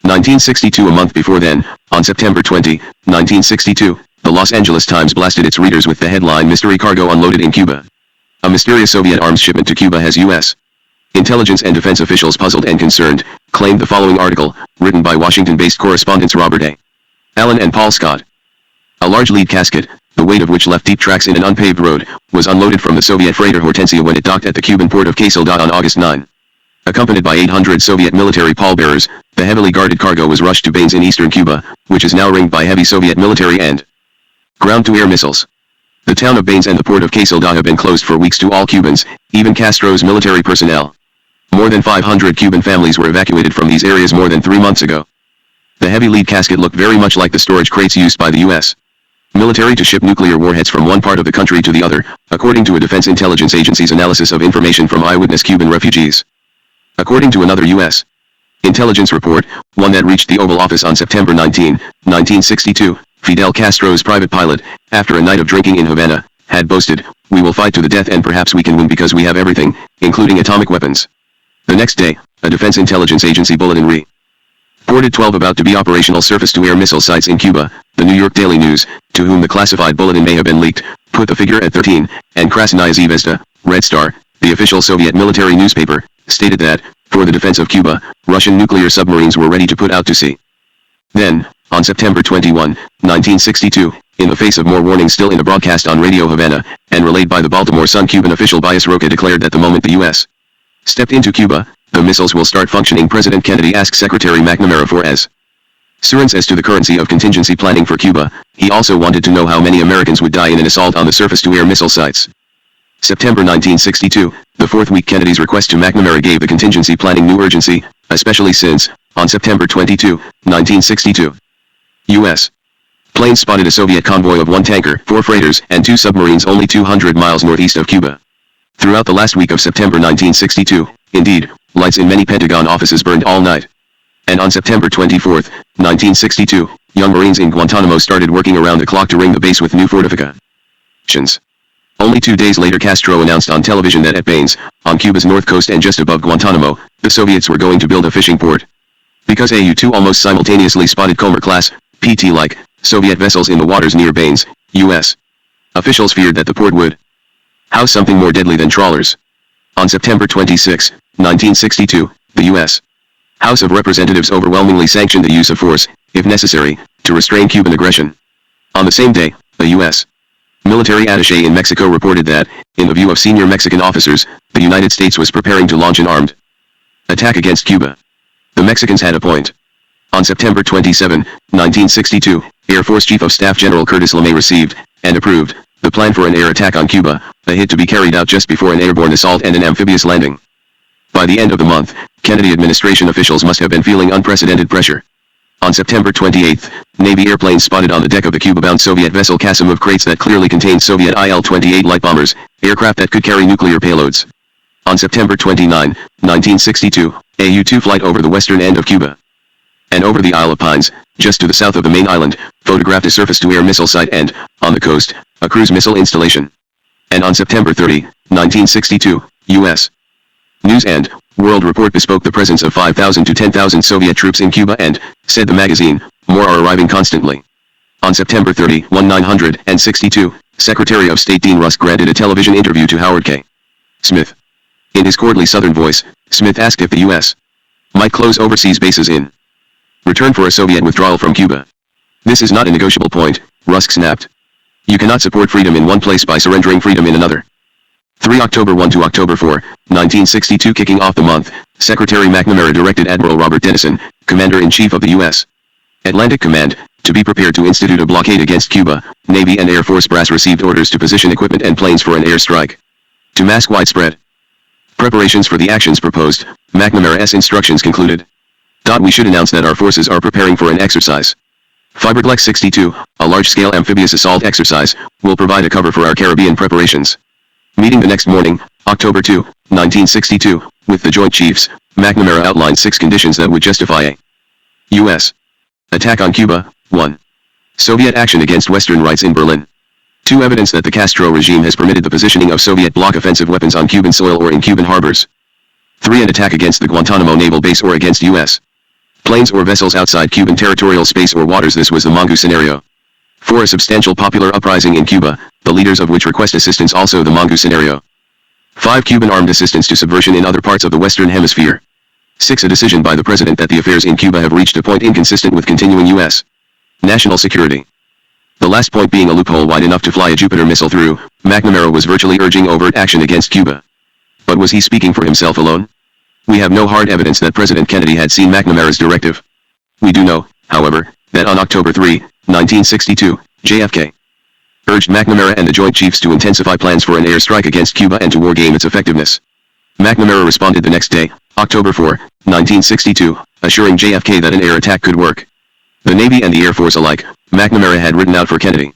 1962. A month before then, on September 20, 1962, the Los Angeles Times blasted its readers with the headline, Mystery Cargo Unloaded in Cuba. A mysterious Soviet arms shipment to Cuba has U.S. Intelligence and defense officials, puzzled and concerned, claimed the following article, written by Washington-based correspondents Robert A. Allen and Paul Scott. A large lead casket, the weight of which left deep tracks in an unpaved road, was unloaded from the Soviet freighter Hortensia when it docked at the Cuban port of Quesilda on August 9. Accompanied by 800 Soviet military pallbearers, the heavily guarded cargo was rushed to Baines in eastern Cuba, which is now ringed by heavy Soviet military and ground-to-air missiles. The town of Baines and the port of Quesilda have been closed for weeks to all Cubans, even Castro's military personnel. More than 500 Cuban families were evacuated from these areas more than 3 months ago. The heavy lead casket looked very much like the storage crates used by the U.S. military to ship nuclear warheads from one part of the country to the other, according to a Defense Intelligence Agency's analysis of information from eyewitness Cuban refugees. According to another U.S. intelligence report, one that reached the Oval Office on September 19, 1962, Fidel Castro's private pilot, after a night of drinking in Havana, had boasted, "We will fight to the death and perhaps we can win because we have everything, including atomic weapons." The next day, a Defense Intelligence Agency bulletin reported 12 about to be operational surface-to-air missile sites in Cuba. The New York Daily News, to whom the classified bulletin may have been leaked, put the figure at 13, and Krasnaya Zvezda, Red Star, the official Soviet military newspaper, stated that, for the defense of Cuba, Russian nuclear submarines were ready to put out to sea. Then, on September 21, 1962, in the face of more warnings still in the broadcast on Radio Havana, and relayed by the Baltimore Sun, Cuban official Bias Roca declared that the moment the U.S. stepped into Cuba, the missiles will start functioning. President Kennedy asked Secretary McNamara for assurance as to the currency of contingency planning for Cuba. He also wanted to know how many Americans would die in an assault on the surface-to-air missile sites. September 1962, the fourth week. Kennedy's request to McNamara gave the contingency planning new urgency, especially since, on September 22, 1962, U.S. planes spotted a Soviet convoy of 1 tanker, 4 freighters, and 2 submarines only 200 miles northeast of Cuba. Throughout the last week of September 1962, indeed, lights in many Pentagon offices burned all night. And on September 24, 1962, young Marines in Guantanamo started working around the clock to ring the base with new fortifications. Only 2 days later, Castro announced on television that at Baines, on Cuba's north coast and just above Guantanamo, the Soviets were going to build a fishing port. Because AU-2 almost simultaneously spotted Comer-class, PT-like, Soviet vessels in the waters near Baines, U.S. officials feared that the port would house something more deadly than trawlers. On September 26, 1962, the U.S. House of Representatives overwhelmingly sanctioned the use of force, if necessary, to restrain Cuban aggression. On the same day, a U.S. military attaché in Mexico reported that, in the view of senior Mexican officers, the United States was preparing to launch an armed attack against Cuba. The Mexicans had a point. On September 27, 1962, Air Force Chief of Staff General Curtis LeMay received, and approved, the plan for an air attack on Cuba, a hit to be carried out just before an airborne assault and an amphibious landing. By the end of the month, Kennedy administration officials must have been feeling unprecedented pressure. On September 28, Navy airplanes spotted on the deck of the Cuba-bound Soviet vessel Kasimov crates that clearly contained Soviet Il-28 light bombers, aircraft that could carry nuclear payloads. On September 29, 1962, a U-2 flight over the western end of Cuba and over the Isle of Pines, just to the south of the main island, photographed a surface-to-air missile site and, on the coast, a cruise missile installation. And on September 30, 1962, U.S. News and World Report bespoke the presence of 5,000 to 10,000 Soviet troops in Cuba and, said the magazine, more are arriving constantly. On September 30, 1962, Secretary of State Dean Rusk granted a television interview to Howard K. Smith. In his courtly southern voice, Smith asked if the U.S. might close overseas bases in return for a Soviet withdrawal from Cuba. "This is not a negotiable point," Rusk snapped. "You cannot support freedom in one place by surrendering freedom in another." 3 October 1 to October 4, 1962. Kicking off the month, Secretary McNamara directed Admiral Robert Dennison, Commander-in-Chief of the U.S. Atlantic Command, to be prepared to institute a blockade against Cuba. Navy and Air Force brass received orders to position equipment and planes for an air strike. To mask widespread preparations for the actions proposed, McNamara's instructions concluded. "We should announce that our forces are preparing for an exercise. Fiberglass 62, a large-scale amphibious assault exercise, will provide a cover for our Caribbean preparations." Meeting the next morning, October 2, 1962, with the Joint Chiefs, McNamara outlined 6 conditions that would justify a U.S. attack on Cuba. 1. Soviet action against Western rights in Berlin. 2. Evidence that the Castro regime has permitted the positioning of Soviet bloc offensive weapons on Cuban soil or in Cuban harbors. 3. An attack against the Guantanamo naval base or against U.S. planes or vessels outside Cuban territorial space or waters. This was the mongoose scenario. 4. A substantial popular uprising in Cuba, the leaders of which request assistance. Also the mongoose scenario. 5. Cuban armed assistance to subversion in other parts of the Western Hemisphere. 6. A decision by the president that the affairs in Cuba have reached a point inconsistent with continuing U.S. national security. The last point being a loophole wide enough to fly a Jupiter missile through. McNamara was virtually urging overt action against Cuba. But was he speaking for himself alone? We have no hard evidence that President Kennedy had seen McNamara's directive. We do know, however, that on October 3, 1962, JFK urged McNamara and the Joint Chiefs to intensify plans for an airstrike against Cuba and to wargame its effectiveness. McNamara responded the next day, October 4, 1962, assuring JFK that an air attack could work. The Navy and the Air Force alike, McNamara had written out for Kennedy,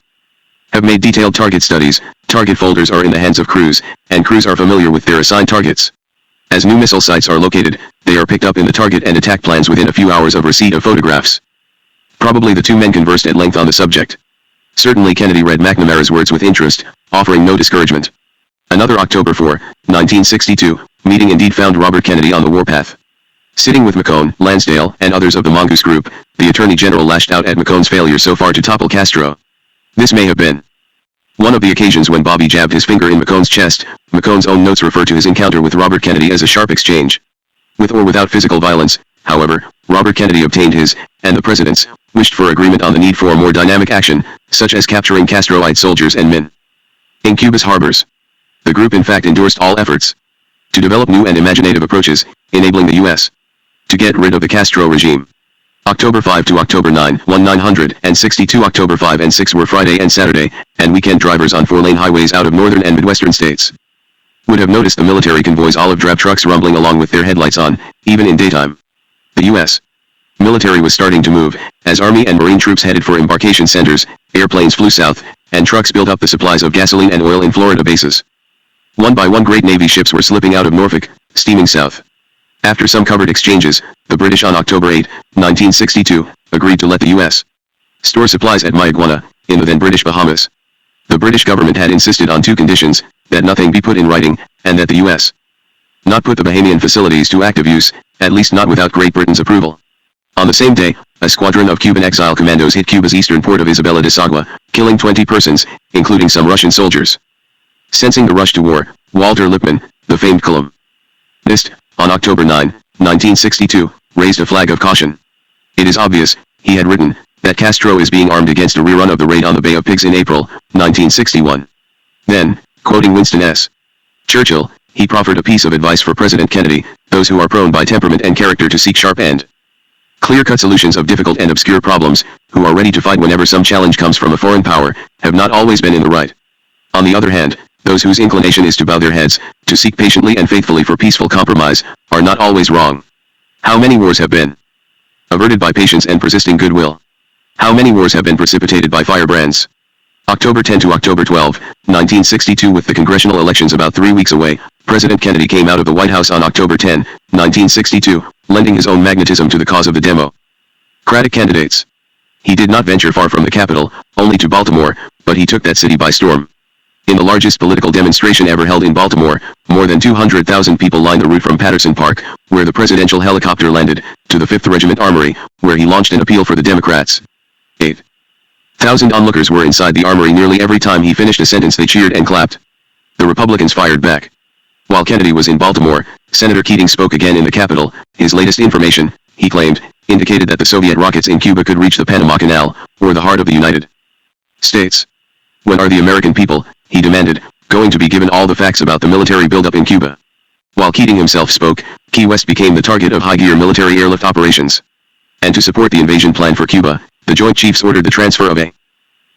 have made detailed target studies. Target folders are in the hands of crews, and crews are familiar with their assigned targets. As new missile sites are located, they are picked up in the target and attack plans within a few hours of receipt of photographs. Probably the two men conversed at length on the subject. Certainly Kennedy read McNamara's words with interest, offering no discouragement. Another October 4, 1962, meeting indeed found Robert Kennedy on the warpath. Sitting with McCone, Lansdale, and others of the Mongoose Group, the Attorney General lashed out at McCone's failure so far to topple Castro. This may have been one of the occasions when Bobby jabbed his finger in McCone's chest. McCone's own notes refer to his encounter with Robert Kennedy as a sharp exchange. With or without physical violence, however, Robert Kennedy obtained his, and the president's, wished for agreement on the need for more dynamic action, such as capturing Castroite soldiers and men in Cuba's harbors. The group in fact endorsed all efforts to develop new and imaginative approaches, enabling the U.S. to get rid of the Castro regime. October 5 to October 9, 1962. October 5 and 6 were Friday and Saturday, and weekend drivers on four-lane highways out of northern and midwestern states would have noticed the military convoy's olive-drab trucks rumbling along with their headlights on, even in daytime. The U.S. military was starting to move, as Army and Marine troops headed for embarkation centers, airplanes flew south, and trucks built up the supplies of gasoline and oil in Florida bases. One by one great Navy ships were slipping out of Norfolk, steaming south. After some covert exchanges, the British on October 8, 1962, agreed to let the U.S. store supplies at Mayaguana, in the then British Bahamas. The British government had insisted on two conditions, that nothing be put in writing, and that the U.S. not put the Bahamian facilities to active use, at least not without Great Britain's approval. On the same day, a squadron of Cuban exile commandos hit Cuba's eastern port of Isabela de Sagua, killing 20 persons, including some Russian soldiers. Sensing the rush to war, Walter Lippmann, the famed columnist, on October 9, 1962, raised a flag of caution. It is obvious, he had written, that Castro is being armed against a rerun of the raid on the Bay of Pigs in April, 1961. Then, quoting Winston S. Churchill, he proffered a piece of advice for President Kennedy: those who are prone by temperament and character to seek sharp and clear-cut solutions of difficult and obscure problems, who are ready to fight whenever some challenge comes from a foreign power, have not always been in the right. On the other hand, those whose inclination is to bow their heads, to seek patiently and faithfully for peaceful compromise, are not always wrong. How many wars have been averted by patience and persisting goodwill? How many wars have been precipitated by firebrands? October 10 to October 12, 1962. With the congressional elections about 3 weeks away, President Kennedy came out of the White House on October 10, 1962, lending his own magnetism to the cause of the Democratic candidates. He did not venture far from the capital, only to Baltimore, but he took that city by storm. In the largest political demonstration ever held in Baltimore, more than 200,000 people lined the route from Patterson Park, where the presidential helicopter landed, to the 5th Regiment Armory, where he launched an appeal for the Democrats. 8,000 onlookers were inside the armory. Nearly every time he finished a sentence they cheered and clapped. The Republicans fired back. While Kennedy was in Baltimore, Senator Keating spoke again in the Capitol. His latest information, he claimed, indicated that the Soviet rockets in Cuba could reach the Panama Canal, or the heart of the United States. When are the American people, he demanded, going to be given all the facts about the military buildup in Cuba? While Keating himself spoke, Key West became the target of high-gear military airlift operations. And to support the invasion plan for Cuba, the Joint Chiefs ordered the transfer of a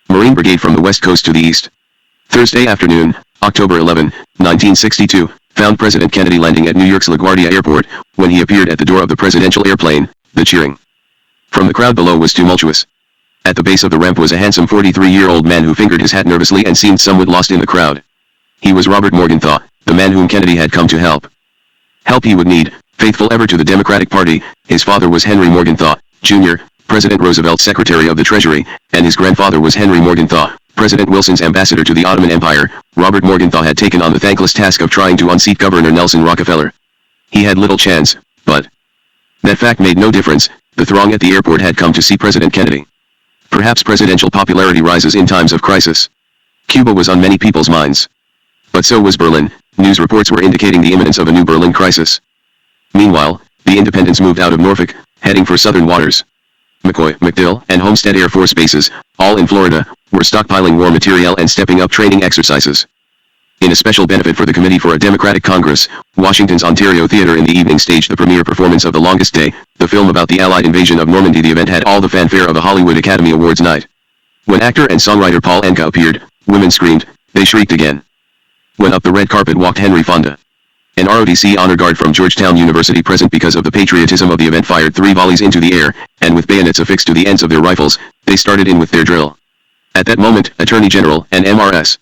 Marine brigade from the west coast to the east. Thursday afternoon, October 11, 1962, found President Kennedy landing at New York's LaGuardia Airport. When he appeared at the door of the presidential airplane, the cheering from the crowd below was tumultuous. At the base of the ramp was a handsome 43-year-old man who fingered his hat nervously and seemed somewhat lost in the crowd. He was Robert Morgenthau, the man whom Kennedy had come to help. Help he would need, faithful ever to the Democratic Party. His father was Henry Morgenthau, Jr., President Roosevelt's Secretary of the Treasury, and his grandfather was Henry Morgenthau, President Wilson's ambassador to the Ottoman Empire. Robert Morgenthau had taken on the thankless task of trying to unseat Governor Nelson Rockefeller. He had little chance, but that fact made no difference. The throng at the airport had come to see President Kennedy. Perhaps presidential popularity rises in times of crisis. Cuba was on many people's minds. But so was Berlin. News reports were indicating the imminence of a new Berlin crisis. Meanwhile, the Independents moved out of Norfolk, heading for southern waters. McCoy, MacDill, and Homestead Air Force bases, all in Florida, were stockpiling war material and stepping up training exercises. In a special benefit for the Committee for a Democratic Congress, Washington's Ontario Theatre in the evening staged the premiere performance of The Longest Day, the film about the Allied invasion of Normandy. The event had all the fanfare of a Hollywood Academy Awards night. When actor and songwriter Paul Anka appeared, women screamed, they shrieked again. When up the red carpet walked Henry Fonda. An ROTC honor guard from Georgetown University, present because of the patriotism of the event, fired 3 volleys into the air, and with bayonets affixed to the ends of their rifles, they started in with their drill. At that moment, Attorney General and MRS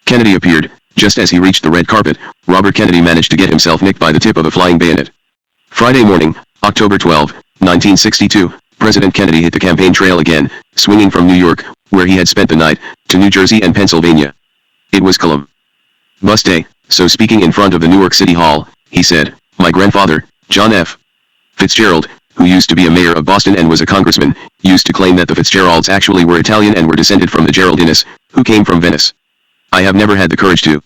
Kennedy appeared. Just as he reached the red carpet, Robert Kennedy managed to get himself nicked by the tip of a flying bayonet. Friday morning, October 12, 1962, President Kennedy hit the campaign trail again, swinging from New York, where he had spent the night, to New Jersey and Pennsylvania. It was Columbus Day, so speaking in front of the Newark City Hall, he said, "My grandfather, John F. Fitzgerald, who used to be a mayor of Boston and was a congressman, used to claim that the Fitzgeralds actually were Italian and were descended from the Geraldines, who came from Venice. I have never had the courage to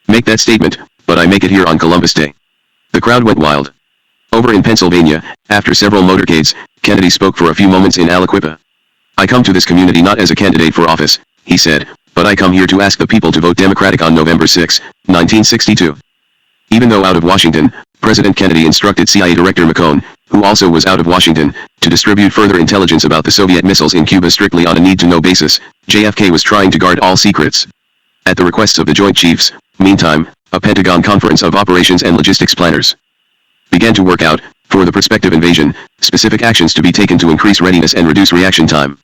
make that statement, but I make it here on Columbus Day." The crowd went wild. Over in Pennsylvania, after several motorcades, Kennedy spoke for a few moments in Aliquippa. "I come to this community not as a candidate for office," he said, "but I come here to ask the people to vote Democratic on November 6, 1962. Even though out of Washington, President Kennedy instructed CIA Director McCone, who also was out of Washington, to distribute further intelligence about the Soviet missiles in Cuba strictly on a need-to-know basis. JFK was trying to guard all secrets. At the requests of the Joint Chiefs, meantime, a Pentagon Conference of Operations and Logistics Planners began to work out, for the prospective invasion, specific actions to be taken to increase readiness and reduce reaction time.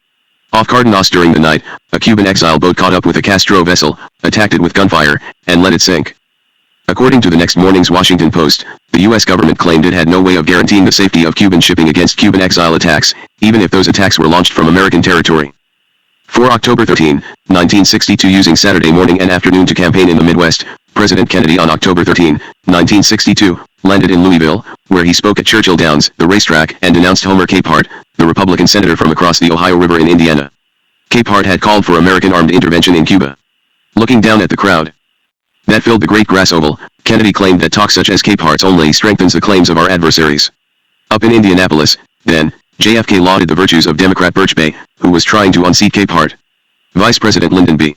Off Cardenas during the night, a Cuban exile boat caught up with a Castro vessel, attacked it with gunfire, and let it sink. According to the next morning's Washington Post, the U.S. government claimed it had no way of guaranteeing the safety of Cuban shipping against Cuban exile attacks, even if those attacks were launched from American territory. For October 13, 1962, using Saturday morning and afternoon to campaign in the Midwest, President Kennedy on October 13, 1962, landed in Louisville, where he spoke at Churchill Downs, the racetrack, and denounced Homer Capehart, the Republican senator from across the Ohio River in Indiana. Capehart had called for American armed intervention in Cuba. Looking down at the crowd that filled the great grass oval, Kennedy claimed that talk such as Capehart's only strengthens the claims of our adversaries. Up in Indianapolis, then, JFK lauded the virtues of Democrat Birch Bay, who was trying to unseat Capehart. Vice President Lyndon B.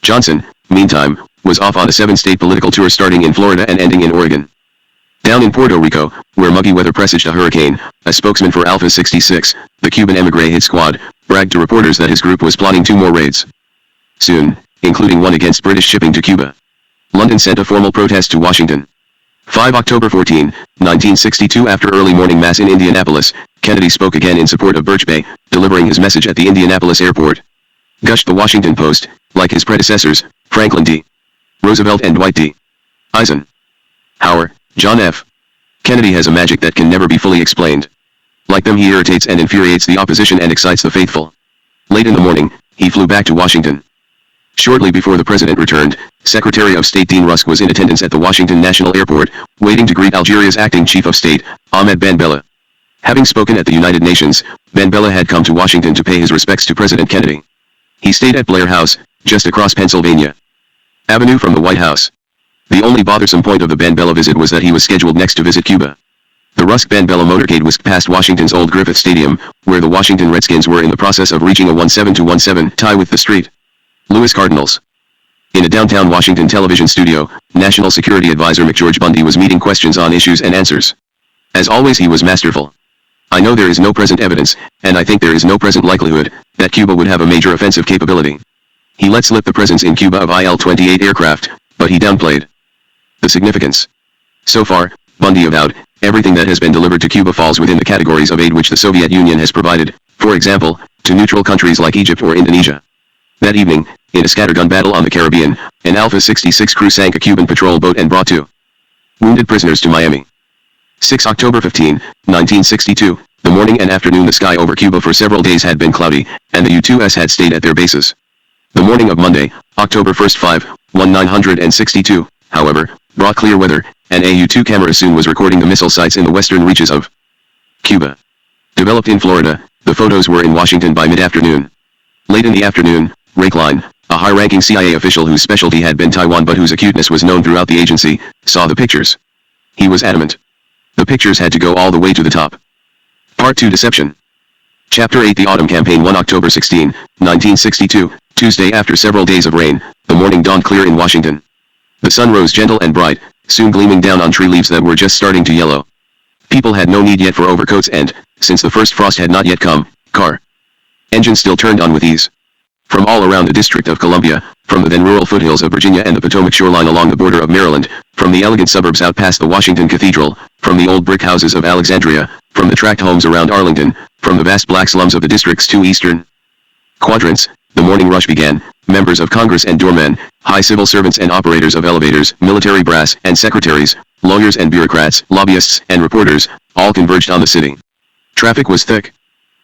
Johnson, meantime, was off on a 7-state political tour starting in Florida and ending in Oregon. Down in Puerto Rico, where muggy weather presaged a hurricane, a spokesman for Alpha 66, the Cuban emigre hit squad, bragged to reporters that his group was plotting 2 more raids soon, including one against British shipping to Cuba. London sent a formal protest to Washington. 5 October 14, 1962, after early morning mass in Indianapolis, Kennedy spoke again in support of Birch Bay, delivering his message at the Indianapolis airport. Gushed the Washington Post, like his predecessors, Franklin D. Roosevelt and Dwight D. Eisenhower, John F. Kennedy has a magic that can never be fully explained. Like them, he irritates and infuriates the opposition and excites the faithful. Late in the morning, he flew back to Washington. Shortly before the president returned, Secretary of State Dean Rusk was in attendance at the Washington National Airport, waiting to greet Algeria's acting Chief of State, Ahmed Ben Bella. Having spoken at the United Nations, Ben Bella had come to Washington to pay his respects to President Kennedy. He stayed at Blair House, just across Pennsylvania Avenue from the White House. The only bothersome point of the Ben Bella visit was that he was scheduled next to visit Cuba. The Rusk-Ben Bella motorcade whisked past Washington's old Griffith Stadium, where the Washington Redskins were in the process of reaching a 17-17 tie with the St. Louis Cardinals. In a downtown Washington television studio, National Security Advisor McGeorge Bundy was meeting questions on issues and answers. As always, he was masterful. "I know there is no present evidence, and I think there is no present likelihood, that Cuba would have a major offensive capability." He let slip the presence in Cuba of IL-28 aircraft, but he downplayed the significance. So far, Bundy avowed, everything that has been delivered to Cuba falls within the categories of aid which the Soviet Union has provided, for example, to neutral countries like Egypt or Indonesia. That evening, in a scattergun battle on the Caribbean, an Alpha 66 crew sank a Cuban patrol boat and brought 2 wounded prisoners to Miami. 6 October 15, 1962, the morning and afternoon the sky over Cuba for several days had been cloudy, and the U-2s had stayed at their bases. The morning of Monday, October 1st 5/1962, however, brought clear weather, and a U-2 camera soon was recording the missile sites in the western reaches of Cuba. Developed in Florida, the photos were in Washington by mid-afternoon. Late in the afternoon, Ray Klein, a a high-ranking CIA official whose specialty had been Taiwan but whose acuteness was known throughout the agency, saw the pictures. He was adamant. The pictures had to go all the way to the top. Part 2 Deception. Chapter 8 The Autumn Campaign 1 October 16, 1962, Tuesday. After several days of rain, the morning dawned clear in Washington. The sun rose gentle and bright, soon gleaming down on tree leaves that were just starting to yellow. People had no need yet for overcoats and, since the first frost had not yet come, car engines still turned on with ease. From all around the District of Columbia, from the then rural foothills of Virginia and the Potomac shoreline along the border of Maryland, from the elegant suburbs out past the Washington Cathedral, from the old brick houses of Alexandria, from the tract homes around Arlington, from the vast black slums of the district's two eastern quadrants, the morning rush began. Members of Congress and doormen, high civil servants and operators of elevators, military brass and secretaries, lawyers and bureaucrats, lobbyists and reporters, all converged on the city. Traffic was thick.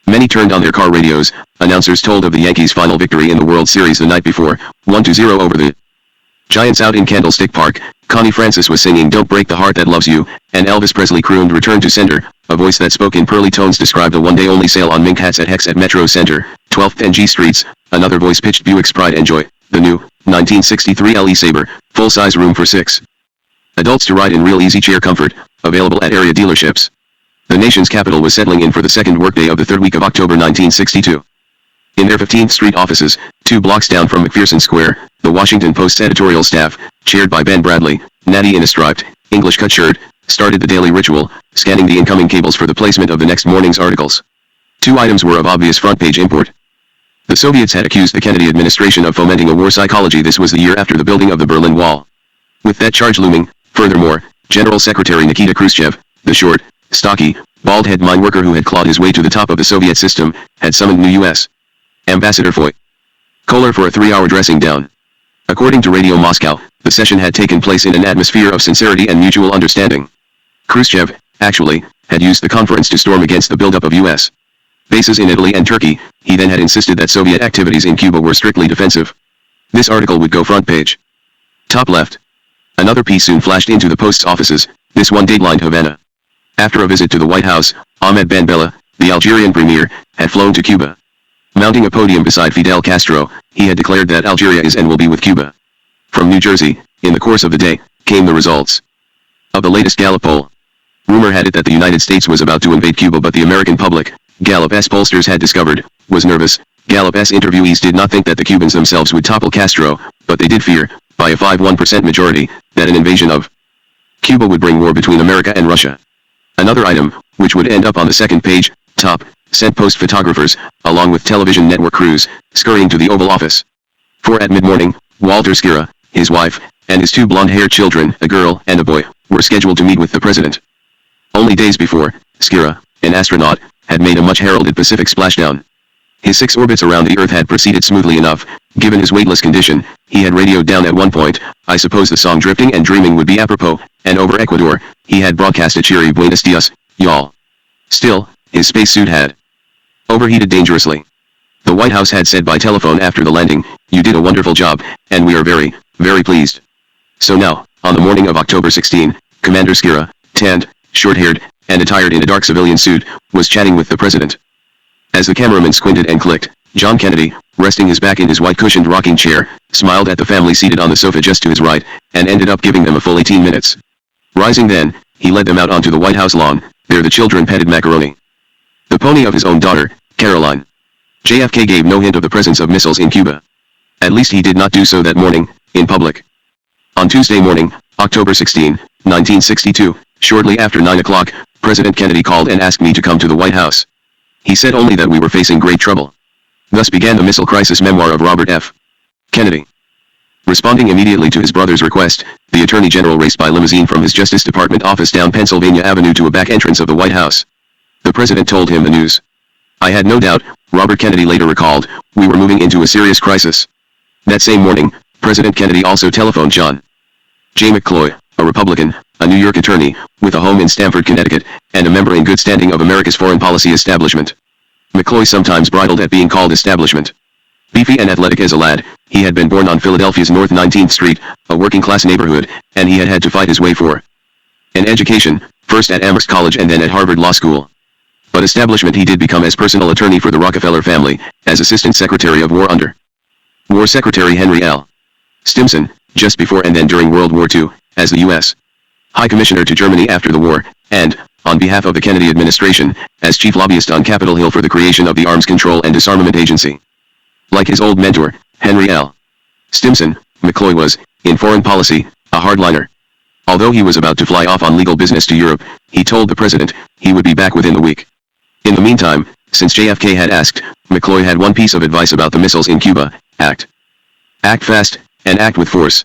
Many turned on their car radios. Announcers told of the Yankees' final victory in the World Series the night before, 1-0 over the Giants out in Candlestick Park. Connie Francis was singing "Don't Break the Heart That Loves You," and Elvis Presley crooned "Return to Sender." A voice that spoke in pearly tones described a one-day-only sale on mink hats at Hex at Metro Center, 12th and G Streets. Another voice pitched Buick's Pride and Joy, the new 1963 LE Sabre, full-size room for 6 adults to ride in real easy chair comfort, available at area dealerships. The nation's capital was settling in for the second workday of the third week of October 1962. In their 15th Street offices, 2 blocks down from McPherson Square, the Washington Post's editorial staff, chaired by Ben Bradley, natty in a striped, English cut shirt, started the daily ritual, scanning the incoming cables for the placement of the next morning's articles. 2 items were of obvious front-page import. The Soviets had accused the Kennedy administration of fomenting a war psychology. This was the year after the building of the Berlin Wall. With that charge looming, furthermore, General Secretary Nikita Khrushchev, the short, stocky, bald-head mine worker who had clawed his way to the top of the Soviet system, had summoned new U.S. Ambassador Foy Kohler for a 3-hour dressing down. According to Radio Moscow, the session had taken place in an atmosphere of sincerity and mutual understanding. Khrushchev, actually, had used the conference to storm against the buildup of U.S. bases in Italy and Turkey. He then had insisted that Soviet activities in Cuba were strictly defensive. This article would go front page. Top left. Another piece soon flashed into the Post's offices, this one datelined Havana. After a visit to the White House, Ahmed Ben Bella, the Algerian premier, had flown to Cuba. Mounting a podium beside Fidel Castro, he had declared that Algeria is and will be with Cuba. From New Jersey, in the course of the day, came the results of the latest Gallup poll. Rumor had it that the United States was about to invade Cuba, but the American public, Gallup's pollsters had discovered, was nervous. Gallup's interviewees did not think that the Cubans themselves would topple Castro, but they did fear, by a 5-1% majority, that an invasion of Cuba would bring war between America and Russia. Another item, which would end up on the second page, top, sent Post photographers, along with television network crews, scurrying to the Oval Office. For at mid-morning, Walter Schirra, his wife, and his 2 blonde-haired children, a girl and a boy, were scheduled to meet with the president. Only days before, Schirra, an astronaut, had made a much-heralded Pacific splashdown. His 6 orbits around the Earth had proceeded smoothly enough. Given his weightless condition, he had radioed down at one point, I suppose the song Drifting and Dreaming would be apropos, and over Ecuador, he had broadcast a cheery Buenos Dias, y'all. Still, his spacesuit had overheated dangerously. The White House had said by telephone after the landing, "You did a wonderful job, and we are very, very pleased." So now, on the morning of October 16, Commander Schirra, tanned, short-haired, and attired in a dark civilian suit, was chatting with the president. As the cameraman squinted and clicked, John Kennedy, resting his back in his white-cushioned rocking chair, smiled at the family seated on the sofa just to his right, and ended up giving them a full 18 minutes. Rising then, he led them out onto the White House lawn. There the children petted Macaroni, the pony of his own daughter, Caroline. JFK gave no hint of the presence of missiles in Cuba. At least he did not do so that morning, in public. On Tuesday morning, October 16, 1962, shortly after 9 o'clock, President Kennedy called and asked me to come to the White House. He said only that we were facing great trouble. Thus began the missile crisis memoir of Robert F. Kennedy. Responding immediately to his brother's request, the Attorney General raced by limousine from his Justice Department office down Pennsylvania Avenue to a back entrance of the White House. The President told him the news. I had no doubt, Robert Kennedy later recalled, we were moving into a serious crisis. That same morning, President Kennedy also telephoned John J. McCloy, a Republican, a New York attorney, with a home in Stamford, Connecticut, and a member in good standing of America's foreign policy establishment. McCloy sometimes bridled at being called establishment. Beefy and athletic as a lad, he had been born on Philadelphia's North 19th Street, a working-class neighborhood, and he had had to fight his way for an education, first at Amherst College and then at Harvard Law School. But establishment he did become as personal attorney for the Rockefeller family, as Assistant Secretary of War under War Secretary Henry L. Stimson, just before and then during World War II, as the U.S. High Commissioner to Germany after the war, and, on behalf of the Kennedy administration, as chief lobbyist on Capitol Hill for the creation of the Arms Control and Disarmament Agency. Like his old mentor, Henry L. Stimson, McCloy was, in foreign policy, a hardliner. Although he was about to fly off on legal business to Europe, he told the president he would be back within the week. In the meantime, since JFK had asked, McCloy had one piece of advice about the missiles in Cuba: act. Act fast, and act with force.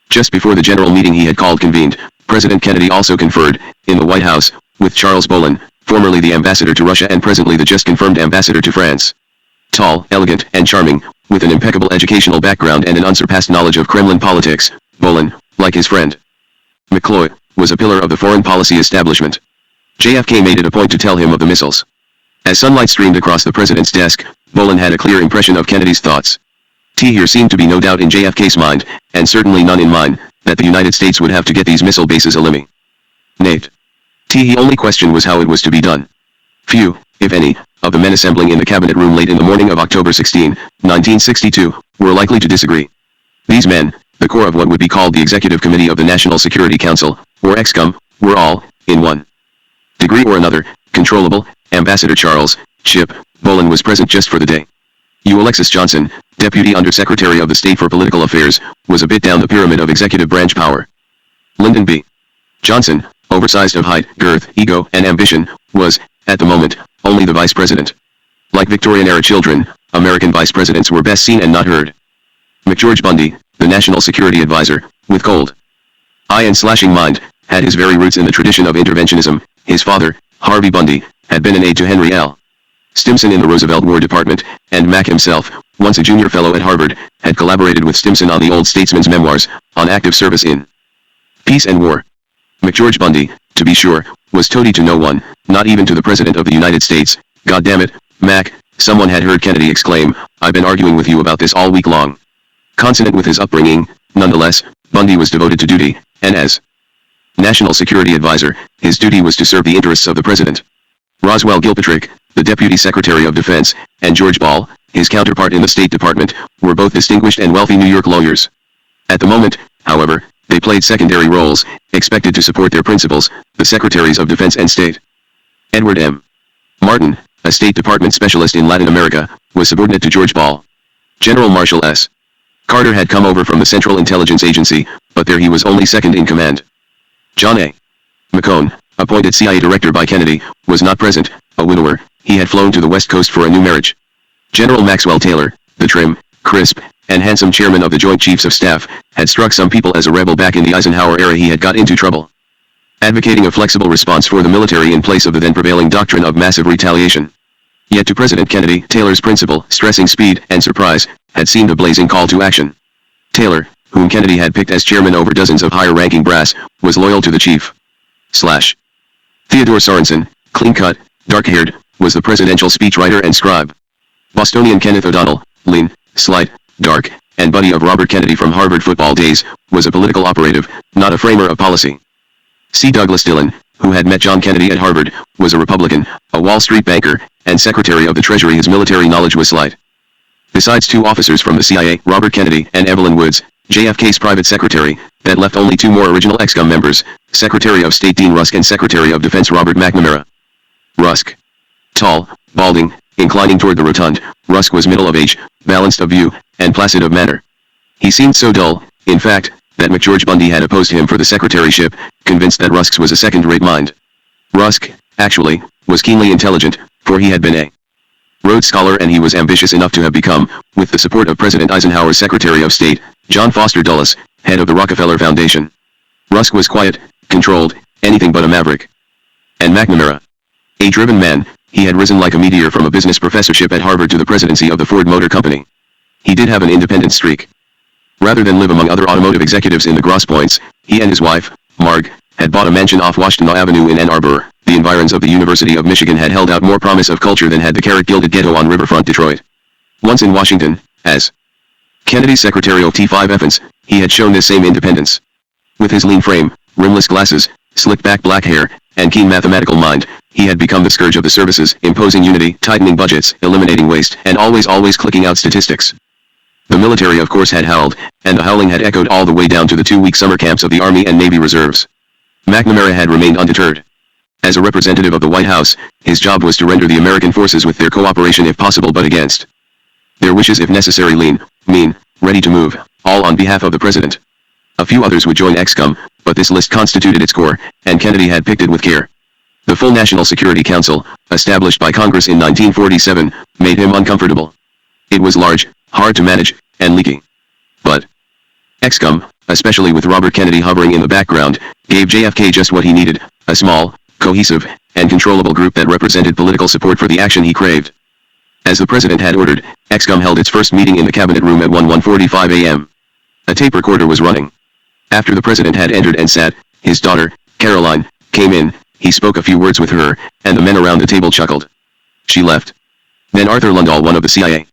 Just before the general meeting he had called convened, President Kennedy also conferred, in the White House, with Charles Bolin, formerly the ambassador to Russia and presently the just-confirmed ambassador to France. Tall, elegant, and charming, with an impeccable educational background and an unsurpassed knowledge of Kremlin politics, Bolin, like his friend McCloy, was a pillar of the foreign policy establishment. JFK made it a point to tell him of the missiles. As sunlight streamed across the president's desk, Bolin had a clear impression of Kennedy's thoughts. Here seemed to be no doubt in JFK's mind, and certainly none in mine, that the United States would have to get these missile bases eliminated. He only question was how it was to be done. Few, if any, of the men assembling in the cabinet room late in the morning of October 16, 1962, were likely to disagree. These men, the core of what would be called the Executive Committee of the National Security Council, or EXCOM, were all, in one degree or another, controllable. Ambassador Charles Chip Bolin was present just for the day. Alexis Johnson, Deputy Under-Secretary of the State for Political Affairs, was a bit down the pyramid of executive branch power. Lyndon B. Johnson, oversized of height, girth, ego, and ambition, was, at the moment, only the vice president. Like Victorian-era children, American vice presidents were best seen and not heard. McGeorge Bundy, the National Security Advisor, with cold eye and slashing mind, had his very roots in the tradition of interventionism. His father, Harvey Bundy, had been an aide to Henry L. Stimson in the Roosevelt War Department, and Mac himself, once a junior fellow at Harvard, had collaborated with Stimson on the old statesman's memoirs, on active service in peace and war. McGeorge Bundy, to be sure, was toady to no one, not even to the President of the United States. God damn it, Mac, someone had heard Kennedy exclaim, I've been arguing with you about this all week long. Consonant with his upbringing, nonetheless, Bundy was devoted to duty, and as National Security Advisor, his duty was to serve the interests of the President. Roswell Gilpatrick, the Deputy Secretary of Defense, and George Ball, his counterpart in the State Department, were both distinguished and wealthy New York lawyers. At the moment, however, they played secondary roles, expected to support their principals, the Secretaries of Defense and State. Edward M. Martin, a State Department specialist in Latin America, was subordinate to George Ball. General Marshall S. Carter had come over from the Central Intelligence Agency, but there he was only second in command. John A. McCone, appointed CIA director by Kennedy, was not present, a widower. He had flown to the West Coast for a new marriage. General Maxwell Taylor, the trim, crisp, and handsome chairman of the Joint Chiefs of Staff, had struck some people as a rebel back in the Eisenhower era. He had got into trouble, advocating a flexible response for the military in place of the then prevailing doctrine of massive retaliation. Yet to President Kennedy, Taylor's principle, stressing speed and surprise, had seemed a blazing call to action. Taylor, whom Kennedy had picked as chairman over dozens of higher-ranking brass, was loyal to the chief. Theodore Sorensen, clean-cut, dark-haired, was the presidential speechwriter and scribe. Bostonian Kenneth O'Donnell, lean, slight, dark, and buddy of Robert Kennedy from Harvard football days, was a political operative, not a framer of policy. C. Douglas Dillon, who had met John Kennedy at Harvard, was a Republican, a Wall Street banker, and Secretary of the Treasury. His military knowledge was slight. Besides two officers from the CIA, Robert Kennedy and Evelyn Woods, JFK's private secretary, that left only two more original EXCOM members, Secretary of State Dean Rusk and Secretary of Defense Robert McNamara. Rusk. Tall, balding, inclining toward the rotund, Rusk was middle of age, balanced of view, and placid of manner. He seemed so dull, in fact, that McGeorge Bundy had opposed him for the secretaryship, convinced that Rusk's was a second-rate mind. Rusk, actually, was keenly intelligent, for he had been a Rhodes Scholar and he was ambitious enough to have become, with the support of President Eisenhower's Secretary of State, John Foster Dulles, head of the Rockefeller Foundation. Rusk was quiet, controlled, anything but a maverick. And McNamara. A driven man, he had risen like a meteor from a business professorship at Harvard to the presidency of the Ford Motor Company. He did have an independent streak. Rather than live among other automotive executives in the Grosse Pointes, he and his wife, Marg, had bought a mansion off Washtenaw Avenue in Ann Arbor. The environs of the University of Michigan had held out more promise of culture than had the carrot-gilded ghetto on riverfront Detroit. Once in Washington, as Kennedy's secretarial T5 Evans, he had shown this same independence. With his lean frame, rimless glasses, slick-back black hair, and keen mathematical mind, he had become the scourge of the services, imposing unity, tightening budgets, eliminating waste, and always clicking out statistics. The military of course had howled, and the howling had echoed all the way down to the 2-week summer camps of the Army and Navy Reserves. McNamara had remained undeterred. As a representative of the White House, his job was to render the American forces with their cooperation if possible but against their wishes if necessary lean, mean, ready to move, all on behalf of the president. A few others would join XCOM, but this list constituted its core, and Kennedy had picked it with care. The full National Security Council, established by Congress in 1947, made him uncomfortable. It was large, hard to manage, and leaky. But XCOM, especially with Robert Kennedy hovering in the background, gave JFK just what he needed, a small, cohesive, and controllable group that represented political support for the action he craved. As the president had ordered, XCOM held its first meeting in the cabinet room at 1:45 a.m. A tape recorder was running. After the president had entered and sat, his daughter, Caroline, came in, he spoke a few words with her, and the men around the table chuckled. She left. Then Arthur Lundahl, one of the CIA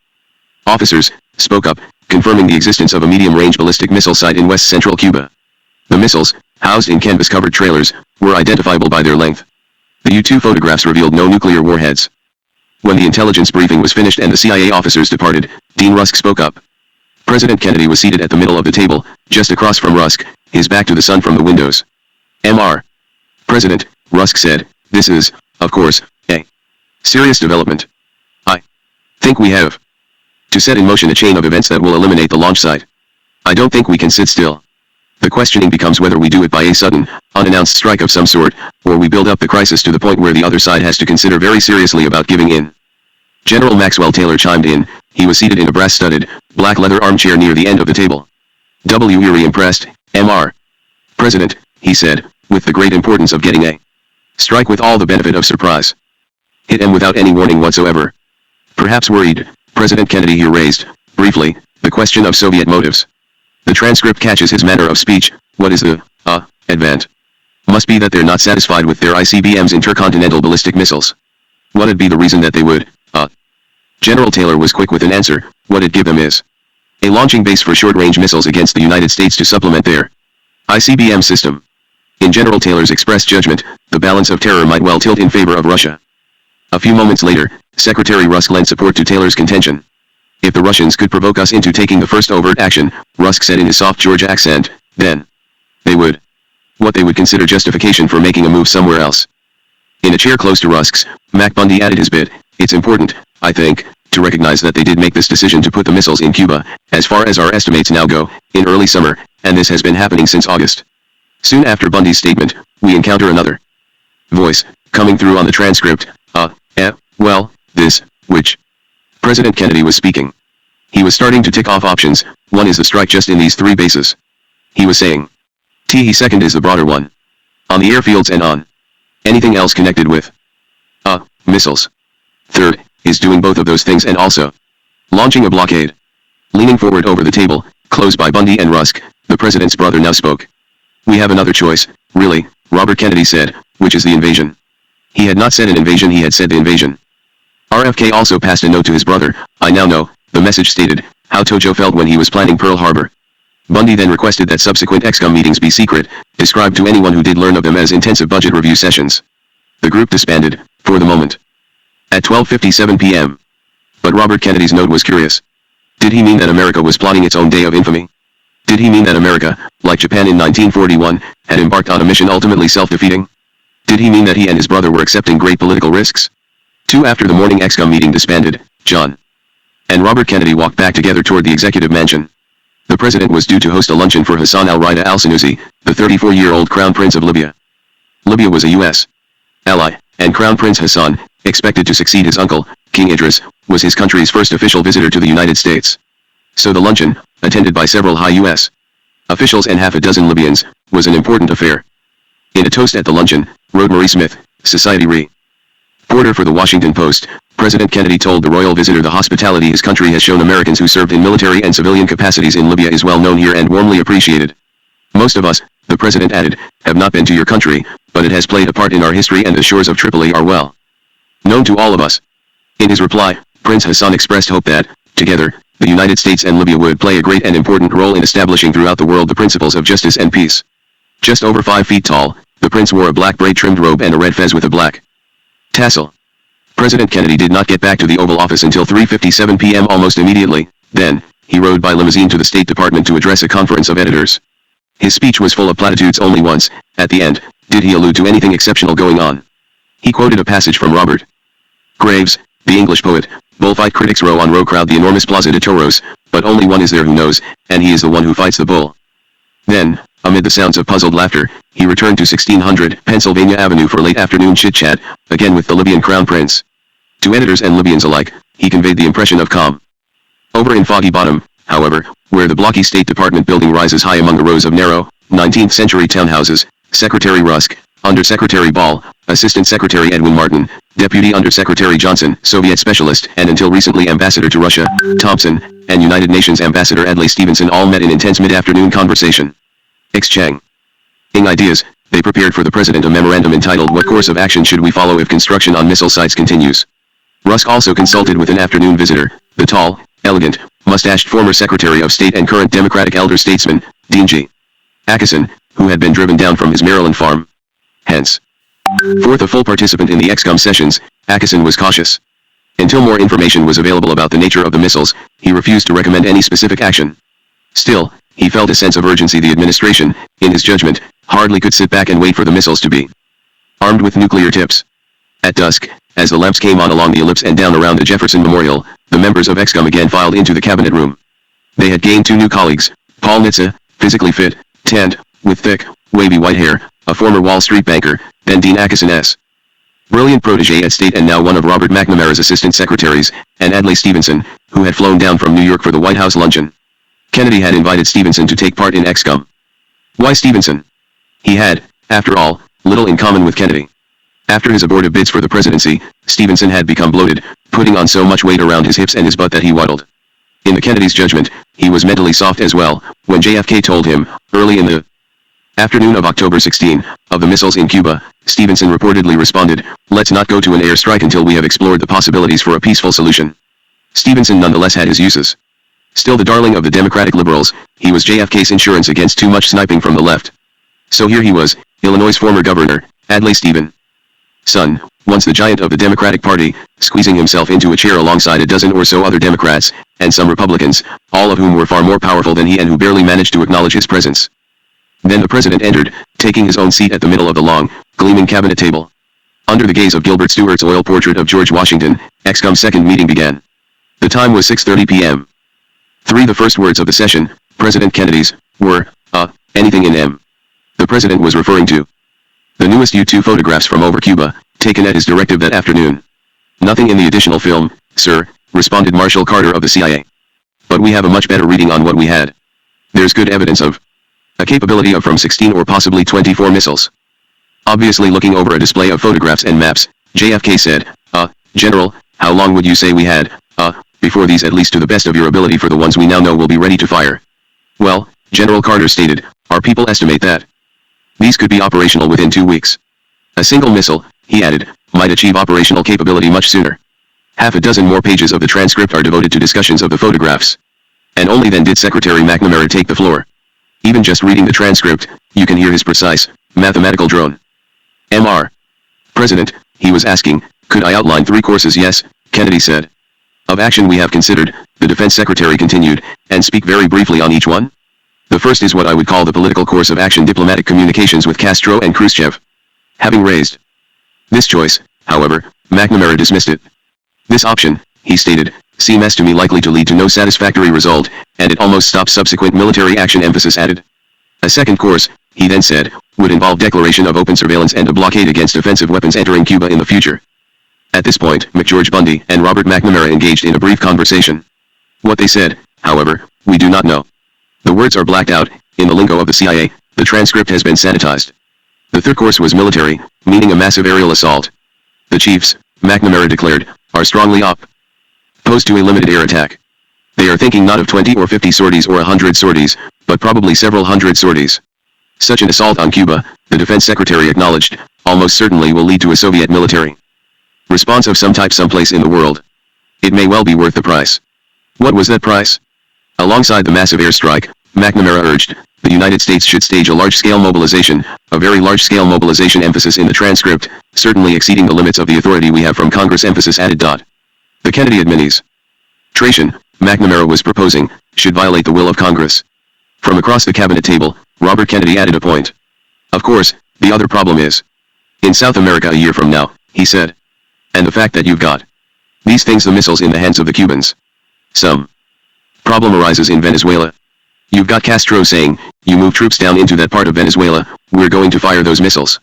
officers, spoke up, confirming the existence of a medium-range ballistic missile site in west-central Cuba. The missiles, housed in canvas-covered trailers, were identifiable by their length. The U-2 photographs revealed no nuclear warheads. When the intelligence briefing was finished and the CIA officers departed, Dean Rusk spoke up. President Kennedy was seated at the middle of the table, just across from Rusk, his back to the sun from the windows. Mr. President, Rusk said, this is, of course, a serious development. I think we have to set in motion a chain of events that will eliminate the launch site. I don't think we can sit still. The questioning becomes whether we do it by a sudden, unannounced strike of some sort, or we build up the crisis to the point where the other side has to consider very seriously about giving in. General Maxwell Taylor chimed in. He was seated in a brass-studded, black leather armchair near the end of the table. W. Erie impressed, Mr. President, he said, with the great importance of getting a strike with all the benefit of surprise. Hit him without any warning whatsoever. Perhaps worried, President Kennedy here raised, briefly, the question of Soviet motives. The transcript catches his manner of speech. What is the, advent? Must be that they're not satisfied with their ICBM's intercontinental ballistic missiles. What'd be the reason that they would, General Taylor was quick with an answer. What'd give them is a launching base for short-range missiles against the United States to supplement their ICBM system. In General Taylor's expressed judgment, the balance of terror might well tilt in favor of Russia. A few moments later, Secretary Rusk lent support to Taylor's contention. If the Russians could provoke us into taking the first overt action, Rusk said in his soft Georgia accent, then they would. What they would consider justification for making a move somewhere else. In a chair close to Rusk's, Mac Bundy added his bit. It's important, I think, to recognize that they did make this decision to put the missiles in Cuba, as far as our estimates now go, in early summer, and this has been happening since August. Soon after Bundy's statement, we encounter another voice, coming through on the transcript, this, which President Kennedy was speaking. He was starting to tick off options. One is the strike just in these 3 bases. He was saying. Second is the broader one. On the airfields and on anything else connected with missiles. Third, is doing both of those things and also launching a blockade. Leaning forward over the table, close by Bundy and Rusk, the president's brother now spoke. We have another choice, really, Robert Kennedy said, which is the invasion. He had not said an invasion, he had said the invasion. RFK also passed a note to his brother. I now know, the message stated, how Tojo felt when he was planning Pearl Harbor. Bundy then requested that subsequent XCOM meetings be secret, described to anyone who did learn of them as intensive budget review sessions. The group disbanded, for the moment. At 12:57 p.m. But Robert Kennedy's note was curious. Did he mean that America was plotting its own day of infamy? Did he mean that America, like Japan in 1941, had embarked on a mission ultimately self-defeating? Did he mean that he and his brother were accepting great political risks? 2 after the morning XCOM meeting disbanded, John and Robert Kennedy walked back together toward the executive mansion. The president was due to host a luncheon for Hassan al-Rida al-Sanusi, the 34-year-old Crown Prince of Libya. Libya was a U.S. ally, and Crown Prince Hassan, expected to succeed his uncle, King Idris, was his country's first official visitor to the United States. So the luncheon, attended by several high U.S. officials and half a dozen Libyans, was an important affair. In a toast at the luncheon, wrote Marie Smith, Society reporter for the Washington Post, President Kennedy told the royal visitor the hospitality his country has shown Americans who served in military and civilian capacities in Libya is well known here and warmly appreciated. Most of us, the president added, have not been to your country, but it has played a part in our history and the shores of Tripoli are well known to all of us. In his reply, Prince Hassan expressed hope that, together, the United States and Libya would play a great and important role in establishing throughout the world the principles of justice and peace. Just over 5 feet tall, the prince wore a black braid-trimmed robe and a red fez with a black tassel. President Kennedy did not get back to the Oval Office until 3:57 p.m. almost immediately. Then, he rode by limousine to the State Department to address a conference of editors. His speech was full of platitudes. Only once, at the end, did he allude to anything exceptional going on. He quoted a passage from Robert Graves, the English poet: "Bullfight critics row on row crowd the enormous Plaza de Toros, but only one is there who knows, and he is the one who fights the bull." Then, amid the sounds of puzzled laughter, he returned to 1600 Pennsylvania Avenue for late afternoon chit-chat, again with the Libyan Crown Prince. To editors and Libyans alike, he conveyed the impression of calm. Over in Foggy Bottom, however, where the blocky State Department building rises high among the rows of narrow, 19th-century townhouses, Secretary Rusk, Under-Secretary Ball, Assistant Secretary Edwin Martin, Deputy Under-Secretary Johnson, Soviet Specialist and until recently Ambassador to Russia, Thompson, and United Nations Ambassador Adlai Stevenson all met in intense mid-afternoon conversation. Exchanging ideas, they prepared for the President a memorandum entitled "What Course of Action Should We Follow If Construction on Missile Sites Continues?" Rusk also consulted with an afternoon visitor, the tall, elegant, mustached former Secretary of State and current Democratic elder statesman, Dean G. Acheson, who had been driven down from his Maryland farm. Henceforth a full participant in the ExCom sessions, Acheson was cautious. Until more information was available about the nature of the missiles, he refused to recommend any specific action. Still, he felt a sense of urgency. The administration, in his judgment, hardly could sit back and wait for the missiles to be armed with nuclear tips. At dusk, as the lamps came on along the ellipse and down around the Jefferson Memorial, the members of ExCom again filed into the cabinet room. They had gained two new colleagues: Paul Nitze, physically fit, tanned, with thick, wavy white hair, a former Wall Street banker, then Dean Acheson's brilliant protege at State and now one of Robert McNamara's assistant secretaries, and Adlai Stevenson, who had flown down from New York for the White House luncheon. Kennedy had invited Stevenson to take part in ExCom. Why Stevenson? He had, after all, little in common with Kennedy. After his abortive bids for the presidency, Stevenson had become bloated, putting on so much weight around his hips and his butt that he waddled. In the Kennedy's judgment, he was mentally soft as well. When JFK told him, early in the afternoon of October 16, of the missiles in Cuba, Stevenson reportedly responded, "Let's not go to an airstrike until we have explored the possibilities for a peaceful solution." Stevenson nonetheless had his uses. Still the darling of the Democratic liberals, he was JFK's insurance against too much sniping from the left. So here he was, Illinois' former governor, Adlai Stevenson, once the giant of the Democratic Party, squeezing himself into a chair alongside a dozen or so other Democrats, and some Republicans, all of whom were far more powerful than he and who barely managed to acknowledge his presence. Then the president entered, taking his own seat at the middle of the long, gleaming cabinet table. Under the gaze of Gilbert Stuart's oil portrait of George Washington, ExCom's second meeting began. The time was 6:30 p.m. The first words of the session, President Kennedy's, were, anything in M. The president was referring to the newest U-2 photographs from over Cuba, taken at his directive that afternoon. "Nothing in the additional film, sir," responded Marshall Carter of the CIA. "But we have a much better reading on what we had. There's good evidence of a capability of from 16 or possibly 24 missiles." Obviously looking over a display of photographs and maps, JFK said, General, how long would you say we had, before these, at least to the best of your ability, for the ones we now know will be ready to fire?" "Well," General Carter stated, "our people estimate that these could be operational within 2 weeks. A single missile," he added, "might achieve operational capability much sooner." Half a dozen more pages of the transcript are devoted to discussions of the photographs. And only then did Secretary McNamara take the floor. Even just reading the transcript, you can hear his precise, mathematical drone. "Mr. President," he was asking, "could I outline 3 courses?" "Yes," Kennedy said. "Of action we have considered," the defense secretary continued, "and speak very briefly on each one. The first is what I would call the political course of action: diplomatic communications with Castro and Khrushchev." Having raised this choice, however, McNamara dismissed it. "This option," he stated, "seems to me likely to lead to no satisfactory result, and it almost stops subsequent military action." Emphasis added. "A second course," he then said, "would involve declaration of open surveillance and a blockade against offensive weapons entering Cuba in the future." At this point, McGeorge Bundy and Robert McNamara engaged in a brief conversation. What they said, however, we do not know. The words are blacked out. In the lingo of the CIA, the transcript has been sanitized. The third course was military, meaning a massive aerial assault. "The chiefs," McNamara declared, "are strongly opposed to a limited air attack. They are thinking not of 20 or 50 sorties or 100 sorties, but probably several hundred sorties. Such an assault on Cuba," the defense secretary acknowledged, "almost certainly will lead to a Soviet military response of some type someplace in the world. It may well be worth the price." What was that price? Alongside the massive airstrike, McNamara urged, the United States should stage a large-scale mobilization, a very large-scale mobilization, emphasis in the transcript, certainly exceeding the limits of the authority we have from Congress, emphasis added. The Kennedy administration, McNamara was proposing, should violate the will of Congress. From across the cabinet table, Robert Kennedy added a point. Of course, the other problem is in South America a year from now, he said. And the fact that you've got these things, the missiles, in the hands of the Cubans. Some problem arises in Venezuela. You've got Castro saying, you move troops down into that part of Venezuela, we're going to fire those missiles.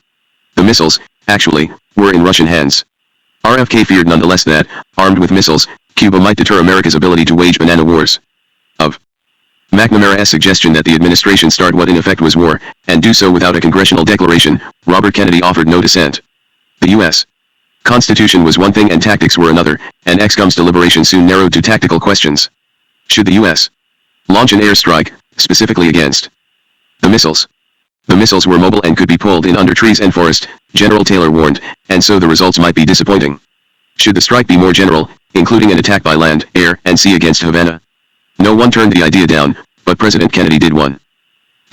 The missiles, actually, were in Russian hands. RFK feared nonetheless that, armed with missiles, Cuba might deter America's ability to wage banana wars. Of McNamara's suggestion that the administration start what in effect was war, and do so without a congressional declaration, Robert Kennedy offered no dissent. The U.S. Constitution was one thing and tactics were another, and ExCom's deliberation soon narrowed to tactical questions. Should the U.S. launch an airstrike, specifically against the missiles? The missiles were mobile and could be pulled in under trees and forest, General Taylor warned, and so the results might be disappointing. Should the strike be more general, including an attack by land, air, and sea against Havana? No one turned the idea down, but President Kennedy did wonder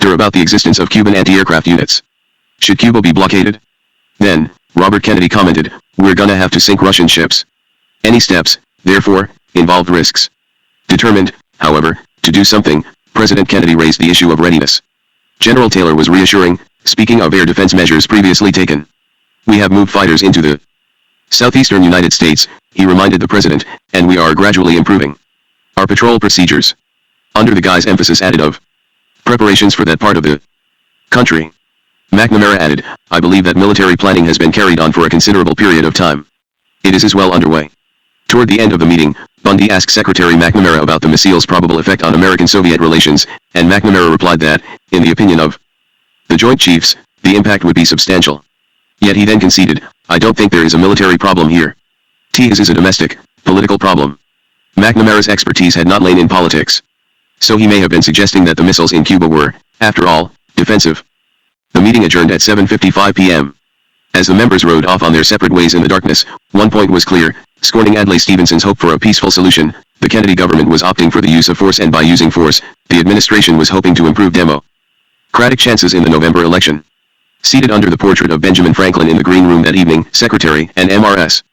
about the existence of Cuban anti-aircraft units. Should Cuba be blockaded? Then, Robert Kennedy commented, we're gonna have to sink Russian ships. Any steps, therefore, involved risks. Determined, however, to do something, President Kennedy raised the issue of readiness. General Taylor was reassuring, speaking of air defense measures previously taken. We have moved fighters into the southeastern United States, he reminded the president, and we are gradually improving our patrol procedures. Under the guy's emphasis added of preparations for that part of the country. McNamara added, I believe that military planning has been carried on for a considerable period of time. It is as well underway. Toward the end of the meeting, Bundy asked Secretary McNamara about the missile's probable effect on American-Soviet relations, and McNamara replied that, in the opinion of the Joint Chiefs, the impact would be substantial. Yet he then conceded, I don't think there is a military problem here. It is a domestic, political problem. McNamara's expertise had not lain in politics. So he may have been suggesting that the missiles in Cuba were, after all, defensive. The meeting adjourned at 7:55 p.m. As the members rode off on their separate ways in the darkness, one point was clear, scorning Adlai Stevenson's hope for a peaceful solution, the Kennedy government was opting for the use of force, and by using force, the administration was hoping to improve Democratic chances in the November election. Seated under the portrait of Benjamin Franklin in the green room that evening, Secretary and MRS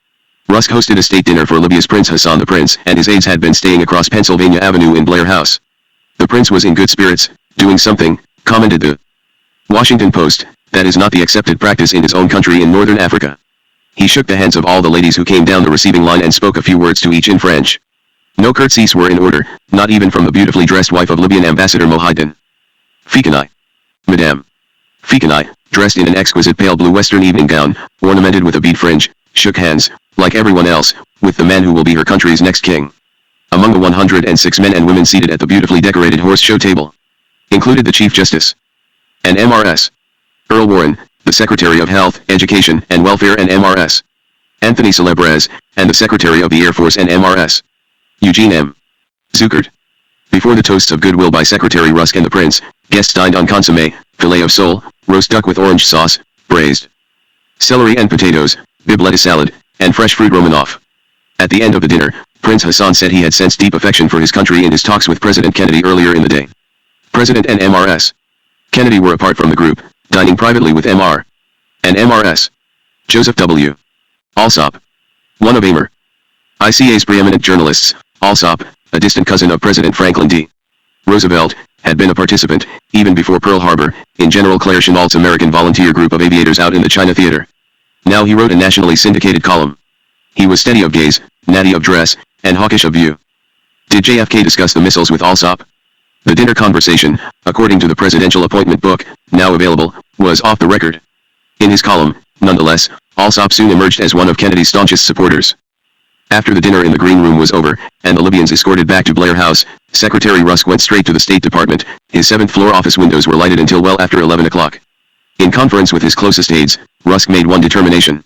Rusk hosted a state dinner for Libya's Prince Hassan. The prince and his aides had been staying across Pennsylvania Avenue in Blair House. The prince was in good spirits, doing something, commented the Washington Post, that is not the accepted practice in his own country in northern Africa. He shook the hands of all the ladies who came down the receiving line and spoke a few words to each in French. No curtsies were in order, not even from the beautifully dressed wife of Libyan Ambassador Mohidin. Fikanai. Madame Fikanai, dressed in an exquisite pale blue western evening gown, ornamented with a bead fringe, shook hands, like everyone else, with the man who will be her country's next king. Among the 106 men and women seated at the beautifully decorated horse show table, included the Chief Justice and MRS Earl Warren, the Secretary of Health, Education, and Welfare and MRS Anthony Celebrez, and the Secretary of the Air Force and MRS Eugene M. Zuckert. Before the toasts of goodwill by Secretary Rusk and the Prince, guests dined on consommé, filet of sole, roast duck with orange sauce, braised celery and potatoes, bib lettuce salad, and fresh fruit Romanoff. At the end of the dinner, Prince Hassan said he had sensed deep affection for his country in his talks with President Kennedy earlier in the day. President and MRS Kennedy were apart from the group, dining privately with MR and MRS Joseph W. Alsop, one of ICA's preeminent journalists. Alsop, a distant cousin of President Franklin D. Roosevelt, had been a participant, even before Pearl Harbor, in General Claire Chennault's American volunteer group of aviators out in the China Theater. Now he wrote a nationally syndicated column. He was steady of gaze, natty of dress, and hawkish of view. Did JFK discuss the missiles with Alsop? The dinner conversation, according to the presidential appointment book, now available, was off the record. In his column, nonetheless, Alsop soon emerged as one of Kennedy's staunchest supporters. After the dinner in the green room was over, and the Libyans escorted back to Blair House, Secretary Rusk went straight to the State Department. His 7th-floor office windows were lighted until well after 11 o'clock. In conference with his closest aides, Rusk made one determination.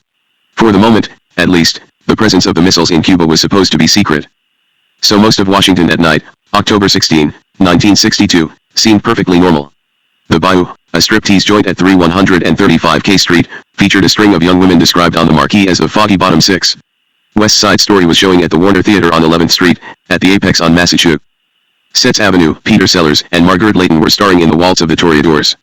For the moment, at least, the presence of the missiles in Cuba was supposed to be secret. So most of Washington that night, October 16, 1962, seemed perfectly normal. The Bayou, a striptease joint at 3135 K Street, featured a string of young women described on the marquee as the Foggy Bottom Six. West Side Story was showing at the Warner Theater on 11th Street, at the Apex on Massachusetts Avenue. Peter Sellers and Margaret Leighton were starring in The Waltz of the Toreadors.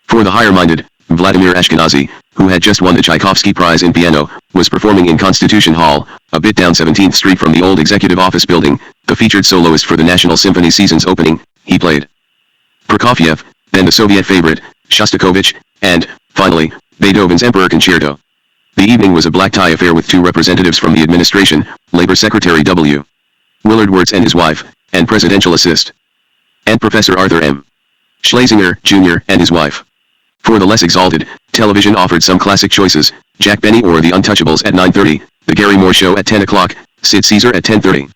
For the higher-minded, Vladimir Ashkenazy, who had just won the Tchaikovsky Prize in piano, was performing in Constitution Hall, a bit down 17th Street from the old executive office building, the featured soloist for the National Symphony season's opening, he played Prokofiev, then the Soviet favorite, Shostakovich, and, finally, Beethoven's Emperor Concerto. The evening was a black tie affair with two representatives from the administration, Labor Secretary W. Willard Wirtz and his wife, and presidential assist, and Professor Arthur M. Schlesinger, Jr., and his wife. For the less exalted, television offered some classic choices, Jack Benny or The Untouchables at 9:30, The Gary Moore Show at 10 o'clock, Sid Caesar at 10:30.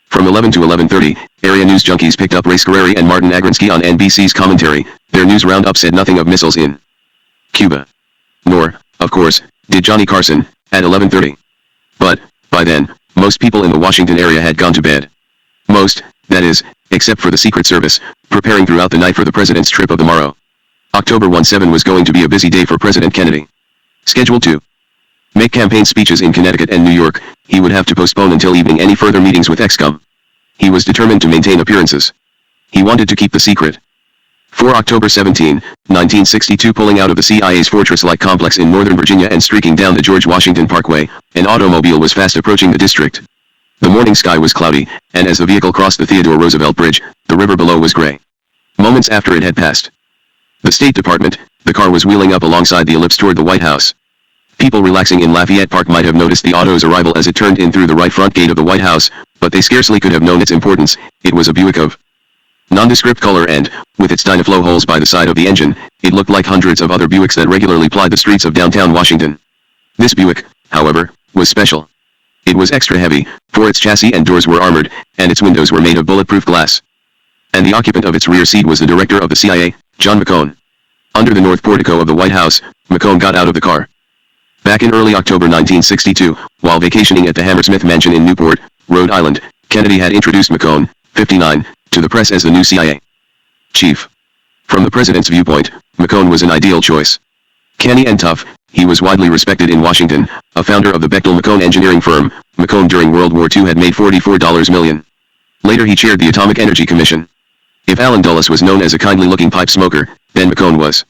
From 11 to 11:30, area news junkies picked up Ray Scarreri and Martin Agrinsky on NBC's commentary. Their news roundup said nothing of missiles in Cuba. Nor, of course, did Johnny Carson, at 11:30. But, by then, most people in the Washington area had gone to bed. Most, that is, except for the Secret Service, preparing throughout the night for the president's trip of the morrow. October 17 was going to be a busy day for President Kennedy. Scheduled to make campaign speeches in Connecticut and New York, he would have to postpone until evening any further meetings with ex-com. He was determined to maintain appearances. He wanted to keep the secret. For October 17, 1962, pulling out of the CIA's fortress-like complex in Northern Virginia and streaking down the George Washington Parkway, an automobile was fast approaching the district. The morning sky was cloudy, and as the vehicle crossed the Theodore Roosevelt Bridge, the river below was gray. Moments after it had passed the State Department, the car was wheeling up alongside the ellipse toward the White House. People relaxing in Lafayette Park might have noticed the auto's arrival as it turned in through the right front gate of the White House, but they scarcely could have known its importance. It was a Buick of nondescript color and, with its Dynaflow holes by the side of the engine, it looked like hundreds of other Buicks that regularly plied the streets of downtown Washington. This Buick, however, was special. It was extra heavy, for its chassis and doors were armored, and its windows were made of bulletproof glass. And the occupant of its rear seat was the director of the CIA, John McCone. Under the north portico of the White House, McCone got out of the car. Back in early October 1962, while vacationing at the Hammersmith Mansion in Newport, Rhode Island, Kennedy had introduced McCone, 59, to the press as the new CIA chief. From the president's viewpoint, McCone was an ideal choice. Canny and tough, he was widely respected in Washington, a founder of the Bechtel-McCone engineering firm. McCone during World War II had made $44 million. Later he chaired the Atomic Energy Commission. If Allen Dulles was known as a kindly-looking pipe smoker, then McCone was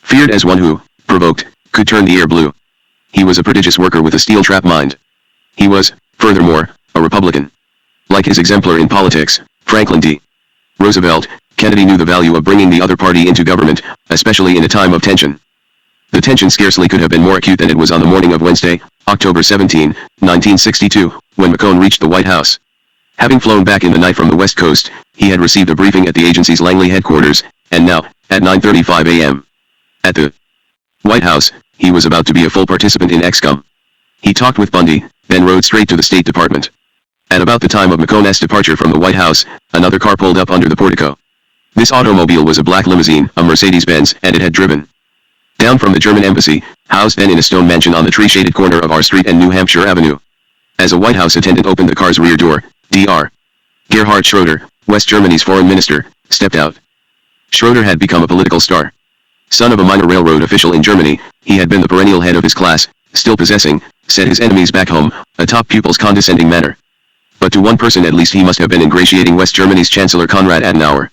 feared as one who, provoked, could turn the air blue. He was a prodigious worker with a steel trap mind. He was, furthermore, a Republican. Like his exemplar in politics, Franklin D. Roosevelt, Kennedy knew the value of bringing the other party into government, especially in a time of tension. The tension scarcely could have been more acute than it was on the morning of Wednesday, October 17, 1962, when McCone reached the White House. Having flown back in the night from the West Coast, he had received a briefing at the agency's Langley headquarters, and now, at 9:35 a.m. at the White House, he was about to be a full participant in ExComm. He talked with Bundy, then rode straight to the State Department. At about the time of McCone's departure from the White House, another car pulled up under the portico. This automobile was a black limousine, a Mercedes-Benz, and it had driven down from the German embassy, housed then in a stone mansion on the tree-shaded corner of R Street and New Hampshire Avenue. As a White House attendant opened the car's rear door, Dr. Gerhard Schroeder, West Germany's foreign minister, stepped out. Schroeder had become a political star. Son of a minor railroad official in Germany, he had been the perennial head of his class, still possessing, said his enemies back home, a top pupil's condescending manner. But to one person at least he must have been ingratiating. West Germany's Chancellor Konrad Adenauer.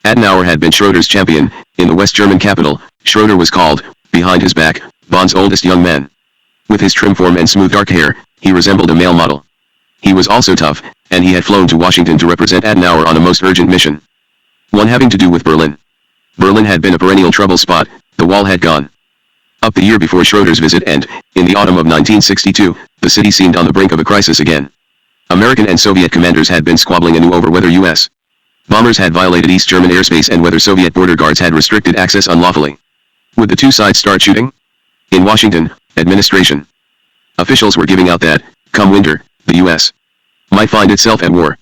Adenauer had been Schroeder's champion. In the West German capital, Schroeder was called, behind his back, Bonn's oldest young man. With his trim form and smooth dark hair, he resembled a male model. He was also tough, and he had flown to Washington to represent Adenauer on a most urgent mission. One having to do with Berlin. Berlin had been a perennial trouble spot. The wall had gone up the year before Schroeder's visit, and, in the autumn of 1962, the city seemed on the brink of a crisis again. American and Soviet commanders had been squabbling anew over whether U.S. bombers had violated East German airspace and whether Soviet border guards had restricted access unlawfully. Would the two sides start shooting? In Washington, administration officials were giving out that, come winter, the U.S. might find itself at war.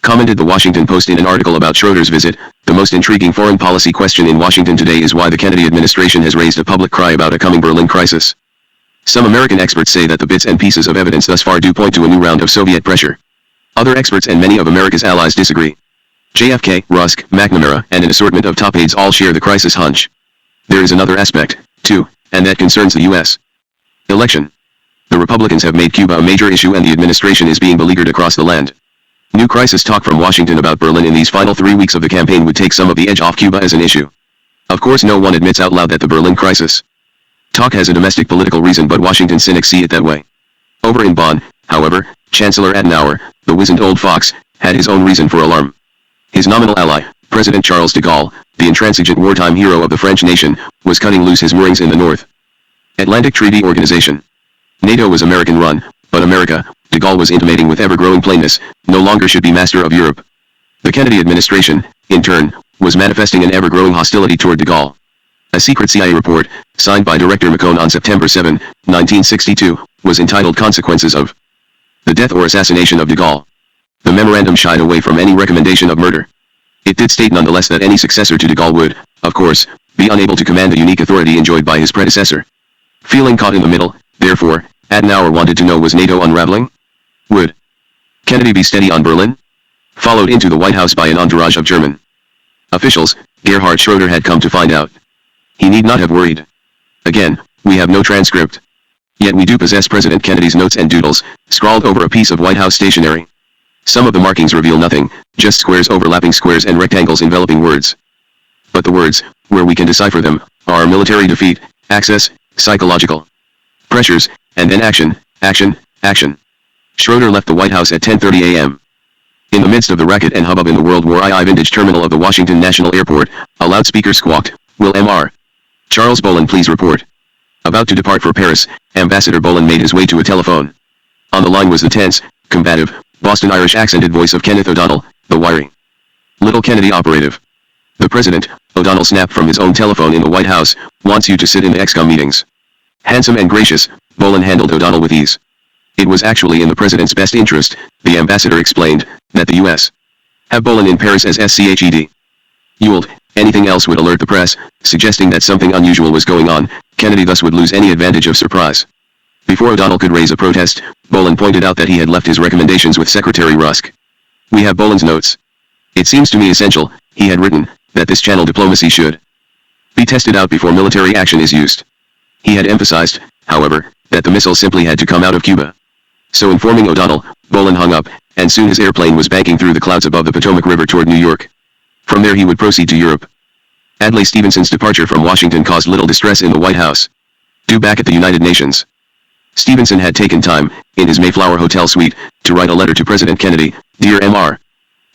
Commented the Washington Post in an article about Schroeder's visit, the most intriguing foreign policy question in Washington today is why the Kennedy administration has raised a public cry about a coming Berlin crisis. Some American experts say that the bits and pieces of evidence thus far do point to a new round of Soviet pressure. Other experts and many of America's allies disagree. JFK, Rusk, McNamara, and an assortment of top aides all share the crisis hunch. There is another aspect, too, and that concerns the U.S. election. The Republicans have made Cuba a major issue and the administration is being beleaguered across the land. New crisis talk from Washington about Berlin in these final 3 weeks of the campaign would take some of the edge off Cuba as an issue. Of course no one admits out loud that the Berlin crisis talk has a domestic political reason, but Washington cynics see it that way. Over in Bonn, However, Chancellor Adenauer, the wizened old fox, had his own reason for alarm. His nominal ally, President Charles de Gaulle, the intransigent wartime hero of the French nation, was cutting loose his moorings in the north. Atlantic Treaty Organization. NATO was American-run, but America, de Gaulle was intimating with ever-growing plainness, no longer should be master of Europe. The Kennedy administration, in turn, was manifesting an ever-growing hostility toward de Gaulle. A secret CIA report, signed by Director McCone on September 7, 1962, was entitled Consequences of the Death or Assassination of de Gaulle. The memorandum shied away from any recommendation of murder. It did state nonetheless that any successor to de Gaulle would, of course, be unable to command the unique authority enjoyed by his predecessor. Feeling caught in the middle, therefore, Adenauer wanted to know, was NATO unraveling? Would Kennedy be steady on Berlin? Followed into the White House by an entourage of German officials, Gerhard Schroeder had come to find out. He need not have worried. Again, we have no transcript. Yet we do possess President Kennedy's notes and doodles, scrawled over a piece of White House stationery. Some of the markings reveal nothing, just squares overlapping squares and rectangles enveloping words. But the words, where we can decipher them, are military defeat, access, psychological pressures, and then action, action, action. Schroeder left the White House at 10:30 a.m. In the midst of the racket and hubbub in the World War II vintage terminal of the Washington National Airport, a loudspeaker squawked, "Will Mr. Charles Bolin please report?" About to depart for Paris, Ambassador Bolin made his way to a telephone. On the line was the tense, combative, Boston Irish accented voice of Kenneth O'Donnell, the wiry little Kennedy operative. "The President," O'Donnell snapped from his own telephone in the White House, "wants you to sit in the ExCom meetings." Handsome and gracious, Bolin handled O'Donnell with ease. It was actually in the President's best interest, the ambassador explained, that the U.S. have Bolin in Paris as SCHED. Ewald, anything else would alert the press, suggesting that something unusual was going on. Kennedy thus would lose any advantage of surprise. Before O'Donnell could raise a protest, Bolin pointed out that he had left his recommendations with Secretary Rusk. "We have Bolin's notes. It seems to me essential," he had written, "that this channel diplomacy should be tested out before military action is used." He had emphasized, however, that the missile simply had to come out of Cuba. So informing O'Donnell, Bolin hung up, and soon his airplane was banking through the clouds above the Potomac River toward New York. From there he would proceed to Europe. Adlai Stevenson's departure from Washington caused little distress in the White House. Due back at the United Nations, Stevenson had taken time, in his Mayflower Hotel suite, to write a letter to President Kennedy. "Dear Mr.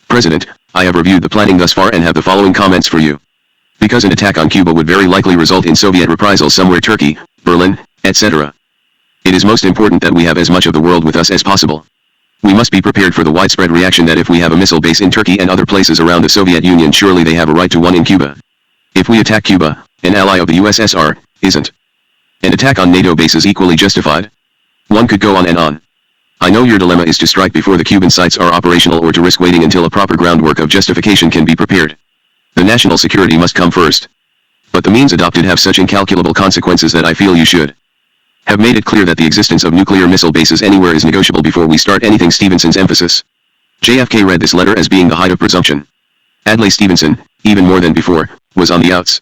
President, I have reviewed the planning thus far and have the following comments for you. Because an attack on Cuba would very likely result in Soviet reprisals somewhere, Turkey, Berlin, etc. It is most important that we have as much of the world with us as possible. We must be prepared for the widespread reaction that if we have a missile base in Turkey and other places around the Soviet Union, surely they have a right to one in Cuba. If we attack Cuba, an ally of the USSR, isn't an attack on NATO bases equally justified?" One could go on and on. I know your dilemma is to strike before the Cuban sites are operational or to risk waiting until a proper groundwork of justification can be prepared. The national security must come first. But the means adopted have such incalculable consequences that I feel you should have made it clear that the existence of nuclear missile bases anywhere is negotiable before we start anything. Stevenson's emphasis. JFK read this letter as being the height of presumption. Adlai Stevenson, even more than before, was on the outs.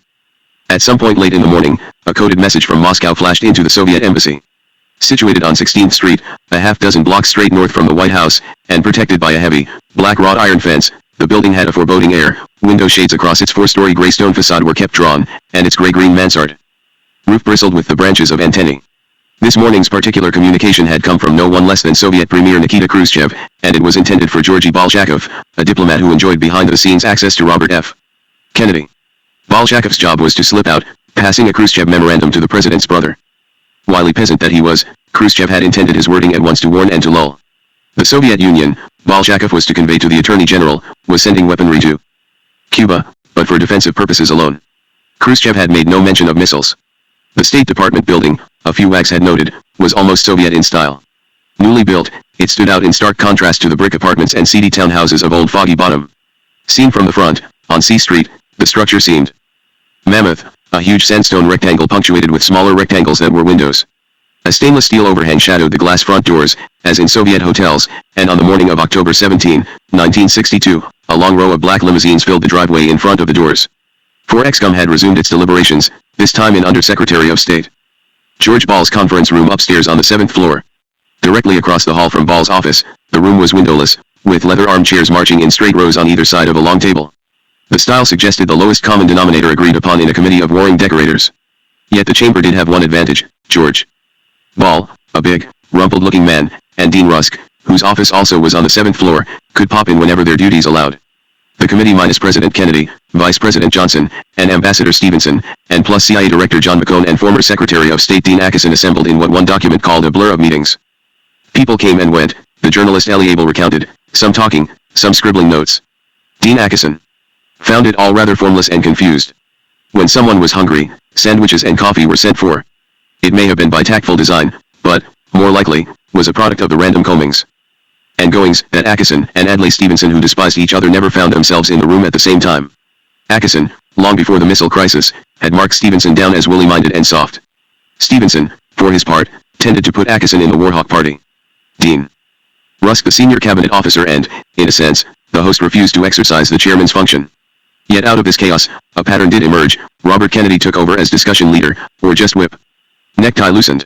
At some point late in the morning, a coded message from Moscow flashed into the Soviet embassy. Situated on 16th Street, a half-dozen blocks straight north from the White House, and protected by a heavy, black wrought iron fence, the building had a foreboding air. Window shades across its four-story gray stone facade were kept drawn, and its gray-green mansard roof bristled with the branches of antennae. This morning's particular communication had come from no one less than Soviet Premier Nikita Khrushchev, and it was intended for Georgy Bolshakov, a diplomat who enjoyed behind-the-scenes access to Robert F. Kennedy. Bolshakov's job was to slip out, passing a Khrushchev memorandum to the president's brother. Wily peasant that he was, Khrushchev had intended his wording at once to warn and to lull. The Soviet Union, Bolshakov was to convey to the Attorney General, was sending weaponry to Cuba, but for defensive purposes alone. Khrushchev had made no mention of missiles. The State Department building, a few wags had noted, was almost Soviet in style. Newly built, it stood out in stark contrast to the brick apartments and seedy townhouses of Old Foggy Bottom. Seen from the front, on C Street, the structure seemed mammoth, a huge sandstone rectangle punctuated with smaller rectangles that were windows. A stainless steel overhang shadowed the glass front doors, as in Soviet hotels, and on the morning of October 17, 1962, a long row of black limousines filled the driveway in front of the doors. For ExCom had resumed its deliberations, this time in Under-Secretary of State George Ball's conference room upstairs on the 7th floor. Directly across the hall from Ball's office, the room was windowless, with leather armchairs marching in straight rows on either side of a long table. The style suggested the lowest common denominator agreed upon in a committee of warring decorators. Yet the chamber did have one advantage: George Ball, a big, rumpled-looking man, and and Dean Rusk, whose office also was on the 7th floor, could pop in whenever their duties allowed. The committee minus President Kennedy, Vice President Johnson, and Ambassador Stevenson, and plus CIA Director John McCone and former Secretary of State Dean Acheson assembled in what one document called a blur of meetings. People came and went, the journalist Ellie Abel recounted, some talking, some scribbling notes. Dean Acheson found it all rather formless and confused. When someone was hungry, sandwiches and coffee were sent for. It may have been by tactful design, but, more likely, was a product of the random combings and goings that Acheson and Adlai Stevenson, who despised each other, never found themselves in the room at the same time. Acheson, long before the missile crisis, had marked Stevenson down as woolly-minded and soft. Stevenson, for his part, tended to put Acheson in the Warhawk party. Dean Rusk, the senior cabinet officer and, in a sense, the host, refused to exercise the chairman's function. Yet out of this chaos, a pattern did emerge. Robert Kennedy took over as discussion leader, or just whip. Necktie loosened,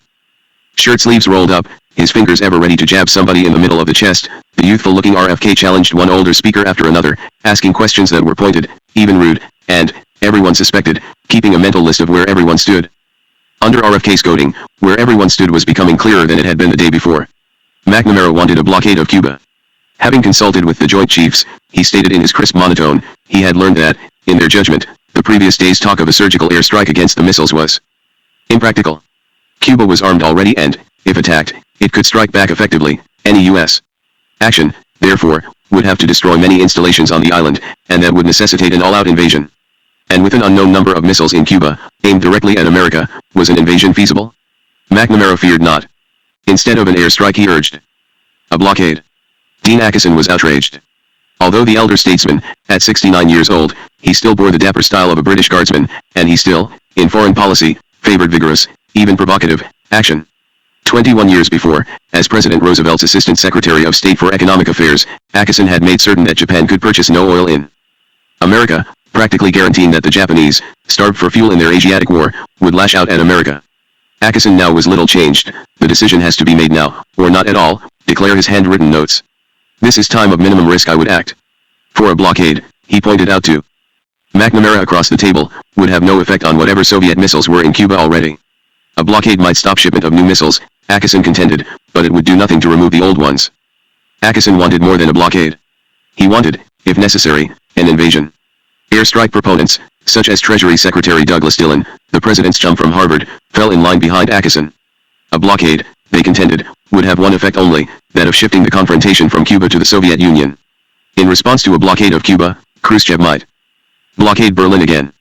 shirt sleeves rolled up, his fingers ever ready to jab somebody in the middle of the chest, the youthful-looking RFK challenged one older speaker after another, asking questions that were pointed, even rude, and, everyone suspected, keeping a mental list of where everyone stood. Under RFK's goading, where everyone stood was becoming clearer than it had been the day before. McNamara wanted a blockade of Cuba. Having consulted with the Joint Chiefs, he stated in his crisp monotone, he had learned that, in their judgment, the previous day's talk of a surgical airstrike against the missiles was impractical. Cuba was armed already and, if attacked, it could strike back effectively. Any U.S. action, therefore, would have to destroy many installations on the island, and that would necessitate an all-out invasion. And with an unknown number of missiles in Cuba, aimed directly at America, was an invasion feasible? McNamara feared not. Instead of an airstrike, he urged a blockade. Dean Acheson was outraged. Although the elder statesman, at 69 years old, he still bore the dapper style of a British guardsman, and he still, in foreign policy, favored vigorous, even provocative, action. 21 years before, as President Roosevelt's Assistant Secretary of State for Economic Affairs, Acheson had made certain that Japan could purchase no oil in America, practically guaranteeing that the Japanese, starved for fuel in their Asiatic war, would lash out at America. Acheson now was little changed. The decision has to be made now, or not at all, declare his handwritten notes. This is time of minimum risk. I would act. For a blockade, he pointed out to McNamara across the table, would have no effect on whatever Soviet missiles were in Cuba already. A blockade might stop shipment of new missiles, Acheson contended, but it would do nothing to remove the old ones. Acheson wanted more than a blockade. He wanted, if necessary, an invasion. Airstrike proponents, such as Treasury Secretary Douglas Dillon, the president's chum from Harvard, fell in line behind Acheson. A blockade, they contended, would have one effect only, that of shifting the confrontation from Cuba to the Soviet Union. In response to a blockade of Cuba, Khrushchev might blockade Berlin again.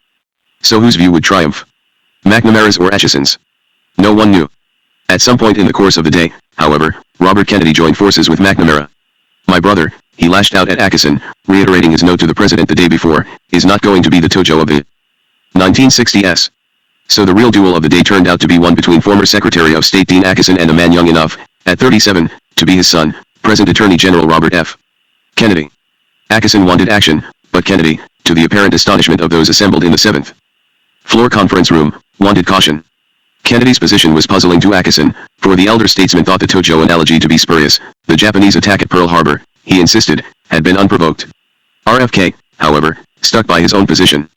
So whose view would triumph? McNamara's or Acheson's? No one knew. At some point in the course of the day, however, Robert Kennedy joined forces with McNamara. My brother, he lashed out at Acheson, reiterating his note to the president the day before, is not going to be the Tojo of the 1960s. So the real duel of the day turned out to be one between former Secretary of State Dean Acheson and a man young enough, at 37, to be his son, present Attorney General Robert F. Kennedy. Acheson wanted action, but Kennedy, to the apparent astonishment of those assembled in the 7th floor conference room, wanted caution. Kennedy's position was puzzling to Acheson, for the elder statesman thought the Tojo analogy to be spurious. The Japanese attack at Pearl Harbor, he insisted, had been unprovoked. RFK, however, stuck by his own position.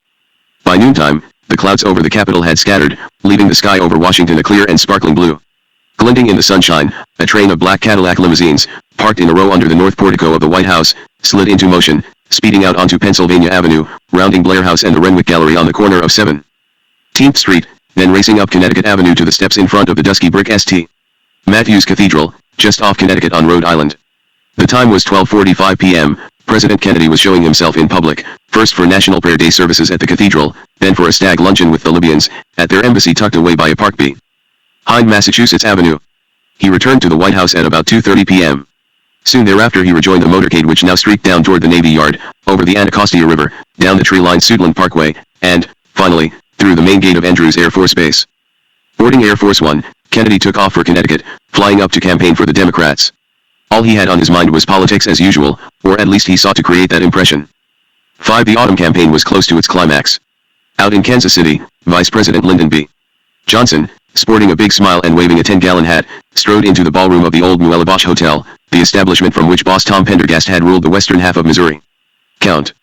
By noontime, the clouds over the Capitol had scattered, leaving the sky over Washington a clear and sparkling blue. Glinting in the sunshine, a train of black Cadillac limousines, parked in a row under the north portico of the White House, slid into motion, speeding out onto Pennsylvania Avenue, rounding Blair House and the Renwick Gallery on the corner of 17th Street, then racing up Connecticut Avenue to the steps in front of the dusky brick St. Matthew's Cathedral, just off Connecticut on Rhode Island. The time was 12:45 p.m., President Kennedy was showing himself in public, first for National Prayer Day services at the cathedral, then for a stag luncheon with the Libyans, at their embassy tucked away by a park behind Massachusetts Avenue. He returned to the White House at about 2:30 p.m. Soon thereafter he rejoined the motorcade which now streaked down toward the Navy Yard, over the Anacostia River, down the tree-lined Suitland Parkway, and, finally, through the main gate of Andrews Air Force Base. Boarding Air Force One, Kennedy took off for Connecticut, flying up to campaign for the Democrats. All he had on his mind was politics as usual, or at least he sought to create that impression. 5. The autumn campaign was close to its climax. Out in Kansas City, Vice President Lyndon B. Johnson, sporting a big smile and waving a 10-gallon hat, strode into the ballroom of the old Mueller-Bosch Hotel, the establishment from which boss Tom Pendergast had ruled the western half of Missouri. Count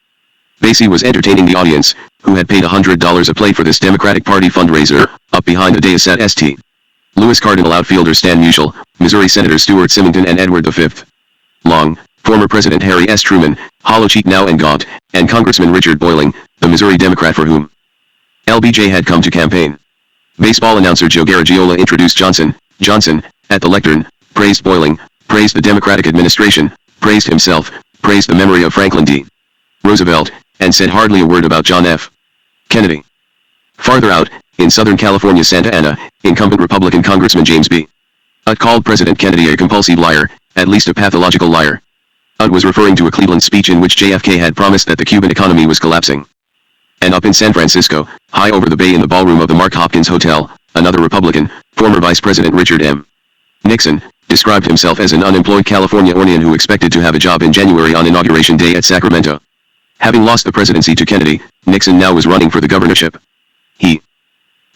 Basie was entertaining the audience, who had paid $100 a plate for this Democratic Party fundraiser. Up behind the dais sat St. Louis Cardinal outfielder Stan Musial, Missouri Senators Stuart Symington and Edward V. Long, former President Harry S. Truman, hollow cheeked now and gaunt, and Congressman Richard Boiling, the Missouri Democrat for whom LBJ had come to campaign. Baseball announcer Joe Garagiola introduced Johnson at the lectern, praised Boiling, praised the Democratic administration, praised himself, praised the memory of Franklin D. Roosevelt, and said hardly a word about John F. Kennedy. Farther out, in Southern California's Santa Ana, incumbent Republican Congressman James B. Utt called President Kennedy a compulsive liar, at least a pathological liar. Utt was referring to a Cleveland speech in which JFK had promised that the Cuban economy was collapsing. And up in San Francisco, high over the bay in the ballroom of the Mark Hopkins Hotel, another Republican, former Vice President Richard M. Nixon, described himself as an unemployed Californian who expected to have a job in January on Inauguration Day at Sacramento. Having lost the presidency to Kennedy, Nixon now was running for the governorship. He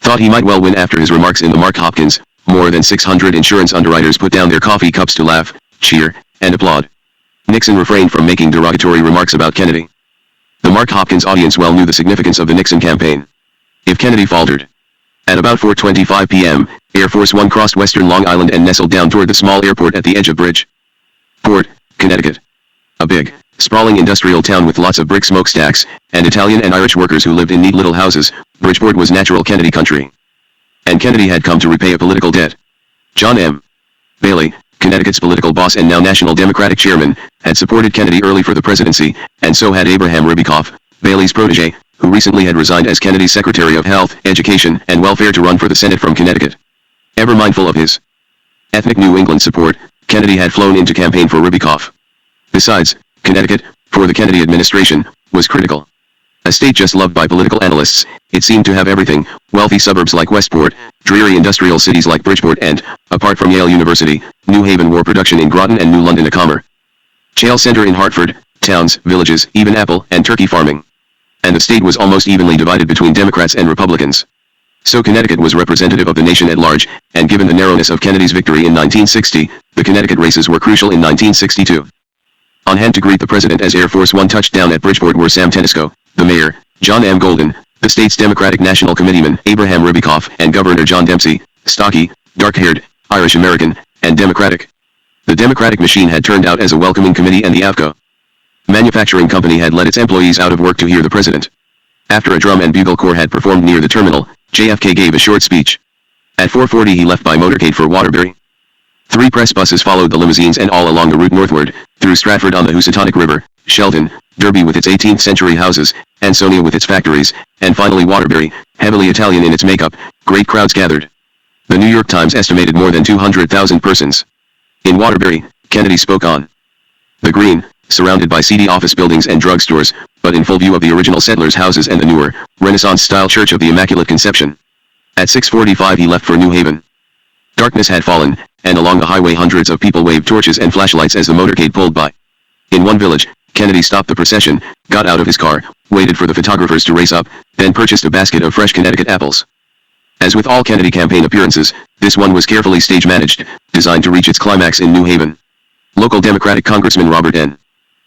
thought he might well win after his remarks in the Mark Hopkins. More than 600 insurance underwriters put down their coffee cups to laugh, cheer, and applaud. Nixon refrained from making derogatory remarks about Kennedy. The Mark Hopkins audience well knew the significance of the Nixon campaign. If Kennedy faltered. At about 4:25 p.m., Air Force One crossed western Long Island and nestled down toward the small airport at the edge of Bridgeport, Connecticut. A big, sprawling industrial town with lots of brick smokestacks, and Italian and Irish workers who lived in neat little houses, Bridgeport was natural Kennedy country. And Kennedy had come to repay a political debt. John M. Bailey, Connecticut's political boss and now National Democratic chairman, had supported Kennedy early for the presidency, and so had Abraham Ribikoff, Bailey's protege, who recently had resigned as Kennedy's Secretary of Health, Education, and Welfare to run for the Senate from Connecticut. Ever mindful of his ethnic New England support, Kennedy had flown in to campaign for Ribikoff. Besides, Connecticut, for the Kennedy administration, was critical. A state just loved by political analysts, it seemed to have everything: wealthy suburbs like Westport, dreary industrial cities like Bridgeport and, apart from Yale University, New Haven war production in Groton and New London a commercial center in Hartford, towns, villages, even apple and turkey farming. And the state was almost evenly divided between Democrats and Republicans. So Connecticut was representative of the nation at large, and given the narrowness of Kennedy's victory in 1960, the Connecticut races were crucial in 1962. On hand to greet the president as Air Force One touched down at Bridgeport were Sam Tenisco, the mayor, John M. Golden, the state's Democratic National Committeeman Abraham Ribikoff, and Governor John Dempsey, stocky, dark-haired, Irish-American, and Democratic. The Democratic machine had turned out as a welcoming committee, and the Avco manufacturing company had let its employees out of work to hear the president. After a drum and bugle corps had performed near the terminal, JFK gave a short speech. At 4:40 he left by motorcade for Waterbury. 3 press buses followed the limousines and all along the route northward, through Stratford on the Housatonic River, Sheldon, Derby with its 18th century houses, Ansonia with its factories, and finally Waterbury, heavily Italian in its makeup. Great crowds gathered. The New York Times estimated more than 200,000 persons. In Waterbury, Kennedy spoke on the green, surrounded by seedy office buildings and drugstores, but in full view of the original settlers' houses and the newer, Renaissance-style Church of the Immaculate Conception. At 6:45 he left for New Haven. Darkness had fallen, and along the highway hundreds of people waved torches and flashlights as the motorcade pulled by. In one village, Kennedy stopped the procession, got out of his car, waited for the photographers to race up, then purchased a basket of fresh Connecticut apples. As with all Kennedy campaign appearances, this one was carefully stage-managed, designed to reach its climax in New Haven. Local Democratic Congressman Robert N.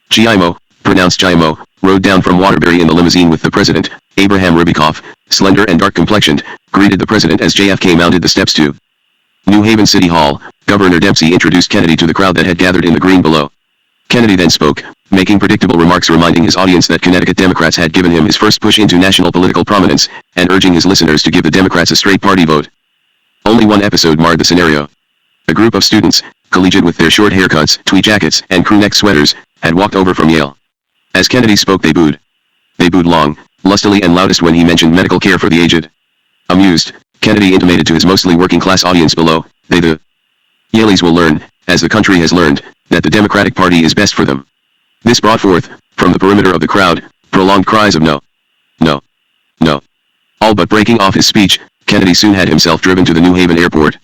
Giaimo, pronounced Giaimo, rode down from Waterbury in the limousine with the president. Abraham Ribikoff, slender and dark-complexioned, greeted the president as JFK mounted the steps to New Haven City Hall. Governor Dempsey introduced Kennedy to the crowd that had gathered in the green below. Kennedy then spoke, making predictable remarks reminding his audience that Connecticut Democrats had given him his first push into national political prominence, and urging his listeners to give the Democrats a straight party vote. Only one episode marred the scenario. A group of students, collegiate with their short haircuts, tweed jackets, and crew-neck sweaters, had walked over from Yale. As Kennedy spoke they booed. They booed long, lustily and loudest when he mentioned medical care for the aged. Amused, Kennedy intimated to his mostly working-class audience below, the Yaleys will learn, as the country has learned, that the Democratic Party is best for them. This brought forth, from the perimeter of the crowd, prolonged cries of no, no, no. All but breaking off his speech, Kennedy soon had himself driven to the New Haven airport.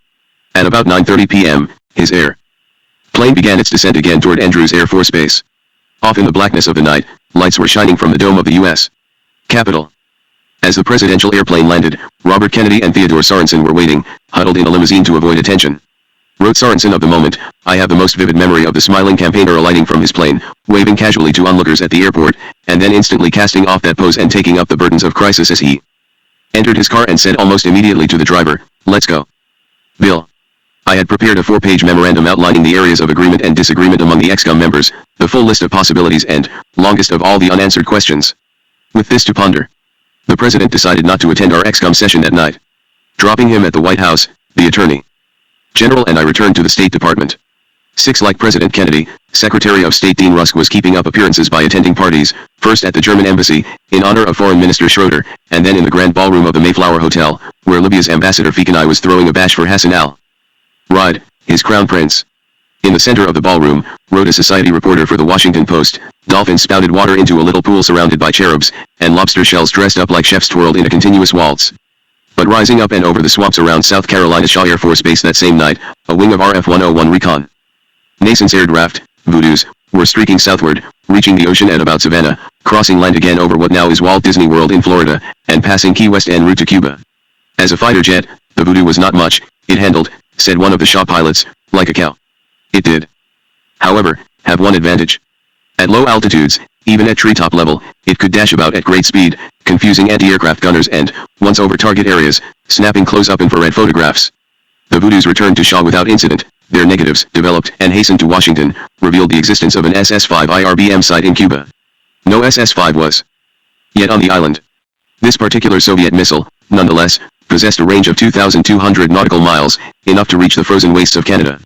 At about 9:30 p.m., his airplane began its descent again toward Andrews Air Force Base. Off in the blackness of the night, lights were shining from the dome of the U.S. Capitol. As the presidential airplane landed, Robert Kennedy and Theodore Sorensen were waiting, huddled in a limousine to avoid attention. Wrote Sorensen of the moment, I have the most vivid memory of the smiling campaigner alighting from his plane, waving casually to onlookers at the airport, and then instantly casting off that pose and taking up the burdens of crisis as he entered his car and said almost immediately to the driver, let's go. Bill. I had prepared a 4-page memorandum outlining the areas of agreement and disagreement among the ExCom members, the full list of possibilities and, longest of all, the unanswered questions. With this to ponder, the President decided not to attend our ExCom session that night. Dropping him at the White House, the Attorney General and I returned to the State Department. 6. Like President Kennedy, Secretary of State Dean Rusk was keeping up appearances by attending parties, first at the German embassy, in honor of Foreign Minister Schroeder, and then in the grand ballroom of the Mayflower Hotel, where Libya's ambassador Fikani was throwing a bash for Hassan al-Ride, his crown prince. In the center of the ballroom, wrote a society reporter for the Washington Post, dolphins spouted water into a little pool surrounded by cherubs, and lobster shells dressed up like chefs twirled in a continuous waltz. But rising up and over the swamps around South Carolina Shaw Air Force Base that same night, a wing of RF-101 recon Nason's aircraft, Voodoos, were streaking southward, reaching the ocean at about Savannah, crossing land again over what now is Walt Disney World in Florida, and passing Key West en route to Cuba. As a fighter jet, the Voodoo was not much, it handled, said one of the Shaw pilots, like a cow. It did, however, have one advantage. At low altitudes, even at treetop level, it could dash about at great speed, confusing anti-aircraft gunners and, once over target areas, snapping close-up infrared photographs. The Voodoos returned to Shaw without incident. Their negatives, developed and hastened to Washington, revealed the existence of an SS-5 IRBM site in Cuba. No SS-5 was yet on the island. This particular Soviet missile, nonetheless, possessed a range of 2,200 nautical miles, enough to reach the frozen wastes of Canada.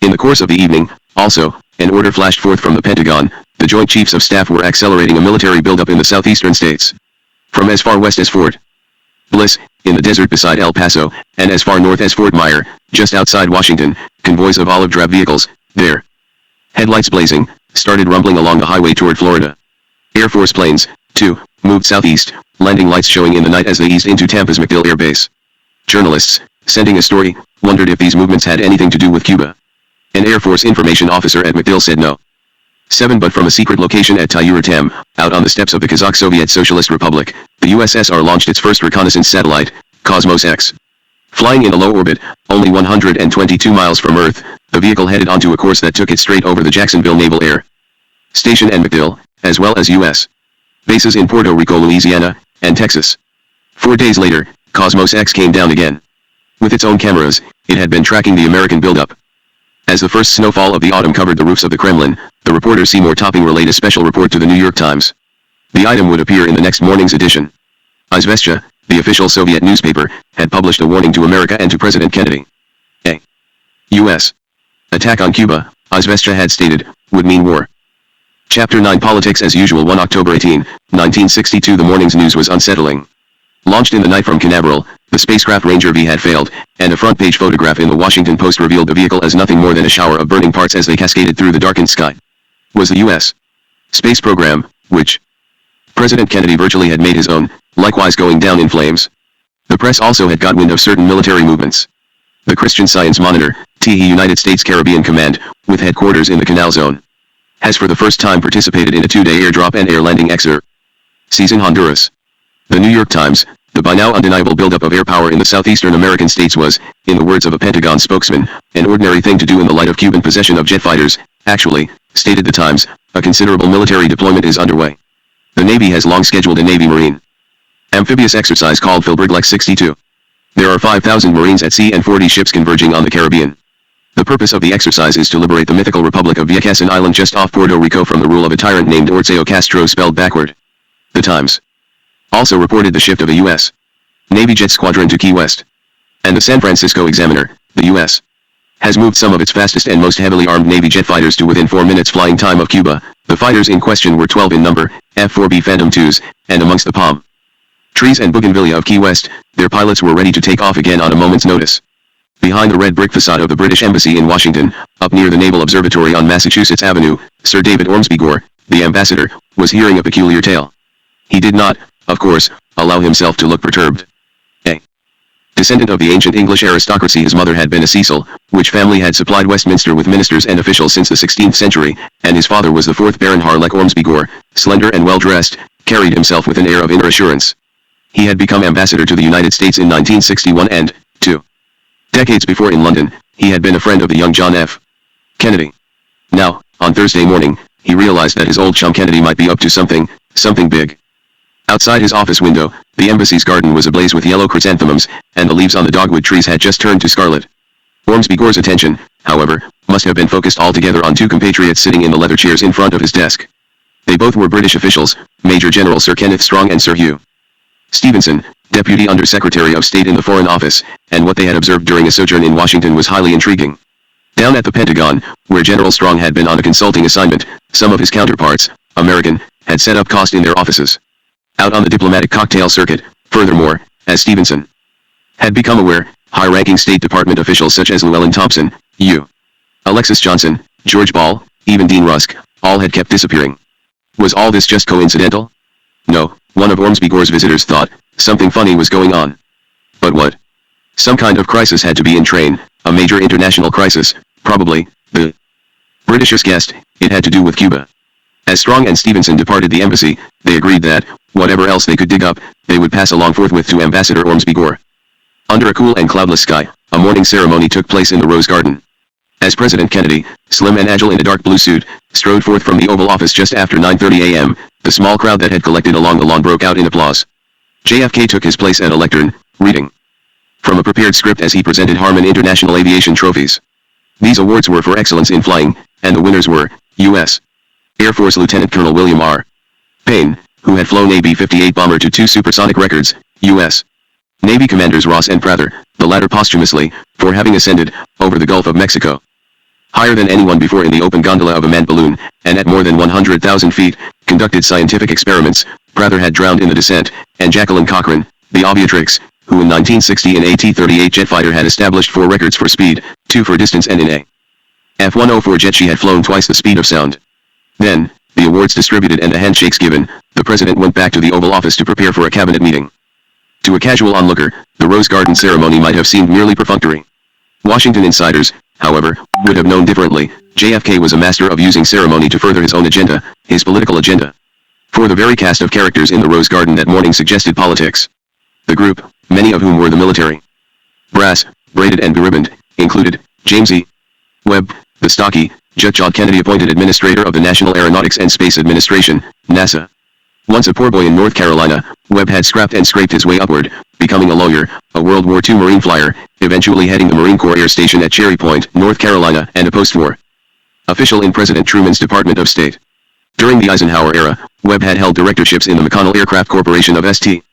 In the course of the evening, also, an order flashed forth from the Pentagon. The Joint Chiefs of Staff were accelerating a military buildup in the southeastern states. From as far west as Fort Bliss, in the desert beside El Paso, and as far north as Fort Myer, just outside Washington, convoys of olive-drab vehicles, their headlights blazing, started rumbling along the highway toward Florida. Air Force planes, too, moved southeast, landing lights showing in the night as they eased into Tampa's MacDill Air Base. Journalists, sending a story, wondered if these movements had anything to do with Cuba. An Air Force information officer at MacDill said no. 7. But from a secret location at Tyura-Tem, out on the steppes of the Kazakh Soviet Socialist Republic, the USSR launched its first reconnaissance satellite, Cosmos X. Flying in a low orbit, only 122 miles from Earth, the vehicle headed onto a course that took it straight over the Jacksonville Naval Air Station and MacDill, as well as U.S. bases in Puerto Rico, Louisiana, and Texas. 4 days later, Cosmos X came down again. With its own cameras, it had been tracking the American buildup. As the first snowfall of the autumn covered the roofs of the Kremlin, the reporter Seymour Topping relayed a special report to the New York Times. The item would appear in the next morning's edition. Izvestia, the official Soviet newspaper, had published a warning to America and to President Kennedy. A U.S. attack on Cuba, Izvestia had stated, would mean war. Chapter 9 Politics as usual. 1 October 18, 1962. The morning's news was unsettling. Launched in the night from Canaveral, the spacecraft Ranger V had failed, and a front-page photograph in the Washington Post revealed the vehicle as nothing more than a shower of burning parts as they cascaded through the darkened sky. Was the U.S. space program, which President Kennedy virtually had made his own, likewise going down in flames? The press also had got wind of certain military movements. The Christian Science Monitor, TE United States Caribbean Command, with headquarters in the Canal Zone, has for the first time participated in a 2-day airdrop and air landing exercise in Honduras. The New York Times, the by now undeniable buildup of air power in the southeastern American states was, in the words of a Pentagon spokesman, an ordinary thing to do in the light of Cuban possession of jet fighters. Actually, stated the Times, a considerable military deployment is underway. The Navy has long scheduled a Navy-Marine amphibious exercise called Philbridge 62. There are 5,000 Marines at sea and 40 ships converging on the Caribbean. The purpose of the exercise is to liberate the mythical Republic of Vieques, an island just off Puerto Rico, from the rule of a tyrant named Ortega Castro, spelled backward. The Times also reported the shift of a U.S. Navy jet squadron to Key West. And the San Francisco Examiner, the U.S. has moved some of its fastest and most heavily armed Navy jet fighters to within 4 minutes flying time of Cuba. The fighters in question were 12 in number, F-4B Phantom IIs, and amongst the palm trees and bougainvillea of Key West, their pilots were ready to take off again on a moment's notice. Behind the red brick facade of the British Embassy in Washington, up near the Naval Observatory on Massachusetts Avenue, Sir David Ormsby Gore, the ambassador, was hearing a peculiar tale. He did not, of course, allow himself to look perturbed. A descendant of the ancient English aristocracy, his mother had been a Cecil, which family had supplied Westminster with ministers and officials since the 16th century, and his father was the 4th Baron Harlech Ormsby Gore, slender and well-dressed, carried himself with an air of inner assurance. He had become ambassador to the United States in 1961 and, 2 decades before in London, he had been a friend of the young John F. Kennedy. Now, on Thursday morning, he realized that his old chum Kennedy might be up to something big. Outside his office window, the embassy's garden was ablaze with yellow chrysanthemums, and the leaves on the dogwood trees had just turned to scarlet. Ormsby Gore's attention, however, must have been focused altogether on two compatriots sitting in the leather chairs in front of his desk. They both were British officials, Major General Sir Kenneth Strong and Sir Hugh Stevenson, Deputy Under-Secretary of State in the Foreign Office, and what they had observed during a sojourn in Washington was highly intriguing. Down at the Pentagon, where General Strong had been on a consulting assignment, some of his counterparts, American, had set up cost in their offices. Out on the diplomatic cocktail circuit, furthermore, as Stevenson had become aware, high-ranking State Department officials such as Llewellyn Thompson, U. Alexis Johnson, George Ball, even Dean Rusk, all had kept disappearing. Was all this just coincidental? No, one of Ormsby Gore's visitors thought, something funny was going on. But what? Some kind of crisis had to be in train, a major international crisis, probably. The Britishers guessed, it had to do with Cuba. As Strong and Stevenson departed the embassy, they agreed that, whatever else they could dig up, they would pass along forthwith to Ambassador Ormsby Gore. Under a cool and cloudless sky, a morning ceremony took place in the Rose Garden. As President Kennedy, slim and agile in a dark blue suit, strode forth from the Oval Office just after 9:30 a.m., the small crowd that had collected along the lawn broke out in applause. JFK took his place at a lectern, reading from a prepared script as he presented Harmon International Aviation trophies. These awards were for excellence in flying, and the winners were, U.S. Air Force Lieutenant Colonel William R. Payne, who had flown a B-58 bomber to 2 supersonic records, U.S. Navy Commanders Ross and Prather, the latter posthumously, for having ascended, over the Gulf of Mexico, higher than anyone before in the open gondola of a manned balloon, and at more than 100,000 feet, conducted scientific experiments. Prather had drowned in the descent, and Jacqueline Cochran, the aviatrix, who in 1960 in a T-38 jet fighter had established 4 records for speed, 2 for distance, and in a F-104 jet she had flown twice the speed of sound. Then, the awards distributed and the handshakes given, the president went back to the Oval Office to prepare for a cabinet meeting. To a casual onlooker, the Rose Garden ceremony might have seemed merely perfunctory. Washington insiders, however, would have known differently. JFK was a master of using ceremony to further his own agenda, his political agenda. For the very cast of characters in the Rose Garden that morning suggested politics. The group, many of whom were the military brass, braided and beribboned, included James E. Webb, the stocky, John Kennedy appointed administrator of the National Aeronautics and Space Administration, NASA. Once a poor boy in North Carolina, Webb had scrapped and scraped his way upward, becoming a lawyer, a World War II Marine flyer, eventually heading the Marine Corps Air Station at Cherry Point, North Carolina, and a post-war official in President Truman's Department of State. During the Eisenhower era, Webb had held directorships in the McConnell Aircraft Corporation of St.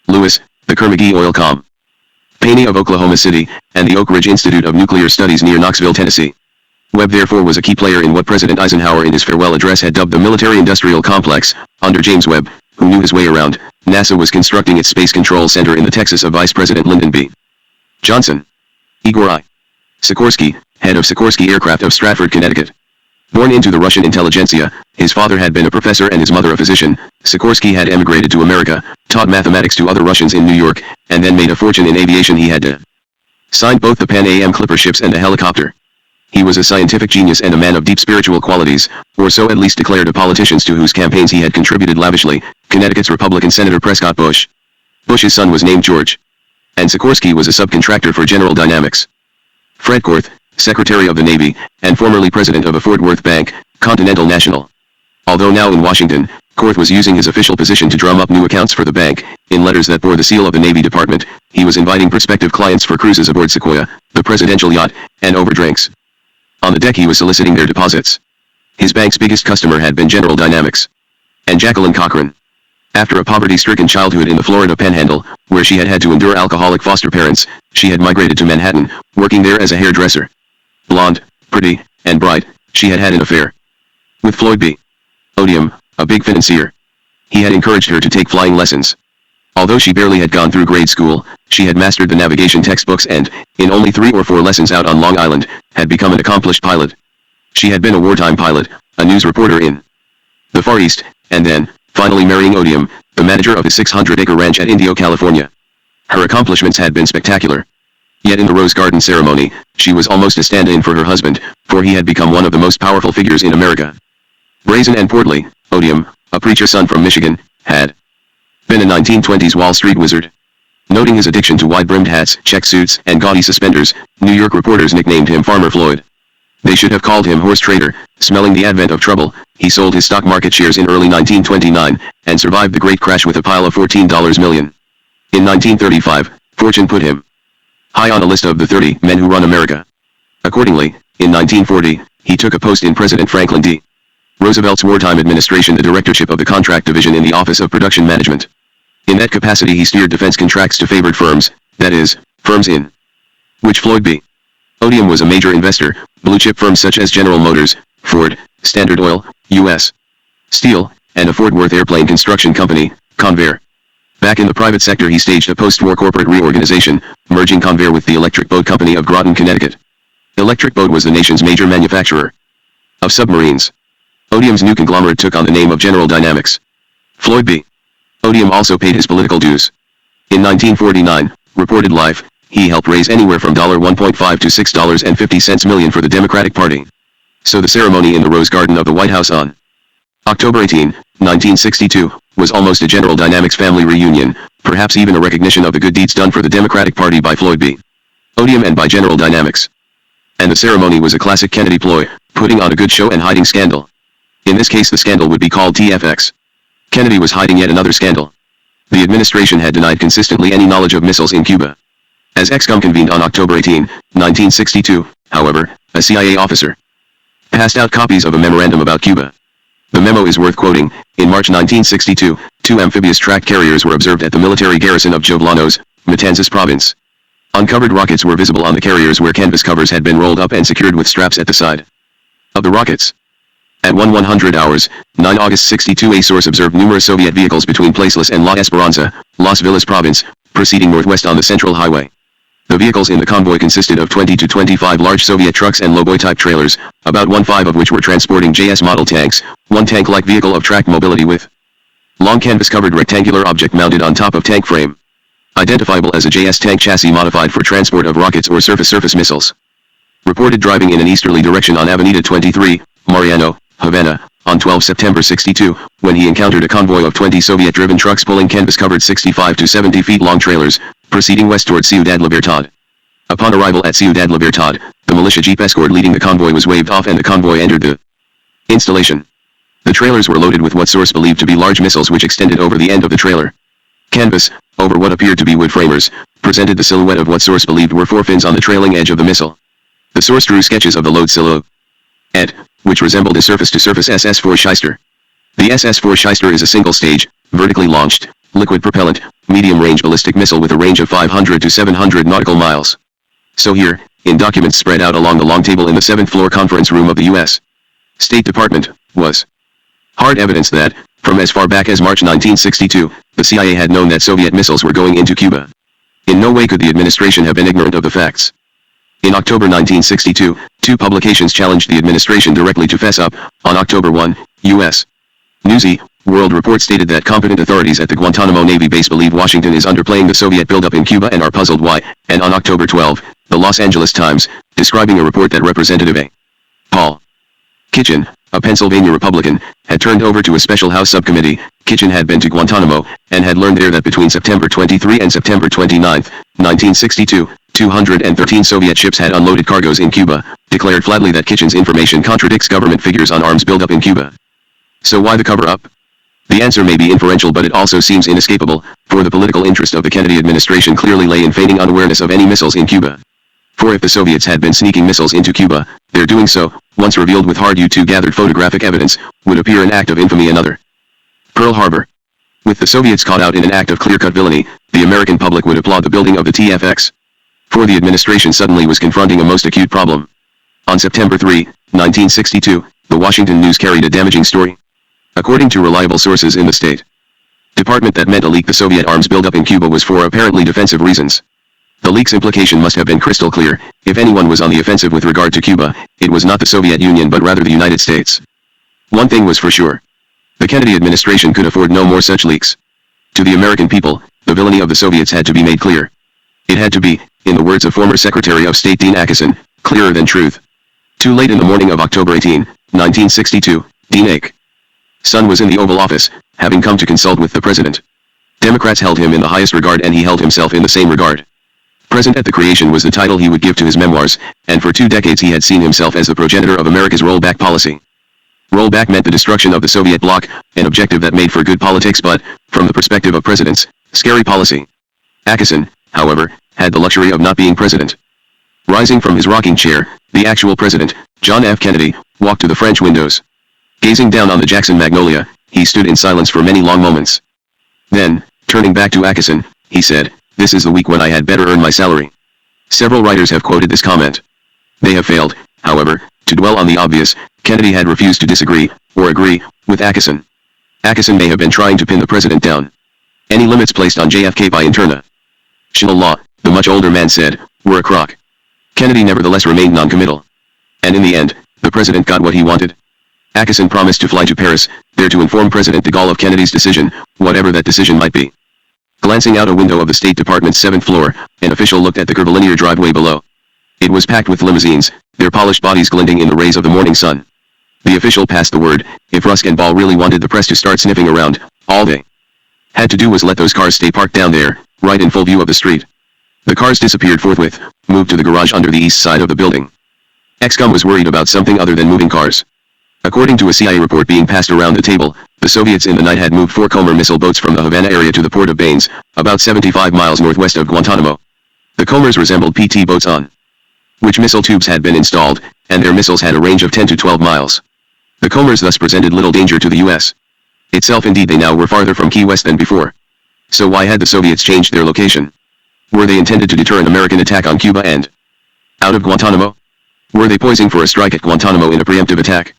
Louis, the Kerr-McGee Oil Company of Oklahoma City, and the Oak Ridge Institute of Nuclear Studies near Knoxville, Tennessee. Webb therefore was a key player in what President Eisenhower in his farewell address had dubbed the military-industrial complex. Under James Webb, who knew his way around, NASA was constructing its Space Control Center in the Texas of Vice President Lyndon B. Johnson. Igor I. Sikorsky, head of Sikorsky Aircraft of Stratford, Connecticut. Born into the Russian intelligentsia, his father had been a professor and his mother a physician. Sikorsky had emigrated to America, taught mathematics to other Russians in New York, and then made a fortune in aviation. He had signed both the Pan Am Clipper ships and the helicopter. He was a scientific genius and a man of deep spiritual qualities, or so at least declared the politicians to whose campaigns he had contributed lavishly, Connecticut's Republican Senator Prescott Bush. Bush's son was named George. And Sikorsky was a subcontractor for General Dynamics. Fred Korth, Secretary of the Navy, and formerly president of a Fort Worth bank, Continental National. Although now in Washington, Korth was using his official position to drum up new accounts for the bank. In letters that bore the seal of the Navy Department, he was inviting prospective clients for cruises aboard Sequoia, the presidential yacht, and over drinks. On the deck he was soliciting their deposits. His bank's biggest customer had been General Dynamics. And Jacqueline Cochran. After a poverty-stricken childhood in the Florida Panhandle, where she had had to endure alcoholic foster parents, she had migrated to Manhattan, working there as a hairdresser. Blonde, pretty, and bright, she had had an affair with Floyd B. Odium, a big financier. He had encouraged her to take flying lessons. Although she barely had gone through grade school, she had mastered the navigation textbooks and, in only 3 or 4 lessons out on Long Island, had become an accomplished pilot. She had been a wartime pilot, a news reporter in the Far East, and then, finally marrying Odium, the manager of his 600-acre ranch at Indio, California. Her accomplishments had been spectacular. Yet in the Rose Garden ceremony, she was almost a stand-in for her husband, for he had become one of the most powerful figures in America. Brazen and portly, Odium, a preacher son from Michigan, had been a 1920s Wall Street wizard. Noting his addiction to wide-brimmed hats, check suits, and gaudy suspenders, New York reporters nicknamed him Farmer Floyd. They should have called him Horse Trader. Smelling the advent of trouble, he sold his stock market shares in early 1929, and survived the great crash with a pile of $14 million. In 1935, fortune put him high on a list of the 30 men who run America. Accordingly, in 1940, he took a post in President Franklin D. Roosevelt's wartime administration, the directorship of the contract division in the Office of Production Management. In that capacity he steered defense contracts to favored firms, that is, firms in which Floyd B. Odium was a major investor, blue-chip firms such as General Motors, Ford, Standard Oil, U.S. Steel, and a Fort Worth airplane construction company, Convair. Back in the private sector he staged a post-war corporate reorganization, merging Convair with the Electric Boat Company of Groton, Connecticut. Electric Boat was the nation's major manufacturer of submarines. Odium's new conglomerate took on the name of General Dynamics. Floyd B. Odium also paid his political dues. In 1949, reported live, he helped raise anywhere from $1.5 to $6.50 million for the Democratic Party. So the ceremony in the Rose Garden of the White House on October 18, 1962, was almost a General Dynamics family reunion, perhaps even a recognition of the good deeds done for the Democratic Party by Floyd B. Odium and by General Dynamics. And the ceremony was a classic Kennedy ploy, putting on a good show and hiding scandal. In this case the scandal would be called TFX. Kennedy was hiding yet another scandal. The administration had denied consistently any knowledge of missiles in Cuba. As ExCom convened on October 18, 1962, however, a CIA officer passed out copies of a memorandum about Cuba. The memo is worth quoting. In March 1962, 2 amphibious tracked carriers were observed at the military garrison of Jovlanos, Matanzas province. Uncovered rockets were visible on the carriers where canvas covers had been rolled up and secured with straps at the side of the rockets. At 100 hours, 9 August 62, a source observed numerous Soviet vehicles between Placelas and La Esperanza, Las Villas province, proceeding northwest on the Central Highway. The vehicles in the convoy consisted of 20 to 25 large Soviet trucks and lowboy-type trailers, about 1/5 of which were transporting JS model tanks, one tank-like vehicle of tracked mobility with long canvas-covered rectangular object mounted on top of tank frame, identifiable as a JS tank chassis modified for transport of rockets or surface missiles. Reported driving in an easterly direction on Avenida 23, Mariano, Havana, on 12 September 62, when he encountered a convoy of 20 Soviet-driven trucks pulling canvas-covered 65 to 70 feet long trailers, proceeding west toward Ciudad Libertad. Upon arrival at Ciudad Libertad, the militia jeep escort leading the convoy was waved off and the convoy entered the installation. The trailers were loaded with what source believed to be large missiles which extended over the end of the trailer. Canvas, over what appeared to be wood framers, presented the silhouette of what source believed were 4 fins on the trailing edge of the missile. The source drew sketches of the load silhouette, which resembled a surface-to-surface SS-4 Shyster. The SS-4 Shyster is a single-stage, vertically launched, liquid-propellant, medium-range ballistic missile with a range of 500 to 700 nautical miles. So here, in documents spread out along the long table in the 7th-floor conference room of the U.S. State Department, was hard evidence that, from as far back as March 1962, the CIA had known that Soviet missiles were going into Cuba. In no way could the administration have been ignorant of the facts. In October 1962, 2 publications challenged the administration directly to fess up. On October 1, U.S. Newsy, World Report stated that competent authorities at the Guantanamo Navy base believe Washington is underplaying the Soviet buildup in Cuba and are puzzled why, and on October 12, the Los Angeles Times, describing a report that Representative A. Paul Kitchen, a Pennsylvania Republican, had turned over to a special House subcommittee. Kitchen had been to Guantanamo, and had learned there that between September 23 and September 29, 1962, 213 Soviet ships had unloaded cargoes in Cuba, declared flatly that Kitchen's information contradicts government figures on arms buildup in Cuba. So why the cover-up? The answer may be inferential, but it also seems inescapable, for the political interest of the Kennedy administration clearly lay in feigning unawareness of any missiles in Cuba. For if the Soviets had been sneaking missiles into Cuba, their doing so, once revealed with hard U-2 gathered photographic evidence, would appear an act of infamy. Another Pearl Harbor. With the Soviets caught out in an act of clear-cut villainy, the American public would applaud the building of the TFX. For the administration suddenly was confronting a most acute problem. On September 3, 1962, the Washington News carried a damaging story. According to reliable sources in the State Department, that meant a leak. The Soviet arms buildup in Cuba was for apparently defensive reasons. The leak's implication must have been crystal clear. If anyone was on the offensive with regard to Cuba, it was not the Soviet Union but rather the United States. One thing was for sure. The Kennedy administration could afford no more such leaks. To the American people, the villainy of the Soviets had to be made clear. It had to be, in the words of former Secretary of State Dean Acheson, clearer than truth. Too late in the morning of October 18, 1962, Dean Acheson was in the Oval Office, having come to consult with the President. Democrats held him in the highest regard and he held himself in the same regard. Present at the Creation was the title he would give to his memoirs, and for 2 decades he had seen himself as the progenitor of America's rollback policy. Rollback meant the destruction of the Soviet bloc, an objective that made for good politics but, from the perspective of presidents, scary policy. Acheson, however, had the luxury of not being president. Rising from his rocking chair, the actual president, John F. Kennedy, walked to the French windows. Gazing down on the Jackson Magnolia, he stood in silence for many long moments. Then, turning back to Atkinson, he said, "This is the week when I had better earn my salary." Several writers have quoted this comment. They have failed, however, to dwell on the obvious. Kennedy had refused to disagree, or agree, with Atkinson. Atkinson may have been trying to pin the president down. Any limits placed on JFK by international law, the much older man said, were a crock. Kennedy nevertheless remained non-committal. And in the end, the president got what he wanted. Atkinson promised to fly to Paris, there to inform President de Gaulle of Kennedy's decision, whatever that decision might be. Glancing out a window of the State Department's 7th floor, an official looked at the curvilinear driveway below. It was packed with limousines, their polished bodies glinting in the rays of the morning sun. The official passed the word, if Rusk and Ball really wanted the press to start sniffing around, all they had to do was let those cars stay parked down there, right in full view of the street. The cars disappeared forthwith, moved to the garage under the east side of the building. XCOM was worried about something other than moving cars. According to a CIA report being passed around the table, the Soviets in the night had moved 4 Comer missile boats from the Havana area to the port of Baines, about 75 miles northwest of Guantanamo. The Comers resembled PT boats on which missile tubes had been installed, and their missiles had a range of 10 to 12 miles. The Comers thus presented little danger to the U.S. itself. Indeed, they now were farther from Key West than before. So why had the Soviets changed their location? Were they intended to deter an American attack on Cuba and out of Guantanamo? Were they poising for a strike at Guantanamo in a preemptive attack?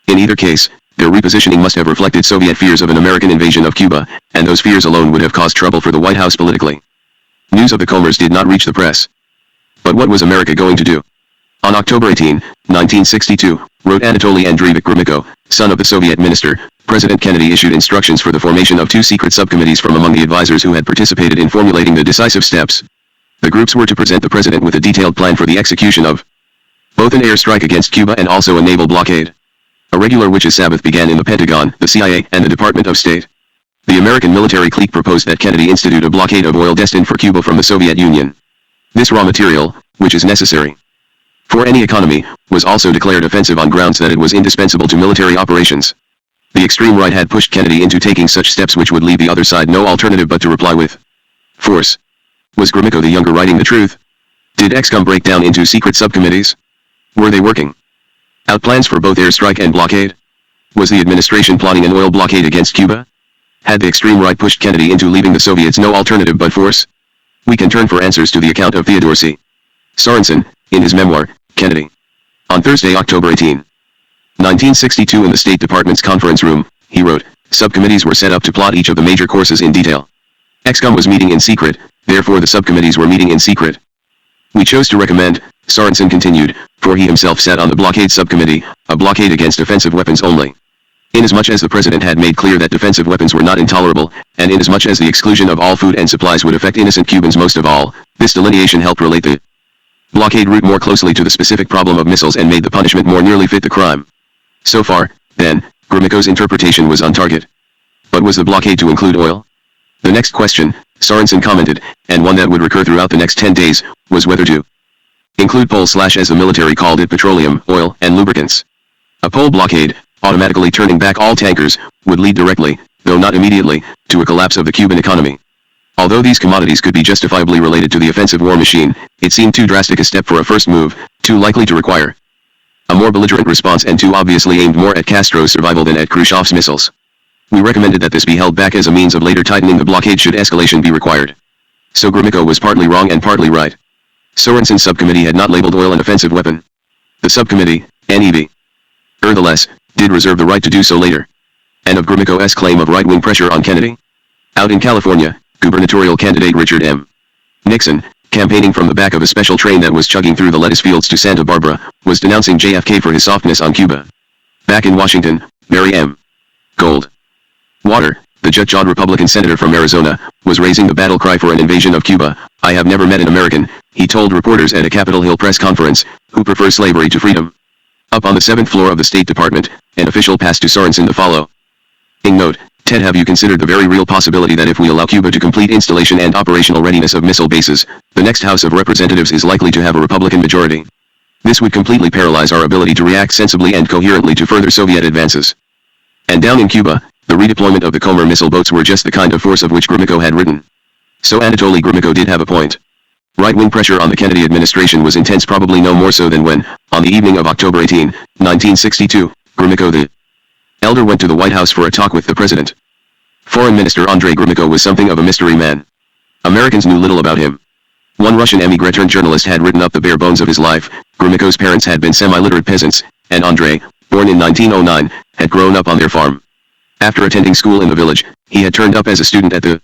In either case, their repositioning must have reflected Soviet fears of an American invasion of Cuba, and those fears alone would have caused trouble for the White House politically. News of the Comers did not reach the press. But what was America going to do? On October 18, 1962, wrote Anatoly Andreevich Gromyko, son of the Soviet minister, President Kennedy issued instructions for the formation of 2 secret subcommittees from among the advisors who had participated in formulating the decisive steps. The groups were to present the president with a detailed plan for the execution of both an airstrike against Cuba and also a naval blockade. A regular witches' Sabbath began in the Pentagon, the CIA, and the Department of State. The American military clique proposed that Kennedy institute a blockade of oil destined for Cuba from the Soviet Union. This raw material, which is necessary for any economy, was also declared offensive on grounds that it was indispensable to military operations. The extreme right had pushed Kennedy into taking such steps which would leave the other side no alternative but to reply with force. Was Gromyko the younger writing the truth? Did XCOM break down into secret subcommittees? Were they working out plans for both airstrike and blockade? Was the administration plotting an oil blockade against Cuba? Had the extreme right pushed Kennedy into leaving the Soviets no alternative but force? We can turn for answers to the account of Theodore C. Sorensen, in his memoir, Kennedy. On Thursday, October 18, 1962, in the State Department's conference room, he wrote, subcommittees were set up to plot each of the major courses in detail. XCOM was meeting in secret, therefore the subcommittees were meeting in secret. We chose to recommend, Sorensen continued, for he himself sat on the blockade subcommittee, a blockade against offensive weapons only. Inasmuch as the president had made clear that defensive weapons were not intolerable, and inasmuch as the exclusion of all food and supplies would affect innocent Cubans most of all, this delineation helped relate the blockade route more closely to the specific problem of missiles and made the punishment more nearly fit the crime. So far, then, Gromyko's interpretation was on target. But was the blockade to include oil? The next question, Sorensen commented, and one that would recur throughout the next 10 days, was whether to include pole slash, as the military called it, petroleum, oil, and lubricants. A pole blockade, automatically turning back all tankers, would lead directly, though not immediately, to a collapse of the Cuban economy. Although these commodities could be justifiably related to the offensive war machine, it seemed too drastic a step for a first move, too likely to require a more belligerent response and too obviously aimed more at Castro's survival than at Khrushchev's missiles. We recommended that this be held back as a means of later tightening the blockade should escalation be required. So Gromyko was partly wrong and partly right. Sorensen's subcommittee had not labeled oil an offensive weapon. The subcommittee, NEV, nevertheless, did reserve the right to do so later. And of Gromyko's claim of right-wing pressure on Kennedy? Out in California, gubernatorial candidate Richard M. Nixon, campaigning from the back of a special train that was chugging through the lettuce fields to Santa Barbara, was denouncing JFK for his softness on Cuba. Back in Washington, Barry M. Goldwater, the jet-jawed Republican senator from Arizona, was raising the battle cry for an invasion of Cuba. I have never met an American, he told reporters at a Capitol Hill press conference, who prefers slavery to freedom. Up on the 7th floor of the State Department, an official passed to Sorensen the following note, Ted, have you considered the very real possibility that if we allow Cuba to complete installation and operational readiness of missile bases, the next House of Representatives is likely to have a Republican majority? This would completely paralyze our ability to react sensibly and coherently to further Soviet advances. And down in Cuba, the redeployment of the Comer missile boats were just the kind of force of which Gromyko had written. So Anatoly Gromyko did have a point. Right-wing pressure on the Kennedy administration was intense, probably no more so than when, on the evening of October 18, 1962, Gromyko the elder went to the White House for a talk with the president. Foreign Minister Andrei Gromyko was something of a mystery man. Americans knew little about him. One Russian emigre-turned-journalist had written up the bare bones of his life. Gromyko's parents had been semi-literate peasants, and Andrei, born in 1909, had grown up on their farm. After attending school in the village, he had turned up as a student at the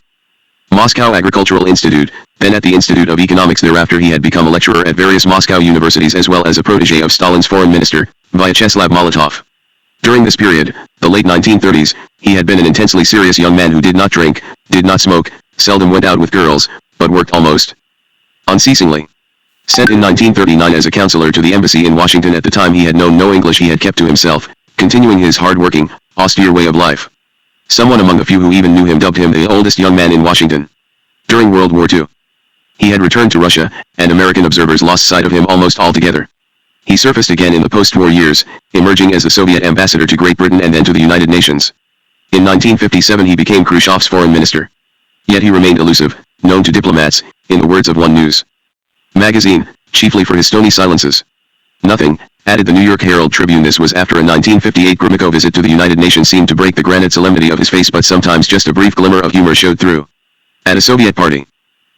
Moscow Agricultural Institute, then at the Institute of Economics. Thereafter he had become a lecturer at various Moscow universities as well as a protege of Stalin's foreign minister, Vyacheslav Molotov. During this period, the late 1930s, he had been an intensely serious young man who did not drink, did not smoke, seldom went out with girls, but worked almost unceasingly. Sent in 1939 as a counselor to the embassy in Washington, at the time he had known no English, he had kept to himself, continuing his hard-working, austere way of life. Someone among the few who even knew him dubbed him the oldest young man in Washington. During World War II, he had returned to Russia, and American observers lost sight of him almost altogether. He surfaced again in the post-war years, emerging as the Soviet ambassador to Great Britain and then to the United Nations. In 1957 he became Khrushchev's foreign minister. Yet he remained elusive, known to diplomats, in the words of one news magazine, chiefly for his stony silences. Nothing, added the New York Herald Tribune. This was after a 1958 Gromyko visit to the United Nations seemed to break the granite solemnity of his face, but sometimes just a brief glimmer of humor showed through. At a Soviet party,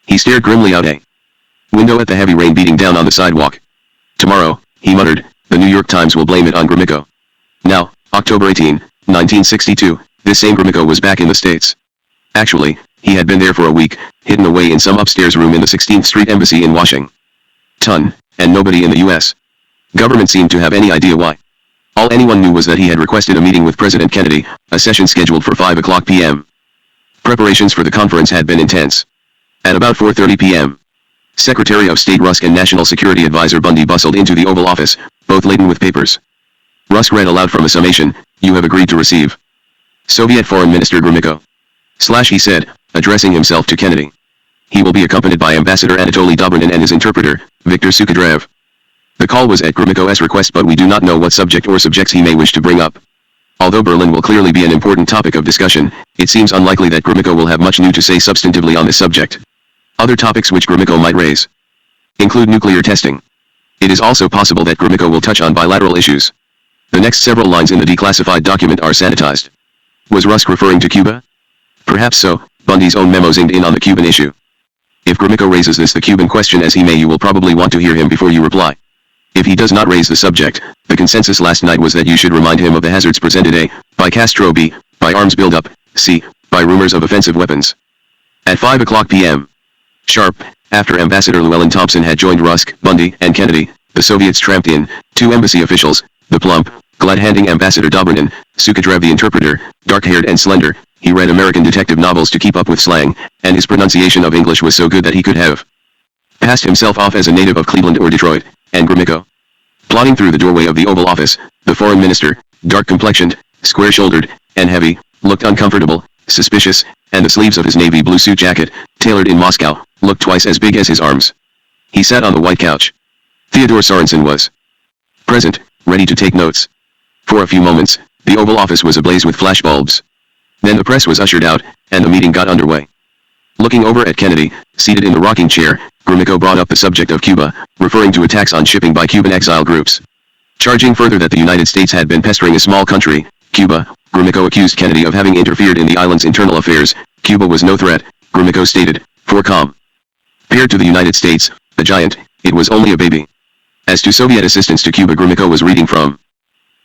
he stared grimly out a window at the heavy rain beating down on the sidewalk. Tomorrow, he muttered, the New York Times will blame it on Gromyko. Now, October 18, 1962, this same Gromyko was back in the States. Actually, he had been there for a week, hidden away in some upstairs room in the 16th Street Embassy in Washington, and nobody in the U.S. government seemed to have any idea why. All anyone knew was that he had requested a meeting with President Kennedy, a session scheduled for 5 p.m. Preparations for the conference had been intense. At about 4:30 p.m., Secretary of State Rusk and National Security Advisor Bundy bustled into the Oval Office, both laden with papers. Rusk read aloud from a summation, "You have agreed to receive Soviet Foreign Minister Gromyko. He said, addressing himself to Kennedy. He will be accompanied by Ambassador Anatoly Dobrynin and his interpreter, Viktor Sukhadrav. The call was at Gromyko's request, but we do not know what subject or subjects he may wish to bring up. Although Berlin will clearly be an important topic of discussion, it seems unlikely that Gromyko will have much new to say substantively on this subject. Other topics which Gromyko might raise include nuclear testing. It is also possible that Gromyko will touch on bilateral issues. The next several lines in the declassified document are sanitized. Was Rusk referring to Cuba? Perhaps so. Bundy's own memo zoomed in on the Cuban issue. If Gromyko raises the Cuban question as he may, you will probably want to hear him before you reply. If he does not raise the subject, the consensus last night was that you should remind him of the hazards presented A, by Castro, B, by arms buildup, C, by rumors of offensive weapons. At 5 p.m. sharp, after Ambassador Llewellyn Thompson had joined Rusk, Bundy, and Kennedy, the Soviets tramped in, 2 embassy officials, the plump, glad-handing Ambassador Dobrynin, Sukhadrav the interpreter, dark-haired and slender. He read American detective novels to keep up with slang, and his pronunciation of English was so good that he could have passed himself off as a native of Cleveland or Detroit. And Gromyko, plodding through the doorway of the Oval Office, the foreign minister, dark-complexioned, square-shouldered, and heavy, looked uncomfortable, suspicious, and the sleeves of his navy blue suit jacket, tailored in Moscow, looked twice as big as his arms. He sat on the white couch. Theodore Sorensen was present, ready to take notes. For a few moments, the Oval Office was ablaze with flashbulbs. Then the press was ushered out, and the meeting got underway. Looking over at Kennedy, seated in the rocking chair, Gromyko brought up the subject of Cuba, referring to attacks on shipping by Cuban exile groups. Charging further that the United States had been pestering a small country, Cuba, Gromyko accused Kennedy of having interfered in the island's internal affairs. Cuba was no threat, Gromyko stated, for compared to the United States, a giant, it was only a baby. As to Soviet assistance to Cuba, Gromyko was reading from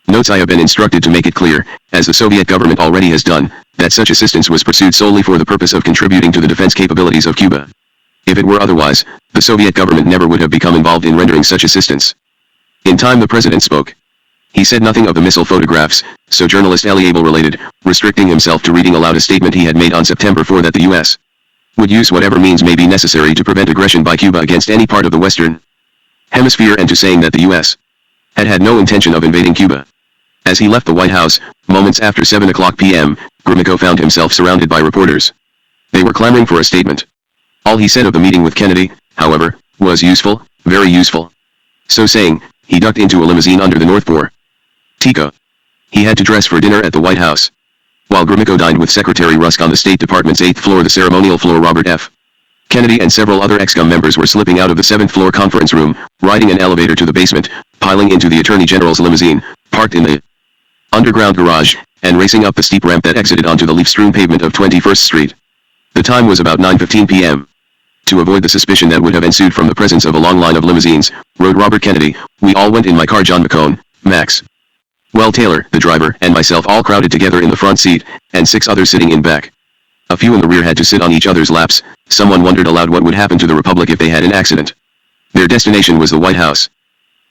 notes. I have been instructed to make it clear, as the Soviet government already has done, that such assistance was pursued solely for the purpose of contributing to the defense capabilities of Cuba. If it were otherwise, the Soviet government never would have become involved in rendering such assistance. In time the president spoke. He said nothing of the missile photographs, so journalist Elie Abel related, restricting himself to reading aloud a statement he had made on September 4 that the U.S. would use whatever means may be necessary to prevent aggression by Cuba against any part of the Western Hemisphere, and to saying that the U.S. had no intention of invading Cuba. As he left the White House, moments after 7 p.m., Gromyko found himself surrounded by reporters. They were clamoring for a statement. All he said of the meeting with Kennedy, however, was useful, very useful. So saying, he ducked into a limousine under the North Portico. He had to dress for dinner at the White House. While Gromyko dined with Secretary Rusk on the State Department's 8th floor, the ceremonial floor, Robert F. Kennedy and several other ex-com members were slipping out of the 7th-floor conference room, riding an elevator to the basement, piling into the Attorney General's limousine, parked in the underground garage, and racing up the steep ramp that exited onto the leaf-strewn pavement of 21st Street. The time was about 9:15 p.m. To avoid the suspicion that would have ensued from the presence of a long line of limousines, wrote Robert Kennedy, we all went in my car. John McCone, Max Well Taylor, the driver, and myself all crowded together in the front seat, and 6 others sitting in back. A few in the rear had to sit on each other's laps. Someone wondered aloud what would happen to the Republic if they had an accident. Their destination was the White House.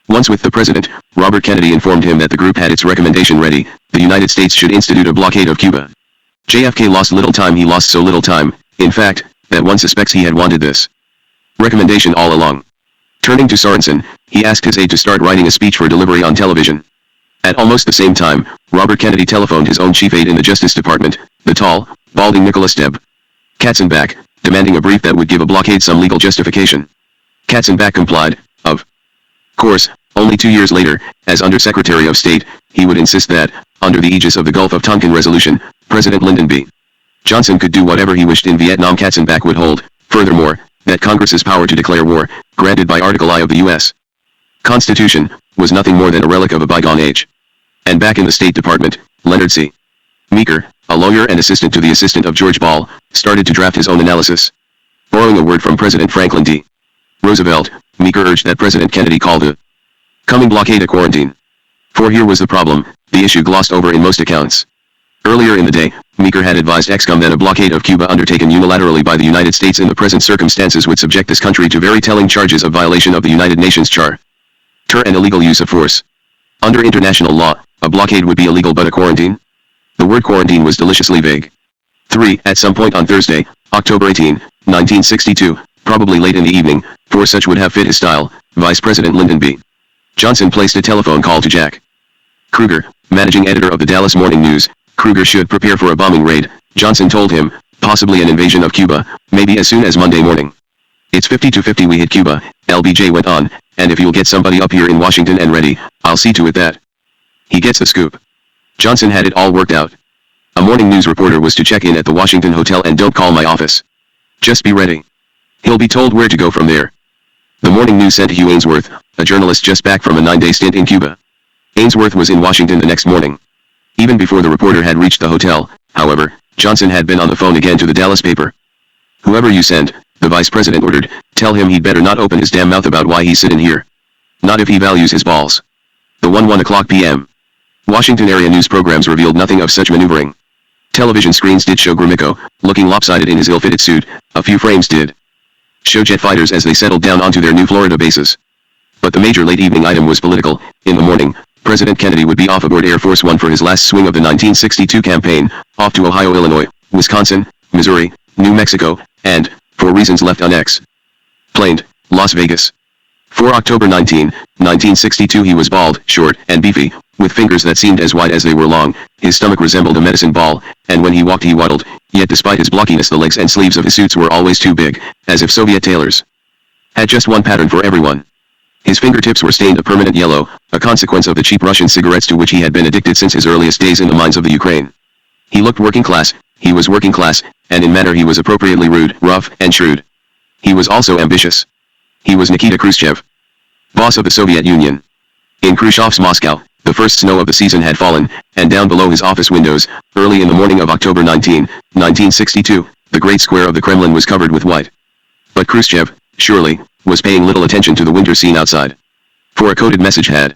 Once with the president, Robert Kennedy informed him that the group had its recommendation ready. The United States should institute a blockade of Cuba. JFK lost little time. He lost so little time, in fact, that one suspects he had wanted this recommendation all along. Turning to Sorensen, he asked his aide to start writing a speech for delivery on television. At almost the same time, Robert Kennedy telephoned his own chief aide in the Justice Department, the tall, balding Nicholas Deb Katzenbach, demanding a brief that would give a blockade some legal justification. Katzenbach complied. Of course, only 2 years later, as Under-Secretary of State, he would insist that, under the aegis of the Gulf of Tonkin Resolution, President Lyndon B. Johnson could do whatever he wished in Vietnam. Katzenbach would hold, furthermore, that Congress's power to declare war, granted by Article I of the U.S. Constitution, was nothing more than a relic of a bygone age. And back in the State Department, Leonard C. Meeker, a lawyer and assistant to the assistant of George Ball, started to draft his own analysis. Borrowing a word from President Franklin D. Roosevelt, Meeker urged that President Kennedy call the coming blockade a quarantine. For here was the problem, the issue glossed over in most accounts. Earlier in the day, Meeker had advised ExCom that a blockade of Cuba undertaken unilaterally by the United States in the present circumstances would subject this country to very telling charges of violation of the United Nations Charter and illegal use of force. Under international law, a blockade would be illegal, but a quarantine? The word quarantine was deliciously vague. 3. At some point on Thursday, October 18, 1962, probably late in the evening, for such would have fit his style, Vice President Lyndon B. Johnson placed a telephone call to Jack Kruger, managing editor of the Dallas Morning News. Kruger should prepare for a bombing raid, Johnson told him, possibly an invasion of Cuba, maybe as soon as Monday morning. It's 50-50 we hit Cuba, LBJ went on, and if you'll get somebody up here in Washington and ready, I'll see to it that he gets the scoop. Johnson had it all worked out. A morning news reporter was to check in at the Washington Hotel and don't call my office. Just be ready. He'll be told where to go from there. The morning news sent Hugh Ainsworth, a journalist just back from a 9-day stint in Cuba. Ainsworth was in Washington the next morning. Even before the reporter had reached the hotel, however, Johnson had been on the phone again to the Dallas paper. Whoever you send, the vice president ordered, tell him he'd better not open his damn mouth about why he's sitting here. Not if he values his balls. The 1 o'clock p.m. Washington area news programs revealed nothing of such maneuvering. Television screens did show Gromyko, looking lopsided in his ill-fitted suit. A few frames did show jet fighters as they settled down onto their new Florida bases. But the major late evening item was political. In the morning, President Kennedy would be off aboard Air Force One for his last swing of the 1962 campaign, off to Ohio, Illinois, Wisconsin, Missouri, New Mexico, and, for reasons left unexplained, Las Vegas. For October 19, 1962 he was bald, short, and beefy, with fingers that seemed as wide as they were long. His stomach resembled a medicine ball, and when he walked he waddled, yet despite his blockiness the legs and sleeves of his suits were always too big, as if Soviet tailors had just one pattern for everyone. His fingertips were stained a permanent yellow, a consequence of the cheap Russian cigarettes to which he had been addicted since his earliest days in the mines of the Ukraine. He looked working class, he was working class, and in manner he was appropriately rude, rough, and shrewd. He was also ambitious. He was Nikita Khrushchev, boss of the Soviet Union. In Khrushchev's Moscow, the first snow of the season had fallen, and down below his office windows, early in the morning of October 19, 1962, the great square of the Kremlin was covered with white. But Khrushchev, surely, was paying little attention to the winter scene outside. For a coded message had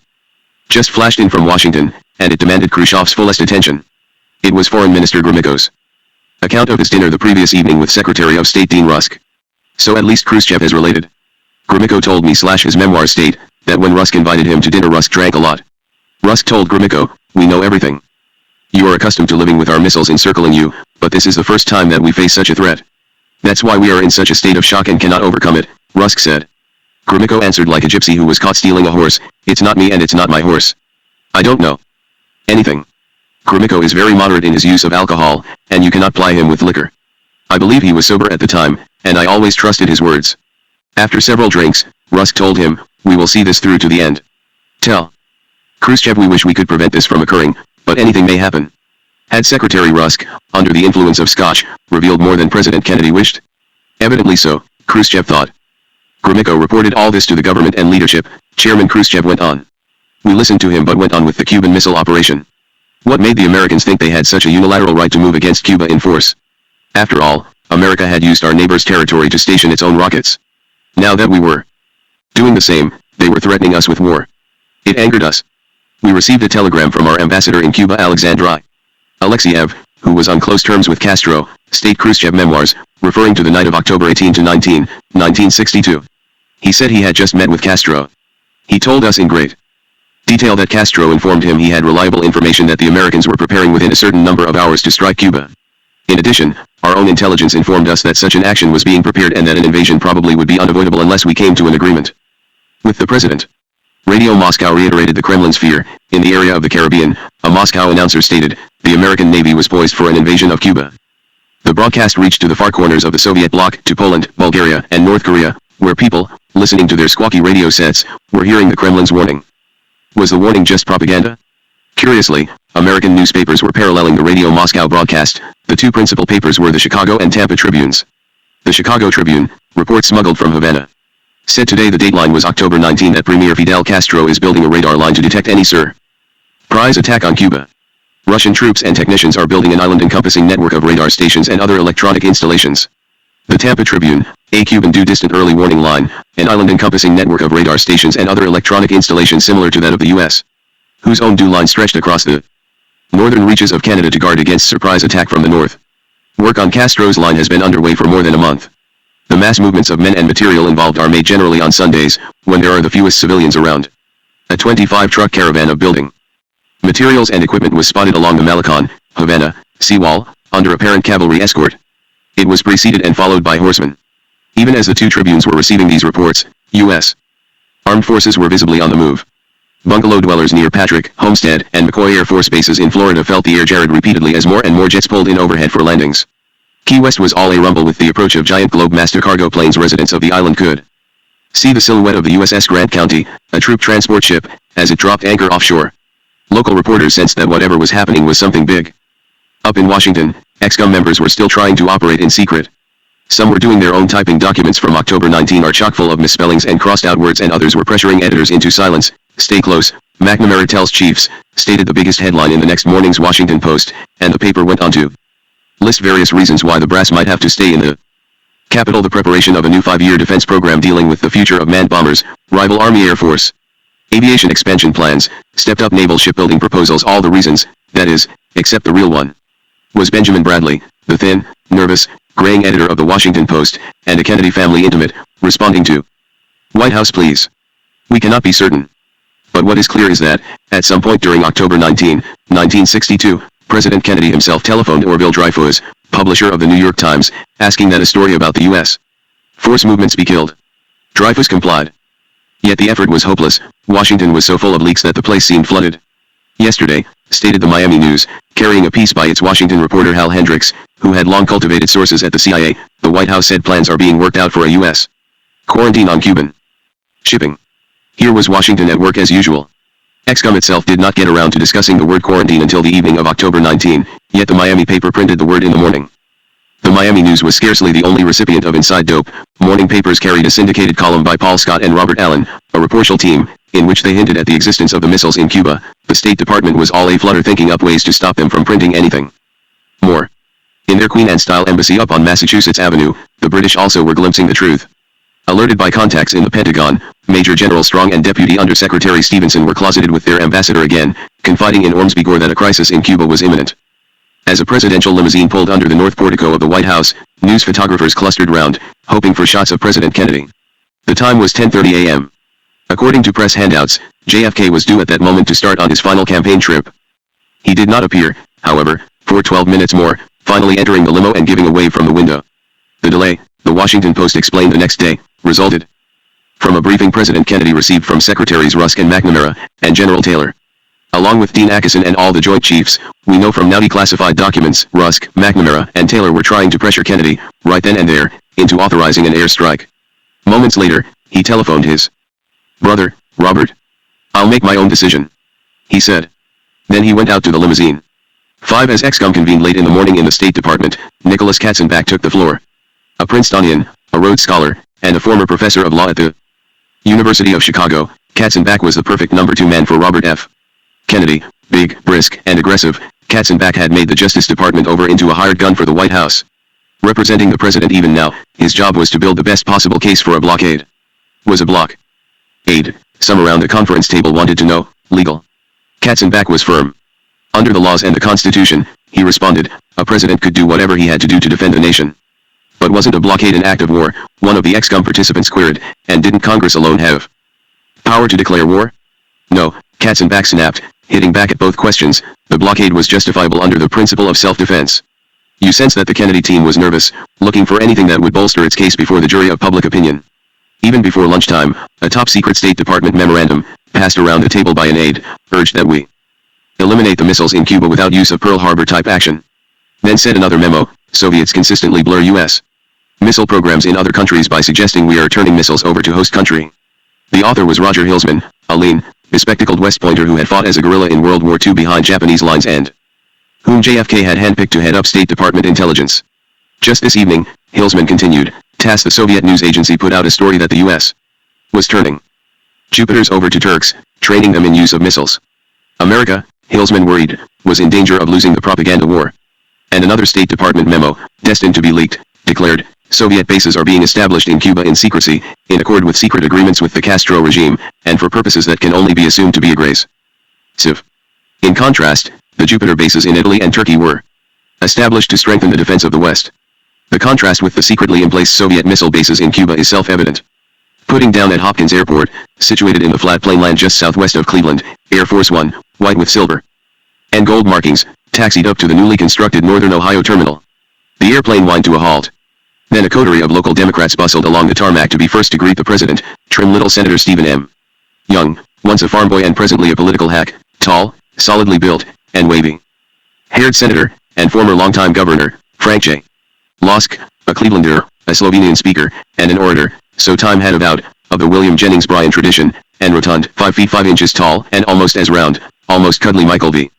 just flashed in from Washington, and it demanded Khrushchev's fullest attention. It was Foreign Minister Gromyko's account of his dinner the previous evening with Secretary of State Dean Rusk. So at least Khrushchev has related. Gromyko told me / his memoirs state, that when Rusk invited him to dinner Rusk drank a lot. Rusk told Gromyko, we know everything. You are accustomed to living with our missiles encircling you, but this is the first time that we face such a threat. That's why we are in such a state of shock and cannot overcome it, Rusk said. Gromyko answered like a gypsy who was caught stealing a horse, it's not me and it's not my horse. I don't know anything. Gromyko is very moderate in his use of alcohol, and you cannot ply him with liquor. I believe he was sober at the time, and I always trusted his words. After several drinks, Rusk told him, we will see this through to the end. Tell Khrushchev we wish we could prevent this from occurring, but anything may happen. Had Secretary Rusk, under the influence of Scotch, revealed more than President Kennedy wished? Evidently so, Khrushchev thought. Gromyko reported all this to the government and leadership. Chairman Khrushchev went on. We listened to him but went on with the Cuban Missile Operation. What made the Americans think they had such a unilateral right to move against Cuba in force? After all, America had used our neighbor's territory to station its own rockets. Now that we were doing the same, they were threatening us with war. It angered us. We received a telegram from our ambassador in Cuba, Alexandre Alexiev, who was on close terms with Castro, state Khrushchev memoirs, referring to the night of October 18 to 19, 1962. He said he had just met with Castro. He told us in great detail that Castro informed him he had reliable information that the Americans were preparing within a certain number of hours to strike Cuba. In addition, our own intelligence informed us that such an action was being prepared and that an invasion probably would be unavoidable unless we came to an agreement with the president. Radio Moscow reiterated the Kremlin's fear. In the area of the Caribbean, a Moscow announcer stated, the American Navy was poised for an invasion of Cuba. The broadcast reached to the far corners of the Soviet bloc, to Poland, Bulgaria, and North Korea, where people, listening to their squawky radio sets, were hearing the Kremlin's warning. Was the warning just propaganda? Curiously, American newspapers were paralleling the Radio Moscow broadcast. The two principal papers were the Chicago and Tampa Tribunes. The Chicago Tribune, reports smuggled from Havana, said today the dateline was October 19 that Premier Fidel Castro is building a radar line to detect any surprise attack on Cuba. Russian troops and technicians are building an island-encompassing network of radar stations and other electronic installations. The Tampa Tribune, a Cuban due distant early warning line, an island-encompassing network of radar stations and other electronic installations similar to that of the U.S., whose own due line stretched across the northern reaches of Canada to guard against surprise attack from the north. Work on Castro's line has been underway for more than a month. The mass movements of men and material involved are made generally on Sundays, when there are the fewest civilians around. A 25-truck caravan of building materials and equipment was spotted along the Malecon, Havana, seawall, under apparent cavalry escort. It was preceded and followed by horsemen. Even as the two tribunes were receiving these reports, U.S. armed forces were visibly on the move. Bungalow dwellers near Patrick, Homestead, and McCoy Air Force bases in Florida felt the air jarred repeatedly as more and more jets pulled in overhead for landings. Key West was all a rumble with the approach of giant Globemaster cargo planes. Residents of the island could see the silhouette of the USS Grant County, a troop transport ship, as it dropped anchor offshore. Local reporters sensed that whatever was happening was something big. Up in Washington, ExCom members were still trying to operate in secret. Some were doing their own typing. Documents from October 19 are chock full of misspellings and crossed out words, and others were pressuring editors into silence. Stay close, McNamara tells chiefs, stated the biggest headline in the next morning's Washington Post, and the paper went on to list various reasons why the brass might have to stay in the capital. The preparation of a new 5-year defense program dealing with the future of manned bombers, rival Army Air Force, aviation expansion plans, stepped-up naval shipbuilding proposals, all the reasons, that is, except the real one. Was Benjamin Bradley, the thin, nervous, graying editor of the Washington Post, and a Kennedy family intimate, responding to White House pleas. We cannot be certain. But what is clear is that, at some point during October 19, 1962, President Kennedy himself telephoned Orville Dreyfus, publisher of the New York Times, asking that a story about the U.S. force movements be killed. Dreyfus complied. Yet the effort was hopeless. Washington was so full of leaks that the place seemed flooded. Yesterday, stated the Miami News, carrying a piece by its Washington reporter Hal Hendricks, who had long cultivated sources at the CIA, the White House said plans are being worked out for a U.S. quarantine on Cuban shipping. Here was Washington at work as usual. ExCom itself did not get around to discussing the word quarantine until the evening of October 19, yet the Miami paper printed the word in the morning. The Miami News was scarcely the only recipient of inside dope. Morning papers carried a syndicated column by Paul Scott and Robert Allen, a reportorial team, in which they hinted at the existence of the missiles in Cuba. The State Department was all aflutter thinking up ways to stop them from printing anything more. In their Queen Anne-style embassy up on Massachusetts Avenue, the British also were glimpsing the truth. Alerted by contacts in the Pentagon, Major General Strong and Deputy Undersecretary Stevenson were closeted with their ambassador again, confiding in Ormsby Gore that a crisis in Cuba was imminent. As a presidential limousine pulled under the north portico of the White House, news photographers clustered round, hoping for shots of President Kennedy. The time was 10:30 a.m. According to press handouts, JFK was due at that moment to start on his final campaign trip. He did not appear, however, for 12 minutes more, finally entering the limo and giving a wave from the window. The delay, the Washington Post explained the next day, resulted from a briefing President Kennedy received from Secretaries Rusk and McNamara, and General Taylor. Along with Dean Acheson and all the Joint Chiefs, we know from now declassified documents, Rusk, McNamara, and Taylor were trying to pressure Kennedy, right then and there, into authorizing an airstrike. Moments later, he telephoned his brother, Robert. I'll make my own decision, he said. Then he went out to the limousine. 5 As ExCom convened late in the morning in the State Department, Nicholas Katzenbach took the floor. A Princetonian, a Rhodes Scholar, and a former professor of law at the University of Chicago, Katzenbach was the perfect number 2 man for Robert F. Kennedy. Big, brisk, and aggressive, Katzenbach had made the Justice Department over into a hired gun for the White House. Representing the president even now, his job was to build the best possible case for a blockade. Was a blockade? Some around the conference table wanted to know. Legal? Katzenbach was firm. Under the laws and the Constitution, he responded, a president could do whatever he had to do to defend the nation. But wasn't a blockade an act of war? One of the ex-com participants queried, and didn't Congress alone have power to declare war? No, Katzenbach snapped, hitting back at both questions. The blockade was justifiable under the principle of self-defense. You sense that the Kennedy team was nervous, looking for anything that would bolster its case before the jury of public opinion. Even before lunchtime, a top-secret State Department memorandum, passed around the table by an aide, urged that we eliminate the missiles in Cuba without use of Pearl Harbor-type action. Then said another memo, Soviets consistently blur U.S. missile programs in other countries by suggesting we are turning missiles over to host country. The author was Roger Hilsman, a lean, bespectacled West Pointer who had fought as a guerrilla in World War II behind Japanese lines and whom JFK had handpicked to head up State Department intelligence. Just this evening, Hilsman continued, TASS, the Soviet news agency, put out a story that the U.S. was turning Jupiters over to Turks, training them in use of missiles. America, Hilsman worried, was in danger of losing the propaganda war. And another State Department memo, destined to be leaked, declared, Soviet bases are being established in Cuba in secrecy, in accord with secret agreements with the Castro regime, and for purposes that can only be assumed to be aggressive. In contrast, the Jupiter bases in Italy and Turkey were established to strengthen the defense of the West. The contrast with the secretly in place Soviet missile bases in Cuba is self-evident. Putting down at Hopkins Airport, situated in the flat plain land just southwest of Cleveland, Air Force One, white with silver and gold markings, taxied up to the newly constructed Northern Ohio terminal. The airplane whined to a halt. Then a coterie of local Democrats bustled along the tarmac to be first to greet the president, trim little Senator Stephen M. Young, once a farm boy and presently a political hack, tall, solidly built, and wavy-haired senator, and former longtime governor, Frank J. Losk, a Clevelander, a Slovenian speaker, and an orator, so time had avowed, of the William Jennings Bryan tradition, and rotund, 5 feet 5 inches tall, and almost as round, almost cuddly Michael V.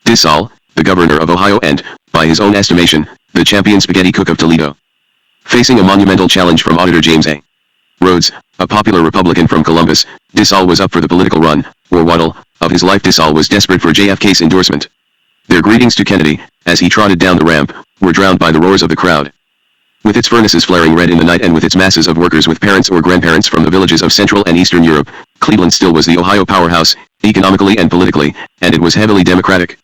Dissall, the governor of Ohio and, by his own estimation, the champion spaghetti cook of Toledo. Facing a monumental challenge from Auditor James A. Rhodes, a popular Republican from Columbus, Dissall was up for the political run, or waddle, of his life. Dissall was desperate for JFK's endorsement. Their greetings to Kennedy, as he trotted down the ramp, were drowned by the roars of the crowd. With its furnaces flaring red in the night and with its masses of workers with parents or grandparents from the villages of Central and Eastern Europe, Cleveland still was the Ohio powerhouse, economically and politically, and it was heavily Democratic.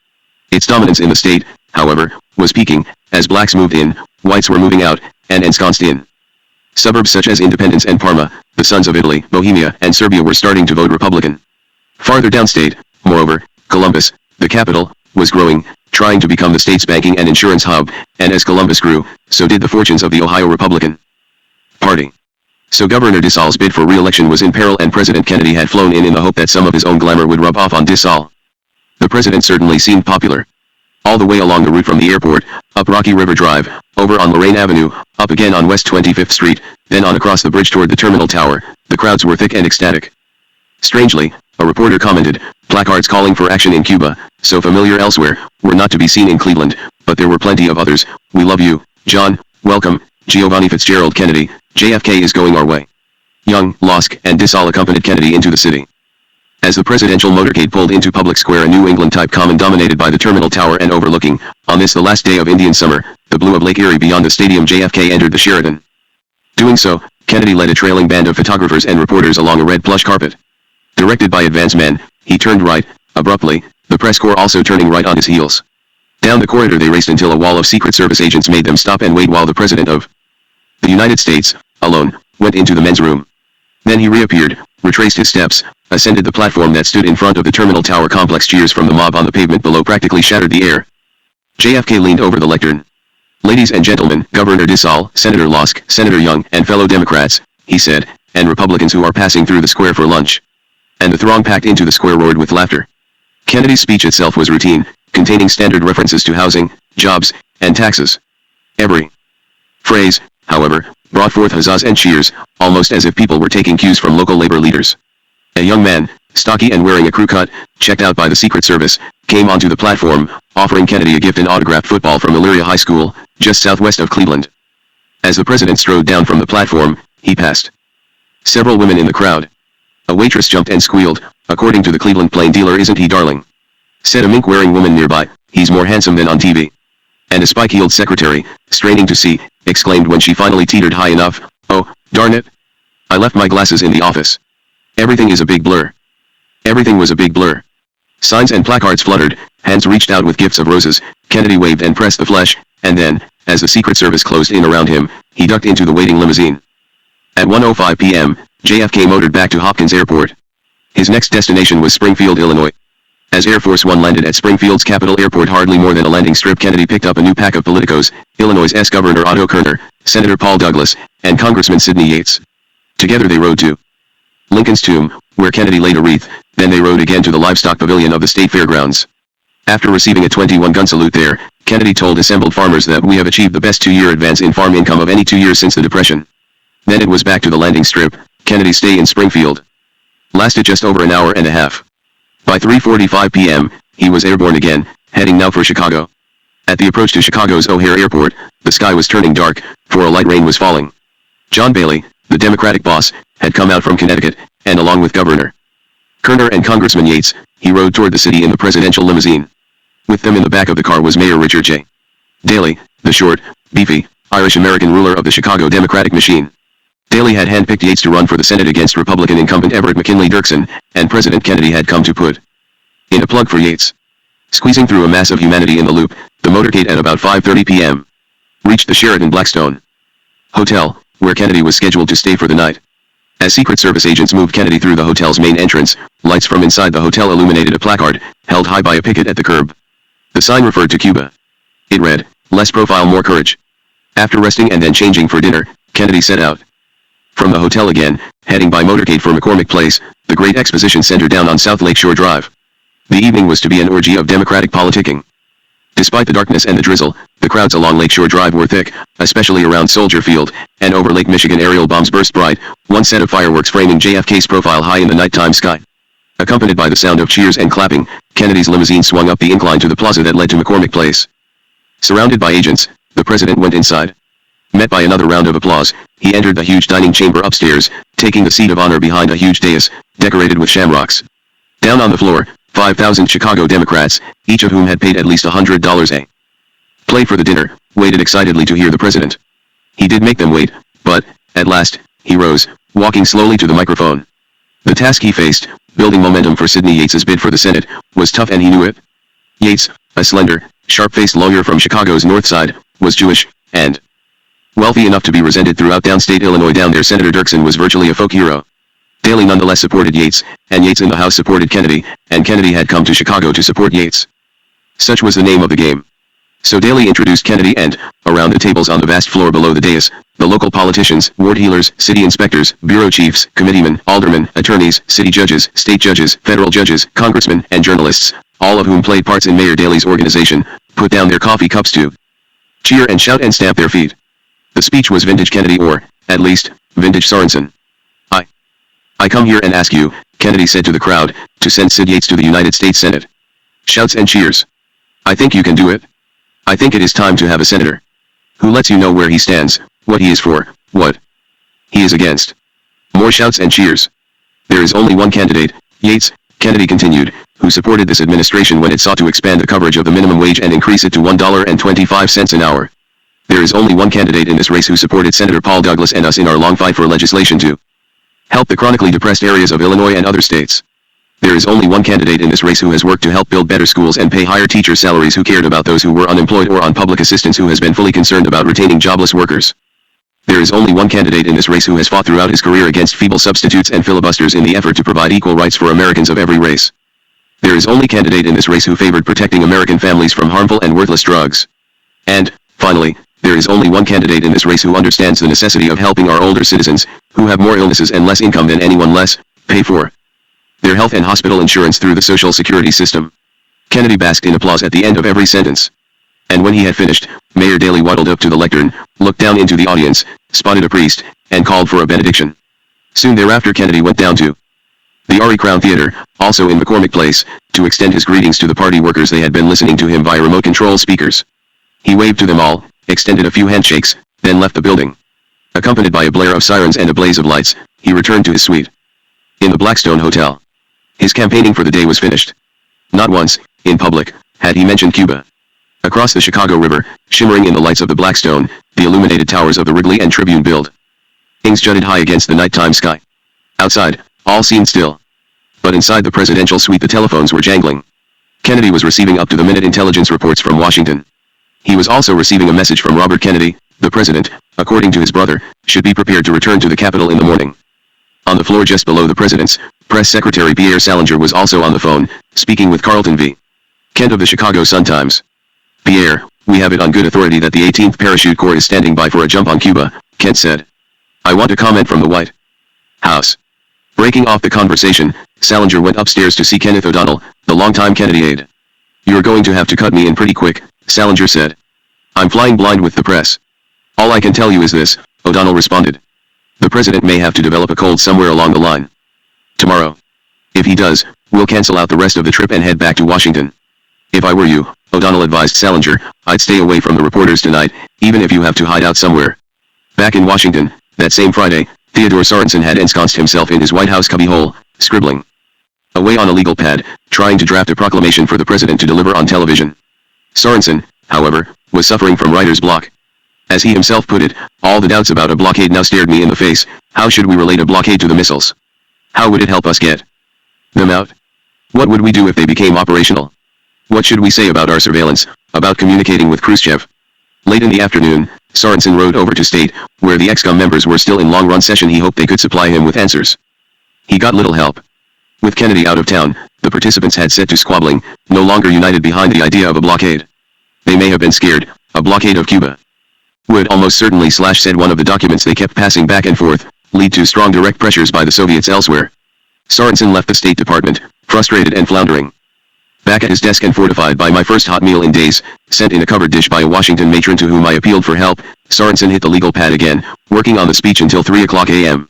Its dominance in the state, however, was peaking, as blacks moved in, whites were moving out, and ensconced in suburbs such as Independence and Parma, the sons of Italy, Bohemia, and Serbia were starting to vote Republican. Farther downstate, moreover, Columbus, the capital, was growing, trying to become the state's banking and insurance hub, and as Columbus grew, so did the fortunes of the Ohio Republican Party. So Governor Dissall's bid for re-election was in peril, and President Kennedy had flown in the hope that some of his own glamour would rub off on Dissall. The president certainly seemed popular. All the way along the route from the airport, up Rocky River Drive, over on Lorraine Avenue, up again on West 25th Street, then on across the bridge toward the Terminal Tower, the crowds were thick and ecstatic. Strangely, a reporter commented, placards calling for action in Cuba, so familiar elsewhere, were not to be seen in Cleveland, but there were plenty of others. We love you, John, welcome, Giovanni Fitzgerald Kennedy, JFK is going our way. Young, Losk, and Dissall accompanied Kennedy into the city. As the presidential motorcade pulled into Public Square, a New England-type common dominated by the Terminal Tower and overlooking, on this the last day of Indian summer, the blue of Lake Erie beyond the stadium, JFK entered the Sheraton. Doing so, Kennedy led a trailing band of photographers and reporters along a red plush carpet. Directed by advance men, he turned right, abruptly, the press corps also turning right on his heels. Down the corridor they raced until a wall of Secret Service agents made them stop and wait while the President of the United States, alone, went into the men's room. Then he reappeared, retraced his steps, ascended the platform that stood in front of the Terminal Tower complex. Cheers from the mob on the pavement below practically shattered the air. JFK leaned over the lectern. Ladies and gentlemen, Governor Dissall, Senator Losk, Senator Young, and fellow Democrats, he said, and Republicans who are passing through the square for lunch. And the throng packed into the square roared with laughter. Kennedy's speech itself was routine, containing standard references to housing, jobs, and taxes. Every phrase, however, brought forth huzzas and cheers, almost as if people were taking cues from local labor leaders. A young man, stocky and wearing a crew cut, checked out by the Secret Service, came onto the platform, offering Kennedy a gift, an autographed football from Elyria High School, just southwest of Cleveland. As the president strode down from the platform, he passed several women in the crowd. A waitress jumped and squealed, "According to the Cleveland Plain Dealer, isn't he darling?" Said a mink-wearing woman nearby, "He's more handsome than on TV." And a spike-heeled secretary, straining to see, exclaimed when she finally teetered high enough, "Oh, darn it. I left my glasses in the office. Everything is a big blur." Everything was a big blur. Signs and placards fluttered, hands reached out with gifts of roses, Kennedy waved and pressed the flesh, and then, as the Secret Service closed in around him, he ducked into the waiting limousine. At 1:05 p.m., JFK motored back to Hopkins Airport. His next destination was Springfield, Illinois. As Air Force One landed at Springfield's Capital Airport, hardly more than a landing strip, Kennedy picked up a new pack of politicos, Illinois' Governor Otto Kerner, Senator Paul Douglas, and Congressman Sidney Yates. Together they rode to Lincoln's tomb, where Kennedy laid a wreath, then they rode again to the livestock pavilion of the state fairgrounds. After receiving a 21-gun salute there, Kennedy told assembled farmers that "We have achieved the best two-year advance in farm income of any 2 years since the Depression." Then it was back to the landing strip. Kennedy's stay in Springfield lasted just over an hour and a half. By 3:45 p.m., he was airborne again, heading now for Chicago. At the approach to Chicago's O'Hare Airport, the sky was turning dark, for a light rain was falling. John Bailey, the Democratic boss, had come out from Connecticut, and along with Governor Kerner and Congressman Yates, he rode toward the city in the presidential limousine. With them in the back of the car was Mayor Richard J. Daley, the short, beefy, Irish-American ruler of the Chicago Democratic machine. Daley had handpicked Yates to run for the Senate against Republican incumbent Everett McKinley Dirksen, and President Kennedy had come to put in a plug for Yates. Squeezing through a mass of humanity in the loop, the motorcade at about 5:30 p.m. reached the Sheraton Blackstone Hotel, where Kennedy was scheduled to stay for the night. As Secret Service agents moved Kennedy through the hotel's main entrance, lights from inside the hotel illuminated a placard, held high by a picket at the curb. The sign referred to Cuba. It read, "Less profile, more courage." After resting and then changing for dinner, Kennedy set out from the hotel again, heading by motorcade for McCormick Place, the great exposition center down on South Lakeshore Drive. The evening was to be an orgy of Democratic politicking. Despite the darkness and the drizzle, the crowds along Lakeshore Drive were thick, especially around Soldier Field, and over Lake Michigan aerial bombs burst bright, one set of fireworks framing JFK's profile high in the nighttime sky. Accompanied by the sound of cheers and clapping, Kennedy's limousine swung up the incline to the plaza that led to McCormick Place. Surrounded by agents, the president went inside. Met by another round of applause, he entered the huge dining chamber upstairs, taking the seat of honor behind a huge dais, decorated with shamrocks. Down on the floor, 5,000 Chicago Democrats, each of whom had paid at least $100 a play for the dinner, waited excitedly to hear the president. He did make them wait, but, at last, he rose, walking slowly to the microphone. The task he faced, building momentum for Sidney Yates's bid for the Senate, was tough and he knew it. Yates, a slender, sharp-faced lawyer from Chicago's North Side, was Jewish, and wealthy enough to be resented throughout downstate Illinois. Down there Senator Dirksen was virtually a folk hero. Daley nonetheless supported Yates, and Yates in the House supported Kennedy, and Kennedy had come to Chicago to support Yates. Such was the name of the game. So Daley introduced Kennedy and, around the tables on the vast floor below the dais, the local politicians, ward heelers, city inspectors, bureau chiefs, committeemen, aldermen, attorneys, city judges, state judges, federal judges, congressmen, and journalists, all of whom played parts in Mayor Daley's organization, put down their coffee cups to cheer and shout and stamp their feet. The speech was vintage Kennedy, or, at least, vintage Sorensen. I come here and ask you, Kennedy said to the crowd, to send Sid Yates to the United States Senate. Shouts and cheers. I think you can do it. I think it is time to have a senator who lets you know where he stands, what he is for, what he is against. More shouts and cheers. There is only one candidate, Yates, Kennedy continued, who supported this administration when it sought to expand the coverage of the minimum wage and increase it to $1.25 an hour. There is only one candidate in this race who supported Senator Paul Douglas and us in our long fight for legislation to help the chronically depressed areas of Illinois and other states. There is only one candidate in this race who has worked to help build better schools and pay higher teacher salaries, who cared about those who were unemployed or on public assistance, who has been fully concerned about retaining jobless workers. There is only one candidate in this race who has fought throughout his career against feeble substitutes and filibusters in the effort to provide equal rights for Americans of every race. There is only candidate in this race who favored protecting American families from harmful and worthless drugs. And, finally, there is only one candidate in this race who understands the necessity of helping our older citizens, who have more illnesses and less income than anyone, less pay for their health and hospital insurance through the Social Security system. Kennedy basked in applause at the end of every sentence. And when he had finished, Mayor Daley waddled up to the lectern, looked down into the audience, spotted a priest, and called for a benediction. Soon thereafter Kennedy went down to the Ari Crown Theater, also in McCormick Place, to extend his greetings to the party workers. They had been listening to him via remote control speakers. He waved to them all, extended a few handshakes, then left the building. Accompanied by a blare of sirens and a blaze of lights, he returned to his suite in the Blackstone Hotel. His campaigning for the day was finished. Not once, in public, had he mentioned Cuba. Across the Chicago River, shimmering in the lights of the Blackstone, the illuminated towers of the Wrigley and Tribune buildings jutted high against the nighttime sky. Outside, all seemed still. But inside the presidential suite the telephones were jangling. Kennedy was receiving up-to-the-minute intelligence reports from Washington. He was also receiving a message from Robert Kennedy. The president, according to his brother, should be prepared to return to the Capitol in the morning. On the floor just below the president's, press secretary Pierre Salinger was also on the phone, speaking with Carlton V. Kent of the Chicago Sun-Times. "Pierre, we have it on good authority that the 18th Parachute Corps is standing by for a jump on Cuba," Kent said. "I want a comment from the White House." Breaking off the conversation, Salinger went upstairs to see Kenneth O'Donnell, the longtime Kennedy aide. "You're going to have to cut me in pretty quick," Salinger said. "I'm flying blind with the press." "All I can tell you is this," O'Donnell responded. "The president may have to develop a cold somewhere along the line tomorrow. If he does, we'll cancel out the rest of the trip and head back to Washington." "If I were you," O'Donnell advised Salinger, "I'd stay away from the reporters tonight, even if you have to hide out somewhere." Back in Washington, that same Friday, Theodore Sorensen had ensconced himself in his White House cubbyhole, scribbling away on a legal pad, trying to draft a proclamation for the president to deliver on television. Sorensen, however, was suffering from writer's block. As he himself put it, "All the doubts about a blockade now stared me in the face. How should we relate a blockade to the missiles? How would it help us get them out? What would we do if they became operational? What should we say about our surveillance, about communicating with Khrushchev?" Late in the afternoon, Sorensen rode over to State, where the ExCom members were still in long-run session. He hoped they could supply him with answers. He got little help. With Kennedy out of town, the participants had set to squabbling, no longer united behind the idea of a blockade. They may have been scared. A blockade of Cuba would almost certainly, said one of the documents they kept passing back and forth, lead to strong direct pressures by the Soviets elsewhere. Sorensen left the State Department, frustrated and floundering. Back at his desk and fortified by my first hot meal in days, sent in a covered dish by a Washington matron to whom I appealed for help, Sorensen hit the legal pad again, working on the speech until 3 o'clock a.m.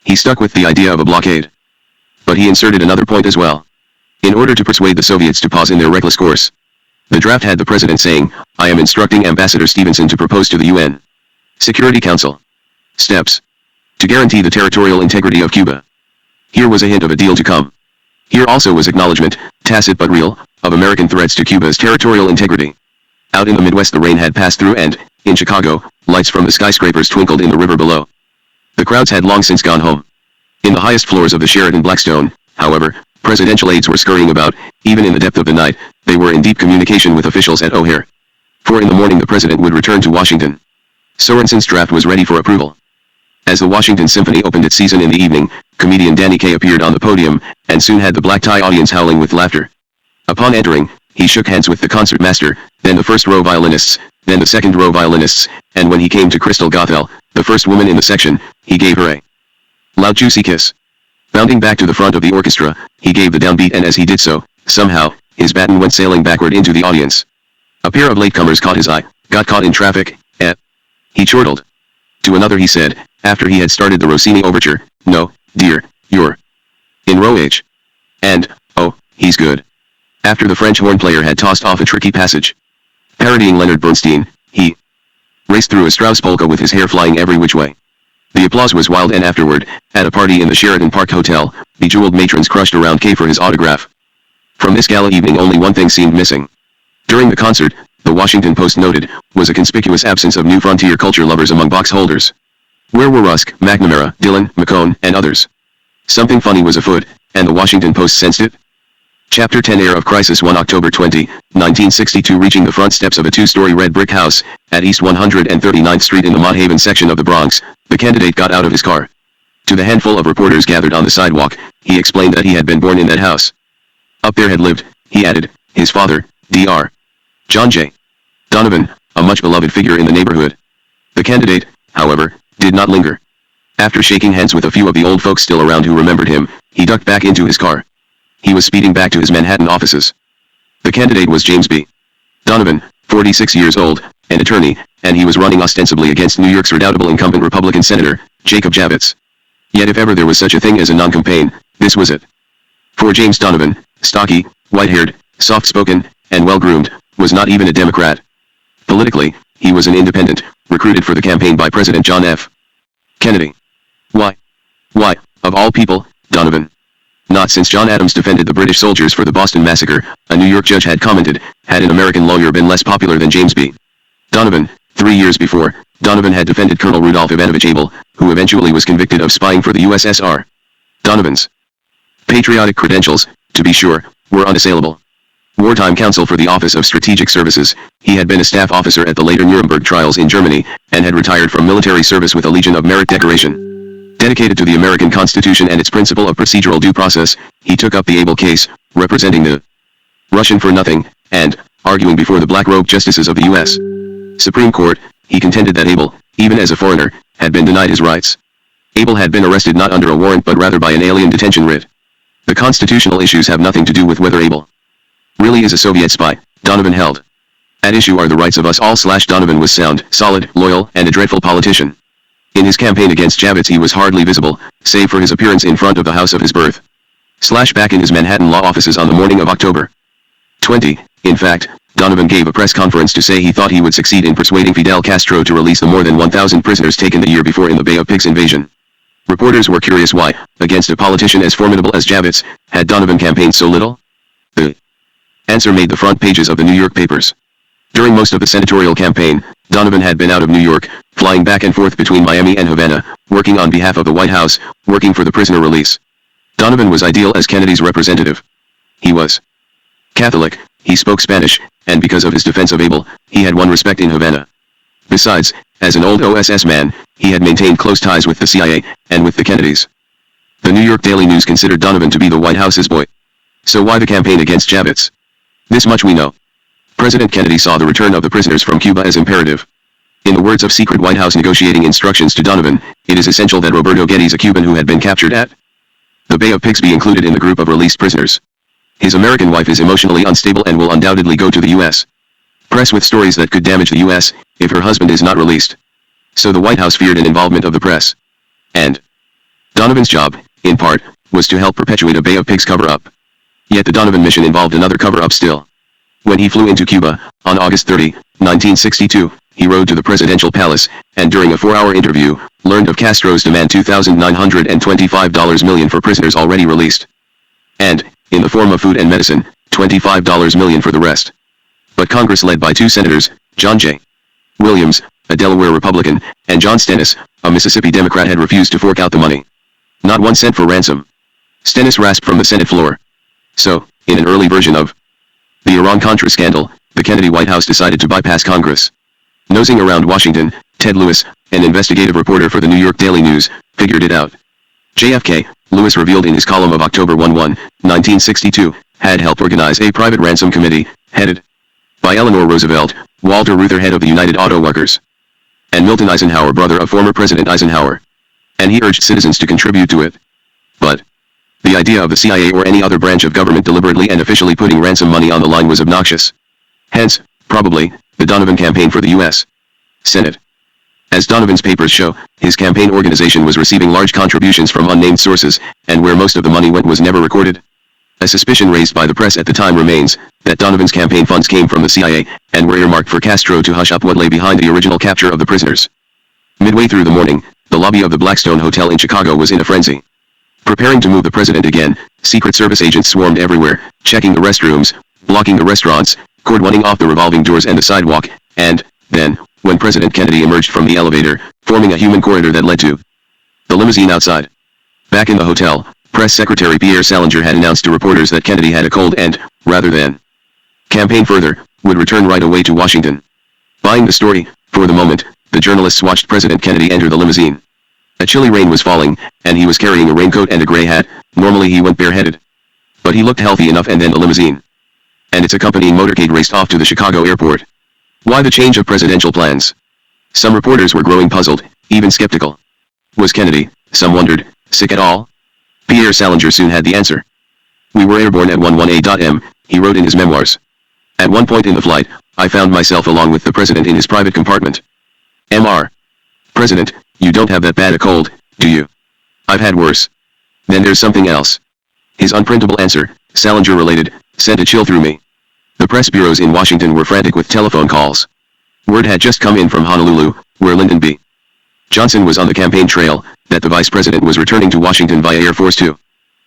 He stuck with the idea of a blockade. But he inserted another point as well. In order to persuade the Soviets to pause in their reckless course. The draft had the president saying, "I am instructing Ambassador Stevenson to propose to the UN Security Council steps to guarantee the territorial integrity of Cuba." Here was a hint of a deal to come. Here also was acknowledgement, tacit but real, of American threats to Cuba's territorial integrity. Out in the Midwest the rain had passed through and, in Chicago, lights from the skyscrapers twinkled in the river below. The crowds had long since gone home. In the highest floors of the Sheraton Blackstone, however, presidential aides were scurrying about. Even in the depth of the night, they were in deep communication with officials at O'Hare. For in the morning the president would return to Washington. Sorensen's draft was ready for approval. As the Washington Symphony opened its season in the evening, comedian Danny Kaye appeared on the podium, and soon had the black-tie audience howling with laughter. Upon entering, he shook hands with the concertmaster, then the first-row violinists, then the second-row violinists, and when he came to Crystal Gothel, the first woman in the section, he gave her a loud juicy kiss. Bounding back to the front of the orchestra, he gave the downbeat, and as he did so, somehow, his baton went sailing backward into the audience. A pair of latecomers caught his eye, got caught in traffic, he chortled. To another he said, after he had started the Rossini overture, "No, dear, you're in row H. And, oh, he's good." After the French horn player had tossed off a tricky passage, parodying Leonard Bernstein, he raced through a Strauss polka with his hair flying every which way. The applause was wild, and afterward, at a party in the Sheraton Park Hotel, bejeweled matrons crushed around Kaye for his autograph. From this gala evening only one thing seemed missing. During the concert, the Washington Post noted, was a conspicuous absence of new frontier culture lovers among box holders. Where were Rusk, McNamara, Dillon, McCone, and others? Something funny was afoot, and the Washington Post sensed it. Chapter 10 Air of Crisis 1 October 20, 1962 Reaching the front steps of a two-story red brick house, at East 139th Street in the Mott Haven section of the Bronx, the candidate got out of his car. To the handful of reporters gathered on the sidewalk, he explained that he had been born in that house. Up there had lived, he added, his father, Dr. John J. Donovan, a much-beloved figure in the neighborhood. The candidate, however, did not linger. After shaking hands with a few of the old folks still around who remembered him, he ducked back into his car. He was speeding back to his Manhattan offices. The candidate was James B. Donovan, 46 years old, an attorney, and he was running ostensibly against New York's redoubtable incumbent Republican Senator, Jacob Javits. Yet if ever there was such a thing as a non-campaign, this was it. For James Donovan, stocky, white-haired, soft-spoken, and well-groomed, was not even a Democrat. Politically, he was an independent, recruited for the campaign by President John F. Kennedy. Why? Why, of all people, Donovan? Not since John Adams defended the British soldiers for the Boston Massacre, a New York judge had commented, had an American lawyer been less popular than James B. Donovan. 3 years before, Donovan had defended Colonel Rudolph Ivanovich Abel, who eventually was convicted of spying for the USSR. Donovan's patriotic credentials, to be sure, were unassailable. Wartime counsel for the Office of Strategic Services, he had been a staff officer at the later Nuremberg trials in Germany, and had retired from military service with a Legion of Merit decoration. Dedicated to the American Constitution and its principle of procedural due process, he took up the Abel case, representing the Russian for nothing, and, arguing before the black-robed justices of the U.S. Supreme Court, he contended that Abel, even as a foreigner, had been denied his rights. Abel had been arrested not under a warrant but rather by an alien detention writ. The constitutional issues have nothing to do with whether Abel really is a Soviet spy, Donovan held. At issue are the rights of us all. Donovan was sound, solid, loyal, and a dreadful politician. In his campaign against Javits he was hardly visible, save for his appearance in front of the house of his birth. Back in his Manhattan law offices on the morning of October 20, in fact, Donovan gave a press conference to say he thought he would succeed in persuading Fidel Castro to release the more than 1,000 prisoners taken the year before in the Bay of Pigs invasion. Reporters were curious why, against a politician as formidable as Javits, had Donovan campaigned so little? The answer made the front pages of the New York papers. During most of the senatorial campaign, Donovan had been out of New York, flying back and forth between Miami and Havana, working on behalf of the White House, working for the prisoner release. Donovan was ideal as Kennedy's representative. He was Catholic, he spoke Spanish, and because of his defense of Abel, he had won respect in Havana. Besides, as an old OSS man, he had maintained close ties with the CIA, and with the Kennedys. The New York Daily News considered Donovan to be the White House's boy. So why the campaign against Javits? This much we know. President Kennedy saw the return of the prisoners from Cuba as imperative. In the words of secret White House negotiating instructions to Donovan, it is essential that Roberto Geddes, a Cuban who had been captured at the Bay of Pigs, be included in the group of released prisoners. His American wife is emotionally unstable and will undoubtedly go to the U.S. press with stories that could damage the U.S. if her husband is not released. So the White House feared an involvement of the press. And Donovan's job, in part, was to help perpetuate a Bay of Pigs cover-up. Yet the Donovan mission involved another cover-up still. When he flew into Cuba, on August 30, 1962, he rode to the presidential palace, and during a 4-hour interview, learned of Castro's demand $2,925 million for prisoners already released. And, in the form of food and medicine, $25 million for the rest. But Congress led by 2 senators, John J. Williams, a Delaware Republican, and John Stennis, a Mississippi Democrat, had refused to fork out the money. Not 1 cent for ransom. Stennis rasped from the Senate floor. So, in an early version of the Iran-Contra scandal, the Kennedy White House decided to bypass Congress. Nosing around Washington, Ted Lewis, an investigative reporter for the New York Daily News, figured it out. JFK, Lewis revealed in his column of October 1, 1962, had helped organize a private ransom committee, headed by Eleanor Roosevelt, Walter Reuther, head of the United Auto Workers, and Milton Eisenhower, brother of former President Eisenhower. And he urged citizens to contribute to it. But the idea of the CIA or any other branch of government deliberately and officially putting ransom money on the line was obnoxious. Hence, probably, the Donovan campaign for the U.S. Senate. As Donovan's papers show, his campaign organization was receiving large contributions from unnamed sources, and where most of the money went was never recorded. A suspicion raised by the press at the time remains, that Donovan's campaign funds came from the CIA, and were earmarked for Castro to hush up what lay behind the original capture of the prisoners. Midway through the morning, the lobby of the Blackstone Hotel in Chicago was in a frenzy. Preparing to move the president again, Secret Service agents swarmed everywhere, checking the restrooms, blocking the restaurants, cordoning off the revolving doors and the sidewalk, and, then, when President Kennedy emerged from the elevator, forming a human corridor that led to the limousine outside. Back in the hotel, Press Secretary Pierre Salinger had announced to reporters that Kennedy had a cold and, rather than campaign further, would return right away to Washington. Buying the story, for the moment, the journalists watched President Kennedy enter the limousine. A chilly rain was falling, and he was carrying a raincoat and a gray hat. Normally he went bareheaded. But he looked healthy enough, and then the limousine and its accompanying motorcade raced off to the Chicago airport. Why the change of presidential plans? Some reporters were growing puzzled, even skeptical. Was Kennedy, some wondered, sick at all? Pierre Salinger soon had the answer. "We were airborne at 11A.M, he wrote in his memoirs. "At one point in the flight, I found myself along with the president in his private compartment. Mr. President, you don't have that bad a cold, do you? I've had worse. Then there's something else." His unprintable answer, Salinger related, sent a chill through me. The press bureaus in Washington were frantic with telephone calls. Word had just come in from Honolulu, where Lyndon B. Johnson was on the campaign trail, that the vice president was returning to Washington via Air Force 2.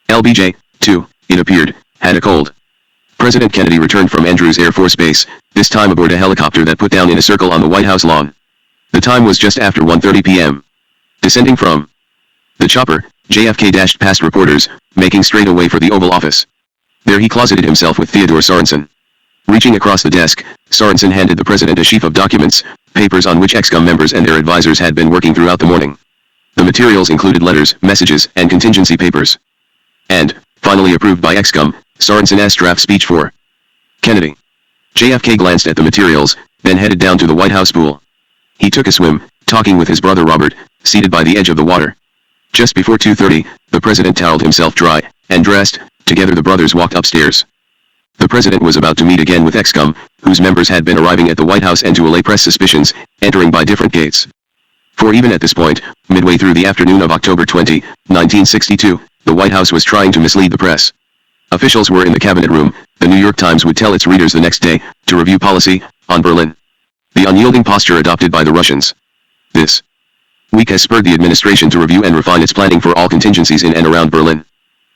LBJ, 2, it appeared, had a cold. President Kennedy returned from Andrews Air Force Base, this time aboard a helicopter that put down in a circle on the White House lawn. The time was just after 1:30 p.m. Descending from the chopper, JFK dashed past reporters, making straight away for the Oval Office. There he closeted himself with Theodore Sorensen. Reaching across the desk, Sorensen handed the president a sheaf of documents, papers on which ExCom members and their advisors had been working throughout the morning. The materials included letters, messages, and contingency papers. And, finally approved by ExCom, Sorensen's draft speech for Kennedy. JFK glanced at the materials, then headed down to the White House pool. He took a swim, talking with his brother Robert, seated by the edge of the water. Just before 2:30, the president toweled himself dry, and dressed. Together the brothers walked upstairs. The president was about to meet again with ExCom, whose members had been arriving at the White House and to allay press suspicions, entering by different gates. For even at this point, midway through the afternoon of October 20, 1962, the White House was trying to mislead the press. Officials were in the cabinet room, the New York Times would tell its readers the next day, to review policy, on Berlin. The unyielding posture adopted by the Russians. This week has spurred the administration to review and refine its planning for all contingencies in and around Berlin.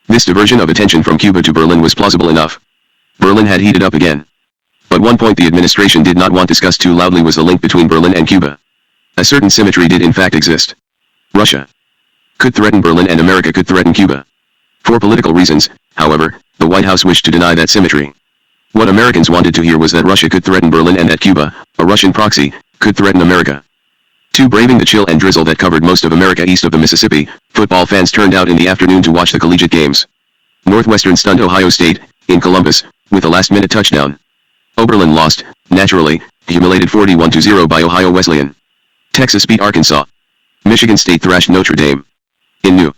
This diversion of attention from Cuba to Berlin was plausible enough. Berlin had heated up again. But one point the administration did not want discussed too loudly was the link between Berlin and Cuba. A certain symmetry did in fact exist. Russia could threaten Berlin and America could threaten Cuba. For political reasons, however, the White House wished to deny that symmetry. What Americans wanted to hear was that Russia could threaten Berlin and that Cuba, a Russian proxy, could threaten America. Too braving the chill and drizzle that covered most of America east of the Mississippi, football fans turned out in the afternoon to watch the collegiate games. Northwestern stunned Ohio State, in Columbus, with a last-minute touchdown. Oberlin lost, naturally, humiliated 41-0 by Ohio Wesleyan. Texas beat Arkansas. Michigan State thrashed Notre Dame. In New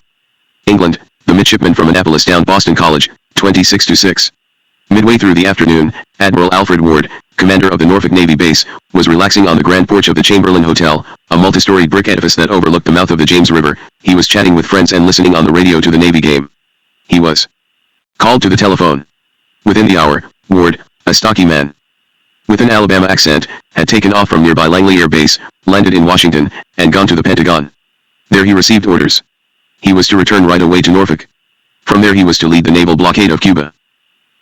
England, the midshipmen from Annapolis downed Boston College, 26-6. Midway through the afternoon, Admiral Alfred Ward, commander of the Norfolk Navy base, was relaxing on the grand porch of the Chamberlain Hotel, a multi-storied brick edifice that overlooked the mouth of the James River. He was chatting with friends and listening on the radio to the Navy game. He was called to the telephone. Within the hour, Ward, a stocky man with an Alabama accent, had taken off from nearby Langley Air Base, landed in Washington, and gone to the Pentagon. There he received orders. He was to return right away to Norfolk. From there he was to lead the naval blockade of Cuba.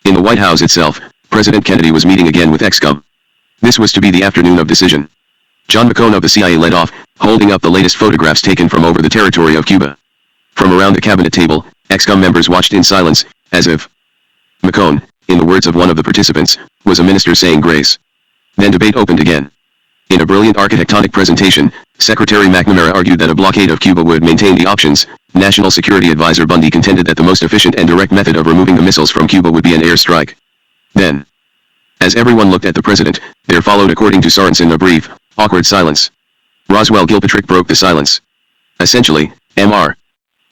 In the White House itself, President Kennedy was meeting again with ExCom. This was to be the afternoon of decision. John McCone of the CIA led off, holding up the latest photographs taken from over the territory of Cuba. From around the cabinet table, ExCom members watched in silence, as if McCone, in the words of one of the participants, was a minister saying grace. Then debate opened again. In a brilliant architectonic presentation, Secretary McNamara argued that a blockade of Cuba would maintain the options. National Security Advisor Bundy contended that the most efficient and direct method of removing the missiles from Cuba would be an air strike. Then, as everyone looked at the president, there followed, according to Sorensen, a brief, awkward silence. Roswell Gilpatrick broke the silence. Essentially, Mr.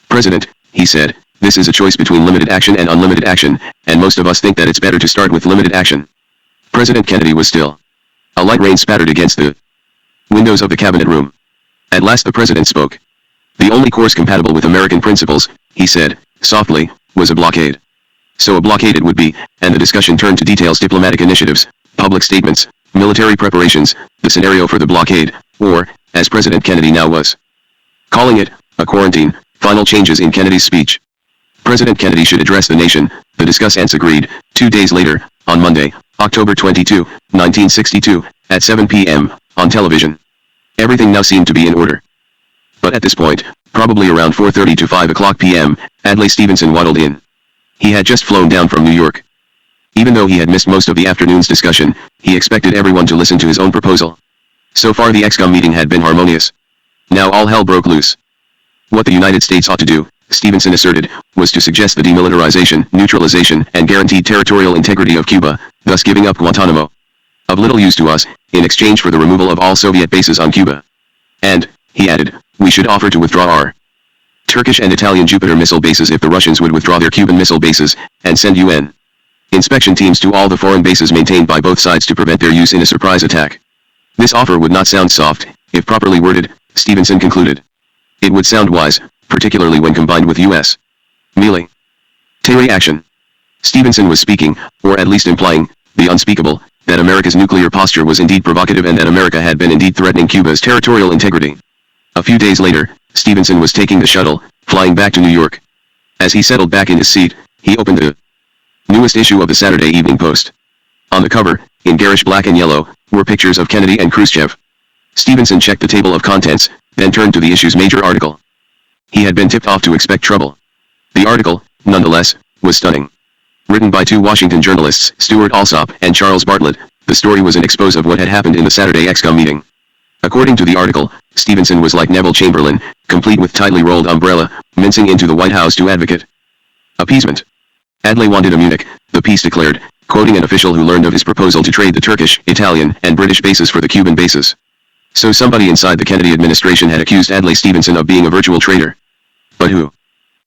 President, he said, this is a choice between limited action and unlimited action, and most of us think that it's better to start with limited action. President Kennedy was still. A light rain spattered against the windows of the cabinet room. At last the president spoke. The only course compatible with American principles, he said, softly, was a blockade. So a blockade it would be, and the discussion turned to details: diplomatic initiatives, public statements, military preparations, the scenario for the blockade, or, as President Kennedy now was calling it, a quarantine. Final changes in Kennedy's speech. President Kennedy should address the nation, the discussants agreed. 2 days later, on Monday, October 22, 1962, at 7 p.m., on television. Everything now seemed to be in order. But at this point, probably around 4:30 to 5 o'clock p.m., Adlai Stevenson waddled in. He had just flown down from New York. Even though he had missed most of the afternoon's discussion, he expected everyone to listen to his own proposal. So far the ExCom meeting had been harmonious. Now all hell broke loose. What the United States ought to do, Stevenson asserted, was to suggest the demilitarization, neutralization, and guaranteed territorial integrity of Cuba, thus giving up Guantanamo. Of little use to us, in exchange for the removal of all Soviet bases on Cuba. And, he added, we should offer to withdraw our Turkish and Italian Jupiter missile bases if the Russians would withdraw their Cuban missile bases, and send UN inspection teams to all the foreign bases maintained by both sides to prevent their use in a surprise attack. This offer would not sound soft, if properly worded, Stevenson concluded. It would sound wise, particularly when combined with U.S. military action. Stevenson was speaking, or at least implying, the unspeakable, that America's nuclear posture was indeed provocative and that America had been indeed threatening Cuba's territorial integrity. A few days later, Stevenson was taking the shuttle, flying back to New York. As he settled back in his seat, he opened the newest issue of the Saturday Evening Post. On the cover, in garish black and yellow, were pictures of Kennedy and Khrushchev. Stevenson checked the table of contents, then turned to the issue's major article. He had been tipped off to expect trouble. The article, nonetheless, was stunning. Written by two Washington journalists, Stuart Alsop and Charles Bartlett, the story was an expose of what had happened in the Saturday ExCom meeting. According to the article, Stevenson was like Neville Chamberlain, complete with tightly rolled umbrella, mincing into the White House to advocate appeasement. Adlai wanted a Munich, the piece declared, quoting an official who learned of his proposal to trade the Turkish, Italian, and British bases for the Cuban bases. So somebody inside the Kennedy administration had accused Adlai Stevenson of being a virtual traitor. But who?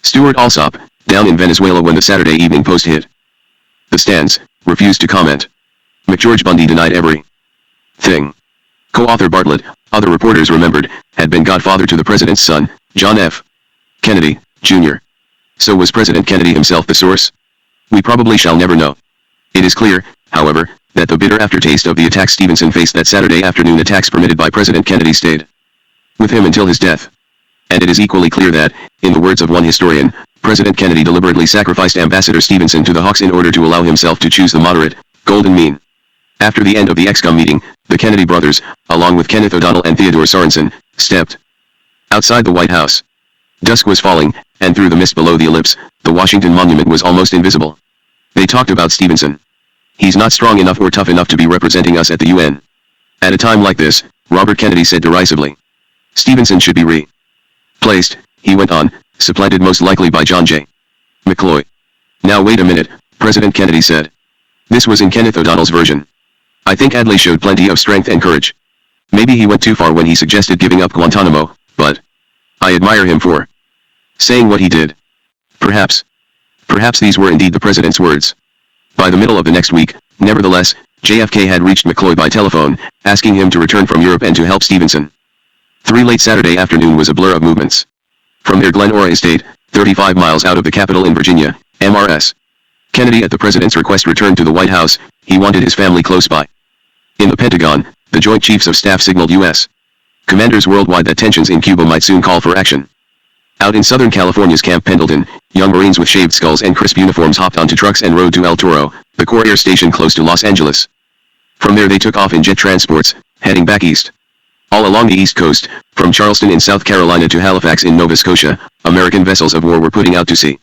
Stuart Alsop, down in Venezuela when the Saturday Evening Post hit the stands, refused to comment. McGeorge Bundy denied every thing. Co-author Bartlett, other reporters remembered, had been godfather to the president's son, John F. Kennedy, Jr. So was President Kennedy himself the source? We probably shall never know. It is clear, however, that the bitter aftertaste of the attacks Stevenson faced that Saturday afternoon attacks permitted by President Kennedy stayed with him until his death. And it is equally clear that, in the words of one historian, President Kennedy deliberately sacrificed Ambassador Stevenson to the Hawks in order to allow himself to choose the moderate, golden mean. After the end of the ExCom meeting, the Kennedy brothers, along with Kenneth O'Donnell and Theodore Sorensen, stepped outside the White House. Dusk was falling, and through the mist below the ellipse, the Washington Monument was almost invisible. They talked about Stevenson. He's not strong enough or tough enough to be representing us at the UN. At a time like this, Robert Kennedy said derisively. Stevenson should be replaced, he went on, supplanted most likely by John J. McCloy. Now wait a minute, President Kennedy said. This was in Kenneth O'Donnell's version. I think Adlai showed plenty of strength and courage. Maybe he went too far when he suggested giving up Guantanamo, but I admire him for saying what he did. Perhaps these were indeed the president's words. By the middle of the next week, nevertheless, JFK had reached McCloy by telephone, asking him to return from Europe and to help Stevenson. Late Saturday afternoon was a blur of movements. From their Glen Ora estate, 35 miles out of the capital in Virginia, MRS. Kennedy at the president's request returned to the White House. He wanted his family close by. In the Pentagon, the Joint Chiefs of Staff signaled U.S. commanders worldwide that tensions in Cuba might soon call for action. Out in Southern California's Camp Pendleton, young Marines with shaved skulls and crisp uniforms hopped onto trucks and rode to El Toro, the Corps Air Station close to Los Angeles. From there they took off in jet transports, heading back east. All along the East Coast, from Charleston in South Carolina to Halifax in Nova Scotia, American vessels of war were putting out to sea.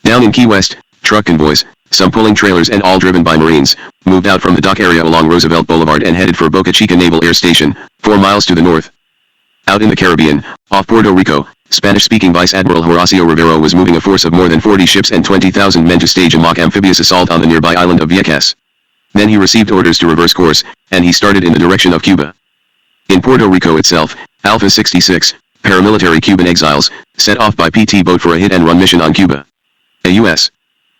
Down in Key West, truck convoys, some pulling trailers and all driven by Marines, moved out from the dock area along Roosevelt Boulevard and headed for Boca Chica Naval Air Station, 4 miles to the north. Out in the Caribbean, off Puerto Rico, Spanish-speaking Vice Admiral Horacio Rivero was moving a force of more than 40 ships and 20,000 men to stage a mock amphibious assault on the nearby island of Vieques. Then he received orders to reverse course, and he started in the direction of Cuba. In Puerto Rico itself, Alpha 66, paramilitary Cuban exiles, set off by PT boat for a hit-and-run mission on Cuba. A U.S.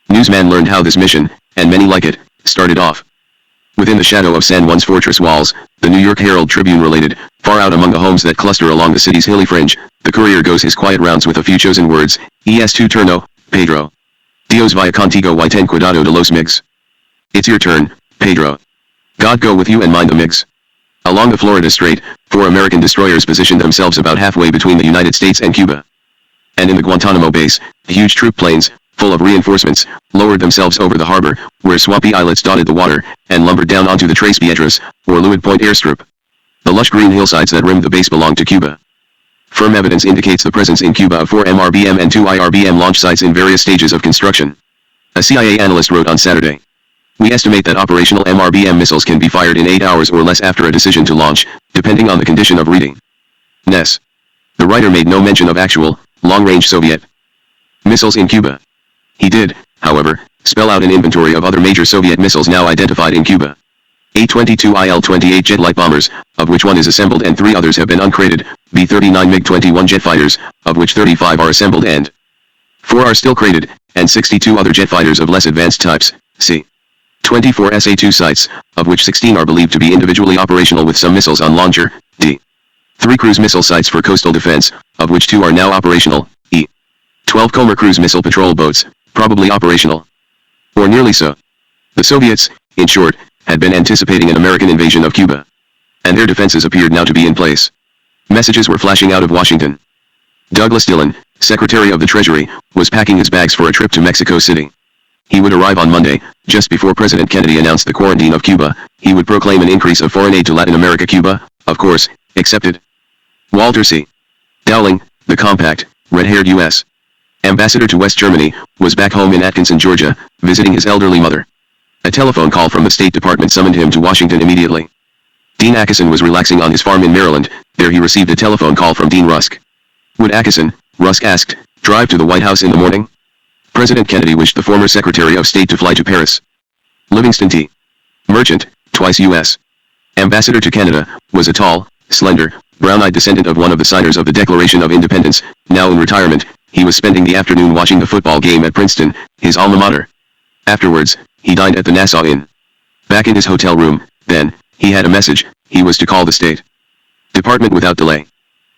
newsman learned how this mission, and many like it, started off. Within the shadow of San Juan's fortress walls, the New York Herald Tribune related, far out among the homes that cluster along the city's hilly fringe, the courier goes his quiet rounds with a few chosen words, Es tu turno, Pedro. Dios vaya contigo y ten cuidado de los MiGs. It's your turn, Pedro. God go with you and mind the MiGs. Along the Florida Strait, 4 American destroyers positioned themselves about halfway between the United States and Cuba. And in the Guantanamo base, huge troop planes, full of reinforcements, lowered themselves over the harbor, where swampy islets dotted the water, and lumbered down onto the Tres Piedras, or Leeward Point airstrip. The lush green hillsides that rimmed the base belonged to Cuba. Firm evidence indicates the presence in Cuba of 4 MRBM and 2 IRBM launch sites in various stages of construction. A CIA analyst wrote on Saturday. We estimate that operational MRBM missiles can be fired in 8 hours or less after a decision to launch, depending on the condition of readiness. The writer made no mention of actual, long-range Soviet missiles in Cuba. He did, however, spell out an inventory of other major Soviet missiles now identified in Cuba. A-22 IL-28 jet light bombers, of which 1 is assembled and 3 others have been uncrated, B-39 MiG-21 jet fighters, of which 35 are assembled and 4 are still crated, and 62 other jet fighters of less advanced types, c. 24 SA-2 sites, of which 16 are believed to be individually operational with some missiles on launcher, d. 3 cruise missile sites for coastal defense, of which 2 are now operational, e. 12 Comer cruise missile patrol boats, probably operational. Or nearly so. The Soviets, in short, had been anticipating an American invasion of Cuba. And their defenses appeared now to be in place. Messages were flashing out of Washington. Douglas Dillon, Secretary of the Treasury, was packing his bags for a trip to Mexico City. He would arrive on Monday, just before President Kennedy announced the quarantine of Cuba. He would proclaim an increase of foreign aid to Latin America. Cuba, of course, accepted. Walter C. Dowling, the compact, red-haired U.S. ambassador to West Germany, was back home in Atkinson, Georgia, visiting his elderly mother. A telephone call from the State Department summoned him to Washington immediately. Dean Acheson was relaxing on his farm in Maryland. There he received a telephone call from Dean Rusk. Would Acheson, Rusk asked, drive to the White House in the morning? President Kennedy wished the former Secretary of State to fly to Paris. Livingston T. Merchant, twice U.S. ambassador to Canada, was a tall, slender, brown-eyed descendant of one of the signers of the Declaration of Independence. Now in retirement, he was spending the afternoon watching the football game at Princeton, his alma mater. Afterwards, he dined at the Nassau Inn. Back in his hotel room, then, he had a message. He was to call the State Department without delay.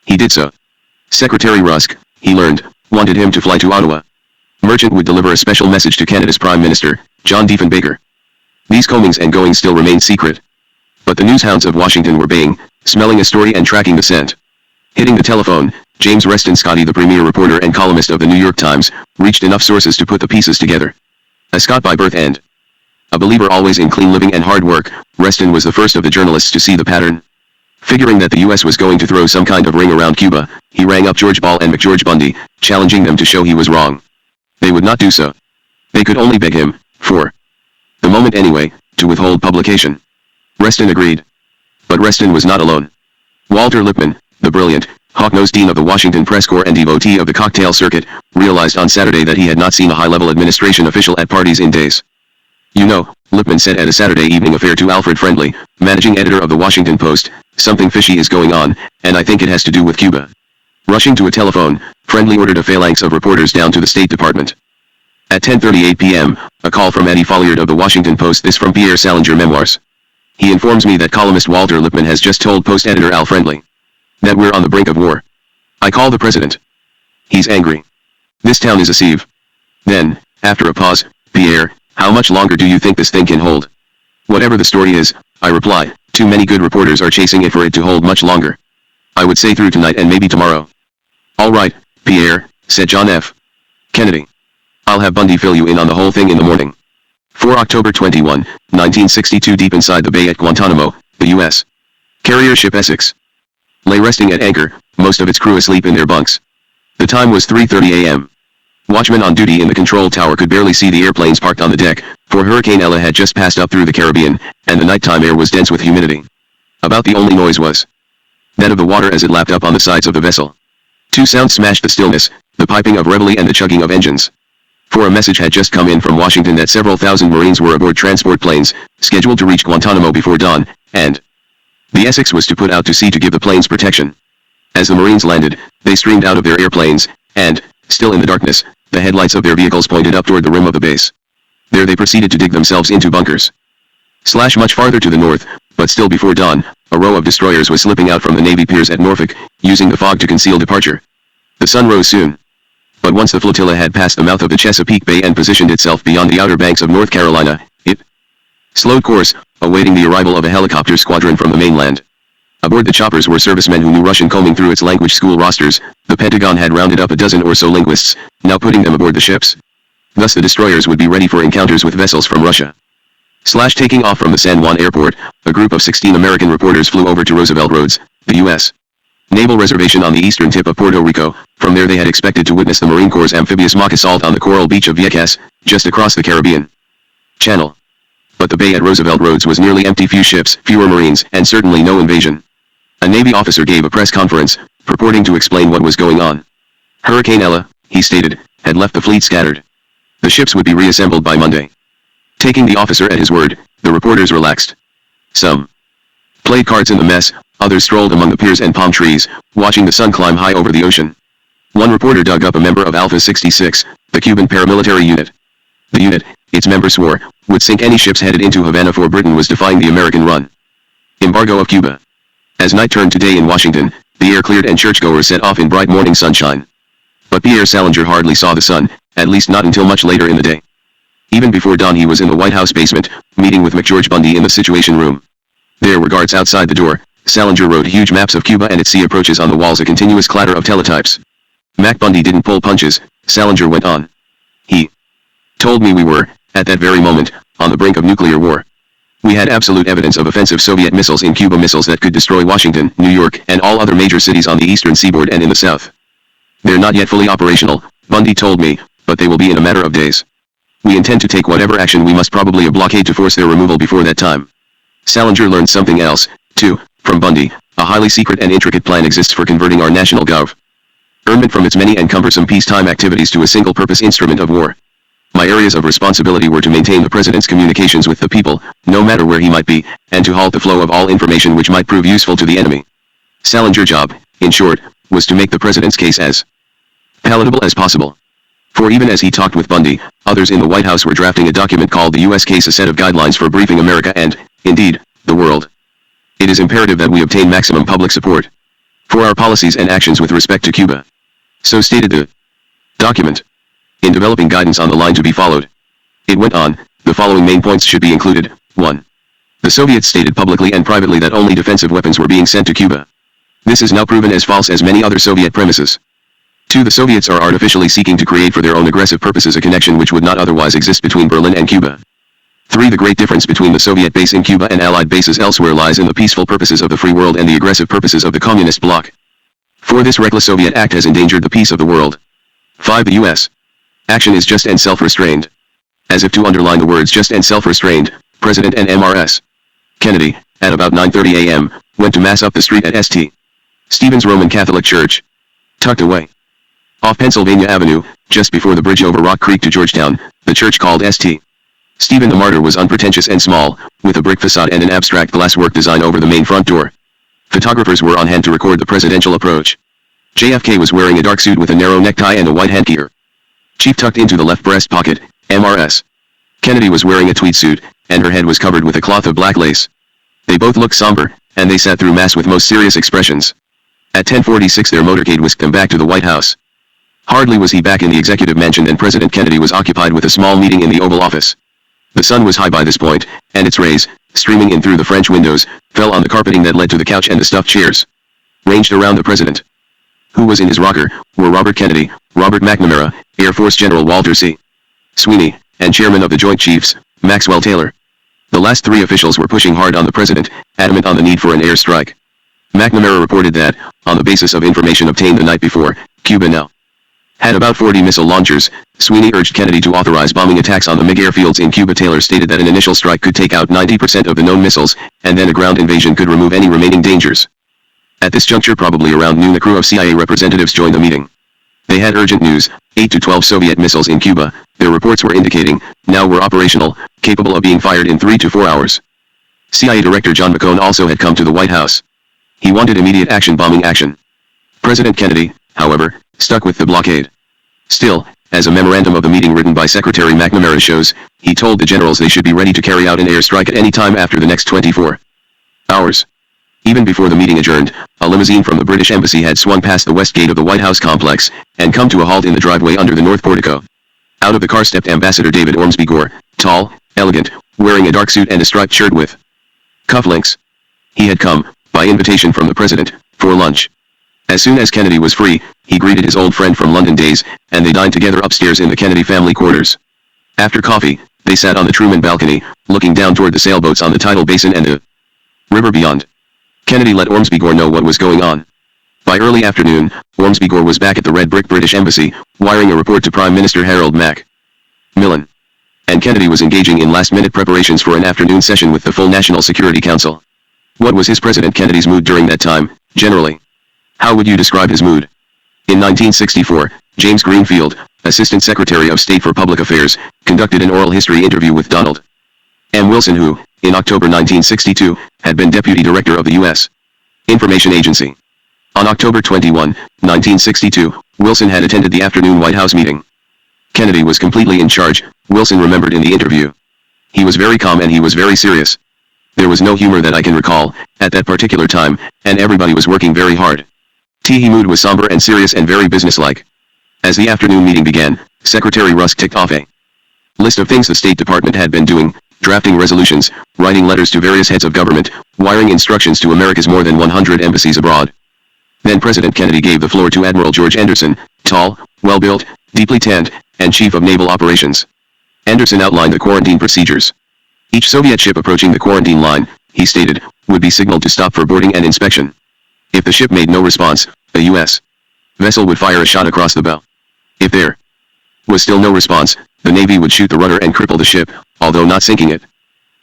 He did so. Secretary Rusk, he learned, wanted him to fly to Ottawa. Merchant would deliver a special message to Canada's Prime Minister, John Diefenbaker. These comings and goings still remained secret. But the newshounds of Washington were baying, smelling a story and tracking the scent. Hitting the telephone, James Reston Scotty, the premier reporter and columnist of the New York Times, reached enough sources to put the pieces together. A Scot by birth and a believer always in clean living and hard work, Reston was the first of the journalists to see the pattern. Figuring that the U.S. was going to throw some kind of ring around Cuba, he rang up George Ball and McGeorge Bundy, challenging them to show he was wrong. They would not do so. They could only beg him, for the moment anyway, to withhold publication. Reston agreed. But Reston was not alone. Walter Lippmann, the brilliant, hawk-nosed dean of the Washington press corps and devotee of the cocktail circuit, realized on Saturday that he had not seen a high-level administration official at parties in days. You know, Lippmann said at a Saturday evening affair to Alfred Friendly, managing editor of the Washington Post, something fishy is going on, and I think it has to do with Cuba. Rushing to a telephone, Friendly ordered a phalanx of reporters down to the State Department. At 10:38 p.m., a call from Eddie Folliard of the Washington Post. This from Pierre Salinger Memoirs. He informs me that columnist Walter Lippmann has just told Post editor Al Friendly that we're on the brink of war. I call the president. He's angry. This town is a sieve. Then, after a pause, Pierre, how much longer do you think this thing can hold? Whatever the story is, I reply, too many good reporters are chasing it for it to hold much longer. I would say through tonight and maybe tomorrow. All right, Pierre, said John F. Kennedy. I'll have Bundy fill you in on the whole thing in the morning. 4 October 21, 1962. Deep inside the bay at Guantanamo, the U.S. carrier ship Essex lay resting at anchor, most of its crew asleep in their bunks. The time was 3:30 a.m. Watchmen on duty in the control tower could barely see the airplanes parked on the deck, for Hurricane Ella had just passed up through the Caribbean, and the nighttime air was dense with humidity. About the only noise was that of the water as it lapped up on the sides of the vessel. Two sounds smashed the stillness, the piping of reveille and the chugging of engines. For a message had just come in from Washington that several thousand Marines were aboard transport planes, scheduled to reach Guantanamo before dawn, and the Essex was to put out to sea to give the planes protection. As the Marines landed, they streamed out of their airplanes, and, still in the darkness, the headlights of their vehicles pointed up toward the rim of the base. There they proceeded to dig themselves into bunkers. Much farther to the north, but still before dawn, a row of destroyers was slipping out from the Navy piers at Norfolk, using the fog to conceal departure. The sun rose soon. But once the flotilla had passed the mouth of the Chesapeake Bay and positioned itself beyond the outer banks of North Carolina, it slowed course, awaiting the arrival of a helicopter squadron from the mainland. Aboard the choppers were servicemen who knew Russian. Combing through its language school rosters, the Pentagon had rounded up a dozen or so linguists, now putting them aboard the ships. Thus the destroyers would be ready for encounters with vessels from Russia. Taking off from the San Juan airport, a group of 16 American reporters flew over to Roosevelt Roads, the U.S. Naval Reservation on the eastern tip of Puerto Rico. From there they had expected to witness the Marine Corps' amphibious mock assault on the coral beach of Vieques, just across the Caribbean Channel. But the bay at Roosevelt Roads was nearly empty. Few ships, fewer Marines, and certainly no invasion. A Navy officer gave a press conference, purporting to explain what was going on. Hurricane Ella, he stated, had left the fleet scattered. The ships would be reassembled by Monday. Taking the officer at his word, the reporters relaxed. Some played cards in the mess, others strolled among the piers and palm trees, watching the sun climb high over the ocean. One reporter dug up a member of Alpha 66, the Cuban paramilitary unit. The unit, its members swore, would sink any ships headed into Havana, for Britain was defying the American run embargo of Cuba. As night turned to day in Washington, the air cleared and churchgoers set off in bright morning sunshine. But Pierre Salinger hardly saw the sun, at least not until much later in the day. Even before dawn he was in the White House basement, meeting with McGeorge Bundy in the Situation Room. There were guards outside the door. Salinger wrote huge maps of Cuba and its sea approaches on the walls, a continuous clatter of teletypes. Mac Bundy didn't pull punches, Salinger went on. He told me we were, at that very moment, on the brink of nuclear war. We had absolute evidence of offensive Soviet missiles in Cuba, missiles that could destroy Washington, New York, and all other major cities on the eastern seaboard and in the south. They're not yet fully operational, Bundy told me, but they will be in a matter of days. We intend to take whatever action we must, probably a blockade to force their removal before that time. Salinger learned something else, too, from Bundy. A highly secret and intricate plan exists for converting our national government from its many and cumbersome peacetime activities to a single-purpose instrument of war. My areas of responsibility were to maintain the President's communications with the people, no matter where he might be, and to halt the flow of all information which might prove useful to the enemy. Salinger's job, in short, was to make the President's case as palatable as possible. For even as he talked with Bundy, others in the White House were drafting a document called the U.S. Case, a set of guidelines for briefing America and, indeed, the world. It is imperative that we obtain maximum public support for our policies and actions with respect to Cuba. So stated the document. In developing guidance on the line to be followed, it went on, the following main points should be included. 1. The Soviets stated publicly and privately that only defensive weapons were being sent to Cuba. This is now proven as false as many other Soviet premises. 2. The Soviets are artificially seeking to create for their own aggressive purposes a connection which would not otherwise exist between Berlin and Cuba. 3. The great difference between the Soviet base in Cuba and Allied bases elsewhere lies in the peaceful purposes of the free world and the aggressive purposes of the communist bloc. 4. This reckless Soviet act has endangered the peace of the world. 5. The U.S. action is just and self-restrained. As if to underline the words just and self-restrained, President and MRS. Kennedy, at about 9:30 a.m., went to Mass up the street at St. Stephen's Roman Catholic Church. Tucked away off Pennsylvania Avenue, just before the bridge over Rock Creek to Georgetown, the church called St. Stephen the Martyr was unpretentious and small, with a brick facade and an abstract glasswork design over the main front door. Photographers were on hand to record the presidential approach. JFK was wearing a dark suit with a narrow necktie and a white headgear. Chief tucked into the left breast pocket, MRS. Kennedy was wearing a tweed suit, and her head was covered with a cloth of black lace. They both looked somber, and they sat through Mass with most serious expressions. At 10:46 their motorcade whisked them back to the White House. Hardly was he back in the executive mansion and President Kennedy was occupied with a small meeting in the Oval Office. The sun was high by this point, and its rays, streaming in through the French windows, fell on the carpeting that led to the couch and the stuffed chairs. Ranged around the President, who was in his rocker, were Robert Kennedy, Robert McNamara, Air Force General Walter C. Sweeney, and Chairman of the Joint Chiefs, Maxwell Taylor. The last three officials were pushing hard on the President, adamant on the need for an air strike. McNamara reported that, on the basis of information obtained the night before, Cuba now had about 40 missile launchers. Sweeney urged Kennedy to authorize bombing attacks on the MiG airfields in Cuba. Taylor stated that an initial strike could take out 90% of the known missiles, and then a ground invasion could remove any remaining dangers. At this juncture, probably around noon, the crew of CIA representatives joined the meeting. They had urgent news: 8 to 12 Soviet missiles in Cuba, their reports were indicating, now were operational, capable of being fired in 3 to 4 hours. CIA Director John McCone also had come to the White House. He wanted immediate action, bombing action. President Kennedy, however, stuck with the blockade. Still, as a memorandum of the meeting written by Secretary McNamara shows, he told the generals they should be ready to carry out an air strike at any time after the next 24 hours. Even before the meeting adjourned, a limousine from the British Embassy had swung past the west gate of the White House complex, and come to a halt in the driveway under the north portico. Out of the car stepped Ambassador David Ormsby Gore, tall, elegant, wearing a dark suit and a striped shirt with cufflinks. He had come, by invitation from the President, for lunch. As soon as Kennedy was free, he greeted his old friend from London days, and they dined together upstairs in the Kennedy family quarters. After coffee, they sat on the Truman balcony, looking down toward the sailboats on the tidal basin and the river beyond. Kennedy let Ormsby Gore know what was going on. By early afternoon, Ormsby Gore was back at the red brick British Embassy, wiring a report to Prime Minister Harold Macmillan. And Kennedy was engaging in last-minute preparations for an afternoon session with the full National Security Council. What was his President Kennedy's mood during that time, generally? How would you describe his mood? In 1964, James Greenfield, Assistant Secretary of State for Public Affairs, conducted an oral history interview with Donald M. Wilson, who, in October 1962, had been Deputy Director of the U.S. Information Agency. On October 21, 1962, Wilson had attended the afternoon White House meeting. Kennedy was completely in charge, Wilson remembered in the interview. He was very calm and he was very serious. There was no humor that I can recall, at that particular time, and everybody was working very hard. His mood was somber and serious and very businesslike. As the afternoon meeting began, Secretary Rusk ticked off a List of things the State Department had been doing: drafting resolutions, writing letters to various heads of government, wiring instructions to America's more than 100 embassies abroad. Then President Kennedy gave the floor to Admiral George Anderson, tall, well-built, deeply tanned, and Chief of Naval Operations. Anderson outlined the quarantine procedures. Each Soviet ship approaching the quarantine line, he stated, would be signaled to stop for boarding and inspection. If the ship made no response, a U.S. vessel would fire a shot across the bow. If there was still no response, the Navy would shoot the rudder and cripple the ship, although not sinking it.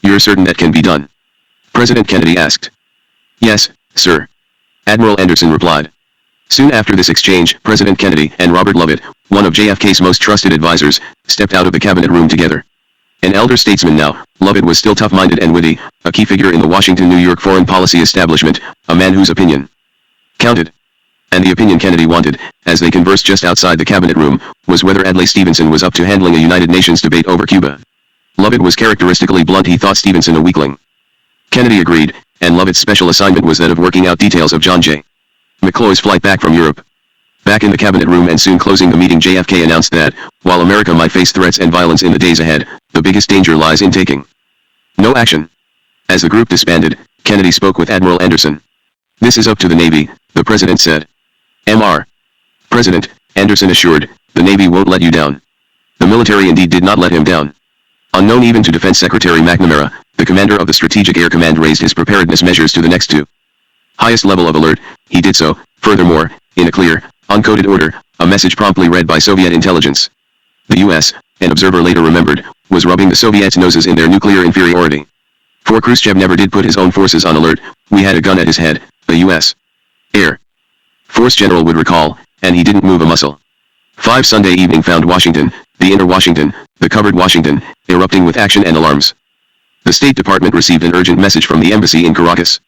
You're certain that can be done? President Kennedy asked. Yes, sir. Admiral Anderson replied. Soon after this exchange, President Kennedy and Robert Lovett, one of JFK's most trusted advisors, stepped out of the cabinet room together. An elder statesman now, Lovett was still tough-minded and witty, a key figure in the Washington-New York foreign policy establishment, a man whose opinion counted. And the opinion Kennedy wanted, as they conversed just outside the cabinet room, was whether Adlai Stevenson was up to handling a United Nations debate over Cuba. Lovett was characteristically blunt. He thought Stevenson a weakling. Kennedy agreed, and Lovett's special assignment was that of working out details of John J. McCloy's flight back from Europe. Back in the cabinet room and soon closing the meeting, JFK announced that, while America might face threats and violence in the days ahead, the biggest danger lies in taking no action. As the group disbanded, Kennedy spoke with Admiral Anderson. This is up to the Navy, the President said. Mr. President, Anderson assured, the Navy won't let you down. The military indeed did not let him down. Unknown even to Defense Secretary McNamara, the commander of the Strategic Air Command raised his preparedness measures to the next highest level of alert. He did so, furthermore, in a clear, uncoded order, a message promptly read by Soviet intelligence. The U.S., an observer later remembered, was rubbing the Soviets' noses in their nuclear inferiority. For Khrushchev never did put his own forces on alert. We had a gun at his head, a U.S. Air Force general would recall, and he didn't move a muscle. 5 Sunday evening found Washington, the inner Washington, the covered Washington, erupting with action and alarms. The State Department received an urgent message from the embassy in Caracas.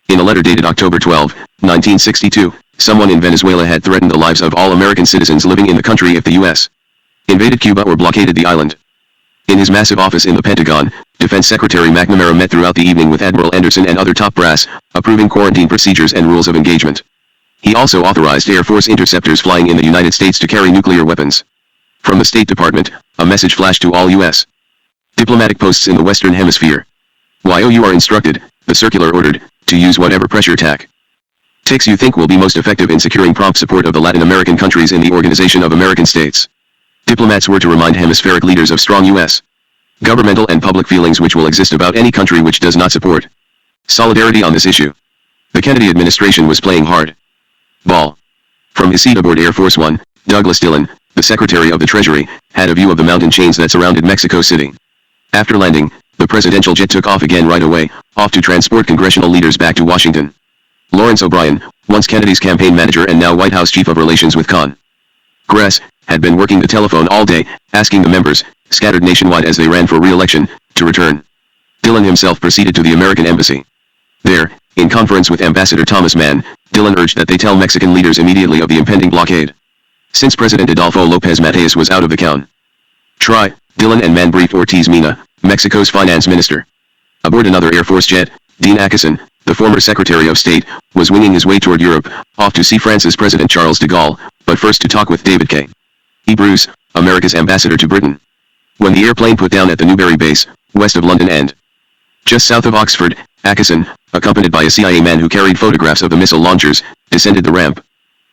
In a letter dated October 12, 1962, someone in Venezuela had threatened the lives of all American citizens living in the country if the U.S. invaded Cuba or blockaded the island. In his massive office in the Pentagon, Defense Secretary McNamara met throughout the evening with Admiral Anderson and other top brass, approving quarantine procedures and rules of engagement. He also authorized Air Force interceptors flying in the United States to carry nuclear weapons. From the State Department, a message flashed to all U.S. diplomatic posts in the Western Hemisphere. You are instructed, the circular ordered, to use whatever pressure tactics you think will be most effective in securing prompt support of the Latin American countries in the Organization of American States. Diplomats were to remind hemispheric leaders of strong U.S. governmental and public feelings which will exist about any country which does not support solidarity on this issue. The Kennedy administration was playing hard ball. From his seat aboard Air Force One, Douglas Dillon, the Secretary of the Treasury, had a view of the mountain chains that surrounded Mexico City. After landing, the presidential jet took off again right away, off to transport congressional leaders back to Washington. Lawrence O'Brien, once Kennedy's campaign manager and now White House Chief of Relations with Congress, had been working the telephone all day, asking the members, scattered nationwide as they ran for re-election, to return. Dillon himself proceeded to the American embassy. There, in conference with Ambassador Thomas Mann, Dillon urged that they tell Mexican leaders immediately of the impending blockade. Since President Adolfo López Mateos was out of the country, Dillon and Mann briefed Ortiz Mena, Mexico's finance minister. Aboard another Air Force jet, Dean Acheson, the former Secretary of State, was winging his way toward Europe, off to see France's President Charles de Gaulle, but first to talk with David K. E. Bruce, America's ambassador to Britain. When the airplane put down at the Newbury base, west of London and just south of Oxford, Acheson, accompanied by a CIA man who carried photographs of the missile launchers, descended the ramp.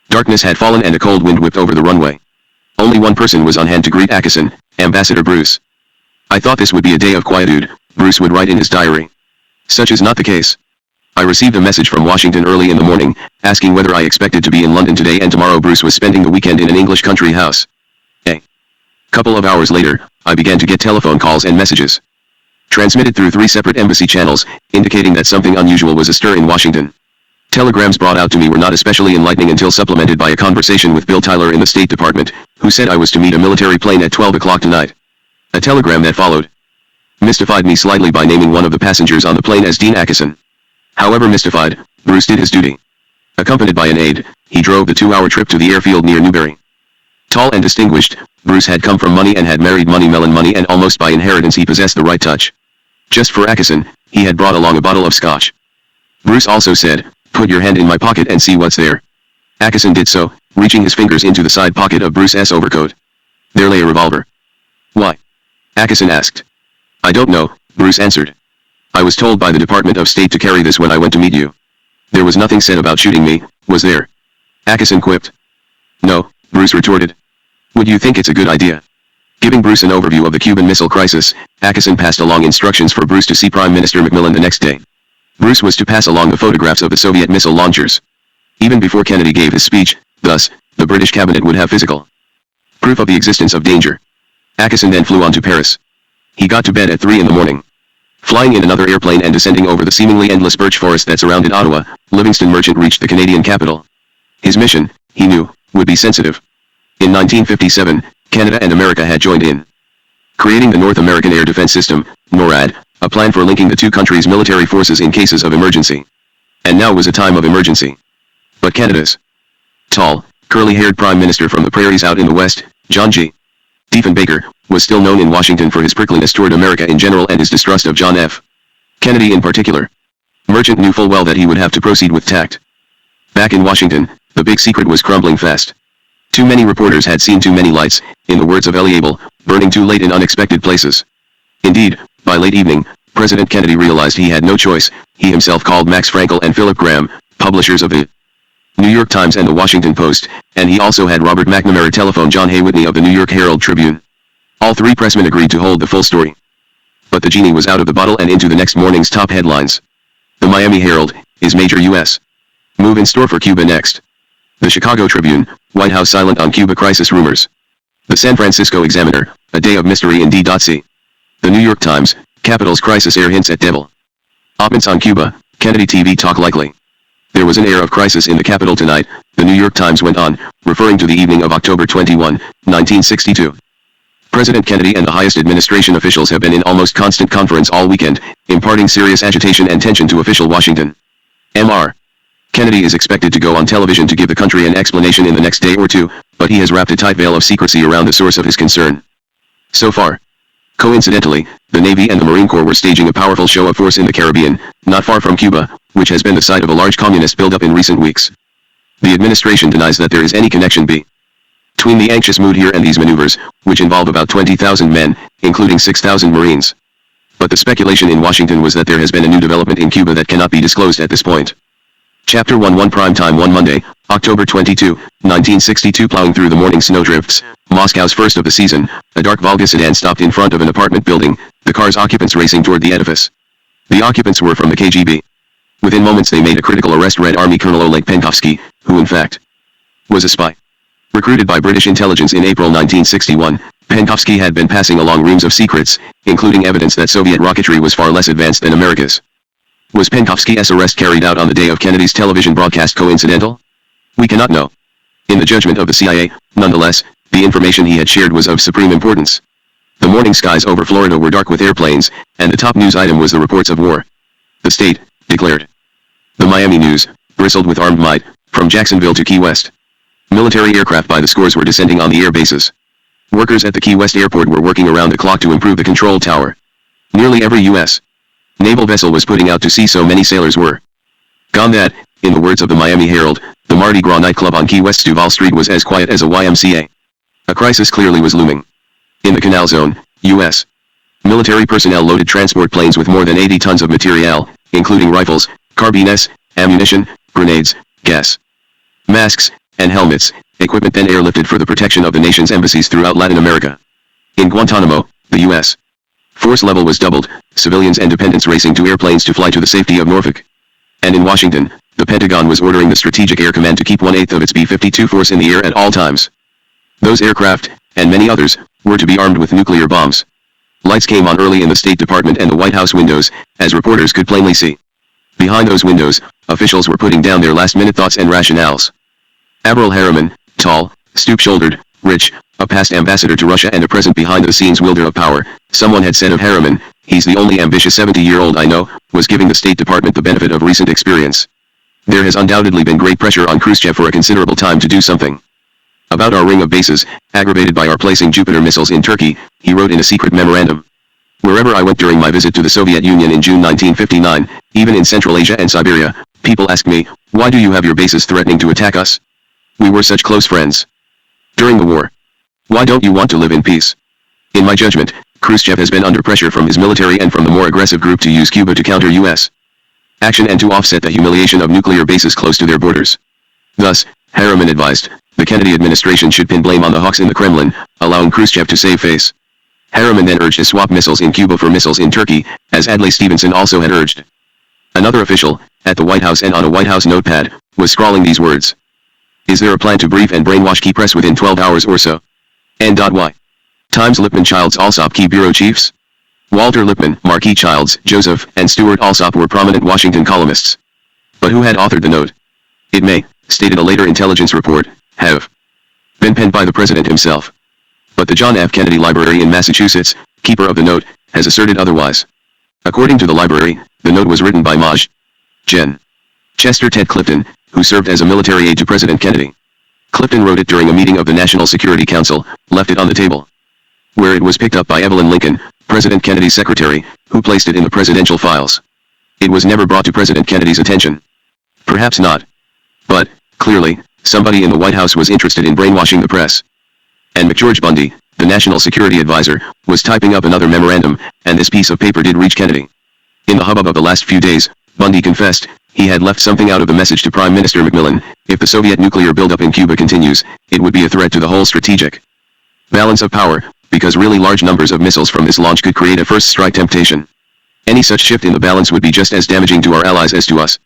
Darkness had fallen and a cold wind whipped over the runway. Only one person was on hand to greet Acheson, Ambassador Bruce. I thought this would be a day of quietude, Bruce would write in his diary. Such is not the case. I received a message from Washington early in the morning, asking whether I expected to be in London today and tomorrow. Bruce was spending the weekend in an English country house. A couple of hours later, I began to get telephone calls and messages, transmitted through 3 separate embassy channels, indicating that something unusual was astir in Washington. Telegrams brought out to me were not especially enlightening until supplemented by a conversation with Bill Tyler in the State Department, who said I was to meet a military plane at 12 o'clock tonight. A telegram that followed mystified me slightly by naming one of the passengers on the plane as Dean Acheson. However mystified, Bruce did his duty. Accompanied by an aide, he drove the 2-hour trip to the airfield near Newbury. Tall and distinguished, Bruce had come from money and had married money, melon money, and almost by inheritance he possessed the right touch. Just for Acheson, he had brought along a bottle of scotch. Bruce also said, "Put your hand in my pocket and see what's there." Acheson did so, reaching his fingers into the side pocket of Bruce's overcoat. There lay a revolver. "Why?" Atkinson asked. I don't know, Bruce answered. I was told by the Department of State to carry this when I went to meet you. There was nothing said about shooting me, was there? Atkinson quipped. No, Bruce retorted. Would you think it's a good idea? Giving Bruce an overview of the Cuban Missile Crisis, Atkinson passed along instructions for Bruce to see Prime Minister Macmillan the next day. Bruce was to pass along the photographs of the Soviet missile launchers. Even before Kennedy gave his speech, thus, the British cabinet would have physical proof of the existence of danger. Atkinson then flew on to Paris. He got to bed at 3 in the morning. Flying in another airplane and descending over the seemingly endless birch forest that surrounded Ottawa, Livingston Merchant reached the Canadian capital. His mission, he knew, would be sensitive. In 1957, Canada and America had joined in creating the North American Air Defense System, NORAD, a plan for linking the two countries' military forces in cases of emergency. And now was a time of emergency. But Canada's tall, curly-haired Prime Minister from the prairies out in the West, John G. Diefenbaker, was still known in Washington for his prickliness toward America in general and his distrust of John F. Kennedy in particular. Merchant knew full well that he would have to proceed with tact. Back in Washington, the big secret was crumbling fast. Too many reporters had seen too many lights, in the words of Elie Abel, burning too late in unexpected places. Indeed, by late evening, President Kennedy realized he had no choice. He himself called Max Frankel and Philip Graham, publishers of the New York Times and the Washington Post, and he also had Robert McNamara telephone John Hay Whitney of the New York Herald Tribune. All three pressmen agreed to hold the full story. But the genie was out of the bottle and into the next morning's top headlines. The Miami Herald, is major U.S. move in store for Cuba next. The Chicago Tribune, White House silent on Cuba crisis rumors. The San Francisco Examiner, a day of mystery in D.C. The New York Times, Capitol's crisis air hints at devil oppments on Cuba, Kennedy TV talk likely. There was an air of crisis in the Capitol tonight, the New York Times went on, referring to the evening of October 21, 1962. President Kennedy and the highest administration officials have been in almost constant conference all weekend, imparting serious agitation and tension to official Washington. Mr. Kennedy is expected to go on television to give the country an explanation in the next day or two, but he has wrapped a tight veil of secrecy around the source of his concern. So far. Coincidentally, the Navy and the Marine Corps were staging a powerful show of force in the Caribbean, not far from Cuba, which has been the site of a large communist buildup in recent weeks. The administration denies that there is any connection between the anxious mood here and these maneuvers, which involve about 20,000 men, including 6,000 Marines. But the speculation in Washington was that there has been a new development in Cuba that cannot be disclosed at this point. Chapter 11 Prime Time one Monday, October 22, 1962 Plowing through the morning snowdrifts, Moscow's first of the season, a dark Volga sedan stopped in front of an apartment building, the car's occupants racing toward the edifice. The occupants were from the KGB. Within moments they made a critical arrest Red Army Colonel Oleg Penkovsky, who in fact was a spy. Recruited by British intelligence in April 1961, Penkovsky had been passing along reams of secrets, including evidence that Soviet rocketry was far less advanced than America's. Was Penkovsky's arrest carried out on the day of Kennedy's television broadcast coincidental? We cannot know. In the judgment of the CIA, nonetheless, the information he had shared was of supreme importance. The morning skies over Florida were dark with airplanes, and the top news item was the reports of war. The state declared. The Miami News bristled with armed might, from Jacksonville to Key West. Military aircraft by the scores were descending on the air bases. Workers at the Key West airport were working around the clock to improve the control tower. Nearly every U.S. naval vessel was putting out to sea, so many sailors were gone that, in the words of the Miami Herald, the Mardi Gras nightclub on Key West's Duval Street was as quiet as a YMCA. A crisis clearly was looming. In the Canal Zone, U.S. military personnel loaded transport planes with more than 80 tons of material, including rifles, carbines, ammunition, grenades, gas masks, and helmets, equipment then airlifted for the protection of the nation's embassies throughout Latin America. In Guantanamo, the U.S. force level was doubled, civilians and dependents racing to airplanes to fly to the safety of Norfolk. And in Washington, the Pentagon was ordering the Strategic Air Command to keep 1/8 of its B-52 force in the air at all times. Those aircraft, and many others, were to be armed with nuclear bombs. Lights came on early in the State Department and the White House windows, as reporters could plainly see. Behind those windows, officials were putting down their last-minute thoughts and rationales. Averell Harriman, tall, stoop-shouldered, rich, a past ambassador to Russia and a present behind-the-scenes wielder of power, someone had said of Harriman, "He's the only ambitious 70-year-old I know," was giving the State Department the benefit of recent experience. There has undoubtedly been great pressure on Khrushchev for a considerable time to do something about our ring of bases, aggravated by our placing Jupiter missiles in Turkey, he wrote in a secret memorandum. Wherever I went during my visit to the Soviet Union in June 1959, even in Central Asia and Siberia, people asked me, "Why do you have your bases threatening to attack us? We were such close friends during the war. Why don't you want to live in peace?" In my judgment, Khrushchev has been under pressure from his military and from the more aggressive group to use Cuba to counter U.S. action and to offset the humiliation of nuclear bases close to their borders. Thus, Harriman advised, the Kennedy administration should pin blame on the hawks in the Kremlin, allowing Khrushchev to save face. Harriman then urged to swap missiles in Cuba for missiles in Turkey, as Adlai Stevenson also had urged. Another official, at the White House and on a White House notepad, was scrawling these words. Is there a plan to brief and brainwash key press within 12 hours or so? N.Y. Times Lippmann Childs Alsop key bureau chiefs? Walter Lippmann, Marquis Childs, Joseph, and Stuart Alsop were prominent Washington columnists. But who had authored the note? It may, stated a later intelligence report, have been penned by the president himself. But the John F. Kennedy Library in Massachusetts, keeper of the note, has asserted otherwise. According to the library, the note was written by Maj. Gen. Chester Ted Clifton, who served as a military aide to President Kennedy. Clifton wrote it during a meeting of the National Security Council, left it on the table, where it was picked up by Evelyn Lincoln, President Kennedy's secretary, who placed it in the presidential files. It was never brought to President Kennedy's attention. Perhaps not. But, clearly, somebody in the White House was interested in brainwashing the press. And McGeorge Bundy, the National Security Advisor, was typing up another memorandum, and this piece of paper did reach Kennedy. In the hubbub of the last few days, Bundy confessed, he had left something out of the message to Prime Minister Macmillan. If the Soviet nuclear buildup in Cuba continues, it would be a threat to the whole strategic balance of power, because really large numbers of missiles from this launch could create a first strike temptation. Any such shift in the balance would be just as damaging to our allies as to us.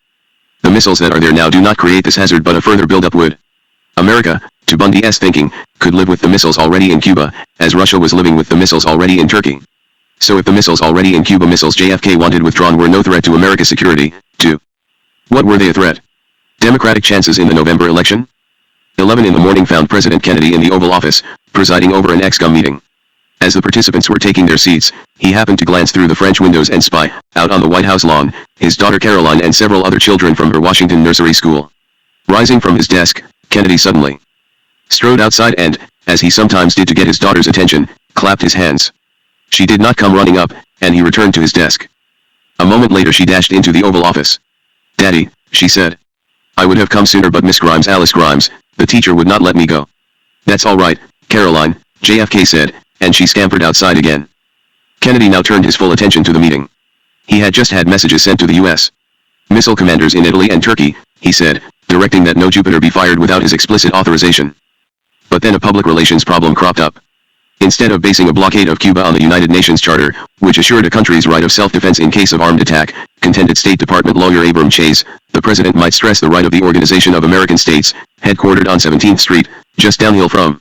The missiles that are there now do not create this hazard, but a further buildup would. America, to Bundy's thinking, could live with the missiles already in Cuba, as Russia was living with the missiles already in Turkey. So if the missiles already in Cuba missiles JFK wanted withdrawn were no threat to America's security, to what were they a threat? Democratic chances in the November election? 11 in the morning found President Kennedy in the Oval Office, presiding over an ExCom meeting. As the participants were taking their seats, he happened to glance through the French windows and spy, out on the White House lawn, his daughter Caroline and several other children from her Washington nursery school. Rising from his desk, Kennedy suddenly strode outside and, as he sometimes did to get his daughter's attention, clapped his hands. She did not come running up, and he returned to his desk. A moment later she dashed into the Oval Office. Daddy, she said. I would have come sooner, but Miss Grimes, Alice Grimes, the teacher, would not let me go. That's all right, Caroline, JFK said, and she scampered outside again. Kennedy now turned his full attention to the meeting. He had just had messages sent to the U.S. missile commanders in Italy and Turkey, he said, directing that no Jupiter be fired without his explicit authorization. But then a public relations problem cropped up. Instead of basing a blockade of Cuba on the United Nations Charter, which assured a country's right of self-defense in case of armed attack, contended State Department lawyer Abram Chase, the president might stress the right of the Organization of American States, headquartered on 17th Street, just downhill from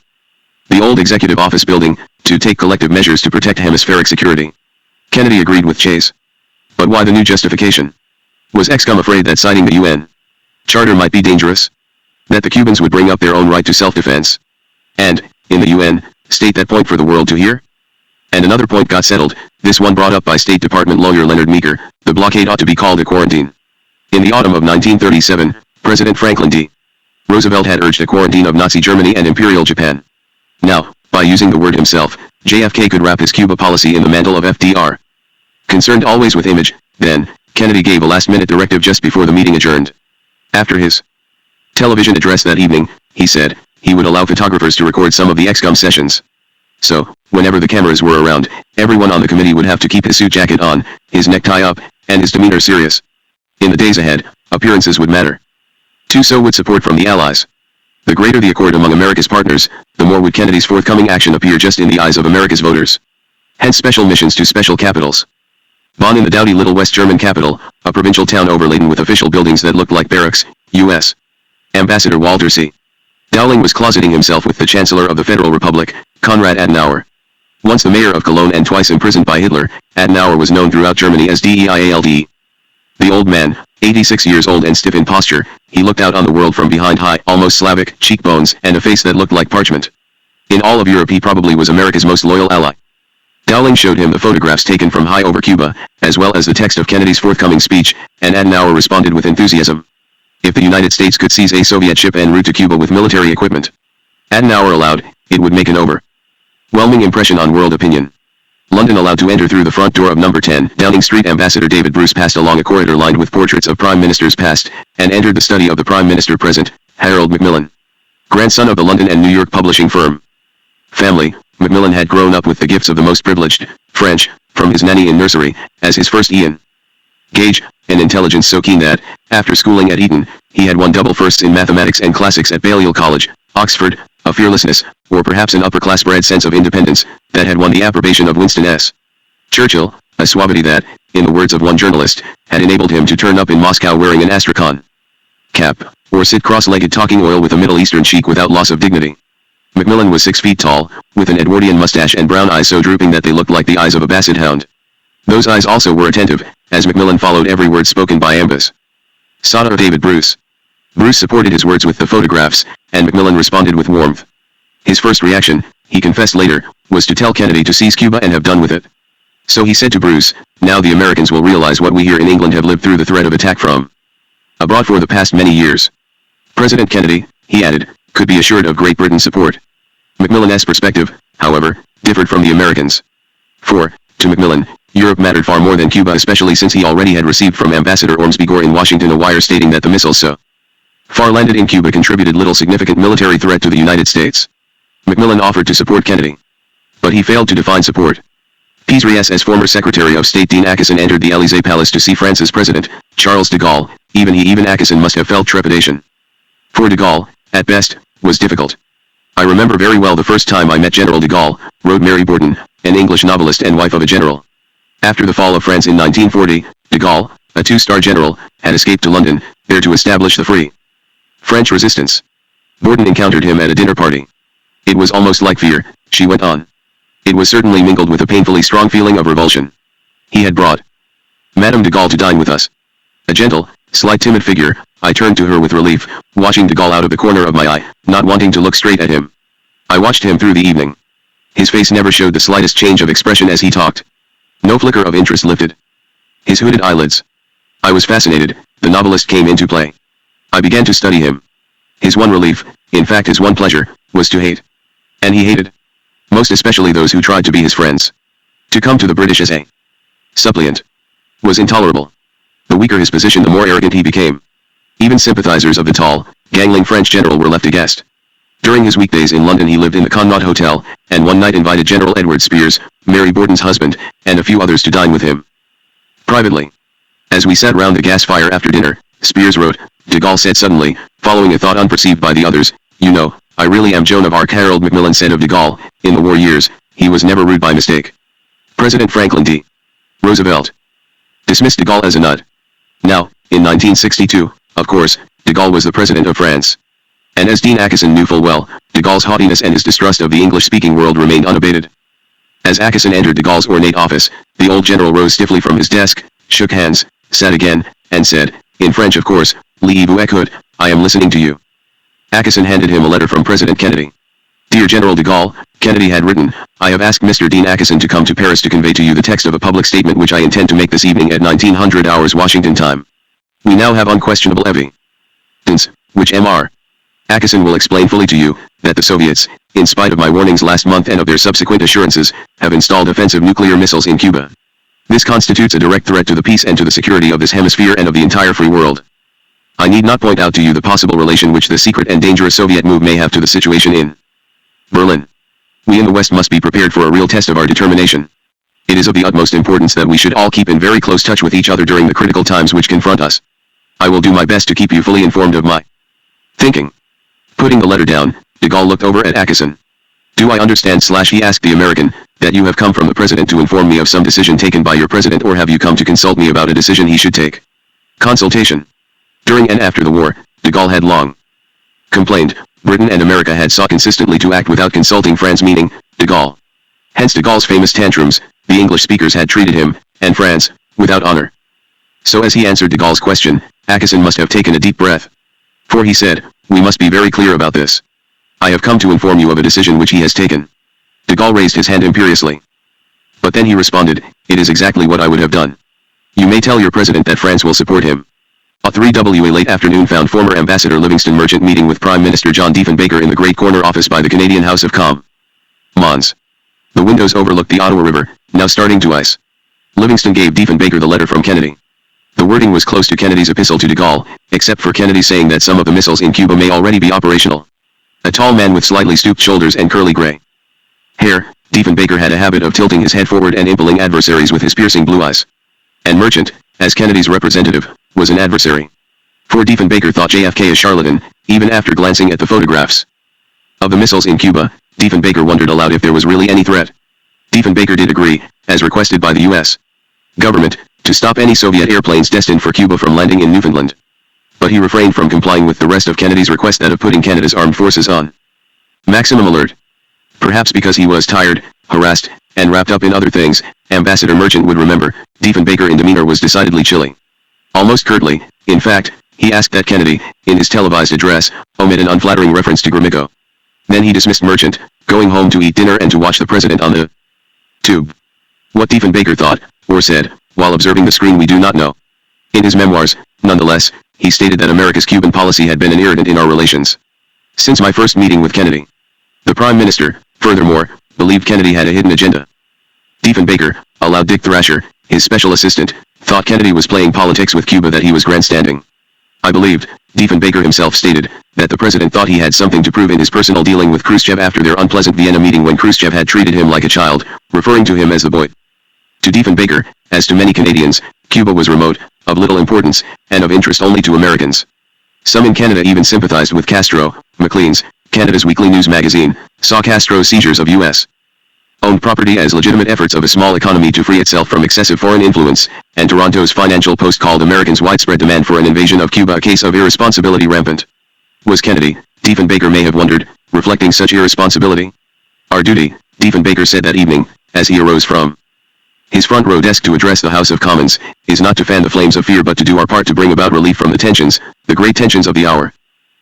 the old executive office building, to take collective measures to protect hemispheric security. Kennedy agreed with Chase. But why the new justification? Was ExCom afraid that signing the UN Charter might be dangerous? That the Cubans would bring up their own right to self-defense? And, in the UN, state that point for the world to hear? And another point got settled, this one brought up by State Department lawyer Leonard Meeker, the blockade ought to be called a quarantine. In the autumn of 1937, President Franklin D. Roosevelt had urged a quarantine of Nazi Germany and Imperial Japan. Now, by using the word himself, JFK could wrap his Cuba policy in the mantle of FDR. Concerned always with image, then, Kennedy gave a last-minute directive just before the meeting adjourned. After his television address that evening, he said, he would allow photographers to record some of the ExCom sessions. So, whenever the cameras were around, everyone on the committee would have to keep his suit jacket on, his necktie up, and his demeanor serious. In the days ahead, appearances would matter. Too, so would support from the Allies. The greater the accord among America's partners, the more would Kennedy's forthcoming action appear just in the eyes of America's voters. Hence special missions to special capitals. Bonn in the dowdy little West German capital, a provincial town overladen with official buildings that looked like barracks, U.S. Ambassador Walter C. Dowling was closeting himself with the Chancellor of the Federal Republic, Konrad Adenauer. Once the mayor of Cologne and twice imprisoned by Hitler, Adenauer was known throughout Germany as DEIALD. The old man, 86 years old and stiff in posture, he looked out on the world from behind high, almost Slavic, cheekbones and a face that looked like parchment. In all of Europe he probably was America's most loyal ally. Dowling showed him the photographs taken from high over Cuba, as well as the text of Kennedy's forthcoming speech, and Adenauer responded with enthusiasm. If the United States could seize a Soviet ship en route to Cuba with military equipment, Adenauer allowed, it would make an overwhelming impression on world opinion. London allowed to enter through the front door of number 10 Downing Street. Ambassador David Bruce passed along a corridor lined with portraits of prime ministers past, and entered the study of the prime minister present, Harold Macmillan, grandson of the London and New York publishing firm family, Macmillan had grown up with the gifts of the most privileged, French, from his nanny in nursery, as his first Ian Gage, an intelligence so keen that, after schooling at Eton, he had won double firsts in mathematics and classics at Balliol College, Oxford, a fearlessness, or perhaps an upper-class bred sense of independence, that had won the approbation of Winston S. Churchill, a suavity that, in the words of one journalist, had enabled him to turn up in Moscow wearing an Astrakhan cap, or sit cross-legged talking oil with a Middle Eastern sheik without loss of dignity. Macmillan was 6 feet tall, with an Edwardian mustache and brown eyes so drooping that they looked like the eyes of a basset hound. Those eyes also were attentive, as Macmillan followed every word spoken by Ambus. Sada David Bruce. Bruce supported his words with the photographs, and Macmillan responded with warmth. His first reaction, he confessed later, was to tell Kennedy to seize Cuba and have done with it. So he said to Bruce, "Now the Americans will realize what we here in England have lived through the threat of attack from abroad for the past many years." President Kennedy, he added, could be assured of Great Britain's support. Macmillan's perspective, however, differed from the Americans. For, to Macmillan, Europe mattered far more than Cuba, especially since he already had received from Ambassador Ormsby Gore in Washington a wire stating that the missiles so far landed in Cuba contributed little significant military threat to the United States. Macmillan offered to support Kennedy, but he failed to define support. Piezrias, as former Secretary of State Dean Acheson entered the Élysée Palace to see France's President, Charles de Gaulle. Even Acheson must have felt trepidation. For de Gaulle, at best, was difficult. "I remember very well the first time I met General de Gaulle," wrote Mary Borden, an English novelist and wife of a general. After the fall of France in 1940, de Gaulle, a 2-star general, had escaped to London, there to establish the Free French resistance. Borden encountered him at a dinner party. "It was almost like fear," she went on. "It was certainly mingled with a painfully strong feeling of revulsion. He had brought Madame de Gaulle to dine with us. A gentle, slight timid figure, I turned to her with relief, watching de Gaulle out of the corner of my eye, not wanting to look straight at him. I watched him through the evening. His face never showed the slightest change of expression as he talked. No flicker of interest lifted his hooded eyelids. I was fascinated. The novelist came into play. I began to study him. His one relief, in fact his one pleasure, was to hate. And he hated. Most especially those who tried to be his friends. To come to the British as a suppliant was intolerable. The weaker his position, the more arrogant he became. Even sympathizers of the tall, gangling French general were left aghast. During his weekdays in London he lived in the Connaught Hotel, and one night invited General Edward Spears, Mary Borden's husband, and a few others to dine with him. Privately. As we sat round the gas fire after dinner, Spears wrote, de Gaulle said suddenly, following a thought unperceived by the others, "You know, I really am Joan of Arc." Harold Macmillan said of de Gaulle, in the war years, he was never rude by mistake. President Franklin D. Roosevelt dismissed de Gaulle as a nut. Now, in 1962, of course, de Gaulle was the President of France. And as Dean Acheson knew full well, de Gaulle's haughtiness and his distrust of the English-speaking world remained unabated. As Acheson entered de Gaulle's ornate office, the old general rose stiffly from his desk, shook hands, sat again, and said, in French of course, "Li vous écoute, I am listening to you." Acheson handed him a letter from President Kennedy. "Dear General de Gaulle," Kennedy had written, "I have asked Mr. Dean Acheson to come to Paris to convey to you the text of a public statement which I intend to make this evening at 1900 hours Washington time. We now have unquestionable evidence, which Mr. Acheson will explain fully to you, that the Soviets, in spite of my warnings last month and of their subsequent assurances, have installed offensive nuclear missiles in Cuba. This constitutes a direct threat to the peace and to the security of this hemisphere and of the entire free world. I need not point out to you the possible relation which the secret and dangerous Soviet move may have to the situation in Berlin. We in the West must be prepared for a real test of our determination. It is of the utmost importance that we should all keep in very close touch with each other during the critical times which confront us. I will do my best to keep you fully informed of my thinking." Putting the letter down, de Gaulle looked over at Acheson. "Do I understand," he asked the American, "that you have come from the President to inform me of some decision taken by your President, or have you come to consult me about a decision he should take?" Consultation. During and after the war, de Gaulle had long complained, Britain and America had sought consistently to act without consulting France, meaning de Gaulle. Hence de Gaulle's famous tantrums. The English speakers had treated him, and France, without honor. So as he answered de Gaulle's question, Acheson must have taken a deep breath. For he said, "We must be very clear about this. I have come to inform you of a decision which he has taken." De Gaulle raised his hand imperiously. But then he responded, "It is exactly what I would have done. You may tell your President that France will support him." A 3W late afternoon found former Ambassador Livingston Merchant meeting with Prime Minister John Diefenbaker in the great corner office by the Canadian House of Commons. The windows overlooked the Ottawa River, now starting to ice. Livingston gave Diefenbaker the letter from Kennedy. The wording was close to Kennedy's epistle to de Gaulle, except for Kennedy saying that some of the missiles in Cuba may already be operational. A tall man with slightly stooped shoulders and curly gray hair, Diefenbaker had a habit of tilting his head forward and impaling adversaries with his piercing blue eyes. And Merchant, as Kennedy's representative, was an adversary. For Diefenbaker thought JFK a charlatan, even after glancing at the photographs of the missiles in Cuba. Diefenbaker wondered aloud if there was really any threat. Diefenbaker did agree, as requested by the U.S. government, to stop any Soviet airplanes destined for Cuba from landing in Newfoundland. But he refrained from complying with the rest of Kennedy's request that of putting Canada's armed forces on maximum alert. Perhaps because he was tired, harassed, and wrapped up in other things, Ambassador Merchant would remember, Diefenbaker in demeanor was decidedly chilly. Almost curtly, in fact, he asked that Kennedy, in his televised address, omit an unflattering reference to Gromyko. Then he dismissed Merchant, going home to eat dinner and to watch the president on the tube. What Diefenbaker thought, or said, while observing the screen we do not know. In his memoirs, nonetheless, he stated that America's Cuban policy had been an irritant in our relations since my first meeting with Kennedy. The Prime Minister, furthermore, believed Kennedy had a hidden agenda. Diefenbaker, allowed Dick Thrasher, his special assistant, thought Kennedy was playing politics with Cuba, that he was grandstanding. I believed, Diefenbaker himself stated, that the president thought he had something to prove in his personal dealing with Khrushchev after their unpleasant Vienna meeting when Khrushchev had treated him like a child, referring to him as the boy. To Diefenbaker, as to many Canadians, Cuba was remote, of little importance, and of interest only to Americans. Some in Canada even sympathized with Castro. Maclean's, Canada's weekly news magazine, saw Castro's seizures of U.S. owned property as legitimate efforts of a small economy to free itself from excessive foreign influence, and Toronto's Financial Post called Americans' widespread demand for an invasion of Cuba a case of irresponsibility rampant. Was Kennedy, Diefenbaker may have wondered, reflecting such irresponsibility? Our duty, Diefenbaker said that evening, as he arose from his front row desk to address the House of Commons, is not to fan the flames of fear but to do our part to bring about relief from the tensions, the great tensions of the hour.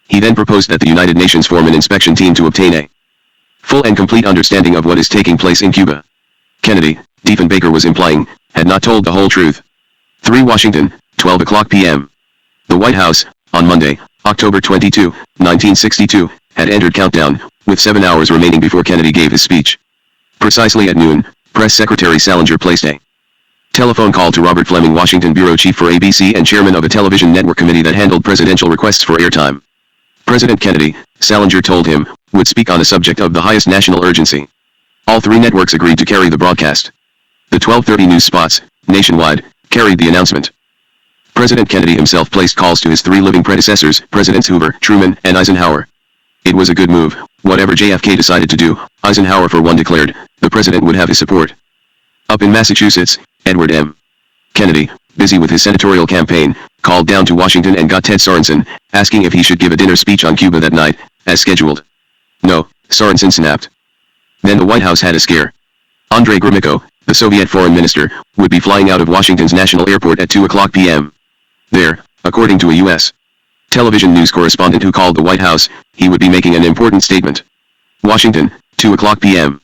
He then proposed that the United Nations form an inspection team to obtain a full and complete understanding of what is taking place in Cuba. Kennedy, Diefenbaker was implying, had not told the whole truth. 3 Washington, 12 o'clock p.m. The White House, on Monday, October 22, 1962, had entered countdown, with 7 hours remaining before Kennedy gave his speech. Precisely at noon, Press Secretary Salinger placed a telephone call to Robert Fleming, Washington bureau chief for ABC and chairman of a television network committee that handled presidential requests for airtime. President Kennedy, Salinger told him, would speak on a subject of the highest national urgency. All 3 networks agreed to carry the broadcast. The 12:30 news spots, nationwide, carried the announcement. President Kennedy himself placed calls to his 3 living predecessors, Presidents Hoover, Truman, and Eisenhower. It was a good move. Whatever JFK decided to do, Eisenhower for one declared, the president would have his support. Up in Massachusetts, Edward M. Kennedy, busy with his senatorial campaign, called down to Washington and got Ted Sorensen, asking if he should give a dinner speech on Cuba that night, as scheduled. No, Sorensen snapped. Then the White House had a scare. Andrei Gromyko, the Soviet foreign minister, would be flying out of Washington's National Airport at 2 o'clock p.m. There, according to a U.S. television news correspondent who called the White House, he would be making an important statement. Washington, 2 o'clock p.m.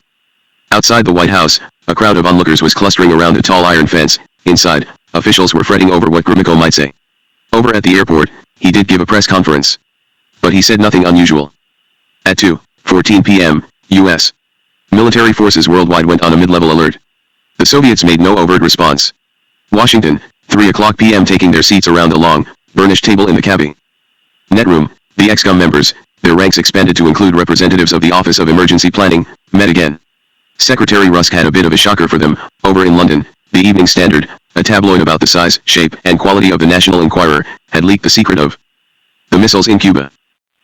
Outside the White House, a crowd of onlookers was clustering around a tall iron fence. Inside, officials were fretting over what Gromyko might say. Over at the airport, he did give a press conference. But he said nothing unusual. At 2:14 p.m., U.S. military forces worldwide went on a mid-level alert. The Soviets made no overt response. Washington, 3 o'clock p.m. taking their seats around the long, burnished table in the cabinet room, the ExCom members, their ranks expanded to include representatives of the Office of Emergency Planning, met again. Secretary Rusk had a bit of a shocker for them. Over in London, the Evening Standard, a tabloid about the size, shape, and quality of the National Enquirer, had leaked the secret of the missiles in Cuba.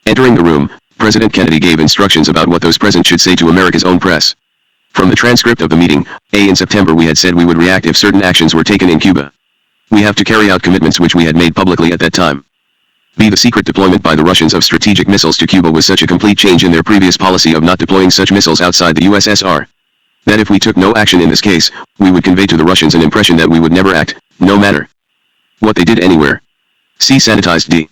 Entering the room, President Kennedy gave instructions about what those present should say to America's own press. From the transcript of the meeting, in September we had said we would react if certain actions were taken in Cuba. We have to carry out commitments which we had made publicly at that time. The secret deployment by the Russians of strategic missiles to Cuba was such a complete change in their previous policy of not deploying such missiles outside the USSR, that if we took no action in this case, we would convey to the Russians an impression that we would never act, no matter what they did anywhere. See sanitized D.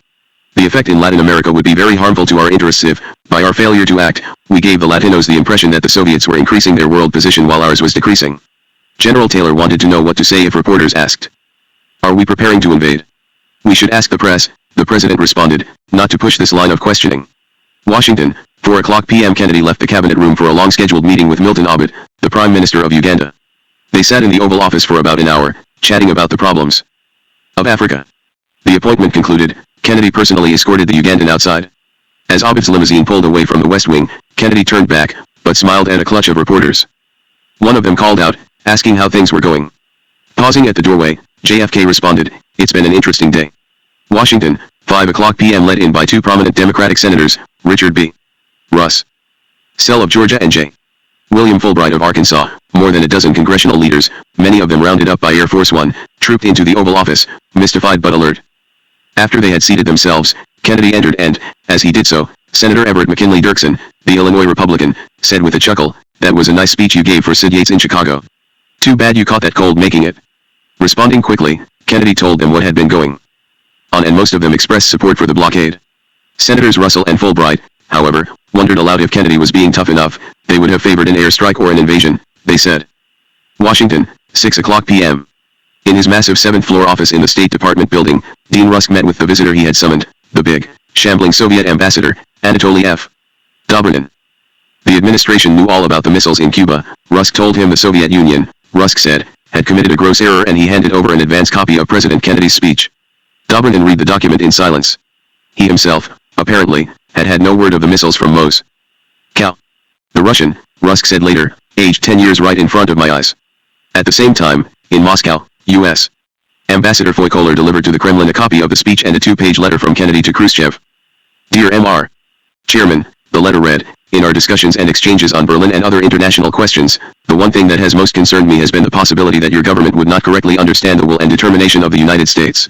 The effect in Latin America would be very harmful to our interests if, by our failure to act, we gave the Latinos the impression that the Soviets were increasing their world position while ours was decreasing. General Taylor wanted to know what to say if reporters asked, "Are we preparing to invade?" "We should ask the press," the president responded, not to push this line of questioning. Washington, 4 o'clock p.m. Kennedy left the cabinet room for a long scheduled meeting with Milton Obote, the Prime Minister of Uganda. They sat in the Oval Office for about an hour, chatting about the problems of Africa. The appointment concluded, Kennedy personally escorted the Ugandan outside. As Obote's limousine pulled away from the West Wing, Kennedy turned back, but smiled at a clutch of reporters. One of them called out, asking how things were going. Pausing at the doorway, JFK responded, "It's been an interesting day." Washington, 5:00 p.m. Let in by two prominent Democratic senators, Richard B. Russ Sell of Georgia and J. William Fulbright of Arkansas. More than a dozen congressional leaders, many of them rounded up by Air Force One, trooped into the Oval Office, mystified but alert. After they had seated themselves, Kennedy entered and, as he did so, Senator Everett McKinley Dirksen, the Illinois Republican, said with a chuckle, "That was a nice speech you gave for Sid Yates in Chicago. Too bad you caught that cold making it." Responding quickly, Kennedy told them what had been going on, and most of them expressed support for the blockade. Senators Russell and Fulbright, however, wondered aloud if Kennedy was being tough enough. They would have favored an airstrike or an invasion, they said. Washington, 6:00 p.m. In his massive 7th-floor office in the State Department building, Dean Rusk met with the visitor he had summoned, the big, shambling Soviet ambassador, Anatoly F. Dobrynin. The administration knew all about the missiles in Cuba. Rusk told him the Soviet Union, Rusk said, had committed a gross error, and he handed over an advance copy of President Kennedy's speech. Dobrynin read the document in silence. He himself, apparently, had had no word of the missiles from Moscow. The Russian, Rusk said later, aged 10 years right in front of my eyes. At the same time, in Moscow, U.S. Ambassador Foykoler delivered to the Kremlin a copy of the speech and a 2-page letter from Kennedy to Khrushchev. "Dear M.R. Chairman," the letter read, "in our discussions and exchanges on Berlin and other international questions, the one thing that has most concerned me has been the possibility that your government would not correctly understand the will and determination of the United States.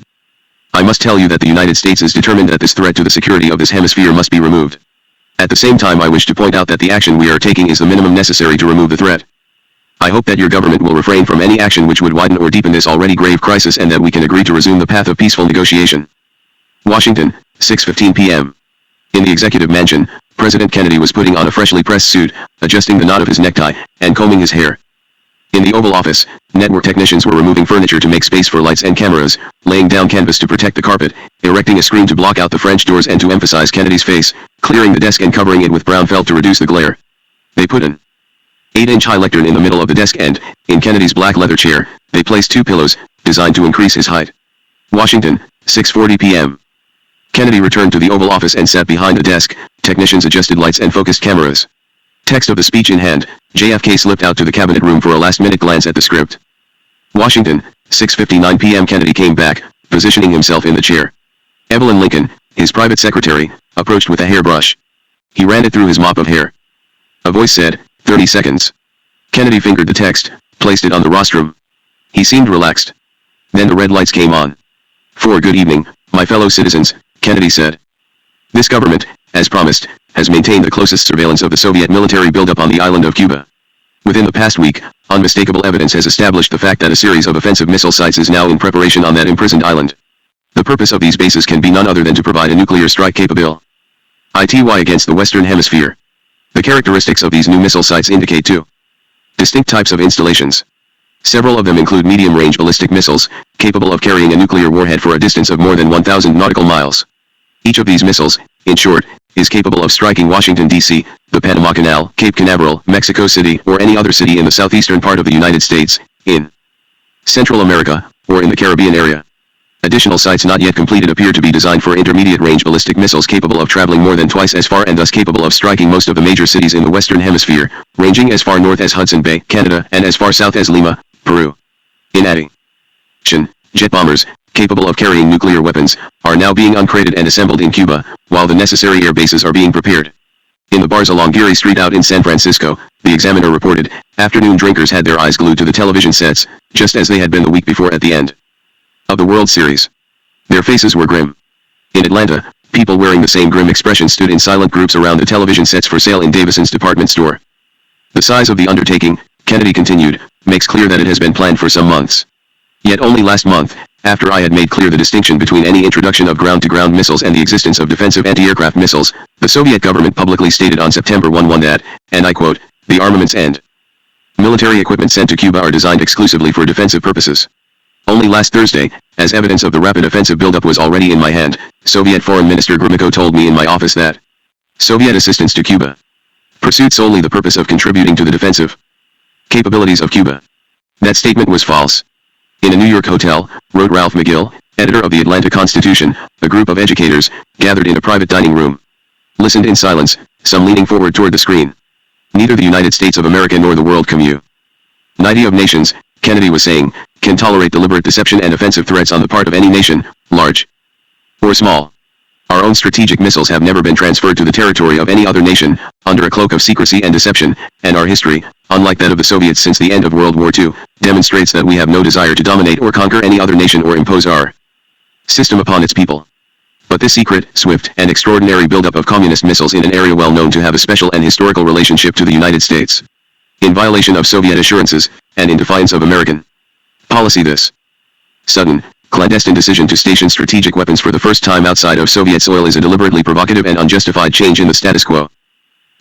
I must tell you that the United States is determined that this threat to the security of this hemisphere must be removed. At the same time, I wish to point out that the action we are taking is the minimum necessary to remove the threat. I hope that your government will refrain from any action which would widen or deepen this already grave crisis, and that we can agree to resume the path of peaceful negotiation." Washington, 6:15 p.m. In the Executive Mansion, President Kennedy was putting on a freshly pressed suit, adjusting the knot of his necktie, and combing his hair. In the Oval Office, network technicians were removing furniture to make space for lights and cameras, laying down canvas to protect the carpet, erecting a screen to block out the French doors and to emphasize Kennedy's face, clearing the desk and covering it with brown felt to reduce the glare. They put an 8-inch high lectern in the middle of the desk, and, in Kennedy's black leather chair, they placed 2 pillows, designed to increase his height. Washington, 6:40 p.m. Kennedy returned to the Oval Office and sat behind the desk. Technicians adjusted lights and focused cameras. Text of the speech in hand, JFK slipped out to the cabinet room for a last-minute glance at the script. Washington, 6:59 p.m. Kennedy came back, positioning himself in the chair. Evelyn Lincoln, his private secretary, approached with a hairbrush. He ran it through his mop of hair. A voice said, 30 seconds. Kennedy fingered the text, placed it on the rostrum. He seemed relaxed. Then the red lights came on. "For good evening, my fellow citizens," Kennedy said. "This government, as promised, has maintained the closest surveillance of the Soviet military buildup on the island of Cuba. Within the past week, unmistakable evidence has established the fact that a series of offensive missile sites is now in preparation on that imprisoned island. The purpose of these bases can be none other than to provide a nuclear strike capability against the Western Hemisphere. The characteristics of these new missile sites indicate 2 distinct types of installations. Several of them include medium-range ballistic missiles, capable of carrying a nuclear warhead for a distance of more than 1,000 nautical miles. Each of these missiles, in short, is capable of striking Washington, D.C., the Panama Canal, Cape Canaveral, Mexico City, or any other city in the southeastern part of the United States, in Central America, or in the Caribbean area. Additional sites not yet completed appear to be designed for intermediate-range ballistic missiles capable of traveling more than twice as far and thus capable of striking most of the major cities in the Western Hemisphere, ranging as far north as Hudson Bay, Canada, and as far south as Lima, Peru. In addition, jet bombers, capable of carrying nuclear weapons, are now being uncrated and assembled in Cuba, while the necessary air bases are being prepared. In the bars along Geary Street out in San Francisco, the Examiner reported, afternoon drinkers had their eyes glued to the television sets, just as they had been the week before at the end of the World Series. Their faces were grim. In Atlanta, people wearing the same grim expression stood in silent groups around the television sets for sale in Davison's department store. The size of the undertaking, Kennedy continued, makes clear that it has been planned for some months. Yet only last month, after I had made clear the distinction between any introduction of ground-to-ground missiles and the existence of defensive anti-aircraft missiles, the Soviet government publicly stated on September 11 that, and I quote, "The armaments and military equipment sent to Cuba are designed exclusively for defensive purposes." Only last Thursday, as evidence of the rapid offensive buildup was already in my hand, Soviet Foreign Minister Gromyko told me in my office that Soviet assistance to Cuba pursued solely the purpose of contributing to the defensive capabilities of Cuba. That statement was false. In a New York hotel, wrote Ralph McGill, editor of the Atlanta Constitution, a group of educators, gathered in a private dining room, listened in silence, some leaning forward toward the screen. Neither the United States of America nor the world community of nations, Kennedy was saying, can tolerate deliberate deception and offensive threats on the part of any nation, large or small. Our own strategic missiles have never been transferred to the territory of any other nation, under a cloak of secrecy and deception, and our history, unlike that of the Soviets since the end of World War II, demonstrates that we have no desire to dominate or conquer any other nation or impose our system upon its people. But this secret, swift, and extraordinary buildup of communist missiles in an area well known to have a special and historical relationship to the United States, in violation of Soviet assurances, and in defiance of American policy, this sudden, clandestine decision to station strategic weapons for the first time outside of Soviet soil is a deliberately provocative and unjustified change in the status quo.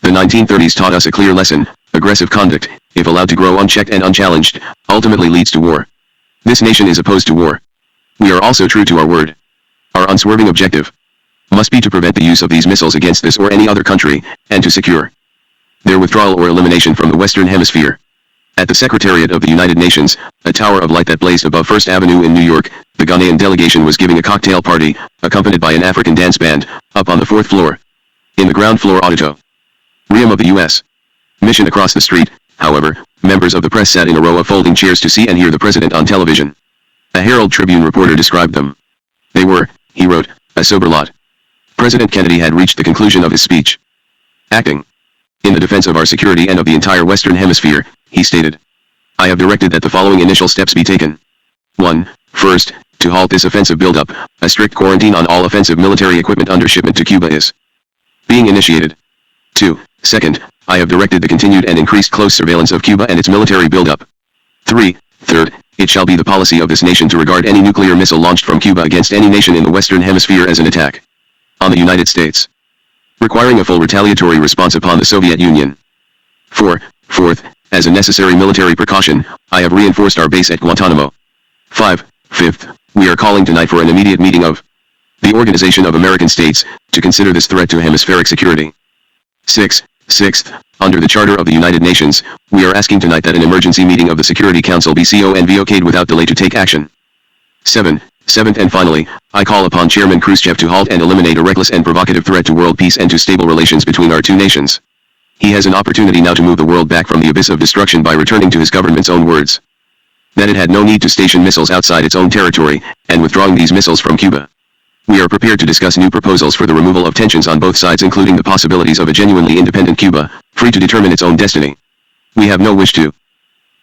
The 1930s taught us a clear lesson: aggressive conduct, if allowed to grow unchecked and unchallenged, ultimately leads to war. This nation is opposed to war. We are also true to our word. Our unswerving objective must be to prevent the use of these missiles against this or any other country, and to secure their withdrawal or elimination from the Western Hemisphere. At the Secretariat of the United Nations, a tower of light that blazed above First Avenue in New York, the Ghanaian delegation was giving a cocktail party, accompanied by an African dance band, up on the 4th floor. In the ground floor auditorium of the U.S. mission across the street, however, members of the press sat in a row of folding chairs to see and hear the president on television. A Herald Tribune reporter described them. They were, he wrote, a sober lot. President Kennedy had reached the conclusion of his speech. Acting in the defense of our security and of the entire Western Hemisphere, he stated, I have directed that the following initial steps be taken. 1. First, to halt this offensive buildup, a strict quarantine on all offensive military equipment under shipment to Cuba is being initiated. 2. Second, I have directed the continued and increased close surveillance of Cuba and its military buildup. 3. Third, it shall be the policy of this nation to regard any nuclear missile launched from Cuba against any nation in the Western Hemisphere as an attack on the United States, requiring a full retaliatory response upon the Soviet Union. 4. As a necessary military precaution, I have reinforced our base at Guantanamo. 5. We are calling tonight for an immediate meeting of the Organization of American States, to consider this threat to hemispheric security. 6. Under the Charter of the United Nations, we are asking tonight that an emergency meeting of the Security Council be convoked without delay to take action. 7th and finally, I call upon Chairman Khrushchev to halt and eliminate a reckless and provocative threat to world peace and to stable relations between our two nations. He has an opportunity now to move the world back from the abyss of destruction by returning to his government's own words, that it had no need to station missiles outside its own territory, and withdrawing these missiles from Cuba. We are prepared to discuss new proposals for the removal of tensions on both sides, including the possibilities of a genuinely independent Cuba, free to determine its own destiny. We have no wish to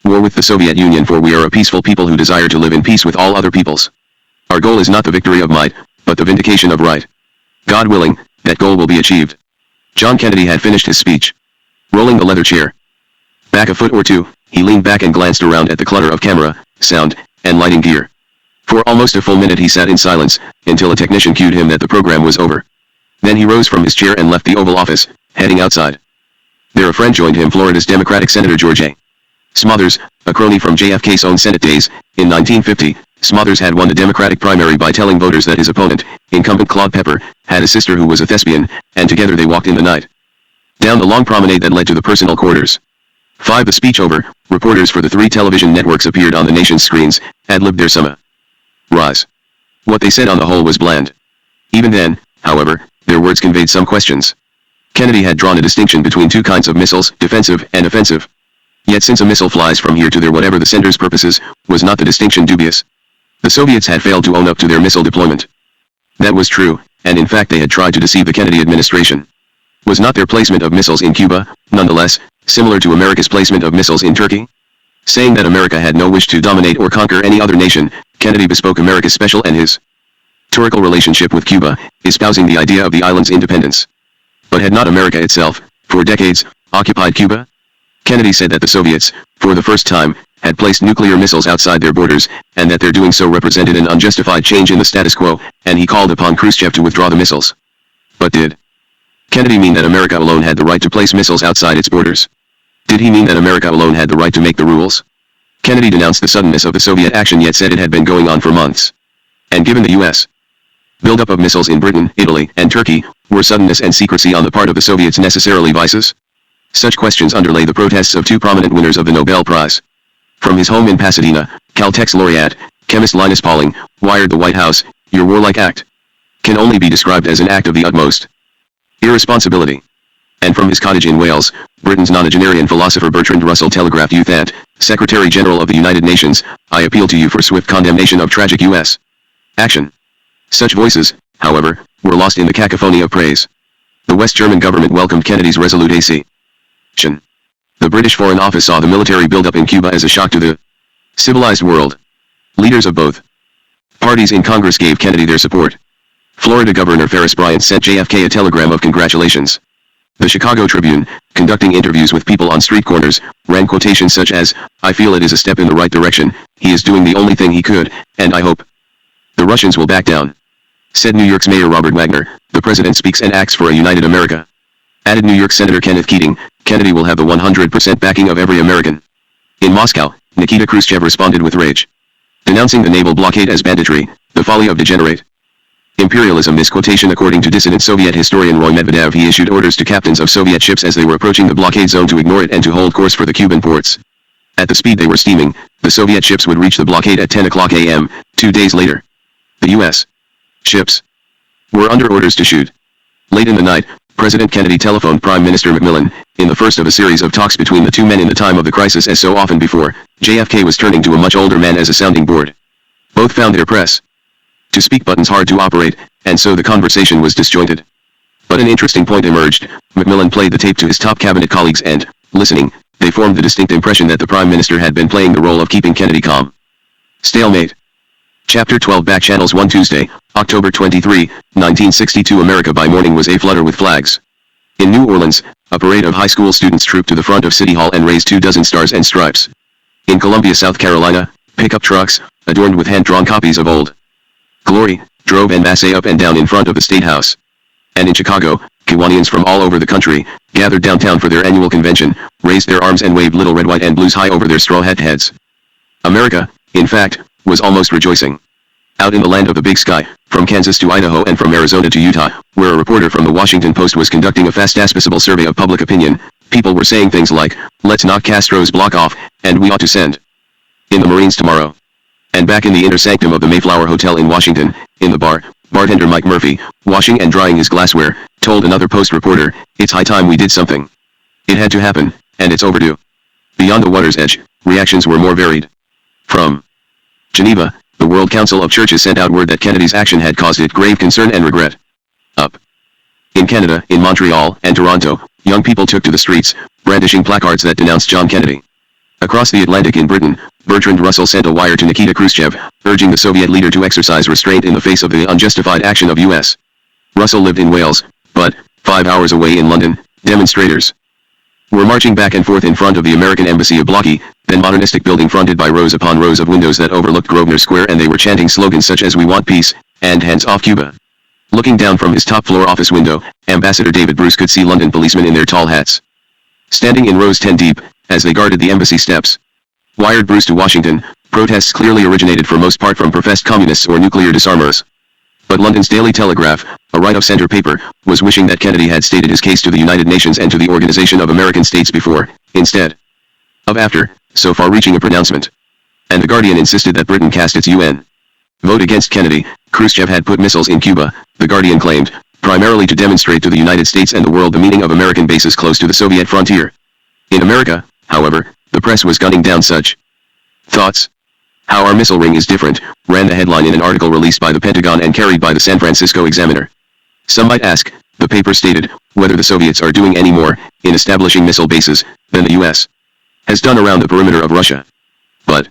war with the Soviet Union, for we are a peaceful people who desire to live in peace with all other peoples. Our goal is not the victory of might, but the vindication of right. God willing, that goal will be achieved. John Kennedy had finished his speech. Rolling the leather chair back a foot or two, he leaned back and glanced around at the clutter of camera, sound, and lighting gear. For almost a full minute he sat in silence, until a technician cued him that the program was over. Then he rose from his chair and left the Oval Office, heading outside. There a friend joined him, Florida's Democratic Senator George A. Smothers, a crony from JFK's own Senate days. In 1950, Smothers had won the Democratic primary by telling voters that his opponent, incumbent Claude Pepper, had a sister who was a thespian, and together they walked in the night down the long promenade that led to the personal quarters. 5. The speech over, reporters for the 3 television networks appeared on the nation's screens, ad-libbed their summarize. What they said on the whole was bland. Even then, however, their words conveyed some questions. Kennedy had drawn a distinction between two kinds of missiles, defensive and offensive. Yet since a missile flies from here to there, whatever the sender's purposes, was not the distinction dubious. The Soviets had failed to own up to their missile deployment. That was true, and in fact they had tried to deceive the Kennedy administration. Was not their placement of missiles in Cuba, nonetheless, similar to America's placement of missiles in Turkey? Saying that America had no wish to dominate or conquer any other nation, Kennedy bespoke America's special and historical relationship with Cuba, espousing the idea of the island's independence. But had not America itself, for decades, occupied Cuba? Kennedy said that the Soviets, for the first time, had placed nuclear missiles outside their borders, and that their doing so represented an unjustified change in the status quo, and he called upon Khrushchev to withdraw the missiles. But did Kennedy mean that America alone had the right to place missiles outside its borders? Did he mean that America alone had the right to make the rules? Kennedy denounced the suddenness of the Soviet action, yet said it had been going on for months. And given the U.S. buildup of missiles in Britain, Italy, and Turkey, were suddenness and secrecy on the part of the Soviets necessarily vices? Such questions underlay the protests of 2 prominent winners of the Nobel Prize. From his home in Pasadena, Caltech's laureate, chemist Linus Pauling, wired the White House, "Your warlike act can only be described as an act of the utmost irresponsibility." And from his cottage in Wales, Britain's nonagenarian philosopher Bertrand Russell telegraphed Youth Ant, Secretary-General of the United Nations, I appeal to you for swift condemnation of tragic U.S. action. Such voices, however, were lost in the cacophony of praise. The West German government welcomed Kennedy's resolute action. The British Foreign Office saw the military buildup in Cuba as a shock to the civilized world. Leaders of both parties in Congress gave Kennedy their support. Florida Governor Ferris Bryant sent JFK a telegram of congratulations. The Chicago Tribune, conducting interviews with people on street corners, ran quotations such as, I feel it is a step in the right direction, he is doing the only thing he could, and I hope the Russians will back down. Said New York's Mayor Robert Wagner, the president speaks and acts for a united America. Added New York Senator Kenneth Keating, Kennedy will have the 100% backing of every American. In Moscow, Nikita Khrushchev responded with rage, denouncing the naval blockade as banditry, the folly of degenerate imperialism. This quotation, according to dissident Soviet historian Roy Medvedev, he issued orders to captains of Soviet ships as they were approaching the blockade zone to ignore it and to hold course for the Cuban ports. At the speed they were steaming, the Soviet ships would reach the blockade at 10 o'clock a.m., 2 days later. The U.S. ships were under orders to shoot. Late in the night, President Kennedy telephoned Prime Minister Macmillan. In the first of a series of talks between the two men in the time of the crisis, as so often before, JFK was turning to a much older man as a sounding board. Both found their press to speak buttons hard to operate, and so the conversation was disjointed. But an interesting point emerged. Macmillan played the tape to his top cabinet colleagues and, listening, they formed the distinct impression that the Prime Minister had been playing the role of keeping Kennedy calm. Stalemate. Chapter 12. Back channels. 1 Tuesday, October 23, 1962. America by morning was aflutter with flags. In New Orleans, a parade of high school students trooped to the front of City Hall and raised 24 stars and stripes. In Columbia, South Carolina, pickup trucks, adorned with hand-drawn copies of Old Glory, drove en masse up and down in front of the State House. And in Chicago, Kiwanians from all over the country, gathered downtown for their annual convention, raised their arms and waved little red, white, and blues high over their straw hat heads. America, in fact, was almost rejoicing. Out in the land of the big sky, from Kansas to Idaho and from Arizona to Utah, where a reporter from the Washington Post was conducting a fast-aspicible survey of public opinion, people were saying things like, let's knock Castro's block off, and we ought to send in the Marines tomorrow. And back in the inner sanctum of the Mayflower Hotel in Washington, in the bar, bartender Mike Murphy, washing and drying his glassware, told another Post reporter, it's high time we did something. It had to happen, and it's overdue. Beyond the water's edge, reactions were more varied. From Geneva, the World Council of Churches sent out word that Kennedy's action had caused it grave concern and regret. Up in Canada, in Montreal and Toronto, young people took to the streets, brandishing placards that denounced John Kennedy. Across the Atlantic in Britain, Bertrand Russell sent a wire to Nikita Khrushchev, urging the Soviet leader to exercise restraint in the face of the unjustified action of U.S. Russell lived in Wales, but, 5 hours away in London, demonstrators were marching back and forth in front of the American Embassy, a blocky, then modernistic building fronted by rows upon rows of windows that overlooked Grosvenor Square, and they were chanting slogans such as "We want peace," and "Hands off Cuba." Looking down from his top-floor office window, Ambassador David Bruce could see London policemen in their tall hats, standing in rows 10 deep, as they guarded the embassy steps. Wired Bruce to Washington, protests clearly originated for most part from professed communists or nuclear disarmers. But London's Daily Telegraph, a right-of-center paper, was wishing that Kennedy had stated his case to the United Nations and to the Organization of American States before, instead of after, so far-reaching a pronouncement. And The Guardian insisted that Britain cast its UN vote against Kennedy. Khrushchev had put missiles in Cuba, The Guardian claimed, primarily to demonstrate to the United States and the world the meaning of American bases close to the Soviet frontier. In America, however, the press was gunning down such thoughts. "How our missile ring is different," ran the headline in an article released by the Pentagon and carried by the San Francisco Examiner. Some might ask, the paper stated, whether the Soviets are doing any more, in establishing missile bases, than the U.S. has done around the perimeter of Russia. But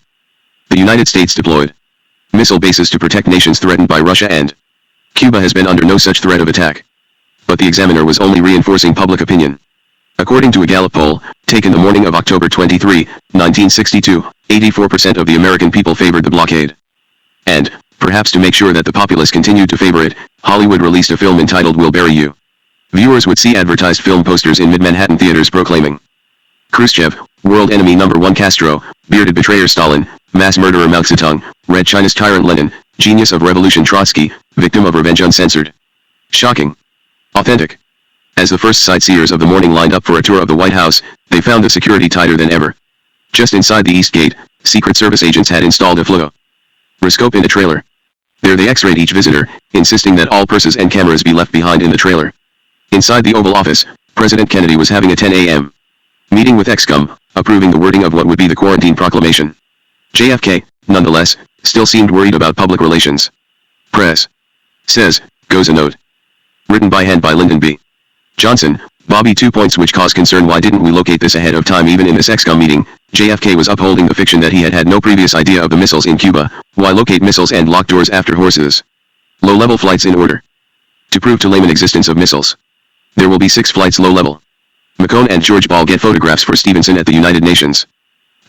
the United States deployed missile bases to protect nations threatened by Russia, and Cuba has been under no such threat of attack. But the Examiner was only reinforcing public opinion. According to a Gallup poll, taken the morning of October 23, 1962, 84% of the American people favored the blockade. And, perhaps to make sure that the populace continued to favor it, Hollywood released a film entitled "We'll Bury You." Viewers would see advertised film posters in mid-Manhattan theaters proclaiming, "Khrushchev, world enemy number one Castro, bearded betrayer Stalin, mass murderer Mao Zedong, Red China's tyrant Lenin, genius of revolution Trotsky, victim of revenge uncensored." Shocking. Authentic. As the first sightseers of the morning lined up for a tour of the White House, they found the security tighter than ever. Just inside the East Gate, Secret Service agents had installed a fluoroscope in a trailer. There they x-rayed each visitor, insisting that all purses and cameras be left behind in the trailer. Inside the Oval Office, President Kennedy was having a 10 a.m. meeting with ex-com, approving the wording of what would be the quarantine proclamation. JFK, nonetheless, still seemed worried about public relations. Press. Says, goes a note. Written by hand by Lyndon B. Johnson, Bobby 2 points which cause concern. Why didn't we locate this ahead of time? Even in this ex-com meeting, JFK was upholding the fiction that he had no previous idea of the missiles in Cuba. Why locate missiles and lock doors after horses? Low-level flights in order. To prove to layman existence of missiles. There will be 6 flights low-level. McCone and George Ball get photographs for Stevenson at the United Nations.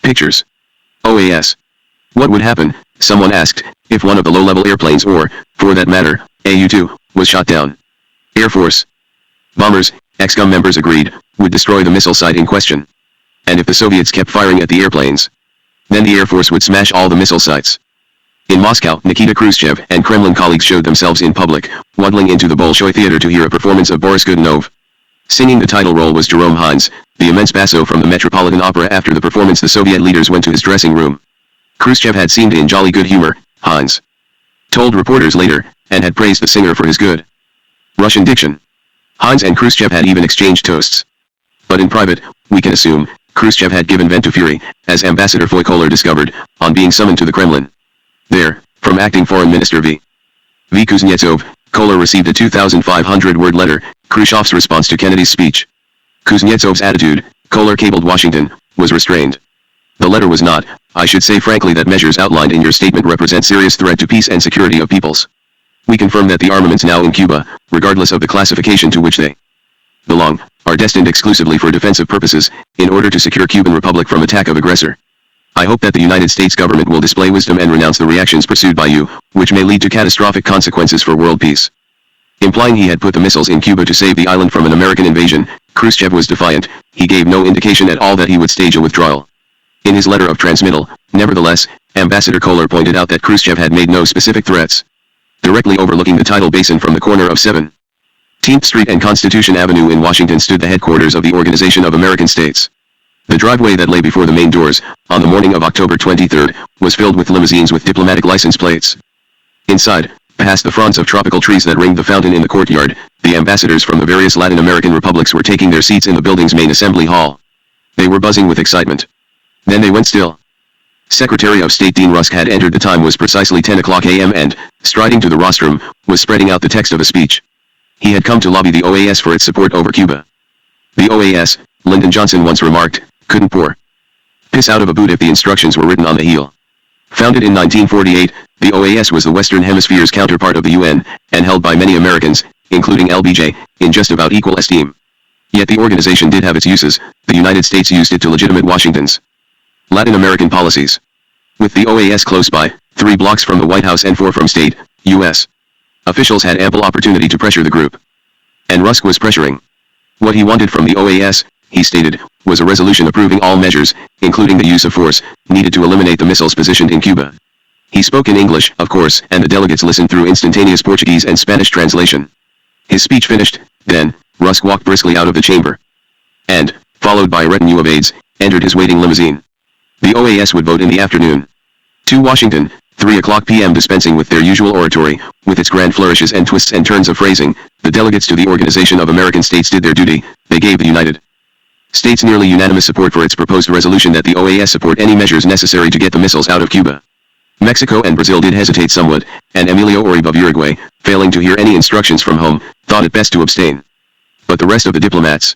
Pictures. OAS. What would happen, someone asked, if one of the low-level airplanes or, for that matter, AU-2, was shot down? Air Force. Bombers, ex-com members agreed, would destroy the missile site in question. And if the Soviets kept firing at the airplanes, then the Air Force would smash all the missile sites. In Moscow, Nikita Khrushchev and Kremlin colleagues showed themselves in public, waddling into the Bolshoi Theater to hear a performance of Boris Godunov. Singing the title role was Jerome Hines, the immense basso from the Metropolitan Opera. After the performance, the Soviet leaders went to his dressing room. Khrushchev had seemed in jolly good humor, Hines told reporters later, and had praised the singer for his good Russian diction. Hines and Khrushchev had even exchanged toasts. But in private, we can assume, Khrushchev had given vent to fury, as Ambassador Foy Koller discovered, on being summoned to the Kremlin. There, from acting Foreign Minister V. Kuznetsov, Koller received a 2,500-word letter, Khrushchev's response to Kennedy's speech. Kuznetsov's attitude, Koller cabled Washington, was restrained. The letter was not, I should say frankly that measures outlined in your statement represent serious threat to peace and security of peoples. We confirm that the armaments now in Cuba, regardless of the classification to which they belong, are destined exclusively for defensive purposes, in order to secure Cuban Republic from attack of aggressor. I hope that the United States government will display wisdom and renounce the reactions pursued by you, which may lead to catastrophic consequences for world peace. Implying he had put the missiles in Cuba to save the island from an American invasion, Khrushchev was defiant. He gave no indication at all that he would stage a withdrawal. In his letter of transmittal, nevertheless, Ambassador Koller pointed out that Khrushchev had made no specific threats. Directly overlooking the tidal basin from the corner of 17th Street and Constitution Avenue in Washington stood the headquarters of the Organization of American States. The driveway that lay before the main doors, on the morning of October 23, was filled with limousines with diplomatic license plates. Inside, past the fronds of tropical trees that ringed the fountain in the courtyard, the ambassadors from the various Latin American republics were taking their seats in the building's main assembly hall. They were buzzing with excitement. Then they went still. Secretary of State Dean Rusk had entered. The time was precisely 10 o'clock a.m. and, striding to the rostrum, was spreading out the text of a speech. He had come to lobby the OAS for its support over Cuba. The OAS, Lyndon Johnson once remarked, couldn't pour piss out of a boot if the instructions were written on the heel. Founded in 1948, the OAS was the Western Hemisphere's counterpart of the UN, and held by many Americans, including LBJ, in just about equal esteem. Yet the organization did have its uses. The United States used it to legitimate Washington's Latin American policies. With the OAS close by, 3 blocks from the White House and 4 from state, U.S. officials had ample opportunity to pressure the group. And Rusk was pressuring. What he wanted from the OAS, he stated, was a resolution approving all measures, including the use of force, needed to eliminate the missiles positioned in Cuba. He spoke in English, of course, and the delegates listened through instantaneous Portuguese and Spanish translation. His speech finished, then, Rusk walked briskly out of the chamber. And, followed by a retinue of aides, entered his waiting limousine. The OAS would vote in the afternoon. To Washington, 3 o'clock p.m. dispensing with their usual oratory, with its grand flourishes and twists and turns of phrasing, the delegates to the Organization of American States did their duty. They gave the United States nearly unanimous support for its proposed resolution that the OAS support any measures necessary to get the missiles out of Cuba. Mexico and Brazil did hesitate somewhat, and Emilio Uribe of Uruguay, failing to hear any instructions from home, thought it best to abstain. But the rest of the diplomats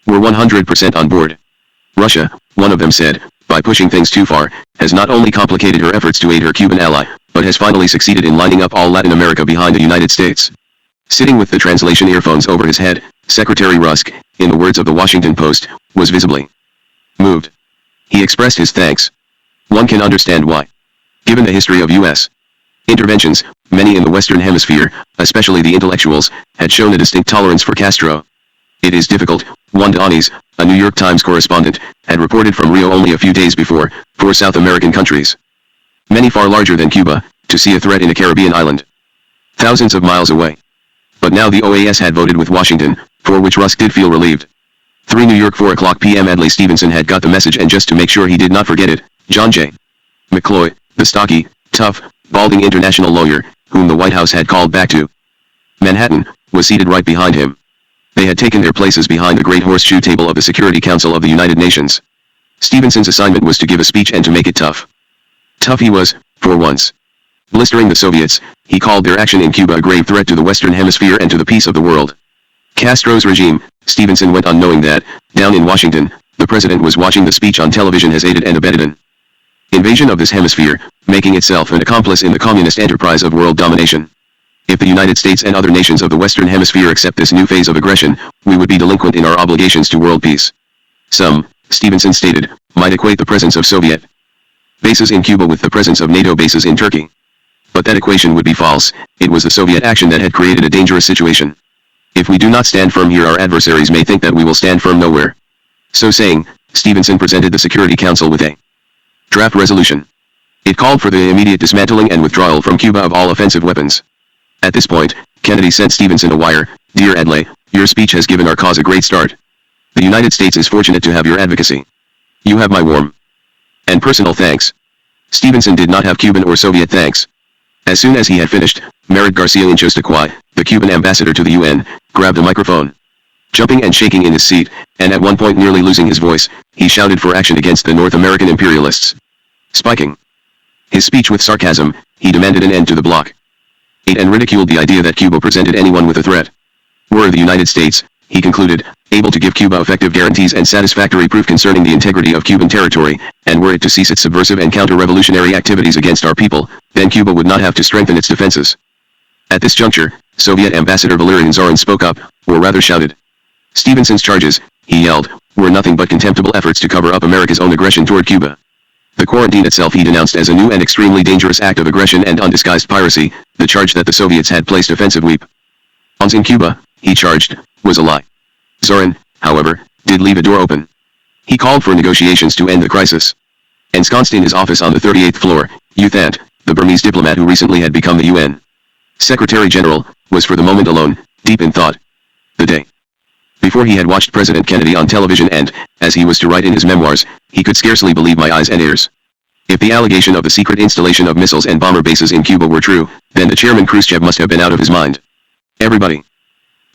were 100% on board. Russia, one of them said, by pushing things too far, has not only complicated her efforts to aid her Cuban ally, but has finally succeeded in lining up all Latin America behind the United States. Sitting with the translation earphones over his head, Secretary Rusk, in the words of the Washington Post, was visibly moved. He expressed his thanks. One can understand why. Given the history of U.S. interventions, many in the Western Hemisphere, especially the intellectuals, had shown a distinct tolerance for Castro. It is difficult, Juan de Anís, a New York Times correspondent, had reported from Rio only a few days before, for South American countries, many far larger than Cuba, to see a threat in a Caribbean island thousands of miles away. But now the OAS had voted with Washington, for which Rusk did feel relieved. 3 New York 4 o'clock p.m. Adlai Stevenson had got the message, and just to make sure he did not forget it, John J. McCloy, the stocky, tough, balding international lawyer, whom the White House had called back to Manhattan, was seated right behind him. They had taken their places behind the great horseshoe table of the Security Council of the United Nations. Stevenson's assignment was to give a speech and to make it tough. Tough he was, for once. Blistering the Soviets, he called their action in Cuba a grave threat to the Western Hemisphere and to the peace of the world. Castro's regime, Stevenson went on knowing that, down in Washington, the president was watching the speech on television, has aided and abetted an invasion of this hemisphere, making itself an accomplice in the communist enterprise of world domination. If the United States and other nations of the Western Hemisphere accept this new phase of aggression, we would be delinquent in our obligations to world peace. Some, Stevenson stated, might equate the presence of Soviet bases in Cuba with the presence of NATO bases in Turkey. But that equation would be false. It was the Soviet action that had created a dangerous situation. If we do not stand firm here, our adversaries may think that we will stand firm nowhere. So saying, Stevenson presented the Security Council with a draft resolution. It called for the immediate dismantling and withdrawal from Cuba of all offensive weapons. At this point, Kennedy sent Stevenson a wire: "Dear Adlai, your speech has given our cause a great start. The United States is fortunate to have your advocacy. You have my warm and personal thanks." Stevenson did not have Cuban or Soviet thanks. As soon as he had finished, Merritt Garcia Inchostaquay, the Cuban ambassador to the UN, grabbed a microphone. Jumping and shaking in his seat, and at one point nearly losing his voice, he shouted for action against the North American imperialists. Spiking his speech with sarcasm, he demanded an end to the blockade and ridiculed the idea that Cuba presented anyone with a threat. Were the United States, he concluded, able to give Cuba effective guarantees and satisfactory proof concerning the integrity of Cuban territory, and were it to cease its subversive and counter-revolutionary activities against our people, then Cuba would not have to strengthen its defenses. At this juncture, Soviet Ambassador Valerian Zorin spoke up, or rather shouted. Stevenson's charges, he yelled, were nothing but contemptible efforts to cover up America's own aggression toward Cuba. The quarantine itself he denounced as a new and extremely dangerous act of aggression and undisguised piracy. The charge that the Soviets had placed offensive weapons in Cuba, he charged, was a lie. Zorin, however, did leave a door open. He called for negotiations to end the crisis. Ensconced in his office on the 38th floor, U Thant, the Burmese diplomat who recently had become the UN Secretary General, was for the moment alone, deep in thought. The day before he had watched President Kennedy on television and, as he was to write in his memoirs, he could scarcely believe my eyes and ears. If the allegation of the secret installation of missiles and bomber bases in Cuba were true, then the chairman Khrushchev must have been out of his mind. Everybody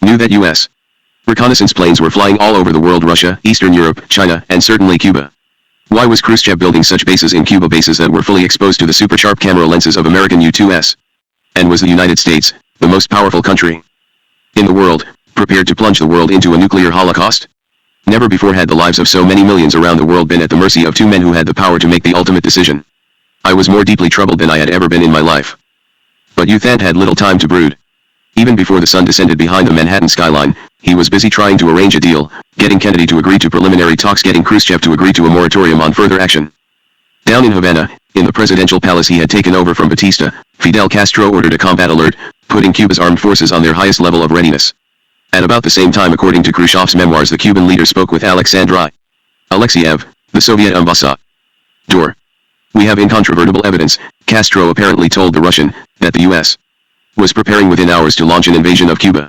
knew that U.S. reconnaissance planes were flying all over the world: Russia, Eastern Europe, China, and certainly Cuba. Why was Khrushchev building such bases in Cuba, bases that were fully exposed to the super-sharp camera lenses of American U-2s? And was the United States, the most powerful country in the world, prepared to plunge the world into a nuclear holocaust? Never before had the lives of so many millions around the world been at the mercy of two men who had the power to make the ultimate decision. I was more deeply troubled than I had ever been in my life. But U Thant had little time to brood. Even before the sun descended behind the Manhattan skyline, he was busy trying to arrange a deal, getting Kennedy to agree to preliminary talks, getting Khrushchev to agree to a moratorium on further action. Down in Havana, in the presidential palace he had taken over from Batista, Fidel Castro ordered a combat alert, putting Cuba's armed forces on their highest level of readiness. At about the same time, according to Khrushchev's memoirs, the Cuban leader spoke with Alexandr Alexiev, the Soviet ambassador. We have incontrovertible evidence, Castro apparently told the Russian, that the U.S. was preparing within hours to launch an invasion of Cuba.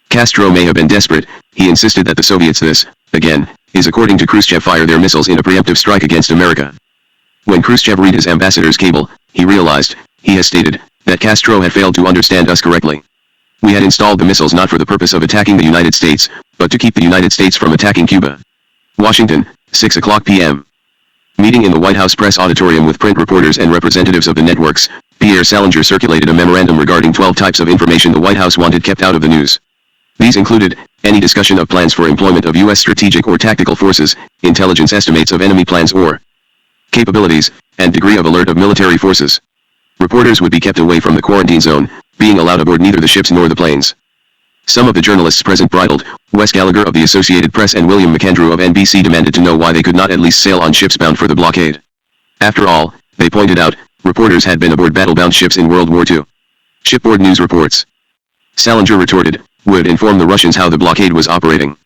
Castro may have been desperate. He insisted that the Soviets, this, again, is according to Khrushchev, fire their missiles in a preemptive strike against America. When Khrushchev read his ambassador's cable, he realized, he has stated, that Castro had failed to understand us correctly. We had installed the missiles not for the purpose of attacking the United States, but to keep the United States from attacking Cuba. Washington, 6:00 p.m. Meeting in the White House press auditorium with print reporters and representatives of the networks, Pierre Salinger circulated a memorandum regarding 12 types of information the White House wanted kept out of the news. These included, any discussion of plans for employment of U.S. strategic or tactical forces, intelligence estimates of enemy plans or capabilities, and degree of alert of military forces. Reporters would be kept away from the quarantine zone, being allowed aboard neither the ships nor the planes. Some of the journalists present bridled. Wes Gallagher of the Associated Press and William McAndrew of NBC demanded to know why they could not at least sail on ships bound for the blockade. After all, they pointed out, reporters had been aboard battle-bound ships in World War II. Shipboard news reports, Salinger retorted, would inform the Russians how the blockade was operating.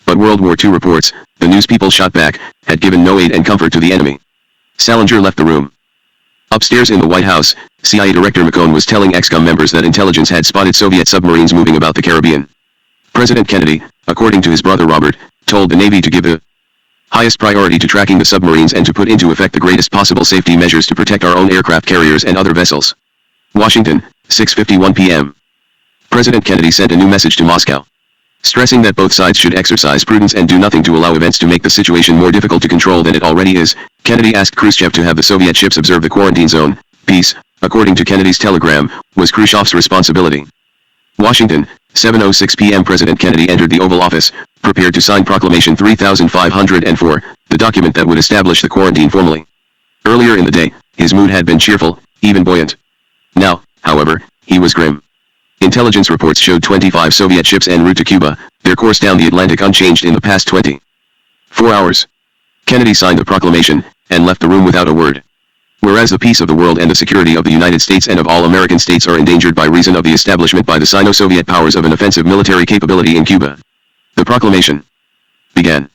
But World War II reports, the news people shot back, had given no aid and comfort to the enemy. Salinger left the room. Upstairs in the White House, CIA Director McCone was telling ExCom members that intelligence had spotted Soviet submarines moving about the Caribbean. President Kennedy, according to his brother Robert, told the Navy to give the highest priority to tracking the submarines and to put into effect the greatest possible safety measures to protect our own aircraft carriers and other vessels. Washington, 6:51 p.m. President Kennedy sent a new message to Moscow. Stressing that both sides should exercise prudence and do nothing to allow events to make the situation more difficult to control than it already is, Kennedy asked Khrushchev to have the Soviet ships observe the quarantine zone. Peace, according to Kennedy's telegram, was Khrushchev's responsibility. Washington, 7:06 p.m. President Kennedy entered the Oval Office, prepared to sign Proclamation 3504, the document that would establish the quarantine formally. Earlier in the day, his mood had been cheerful, even buoyant. Now, however, he was grim. Intelligence reports showed 25 Soviet ships en route to Cuba, their course down the Atlantic unchanged in the past 24 hours. Kennedy signed the proclamation, and left the room without a word. Whereas the peace of the world and the security of the United States and of all American states are endangered by reason of the establishment by the Sino-Soviet powers of an offensive military capability in Cuba. The proclamation began.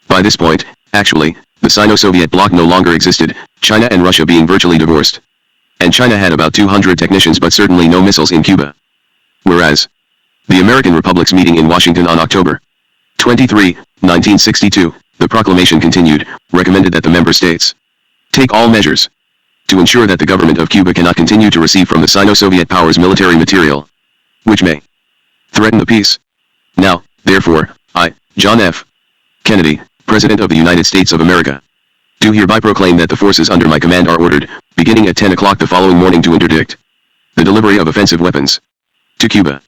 By this point, actually, the Sino-Soviet bloc no longer existed, China and Russia being virtually divorced. And China had about 200 technicians but certainly no missiles in Cuba. Whereas, the American Republic's meeting in Washington on October 23, 1962, the proclamation continued, recommended that the member states take all measures to ensure that the government of Cuba cannot continue to receive from the Sino-Soviet powers military material, which may threaten the peace. Now, therefore, I, John F. Kennedy, President of the United States of America, do hereby proclaim that the forces under my command are ordered, beginning at 10 o'clock the following morning to interdict the delivery of offensive weapons to Cuba.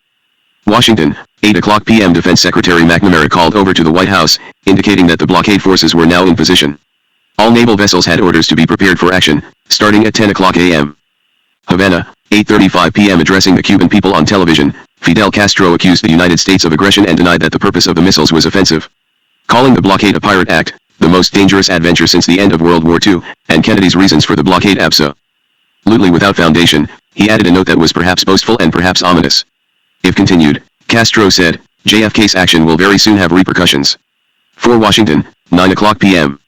Washington, 8 o'clock p.m. Defense Secretary McNamara called over to the White House, indicating that the blockade forces were now in position. All naval vessels had orders to be prepared for action, starting at 10 o'clock a.m. Havana, 8:35 p.m. Addressing the Cuban people on television, Fidel Castro accused the United States of aggression and denied that the purpose of the missiles was offensive, calling the blockade a pirate act, the most dangerous adventure since the end of World War II, and Kennedy's reasons for the blockade absolutely without foundation. He added a note that was perhaps boastful and perhaps ominous. If continued, Castro said, JFK's action will very soon have repercussions. For Washington, 9 o'clock p.m.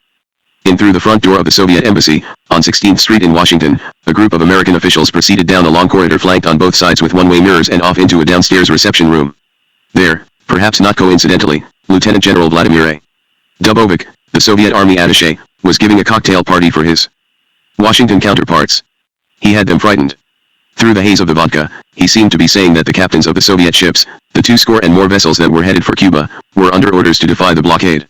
In through the front door of the Soviet embassy, on 16th Street in Washington, a group of American officials proceeded down a long corridor flanked on both sides with one-way mirrors and off into a downstairs reception room. There, perhaps not coincidentally, Lieutenant General Vladimir A. Dubovic, the Soviet Army attaché, was giving a cocktail party for his Washington counterparts. He had them frightened. Through the haze of the vodka, he seemed to be saying that the captains of the Soviet ships, the 20 and more vessels that were headed for Cuba, were under orders to defy the blockade.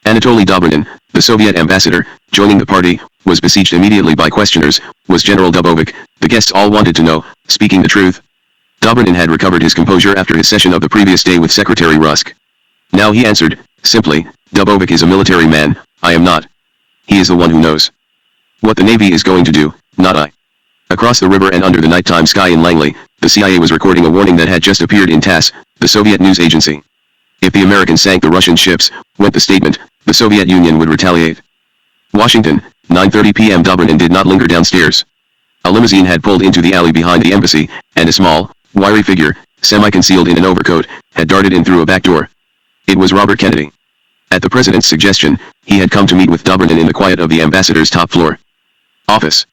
Anatoly Dobrynin, the Soviet ambassador, joining the party, was besieged immediately by questioners. Was General Dubovic, the guests all wanted to know, speaking the truth? Dobrynin had recovered his composure after his session of the previous day with Secretary Rusk. Now he answered, simply, Dubovic is a military man, I am not. He is the one who knows what the Navy is going to do, not I. Across the river and under the nighttime sky in Langley, the CIA was recording a warning that had just appeared in TASS, the Soviet news agency. If the Americans sank the Russian ships, went the statement, the Soviet Union would retaliate. Washington, 9:30 p.m. Dobrynin did not linger downstairs. A limousine had pulled into the alley behind the embassy, and a small, wiry figure, semi-concealed in an overcoat, had darted in through a back door. It was Robert Kennedy. At the president's suggestion, he had come to meet with Dobrynin in the quiet of the ambassador's top floor office.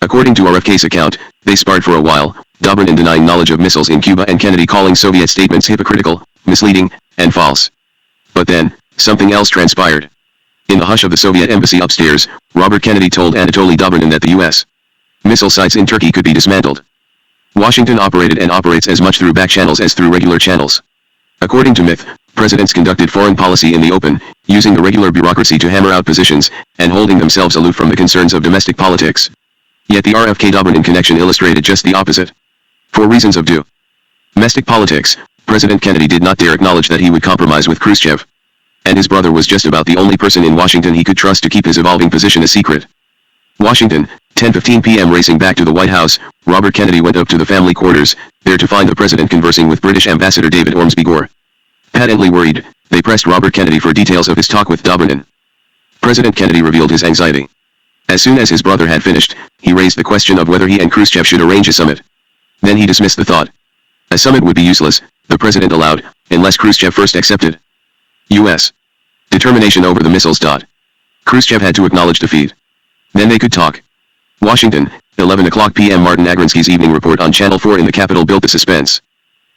According to RFK's account, they sparred for a while, Dobrynin denying knowledge of missiles in Cuba and Kennedy calling Soviet statements hypocritical, misleading, and false. But then, something else transpired. In the hush of the Soviet embassy upstairs, Robert Kennedy told Anatoly Dobrynin that the U.S. missile sites in Turkey could be dismantled. Washington operated and operates as much through back channels as through regular channels. According to myth, presidents conducted foreign policy in the open, using the regular bureaucracy to hammer out positions, and holding themselves aloof from the concerns of domestic politics. Yet the RFK-Dobrynin connection illustrated just the opposite. For reasons of domestic politics, President Kennedy did not dare acknowledge that he would compromise with Khrushchev. And his brother was just about the only person in Washington he could trust to keep his evolving position a secret. Washington, 10:15 p.m. Racing back to the White House, Robert Kennedy went up to the family quarters, there to find the president conversing with British Ambassador David Ormsby Gore. Patently worried, they pressed Robert Kennedy for details of his talk with Dobrynin. President Kennedy revealed his anxiety. As soon as his brother had finished, he raised the question of whether he and Khrushchev should arrange a summit. Then he dismissed the thought. A summit would be useless, the president allowed, unless Khrushchev first accepted U.S. determination over the missiles. Khrushchev had to acknowledge defeat. Then they could talk. Washington, 11 o'clock p.m. Martin Agrinsky's evening report on Channel 4 in the Capitol built the suspense.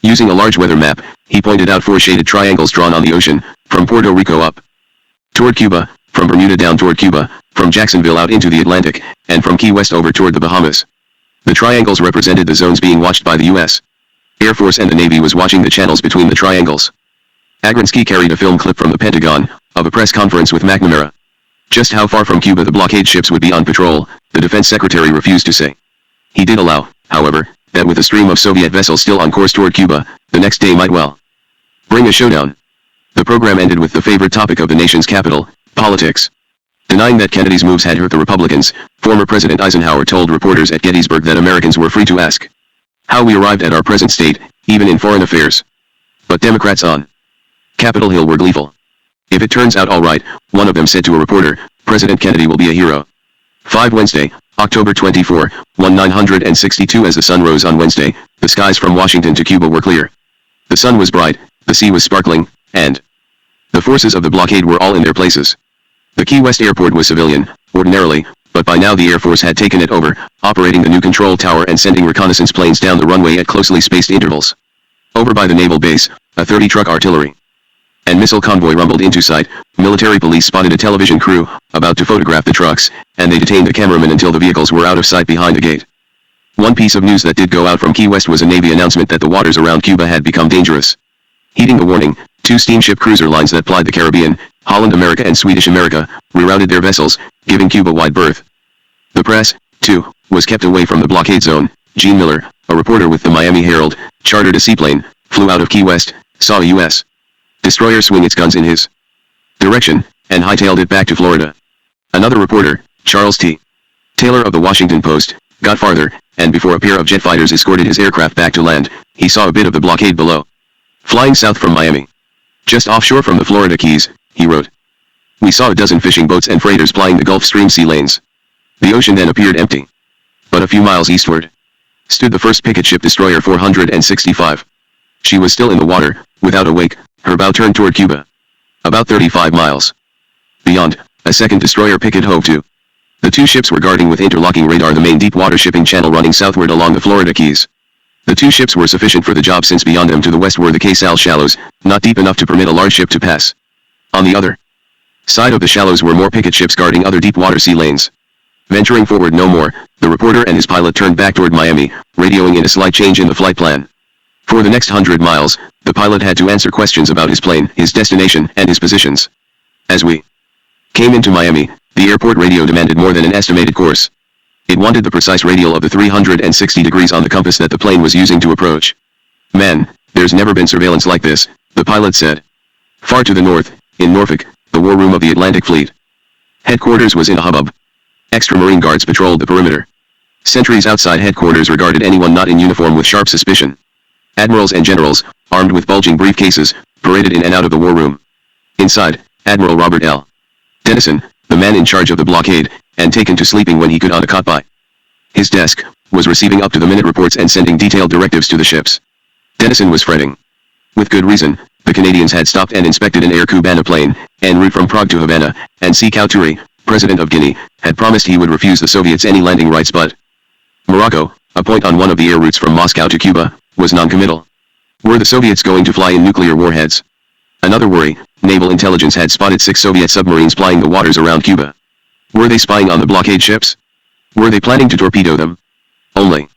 Using a large weather map, he pointed out 4 shaded triangles drawn on the ocean, from Puerto Rico up toward Cuba, from Bermuda down toward Cuba, from Jacksonville out into the Atlantic, and from Key West over toward the Bahamas. The triangles represented the zones being watched by the U.S. Air Force, and the Navy was watching the channels between the triangles. Agransky carried a film clip from the Pentagon, of a press conference with McNamara. Just how far from Cuba the blockade ships would be on patrol, the defense secretary refused to say. He did allow, however, that with a stream of Soviet vessels still on course toward Cuba, the next day might well bring a showdown. The program ended with the favorite topic of the nation's capital, politics. Denying that Kennedy's moves had hurt the Republicans, former President Eisenhower told reporters at Gettysburg that Americans were free to ask how we arrived at our present state, even in foreign affairs. But Democrats on Capitol Hill were gleeful. If it turns out all right, one of them said to a reporter, President Kennedy will be a hero. 5 Wednesday, October 24, 1962. As the sun rose on Wednesday, the skies from Washington to Cuba were clear. The sun was bright, the sea was sparkling, and the forces of the blockade were all in their places. The Key West airport was civilian, ordinarily, but by now the Air Force had taken it over, operating the new control tower and sending reconnaissance planes down the runway at closely spaced intervals. Over by the naval base, a 30-truck artillery and missile convoy rumbled into sight. Military police spotted a television crew, about to photograph the trucks, and they detained the cameraman until the vehicles were out of sight behind the gate. One piece of news that did go out from Key West was a Navy announcement that the waters around Cuba had become dangerous. Heeding the warning, 2 steamship cruiser lines that plied the Caribbean, Holland America and Swedish America, rerouted their vessels, giving Cuba wide berth. The press, too, was kept away from the blockade zone. Gene Miller, a reporter with the Miami Herald, chartered a seaplane, flew out of Key West, saw a U.S. destroyer swing its guns in his direction, and hightailed it back to Florida. Another reporter, Charles T. Taylor of the Washington Post, got farther, and before a pair of jet fighters escorted his aircraft back to land, he saw a bit of the blockade below. Flying south from Miami, just offshore from the Florida Keys, he wrote, we saw a dozen fishing boats and freighters plying the Gulf Stream sea lanes. The ocean then appeared empty. But a few miles eastward stood the first picket ship destroyer 465. She was still in the water, without a wake, her bow turned toward Cuba. About 35 miles beyond, a second destroyer picket hove to. The 2 ships were guarding with interlocking radar the main deep water shipping channel running southward along the Florida Keys. The 2 ships were sufficient for the job since beyond them to the west were the Sal shallows, not deep enough to permit a large ship to pass. On the other side of the shallows were more picket ships guarding other deep water sea lanes. Venturing forward no more, the reporter and his pilot turned back toward Miami, radioing in a slight change in the flight plan. For the next 100 miles, the pilot had to answer questions about his plane, his destination, and his positions. As we came into Miami, the airport radio demanded more than an estimated course. It wanted the precise radial of the 360 degrees on the compass that the plane was using to approach. Man, there's never been surveillance like this, the pilot said. Far to the north, in Norfolk, the war room of the Atlantic Fleet headquarters was in a hubbub. Extra Marine guards patrolled the perimeter. Sentries outside headquarters regarded anyone not in uniform with sharp suspicion. Admirals and generals, armed with bulging briefcases, paraded in and out of the war room. Inside, Admiral Robert L. Dennison, the man in charge of the blockade, and taken to sleeping when he could on a cot by his desk, was receiving up-to-the-minute reports and sending detailed directives to the ships. Dennison was fretting. With good reason, the Canadians had stopped and inspected an Air Cubana plane, en route from Prague to Havana, and Sékou Touré, President of Guinea, had promised he would refuse the Soviets any landing rights, but Morocco, a point on one of the air routes from Moscow to Cuba, was non-committal. Were the Soviets going to fly in nuclear warheads? Another worry, naval intelligence had spotted 6 Soviet submarines plying the waters around Cuba. Were they spying on the blockade ships? Were they planning to torpedo them? Only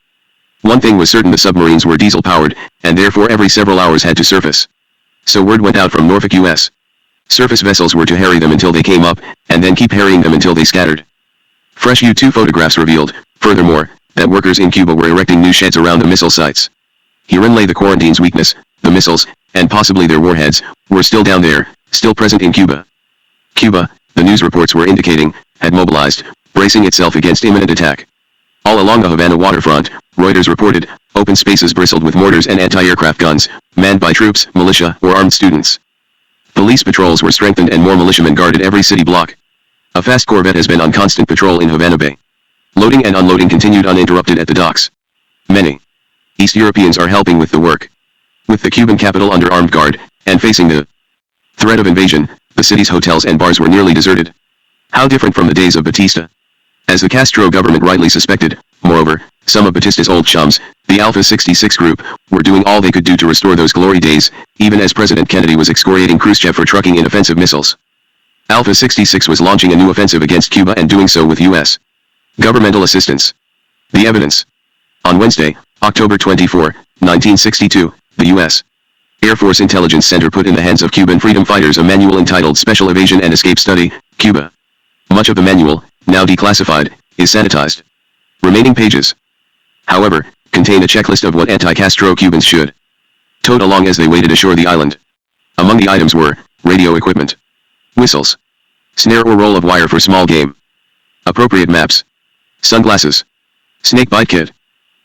one thing was certain: the submarines were diesel-powered, and therefore every several hours had to surface. So word went out from Norfolk, U.S. Surface vessels were to harry them until they came up, and then keep harrying them until they scattered. Fresh U-2 photographs revealed, furthermore, that workers in Cuba were erecting new sheds around the missile sites. Herein lay the quarantine's weakness: the missiles, and possibly their warheads, were still down there, still present in Cuba. Cuba, the news reports were indicating, had mobilized, bracing itself against imminent attack. All along the Havana waterfront, Reuters reported, open spaces bristled with mortars and anti-aircraft guns, manned by troops, militia, or armed students. Police patrols were strengthened and more militiamen guarded every city block. A fast corvette has been on constant patrol in Havana Bay. Loading and unloading continued uninterrupted at the docks. Many East Europeans are helping with the work. With the Cuban capital under armed guard, and facing the threat of invasion, the city's hotels and bars were nearly deserted. How different from the days of Batista. As the Castro government rightly suspected, moreover, some of Batista's old chums, the Alpha 66 group, were doing all they could do to restore those glory days, even as President Kennedy was excoriating Khrushchev for trucking in offensive missiles. Alpha 66 was launching a new offensive against Cuba and doing so with U.S. governmental assistance. The evidence. On Wednesday, October 24, 1962, the U.S. Air Force Intelligence Center put in the hands of Cuban freedom fighters a manual entitled Special Evasion and Escape Study, Cuba. Much of the manual, now declassified, is sanitized. Remaining pages, however, contain a checklist of what anti-Castro Cubans should tote along as they waded ashore the island. Among the items were radio equipment, whistles, snare or roll of wire for small game, appropriate maps, sunglasses, snake bite kit,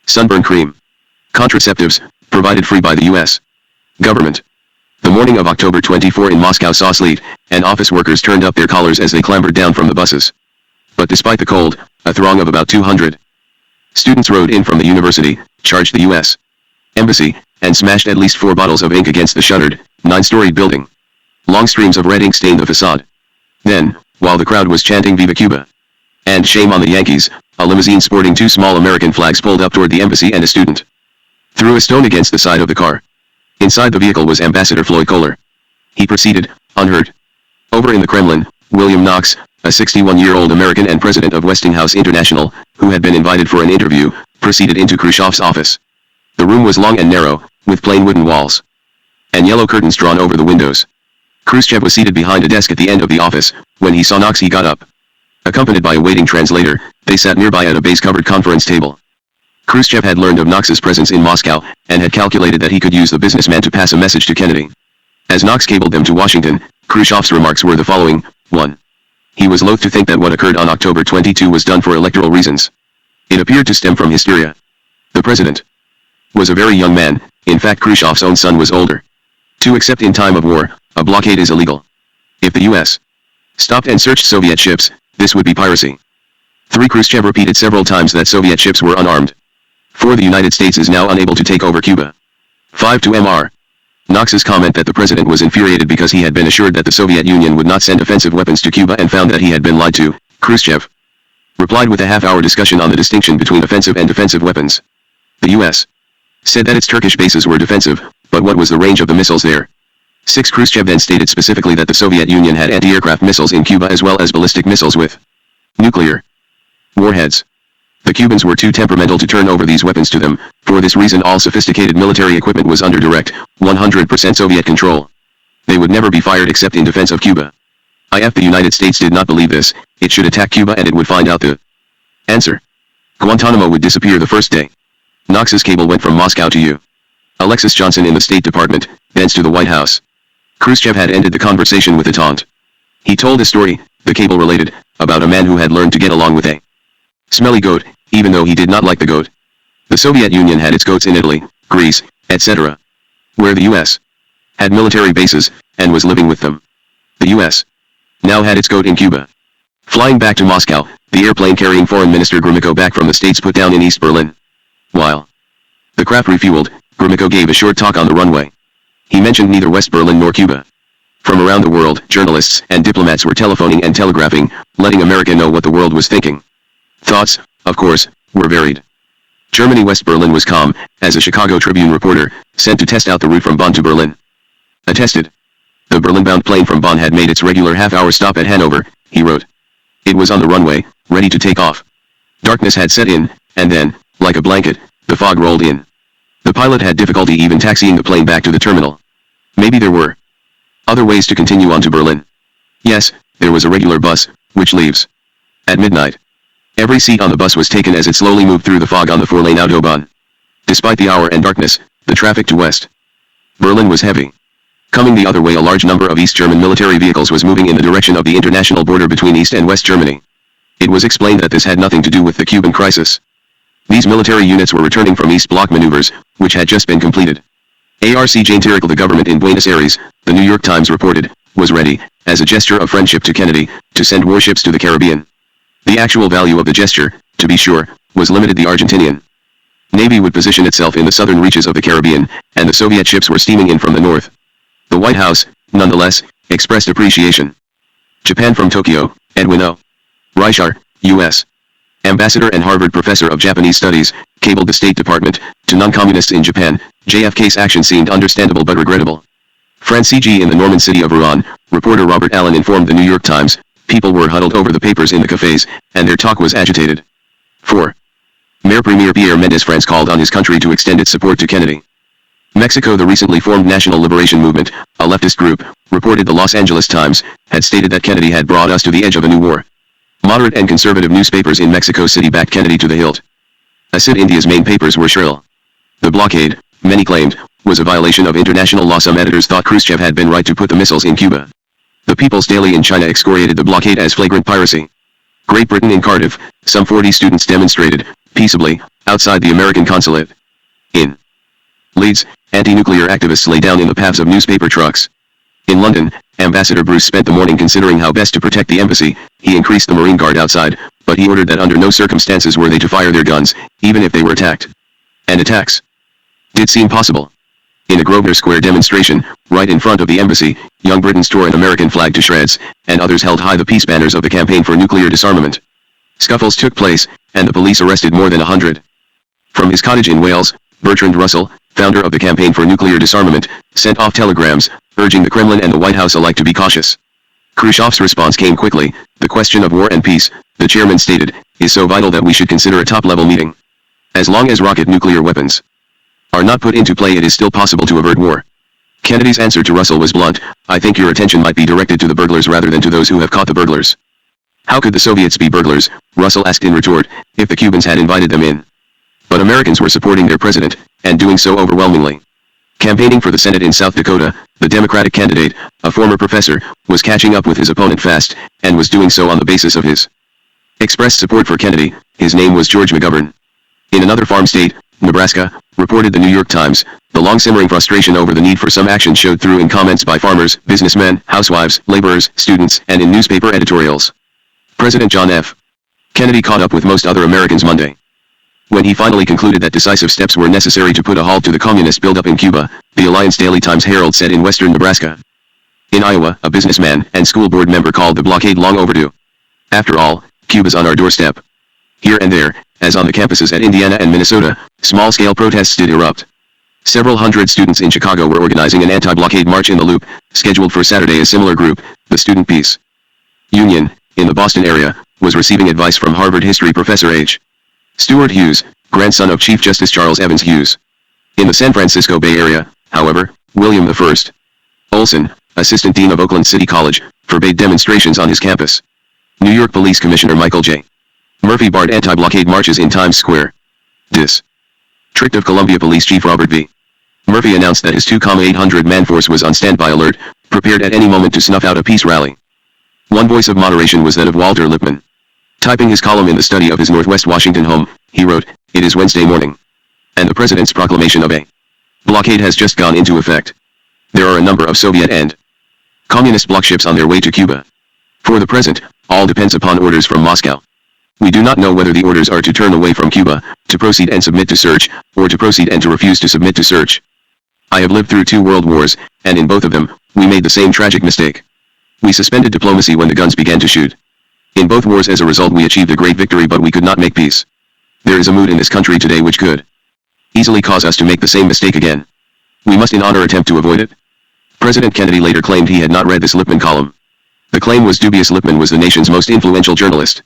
sunburn cream, contraceptives, provided free by the U.S. government. The morning of October 24 in Moscow saw sleet, and office workers turned up their collars as they clambered down from the buses. But despite the cold, a throng of about 200 students rode in from the university, charged the U.S. embassy, and smashed at least 4 bottles of ink against the shuttered, 9-storied building. Long streams of red ink stained the facade. Then, while the crowd was chanting Viva Cuba and shame on the Yankees, a limousine sporting 2 small American flags pulled up toward the embassy and a student threw a stone against the side of the car. Inside the vehicle was Ambassador Floyd Kohler. He proceeded, unhurt. Over in the Kremlin, William Knox, a 61-year-old American and president of Westinghouse International, who had been invited for an interview, proceeded into Khrushchev's office. The room was long and narrow, with plain wooden walls and yellow curtains drawn over the windows. Khrushchev was seated behind a desk at the end of the office. When he saw Knox, he got up. Accompanied by a waiting translator, they sat nearby at a baize-covered conference table. Khrushchev had learned of Knox's presence in Moscow, and had calculated that he could use the businessman to pass a message to Kennedy. As Knox cabled them to Washington, Khrushchev's remarks were the following. 1. He was loath to think that what occurred on October 22 was done for electoral reasons. It appeared to stem from hysteria. The president was a very young man. In fact, Khrushchev's own son was older. 2. Except in time of war, a blockade is illegal. If the U.S. stopped and searched Soviet ships, this would be piracy. 3. Khrushchev repeated several times that Soviet ships were unarmed. 4. The United States is now unable to take over Cuba. 5. To Mr. Knox's comment that the president was infuriated because he had been assured that the Soviet Union would not send offensive weapons to Cuba and found that he had been lied to, Khrushchev replied with a half-hour discussion on the distinction between offensive and defensive weapons. The U.S. said that its Turkish bases were defensive, but what was the range of the missiles there? 6. Khrushchev then stated specifically that the Soviet Union had anti-aircraft missiles in Cuba as well as ballistic missiles with nuclear warheads. The Cubans were too temperamental to turn over these weapons to them. For this reason, all sophisticated military equipment was under direct, 100% Soviet control. They would never be fired except in defense of Cuba. If the United States did not believe this, it should attack Cuba and it would find out the answer. Guantanamo would disappear the first day. Knox's cable went from Moscow to U. Alexis Johnson in the State Department, thence to the White House. Khrushchev had ended the conversation with a taunt. He told a story, the cable related, about a man who had learned to get along with a smelly goat, even though he did not like the goat. The Soviet Union had its goats in Italy, Greece, etc., where the U.S. had military bases, and was living with them. The U.S. now had its goat in Cuba. Flying back to Moscow, the airplane carrying Foreign Minister Gromyko back from the States put down in East Berlin. While the craft refueled, Gromyko gave a short talk on the runway. He mentioned neither West Berlin nor Cuba. From around the world, journalists and diplomats were telephoning and telegraphing, letting America know what the world was thinking. Thoughts, of course, were varied. Germany. West Berlin was calm, as a Chicago Tribune reporter, sent to test out the route from Bonn to Berlin, attested. The Berlin-bound plane from Bonn had made its regular half-hour stop at Hanover, he wrote. It was on the runway, ready to take off. Darkness had set in, and then, like a blanket, the fog rolled in. The pilot had difficulty even taxiing the plane back to the terminal. Maybe there were other ways to continue on to Berlin. Yes, there was a regular bus, which leaves at midnight. Every seat on the bus was taken as it slowly moved through the fog on the 4-lane Autobahn. Despite the hour and darkness, the traffic to West Berlin was heavy. Coming the other way, a large number of East German military vehicles was moving in the direction of the international border between East and West Germany. It was explained that this had nothing to do with the Cuban crisis. These military units were returning from East Bloc maneuvers, which had just been completed. ARC Jane Tirical, the government in Buenos Aires, the New York Times reported, was ready, as a gesture of friendship to Kennedy, to send warships to the Caribbean. The actual value of the gesture, to be sure, was limited. The Argentinian Navy would position itself in the southern reaches of the Caribbean, and the Soviet ships were steaming in from the north. The White House, nonetheless, expressed appreciation. Japan. From Tokyo, Edwin O. Reichar, U.S. Ambassador and Harvard Professor of Japanese Studies, cabled the State Department, to non-communists in Japan, JFK's action seemed understandable but regrettable. France. CG. In the Norman city of Iran, reporter Robert Allen informed the New York Times, people were huddled over the papers in the cafes, and their talk was agitated. 4. Mayor Premier Pierre Mendez France called on his country to extend its support to Kennedy. Mexico. The recently formed National Liberation Movement, a leftist group, reported the Los Angeles Times, had stated that Kennedy had brought us to the edge of a new war. Moderate and conservative newspapers in Mexico City backed Kennedy to the hilt. Acid India's main papers were shrill. The blockade, many claimed, was a violation of international law. Some editors thought Khrushchev had been right to put the missiles in Cuba. The People's Daily in China excoriated the blockade as flagrant piracy. Great Britain in Cardiff, some 40 students demonstrated, peaceably, outside the American consulate. In Leeds, anti-nuclear activists lay down in the paths of newspaper trucks. In London, Ambassador Bruce spent the morning considering how best to protect the embassy. He increased the Marine Guard outside, but he ordered that under no circumstances were they to fire their guns, even if they were attacked. And attacks did seem possible. In a Grosvenor Square demonstration, right in front of the embassy, young Britons tore an American flag to shreds, and others held high the peace banners of the campaign for nuclear disarmament. Scuffles took place, and the police arrested more than 100. From his cottage in Wales, Bertrand Russell, founder of the campaign for nuclear disarmament, sent off telegrams, urging the Kremlin and the White House alike to be cautious. Khrushchev's response came quickly. The question of war and peace, the chairman stated, is so vital that we should consider a top-level meeting. As long as rocket nuclear weapons are not put into play, it is still possible to avert war. Kennedy's answer to Russell was blunt: I think your attention might be directed to the burglars rather than to those who have caught the burglars. How could the Soviets be burglars, Russell asked in retort, if the Cubans had invited them in? But Americans were supporting their president, and doing so overwhelmingly. Campaigning for the Senate in South Dakota, the Democratic candidate, a former professor, was catching up with his opponent fast, and was doing so on the basis of his expressed support for Kennedy. His name was George McGovern. In another farm state, Nebraska, reported the New York Times, the long-simmering frustration over the need for some action showed through in comments by farmers, businessmen, housewives, laborers, students, and in newspaper editorials. President John F. Kennedy caught up with most other Americans Monday. When he finally concluded that decisive steps were necessary to put a halt to the communist buildup in Cuba, the Alliance Daily Times-Herald said in western Nebraska. In Iowa, a businessman and school board member called the blockade long overdue. After all, Cuba's on our doorstep. Here and there, as on the campuses at Indiana and Minnesota, small-scale protests did erupt. Several hundred students in Chicago were organizing an anti-blockade march in the Loop, scheduled for Saturday. A similar group, the Student Peace Union, in the Boston area, was receiving advice from Harvard history professor H. Stuart Hughes, grandson of Chief Justice Charles Evans Hughes. In the San Francisco Bay Area, however, William I. Olson, assistant dean of Oakland City College, forbade demonstrations on his campus. New York Police Commissioner Michael J. Murphy barred anti-blockade marches in Times Square. District of Columbia Police Chief Robert V. Murphy announced that his 2,800-man force was on standby alert, prepared at any moment to snuff out a peace rally. One voice of moderation was that of Walter Lippmann. Typing his column in the study of his Northwest Washington home, he wrote, "It is Wednesday morning, and the President's proclamation of a blockade has just gone into effect. There are a number of Soviet and communist bloc ships on their way to Cuba. For the present, all depends upon orders from Moscow. We do not know whether the orders are to turn away from Cuba, to proceed and submit to search, or to proceed and to refuse to submit to search. I have lived through 2 world wars, and in both of them, we made the same tragic mistake. We suspended diplomacy when the guns began to shoot. In both wars as a result we achieved a great victory, but we could not make peace. There is a mood in this country today which could easily cause us to make the same mistake again. We must in honor attempt to avoid it." President Kennedy later claimed he had not read this Lippmann column. The claim was dubious. Lippmann was the nation's most influential journalist.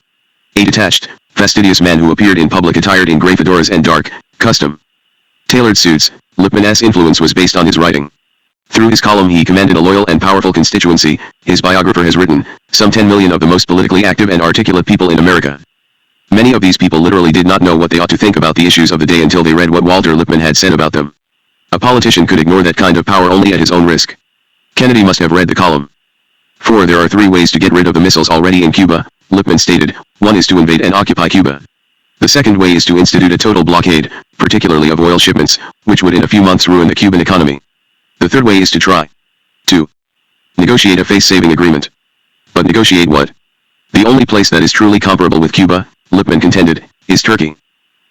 A detached, fastidious man who appeared in public attired in gray fedoras and dark, custom-tailored suits. Lippmann's influence was based on his writing. Through his column he commanded a loyal and powerful constituency. His biographer has written, some 10 million of the most politically active and articulate people in America. Many of these people literally did not know what they ought to think about the issues of the day until they read what Walter Lippmann had said about them. A politician could ignore that kind of power only at his own risk. Kennedy must have read the column. "For there are 3 ways to get rid of the missiles already in Cuba," Lippmann stated. "One is to invade and occupy Cuba. The second way is to institute a total blockade, particularly of oil shipments, which would in a few months ruin the Cuban economy. The third way is to try to negotiate a face-saving agreement." But negotiate what? The only place that is truly comparable with Cuba, Lippmann contended, is Turkey.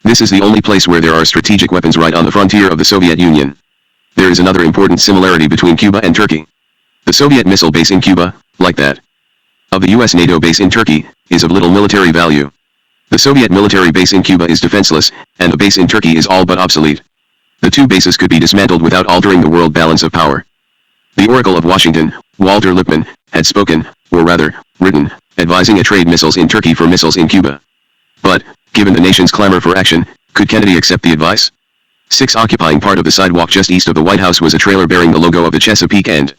This is the only place where there are strategic weapons right on the frontier of the Soviet Union. There is another important similarity between Cuba and Turkey. The Soviet missile base in Cuba, like that of the US NATO base in Turkey, is of little military value. The Soviet military base in Cuba is defenseless, and the base in Turkey is all but obsolete. The 2 bases could be dismantled without altering the world balance of power. The Oracle of Washington, Walter Lippmann, had spoken, or rather, written, advising a trade missiles in Turkey for missiles in Cuba. But, given the nation's clamor for action, could Kennedy accept the advice? 6 occupying part of the sidewalk just east of the White House was a trailer bearing the logo of the Chesapeake and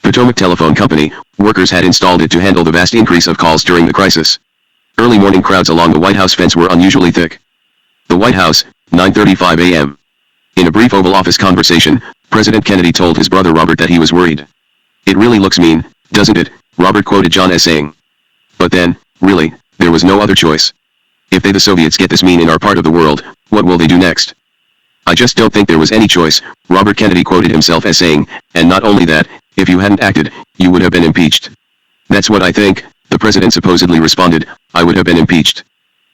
Potomac Telephone Company. Workers had installed it to handle the vast increase of calls during the crisis. Early morning crowds along the White House fence were unusually thick. The White House, 9:35 a.m. In a brief Oval Office conversation, President Kennedy told his brother Robert that he was worried. "It really looks mean, doesn't it?" Robert quoted John as saying. "But then, really, there was no other choice. If they the Soviets get this mean in our part of the world, what will they do next? I just don't think there was any choice," Robert Kennedy quoted himself as saying, "and not only that, if you hadn't acted, you would have been impeached." "That's what I think," the president supposedly responded, "I would have been impeached."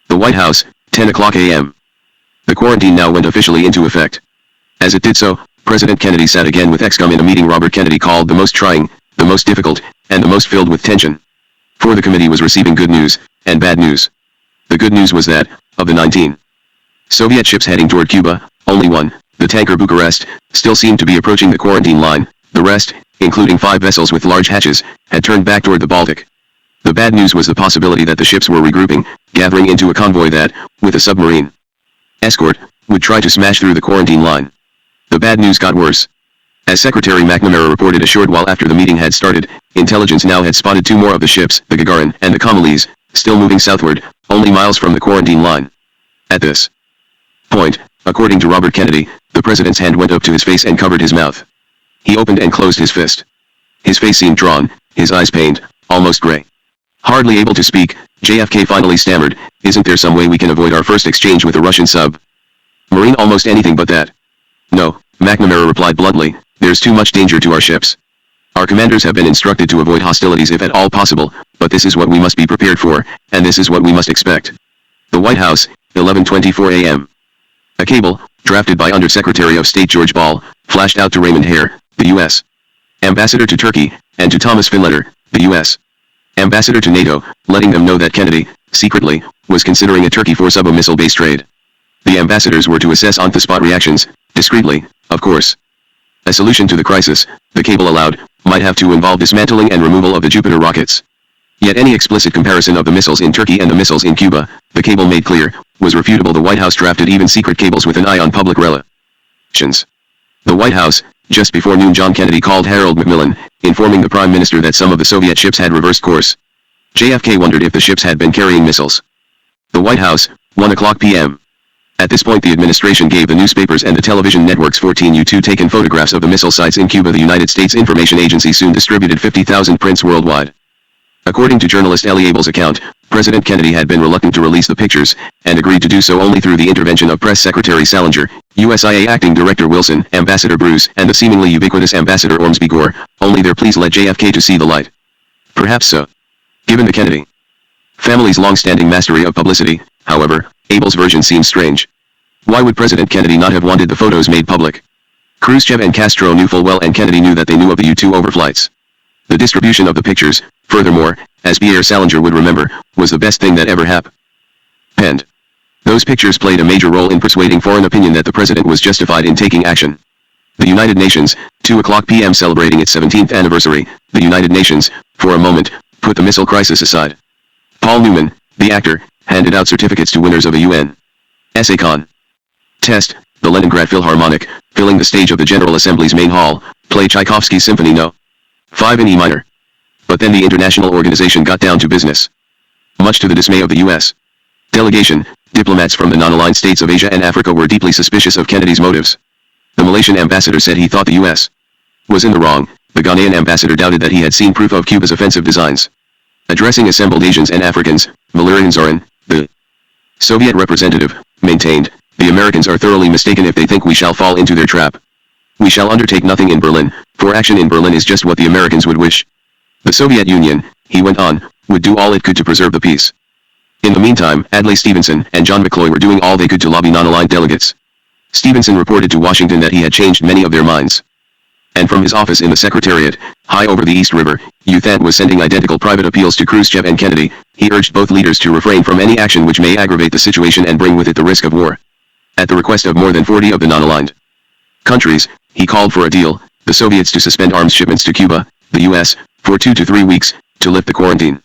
The White House, 10 o'clock a.m. The quarantine now went officially into effect. As it did so, President Kennedy sat again with ExCom in a meeting Robert Kennedy called the most trying, the most difficult, and the most filled with tension. For the committee was receiving good news, and bad news. The good news was that, of the 19 Soviet ships heading toward Cuba, only one, the tanker Bucharest, still seemed to be approaching the quarantine line. The rest, including 5 vessels with large hatches, had turned back toward the Baltic. The bad news was the possibility that the ships were regrouping, gathering into a convoy that, with a submarine escort, would try to smash through the quarantine line. The bad news got worse. As Secretary McNamara reported a short while after the meeting had started, intelligence now had spotted 2 more of the ships, the Gagarin and the Kamales, still moving southward, only miles from the quarantine line. At this point, according to Robert Kennedy, the president's hand went up to his face and covered his mouth. He opened and closed his fist. His face seemed drawn, his eyes pained, almost gray. Hardly able to speak, JFK finally stammered, "Isn't there some way we can avoid our first exchange with a Russian submarine? Almost anything but that." "No," McNamara replied bluntly, "there's too much danger to our ships. Our commanders have been instructed to avoid hostilities if at all possible, but this is what we must be prepared for, and this is what we must expect." The White House, 11:24 a.m. A cable, drafted by Undersecretary of State George Ball, flashed out to Raymond Hare, the U.S. ambassador to Turkey, and to Thomas Finletter, the U.S. ambassador to NATO, letting them know that Kennedy, secretly, was considering a Turkey for sub-missile-based trade. The ambassadors were to assess on-the-spot reactions, discreetly, of course. A solution to the crisis, the cable allowed, might have to involve dismantling and removal of the Jupiter rockets. Yet any explicit comparison of the missiles in Turkey and the missiles in Cuba, the cable made clear, was refutable. The White House drafted even secret cables with an eye on public relations. The White House, just before noon. John Kennedy called Harold Macmillan, informing the Prime Minister that some of the Soviet ships had reversed course. JFK wondered if the ships had been carrying missiles. The White House, 1 o'clock p.m. At this point the administration gave the newspapers and the television networks 14 U-2 photographs of the missile sites in Cuba. The United States Information Agency soon distributed 50,000 prints worldwide. According to journalist Ellie Abel's account, President Kennedy had been reluctant to release the pictures, and agreed to do so only through the intervention of Press Secretary Salinger, USIA Acting Director Wilson, Ambassador Bruce, and the seemingly ubiquitous Ambassador Ormsby Gore. Only there, please let JFK to see the light. Perhaps so. Given the Kennedy family's long-standing mastery of publicity, however, Abel's version seems strange. Why would President Kennedy not have wanted the photos made public? Khrushchev and Castro knew full well, and Kennedy knew that they knew of the U-2 overflights. The distribution of the pictures, furthermore, as Pierre Salinger would remember, was the best thing that ever happened. Those pictures played a major role in persuading foreign opinion that the president was justified in taking action. The United Nations, 2 o'clock p.m. celebrating its 17th anniversary, the United Nations, for a moment, put the missile crisis aside. Paul Newman, the actor, handed out certificates to winners of a UN essay contest. The Leningrad Philharmonic, filling the stage of the General Assembly's main hall, played Tchaikovsky's Symphony No. 5 in E minor. But then the international organization got down to business. Much to the dismay of the U.S. delegation, diplomats from the non-aligned states of Asia and Africa were deeply suspicious of Kennedy's motives. The Malaysian ambassador said he thought the U.S. was in the wrong. The Ghanaian ambassador doubted that he had seen proof of Cuba's offensive designs. Addressing assembled Asians and Africans, Valerian Zorin, the Soviet representative, maintained, "The Americans are thoroughly mistaken if they think we shall fall into their trap. We shall undertake nothing in Berlin, for action in Berlin is just what the Americans would wish. The Soviet Union," he went on, "would do all it could to preserve the peace." In the meantime, Adlai Stevenson and John McCloy were doing all they could to lobby non-aligned delegates. Stevenson reported to Washington that he had changed many of their minds. And from his office in the Secretariat, high over the East River, U Thant was sending identical private appeals to Khrushchev and Kennedy. He urged both leaders to refrain from any action which may aggravate the situation and bring with it the risk of war. At the request of more than 40 of the non-aligned countries, he called for a deal, the Soviets to suspend arms shipments to Cuba, the U.S., for 2 to 3 weeks, to lift the quarantine.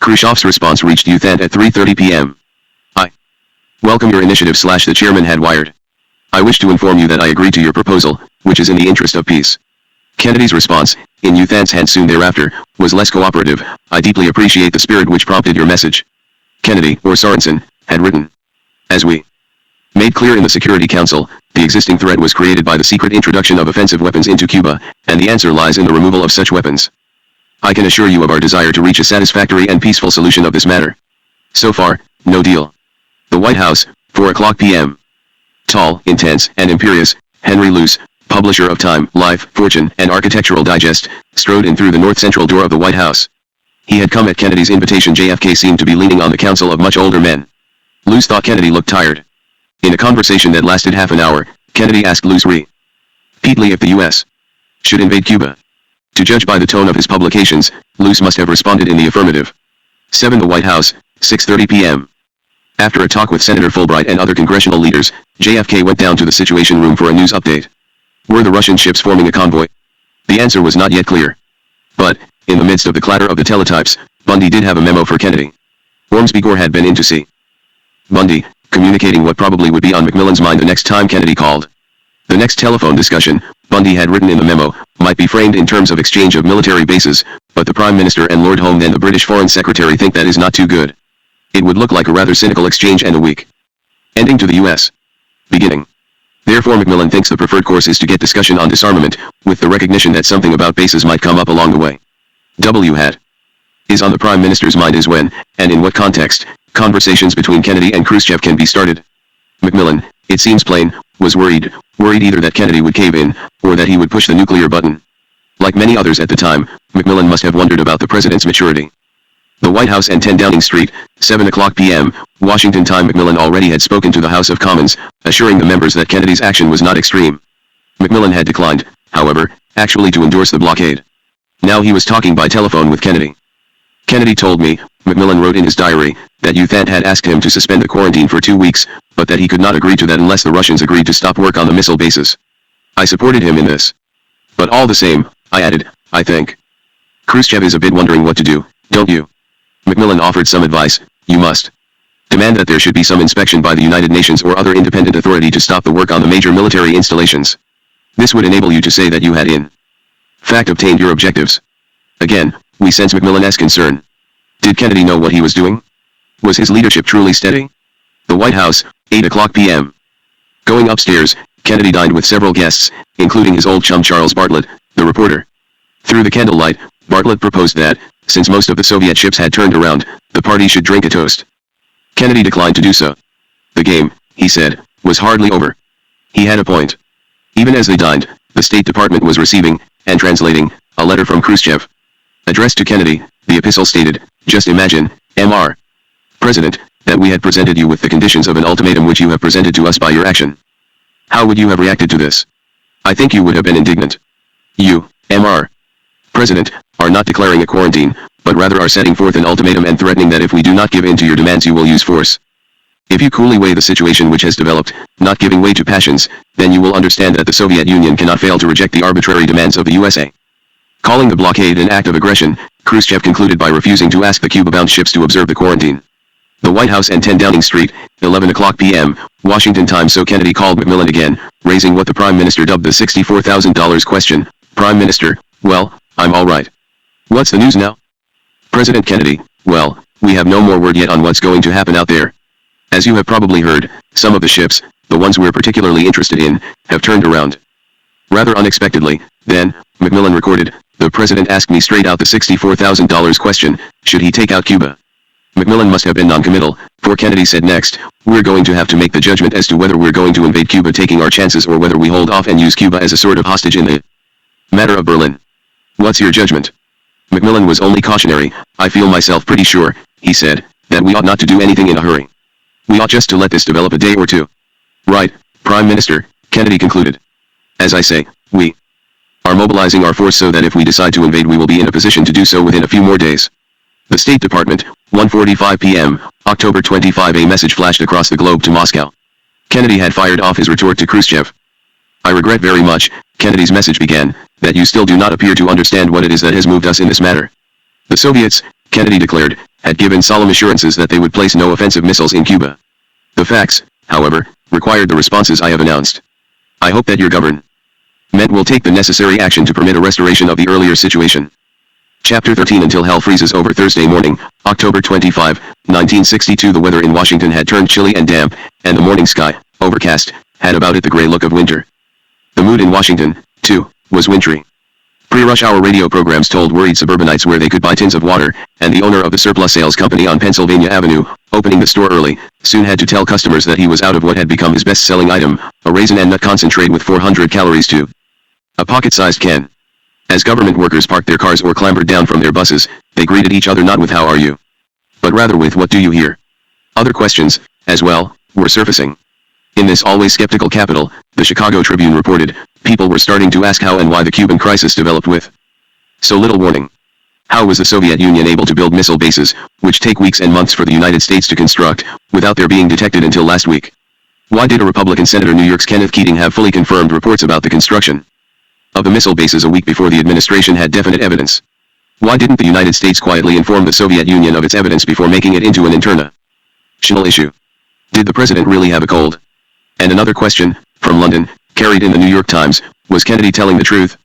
Khrushchev's response reached U Thant at 3:30 p.m. "I welcome your initiative," the chairman had wired. I wish to inform you that I agree to your proposal, which is in the interest of peace. Kennedy's response, in Uthan's hand soon thereafter, was less cooperative. I deeply appreciate the spirit which prompted your message. Kennedy, or Sorensen, had written. As we made clear in the Security Council, the existing threat was created by the secret introduction of offensive weapons into Cuba, and the answer lies in the removal of such weapons. I can assure you of our desire to reach a satisfactory and peaceful solution of this matter. So far, no deal. The White House, 4:00 p.m. Tall, intense, and imperious, Henry Luce, publisher of Time, Life, Fortune, and Architectural Digest, strode in through the north-central door of the White House. He had come at Kennedy's invitation. JFK seemed to be leaning on the counsel of much older men. Luce thought Kennedy looked tired. In a conversation that lasted half an hour, Kennedy asked Luce repeatedly if the U.S. should invade Cuba. To judge by the tone of his publications, Luce must have responded in the affirmative. 7. The White House, 6:30 p.m. After a talk with Senator Fulbright and other congressional leaders, JFK went down to the Situation Room for a news update. Were the Russian ships forming a convoy? The answer was not yet clear. But, in the midst of the clatter of the teletypes, Bundy did have a memo for Kennedy. Ormsby Gore had been in to see Bundy, communicating what probably would be on Macmillan's mind the next time Kennedy called. The next telephone discussion, Bundy had written in the memo, might be framed in terms of exchange of military bases, but the Prime Minister and Lord Home, then the British Foreign Secretary, think that is not too good. It would look like a rather cynical exchange and a weak ending to the U.S. beginning. Therefore Macmillan thinks the preferred course is to get discussion on disarmament, with the recognition that something about bases might come up along the way. W. is on the Prime Minister's mind is when, and in what context, conversations between Kennedy and Khrushchev can be started. Macmillan, it seems plain, was worried either that Kennedy would cave in, or that he would push the nuclear button. Like many others at the time, Macmillan must have wondered about the president's maturity. The White House and 10 Downing Street, 7:00 p.m., Washington time. Macmillan already had spoken to the House of Commons, assuring the members that Kennedy's action was not extreme. Macmillan had declined, however, actually to endorse the blockade. Now he was talking by telephone with Kennedy. Kennedy told me, Macmillan wrote in his diary, that Uthant had asked him to suspend the quarantine for 2 weeks, but that he could not agree to that unless the Russians agreed to stop work on the missile bases. I supported him in this. But all the same, I added, I think Khrushchev is a bit wondering what to do, don't you? Macmillan offered some advice. You must demand that there should be some inspection by the United Nations or other independent authority to stop the work on the major military installations. This would enable you to say that you had in fact obtained your objectives. Again, we sense Macmillan's concern. Did Kennedy know what he was doing? Was his leadership truly steady? The White House, 8:00 p.m. Going upstairs, Kennedy dined with several guests, including his old chum Charles Bartlett, the reporter. Through the candlelight, Bartlett proposed that, since most of the Soviet ships had turned around, the party should drink a toast. Kennedy declined to do so. The game, he said, was hardly over. He had a point. Even as they dined, the State Department was receiving, and translating, a letter from Khrushchev. Addressed to Kennedy, the epistle stated, just imagine, Mr. President, that we had presented you with the conditions of an ultimatum which you have presented to us by your action. How would you have reacted to this? I think you would have been indignant. You, Mr. President, are not declaring a quarantine, but rather are setting forth an ultimatum and threatening that if we do not give in to your demands you will use force. If you coolly weigh the situation which has developed, not giving way to passions, then you will understand that the Soviet Union cannot fail to reject the arbitrary demands of the USA. Calling the blockade an act of aggression, Khrushchev concluded by refusing to ask the Cuba-bound ships to observe the quarantine. The White House and 10 Downing Street, 11:00 p.m., Washington time. So Kennedy called Macmillan again, raising what the Prime Minister dubbed the $64,000 question. Prime Minister, well, I'm all right. What's the news now? President Kennedy, well, we have no more word yet on what's going to happen out there. As you have probably heard, some of the ships, the ones we're particularly interested in, have turned around. Rather unexpectedly, then, Macmillan recorded, the President asked me straight out the $64,000 question, should he take out Cuba? Macmillan must have been non-committal, for Kennedy said next, we're going to have to make the judgment as to whether we're going to invade Cuba taking our chances or whether we hold off and use Cuba as a sort of hostage in the matter of Berlin. What's your judgment? Macmillan was only cautionary. I feel myself pretty sure, he said, that we ought not to do anything in a hurry. We ought just to let this develop a day or two. Right, Prime Minister, Kennedy concluded. As I say, we are mobilizing our force so that if we decide to invade we will be in a position to do so within a few more days. The State Department, 1:45 p.m., October 25. A message flashed across the globe to Moscow. Kennedy had fired off his retort to Khrushchev. I regret very much, Kennedy's message began, that you still do not appear to understand what it is that has moved us in this matter. The Soviets, Kennedy declared, had given solemn assurances that they would place no offensive missiles in Cuba. The facts, however, required the responses I have announced. I hope that your government will take the necessary action to permit a restoration of the earlier situation. Chapter 13. Until hell freezes over. Thursday morning, October 25, 1962. The weather in Washington had turned chilly and damp, and the morning sky, overcast, had about it the gray look of winter. The mood in Washington, too, was wintry. Pre-rush hour radio programs told worried suburbanites where they could buy tins of water, and the owner of the surplus sales company on Pennsylvania Avenue, opening the store early, soon had to tell customers that he was out of what had become his best-selling item, a raisin and nut concentrate with 400 calories to a pocket-sized can. As government workers parked their cars or clambered down from their buses, they greeted each other not with "How are you?" but rather with "What do you hear?" Other questions, as well, were surfacing. In this always skeptical capital, the Chicago Tribune reported, people were starting to ask how and why the Cuban crisis developed with so little warning. How was the Soviet Union able to build missile bases, which take weeks and months for the United States to construct, without their being detected until last week? Why did a Republican Senator New York's Kenneth Keating have fully confirmed reports about the construction of the missile bases a week before the administration had definite evidence? Why didn't the United States quietly inform the Soviet Union of its evidence before making it into an international issue? Did the president really have a cold? And another question, from London, carried in the New York Times, was Kennedy telling the truth?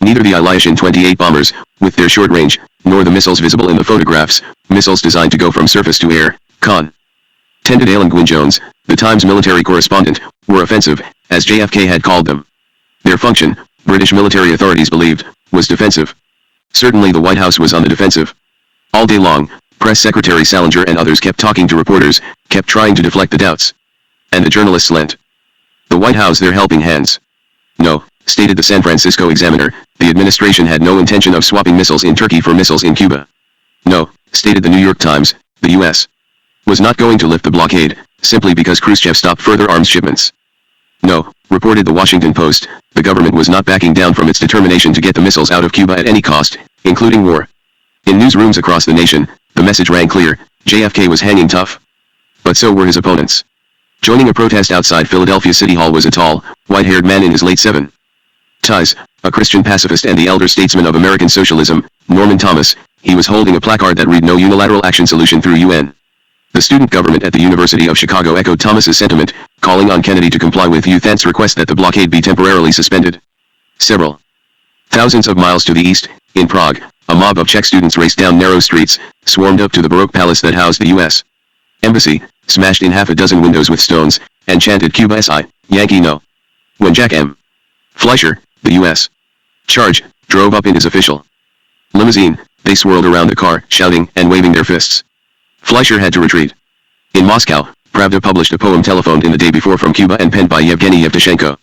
Neither the Ilyushin-28 bombers, with their short range, nor the missiles visible in the photographs, missiles designed to go from surface to air, contended Alan Gwynne Jones, the Times military correspondent, were offensive, as JFK had called them. Their function, British military authorities believed, was defensive. Certainly the White House was on the defensive. All day long, Press Secretary Salinger and others kept talking to reporters, kept trying to deflect the doubts. And the journalists lent the White House their helping hands. No, stated the San Francisco Examiner, the administration had no intention of swapping missiles in Turkey for missiles in Cuba. No, stated the New York Times, the U.S. was not going to lift the blockade, simply because Khrushchev stopped further arms shipments. No, reported the Washington Post, the government was not backing down from its determination to get the missiles out of Cuba at any cost, including war. In newsrooms across the nation, the message rang clear, JFK was hanging tough. But so were his opponents. Joining a protest outside Philadelphia City Hall was a tall, white-haired man in his late 70s, a Christian pacifist and the elder statesman of American socialism, Norman Thomas. He was holding a placard that read "No unilateral action solution through UN." The student government at the University of Chicago echoed Thomas's sentiment, calling on Kennedy to comply with U.S. request that the blockade be temporarily suspended. Several thousands of miles to the east, in Prague, a mob of Czech students raced down narrow streets, swarmed up to the Baroque palace that housed the U.S. Embassy, smashed in half a dozen windows with stones, and chanted "Cuba Si, Yankee No." When Jack M. Fleischer, the U.S. charge, drove up in his official limousine, they swirled around the car, shouting and waving their fists. Fleischer had to retreat. In Moscow, Pravda published a poem telephoned in the day before from Cuba and penned by Yevgeny Yevtushenko.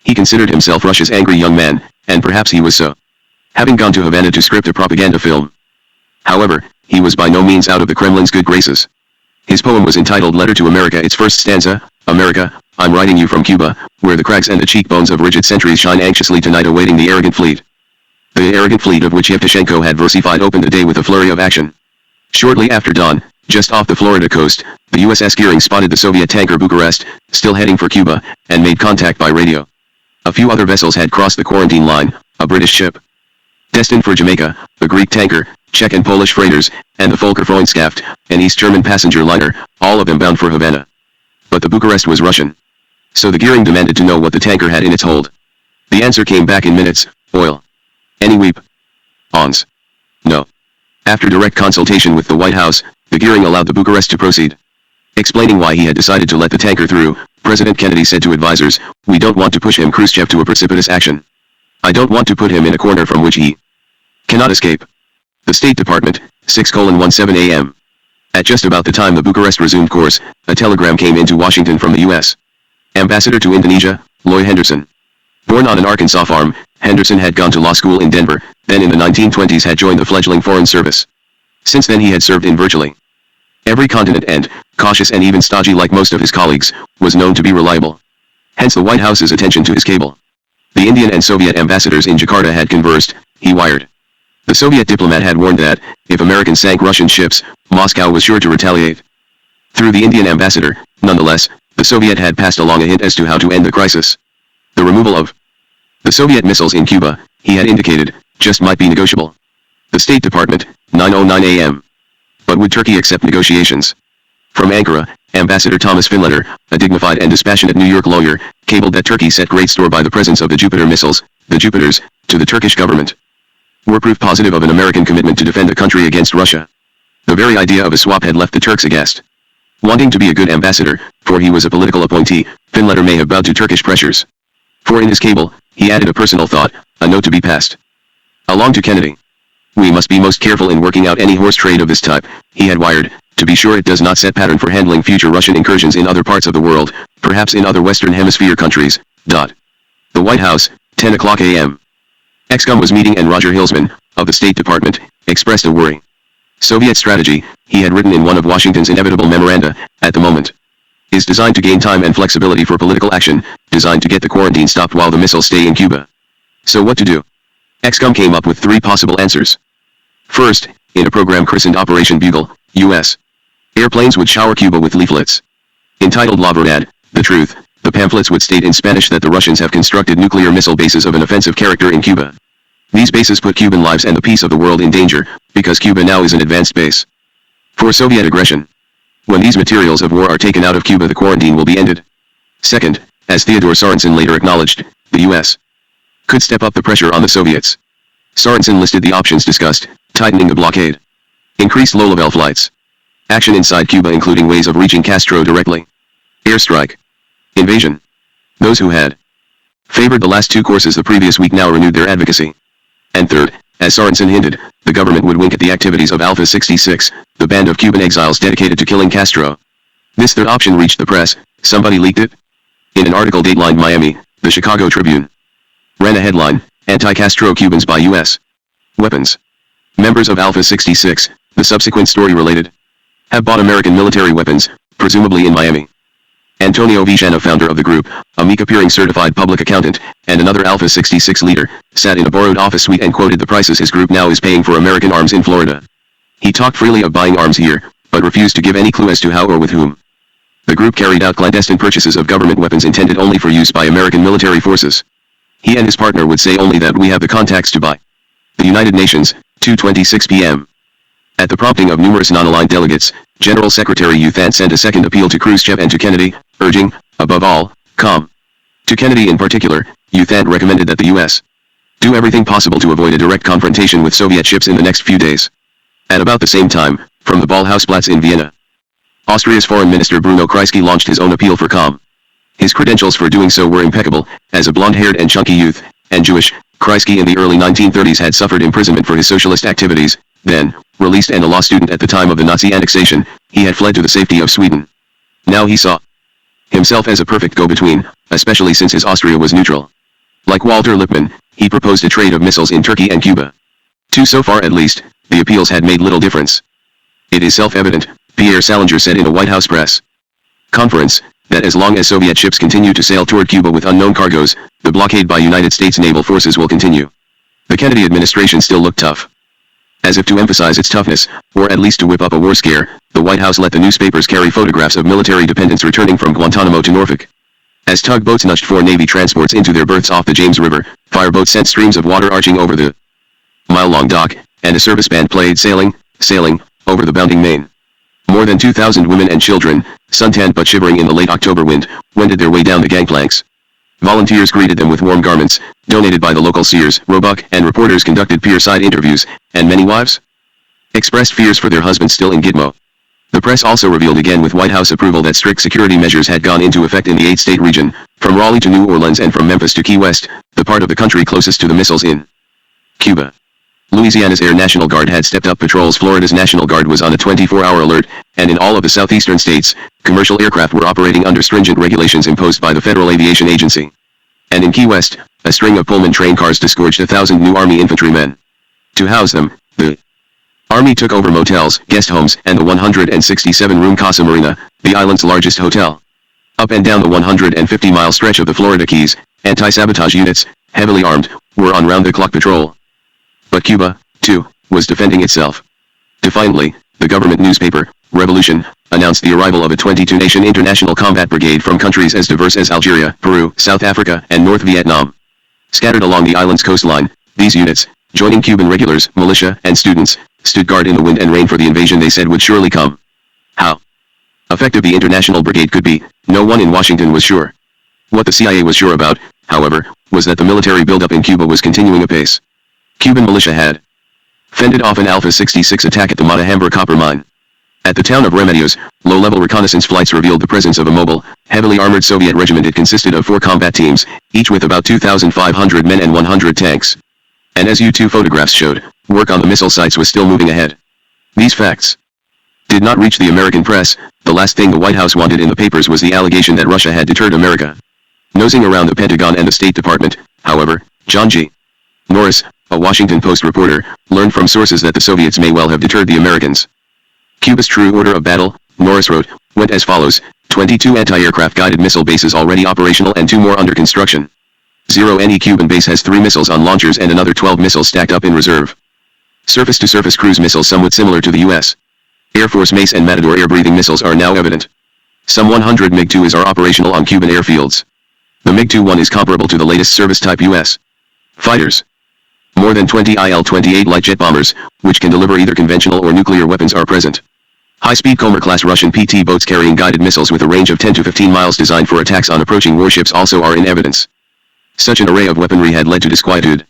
He considered himself Russia's angry young man, and perhaps he was so, having gone to Havana to script a propaganda film. However, he was by no means out of the Kremlin's good graces. His poem was entitled Letter to America. Its first stanza, "America, I'm writing you from Cuba, where the crags and the cheekbones of rigid centuries shine anxiously tonight awaiting the arrogant fleet." The arrogant fleet of which Yevtushenko had versified opened the day with a flurry of action. Shortly after dawn, just off the Florida coast, the USS Gearing spotted the Soviet tanker Bucharest, still heading for Cuba, and made contact by radio. A few other vessels had crossed the quarantine line, a British ship destined for Jamaica, a Greek tanker, Czech and Polish freighters, and the Volker Freundschaft, an East German passenger liner, all of them bound for Havana. But the Bucharest was Russian. So the Gearing demanded to know what the tanker had in its hold. The answer came back in minutes: oil. Any weapons? No. After direct consultation with the White House, the Gearing allowed the Bucharest to proceed. Explaining why he had decided to let the tanker through, President Kennedy said to advisers, "We don't want to push him Khrushchev to a precipitous action. I don't want to put him in a corner from which he cannot escape." The State Department, 6:17 a.m. At just about the time the Bucharest resumed course, a telegram came into Washington from the U.S. Ambassador to Indonesia, Loy Henderson. Born on an Arkansas farm, Henderson had gone to law school in Denver, then in the 1920s had joined the fledgling Foreign Service. Since then he had served in virtually every continent and, cautious and even stodgy like most of his colleagues, was known to be reliable. Hence the White House's attention to his cable. The Indian and Soviet ambassadors in Jakarta had conversed, he wired. The Soviet diplomat had warned that, if Americans sank Russian ships, Moscow was sure to retaliate. Through the Indian ambassador, nonetheless, the Soviet had passed along a hint as to how to end the crisis. The removal of the Soviet missiles in Cuba, he had indicated, just might be negotiable. The State Department, 9:09 a.m. But would Turkey accept negotiations? From Ankara, Ambassador Thomas Finletter, a dignified and dispassionate New York lawyer, cabled that Turkey set great store by the presence of the Jupiter missiles, the Jupiters, to the Turkish government. Were proof positive of an American commitment to defend the country against Russia. The very idea of a swap had left the Turks aghast. Wanting to be a good ambassador, for he was a political appointee, Finletter may have bowed to Turkish pressures. For in his cable, he added a personal thought, a note to be passed along to Kennedy. We must be most careful in working out any horse trade of this type, he had wired, to be sure it does not set pattern for handling future Russian incursions in other parts of the world, perhaps in other Western Hemisphere countries. The White House, 10 o'clock a.m. Excom was meeting and Roger Hilsman, of the State Department, expressed a worry. Soviet strategy, he had written in one of Washington's inevitable memoranda, at the moment, is designed to gain time and flexibility for political action, designed to get the quarantine stopped while the missiles stay in Cuba. So what to do? Excom came up with 3 possible answers. First, in a program christened Operation Bugle, U.S. airplanes would shower Cuba with leaflets entitled La Verdad, the truth. The pamphlets would state in Spanish that the Russians have constructed nuclear missile bases of an offensive character in Cuba. These bases put Cuban lives and the peace of the world in danger, because Cuba now is an advanced base for Soviet aggression. When these materials of war are taken out of Cuba, the quarantine will be ended. Second, as Theodore Sorensen later acknowledged, the U.S. could step up the pressure on the Soviets. Sorensen listed the options discussed: tightening the blockade, increased low-level flights, action inside Cuba including ways of reaching Castro directly, airstrike, invasion. Those who had favored the last 2 courses the previous week now renewed their advocacy. And third, as Sorensen hinted, the government would wink at the activities of Alpha 66, the band of Cuban exiles dedicated to killing Castro. This third option reached the press. Somebody leaked it? In an article datelined Miami, the Chicago Tribune ran a headline, Anti-Castro Cubans buy U.S. weapons. Members of Alpha 66, the subsequent story related, have bought American military weapons, presumably in Miami. Antonio Villena, founder of the group, a meek-appearing certified public accountant, and another Alpha 66 leader, sat in a borrowed office suite and quoted the prices his group now is paying for American arms in Florida. He talked freely of buying arms here, but refused to give any clue as to how or with whom. The group carried out clandestine purchases of government weapons intended only for use by American military forces. He and his partner would say only that we have the contacts to buy. The United Nations, 2:26 p.m. At the prompting of numerous non-aligned delegates, General Secretary U Thant sent a second appeal to Khrushchev and to Kennedy, urging, above all, calm. To Kennedy in particular, U Thant recommended that the U.S. do everything possible to avoid a direct confrontation with Soviet ships in the next few days. At about the same time, from the Ballhausplatz in Vienna, Austria's Foreign Minister Bruno Kreisky launched his own appeal for calm. His credentials for doing so were impeccable. As a blonde-haired and chunky youth, and Jewish, Kreisky in the early 1930s had suffered imprisonment for his socialist activities. Then, released and a law student at the time of the Nazi annexation, he had fled to the safety of Sweden. Now he saw himself as a perfect go-between, especially since his Austria was neutral. Like Walter Lippmann, he proposed a trade of missiles in Turkey and Cuba. So far at least, the appeals had made little difference. It is self-evident, Pierre Salinger said in a White House press conference, that as long as Soviet ships continue to sail toward Cuba with unknown cargoes, the blockade by United States naval forces will continue. The Kennedy administration still looked tough. As if to emphasize its toughness, or at least to whip up a war scare, the White House let the newspapers carry photographs of military dependents returning from Guantanamo to Norfolk. As tugboats nudged 4 Navy transports into their berths off the James River, fireboats sent streams of water arching over the mile-long dock, and a service band played Sailing, Sailing, over the bounding main. More than 2,000 women and children, suntanned but shivering in the late October wind, wended their way down the gangplanks. Volunteers greeted them with warm garments, donated by the local Sears, Roebuck, and reporters conducted pier-side interviews, and many wives expressed fears for their husbands still in Gitmo. The press also revealed again with White House approval that strict security measures had gone into effect in the 8-state region, from Raleigh to New Orleans and from Memphis to Key West, the part of the country closest to the missiles in Cuba. Louisiana's Air National Guard had stepped up patrols. Florida's National Guard was on a 24-hour alert, and in all of the southeastern states, commercial aircraft were operating under stringent regulations imposed by the Federal Aviation Agency. And in Key West, a string of Pullman train cars disgorged 1,000 new Army infantrymen. To house them, the Army took over motels, guest homes, and the 167-room Casa Marina, the island's largest hotel. Up and down the 150-mile stretch of the Florida Keys, anti-sabotage units, heavily armed, were on round-the-clock patrol. But Cuba, too, was defending itself. Defiantly, the government newspaper, Revolution, announced the arrival of a 22-nation international combat brigade from countries as diverse as Algeria, Peru, South Africa, and North Vietnam. Scattered along the island's coastline, these units, joining Cuban regulars, militia, and students, stood guard in the wind and rain for the invasion they said would surely come. How? effective the international brigade could be, no one in Washington was sure. What the CIA was sure about, however, was that the military buildup in Cuba was continuing apace. Cuban militia had fended off an Alpha 66 attack at the Matahambra copper mine. At the town of Remedios, low-level reconnaissance flights revealed the presence of a mobile, heavily armored Soviet regiment. It consisted of 4 combat teams, each with about 2,500 men and 100 tanks. And as U-2 photographs showed, work on the missile sites was still moving ahead. These facts did not reach the American press. The last thing the White House wanted in the papers was the allegation that Russia had deterred America. Nosing around the Pentagon and the State Department, however, John G. Norris, a Washington Post reporter, learned from sources that the Soviets may well have deterred the Americans. Cuba's true order of battle, Norris wrote, went as follows: 22 anti-aircraft guided missile bases already operational and 2 more under construction. Any Cuban base has 3 missiles on launchers and another 12 missiles stacked up in reserve. Surface-to-surface cruise missiles somewhat similar to the U.S. Air Force Mace and Matador air-breathing missiles are now evident. Some 100 MiG-2s are operational on Cuban airfields. The MiG-21 is comparable to the latest service-type U.S. fighters. More than 20 IL-28 light jet bombers, which can deliver either conventional or nuclear weapons, are present. High-speed Komer-class Russian PT boats carrying guided missiles with a range of 10 to 15 miles designed for attacks on approaching warships also are in evidence. Such an array of weaponry had led to disquietude.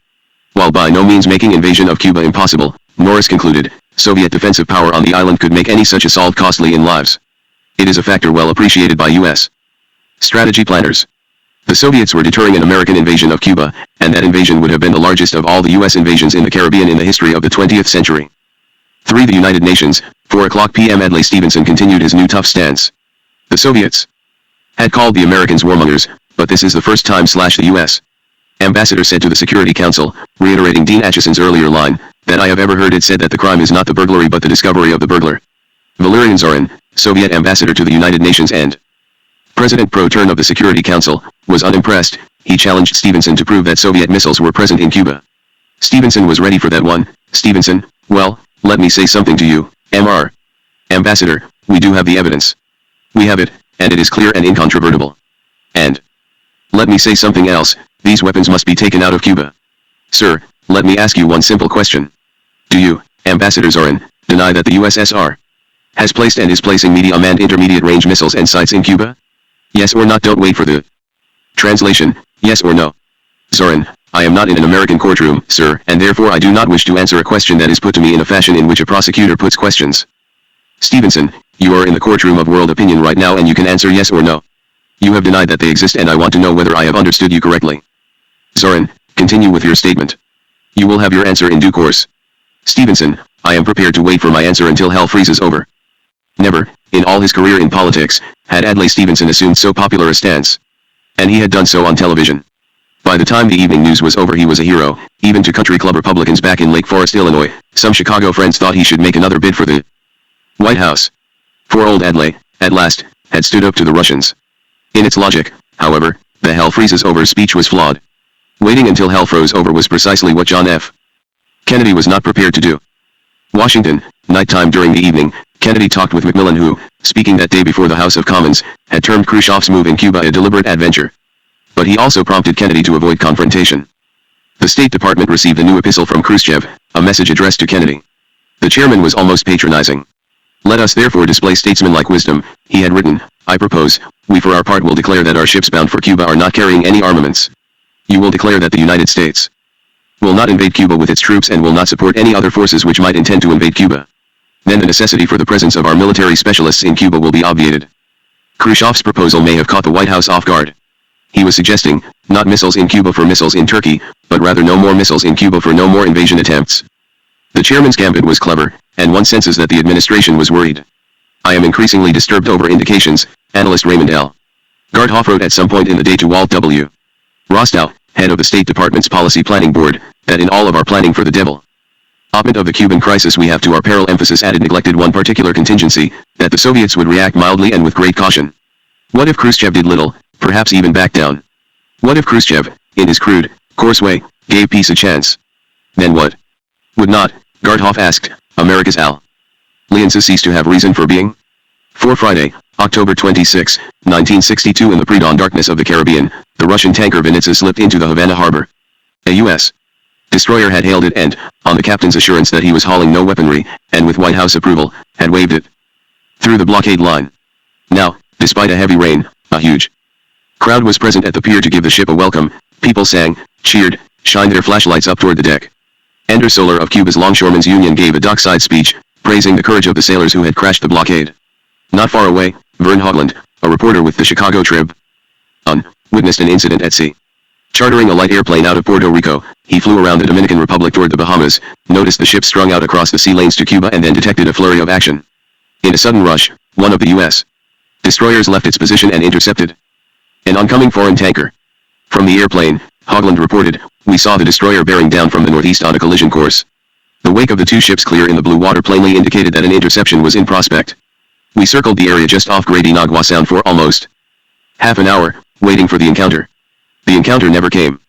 While by no means making invasion of Cuba impossible, Norris concluded, Soviet defensive power on the island could make any such assault costly in lives. It is a factor well appreciated by U.S. strategy planners. The Soviets were deterring an American invasion of Cuba, and that invasion would have been the largest of all the U.S. invasions in the Caribbean in the history of the 20th century. 3. The United Nations, 4:00 p.m. Adlai Stevenson continued his new tough stance. The Soviets had called the Americans warmongers, but this is the first time the U.S. ambassador said to the Security Council, reiterating Dean Acheson's earlier line, that I have ever heard it said that the crime is not the burglary but the discovery of the burglar. Valerian Zorin, Soviet ambassador to the United Nations and President pro turn of the Security Council, was unimpressed. He challenged Stevenson to prove that Soviet missiles were present in Cuba. Stevenson was ready for that one. Stevenson, well, let me say something to you, Mr. Ambassador, we do have the evidence. We have it, and it is clear and incontrovertible. And let me say something else, these weapons must be taken out of Cuba. Sir, let me ask you one simple question. Do you, Ambassador Zorin, deny that the USSR has placed and is placing medium and intermediate range missiles and sites in Cuba? Yes or not? Don't wait for the translation, yes or no. Zorin, I am not in an American courtroom, sir, and therefore I do not wish to answer a question that is put to me in a fashion in which a prosecutor puts questions. Stevenson, you are in the courtroom of world opinion right now and you can answer yes or no. You have denied that they exist and I want to know whether I have understood you correctly. Zorin, continue with your statement. You will have your answer in due course. Stevenson, I am prepared to wait for my answer until hell freezes over. Never, in all his career in politics, had Adlai Stevenson assumed so popular a stance. And he had done so on television. By the time the evening news was over he was a hero, even to country club Republicans back in Lake Forest, Illinois. Some Chicago friends thought he should make another bid for the White House. For old Adlai, at last, had stood up to the Russians. In its logic, however, the hell freezes over speech was flawed. Waiting until hell froze over was precisely what John F. Kennedy was not prepared to do. Washington, nighttime. During the evening, Kennedy talked with Macmillan who, speaking that day before the House of Commons, had termed Khrushchev's move in Cuba a deliberate adventure. But he also prompted Kennedy to avoid confrontation. The State Department received a new epistle from Khrushchev, a message addressed to Kennedy. The chairman was almost patronizing. Let us therefore display statesmanlike wisdom, he had written. I propose, we for our part will declare that our ships bound for Cuba are not carrying any armaments. You will declare that the United States will not invade Cuba with its troops and will not support any other forces which might intend to invade Cuba. Then the necessity for the presence of our military specialists in Cuba will be obviated. Khrushchev's proposal may have caught the White House off guard. He was suggesting, not missiles in Cuba for missiles in Turkey, but rather no more missiles in Cuba for no more invasion attempts. The chairman's gambit was clever, and one senses that the administration was worried. I am increasingly disturbed over indications, analyst Raymond L. Gardhoff wrote at some point in the day to Walt W. Rostow, head of the State Department's Policy Planning Board, that in all of our planning for the development of the Cuban crisis we have to our peril emphasis added neglected one particular contingency, that the Soviets would react mildly and with great caution. What if Khrushchev did little, perhaps even back down? What if Khrushchev, in his crude, coarse way, gave peace a chance? Then what? Would not, Gardhoff asked, America's alliances cease to have reason for being? For Friday, October 26, 1962 in the pre-dawn darkness of the Caribbean, the Russian tanker Vinitsa slipped into the Havana harbor. A U.S. destroyer had hailed it and, on the captain's assurance that he was hauling no weaponry, and with White House approval, had waved it through the blockade line. Now, despite a heavy rain, a huge crowd was present at the pier to give the ship a welcome. People sang, cheered, shined their flashlights up toward the deck. Ender Solar of Cuba's Longshoremen's Union gave a dockside speech, praising the courage of the sailors who had crashed the blockade. Not far away, Vern Hogland, a reporter with the Chicago Tribune, witnessed an incident at sea. Chartering a light airplane out of Puerto Rico, he flew around the Dominican Republic toward the Bahamas, noticed the ship strung out across the sea lanes to Cuba and then detected a flurry of action. In a sudden rush, one of the U.S. destroyers left its position and intercepted an oncoming foreign tanker. From the airplane, Hogland reported, "We saw the destroyer bearing down from the northeast on a collision course. The wake of the two ships clear in the blue water plainly indicated that an interception was in prospect. We circled the area just off Great Inagua Sound for almost half an hour, waiting for the encounter. The encounter never came.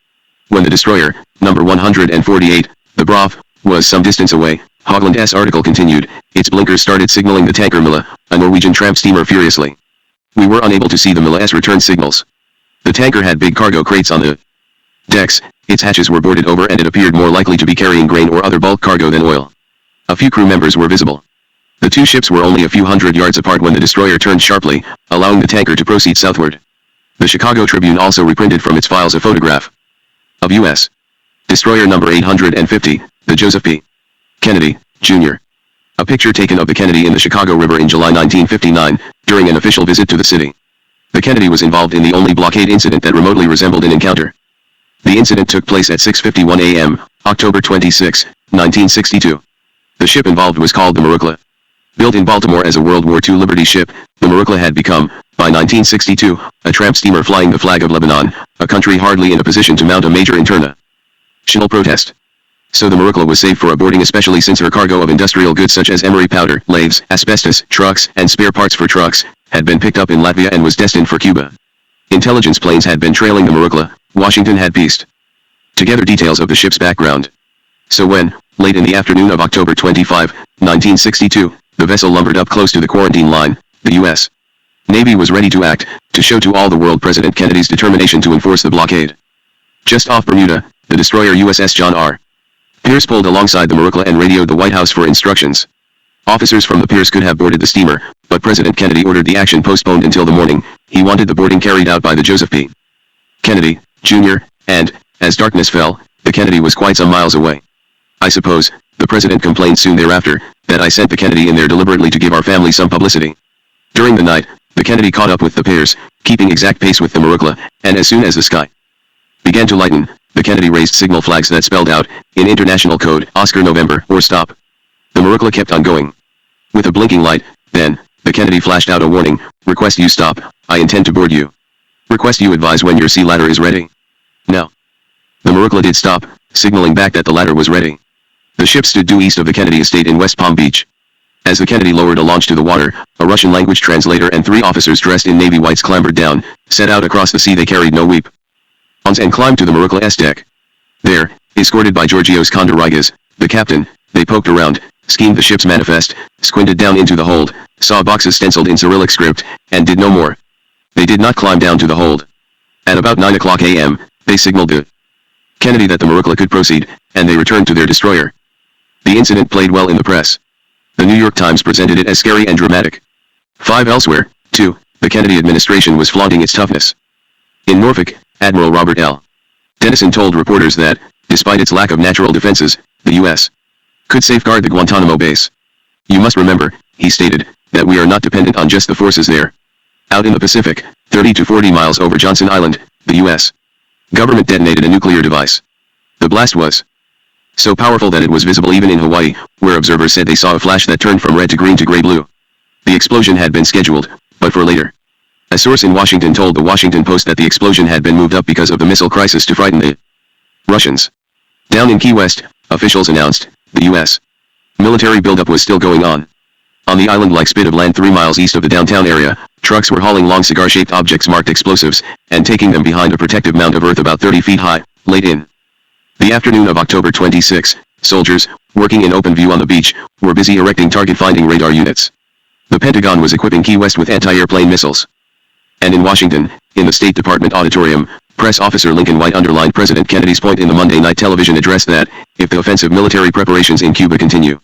When the destroyer, number 148, the Brav, was some distance away, Hogland's article continued, its blinkers started signaling the tanker Milla, a Norwegian tramp steamer, furiously. We were unable to see the Milla's return signals. The tanker had big cargo crates on the decks, its hatches were boarded over and it appeared more likely to be carrying grain or other bulk cargo than oil. A few crew members were visible. The two ships were only a few hundred yards apart when the destroyer turned sharply, allowing the tanker to proceed southward." The Chicago Tribune also reprinted from its files a photograph of U.S. destroyer number 850, the Joseph P. Kennedy, Jr. A picture taken of the Kennedy in the Chicago River in July 1959, during an official visit to the city. The Kennedy was involved in the only blockade incident that remotely resembled an encounter. The incident took place at 6:51 a.m., October 26, 1962. The ship involved was called the Marukla. Built in Baltimore as a World War II Liberty ship, the Marukla had become, by 1962, a tramp steamer flying the flag of Lebanon, a country hardly in a position to mount a major international protest. So the Marukla was saved for a boarding, especially since her cargo of industrial goods such as emery powder, lathes, asbestos, trucks, and spare parts for trucks, had been picked up in Latvia and was destined for Cuba. Intelligence planes had been trailing the Marukla. Washington had pieced together details of the ship's background. So when, late in the afternoon of October 25, 1962, the vessel lumbered up close to the quarantine line, the U.S. Navy was ready to act, to show to all the world President Kennedy's determination to enforce the blockade. Just off Bermuda, the destroyer USS John R. Pierce pulled alongside the Marukla and radioed the White House for instructions. Officers from the Pierce could have boarded the steamer, but President Kennedy ordered the action postponed until the morning. He wanted the boarding carried out by the Joseph P. Kennedy, Jr., and, as darkness fell, the Kennedy was quite some miles away. "I suppose," the president complained soon thereafter, "that I sent the Kennedy in there deliberately to give our family some publicity." During the night, the Kennedy caught up with the Pierce, keeping exact pace with the Marukla, and as soon as the sky began to lighten, the Kennedy raised signal flags that spelled out, in international code, Oscar November, or stop. The Marukla kept on going. With a blinking light, then, the Kennedy flashed out a warning, "Request you stop, I intend to board you. Request you advise when your sea ladder is ready." Now, the Marukla did stop, signaling back that the ladder was ready. The ship stood due east of the Kennedy estate in West Palm Beach. As the Kennedy lowered a launch to the water, a Russian-language translator and 3 officers dressed in navy whites clambered down, set out across the sea. They carried no weapons and climbed to the Marukla's deck. There, escorted by Georgios Kondorigas, the captain, they poked around, schemed the ship's manifest, squinted down into the hold, saw boxes stenciled in Cyrillic script, and did no more. They did not climb down to the hold. At about 9 o'clock a.m., they signaled the Kennedy that the Marukla could proceed, and they returned to their destroyer. The incident played well in the press. The New York Times presented it as scary and dramatic. 5 elsewhere, too, the Kennedy administration was flaunting its toughness. In Norfolk, Admiral Robert L. Dennison told reporters that, despite its lack of natural defenses, the U.S. could safeguard the Guantanamo base. "You must remember," he stated, "that we are not dependent on just the forces there. Out in the Pacific, 30 to 40 miles over Johnson Island, the U.S. government detonated a nuclear device. The blast was so powerful that it was visible even in Hawaii, where observers said they saw a flash that turned from red to green to gray-blue. The explosion had been scheduled, but for later. A source in Washington told the Washington Post that the explosion had been moved up because of the missile crisis to frighten the Russians. Down in Key West, officials announced, the U.S. military buildup was still going on. On the island-like spit of land 3 miles east of the downtown area, trucks were hauling long cigar-shaped objects marked explosives, and taking them behind a protective mound of earth about 30 feet high, late in the afternoon of October 26, soldiers, working in open view on the beach, were busy erecting target-finding radar units. The Pentagon was equipping Key West with anti-airplane missiles. And in Washington, in the State Department auditorium, press officer Lincoln White underlined President Kennedy's point in the Monday night television address that, if the offensive military preparations in Cuba continue,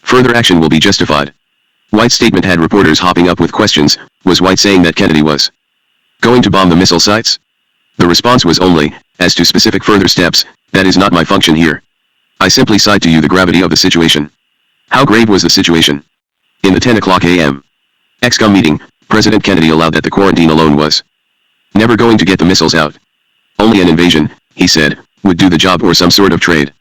further action will be justified. White's statement had reporters hopping up with questions. Was White saying that Kennedy was going to bomb the missile sites? The response was only, as to specific further steps, that is not my function here. I simply cite to you the gravity of the situation. How grave was the situation? In the 10 o'clock a.m. ExComm meeting, President Kennedy allowed that the quarantine alone was never going to get the missiles out. Only an invasion, he said, would do the job, or some sort of trade.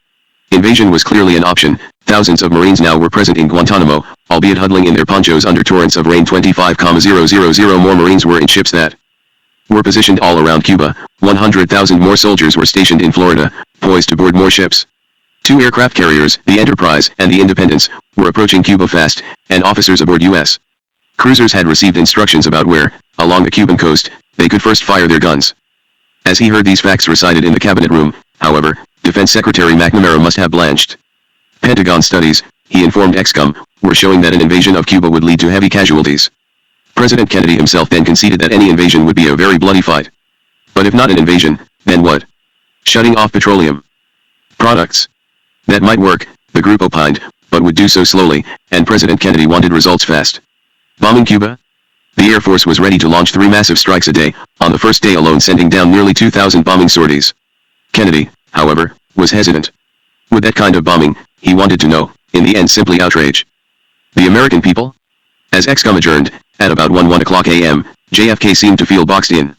Invasion was clearly an option. Thousands of Marines now were present in Guantanamo, albeit huddling in their ponchos under torrents of rain. 25,000 more Marines were in ships that were positioned all around Cuba. 100,000 more soldiers were stationed in Florida, poised to board more ships. 2 aircraft carriers, the Enterprise and the Independence, were approaching Cuba fast, and officers aboard U.S. cruisers had received instructions about where, along the Cuban coast, they could first fire their guns. As he heard these facts recited in the cabinet room, however, Defense Secretary McNamara must have blanched. Pentagon studies, he informed ExComm, were showing that an invasion of Cuba would lead to heavy casualties. President Kennedy himself then conceded that any invasion would be a very bloody fight. But if not an invasion, then what? Shutting off petroleum products. That might work, the group opined, but would do so slowly, and President Kennedy wanted results fast. Bombing Cuba? The Air Force was ready to launch 3 massive strikes a day, on the first day alone sending down nearly 2,000 bombing sorties. Kennedy, however, was hesitant. With that kind of bombing, he wanted to know, in the end simply outrage the American people? As ExComm adjourned, at about 1 o'clock a.m., JFK seemed to feel boxed in.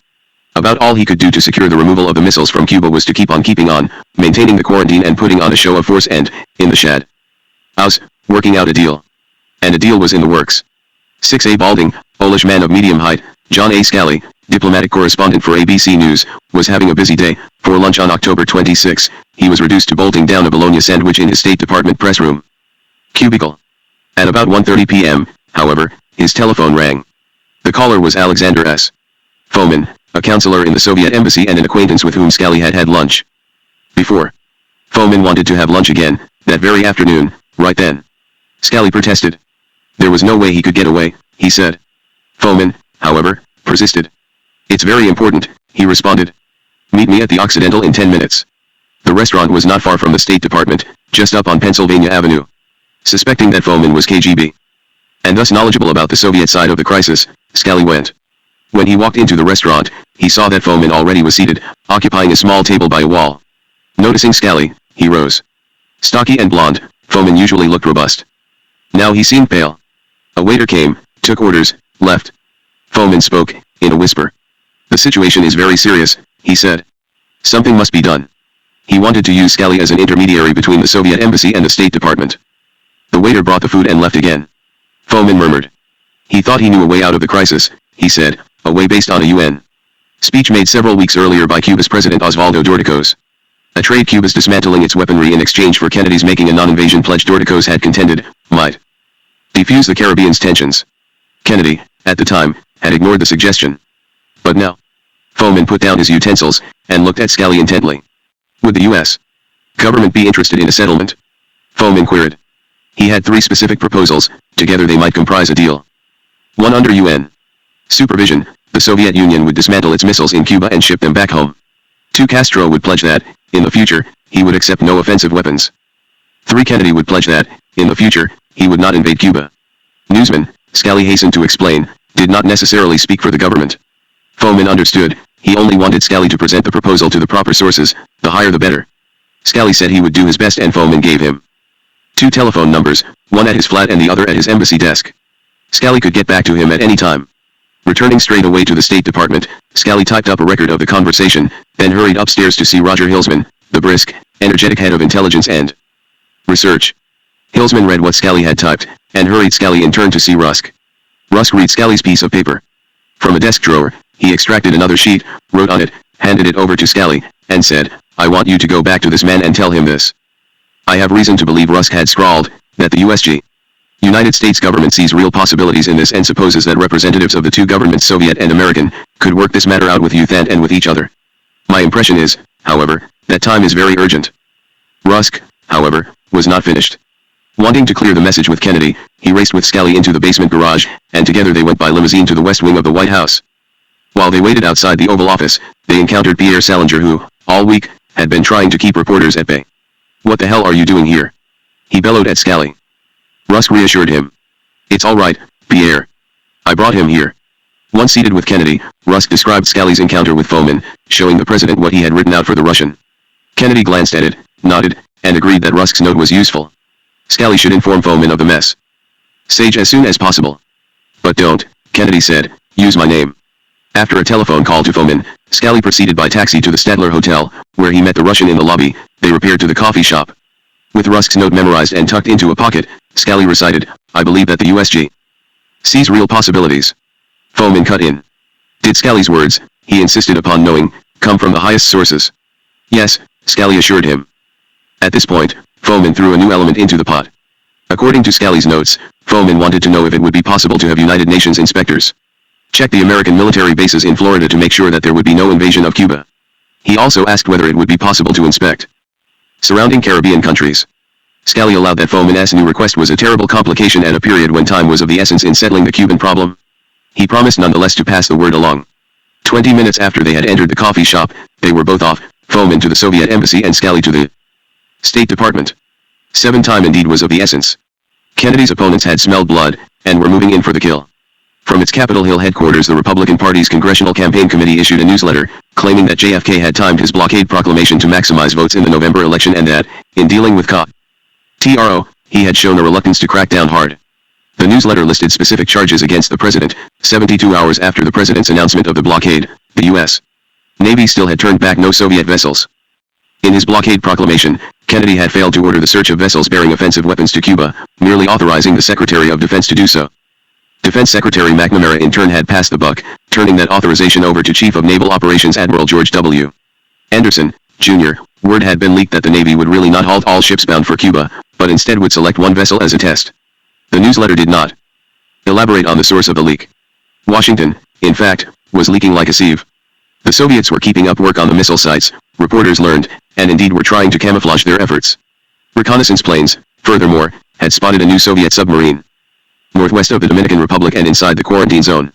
About all he could do to secure the removal of the missiles from Cuba was to keep on keeping on, maintaining the quarantine and putting on a show of force and, in the shad house, working out a deal. And a deal was in the works. 6A Balding, oldish man of medium height, John A. Scally, diplomatic correspondent for ABC News, was having a busy day. For lunch on October 26, he was reduced to bolting down a bologna sandwich in his State Department press room cubicle. At about 1:30 p.m., however, his telephone rang. The caller was Alexander S. Fomin, a counselor in the Soviet embassy and an acquaintance with whom Scally had had lunch before. Fomin wanted to have lunch again, that very afternoon, right then. Scally protested. There was no way he could get away, he said. Fomin, however, persisted. It's very important, he responded. Meet me at the Occidental in 10 minutes. The restaurant was not far from the State Department, just up on Pennsylvania Avenue. Suspecting that Fomin was KGB, and thus knowledgeable about the Soviet side of the crisis, Scally went. When he walked into the restaurant, he saw that Fomin already was seated, occupying a small table by a wall. Noticing Scally, he rose. Stocky and blonde, Fomin usually looked robust. Now he seemed pale. A waiter came, took orders, left. Fomin spoke, in a whisper. The situation is very serious, he said. Something must be done. He wanted to use Scally as an intermediary between the Soviet embassy and the State Department. The waiter brought the food and left again. Fomin murmured. He thought he knew a way out of the crisis, he said, a way based on a UN speech made several weeks earlier by Cuba's President Osvaldo Dorticos. A trade Cuba's dismantling its weaponry in exchange for Kennedy's making a non-invasion pledge Dorticos had contended, might defuse the Caribbean's tensions. Kennedy, at the time, had ignored the suggestion. But now, Fomin put down his utensils, and looked at Scally intently. Would the U.S. government be interested in a settlement? Fomin queried. He had 3 specific proposals, together they might comprise a deal. 1 under UN supervision, the Soviet Union would dismantle its missiles in Cuba and ship them back home. 2 Castro would pledge that, in the future, he would accept no offensive weapons. 3 Kennedy would pledge that, in the future, he would not invade Cuba. Newsman, Scally hastened to explain, did not necessarily speak for the government. Fomin understood, he only wanted Scally to present the proposal to the proper sources, the higher the better. Scally said he would do his best and Fomin gave him 2 telephone numbers, one at his flat and the other at his embassy desk. Scally could get back to him at any time. Returning straight away to the State Department, Scally typed up a record of the conversation, then hurried upstairs to see Roger Hilsman, the brisk, energetic head of intelligence and research. Hilsman read what Scally had typed, and hurried Scally in turn to see Rusk. Rusk read Scally's piece of paper. From a desk drawer, he extracted another sheet, wrote on it, handed it over to Scally, and said, I want you to go back to this man and tell him this. I have reason to believe Rusk had scrawled, that the USG United States government sees real possibilities in this and supposes that representatives of the 2 governments, Soviet and American, could work this matter out with youth and with each other. My impression is, however, that time is very urgent. Rusk, however, was not finished. Wanting to clear the message with Kennedy, he raced with Scally into the basement garage, and together they went by limousine to the west wing of the White House. While they waited outside the Oval Office, they encountered Pierre Salinger who, all week, had been trying to keep reporters at bay. What the hell are you doing here? He bellowed at Scally. Rusk reassured him. It's all right, Pierre. I brought him here. Once seated with Kennedy, Rusk described Scally's encounter with Fomin, showing the president what he had written out for the Russian. Kennedy glanced at it, nodded, and agreed that Rusk's note was useful. Scally should inform Fomin of the mess. Sage as soon as possible. But don't, Kennedy said, use my name. After a telephone call to Fomin, Scally proceeded by taxi to the Stadler Hotel, where he met the Russian in the lobby. They repaired to the coffee shop. With Rusk's note memorized and tucked into a pocket, Scally recited, I believe that the USG sees real possibilities. Fomin cut in. Did Scally's words, he insisted upon knowing, come from the highest sources? Yes, Scally assured him. At this point, Fomin threw a new element into the pot. According to Scally's notes, Fomin wanted to know if it would be possible to have United Nations inspectors check the American military bases in Florida to make sure that there would be no invasion of Cuba. He also asked whether it would be possible to inspect surrounding Caribbean countries. Scally allowed that Fomin's new request was a terrible complication at a period when time was of the essence in settling the Cuban problem. He promised nonetheless to pass the word along. 20 minutes after they had entered the coffee shop, they were both off, Fomin to the Soviet embassy and Scally to the State Department. Time indeed was of the essence. Kennedy's opponents had smelled blood, and were moving in for the kill. From its Capitol Hill headquarters, the Republican Party's Congressional Campaign Committee issued a newsletter, claiming that JFK had timed his blockade proclamation to maximize votes in the November election and that, in dealing with TRO, he had shown a reluctance to crack down hard. The newsletter listed specific charges against the president. 72 hours after the president's announcement of the blockade, the U.S. Navy still had turned back no Soviet vessels. In his blockade proclamation, Kennedy had failed to order the search of vessels bearing offensive weapons to Cuba, merely authorizing the Secretary of Defense to do so. Defense Secretary McNamara in turn had passed the buck, turning that authorization over to Chief of Naval Operations Admiral George W. Anderson, Jr. Word had been leaked that the Navy would really not halt all ships bound for Cuba, but instead would select one vessel as a test. The newsletter did not elaborate on the source of the leak. Washington, in fact, was leaking like a sieve. The Soviets were keeping up work on the missile sites, reporters learned, and indeed were trying to camouflage their efforts. Reconnaissance planes, furthermore, had spotted a new Soviet submarine northwest of the Dominican Republic and inside the quarantine zone.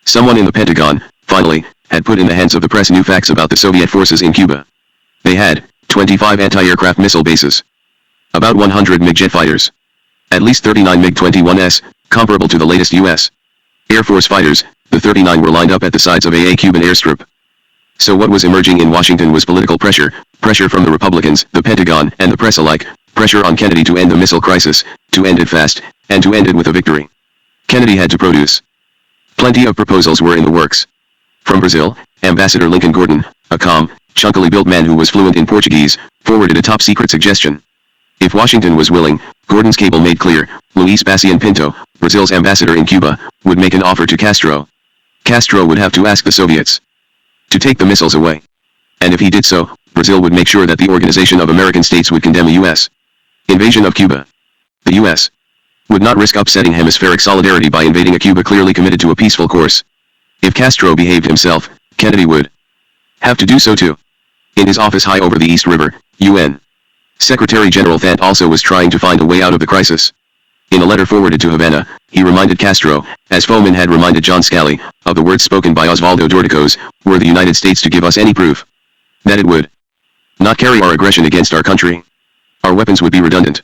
Someone in the Pentagon, finally, had put in the hands of the press new facts about the Soviet forces in Cuba. They had 25 anti-aircraft missile bases, about 100 MiG jet fighters, at least 39 MiG-21s, comparable to the latest U.S. Air Force fighters. The 39 were lined up at the sides of a Cuban airstrip. So what was emerging in Washington was political pressure from the Republicans, the Pentagon, and the press alike, pressure on Kennedy to end the missile crisis, to end it fast, and to end it with a victory. Kennedy had to produce. Plenty of proposals were in the works. From Brazil, Ambassador Lincoln Gordon, a calm, chunkily built man who was fluent in Portuguese, forwarded a top-secret suggestion. If Washington was willing, Gordon's cable made clear, Luis Bassian Pinto, Brazil's ambassador in Cuba, would make an offer to Castro. Castro would have to ask the Soviets to take the missiles away. And if he did so, Brazil would make sure that the Organization of American States would condemn a U.S. invasion of Cuba. The U.S. would not risk upsetting hemispheric solidarity by invading a Cuba clearly committed to a peaceful course. If Castro behaved himself, Kennedy would have to do so too. In his office high over the East River, UN Secretary General Thant also was trying to find a way out of the crisis. In a letter forwarded to Havana, he reminded Castro, as Fomin had reminded John Scally, of the words spoken by Osvaldo Dorticos, were the United States to give us any proof that it would not carry our aggression against our country, our weapons would be redundant.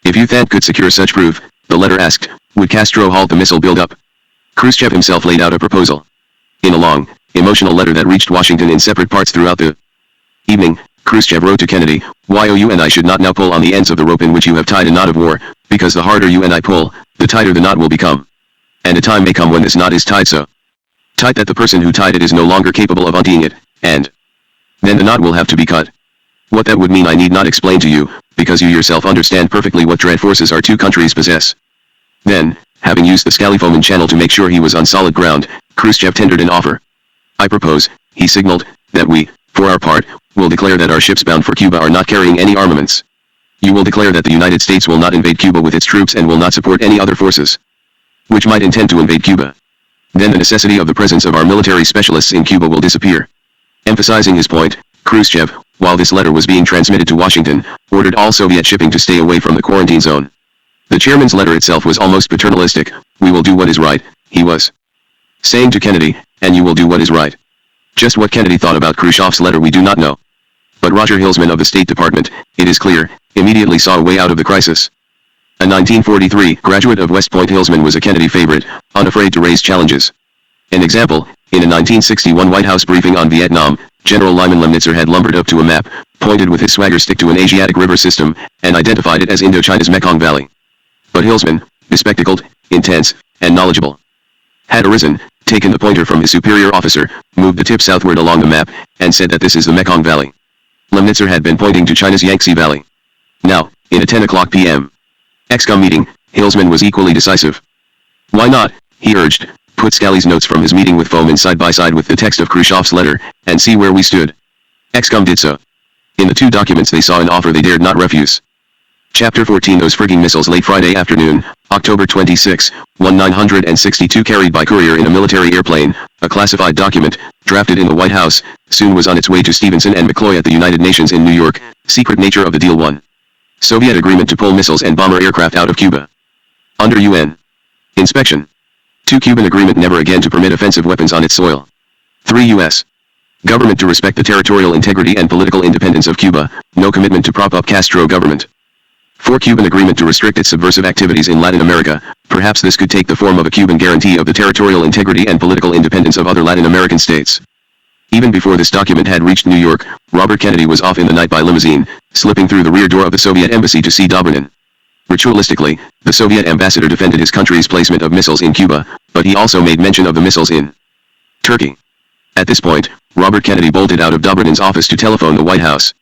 If you Thant could secure such proof, the letter asked, would Castro halt the missile buildup? Khrushchev himself laid out a proposal. In a long, emotional letter that reached Washington in separate parts throughout the evening, Khrushchev wrote to Kennedy, you and I should not now pull on the ends of the rope in which you have tied a knot of war, because the harder you and I pull, the tighter the knot will become. And a time may come when this knot is tied so tight that the person who tied it is no longer capable of untying it, and then the knot will have to be cut. What that would mean I need not explain to you, because you yourself understand perfectly what dread forces our two countries possess. Then, having used the Scally-Fomin channel to make sure he was on solid ground, Khrushchev tendered an offer. I propose, he signaled, that we, for our part, will declare that our ships bound for Cuba are not carrying any armaments. You will declare that the United States will not invade Cuba with its troops and will not support any other forces which might intend to invade Cuba. Then the necessity of the presence of our military specialists in Cuba will disappear. Emphasizing his point, Khrushchev, while this letter was being transmitted to Washington, ordered all Soviet shipping to stay away from the quarantine zone. The chairman's letter itself was almost paternalistic. We will do what is right, he was saying to Kennedy, and you will do what is right. Just what Kennedy thought about Khrushchev's letter we do not know. But Roger Hilsman of the State Department, it is clear, immediately saw a way out of the crisis. A 1943 graduate of West Point, Hilsman was a Kennedy favorite, unafraid to raise challenges. An example, in a 1961 White House briefing on Vietnam, General Lyman Lemnitzer had lumbered up to a map, pointed with his swagger stick to an Asiatic river system, and identified it as Indochina's Mekong Valley. But Hilsman, bespectacled, intense, and knowledgeable, had arisen, taken the pointer from his superior officer, moved the tip southward along the map, and said that this is the Mekong Valley. Lemnitzer had been pointing to China's Yangtze Valley. Now, in a 10 o'clock p.m. ExCom meeting, Hilsman was equally decisive. Why not, he urged, put Scally's notes from his meeting with Fomin side by side with the text of Khrushchev's letter, and see where we stood. ExCom did so. In the two documents they saw an offer they dared not refuse. Chapter 14 Those frigging missiles. Late Friday afternoon, October 26, 1962, carried by courier in a military airplane, a classified document, drafted in the White House, soon was on its way to Stevenson and McCloy at the United Nations in New York. Secret nature of the deal. 1. Soviet agreement to pull missiles and bomber aircraft out of Cuba. Under UN inspection. 2. Cuban agreement never again to permit offensive weapons on its soil. 3. U.S. government to respect the territorial integrity and political independence of Cuba, no commitment to prop up Castro government. 4. Cuban agreement to restrict its subversive activities in Latin America, perhaps this could take the form of a Cuban guarantee of the territorial integrity and political independence of other Latin American states. Even before this document had reached New York, Robert Kennedy was off in the night by limousine, slipping through the rear door of the Soviet embassy to see Dobrynin. Ritualistically, the Soviet ambassador defended his country's placement of missiles in Cuba, but he also made mention of the missiles in Turkey. At this point, Robert Kennedy bolted out of Dobrynin's office to telephone the White House.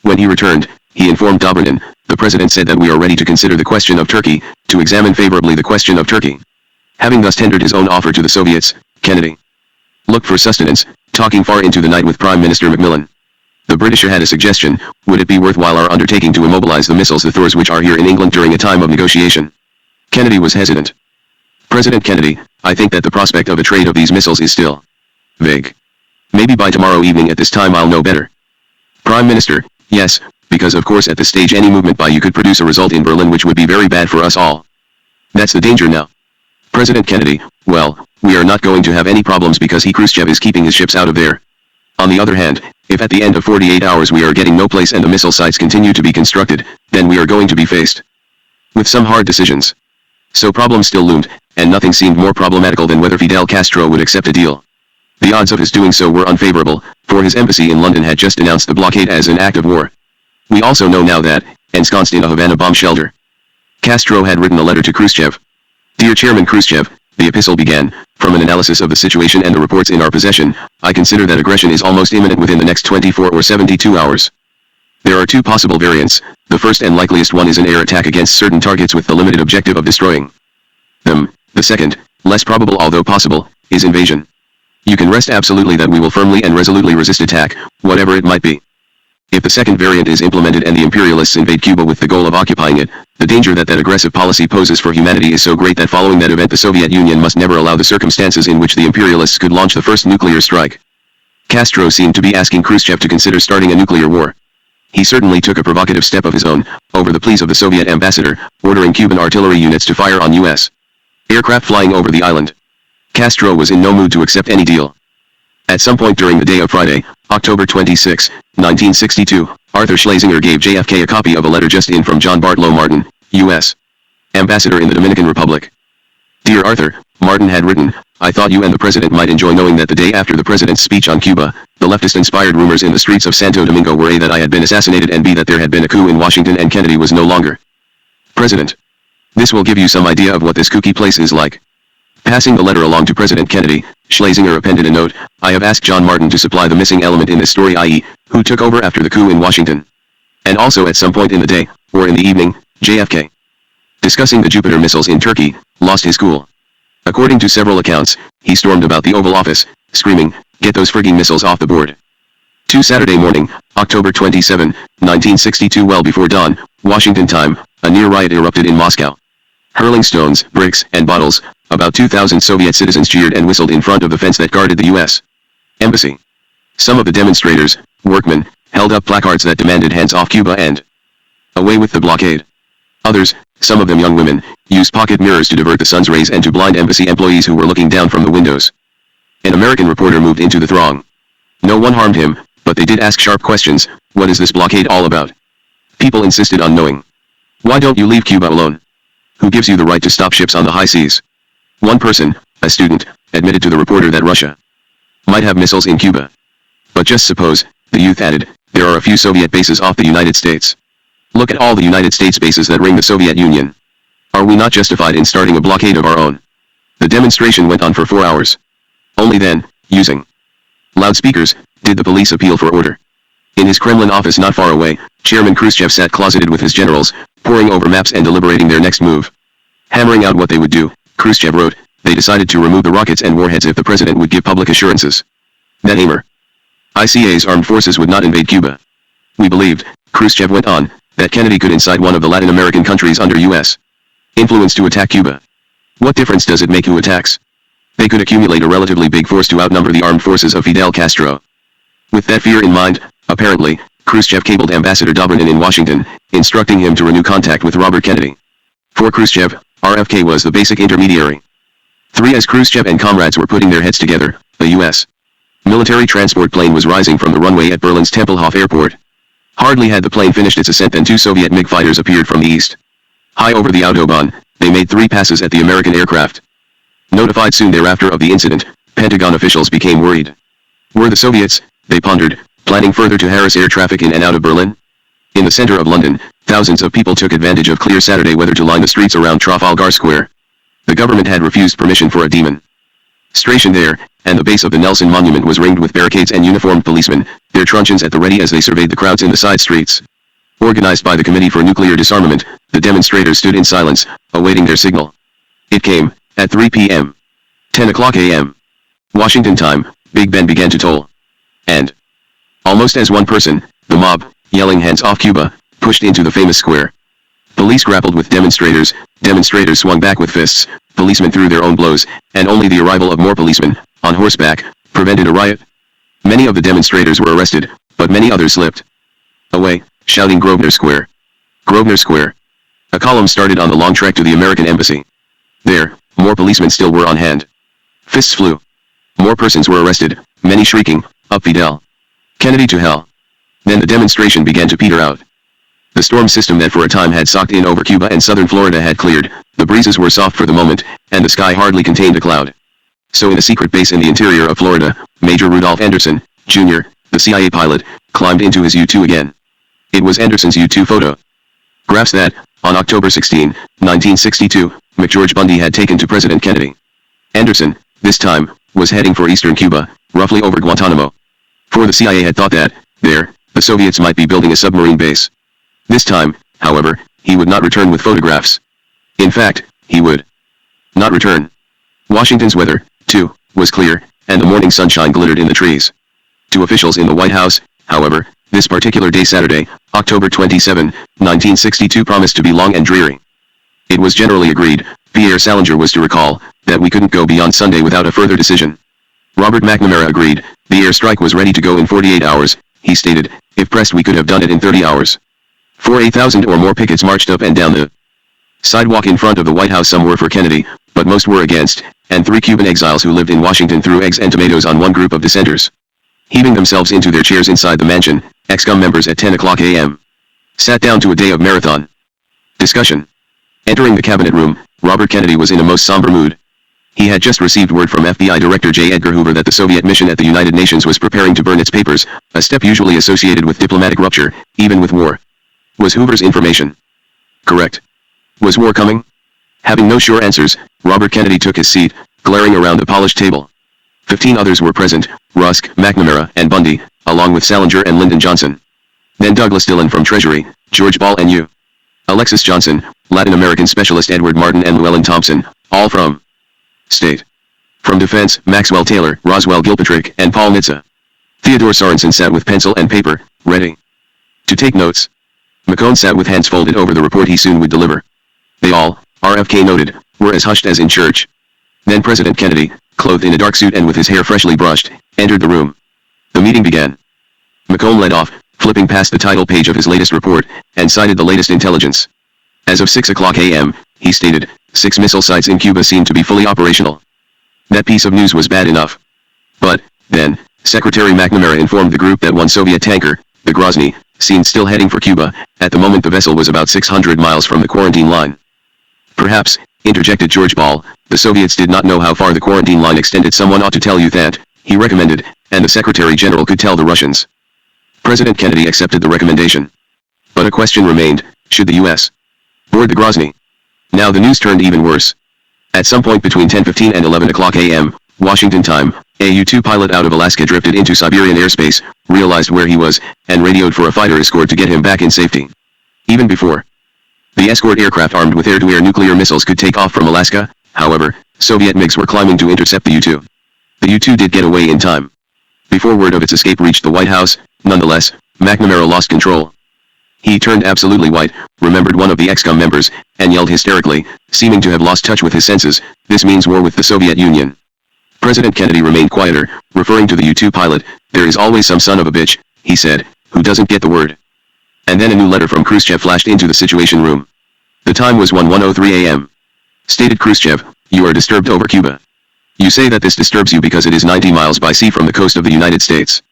When he returned, he informed Dobrynin, the president said that we are ready to consider the question of Turkey, to examine favorably the question of Turkey. Having thus tendered his own offer to the Soviets, Kennedy looked for sustenance, talking far into the night with Prime Minister Macmillan. The Britisher had a suggestion: would it be worthwhile our undertaking to immobilize the missiles, the Thors, which are here in England during a time of negotiation? Kennedy was hesitant. President Kennedy, I think that the prospect of a trade of these missiles is still vague. Maybe by tomorrow evening at this time I'll know better. Prime Minister, yes, because of course at this stage any movement by you could produce a result in Berlin which would be very bad for us all. That's the danger now. President Kennedy, well, we are not going to have any problems because Khrushchev is keeping his ships out of there. On the other hand, if at the end of 48 hours we are getting no place and the missile sites continue to be constructed, then we are going to be faced with some hard decisions. So problems still loomed, and nothing seemed more problematical than whether Fidel Castro would accept a deal. The odds of his doing so were unfavorable, for his embassy in London had just announced the blockade as an act of war. We also know now that, ensconced in a Havana bomb shelter, Castro had written a letter to Khrushchev. Dear Chairman Khrushchev, the epistle began, from an analysis of the situation and the reports in our possession, I consider that aggression is almost imminent within the next 24 or 72 hours. There are two possible variants. The first and likeliest one is an air attack against certain targets with the limited objective of destroying them. The second, less probable although possible, is invasion. You can rest absolutely that we will firmly and resolutely resist attack, whatever it might be. If the second variant is implemented and the imperialists invade Cuba with the goal of occupying it, the danger that aggressive policy poses for humanity is so great that following that event the Soviet Union must never allow the circumstances in which the imperialists could launch the first nuclear strike. Castro seemed to be asking Khrushchev to consider starting a nuclear war. He certainly took a provocative step of his own, over the pleas of the Soviet ambassador, ordering Cuban artillery units to fire on U.S. aircraft flying over the island. Castro was in no mood to accept any deal. At some point during the day of Friday, October 26, 1962, Arthur Schlesinger gave JFK a copy of a letter just in from John Bartlow Martin, U.S. ambassador in the Dominican Republic. Dear Arthur, Martin had written, I thought you and the president might enjoy knowing that the day after the president's speech on Cuba, the leftist-inspired rumors in the streets of Santo Domingo were A, that I had been assassinated, and B, that there had been a coup in Washington and Kennedy was no longer president. This will give you some idea of what this kooky place is like. Passing the letter along to President Kennedy, Schlesinger appended a note, I have asked John Martin to supply the missing element in this story, i.e., who took over after the coup in Washington. And also at some point in the day, or in the evening, JFK, discussing the Jupiter missiles in Turkey, lost his cool. According to several accounts, he stormed about the Oval Office, screaming, get those frigging missiles off the board. Saturday morning, October 27, 1962, well before dawn, Washington time, a near riot erupted in Moscow. Hurling stones, bricks, and bottles, about 2,000 Soviet citizens jeered and whistled in front of the fence that guarded the U.S. embassy. Some of the demonstrators, workmen, held up placards that demanded hands off Cuba and away with the blockade. Others, some of them young women, used pocket mirrors to divert the sun's rays and to blind embassy employees who were looking down from the windows. An American reporter moved into the throng. No one harmed him, but they did ask sharp questions. What is this blockade all about? People insisted on knowing. Why don't you leave Cuba alone? Who gives you the right to stop ships on the high seas? One person, a student, admitted to the reporter that Russia might have missiles in Cuba. But just suppose, the youth added, there are a few Soviet bases off the United States. Look at all the United States bases that ring the Soviet Union. Are we not justified in starting a blockade of our own? The demonstration went on for 4 hours. Only then, using loudspeakers, did the police appeal for order. In his Kremlin office not far away, Chairman Khrushchev sat closeted with his generals, poring over maps and deliberating their next move. Hammering out what they would do, Khrushchev wrote, they decided to remove the rockets and warheads if the president would give public assurances that ICA's armed forces would not invade Cuba. We believed, Khrushchev went on, that Kennedy could incite one of the Latin American countries under U.S. influence to attack Cuba. What difference does it make who attacks? They could accumulate a relatively big force to outnumber the armed forces of Fidel Castro. With that fear in mind, apparently, Khrushchev cabled Ambassador Dobrynin in Washington, instructing him to renew contact with Robert Kennedy. For Khrushchev, RFK was the basic intermediary. As Khrushchev and comrades were putting their heads together, a U.S. military transport plane was rising from the runway at Berlin's Tempelhof airport. Hardly had the plane finished its ascent than 2 Soviet MiG fighters appeared from the east. High over the Autobahn, they made 3 passes at the American aircraft. Notified soon thereafter of the incident, Pentagon officials became worried. Were the Soviets, they pondered, planning further to harass air traffic in and out of Berlin? In the center of London, thousands of people took advantage of clear Saturday weather to line the streets around Trafalgar Square. The government had refused permission for a demonstration there, and the base of the Nelson Monument was ringed with barricades and uniformed policemen, their truncheons at the ready as they surveyed the crowds in the side streets. Organized by the Committee for Nuclear Disarmament, the demonstrators stood in silence, awaiting their signal. It came, at 3 p.m. 10 o'clock a.m. Washington time, Big Ben began to toll. And, almost as one person, the mob, yelling hands off Cuba, pushed into the famous square. Police grappled with demonstrators swung back with fists, policemen threw their own blows, and only the arrival of more policemen, on horseback, prevented a riot. Many of the demonstrators were arrested, but many others slipped away, shouting Grosvenor Square. Grosvenor Square. A column started on the long trek to the American embassy. There, more policemen still were on hand. Fists flew. More persons were arrested, many shrieking, up Fidel Kennedy to hell. Then the demonstration began to peter out. The storm system that for a time had socked in over Cuba and southern Florida had cleared, the breezes were soft for the moment, and the sky hardly contained a cloud. So in a secret base in the interior of Florida, Major Rudolph Anderson, Jr., the CIA pilot, climbed into his U-2 again. It was Anderson's U-2 photographs that, on October 16, 1962, McGeorge Bundy had taken to President Kennedy. Anderson, this time, was heading for eastern Cuba, roughly over Guantanamo. For the CIA had thought that, there, the Soviets might be building a submarine base. This time, however, he would not return with photographs. In fact, he would not return. Washington's weather, too, was clear, and the morning sunshine glittered in the trees. To officials in the White House, however, this particular day Saturday, October 27, 1962 promised to be long and dreary. It was generally agreed, Pierre Salinger was to recall, that we couldn't go beyond Sunday without a further decision. Robert McNamara agreed, the airstrike was ready to go in 48 hours, he stated, if pressed we could have done it in 30 hours. 8,000 or more pickets marched up and down the sidewalk in front of the White House. Some were for Kennedy, but most were against, and 3 Cuban exiles who lived in Washington threw eggs and tomatoes on one group of dissenters. Heaving themselves into their chairs inside the mansion, ex-com members at 10 o'clock a.m. sat down to a day of marathon discussion. Entering the cabinet room, Robert Kennedy was in a most somber mood. He had just received word from FBI Director J. Edgar Hoover that the Soviet mission at the United Nations was preparing to burn its papers, a step usually associated with diplomatic rupture, even with war. Was Hoover's information correct? Was war coming? Having no sure answers, Robert Kennedy took his seat, glaring around the polished table. 15 others were present, Rusk, McNamara, and Bundy, along with Salinger and Lyndon Johnson. Then Douglas Dillon from Treasury, George Ball and U. Alexis Johnson, Latin American Specialist Edward Martin and Llewellyn Thompson, all from State. From Defense, Maxwell Taylor, Roswell Gilpatrick, and Paul Nitze. Theodore Sorensen sat with pencil and paper, ready to take notes. McCone sat with hands folded over the report he soon would deliver. They all, RFK noted, were as hushed as in church. Then President Kennedy, clothed in a dark suit and with his hair freshly brushed, entered the room. The meeting began. McCone led off, flipping past the title page of his latest report, and cited the latest intelligence. As of 6 o'clock a.m., he stated, 6 missile sites in Cuba seemed to be fully operational. That piece of news was bad enough. But, then, Secretary McNamara informed the group that one Soviet tanker, the Grozny, seemed still heading for Cuba. At the moment the vessel was about 600 miles from the quarantine line. Perhaps, interjected George Ball, the Soviets did not know how far the quarantine line extended. Someone ought to tell you that, he recommended, and the Secretary General could tell the Russians. President Kennedy accepted the recommendation. But a question remained, should the U.S. board the Grozny? Now the news turned even worse. At some point between 10:15 and 11 o'clock a.m., Washington time, a U-2 pilot out of Alaska drifted into Siberian airspace, realized where he was, and radioed for a fighter escort to get him back in safety. Even before the escort aircraft armed with air-to-air nuclear missiles could take off from Alaska, however, Soviet MiGs were climbing to intercept the U-2. The U-2 did get away in time. Before word of its escape reached the White House, nonetheless, McNamara lost control. He turned absolutely white, remembered one of the ExCom members, and yelled hysterically, seeming to have lost touch with his senses, "This means war with the Soviet Union." President Kennedy remained quieter, referring to the U-2 pilot. "There is always some son of a bitch," he said, "who doesn't get the word." And then a new letter from Khrushchev flashed into the Situation Room. The time was 1:03 a.m. Stated Khrushchev, "You are disturbed over Cuba. You say that this disturbs you because it is 90 miles by sea from the coast of the United States.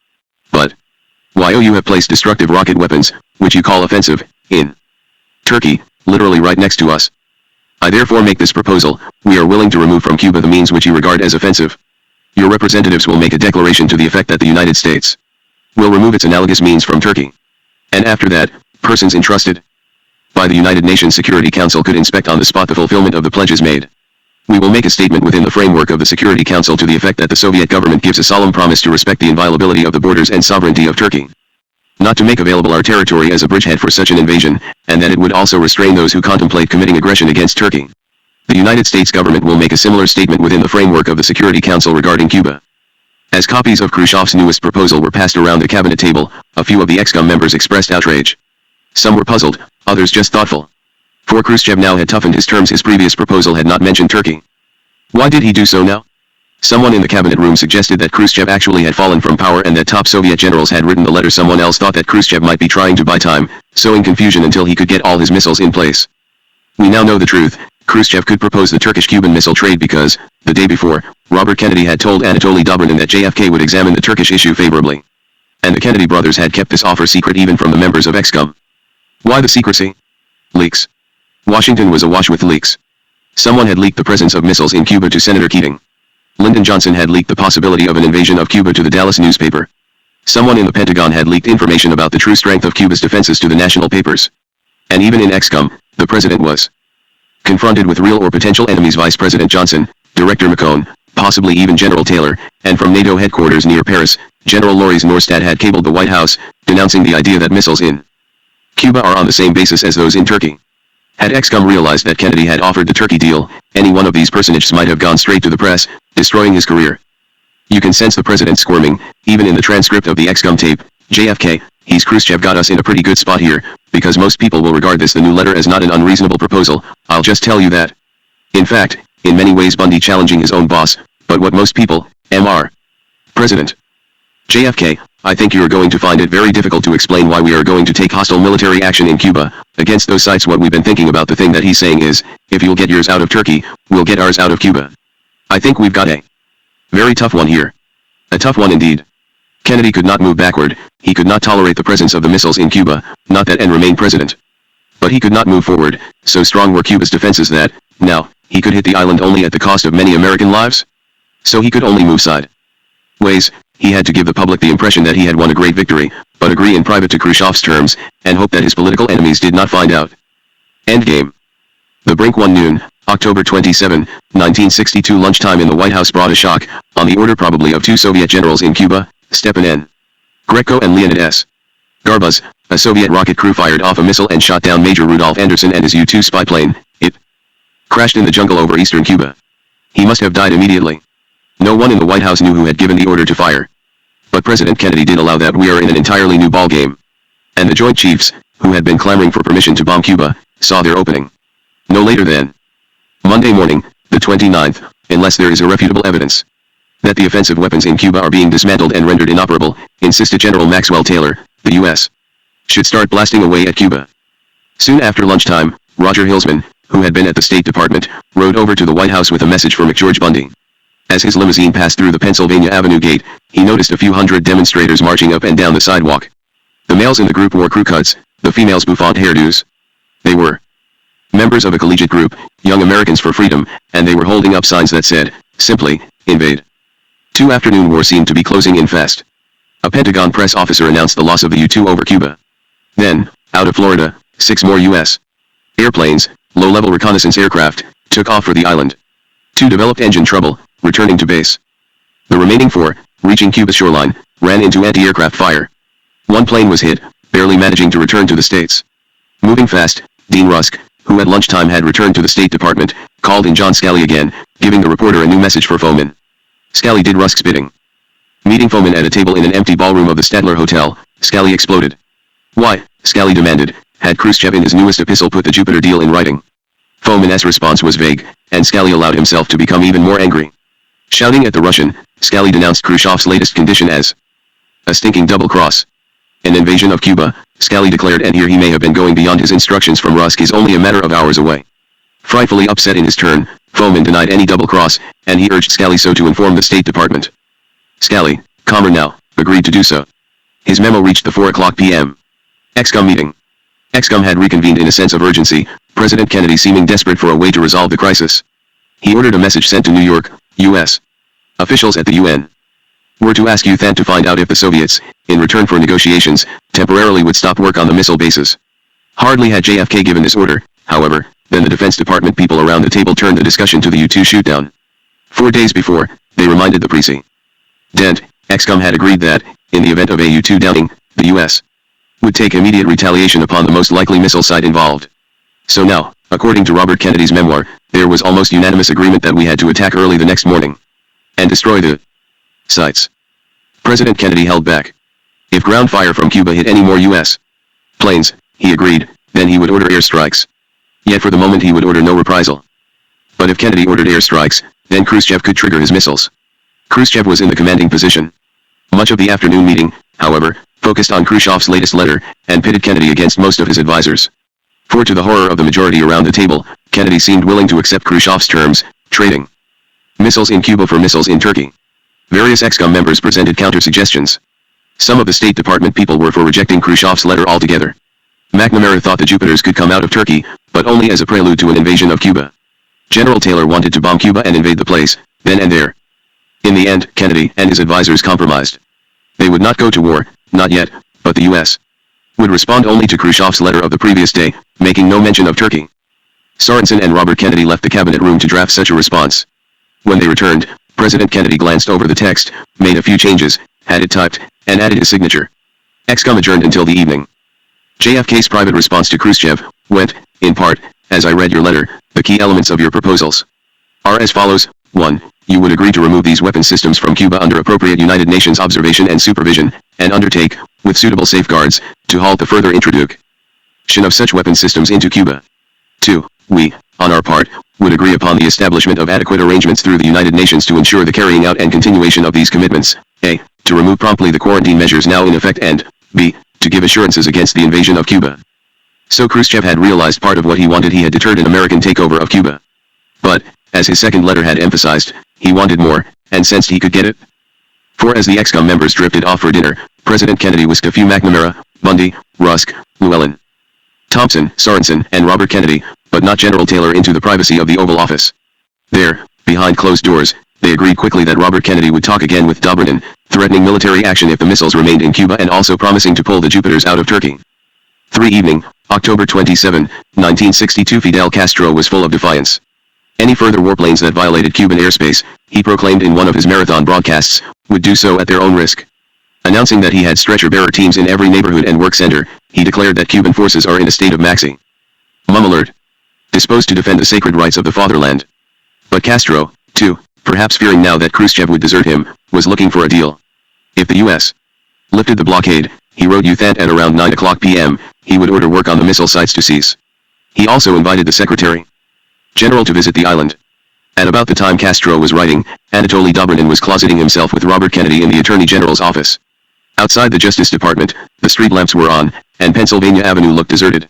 But why you have placed destructive rocket weapons, which you call offensive, in Turkey, literally right next to us. I therefore make this proposal: we are willing to remove from Cuba the means which you regard as offensive. Your representatives will make a declaration to the effect that the United States will remove its analogous means from Turkey. And after that, persons entrusted by the United Nations Security Council could inspect on the spot the fulfillment of the pledges made. We will make a statement within the framework of the Security Council to the effect that the Soviet government gives a solemn promise to respect the inviolability of the borders and sovereignty of Turkey, not to make available our territory as a bridgehead for such an invasion, and that it would also restrain those who contemplate committing aggression against Turkey. The United States government will make a similar statement within the framework of the Security Council regarding Cuba." As copies of Khrushchev's newest proposal were passed around the cabinet table, a few of the ExCom members expressed outrage. Some were puzzled, others just thoughtful. For Khrushchev now had toughened his terms. His previous proposal had not mentioned Turkey. Why did he do so now? Someone in the cabinet room suggested that Khrushchev actually had fallen from power and that top Soviet generals had written the letter. Someone else thought that Khrushchev might be trying to buy time, sowing confusion until he could get all his missiles in place. We now know the truth. Khrushchev could propose the Turkish-Cuban missile trade because, the day before, Robert Kennedy had told Anatoly Dobrinin that JFK would examine the Turkish issue favorably. And the Kennedy brothers had kept this offer secret even from the members of ExCom. Why the secrecy? Leaks. Washington was awash with leaks. Someone had leaked the presence of missiles in Cuba to Senator Keating. Lyndon Johnson had leaked the possibility of an invasion of Cuba to the Dallas newspaper. Someone in the Pentagon had leaked information about the true strength of Cuba's defenses to the national papers. And even in ExCom, the president was confronted with real or potential enemies. Vice President Johnson, Director McCone, possibly even General Taylor, and from NATO headquarters near Paris, General Loris Norstad had cabled the White House, denouncing the idea that missiles in Cuba are on the same basis as those in Turkey. Had ExCom realized that Kennedy had offered the Turkey deal, any one of these personages might have gone straight to the press, destroying his career. You can sense the president squirming, even in the transcript of the ExCom tape. JFK, he's Khrushchev got us in a pretty good spot here, because most people will regard this the new letter as not an unreasonable proposal. I'll just tell you that. In fact, in many ways Bundy challenging his own boss, but what most people, Mr. President JFK, I think you are going to find it very difficult to explain why we are going to take hostile military action in Cuba, against those sites. What we've been thinking about, the thing that he's saying is, if you'll get yours out of Turkey, we'll get ours out of Cuba. I think we've got a very tough one here. A tough one indeed. Kennedy could not move backward, he could not tolerate the presence of the missiles in Cuba, not that and remain president. But he could not move forward, so strong were Cuba's defenses that, now, he could hit the island only at the cost of many American lives? So he could only move sideways. He had to give the public the impression that he had won a great victory, but agree in private to Khrushchev's terms, and hope that his political enemies did not find out. Endgame. The Brink 1 noon, October 27, 1962 lunchtime in the White House brought a shock, on the order probably of two Soviet generals in Cuba, Stepan N. Gretko and Leonid S. Garbuz. A Soviet rocket crew fired off a missile and shot down Major Rudolf Anderson and his U-2 spy plane. It crashed in the jungle over eastern Cuba. He must have died immediately. No one in the White House knew who had given the order to fire. But President Kennedy did allow that. We are in an entirely new ballgame. And the Joint Chiefs, who had been clamoring for permission to bomb Cuba, saw their opening. No later than Monday morning, the 29th, unless there is irrefutable evidence that the offensive weapons in Cuba are being dismantled and rendered inoperable, insisted General Maxwell Taylor, the U.S. should start blasting away at Cuba. Soon after lunchtime, Roger Hilsman, who had been at the State Department, rode over to the White House with a message for McGeorge Bundy. As his limousine passed through the Pennsylvania Avenue gate, he noticed a few hundred demonstrators marching up and down the sidewalk. The males in the group wore crew cuts, the females bouffant hairdos. They were Members of a collegiate group, Young Americans for Freedom, and they were holding up signs that said, simply, invade. 2 afternoon war seemed to be closing in fast. A Pentagon press officer announced the loss of the U-2 over Cuba. Then, out of Florida, 6 more U.S. airplanes, low-level reconnaissance aircraft, took off for the island. 2 developed engine trouble, returning to base. The remaining 4, reaching Cuba's shoreline, ran into anti-aircraft fire. 1 plane was hit, barely managing to return to the States. Moving fast, Dean Rusk, who at lunchtime had returned to the State Department, called in John Scali again, giving the reporter a new message for Foman. Scali did Rusk's bidding. Meeting Foman at a table in an empty ballroom of the Statler Hotel, Scali exploded. Why, Scali demanded, had Khrushchev in his newest epistle put the Jupiter deal in writing? Foman's response was vague, and Scali allowed himself to become even more angry. Shouting at the Russian, Scali denounced Khrushchev's latest condition as a stinking double-cross. An invasion of Cuba, Scali declared, and here he may have been going beyond his instructions from Rusk, is only a matter of hours away. Frightfully upset in his turn, Foman denied any double-cross, and he urged Scali so to inform the State Department. Scali, calmer now, agreed to do so. His memo reached the 4:00 p.m. ExCom meeting. ExCom had reconvened in a sense of urgency, President Kennedy seeming desperate for a way to resolve the crisis. He ordered a message sent to New York, U.S. officials at the UN. Were to ask UTHAN to find out if the Soviets, in return for negotiations, temporarily would stop work on the missile bases. Hardly had JFK given this order, however, then the Defense Department people around the table turned the discussion to the U-2 shootdown. 4 days before, they reminded the President ExCom had agreed that, in the event of a U-2 downing, the U.S. would take immediate retaliation upon the most likely missile site involved. So now, according to Robert Kennedy's memoir, there was almost unanimous agreement that we had to attack early the next morning and destroy the sites. President Kennedy held back. If ground fire from Cuba hit any more U.S. planes, he agreed, then he would order airstrikes. Yet for the moment he would order no reprisal. But if Kennedy ordered airstrikes, then Khrushchev could trigger his missiles. Khrushchev was in the commanding position. Much of the afternoon meeting, however, focused on Khrushchev's latest letter, and pitted Kennedy against most of his advisors. For to the horror of the majority around the table, Kennedy seemed willing to accept Khrushchev's terms, trading missiles in Cuba for missiles in Turkey. Various ExCom members presented counter-suggestions. Some of the State Department people were for rejecting Khrushchev's letter altogether. McNamara thought the Jupiters could come out of Turkey, but only as a prelude to an invasion of Cuba. General Taylor wanted to bomb Cuba and invade the place, then and there. In the end, Kennedy and his advisors compromised. They would not go to war, not yet, but the U.S. would respond only to Khrushchev's letter of the previous day, making no mention of Turkey. Sorensen and Robert Kennedy left the cabinet room to draft such a response. When they returned, President Kennedy glanced over the text, made a few changes, had it typed, and added his signature. ExCom adjourned until the evening. JFK's private response to Khrushchev went, in part, as I read your letter, the key elements of your proposals are as follows. 1. You would agree to remove these weapon systems from Cuba under appropriate United Nations observation and supervision, and undertake, with suitable safeguards, to halt the further introduction of such weapon systems into Cuba. 2. We, on our part, would agree upon the establishment of adequate arrangements through the United Nations to ensure the carrying out and continuation of these commitments. A. To remove promptly the quarantine measures now in effect, and B. To give assurances against the invasion of Cuba. So Khrushchev had realized part of what he wanted. He had deterred an American takeover of Cuba. But, as his second letter had emphasized, he wanted more, and sensed he could get it. For as the ExCom members drifted off for dinner, President Kennedy whisked a few McNamara, Bundy, Rusk, Llewellyn, Thompson, Sorensen, and Robert Kennedy, but not General Taylor, into the privacy of the Oval Office. There, behind closed doors, they agreed quickly that Robert Kennedy would talk again with Dobrynin, threatening military action if the missiles remained in Cuba and also promising to pull the Jupiters out of Turkey. 3 evening, October 27, 1962. Fidel Castro was full of defiance. Any further warplanes that violated Cuban airspace, he proclaimed in one of his marathon broadcasts, would do so at their own risk. Announcing that he had stretcher-bearer teams in every neighborhood and work center, he declared that Cuban forces are in a state of maximum alert, disposed to defend the sacred rights of the fatherland. But Castro, too, perhaps fearing now that Khrushchev would desert him, was looking for a deal. If the U.S. lifted the blockade, he wrote UTHAN at around 9:00 p.m., he would order work on the missile sites to cease. He also invited the Secretary General to visit the island. At about the time Castro was writing, Anatoly Dobrynin was closeting himself with Robert Kennedy in the Attorney General's office. Outside the Justice Department, the street lamps were on, and Pennsylvania Avenue looked deserted.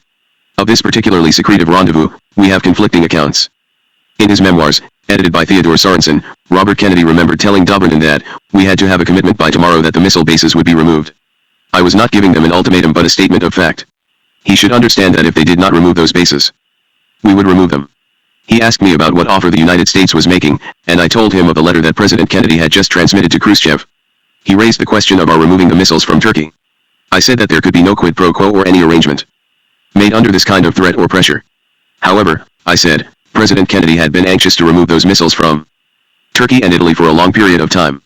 Of this particularly secretive rendezvous, we have conflicting accounts. In his memoirs, edited by Theodore Sorensen, Robert Kennedy remembered telling Dobrynin that, we had to have a commitment by tomorrow that the missile bases would be removed. I was not giving them an ultimatum but a statement of fact. He should understand that if they did not remove those bases, We would remove them. He asked me about what offer the United States was making, and I told him of the letter that President Kennedy had just transmitted to Khrushchev. He raised the question of our removing the missiles from Turkey. I said that there could be no quid pro quo or any arrangement made under this kind of threat or pressure. However, I said, President Kennedy had been anxious to remove those missiles from Turkey and Italy for a long period of time.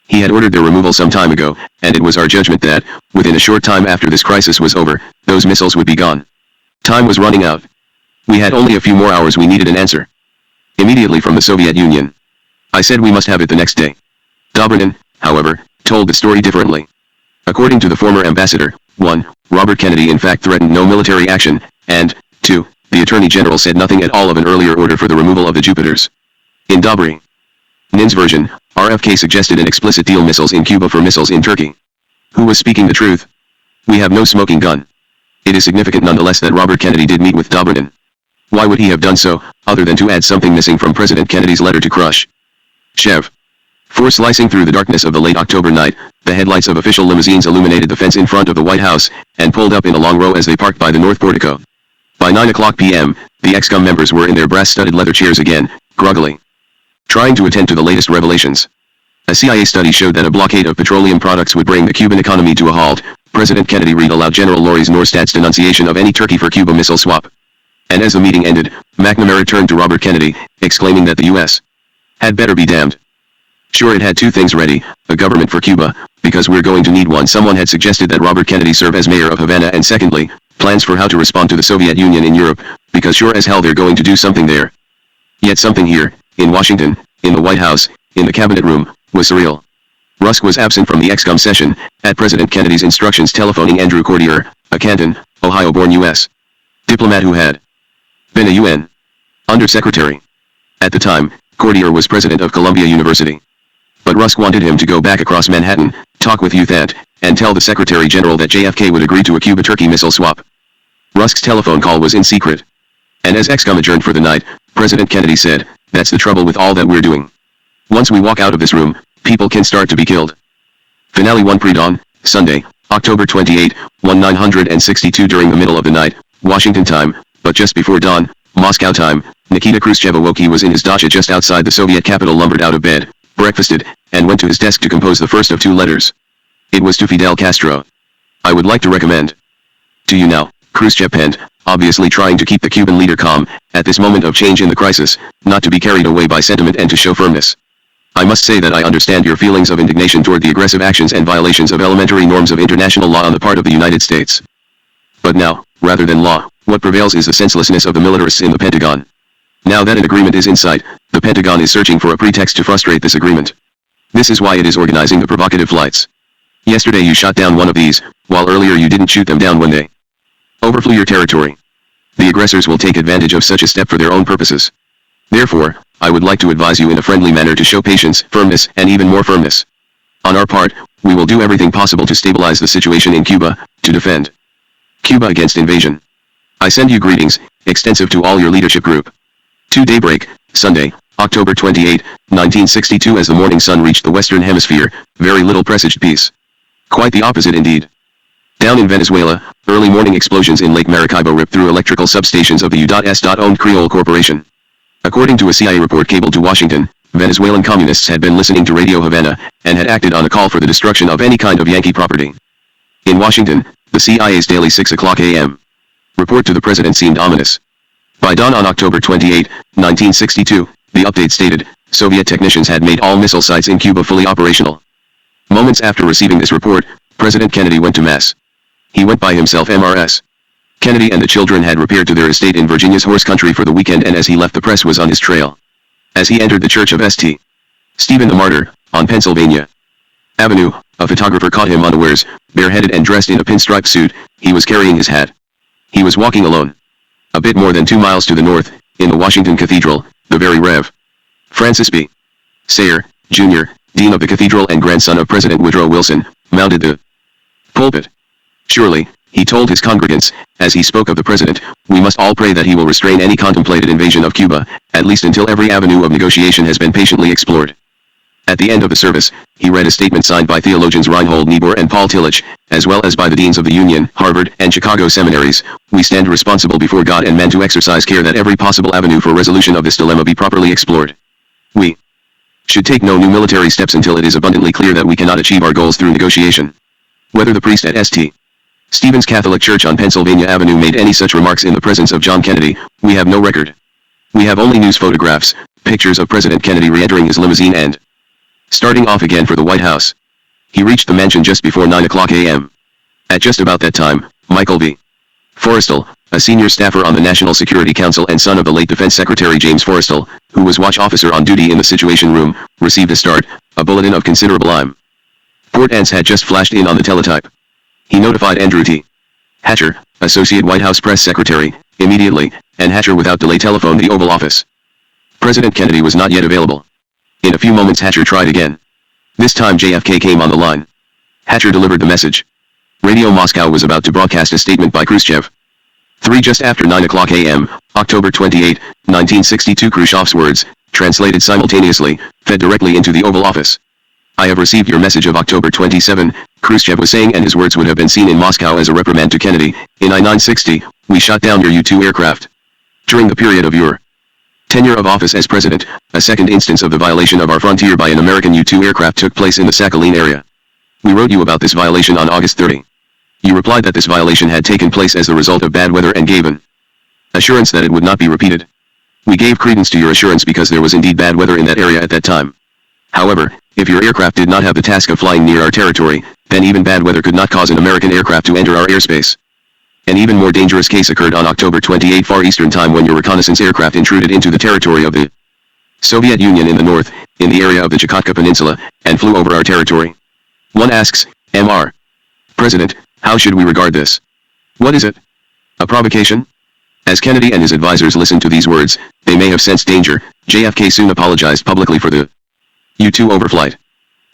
He had ordered their removal some time ago, and it was our judgment that, within a short time after this crisis was over, those missiles would be gone. Time was running out. We had only a few more hours. We needed an answer immediately from the Soviet Union. I said we must have it the next day. Dobrynin, however, told the story differently. According to the former ambassador, 1. Robert Kennedy in fact threatened no military action, and, 2. The Attorney General said nothing at all of an earlier order for the removal of the Jupiters. In Dobrynin's version, RFK suggested an explicit deal: missiles in Cuba for missiles in Turkey. Who was speaking the truth? We have no smoking gun. It is significant nonetheless that Robert Kennedy did meet with Dobrynin. Why would he have done so, other than to add something missing from President Kennedy's letter to Khrushchev? For slicing through the darkness of the late October night, the headlights of official limousines illuminated the fence in front of the White House, and pulled up in a long row as they parked by the North Portico. By 9:00 p.m., the ExCom members were in their brass-studded leather chairs again, groggily trying to attend to the latest revelations. A CIA study showed that a blockade of petroleum products would bring the Cuban economy to a halt. President Kennedy read aloud General Laurie's Norstadt's denunciation of any Turkey for Cuba missile swap. And as the meeting ended, McNamara turned to Robert Kennedy, exclaiming that the U.S. had better be damned. Sure, it had two things ready: a government for Cuba, because we're going to need one. Someone had suggested that Robert Kennedy serve as mayor of Havana, and secondly, plans for how to respond to the Soviet Union in Europe, because sure as hell they're going to do something there. Yet something here, in Washington, in the White House, in the cabinet room, was surreal. Rusk was absent from the ExCom session, at President Kennedy's instructions, telephoning Andrew Cordier, a Canton, Ohio-born U.S. diplomat who had been a UN undersecretary. At the time, Cordier was president of Columbia University. But Rusk wanted him to go back across Manhattan, talk with Youth and tell the Secretary General that JFK would agree to a Cuba-Turkey missile swap. Rusk's telephone call was in secret. And as ExCom adjourned for the night, President Kennedy said, "That's the trouble with all that we're doing. Once we walk out of this room, people can start to be killed." Finale 1 pre-dawn, Sunday, October 28, 1962. During the middle of the night, Washington time, but just before dawn, Moscow time, Nikita Khrushchev awoke. He was in his dacha just outside the Soviet capital, lumbered out of bed, breakfasted, and went to his desk to compose the first of two letters. It was to Fidel Castro. "I would like to recommend to you now," Khrushchev penned, obviously trying to keep the Cuban leader calm, at this moment of change in the crisis, not to be carried away by sentiment and to show firmness. "I must say that I understand your feelings of indignation toward the aggressive actions and violations of elementary norms of international law on the part of the United States. But now, rather than law, what prevails is the senselessness of the militarists in the Pentagon. Now that an agreement is in sight, the Pentagon is searching for a pretext to frustrate this agreement. This is why it is organizing the provocative flights. Yesterday you shot down one of these, while earlier you didn't shoot them down when they overflew your territory. The aggressors will take advantage of such a step for their own purposes. Therefore, I would like to advise you in a friendly manner to show patience, firmness, and even more firmness. On our part, we will do everything possible to stabilize the situation in Cuba, to defend Cuba against invasion. I send you greetings, extensive to all your leadership group." To daybreak, Sunday, October 28, 1962. As the morning sun reached the Western Hemisphere, very little presaged peace. Quite the opposite indeed. Down in Venezuela, early morning explosions in Lake Maracaibo ripped through electrical substations of the U.S.-owned Creole Corporation. According to a CIA report cabled to Washington, Venezuelan communists had been listening to Radio Havana, and had acted on a call for the destruction of any kind of Yankee property. In Washington, the CIA's daily 6:00 a.m. report to the president seemed ominous. By dawn on October 28, 1962, the update stated, Soviet technicians had made all missile sites in Cuba fully operational. Moments after receiving this report, President Kennedy went to Mass. He went by himself. Mrs. Kennedy and the children had repaired to their estate in Virginia's horse country for the weekend, and as he left, the press was on his trail. As he entered the church of St. Stephen the Martyr, on Pennsylvania Avenue, a photographer caught him unawares, bareheaded and dressed in a pinstripe suit. He was carrying his hat. He was walking alone. A bit more than 2 miles to the north, in the Washington Cathedral, the very Rev. Francis B. Sayre, Jr., Dean of the Cathedral and grandson of President Woodrow Wilson, mounted the pulpit. "Surely," he told his congregants, as he spoke of the president, "we must all pray that he will restrain any contemplated invasion of Cuba, at least until every avenue of negotiation has been patiently explored." At the end of the service, he read a statement signed by theologians Reinhold Niebuhr and Paul Tillich, as well as by the deans of the Union, Harvard, and Chicago seminaries. We stand responsible before God and men to exercise care that every possible avenue for resolution of this dilemma be properly explored. We should take no new military steps until it is abundantly clear that we cannot achieve our goals through negotiation. Whether the priest at St. Stephen's Catholic Church on Pennsylvania Avenue made any such remarks in the presence of John Kennedy, we have no record. We have only news photographs, pictures of President Kennedy re-entering his limousine and starting off again for the White House. He reached the mansion just before 9 o'clock a.m. At just about that time, Michael V. Forrestal, a senior staffer on the National Security Council and son of the late Defense Secretary James Forrestal, who was watch officer on duty in the Situation Room, received a bulletin of considerable importance had just flashed in on the teletype. He notified Andrew T. Hatcher, Associate White House Press Secretary, immediately, and Hatcher without delay telephoned the Oval Office. President Kennedy was not yet available. In a few moments Hatcher tried again. This time JFK came on the line. Hatcher delivered the message. Radio Moscow was about to broadcast a statement by Khrushchev. Just after 9 o'clock a.m., October 28, 1962. Khrushchev's words, translated simultaneously, fed directly into the Oval Office. I have received your message of October 27, Khrushchev was saying, and his words would have been seen in Moscow as a reprimand to Kennedy. In I-960, we shot down your U-2 aircraft. During the period of your tenure of office as president, a second instance of the violation of our frontier by an American U-2 aircraft took place in the Sakhalin area. We wrote you about this violation on August 30. You replied that this violation had taken place as the result of bad weather and gave an assurance that it would not be repeated. We gave credence to your assurance because there was indeed bad weather in that area at that time. However, if your aircraft did not have the task of flying near our territory, then even bad weather could not cause an American aircraft to enter our airspace. An even more dangerous case occurred on October 28 Far Eastern Time when your reconnaissance aircraft intruded into the territory of the Soviet Union in the north, in the area of the Chukotka Peninsula, and flew over our territory. One asks, Mr. President, how should we regard this? What is it? A provocation? As Kennedy and his advisors listened to these words, they may have sensed danger. JFK soon apologized publicly for the U-2 overflight.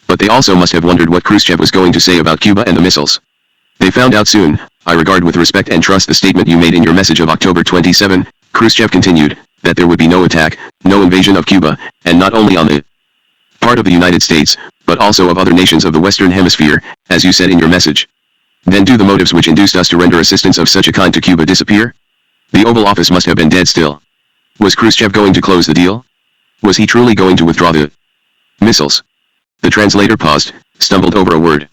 But they also must have wondered what Khrushchev was going to say about Cuba and the missiles. They found out soon. I regard with respect and trust the statement you made in your message of October 27, Khrushchev continued, that there would be no attack, no invasion of Cuba, and not only on the part of the United States, but also of other nations of the Western Hemisphere, as you said in your message. Then do the motives which induced us to render assistance of such a kind to Cuba disappear? The Oval Office must have been dead still. Was Khrushchev going to close the deal? Was he truly going to withdraw the missiles? The translator paused, stumbled over a word.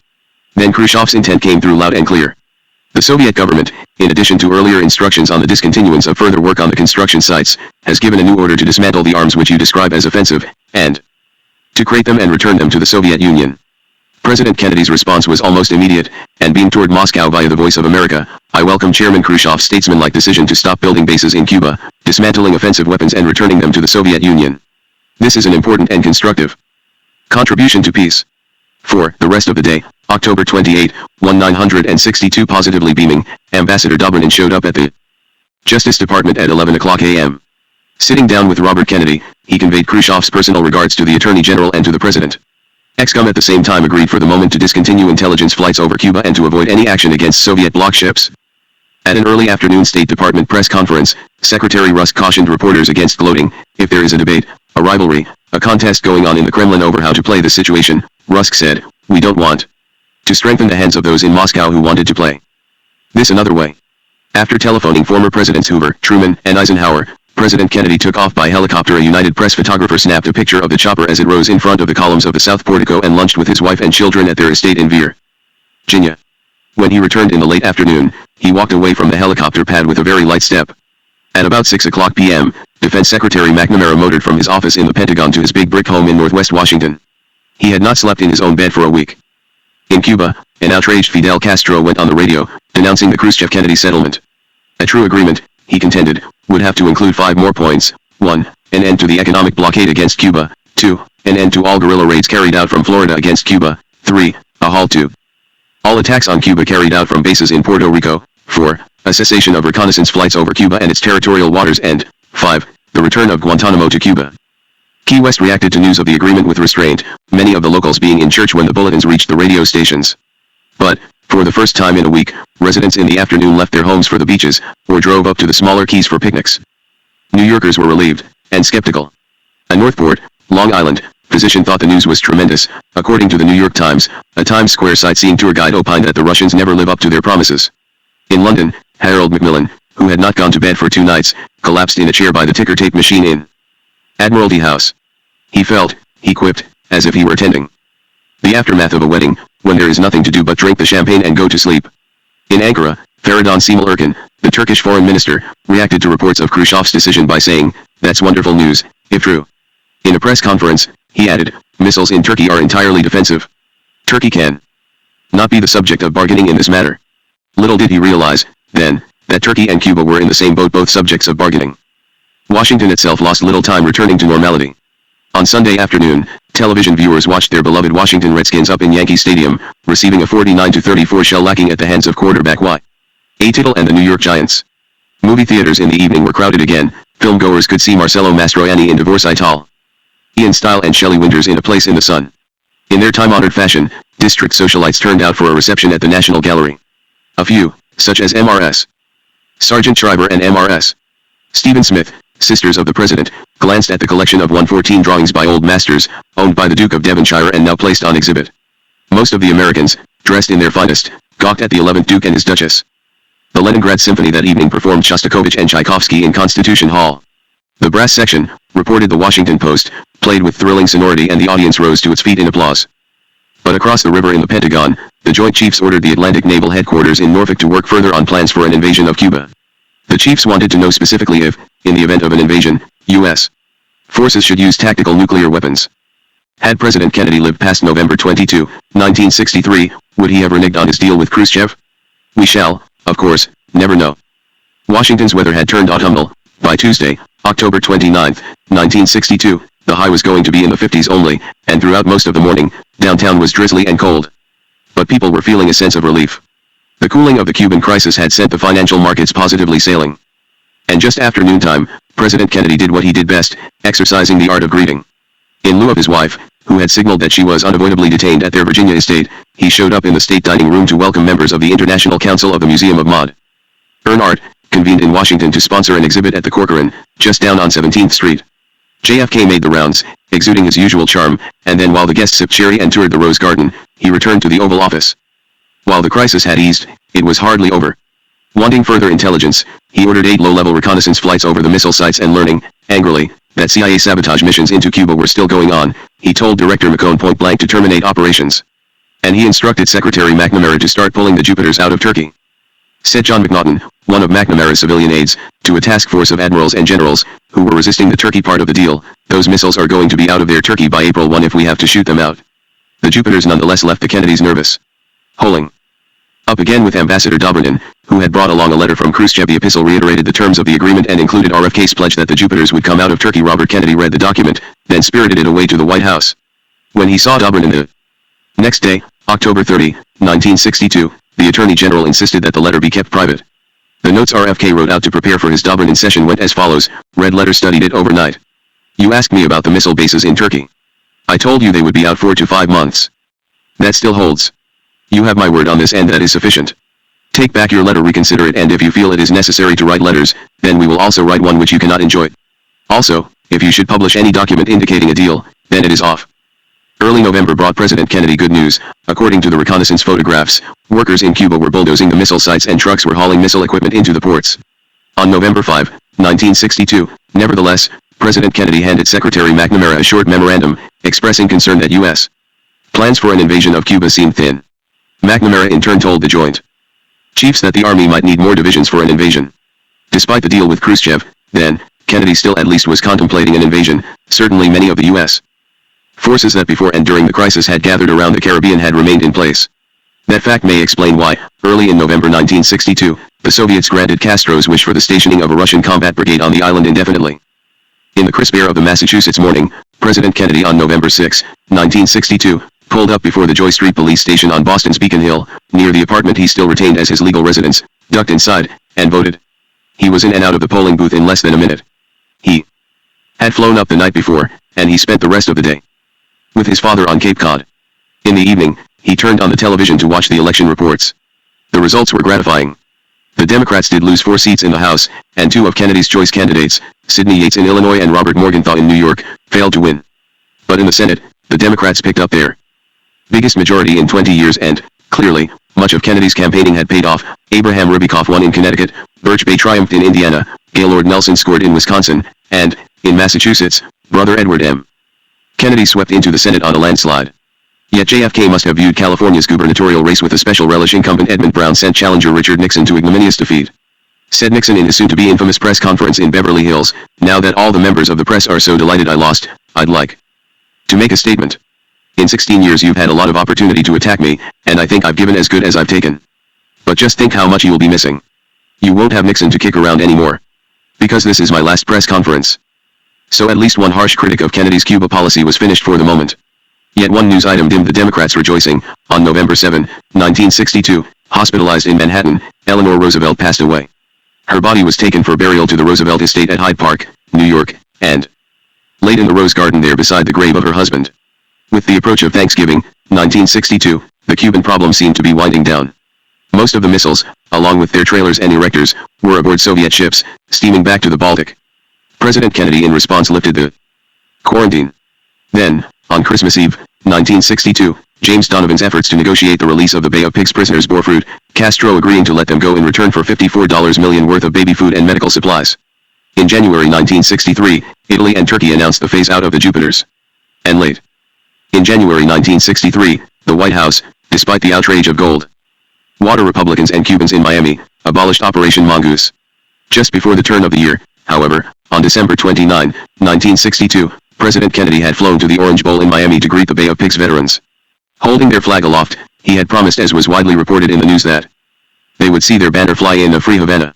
Then Khrushchev's intent came through loud and clear. The Soviet government, in addition to earlier instructions on the discontinuance of further work on the construction sites, has given a new order to dismantle the arms which you describe as offensive, and to crate them and return them to the Soviet Union. President Kennedy's response was almost immediate, and beamed toward Moscow via the Voice of America. I welcome Chairman Khrushchev's statesmanlike decision to stop building bases in Cuba, dismantling offensive weapons and returning them to the Soviet Union. This is an important and constructive contribution to peace. For the rest of the day, October 28, 1962, positively beaming, Ambassador Dobrynin showed up at the Justice Department at 11 o'clock a.m. Sitting down with Robert Kennedy, he conveyed Khrushchev's personal regards to the Attorney General and to the President. XCOM at the same time agreed for the moment to discontinue intelligence flights over Cuba and to avoid any action against Soviet bloc ships. At an early afternoon State Department press conference, Secretary Rusk cautioned reporters against gloating. If there is a debate, a rivalry, a contest going on in the Kremlin over how to play the situation, Rusk said, we don't want to strengthen the hands of those in Moscow who wanted to play this another way. After telephoning former Presidents Hoover, Truman, and Eisenhower, President Kennedy took off by helicopter. A United Press photographer snapped a picture of the chopper as it rose in front of the columns of the South Portico and lunched with his wife and children at their estate in Virginia. When he returned in the late afternoon, he walked away from the helicopter pad with a very light step. At about 6 o'clock p.m., Defense Secretary McNamara motored from his office in the Pentagon to his big brick home in Northwest Washington. He had not slept in his own bed for a week. In Cuba, an outraged Fidel Castro went on the radio, denouncing the Khrushchev-Kennedy settlement. A true agreement, he contended, would have to include 5 more points. 1. An end to the economic blockade against Cuba. 2. An end to all guerrilla raids carried out from Florida against Cuba. 3. A halt to all attacks on Cuba carried out from bases in Puerto Rico. 4. A cessation of reconnaissance flights over Cuba and its territorial waters. And 5. The return of Guantanamo to Cuba. Key West reacted to news of the agreement with restraint, many of the locals being in church when the bulletins reached the radio stations. But, for the first time in a week, residents in the afternoon left their homes for the beaches, or drove up to the smaller keys for picnics. New Yorkers were relieved, and skeptical. A Northport, Long Island, physician opposition thought the news was tremendous. According to the New York Times, a Times Square sightseeing tour guide opined that the Russians never live up to their promises. In London, Harold Macmillan, who had not gone to bed for 2 nights, collapsed in a chair by the ticker tape machine in Admiralty House. He felt, he quipped, as if he were attending the aftermath of a wedding, when there is nothing to do but drink the champagne and go to sleep. In Ankara, Feridun Cemal-Erkin, the Turkish foreign minister, reacted to reports of Khrushchev's decision by saying, "That's wonderful news, if true." In a press conference, he added, "Missiles in Turkey are entirely defensive. Turkey can not be the subject of bargaining in this matter." Little did he realize, then, that Turkey and Cuba were in the same boat, both subjects of bargaining. Washington itself lost little time returning to normality. On Sunday afternoon, television viewers watched their beloved Washington Redskins up in Yankee Stadium, receiving a 49-34 shell-lacking at the hands of quarterback Y.A. Tittle and the New York Giants. Movie theaters in the evening were crowded again. Filmgoers could see Marcello Mastroianni in Divorce Ital, Ian Style and Shelley Winters in A Place in the Sun. In their time-honored fashion, district socialites turned out for a reception at the National Gallery. A few, such as M.R.S. Sargent Schreiber and M.R.S. Stephen Smith, sisters of the president, glanced at the collection of 114 drawings by old masters, owned by the Duke of Devonshire and now placed on exhibit. Most of the Americans, dressed in their finest, gawked at the 11th Duke and his Duchess. The Leningrad Symphony that evening performed Shostakovich and Tchaikovsky in Constitution Hall. The brass section, reported the Washington Post, played with thrilling sonority and the audience rose to its feet in applause. But across the river in the Pentagon, the Joint Chiefs ordered the Atlantic Naval Headquarters in Norfolk to work further on plans for an invasion of Cuba. The chiefs wanted to know specifically if, in the event of an invasion, U.S. forces should use tactical nuclear weapons. Had President Kennedy lived past November 22, 1963, would he have reneged on his deal with Khrushchev? We shall, of course, never know. Washington's weather had turned autumnal. By Tuesday, October 29, 1962, the high was going to be in the 50s only, and throughout most of the morning, downtown was drizzly and cold. But people were feeling a sense of relief. The cooling of the Cuban crisis had sent the financial markets positively sailing. And just after noontime, President Kennedy did what he did best, exercising the art of greeting. In lieu of his wife, who had signaled that she was unavoidably detained at their Virginia estate, he showed up in the state dining room to welcome members of the International Council of the Museum of Modern Art, convened in Washington to sponsor an exhibit at the Corcoran, just down on 17th Street. JFK made the rounds, exuding his usual charm, and then while the guests sipped sherry and toured the Rose Garden, he returned to the Oval Office. While the crisis had eased, it was hardly over. Wanting further intelligence, he ordered 8 low-level reconnaissance flights over the missile sites and learning, angrily, that CIA sabotage missions into Cuba were still going on, he told Director McCone point-blank to terminate operations. And he instructed Secretary McNamara to start pulling the Jupiters out of Turkey. Said John McNaughton, one of McNamara's civilian aides, to a task force of admirals and generals, who were resisting the Turkey part of the deal, "Those missiles are going to be out of their Turkey by April 1 if we have to shoot them out." The Jupiters nonetheless left the Kennedys nervous. Holing up again with Ambassador Dobrynin, who had brought along a letter from Khrushchev. The epistle reiterated the terms of the agreement and included RFK's pledge that the Jupiters would come out of Turkey. Robert Kennedy read the document, then spirited it away to the White House. When he saw Dobrynin the next day, October 30, 1962, the Attorney General insisted that the letter be kept private. The notes RFK wrote out to prepare for his Dobrynin session went as follows: "Red letter, studied it overnight. You asked me about the missile bases in Turkey. I told you they would be out 4 to 5 months. That still holds. You have my word on this and that is sufficient. Take back your letter, reconsider it, and if you feel it is necessary to write letters, then we will also write one which you cannot enjoy. Also, if you should publish any document indicating a deal, then it is off." Early November brought President Kennedy good news. According to the reconnaissance photographs, workers in Cuba were bulldozing the missile sites and trucks were hauling missile equipment into the ports. On November 5, 1962, nevertheless, President Kennedy handed Secretary McNamara a short memorandum, expressing concern that U.S. plans for an invasion of Cuba seemed thin. McNamara in turn told the Joint Chiefs that the Army might need more divisions for an invasion. Despite the deal with Khrushchev, then, Kennedy still at least was contemplating an invasion. Certainly many of the U.S. forces that before and during the crisis had gathered around the Caribbean had remained in place. That fact may explain why, early in November 1962, the Soviets granted Castro's wish for the stationing of a Russian combat brigade on the island indefinitely. In the crisp air of the Massachusetts morning, President Kennedy on November 6, 1962, pulled up before the Joy Street police station on Boston's Beacon Hill, near the apartment he still retained as his legal residence, ducked inside, and voted. He was in and out of the polling booth in less than a minute. He had flown up the night before, and he spent the rest of the day with his father on Cape Cod. In the evening, he turned on the television to watch the election reports. The results were gratifying. The Democrats did lose 4 seats in the House, and 2 of Kennedy's choice candidates, Sidney Yates in Illinois and Robert Morgenthau in New York, failed to win. But in the Senate, the Democrats picked up their biggest majority in 20 years and, clearly, much of Kennedy's campaigning had paid off. Abraham Rubikoff won in Connecticut, Birch Bay triumphed in Indiana, Gaylord Nelson scored in Wisconsin, and, in Massachusetts, brother Edward M. Kennedy swept into the Senate on a landslide. Yet JFK must have viewed California's gubernatorial race with a special relish. Incumbent Edmund Brown sent challenger Richard Nixon to ignominious defeat. Said Nixon in his soon-to-be infamous press conference in Beverly Hills, "Now that all the members of the press are so delighted I lost, I'd like to make a statement. In 16 years you've had a lot of opportunity to attack me, and I think I've given as good as I've taken. But just think how much you'll be missing. You won't have Nixon to kick around anymore. Because this is my last press conference." So at least one harsh critic of Kennedy's Cuba policy was finished for the moment. Yet one news item dimmed the Democrats' rejoicing. On November 7, 1962, hospitalized in Manhattan, Eleanor Roosevelt passed away. Her body was taken for burial to the Roosevelt estate at Hyde Park, New York, and laid in the Rose Garden there beside the grave of her husband. With the approach of Thanksgiving, 1962, the Cuban problem seemed to be winding down. Most of the missiles, along with their trailers and erectors, were aboard Soviet ships, steaming back to the Baltic. President Kennedy in response lifted the quarantine. Then, on Christmas Eve, 1962, James Donovan's efforts to negotiate the release of the Bay of Pigs prisoners bore fruit, Castro agreeing to let them go in return for $54 million worth of baby food and medical supplies. In January 1963, Italy and Turkey announced the phase-out of the Jupiters. And late in January 1963, the White House, despite the outrage of gold water Republicans and Cubans in Miami, abolished Operation Mongoose. Just before the turn of the year, however, on December 29, 1962, President Kennedy had flown to the Orange Bowl in Miami to greet the Bay of Pigs veterans. Holding their flag aloft, he had promised, as was widely reported in the news, that they would see their banner fly in the free Havana.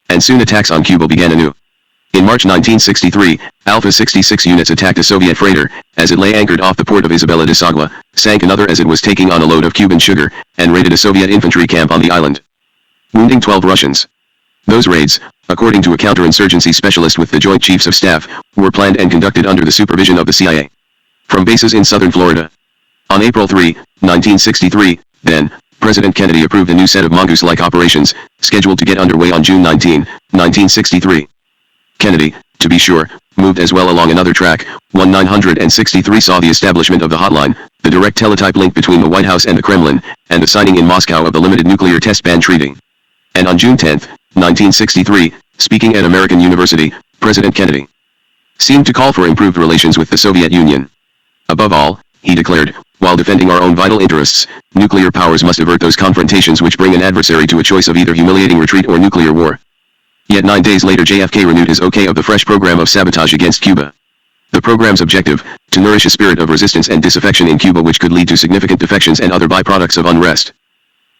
And soon attacks on Cuba began anew. In March 1963, Alpha 66 units attacked a Soviet freighter. As it lay anchored off the port of Isabela de Sagua, sank another as it was taking on a load of Cuban sugar, and raided a Soviet infantry camp on the island, wounding 12 Russians. Those raids, according to a counterinsurgency specialist with the Joint Chiefs of Staff, were planned and conducted under the supervision of the CIA. From bases in southern Florida. On April 3, 1963, then, President Kennedy approved a new set of mongoose-like operations, scheduled to get underway on June 19, 1963. Kennedy, to be sure, moved as well along another track. 1963 saw the establishment of the hotline, the direct teletype link between the White House and the Kremlin, and the signing in Moscow of the Limited Nuclear Test Ban Treaty. And on June 10, 1963, speaking at American University, President Kennedy seemed to call for improved relations with the Soviet Union. Above all, he declared, while defending our own vital interests, nuclear powers must avert those confrontations which bring an adversary to a choice of either humiliating retreat or nuclear war. Yet 9 days later JFK renewed his okay of the fresh program of sabotage against Cuba. The program's objective, to nourish a spirit of resistance and disaffection in Cuba which could lead to significant defections and other byproducts of unrest.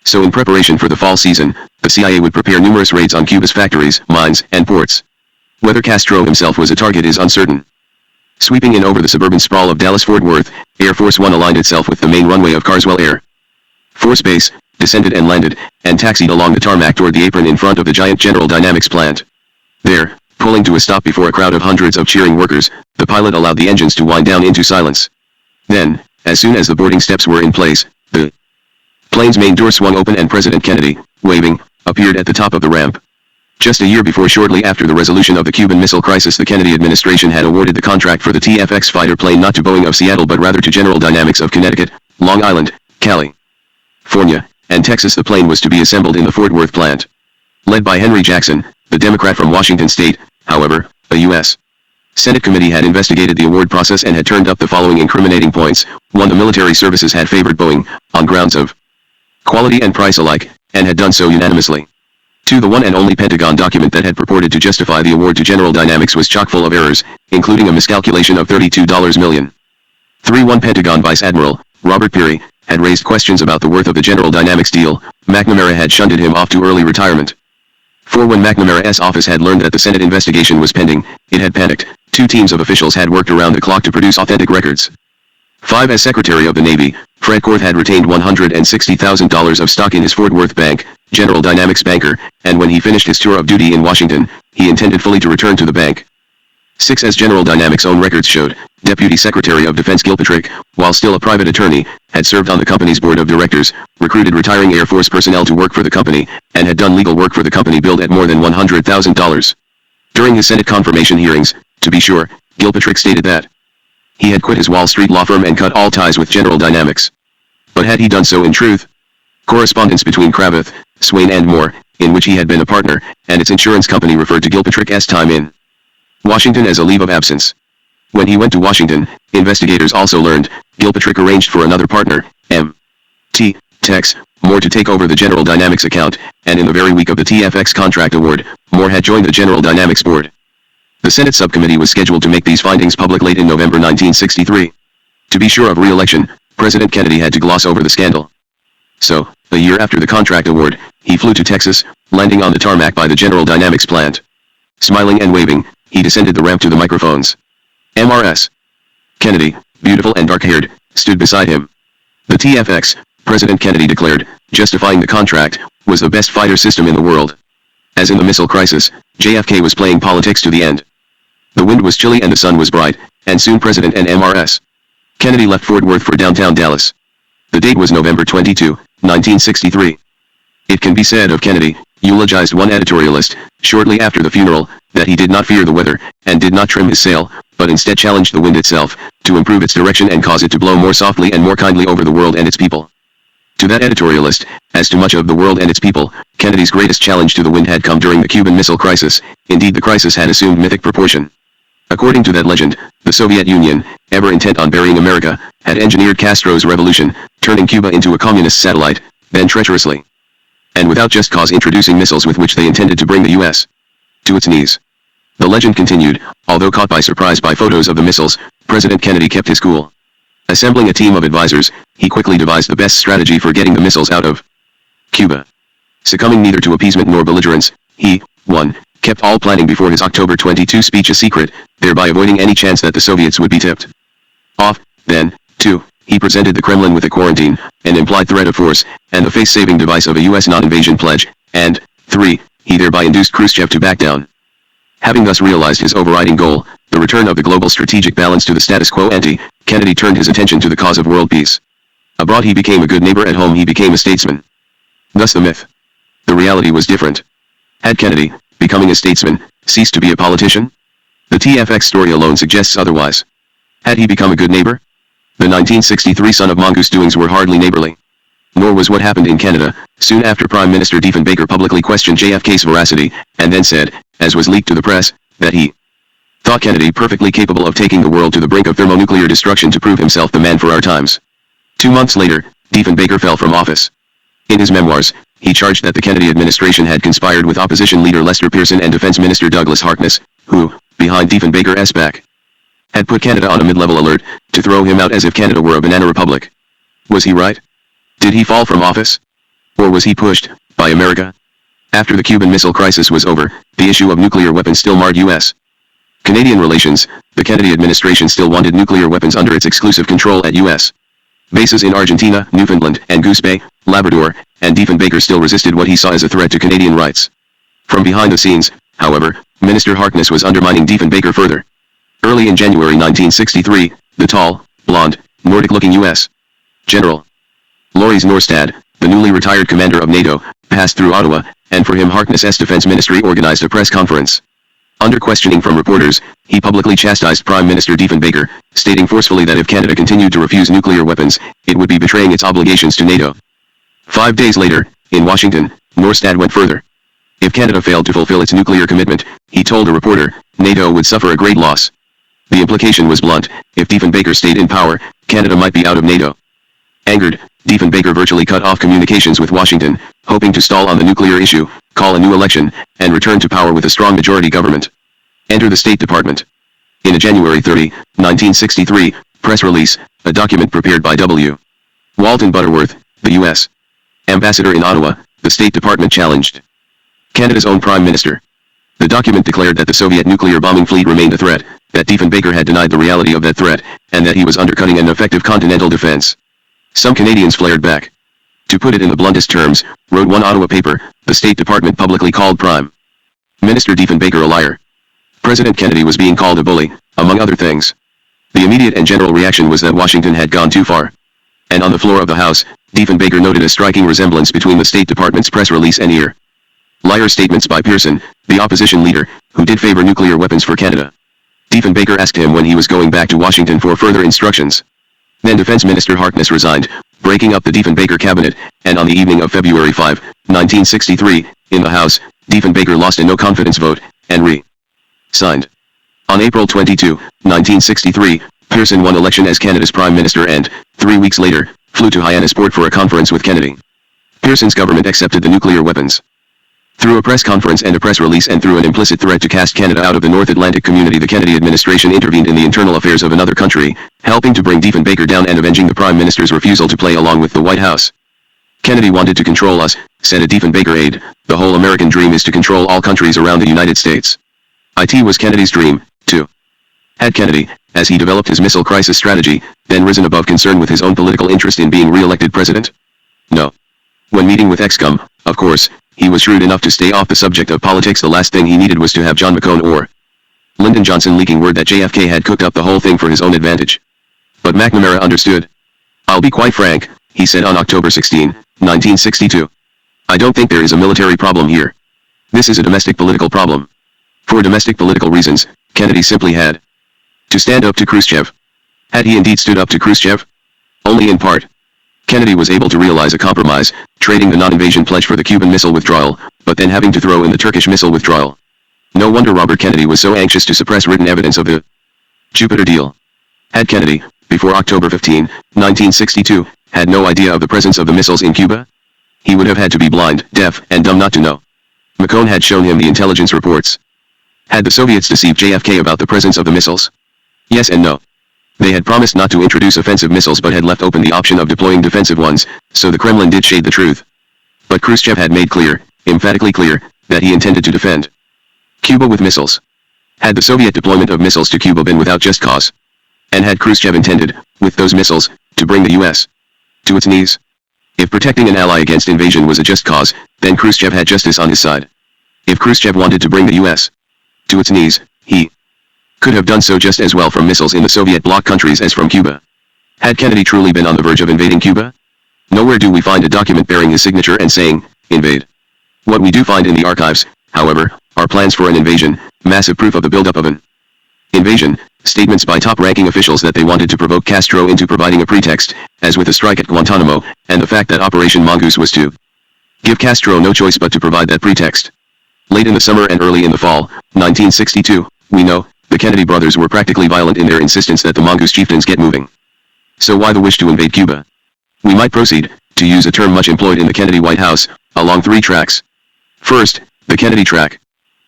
So in preparation for the fall season, the CIA would prepare numerous raids on Cuba's factories, mines, and ports. Whether Castro himself was a target is uncertain. Sweeping in over the suburban sprawl of Dallas-Fort Worth, Air Force One aligned itself with the main runway of Carswell Air Force Base, descended and landed, and taxied along the tarmac toward the apron in front of the giant General Dynamics plant. There, pulling to a stop before a crowd of hundreds of cheering workers, the pilot allowed the engines to wind down into silence. Then, as soon as the boarding steps were in place, the plane's main door swung open and President Kennedy, waving, appeared at the top of the ramp. Just a year before, shortly after the resolution of the Cuban Missile Crisis, the Kennedy administration had awarded the contract for the TFX fighter plane not to Boeing of Seattle but rather to General Dynamics of Connecticut, Long Island, California, and Texas. The plane was to be assembled in the Fort Worth plant. Led by Henry Jackson, the Democrat from Washington State, however, a U.S. Senate committee had investigated the award process and had turned up the following incriminating points. 1. The military services had favored Boeing, on grounds of quality and price alike, and had done so unanimously. 2. The one and only Pentagon document that had purported to justify the award to General Dynamics was chock full of errors, including a miscalculation of $32 million. 3. One Pentagon Vice Admiral, Robert Peary, had raised questions about the worth of the General Dynamics deal. McNamara had shunted him off to early retirement. 4. When McNamara's office had learned that the Senate investigation was pending, it had panicked. 2 teams of officials had worked around the clock to produce authentic records. 5. As Secretary of the Navy, Fred Korth had retained $160,000 of stock in his Fort Worth bank, General Dynamics banker, and when he finished his tour of duty in Washington, he intended fully to return to the bank. 6. As General Dynamics' own records showed, Deputy Secretary of Defense Gilpatrick, while still a private attorney, had served on the company's board of directors, recruited retiring Air Force personnel to work for the company, and had done legal work for the company billed at more than $100,000. During his Senate confirmation hearings, to be sure, Gilpatrick stated that He had quit his Wall Street law firm and cut all ties with General Dynamics. But had he done so in truth? Correspondence between Cravath, Swain and Moore, in which he had been a partner, and its insurance company referred to Gilpatrick's time in Washington as a leave of absence. When he went to Washington, investigators also learned, Gilpatrick arranged for another partner, M.T. Tex, Moore to take over the General Dynamics account, and in the very week of the TFX contract award, Moore had joined the General Dynamics board. The Senate subcommittee was scheduled to make these findings public late in November 1963. To be sure of re-election, President Kennedy had to gloss over the scandal. So, a year after the contract award, he flew to Texas, landing on the tarmac by the General Dynamics plant. Smiling and waving, he descended the ramp to the microphones. MRS. Kennedy, beautiful and dark-haired, stood beside him. The TFX, President Kennedy declared, justifying the contract, was the best fighter system in the world. As in the missile crisis, JFK was playing politics to the end. The wind was chilly and the sun was bright, and soon President and MRS. Kennedy left Fort Worth for downtown Dallas. The date was November 22, 1963. It can be said of Kennedy, eulogized one editorialist, shortly after the funeral, that he did not fear the weather, and did not trim his sail, but instead challenged the wind itself, to improve its direction and cause it to blow more softly and more kindly over the world and its people. To that editorialist, as to much of the world and its people, Kennedy's greatest challenge to the wind had come during the Cuban Missile Crisis. Indeed, the crisis had assumed mythic proportion. According to that legend, the Soviet Union, ever intent on burying America, had engineered Castro's revolution, turning Cuba into a communist satellite, then treacherously, and without just cause introducing missiles with which they intended to bring the U.S. to its knees. The legend continued, although caught by surprise by photos of the missiles, President Kennedy kept his cool. Assembling a team of advisors, he quickly devised the best strategy for getting the missiles out of Cuba. Succumbing neither to appeasement nor belligerence, he, 1. kept all planning before his October 22 speech a secret, thereby avoiding any chance that the Soviets would be tipped off. Then, 2. he presented the Kremlin with a quarantine, an implied threat of force, and the face-saving device of a U.S. non-invasion pledge, and, 3. he thereby induced Khrushchev to back down. Having thus realized his overriding goal, the return of the global strategic balance to the status quo ante, Kennedy turned his attention to the cause of world peace. Abroad he became a good neighbor, at home he became a statesman. Thus the myth. The reality was different. Had Kennedy, becoming a statesman, ceased to be a politician? The TFX story alone suggests otherwise. Had he become a good neighbor? The 1963 Son of Mongoose doings were hardly neighborly. Nor was what happened in Canada. Soon after, Prime Minister Diefenbaker publicly questioned JFK's veracity, and then said, as was leaked to the press, that he thought Kennedy perfectly capable of taking the world to the brink of thermonuclear destruction to prove himself the man for our times. 2 months later, Diefenbaker fell from office. In his memoirs, he charged that the Kennedy administration had conspired with opposition leader Lester Pearson and Defense Minister Douglas Harkness, who, behind Diefenbaker's back, had put Canada on a mid-level alert, to throw him out as if Canada were a banana republic. Was he right? Did he fall from office? Or was he pushed, by America? After the Cuban Missile Crisis was over, the issue of nuclear weapons still marred U.S. Canadian relations. The Kennedy administration still wanted nuclear weapons under its exclusive control at U.S. bases in Argentina, Newfoundland, and Goose Bay, Labrador, and Diefenbaker still resisted what he saw as a threat to Canadian rights. From behind the scenes, however, Minister Harkness was undermining Diefenbaker further. Early in January 1963, the tall, blonde, Nordic-looking U.S. General Lauris Norstad, the newly retired commander of NATO, passed through Ottawa, and for him Harkness's defense ministry organized a press conference. Under questioning from reporters, he publicly chastised Prime Minister Diefenbaker, stating forcefully that if Canada continued to refuse nuclear weapons, it would be betraying its obligations to NATO. 5 days later, in Washington, Norstad went further. If Canada failed to fulfill its nuclear commitment, he told a reporter, NATO would suffer a great loss. The implication was blunt: if Diefenbaker stayed in power, Canada might be out of NATO. Angered, Diefenbaker virtually cut off communications with Washington, hoping to stall on the nuclear issue, call a new election, and return to power with a strong majority government. Enter the State Department. In a January 30, 1963, press release, a document prepared by W. Walton Butterworth, the U.S. ambassador in Ottawa, the State Department challenged Canada's own Prime Minister. The document declared that the Soviet nuclear bombing fleet remained a threat, that Diefenbaker had denied the reality of that threat, and that he was undercutting an effective continental defense. Some Canadians flared back. To put it in the bluntest terms, wrote one Ottawa paper, the State Department publicly called Prime Minister Diefenbaker a liar. President Kennedy was being called a bully, among other things. The immediate and general reaction was that Washington had gone too far. And on the floor of the House, Diefenbaker noted a striking resemblance between the State Department's press release and liar statements by Pearson, the opposition leader, who did favor nuclear weapons for Canada. Diefenbaker asked him when he was going back to Washington for further instructions. Then Defense Minister Harkness resigned, breaking up the Diefenbaker cabinet, and on the evening of February 5, 1963, in the House, Diefenbaker lost a no-confidence vote, and re-signed. On April 22, 1963, Pearson won election as Canada's Prime Minister and, 3 weeks later, flew to Hyannisport for a conference with Kennedy. Pearson's government accepted the nuclear weapons. Through a press conference and a press release and through an implicit threat to cast Canada out of the North Atlantic community, the Kennedy administration intervened in the internal affairs of another country, helping to bring Diefenbaker down and avenging the Prime Minister's refusal to play along with the White House. Kennedy wanted to control us, said a Diefenbaker aide. The whole American dream is to control all countries around the United States. It was Kennedy's dream, too. Had Kennedy, as he developed his missile crisis strategy, then risen above concern with his own political interest in being re-elected president? No. When meeting with Excom, of course, he was shrewd enough to stay off the subject of politics. The last thing he needed was to have John McCone or Lyndon Johnson leaking word that JFK had cooked up the whole thing for his own advantage. But McNamara understood. "I'll be quite frank," he said on October 16, 1962. "I don't think there is a military problem here. This is a domestic political problem." For domestic political reasons, Kennedy simply had to stand up to Khrushchev. Had he indeed stood up to Khrushchev? Only in part. Kennedy was able to realize a compromise, trading the non-invasion pledge for the Cuban missile withdrawal, but then having to throw in the Turkish missile withdrawal. No wonder Robert Kennedy was so anxious to suppress written evidence of the Jupiter deal. Had Kennedy, before October 15, 1962, had no idea of the presence of the missiles in Cuba? He would have had to be blind, deaf, and dumb not to know. McCone had shown him the intelligence reports. Had the Soviets deceived JFK about the presence of the missiles? Yes and no. They had promised not to introduce offensive missiles but had left open the option of deploying defensive ones, so the Kremlin did shade the truth. But Khrushchev had made clear, emphatically clear, that he intended to defend Cuba with missiles. Had the Soviet deployment of missiles to Cuba been without just cause? And had Khrushchev intended, with those missiles, to bring the U.S. to its knees? If protecting an ally against invasion was a just cause, then Khrushchev had justice on his side. If Khrushchev wanted to bring the U.S. to its knees, he could have done so just as well from missiles in the Soviet bloc countries as from Cuba. Had Kennedy truly been on the verge of invading Cuba? Nowhere do we find a document bearing his signature and saying, "Invade." What we do find in the archives, however, are plans for an invasion, massive proof of the buildup of an invasion, statements by top-ranking officials that they wanted to provoke Castro into providing a pretext, as with the strike at Guantanamo, and the fact that Operation Mongoose was to give Castro no choice but to provide that pretext. Late in the summer and early in the fall, 1962, we know, the Kennedy brothers were practically violent in their insistence that the Mongoose chieftains get moving. So why the wish to invade Cuba? We might proceed, to use a term much employed in the Kennedy White House, along 3 tracks. First, the Kennedy track.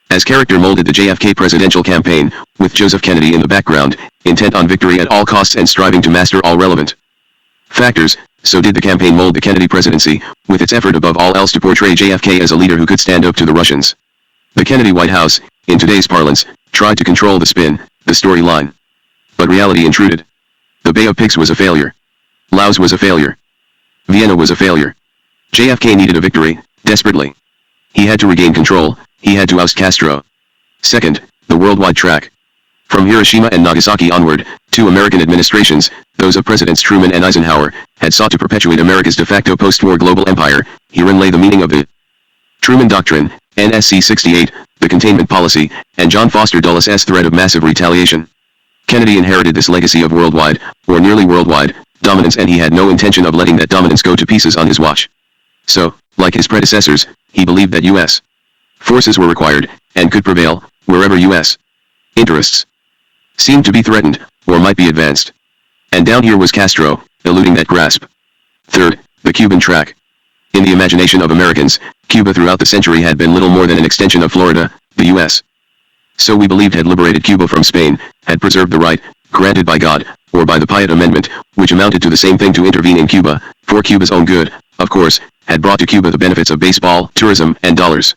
As character molded the JFK presidential campaign, with Joseph Kennedy in the background, intent on victory at all costs and striving to master all relevant factors, so did the campaign mold the Kennedy presidency, with its effort above all else to portray JFK as a leader who could stand up to the Russians. The Kennedy White House, in today's parlance, tried to control the spin, the storyline. But reality intruded. The Bay of Pigs was a failure. Laos was a failure. Vienna was a failure. JFK needed a victory, desperately. He had to regain control, he had to oust Castro. Second, the worldwide track. From Hiroshima and Nagasaki onward, 2 American administrations, those of Presidents Truman and Eisenhower, had sought to perpetuate America's de facto post-war global empire. Herein lay the meaning of the Truman Doctrine, NSC 68, the containment policy, and John Foster Dulles' threat of massive retaliation. Kennedy inherited this legacy of worldwide, or nearly worldwide, dominance, and he had no intention of letting that dominance go to pieces on his watch. So, like his predecessors, he believed that U.S. forces were required, and could prevail, wherever U.S. interests seemed to be threatened, or might be advanced. And down here was Castro, eluding that grasp. Third, the Cuban track. In the imagination of Americans, Cuba throughout the century had been little more than an extension of Florida, the U.S. So we believed had liberated Cuba from Spain, had preserved the right, granted by God, or by the Piat Amendment, which amounted to the same thing to intervene in Cuba, for Cuba's own good, of course, had brought to Cuba the benefits of baseball, tourism, and dollars.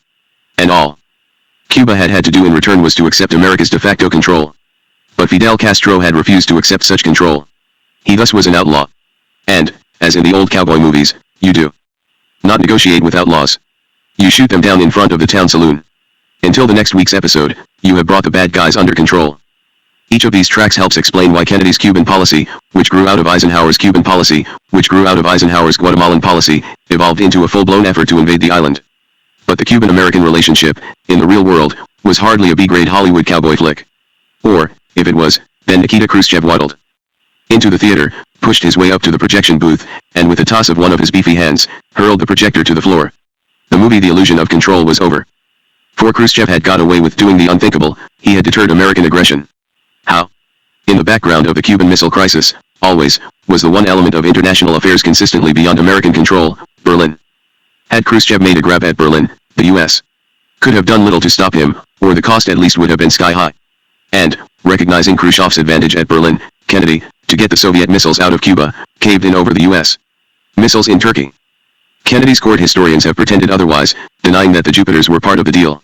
And all Cuba had had to do in return was to accept America's de facto control. But Fidel Castro had refused to accept such control. He thus was an outlaw. And, as in the old cowboy movies, you do not negotiate with outlaws. You shoot them down in front of the town saloon. Until the next week's episode, you have brought the bad guys under control. Each of these tracks helps explain why Kennedy's Cuban policy, which grew out of Eisenhower's Cuban policy, which grew out of Eisenhower's Guatemalan policy, evolved into a full-blown effort to invade the island. But the Cuban-American relationship, in the real world, was hardly a B-grade Hollywood cowboy flick. Or, If it was, then Nikita Khrushchev waddled into the theater, pushed his way up to the projection booth, and with a toss of one of his beefy hands, hurled the projector to the floor. The movie The Illusion of Control was over. For Khrushchev had got away with doing the unthinkable, he had deterred American aggression. How? In the background of the Cuban Missile Crisis, always, was the one element of international affairs consistently beyond American control, Berlin. Had Khrushchev made a grab at Berlin, the U.S. could have done little to stop him, or the cost at least would have been sky high. And, recognizing Khrushchev's advantage at Berlin, Kennedy, to get the Soviet missiles out of Cuba, caved in over the U.S. missiles in Turkey. Kennedy's court historians have pretended otherwise, denying that the Jupiters were part of the deal.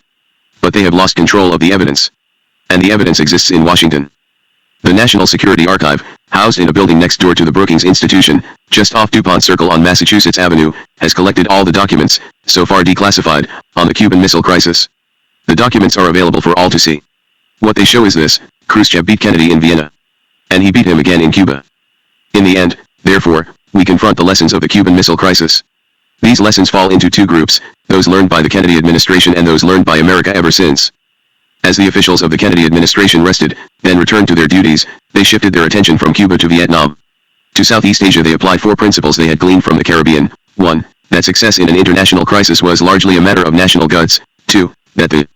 But they have lost control of the evidence. And the evidence exists in Washington. The National Security Archive, housed in a building next door to the Brookings Institution, just off DuPont Circle on Massachusetts Avenue, has collected all the documents, so far declassified, on the Cuban Missile Crisis. The documents are available for all to see. What they show is this: Khrushchev beat Kennedy in Vienna. And he beat him again in Cuba. In the end, therefore, we confront the lessons of the Cuban Missile Crisis. These lessons fall into two groups, those learned by the Kennedy administration and those learned by America ever since. As the officials of the Kennedy administration rested, then returned to their duties, they shifted their attention from Cuba to Vietnam. To Southeast Asia they applied four principles they had gleaned from the Caribbean. 1. That success in an international crisis was largely a matter of national guts. 2. That the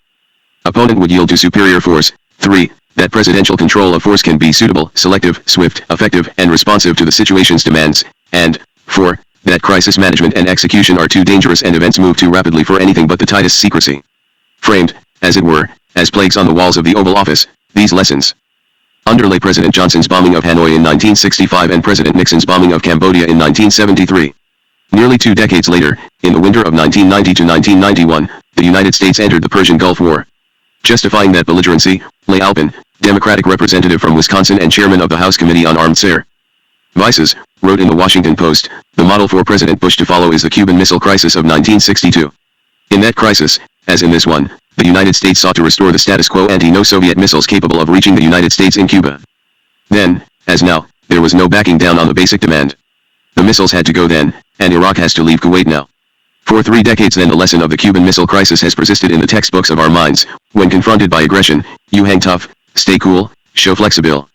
opponent would yield to superior force. 3. That presidential control of force can be suitable, selective, swift, effective, and responsive to the situation's demands. And 4. That crisis management and execution are too dangerous and events move too rapidly for anything but the tightest secrecy. Framed, as it were, as plagues on the walls of the Oval Office, these lessons underlay President Johnson's bombing of Hanoi in 1965 and President Nixon's bombing of Cambodia in 1973. Nearly 2 decades later, in the winter of 1990 to 1991, the United States entered the Persian Gulf War. Justifying that belligerency, Leigh Alpin, Democratic representative from Wisconsin and chairman of the House Committee on Armed Services, wrote in the Washington Post, "The model for President Bush to follow is the Cuban Missile Crisis of 1962. In that crisis, as in this one, the United States sought to restore the status quo ante, no Soviet missiles capable of reaching the United States in Cuba. Then, as now, there was no backing down on the basic demand. The missiles had to go then, and Iraq has to leave Kuwait now. For 3 decades then the lesson of the Cuban Missile Crisis has persisted in the textbooks of our minds. When confronted by aggression, you hang tough, stay cool, show flexibility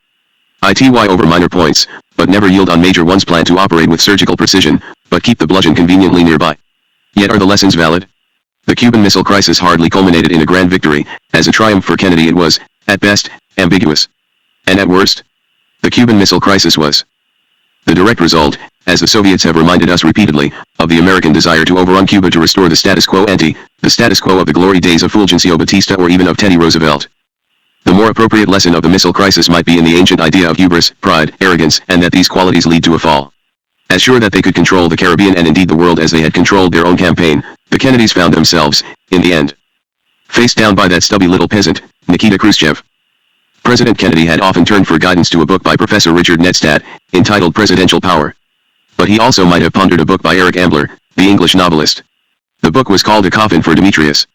over minor points, but never yield on major ones. Plan to operate with surgical precision, but keep the bludgeon conveniently nearby. Yet are the lessons valid? The Cuban Missile Crisis hardly culminated in a grand victory. As a triumph for Kennedy it was, at best, ambiguous. And at worst, the Cuban Missile Crisis was the direct result, as the Soviets have reminded us repeatedly, of the American desire to overrun Cuba to restore the status quo ante, the status quo of the glory days of Fulgencio Batista or even of Teddy Roosevelt. The more appropriate lesson of the missile crisis might be in the ancient idea of hubris, pride, arrogance, and that these qualities lead to a fall. As sure that they could control the Caribbean and indeed the world as they had controlled their own campaign, the Kennedys found themselves, in the end, faced down by that stubby little peasant, Nikita Khrushchev. President Kennedy had often turned for guidance to a book by Professor Richard Nedstadt, entitled Presidential Power. But he also might have pondered a book by Eric Ambler, the English novelist. The book was called A Coffin for Demetrius.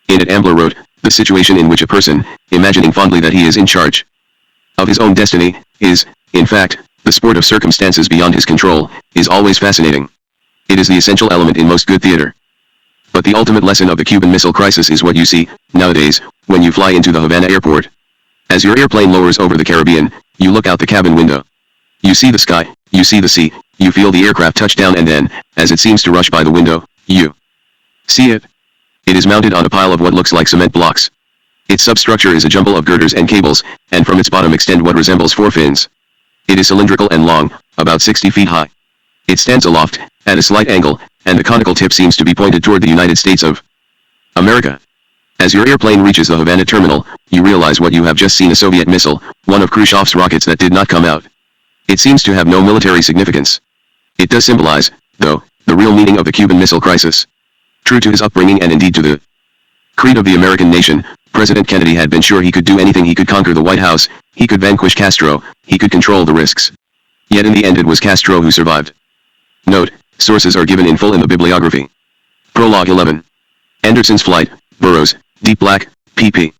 In it Ambler wrote, "The situation in which a person, imagining fondly that he is in charge of his own destiny, is, in fact, the sport of circumstances beyond his control, is always fascinating. It is the essential element in most good theater. But the ultimate lesson of the Cuban Missile Crisis is what you see, nowadays, when you fly into the Havana airport. As your airplane lowers over the Caribbean, you look out the cabin window. You see the sky, you see the sea, you feel the aircraft touch down and then, as it seems to rush by the window, you see it. It is mounted on a pile of what looks like cement blocks. Its substructure is a jumble of girders and cables, and from its bottom extend what resembles 4 fins. It is cylindrical and long, about 60 feet high. It stands aloft, at a slight angle, and the conical tip seems to be pointed toward the United States of America. As your airplane reaches the Havana terminal, you realize what you have just seen: a Soviet missile, one of Khrushchev's rockets that did not come out. It seems to have no military significance. It does symbolize, though, the real meaning of the Cuban Missile Crisis. True to his upbringing and indeed to the creed of the American nation, President Kennedy had been sure he could do anything. He could conquer the White House, he could vanquish Castro, he could control the risks. Yet in the end it was Castro who survived. Note, sources are given in full in the bibliography. Prologue 11. Anderson's Flight, Burroughs, Deep Black, pp.